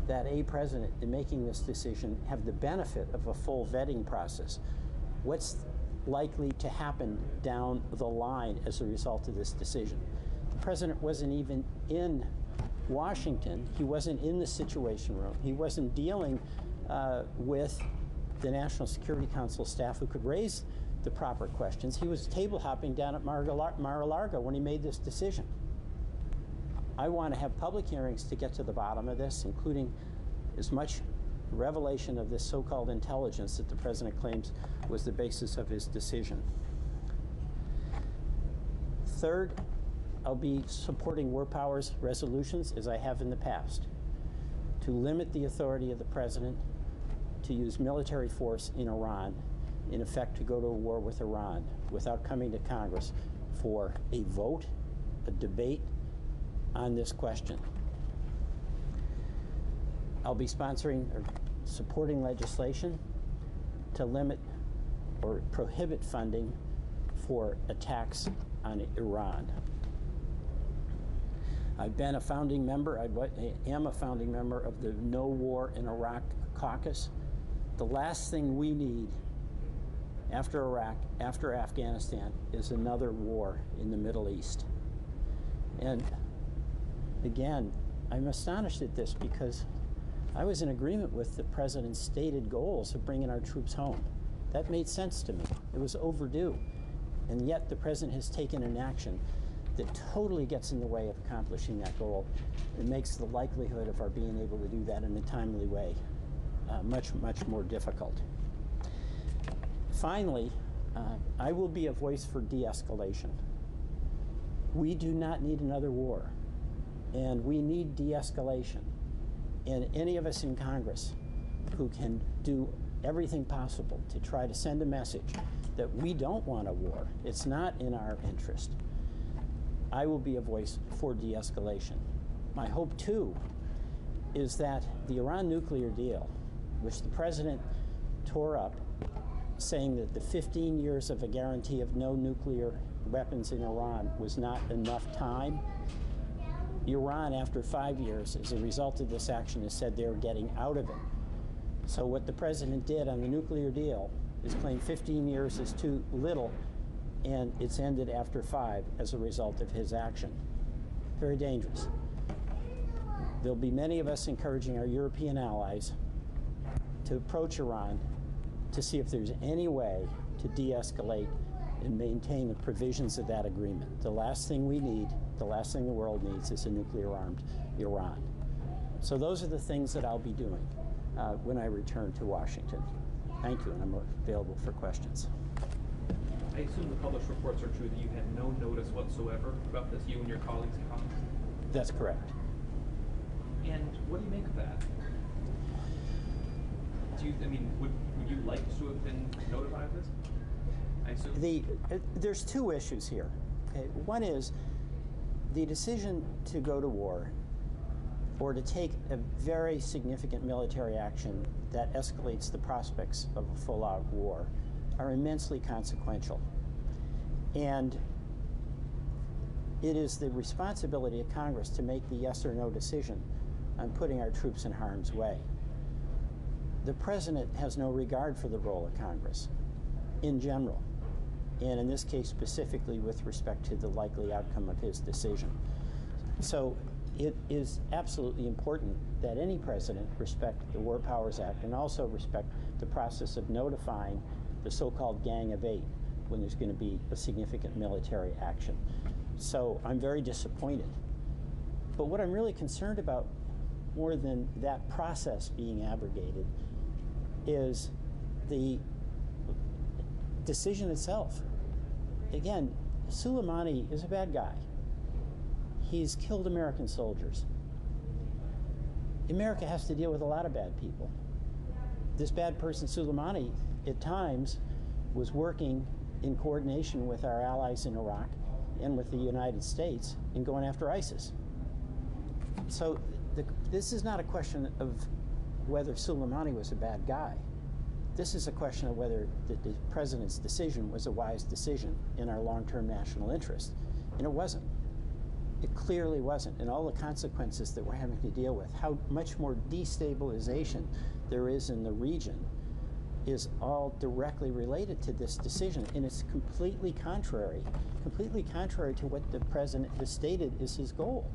that a president, in making this decision, have the benefit of a full vetting process. What's likely to happen down the line as a result of this decision? The president wasn't even in Washington. He wasn't in the Situation Room. He wasn't dealing with the National Security Council staff who could raise the proper questions. He was table hopping down at Mar-a-Lago when he made this decision. I want to have public hearings to get to the bottom of this, including as much revelation of this so-called intelligence that the president claims was the basis of his decision. Third, I'll be supporting War Powers resolutions, as I have in the past, to limit the authority of the president to use military force in Iran, in effect to go to a war with Iran, without coming to Congress for a vote, a debate on this question. I'll be sponsoring or supporting legislation to limit or prohibit funding for attacks on Iran. I've been a founding member, I am a founding member of the No War in Iraq caucus. The last thing we need after Iraq, after Afghanistan, is another war in the Middle East. And again, I'm astonished at this because I was in agreement with the president's stated goals of bringing our troops home. That made sense to me. It was overdue. And yet the president has taken an action that totally gets in the way of accomplishing that goal. It makes the likelihood of our being able to do that in a timely way much, much more difficult. Finally, I will be a voice for de-escalation. We do not need another war, and we need de-escalation. And any of us in Congress who can do everything possible to try to send a message that we don't want a war. It's not in our interest. I will be a voice for de-escalation. My hope, too, is that the Iran nuclear deal, which the president tore up, saying that the 15 years of a guarantee of no nuclear weapons in Iran was not enough time. Iran, after 5 years, as a result of this action, has said they're getting out of it. So what the president did on the nuclear deal is claim 15 years is too little, and it's ended after 5 as a result of his action. Very dangerous. There'll be many of us encouraging our European allies to approach Iran to see if there's any way to de-escalate and maintain the provisions of that agreement. The last thing we need, the last thing the world needs, is a nuclear-armed Iran. So those are the things that I'll be doing when I return to Washington. Thank you, and I'm available for questions. I assume the published reports are true that you had no notice whatsoever about this, you and your colleagues in Congress? That's correct. And what do you make of that? Would you like to have been notified of this? I assume? There's 2 issues here. Okay. One is the decision to go to war or to take a very significant military action that escalates the prospects of a full-out war are immensely consequential. And it is the responsibility of Congress to make the yes or no decision on putting our troops in harm's way. The president has no regard for the role of Congress in general, and in this case specifically with respect to the likely outcome of his decision. So it is absolutely important that any president respect the War Powers Act and also respect the process of notifying the so-called Gang of 8 when there's going to be a significant military action. So I'm very disappointed. But what I'm really concerned about, more than that process being abrogated, is the decision itself. Again, Soleimani is a bad guy. He's killed American soldiers. America has to deal with a lot of bad people. This bad person, Soleimani, at times was working in coordination with our allies in Iraq and with the United States in going after ISIS. So this is not a question of whether Soleimani was a bad guy. This is a question of whether the president's decision was a wise decision in our long-term national interest. And it wasn't. It clearly wasn't. And all the consequences that we're having to deal with, how much more destabilization there is in the region, is all directly related to this decision. And it's completely contrary to what the president has stated is his goal.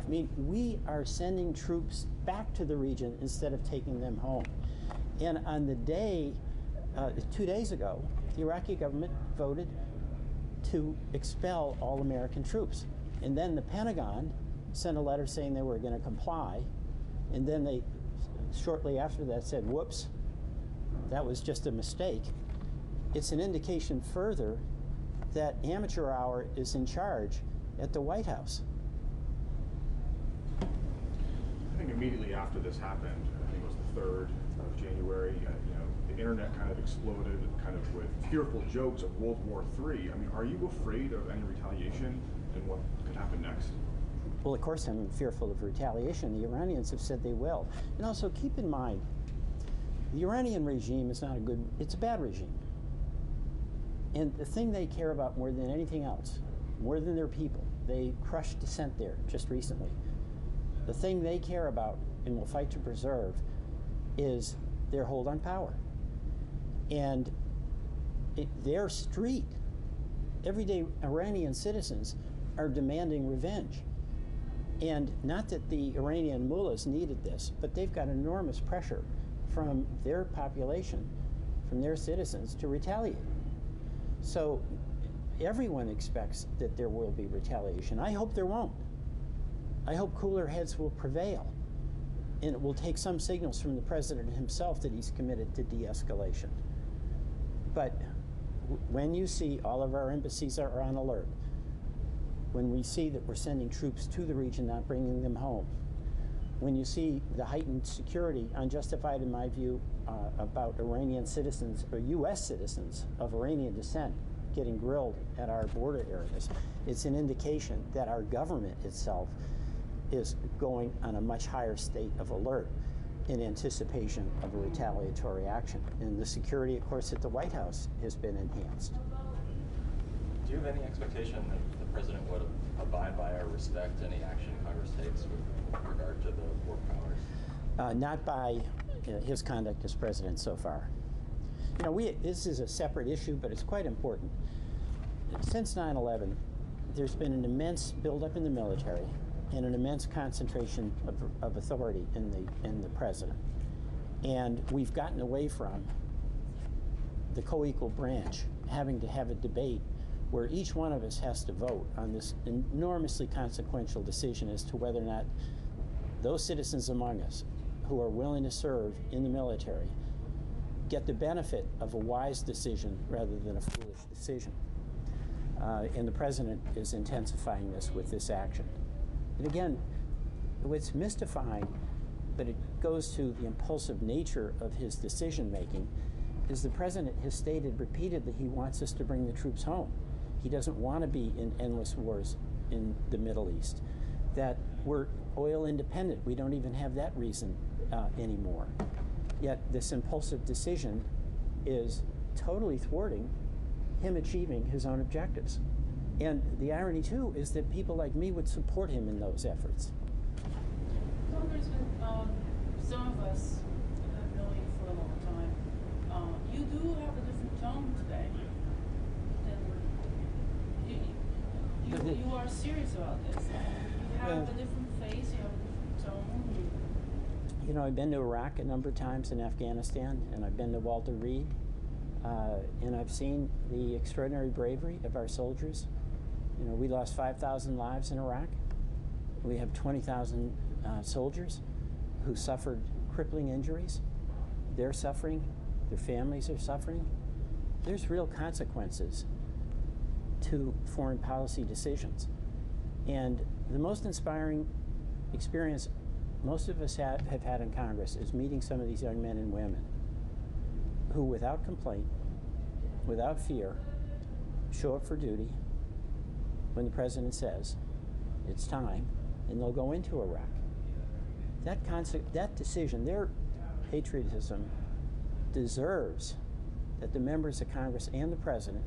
I mean, we are sending troops back to the region instead of taking them home. And on the day, 2 days ago, the Iraqi government voted to expel all American troops. And then the Pentagon sent a letter saying they were going to comply. And then they, shortly after that, said, whoops, that was just a mistake. It's an indication further that amateur hour is in charge at the White House. I think immediately after this happened, I think it was the 3rd of January, the internet kind of exploded kind of with fearful jokes of World War III. I mean, are you afraid of any retaliation and what could happen next? Well, of course I'm fearful of retaliation. The Iranians have said they will. And also keep in mind, the Iranian regime is not it's a bad regime. And the thing they care about more than anything else, more than their people, they crushed dissent there just recently. The thing they care about and will fight to preserve is their hold on power. And their street, everyday Iranian citizens are demanding revenge. And not that the Iranian mullahs needed this, but they've got enormous pressure from their population, from their citizens, to retaliate. So everyone expects that there will be retaliation. I hope there won't. I hope cooler heads will prevail, and it will take some signals from the president himself that he's committed to de-escalation. But when you see all of our embassies are on alert, when we see that we're sending troops to the region, not bringing them home, when you see the heightened security, unjustified in my view, about Iranian citizens or U.S. citizens of Iranian descent getting grilled at our border areas, it's an indication that our government itself is going on a much higher state of alert in anticipation of a retaliatory action. And the security, of course, at the White House has been enhanced. Do you have any expectation that the president would abide by or respect any action Congress takes with regard to the war powers? Not by his conduct as president so far. You know, this is a separate issue, but it's quite important. Since 9/11, there's been an immense buildup in the military and an immense concentration of authority in the president. And we've gotten away from the co-equal branch having to have a debate where each one of us has to vote on this enormously consequential decision as to whether or not those citizens among us who are willing to serve in the military get the benefit of a wise decision rather than a foolish decision. And the president is intensifying this with this action. And again, what's mystifying, but it goes to the impulsive nature of his decision making, is the president has stated repeatedly he wants us to bring the troops home. He doesn't want to be in endless wars in the Middle East. That we're oil independent. We don't even have that reason anymore. Yet this impulsive decision is totally thwarting him achieving his own objectives. And the irony, too, is that people like me would support him in those efforts. Congressman, some of us have known you for a long time. You do have a different tone today. You are serious about this. You have a different face, you have a different tone. You know, I've been to Iraq a number of times in Afghanistan, and I've been to Walter Reed, and I've seen the extraordinary bravery of our soldiers. You know, we lost 5,000 lives in Iraq. We have 20,000 soldiers who suffered crippling injuries. They're suffering. Their families are suffering. There's real consequences to foreign policy decisions. And the most inspiring experience most of us have had in Congress is meeting some of these young men and women who, without complaint, without fear, show up for duty when the president says it's time, and they'll go into Iraq. That decision, their patriotism, deserves that the members of Congress and the president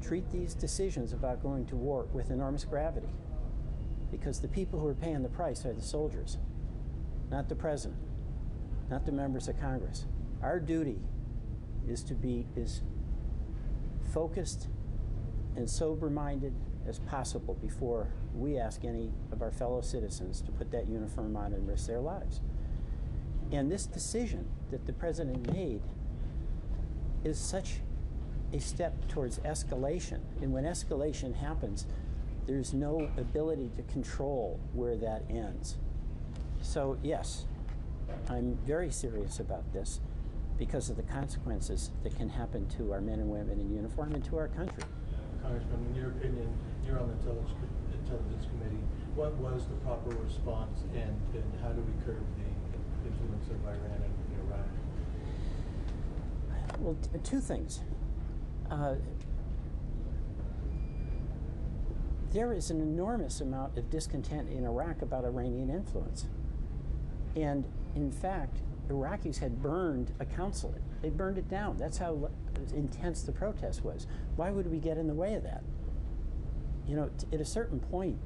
treat these decisions about going to war with enormous gravity, because the people who are paying the price are the soldiers, not the president, not the members of Congress. Our duty is to be as focused and sober-minded as possible before we ask any of our fellow citizens to put that uniform on and risk their lives. And this decision that the president made is such a step towards escalation. And when escalation happens, there's no ability to control where that ends. So yes, I'm very serious about this because of the consequences that can happen to our men and women in uniform and to our country. Congressman, in your opinion, you're on the Intelligence Committee. What was the proper response, and how do we curb the influence of Iran in Iraq? Well, two things. There is an enormous amount of discontent in Iraq about Iranian influence. And in fact, Iraqis had burned a consulate. They burned it down. That's how intense the protest was. Why would we get in the way of that? You know, at a certain point,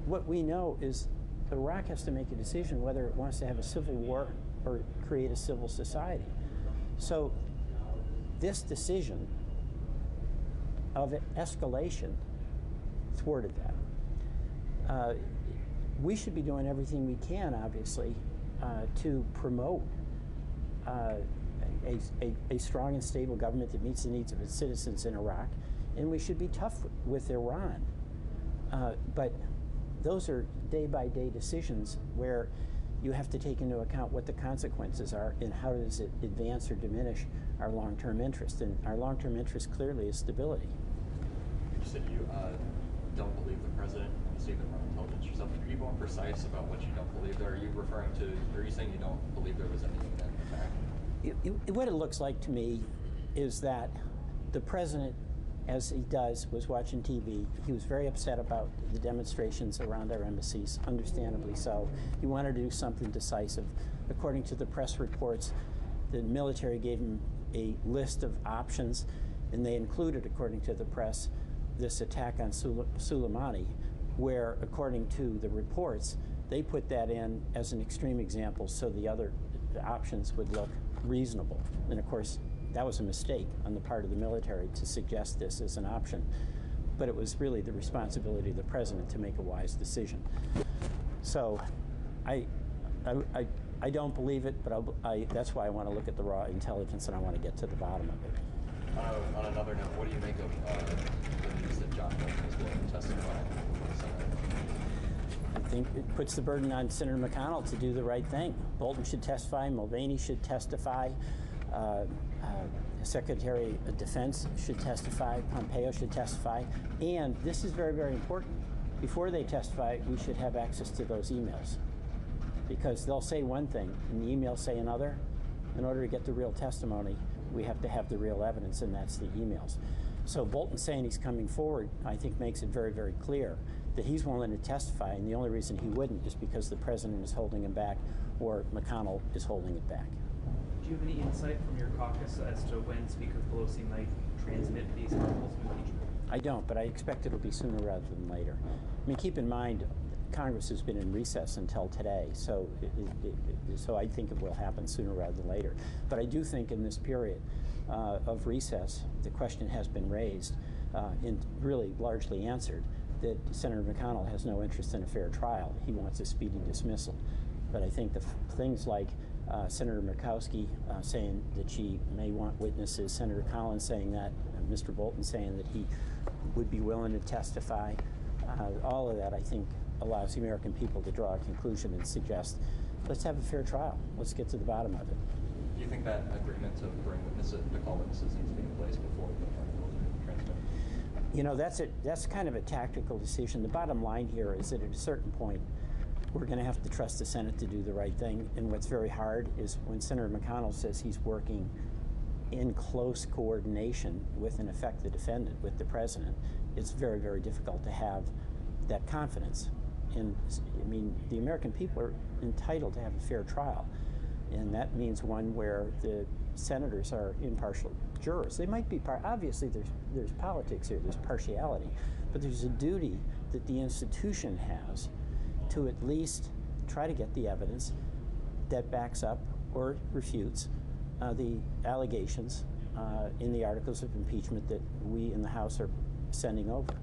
what we know is Iraq has to make a decision whether it wants to have a civil war or create a civil society. So this decision of escalation thwarted that. We should be doing everything we can, obviously, to promote a strong and stable government that meets the needs of its citizens in Iraq, and we should be tough with Iran. But those are day-by-day decisions where you have to take into account what the consequences are and how does it advance or diminish our long-term interest. And our long-term interest clearly is stability. You said you don't believe the president say that we're on intelligence or something. Are you more precise about what you don't believe? Are you referring to, are you saying you don't believe there was any imminent attack? What it looks like to me is that the president, as he does, was watching TV. He was very upset about the demonstrations around our embassies, understandably so. He wanted to do something decisive. According to the press reports, the military gave him a list of options, and they included, according to the press, this attack on Soleimani, where, according to the reports, they put that in as an extreme example so the other options would look reasonable. And of course, that was a mistake on the part of the military to suggest this as an option. But it was really the responsibility of the president to make a wise decision. So I don't believe it, but that's why I want to look at the raw intelligence and I want to get to the bottom of it. On another note, what do you make of the news that John Bolton is willing to testify in the Senate? I think it puts the burden on Senator McConnell to do the right thing. Bolton should testify, Mulvaney should testify, Secretary of Defense should testify, Pompeo should testify, and this is very, very important. Before they testify, we should have access to those emails, because they'll say one thing and the emails say another. In order to get the real testimony, we have to have the real evidence, and that's the emails. So Bolton saying he's coming forward, I think, makes it very, very clear that he's willing to testify, and the only reason he wouldn't is because the president is holding him back or McConnell is holding it back. Do you have any insight from your caucus as to when Speaker Pelosi might transmit these articles of impeachment? I don't, but I expect it'll be sooner rather than later. I mean, keep in mind, Congress has been in recess until today, so so I think it will happen sooner rather than later. But I do think in this period of recess, the question has been raised and really largely answered that Senator McConnell has no interest in a fair trial. He wants a speedy dismissal. But I think the things like Senator Murkowski saying that she may want witnesses, Senator Collins saying that, Mr. Bolton saying that he would be willing to testify, all of that, I think, allows the American people to draw a conclusion and suggest, let's have a fair trial. Let's get to the bottom of it. Do you think that agreement to bring witnesses, to call witnesses, needs to be in place before the articles are transmitted? You know, that's kind of a tactical decision. The bottom line here is that at a certain point, we're going to have to trust the Senate to do the right thing. And what's very hard is when Senator McConnell says he's working in close coordination with, in effect, the defendant, with the president, it's very, very difficult to have that confidence. And I mean, the American people are entitled to have a fair trial. And that means one where the senators are impartial jurors. They might be, obviously there's politics here, there's partiality, but there's a duty that the institution has to at least try to get the evidence that backs up or refutes the allegations in the articles of impeachment that we in the House are sending over.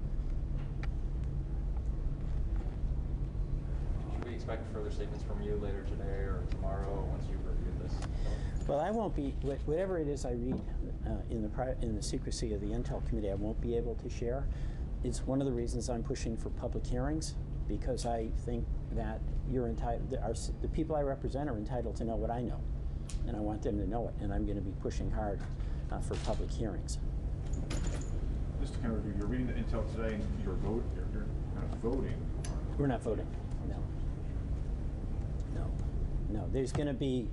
Should we expect further statements from you later today or tomorrow once you've reviewed this? Well, I won't be, whatever it is I read in the secrecy of the Intel Committee, I won't be able to share. It's one of the reasons I'm pushing for public hearings, because I think that you're entitled, the people I represent are entitled to know what I know, and I want them to know it, and I'm going to be pushing hard for public hearings. Just to kind of review, you're reading the intel today, and you're kind of voting. We're not voting, no. No, there's going to be,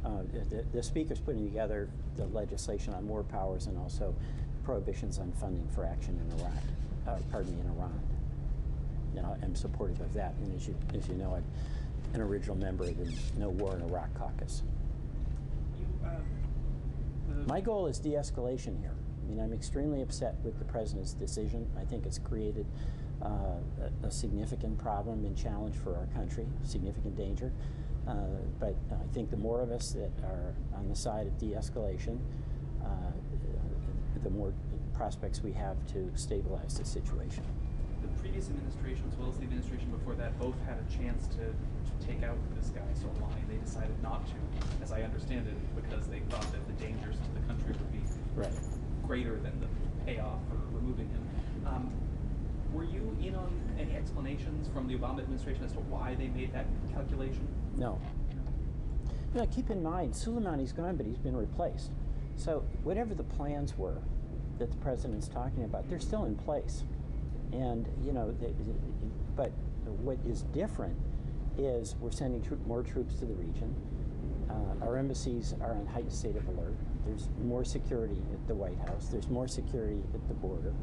the Speaker's putting together the legislation on war powers and also prohibitions on funding for action in Iraq, in Iran. You know, I'm supportive of that, and as you know, I'm an original member of the No War in Iraq caucus. My goal is de-escalation here. I mean, I'm extremely upset with the president's decision. I think it's created a significant problem and challenge for our country, significant danger. But I think the more of us that are on the side of de-escalation, the more prospects we have to stabilize the situation. The previous administration, as well as the administration before that, both had a chance to take out this guy, Soleimani. They decided not to, as I understand it, because they thought that the dangers to the country would be greater than the payoff for removing him. Were you in on any explanations from the Obama administration as to why they made that calculation? No. Now, keep in mind, Soleimani's gone, but he's been replaced. So whatever the plans were that the president's talking about, they're still in place. And, you know, but what is different is we're sending more troops to the region. Our embassies are in heightened state of alert. There's more security at the White House. There's more security at the border.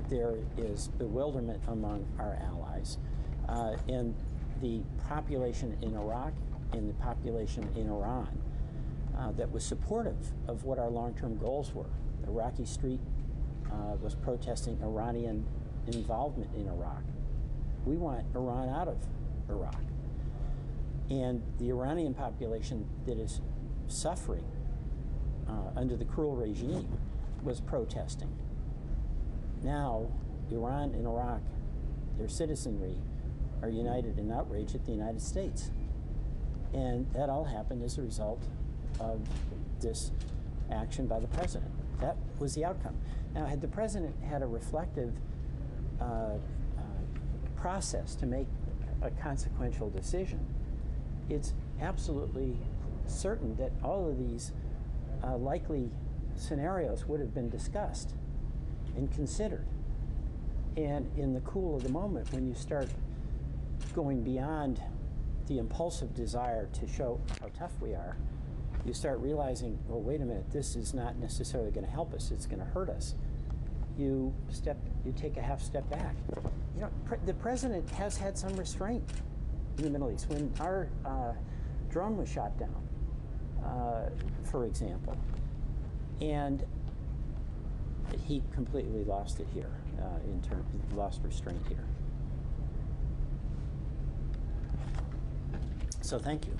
There is bewilderment among our allies. And the population in Iraq and the population in Iran that was supportive of what our long-term goals were. Iraqi Street was protesting Iranian involvement in Iraq. We want Iran out of Iraq. And the Iranian population that is suffering under the cruel regime was protesting. Now, Iran and Iraq, their citizenry, are united in outrage at the United States. And that all happened as a result of this action by the president. That was the outcome. Now, had the president had a reflective process to make a consequential decision, it's absolutely certain that all of these likely scenarios would have been discussed and considered. And in the cool of the moment, when you start going beyond the impulsive desire to show how tough we are, you start realizing, well, wait a minute, this is not necessarily going to help us, it's going to hurt us. You take a half step back. You know, the president has had some restraint in the Middle East. When our drone was shot down, for example, and he completely lost it here, lost restraint here. So thank you.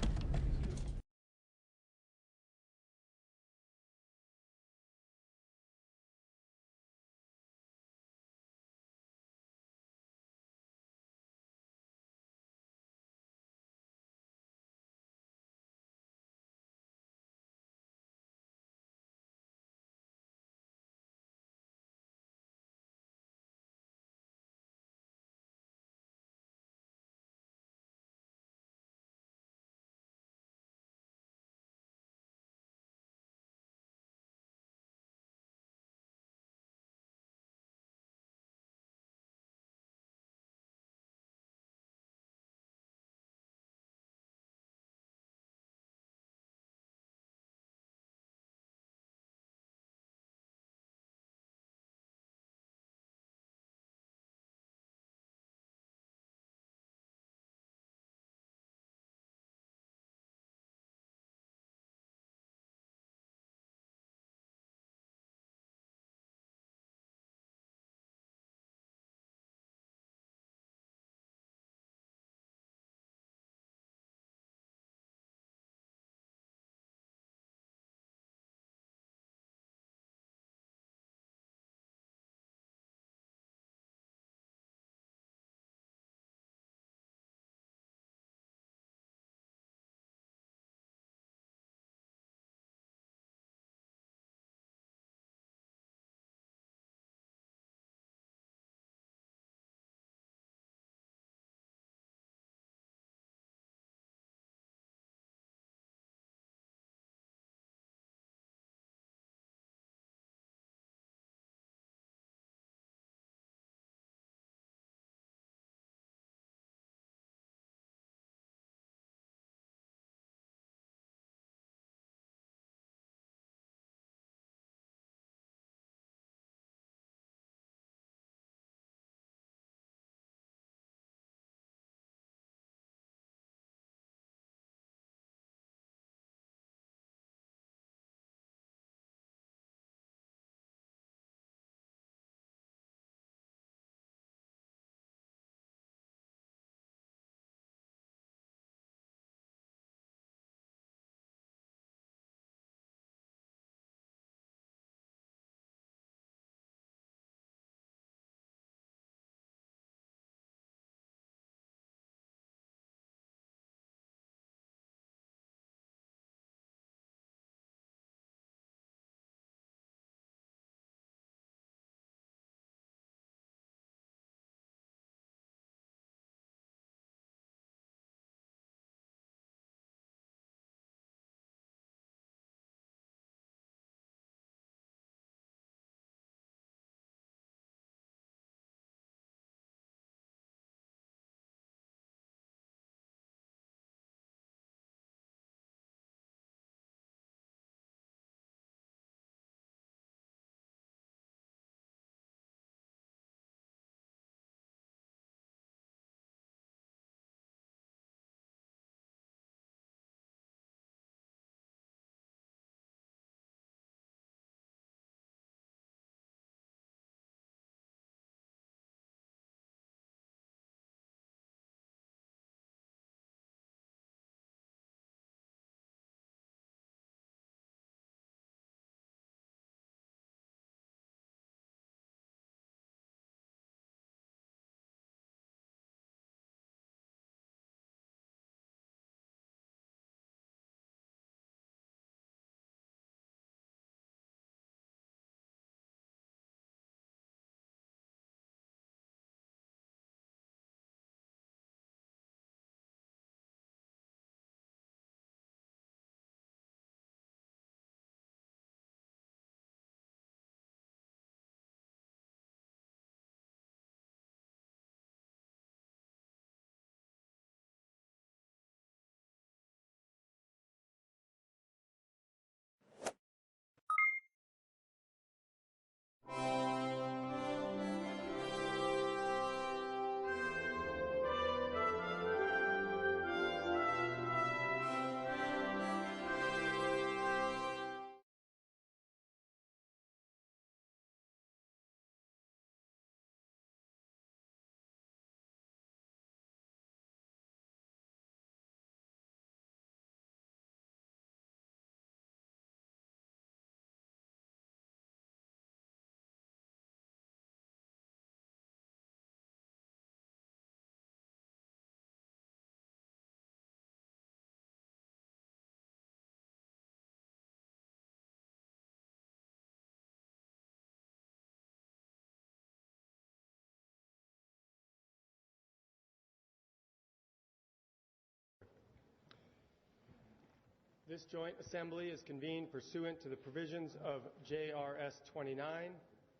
This joint assembly is convened pursuant to the provisions of JRS 29,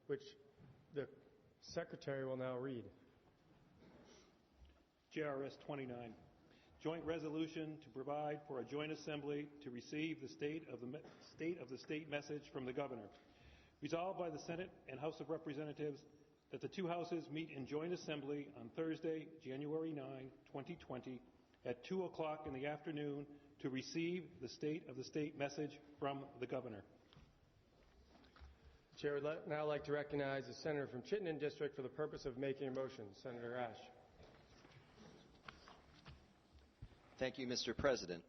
which the Secretary will now read. JRS 29, joint resolution to provide for a joint assembly to receive the state of the state message from the governor. Resolved by the Senate and House of Representatives that the two houses meet in joint assembly on Thursday, January 9, 2020, at 2 o'clock in the afternoon to receive the state of the state message from the governor. The Chair would now like to recognize the Senator from Chittenden District for the purpose of making a motion. Senator Ash. Thank you, Mr. President.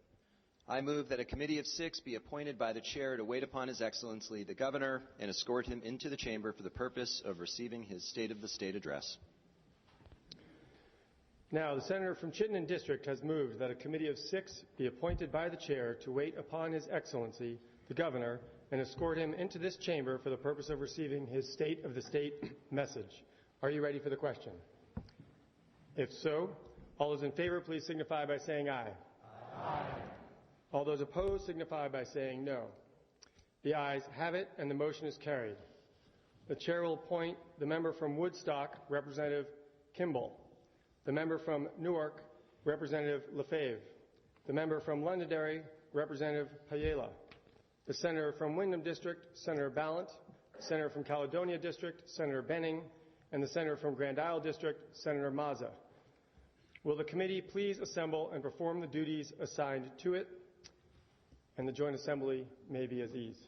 I move that a committee of 6 be appointed by the Chair to wait upon His Excellency the Governor and escort him into the chamber for the purpose of receiving his State of the State address. Now, the Senator from Chittenden District has moved that a committee of 6 be appointed by the Chair to wait upon His Excellency the Governor and escort him into this chamber for the purpose of receiving his State of the State message. Are you ready for the question? If so, all those in favor, please signify by saying aye. Aye. All those opposed signify by saying no. The ayes have it, and the motion is carried. The Chair will appoint the member from Woodstock, Representative Kimball, the member from Newark, Representative Lefebvre, the member from Londonderry, Representative Payela, the Senator from Windham District, Senator Ballant, the Senator from Caledonia District, Senator Benning, and the Senator from Grand Isle District, Senator Mazza. Will the committee please assemble and perform the duties assigned to it? And the joint assembly may be at ease.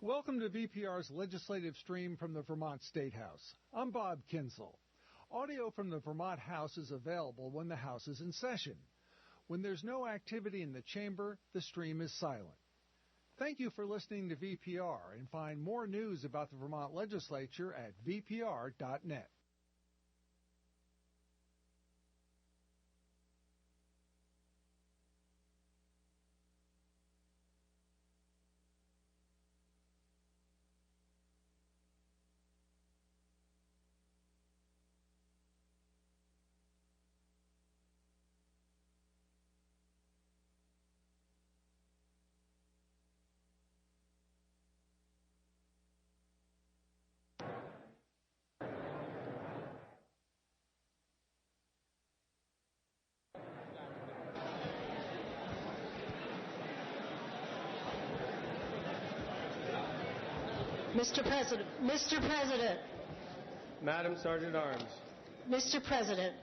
Welcome to VPR's legislative stream from the Vermont State House. I'm Bob Kinsel. Audio from the Vermont House is available when the House is in session. When there's no activity in the chamber, the stream is silent. Thank you for listening to VPR, and find more news about the Vermont legislature at vpr.net. Mr. President. Madam Sergeant at Arms. Mr. President,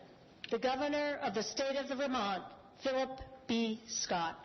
the Governor of the State of Vermont, Philip B. Scott.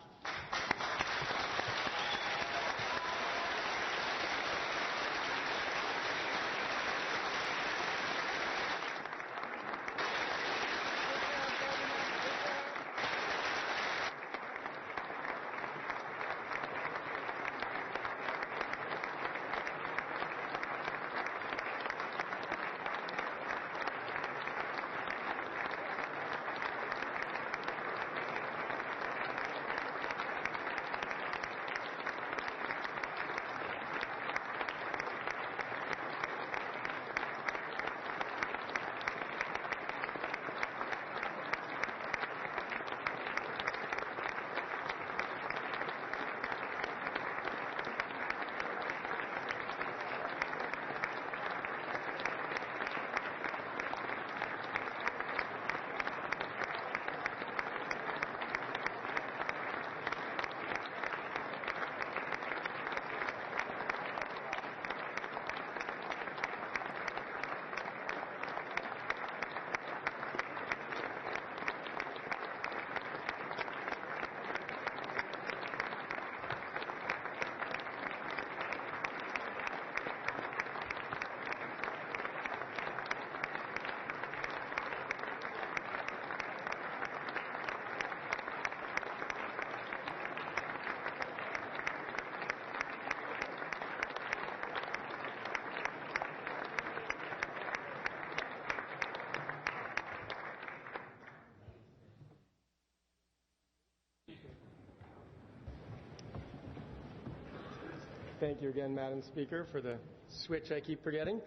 Thank you again, Madam Speaker, for the switch I keep forgetting.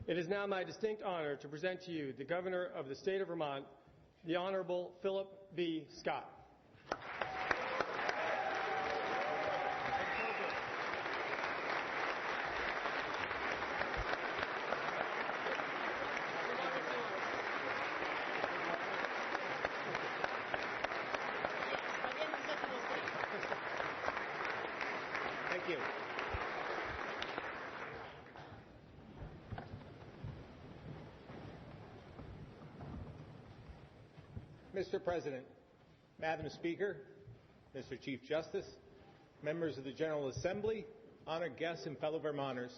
It is now my distinct honor to present to you the Governor of the State of Vermont, the Honorable Philip B. Scott. Thank you. Mr. President, Madam Speaker, Mr. Chief Justice, members of the General Assembly, honored guests, and fellow Vermonters.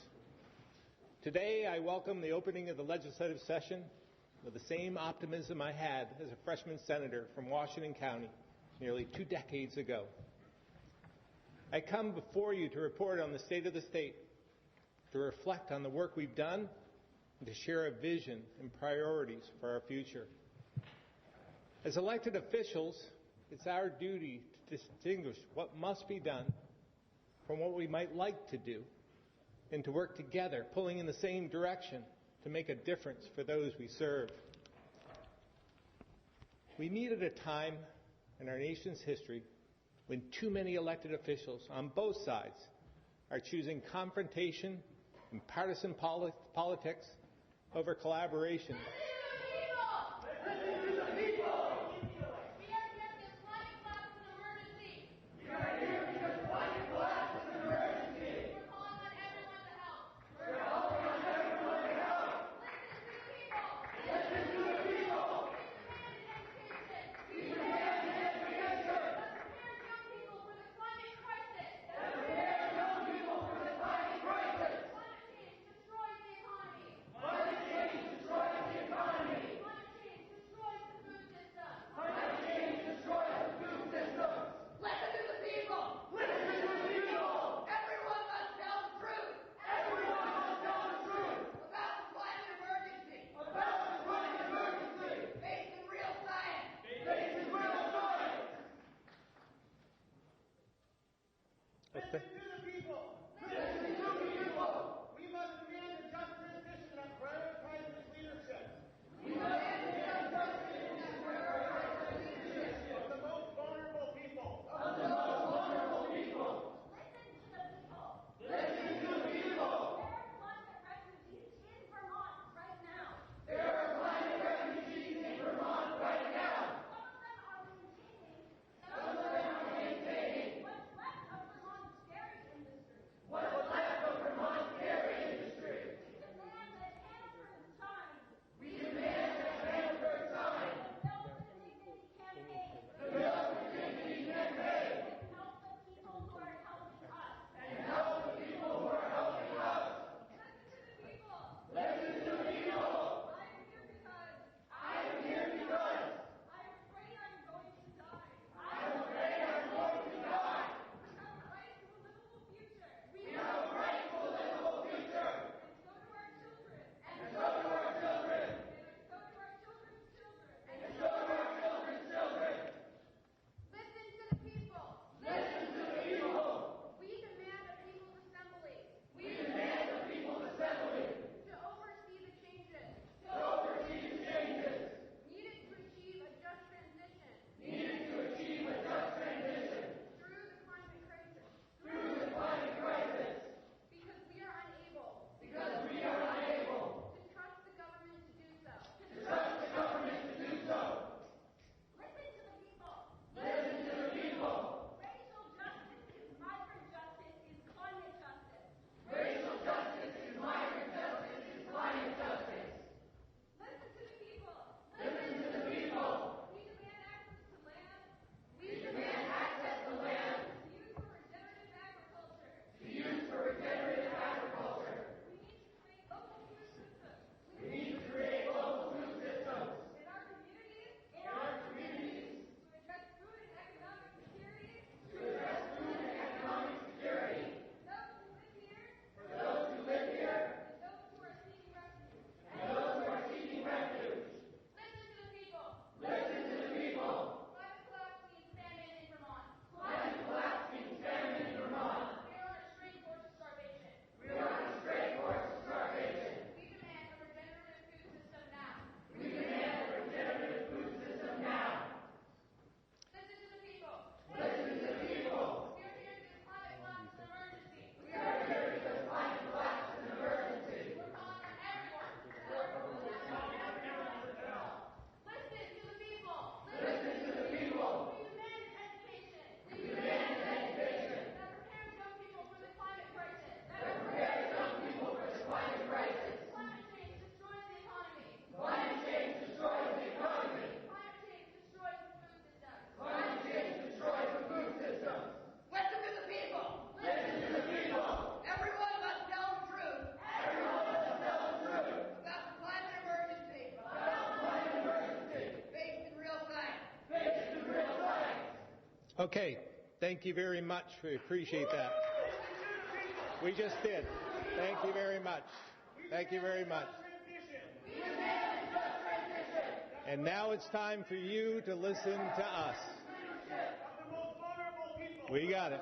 Today, I welcome the opening of the legislative session with the same optimism I had as a freshman senator from Washington County nearly 2 decades ago. I come before you to report on the state of the state, to reflect on the work we've done, and to share a vision and priorities for our future. As elected officials, it's our duty to distinguish what must be done from what we might like to do, and to work together, pulling in the same direction to make a difference for those we serve. We meet at a time in our nation's history when too many elected officials on both sides are choosing confrontation and partisan politics over collaboration. Okay, thank you very much. We appreciate that. We just did. Thank you very much. Thank you very much. And now it's time for you to listen to us. We got it.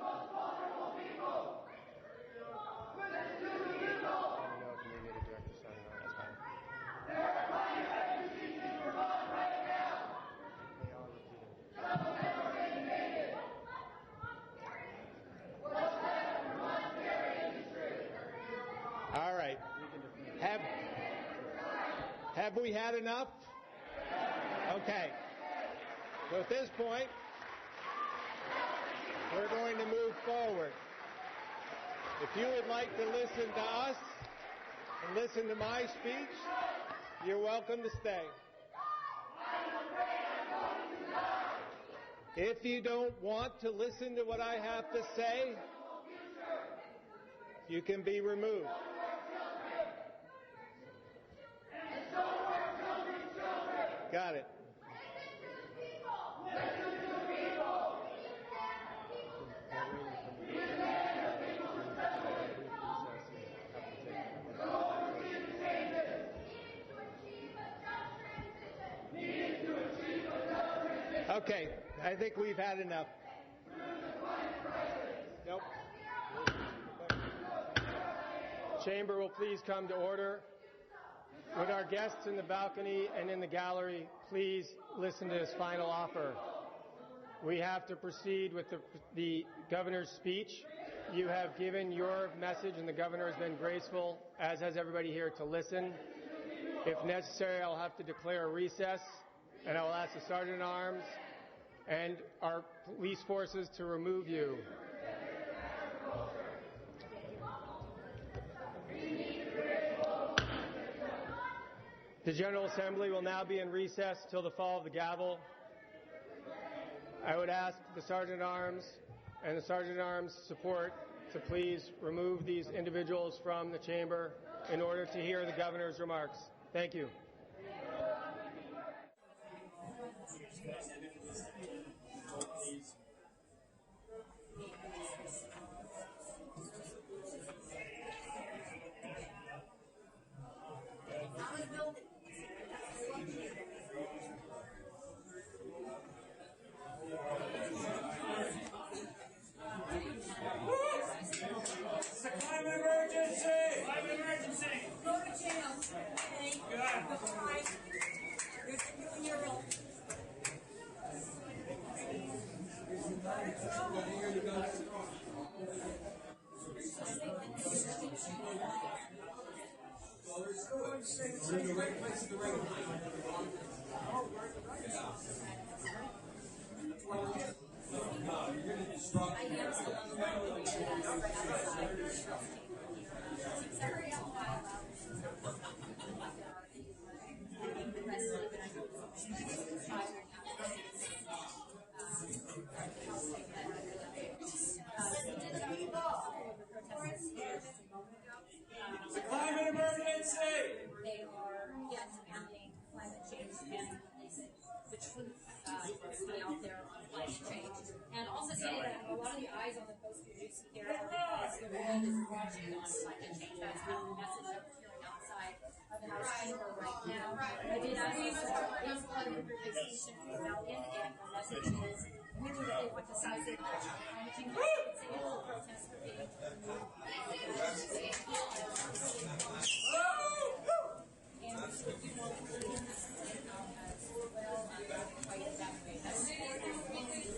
All right. Have we had enough? Okay. So at this point, we're going to move forward. If you would like to listen to us and listen to my speech, you're welcome to stay. If you don't want to listen to what I have to say, you can be removed. Got it. Okay, I think we've had enough. Nope. Chamber will please come to order. Would our guests in the balcony and in the gallery please listen to his final offer? We have to proceed with the governor's speech. You have given your message and the governor has been graceful, as has everybody here, to listen. If necessary, I'll have to declare a recess, and I will ask the Sergeant-at-Arms and our police forces to remove you. The General Assembly will now be in recess till the fall of the gavel. I would ask the Sergeant-at-Arms and the Sergeant-at-Arms support to please remove these individuals from the chamber in order to hear the governor's remarks. Thank you. It's a climate emergency! Climate emergency! Go to jail. Okay? Good. Goodbye. You're doing your role. We're in the right place at the right time. No, you're going to disrupt. It's a climate emergency! They are, yes, ending climate change and which would be out there on climate change. And also say that a lot of the eyes on the coast you see here are because the world is watching on climate change. That's kind of the message I'm hearing outside of the House chamber right now. I did ask them for a flood improvisation rebellion, and the message is really that they want the size of climate change. It's a protest for being and we should do more as well and fight that way. That's I didn't do anything.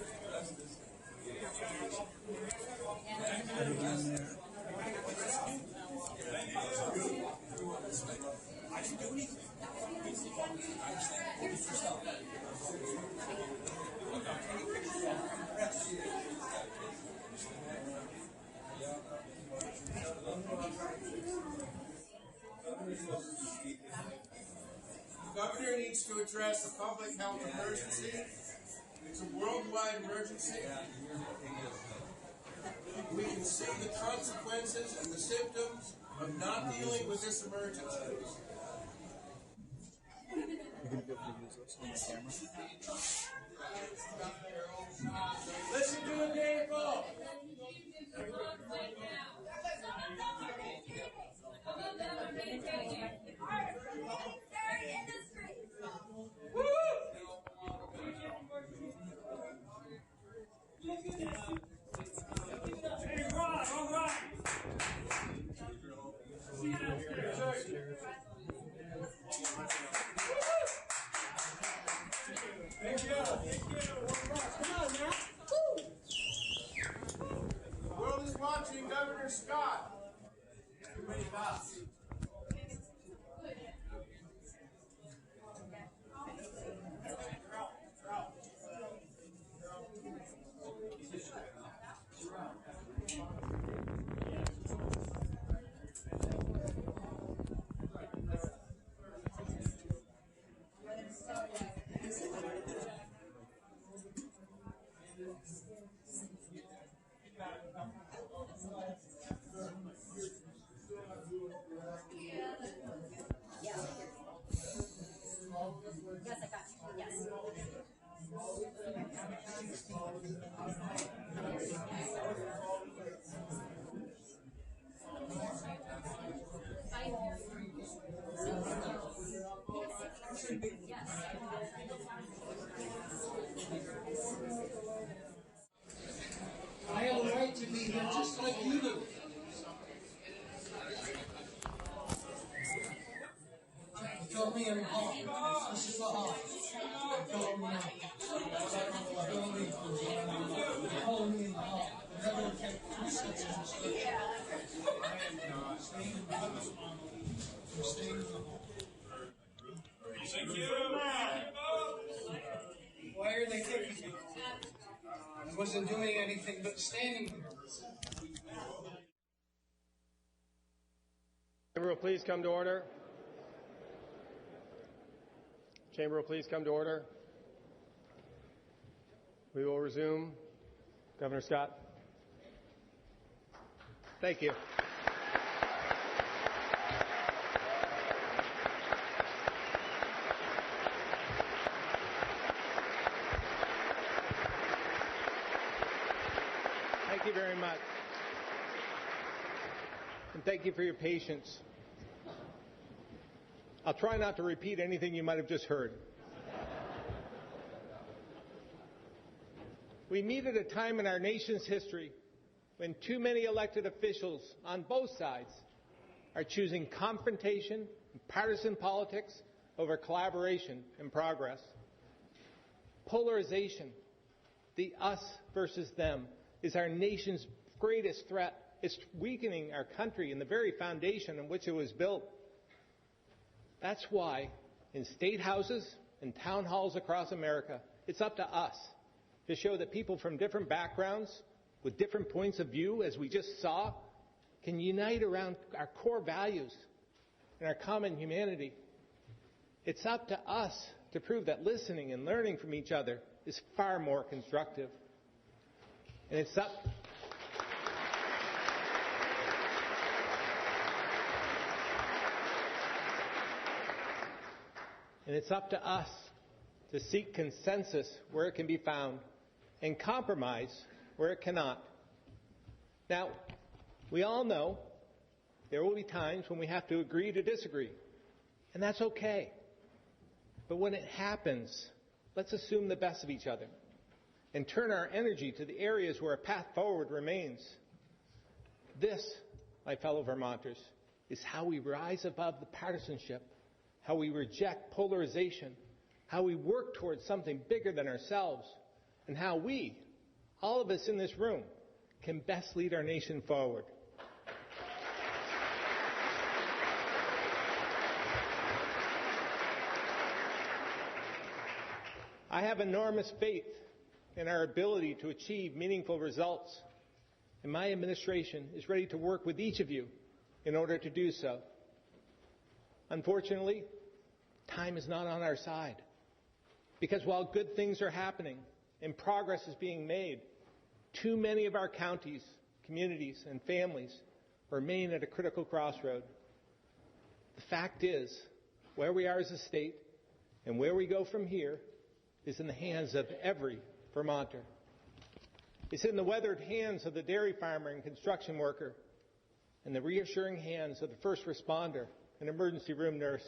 The governor needs to address the public health emergency. It's a worldwide emergency. We can see the consequences and the symptoms of not dealing with this emergency. You're going to be able to use this on the camera? Listen. The world is watching Governor Scott. Too many bots. Yes, I got you. Yes. I have a right to be here just like you do. You told me in the hall. This is the hall. You told me. You told me. You told me in the hall. Never would take 2 seconds. I'm staying in the hall. I'm staying in the hall. Thank you. Why are they kicking me? I wasn't doing anything but standing here. Chamber will please come to order. Chamber will please come to order. We will resume. Governor Scott. Thank you. Thank you very much. And thank you for your patience. I'll try not to repeat anything you might have just heard. We meet at a time in our nation's history when too many elected officials on both sides are choosing confrontation and partisan politics over collaboration and progress. Polarization, the us versus them, is our nation's greatest threat. It's weakening our country and the very foundation on which it was built. That's why in state houses and town halls across America, it's up to us to show that people from different backgrounds with different points of view, as we just saw, can unite around our core values and our common humanity. It's up to us to prove that listening and learning from each other is far more constructive. And it's up to us to seek consensus where it can be found and compromise where it cannot. Now, we all know there will be times when we have to agree to disagree, and that's okay. But when it happens, let's assume the best of each other and turn our energy to the areas where a path forward remains. This, my fellow Vermonters, is how we rise above the partisanship, how we reject polarization, how we work towards something bigger than ourselves, and how we, all of us in this room, can best lead our nation forward. I have enormous faith in our ability to achieve meaningful results, and my administration is ready to work with each of you in order to do so. Unfortunately, time is not on our side, because while good things are happening and progress is being made, too many of our counties, communities, and families remain at a critical crossroad. The fact is, where we are as a state and where we go from here is in the hands of every Vermonter. It's in the weathered hands of the dairy farmer and construction worker, and the reassuring hands of the first responder and emergency room nurse.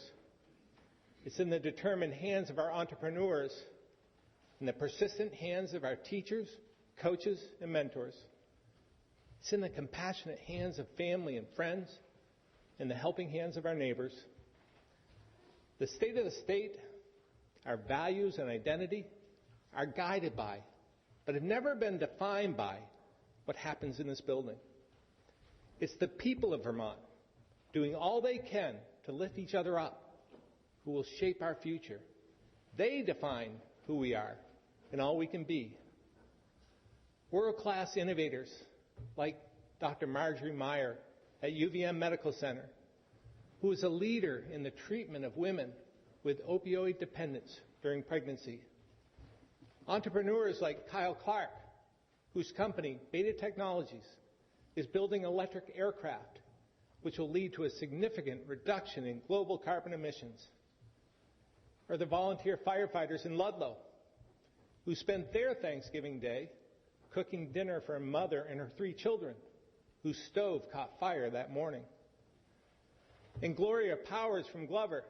It's in the determined hands of our entrepreneurs and the persistent hands of our teachers, coaches, and mentors. It's in the compassionate hands of family and friends and the helping hands of our neighbors. The state of the state, our values and identity, are guided by, but have never been defined by, what happens in this building. It's the people of Vermont doing all they can to lift each other up who will shape our future. They define who we are and all we can be. World-class innovators like Dr. Marjorie Meyer at UVM Medical Center, who is a leader in the treatment of women with opioid dependence during pregnancy. Entrepreneurs like Kyle Clark, whose company, Beta Technologies, is building electric aircraft, which will lead to a significant reduction in global carbon emissions. Or the volunteer firefighters in Ludlow, who spent their Thanksgiving Day cooking dinner for a mother and her 3 children, whose stove caught fire that morning. And Gloria Powers from Glover,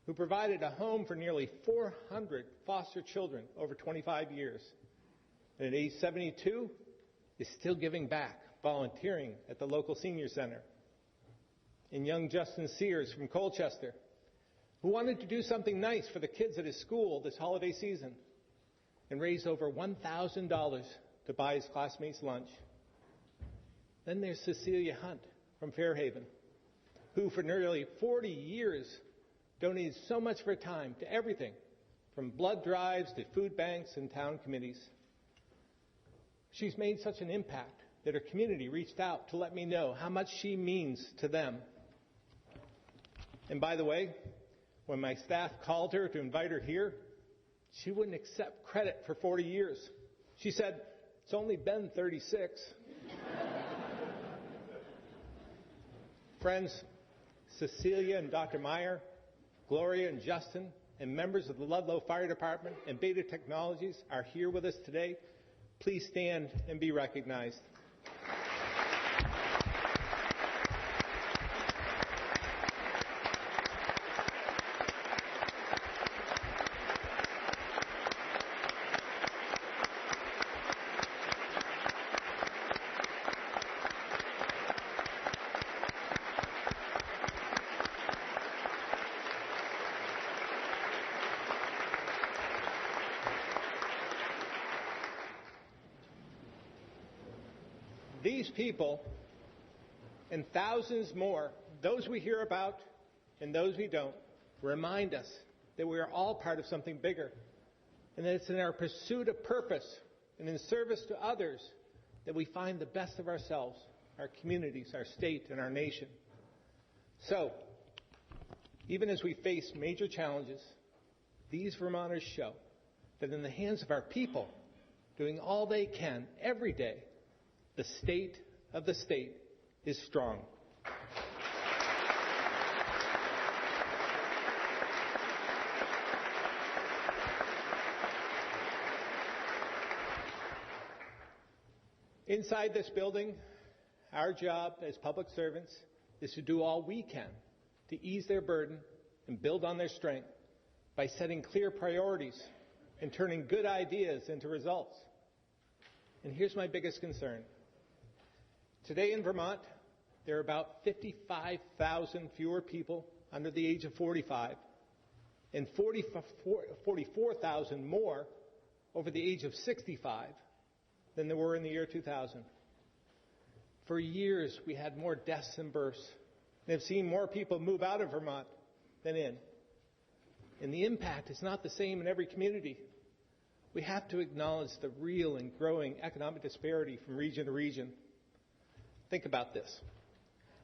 who provided a home for nearly 400 foster children over 25 years. And at age 72, is still giving back, volunteering at the local senior center. And young Justin Sears from Colchester, who wanted to do something nice for the kids at his school this holiday season and raised over $1,000 to buy his classmates lunch. Then there's Cecilia Hunt from Fairhaven, who for nearly 40 years donated so much of her time to everything from blood drives to food banks and town committees. She's made such an impact that her community reached out to let me know how much she means to them. And by the way, when my staff called her to invite her here, she wouldn't accept credit for 40 years. She said, "It's only been 36. Friends, Cecilia and Dr. Meyer, Gloria and Justin, and members of the Ludlow Fire Department and Beta Technologies are here with us today. Please stand and be recognized. These people and thousands more, those we hear about and those we don't, remind us that we are all part of something bigger, and that it's in our pursuit of purpose and in service to others that we find the best of ourselves, our communities, our state, and our nation. So, even as we face major challenges, these Vermonters show that in the hands of our people, doing all they can every day, the state of the state is strong. Inside this building, our job as public servants is to do all we can to ease their burden and build on their strength by setting clear priorities and turning good ideas into results. And here's my biggest concern. Today in Vermont, there are about 55,000 fewer people under the age of 45 and 44,000 more over the age of 65 than there were in the year 2000. For years, we had more deaths than births and have seen more people move out of Vermont than in. And the impact is not the same in every community. We have to acknowledge the real and growing economic disparity from region to region. Think about this.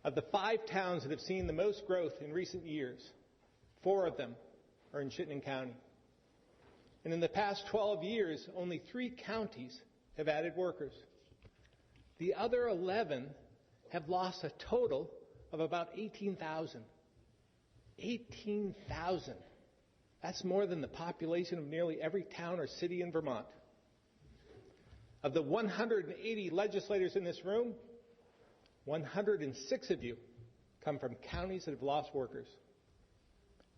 Of the 5 towns that have seen the most growth in recent years, 4 of them are in Chittenden County. And in the past 12 years, only 3 counties have added workers. The other 11 have lost a total of about 18,000. 18,000. That's more than the population of nearly every town or city in Vermont. Of the 180 legislators in this room, 106 of you come from counties that have lost workers.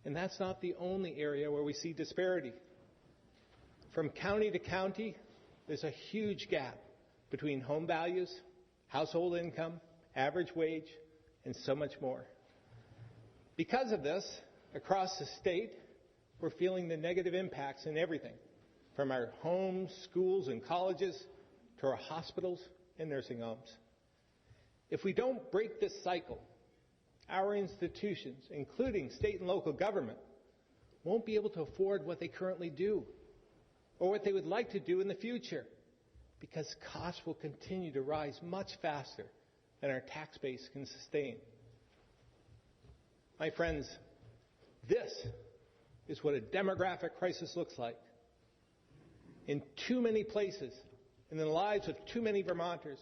And that's not the only area where we see disparity. From county to county, there's a huge gap between home values, household income, average wage, and so much more. Because of this, across the state, we're feeling the negative impacts in everything, from our homes, schools, and colleges to our hospitals and nursing homes. If we don't break this cycle, our institutions, including state and local government, won't be able to afford what they currently do or what they would like to do in the future, because costs will continue to rise much faster than our tax base can sustain. My friends, this is what a demographic crisis looks like. In too many places, in the lives of too many Vermonters,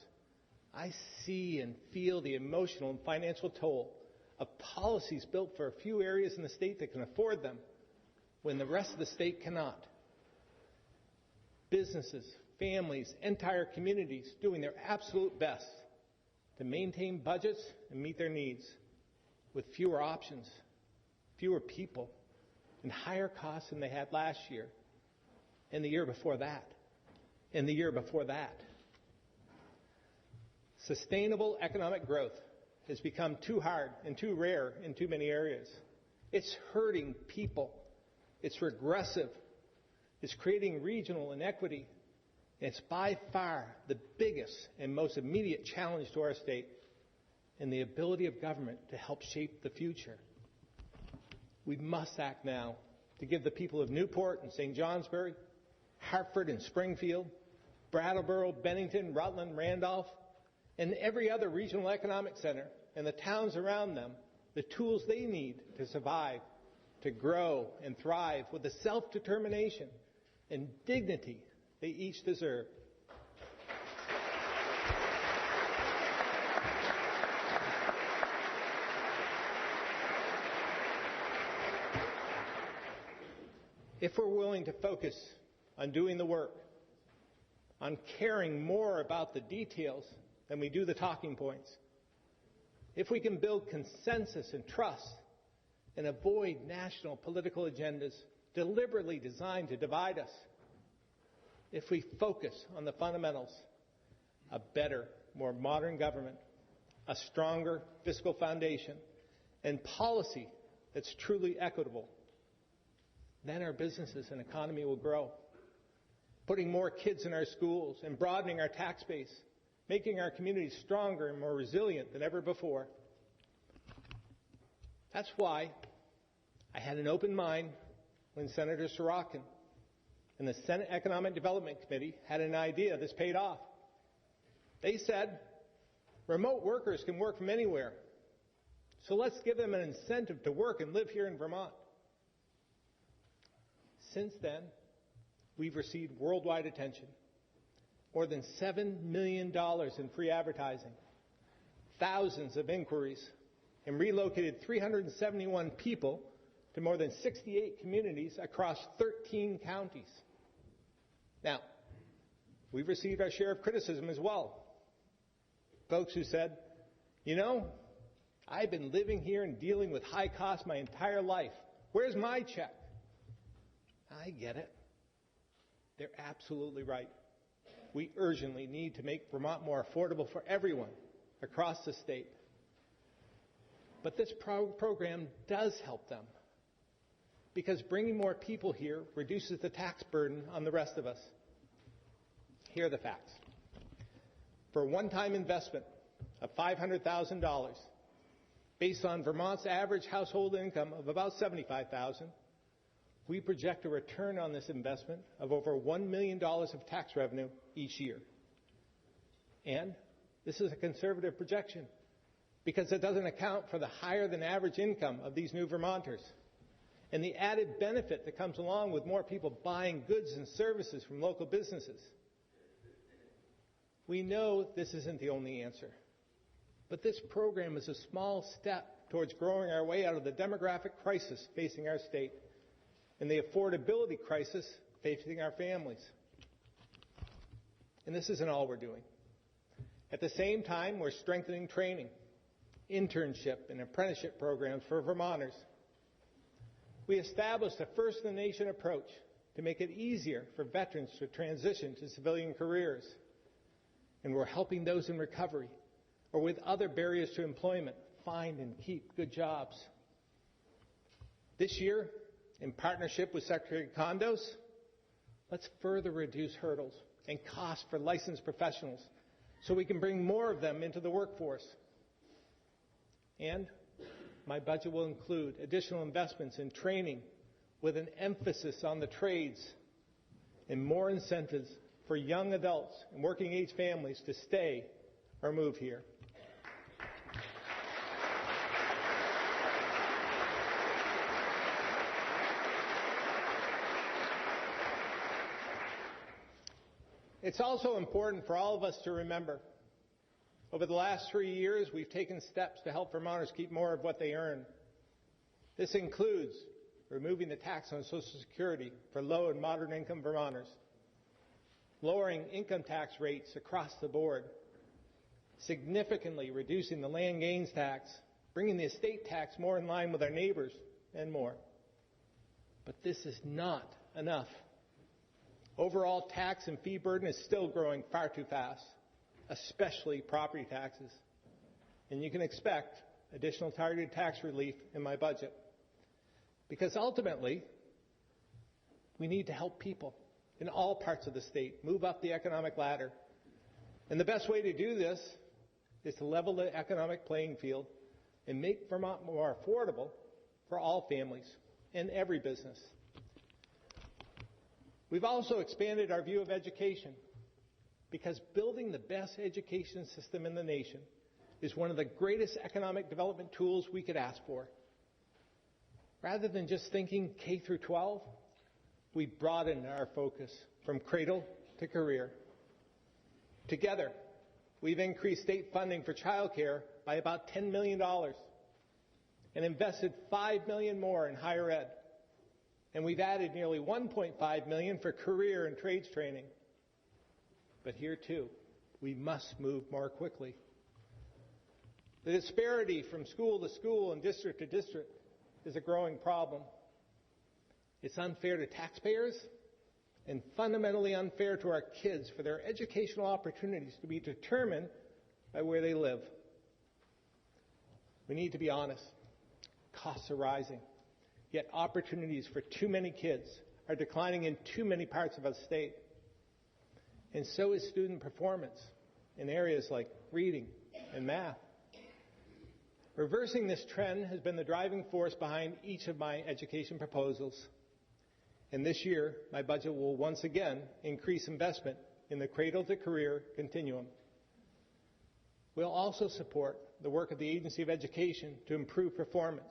I see and feel the emotional and financial toll of policies built for a few areas in the state that can afford them when the rest of the state cannot. Businesses, families, entire communities doing their absolute best to maintain budgets and meet their needs with fewer options, fewer people, and higher costs than they had last year, and the year before that, and the year before that. Sustainable economic growth has become too hard and too rare in too many areas. It's hurting people. It's regressive. It's creating regional inequity. And it's by far the biggest and most immediate challenge to our state and the ability of government to help shape the future. We must act now to give the people of Newport and St. Johnsbury, Hartford and Springfield, Brattleboro, Bennington, Rutland, Randolph, and every other regional economic center and the towns around them the tools they need to survive, to grow and thrive with the self-determination and dignity they each deserve. If we're willing to focus on doing the work, on caring more about the details than we do the talking points, if we can build consensus and trust and avoid national political agendas deliberately designed to divide us, if we focus on the fundamentals, a better, more modern government, a stronger fiscal foundation, and policy that's truly equitable, then our businesses and economy will grow. Putting more kids in our schools and broadening our tax base, making our communities stronger and more resilient than ever before. That's why I had an open mind when Senator Sorokin and the Senate Economic Development Committee had an idea that's paid off. They said, remote workers can work from anywhere, so let's give them an incentive to work and live here in Vermont. Since then, we've received worldwide attention, more than $7 million in free advertising, thousands of inquiries, and relocated 371 people to more than 68 communities across 13 counties. Now, we've received our share of criticism as well. Folks who said, you know, I've been living here and dealing with high costs my entire life. Where's my check? I get it. They're absolutely right. We urgently need to make Vermont more affordable for everyone across the state. But this program does help them, because bringing more people here reduces the tax burden on the rest of us. Here are the facts. For a one-time investment of $500,000, based on Vermont's average household income of about $75,000, we project a return on this investment of over $1 million of tax revenue each year. And this is a conservative projection because it doesn't account for the higher than average income of these new Vermonters and the added benefit that comes along with more people buying goods and services from local businesses. We know this isn't the only answer, but this program is a small step towards growing our way out of the demographic crisis facing our state and the affordability crisis facing our families. And this isn't all we're doing. At the same time, we're strengthening training, internship, and apprenticeship programs for Vermonters. We established a first-in-the-nation approach to make it easier for veterans to transition to civilian careers. And we're helping those in recovery or with other barriers to employment find and keep good jobs. This year, in partnership with Secretary Condos, let's further reduce hurdles and costs for licensed professionals so we can bring more of them into the workforce. And my budget will include additional investments in training with an emphasis on the trades and more incentives for young adults and working-age families to stay or move here. It's also important for all of us to remember, over the last 3 years, we've taken steps to help Vermonters keep more of what they earn. This includes removing the tax on Social Security for low and moderate income Vermonters, lowering income tax rates across the board, significantly reducing the land gains tax, bringing the estate tax more in line with our neighbors, and more. But this is not enough. Overall tax and fee burden is still growing far too fast, especially property taxes. And you can expect additional targeted tax relief in my budget. Because ultimately, we need to help people in all parts of the state move up the economic ladder. And the best way to do this is to level the economic playing field and make Vermont more affordable for all families and every business. We've also expanded our view of education because building the best education system in the nation is one of the greatest economic development tools we could ask for. Rather than just thinking K through 12, we've broadened our focus from cradle to career. Together, we've increased state funding for childcare by about $10 million and invested $5 million more in higher ed. And we've added nearly $1.5 million for career and trades training. But here, too, we must move more quickly. The disparity from school to school and district to district is a growing problem. It's unfair to taxpayers and fundamentally unfair to our kids for their educational opportunities to be determined by where they live. We need to be honest. Costs are rising. Yet opportunities for too many kids are declining in too many parts of our state. And so is student performance in areas like reading and math. Reversing this trend has been the driving force behind each of my education proposals. And this year, my budget will once again increase investment in the cradle to career continuum. We'll also support the work of the Agency of Education to improve performance.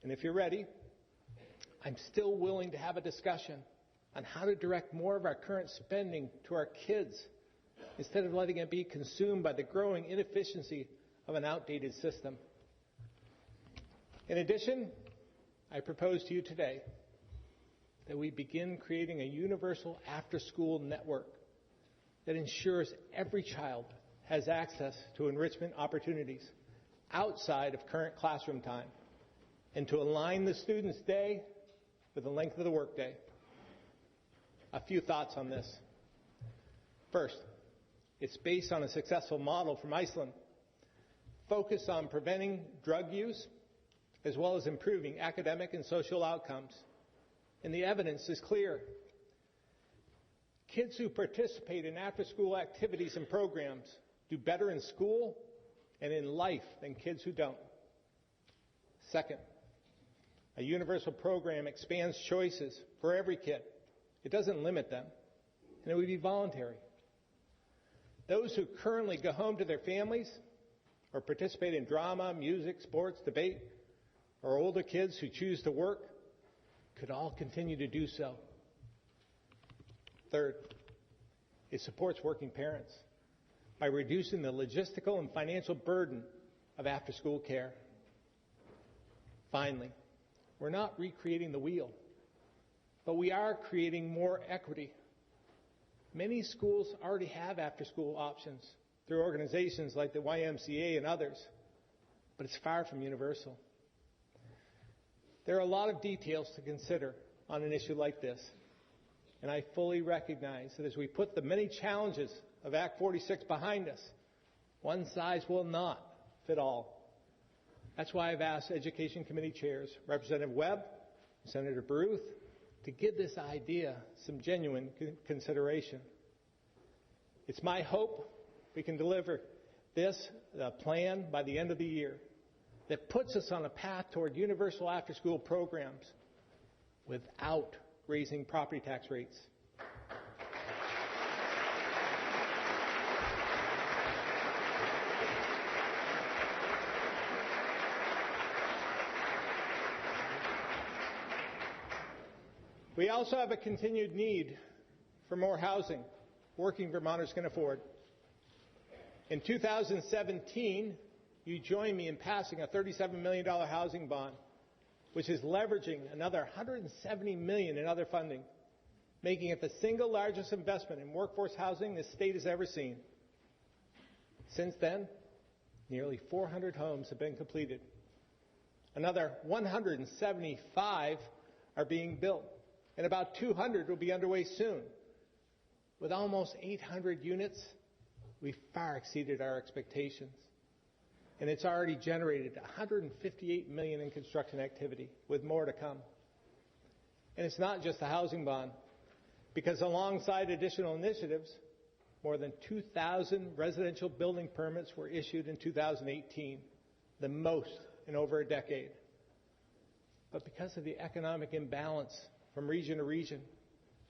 And if you're ready, I'm still willing to have a discussion on how to direct more of our current spending to our kids instead of letting it be consumed by the growing inefficiency of an outdated system. In addition, I propose to you today that we begin creating a universal after-school network that ensures every child has access to enrichment opportunities outside of current classroom time, and to align the student's day with the length of the workday. A few thoughts on this. First, it's based on a successful model from Iceland, focused on preventing drug use as well as improving academic and social outcomes. And the evidence is clear. Kids who participate in after-school activities and programs do better in school and in life than kids who don't. Second, a universal program expands choices for every kid. It doesn't limit them, and it would be voluntary. Those who currently go home to their families or participate in drama, music, sports, debate, or older kids who choose to work could all continue to do so. Third, it supports working parents by reducing the logistical and financial burden of after-school care. Finally, we're not recreating the wheel, but we are creating more equity. Many schools already have after-school options through organizations like the YMCA and others, but it's far from universal. There are a lot of details to consider on an issue like this, and I fully recognize that as we put the many challenges of Act 46 behind us, one size will not fit all. That's why I've asked Education Committee chairs, Representative Webb, Senator Baruth, to give this idea some genuine consideration. It's my hope we can deliver this plan by the end of the year that puts us on a path toward universal after-school programs without raising property tax rates. We also have a continued need for more housing working Vermonters can afford. In 2017, you joined me in passing a $37 million housing bond, which is leveraging another $170 million in other funding, making it the single largest investment in workforce housing this state has ever seen. Since then, nearly 400 homes have been completed. Another 175 are being built, and about 200 will be underway soon. With almost 800 units, we far exceeded our expectations. And it's already generated $158 million in construction activity, with more to come. And it's not just the housing bond, because alongside additional initiatives, more than 2,000 residential building permits were issued in 2018, the most in over a decade. But because of the economic imbalance from region to region,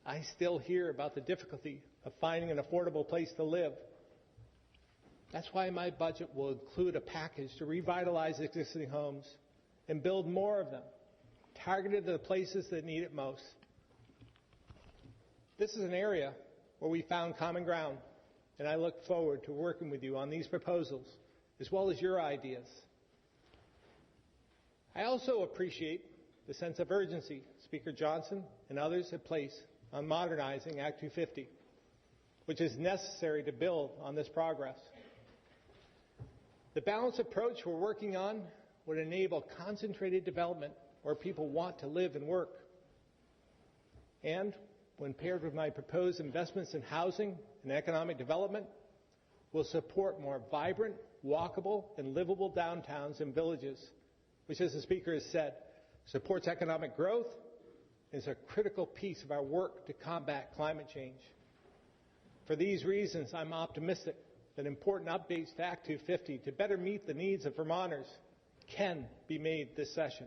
I still hear about the difficulty of finding an affordable place to live. That's why my budget will include a package to revitalize existing homes and build more of them, targeted to the places that need it most. This is an area where we found common ground, and I look forward to working with you on these proposals, as well as your ideas. I also appreciate the sense of urgency Speaker Johnson and others have placed on modernizing Act 250, which is necessary to build on this progress. The balanced approach we're working on would enable concentrated development where people want to live and work. And when paired with my proposed investments in housing and economic development, will support more vibrant, walkable, and livable downtowns and villages, which, as the Speaker has said, supports economic growth and is a critical piece of our work to combat climate change. For these reasons, I'm optimistic that important updates to Act 250 to better meet the needs of Vermonters can be made this session.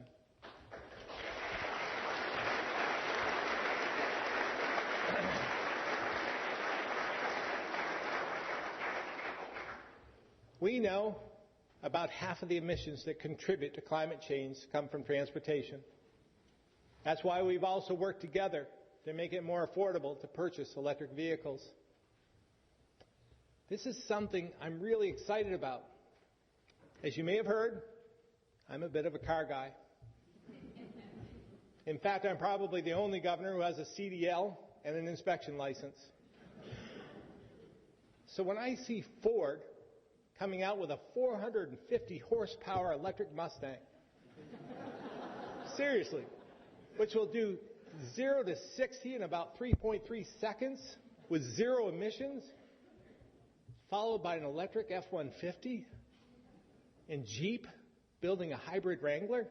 We know about half of the emissions that contribute to climate change come from transportation. That's why we've also worked together to make it more affordable to purchase electric vehicles. This is something I'm really excited about. As you may have heard, I'm a bit of a car guy. In fact, I'm probably the only governor who has a CDL and an inspection license. So when I see Ford coming out with a 450 horsepower electric Mustang, seriously, which will do 0 to 60 in about 3.3 seconds with zero emissions, followed by an electric F-150, and Jeep building a hybrid Wrangler,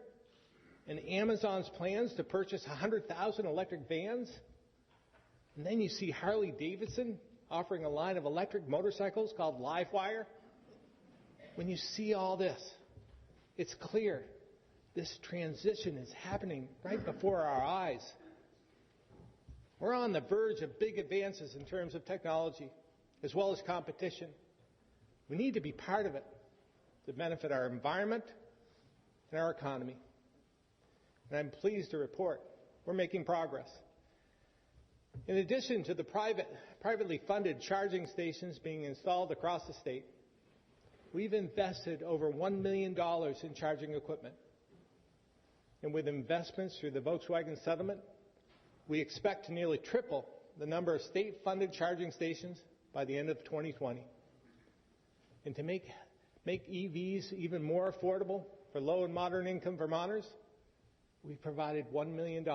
and Amazon's plans to purchase 100,000 electric vans, and then you see Harley-Davidson offering a line of electric motorcycles called Livewire. When you see all this, it's clear this transition is happening right before our eyes. We're on the verge of big advances in terms of technology, as well as competition. We need to be part of it to benefit our environment and our economy. And I'm pleased to report we're making progress. In addition to the privately funded charging stations being installed across the state, we've invested over $1 million in charging equipment. And with investments through the Volkswagen settlement, we expect to nearly triple the number of state-funded charging stations by the end of 2020. And to make EVs even more affordable for low and moderate income Vermonters, we provided $1 million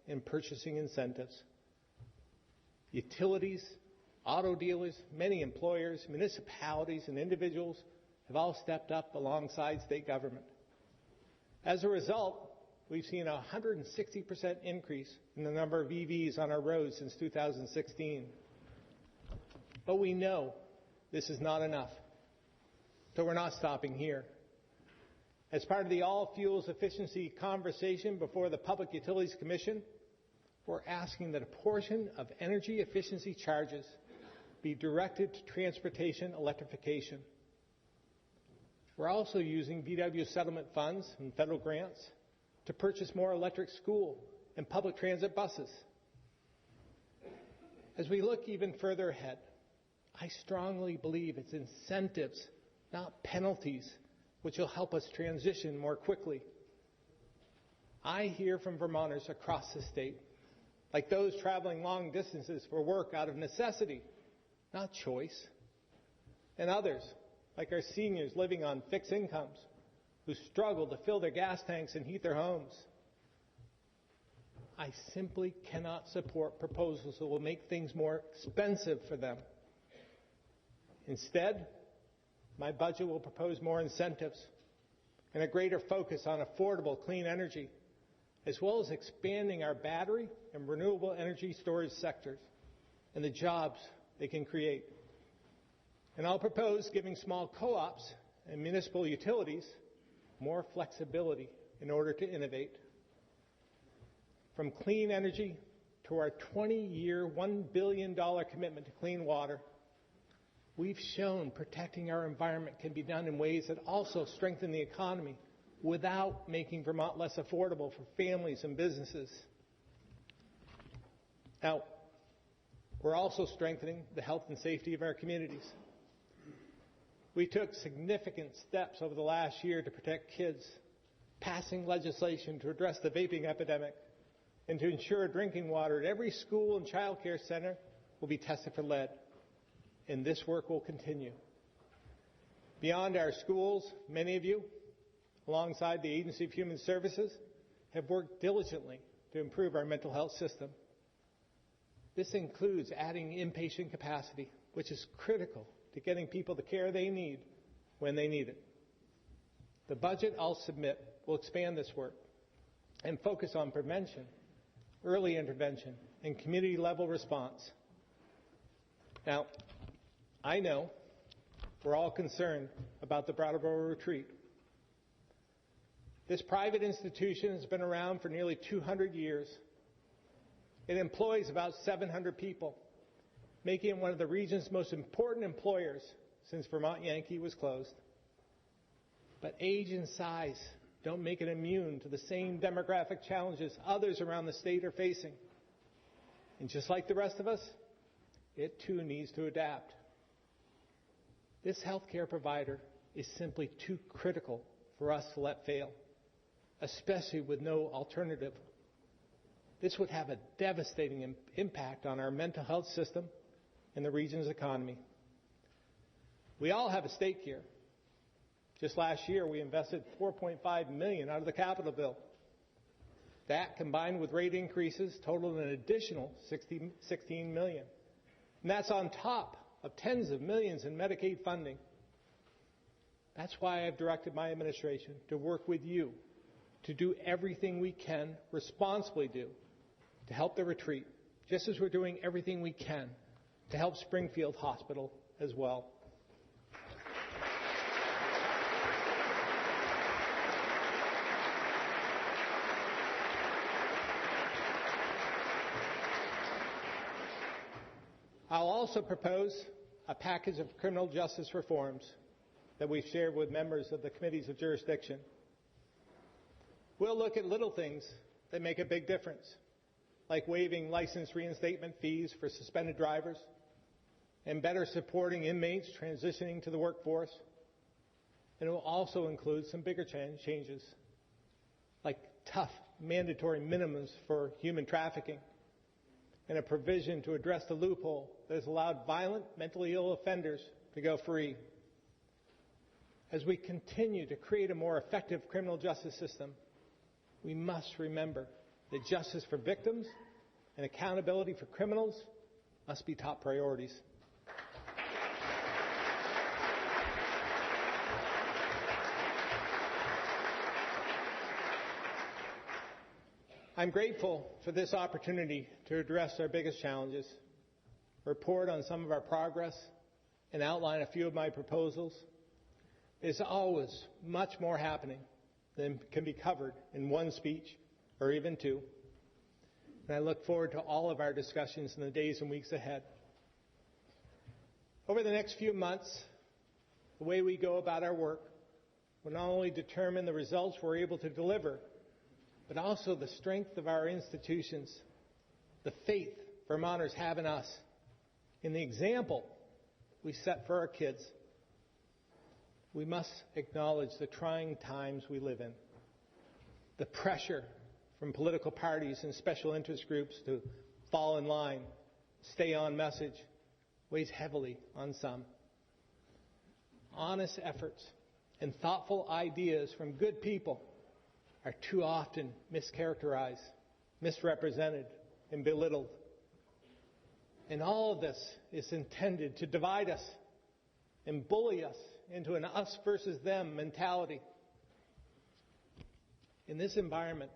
in purchasing incentives. Utilities, auto dealers, many employers, municipalities, and individuals have all stepped up alongside state government. As a result, we've seen a 160% increase in the number of EVs on our roads since 2016. But we know this is not enough, so we're not stopping here. As part of the all fuels efficiency conversation before the Public Utilities Commission, we're asking that a portion of energy efficiency charges be directed to transportation electrification. We're also using VW settlement funds and federal grants to purchase more electric school and public transit buses. As we look even further ahead, I strongly believe it's incentives, not penalties, which will help us transition more quickly. I hear from Vermonters across the state, like those traveling long distances for work out of necessity, not choice, and others, like our seniors living on fixed incomes, who struggle to fill their gas tanks and heat their homes. I simply cannot support proposals that will make things more expensive for them. Instead, my budget will propose more incentives and a greater focus on affordable, clean energy, as well as expanding our battery and renewable energy storage sectors and the jobs they can create. And I'll propose giving small co-ops and municipal utilities more flexibility in order to innovate. From clean energy to our 20-year, $1 billion commitment to clean water, we've shown protecting our environment can be done in ways that also strengthen the economy without making Vermont less affordable for families and businesses. Now, we're also strengthening the health and safety of our communities. We took significant steps over the last year to protect kids, passing legislation to address the vaping epidemic and to ensure drinking water at every school and child care center will be tested for lead. And this work will continue. Beyond our schools, many of you, alongside the Agency of Human Services, have worked diligently to improve our mental health system. This includes adding inpatient capacity, which is critical to getting people the care they need when they need it. The budget I'll submit will expand this work and focus on prevention, early intervention, and community-level response. Now, I know we're all concerned about the Brattleboro Retreat. This private institution has been around for nearly 200 years. It employs about 700 people, making it one of the region's most important employers since Vermont Yankee was closed. But age and size don't make it immune to the same demographic challenges others around the state are facing. And just like the rest of us, it too needs to adapt. This healthcare provider is simply too critical for us to let fail, especially with no alternative. This would have a devastating impact on our mental health system and the region's economy. We all have a stake here. Just last year, we invested $4.5 million out of the capital bill. That, combined with rate increases, totaled an additional $16 million. And that's on top of tens of millions in Medicaid funding. That's why I've directed my administration to work with you to do everything we can responsibly do to help the retreat, just as we're doing everything we can to help Springfield Hospital as well. I'll also propose a package of criminal justice reforms that we've shared with members of the committees of jurisdiction. We'll look at little things that make a big difference, like waiving license reinstatement fees for suspended drivers and better supporting inmates transitioning to the workforce. And it will also include some bigger changes, like tough mandatory minimums for human trafficking and a provision to address the loophole that has allowed violent, mentally ill offenders to go free. As we continue to create a more effective criminal justice system, we must remember that justice for victims and accountability for criminals must be top priorities. I'm grateful for this opportunity to address our biggest challenges, report on some of our progress, and outline a few of my proposals. There's always much more happening than can be covered in one speech or even two. And I look forward to all of our discussions in the days and weeks ahead. Over the next few months, the way we go about our work will not only determine the results we're able to deliver, but also the strength of our institutions, the faith Vermonters have in us, in the example we set for our kids. We must acknowledge the trying times we live in, the pressure from political parties and special interest groups to fall in line, stay on message, weighs heavily on some. Honest efforts and thoughtful ideas from good people are too often mischaracterized, misrepresented, and belittled. And all of this is intended to divide us and bully us into an us versus them mentality. In this environment,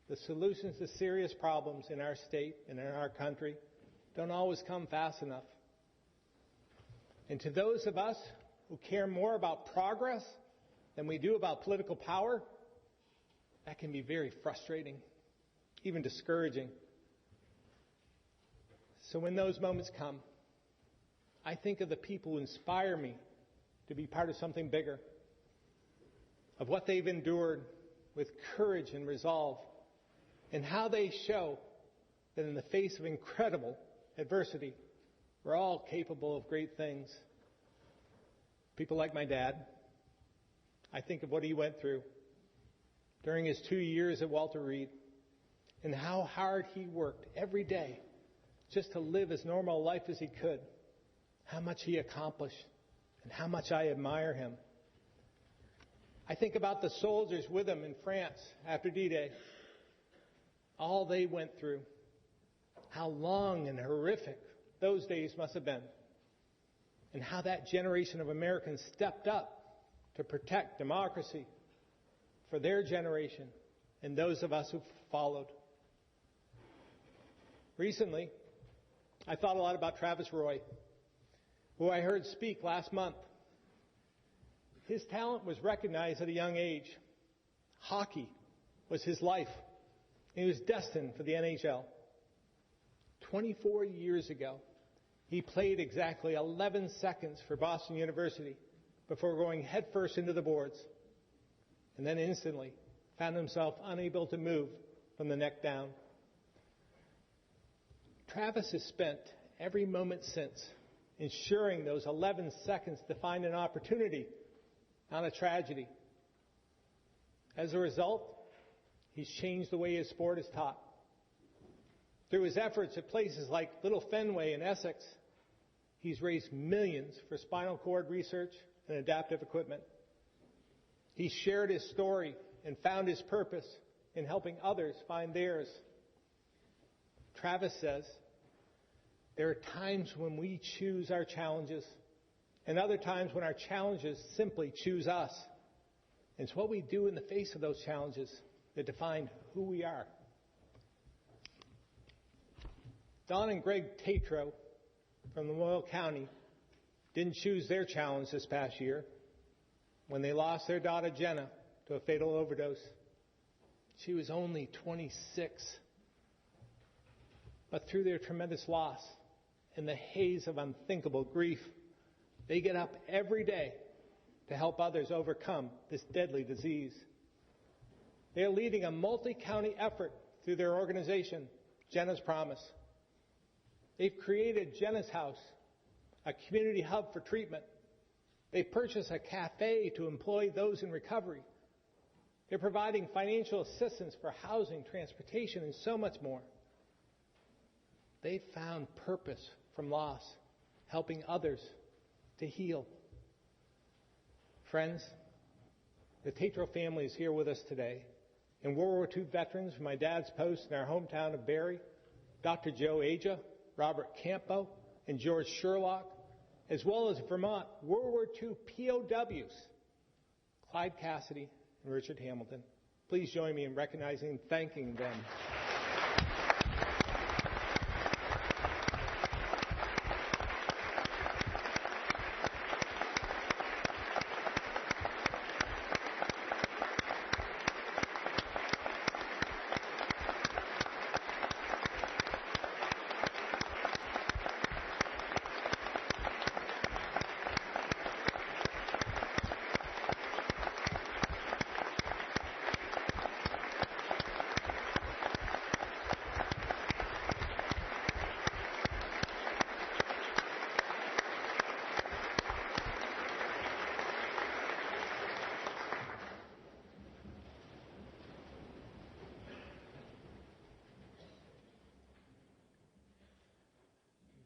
the solutions to serious problems in our state and in our country don't always come fast enough. And to those of us who care more about progress than we do about political power, that can be very frustrating, even discouraging. So when those moments come, I think of the people who inspire me to be part of something bigger, of what they've endured with courage and resolve, and how they show that in the face of incredible adversity, we're all capable of great things. People like my dad. I think of what he went through during his 2 years at Walter Reed, and how hard he worked every day just to live as normal a life as he could, how much he accomplished, and how much I admire him. I think about the soldiers with him in France after D-Day, all they went through, how long and horrific those days must have been, and how that generation of Americans stepped up to protect democracy for their generation and those of us who followed. Recently, I thought a lot about Travis Roy, who I heard speak last month. His talent was recognized at a young age. Hockey was his life. He was destined for the NHL. 24 years ago, he played exactly 11 seconds for Boston University before going headfirst into the boards, and then instantly found himself unable to move from the neck down. Travis has spent every moment since ensuring those 11 seconds defined an opportunity, not a tragedy. As a result, he's changed the way his sport is taught. Through his efforts at places like Little Fenway in Essex, he's raised millions for spinal cord research and adaptive equipment. He shared his story and found his purpose in helping others find theirs. Travis says, there are times when we choose our challenges, and other times when our challenges simply choose us. And it's what we do in the face of those challenges that define who we are. Don and Greg Tatro from Lamoille County didn't choose their challenge this past year when they lost their daughter Jenna to a fatal overdose. She was only 26. But through their tremendous loss and the haze of unthinkable grief, they get up every day to help others overcome this deadly disease. They are leading a multi-county effort through their organization, Jenna's Promise. They've created Jenna's House, a community hub for treatment. They purchased a cafe to employ those in recovery. They're providing financial assistance for housing, transportation, and so much more. they found purpose from loss, helping others to heal. Friends, the Tatro family is here with us today. And World War II veterans from my dad's post in our hometown of Barrie, Dr. Joe Aja, Robert Campo, and George Sherlock, as well as Vermont World War II POWs, Clyde Cassidy and Richard Hamilton. Please join me in recognizing and thanking them.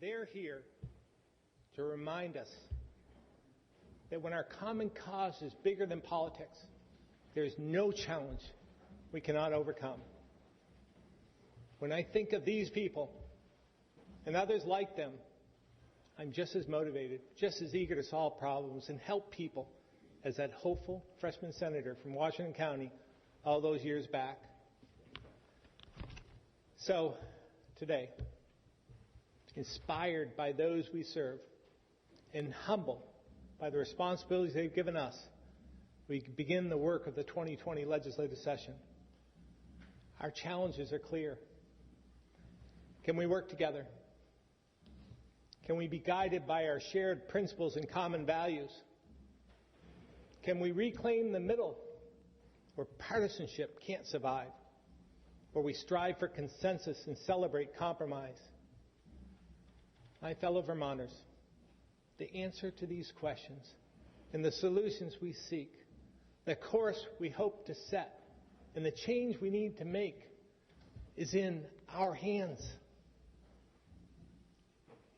They're here to remind us that when our common cause is bigger than politics, there is no challenge we cannot overcome. When I think of these people and others like them, I'm just as motivated, just as eager to solve problems and help people as that hopeful freshman senator from Washington County all those years back. So, today, inspired by those we serve, and humbled by the responsibilities they've given us, we begin the work of the 2020 legislative session. Our challenges are clear. Can we work together? Can we be guided by our shared principles and common values? Can we reclaim the middle where partisanship can't survive, where we strive for consensus and celebrate compromise? My fellow Vermonters, the answer to these questions and the solutions we seek, the course we hope to set, and the change we need to make is in our hands.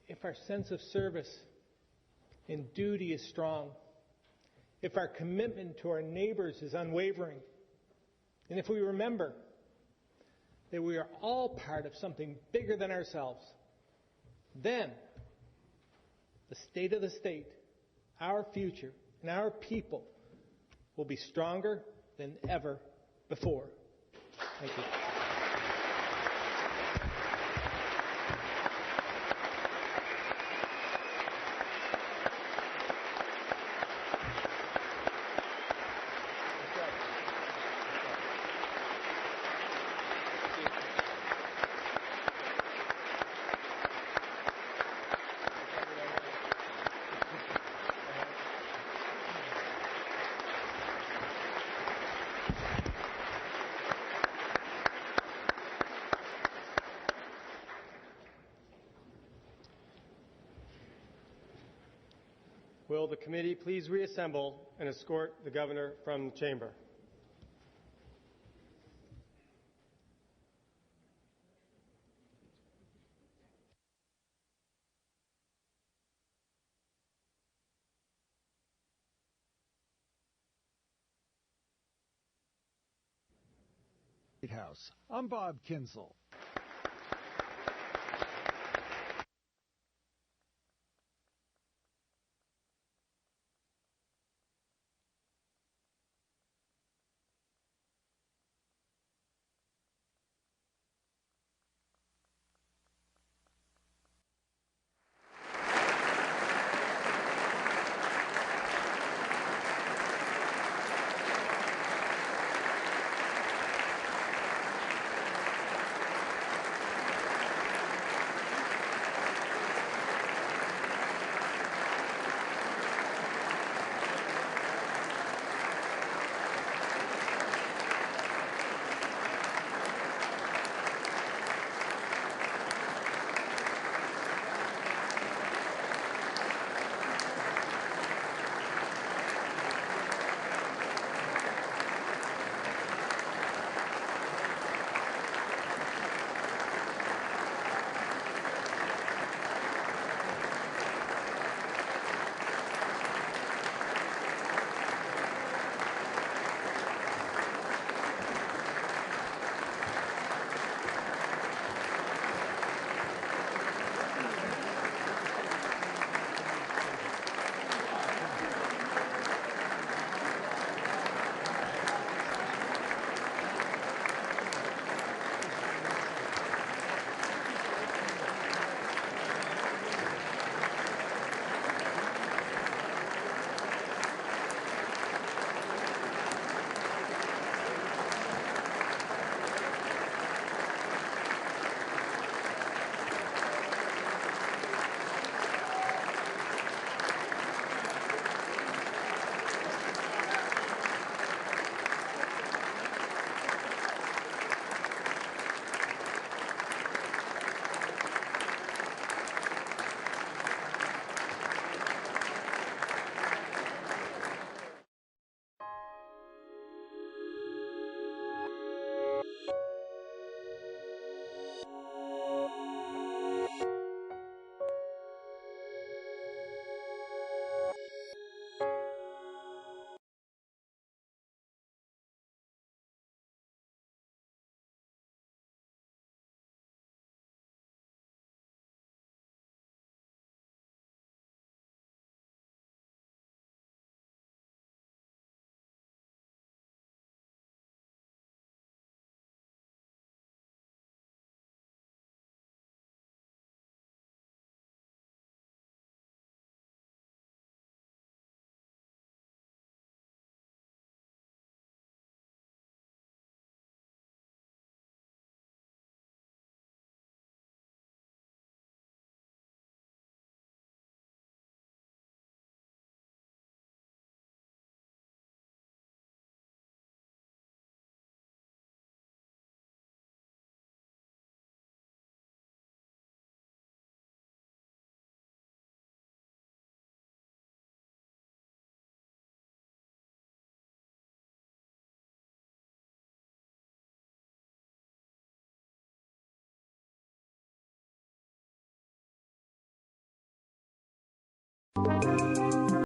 If our sense of service and duty is strong, if our commitment to our neighbors is unwavering, and if we remember that we are all part of something bigger than ourselves, then the state of the state, our future, and our people will be stronger than ever before. Thank you. Will the committee please reassemble and escort the governor from the chamber? House. I'm Bob Kinsel.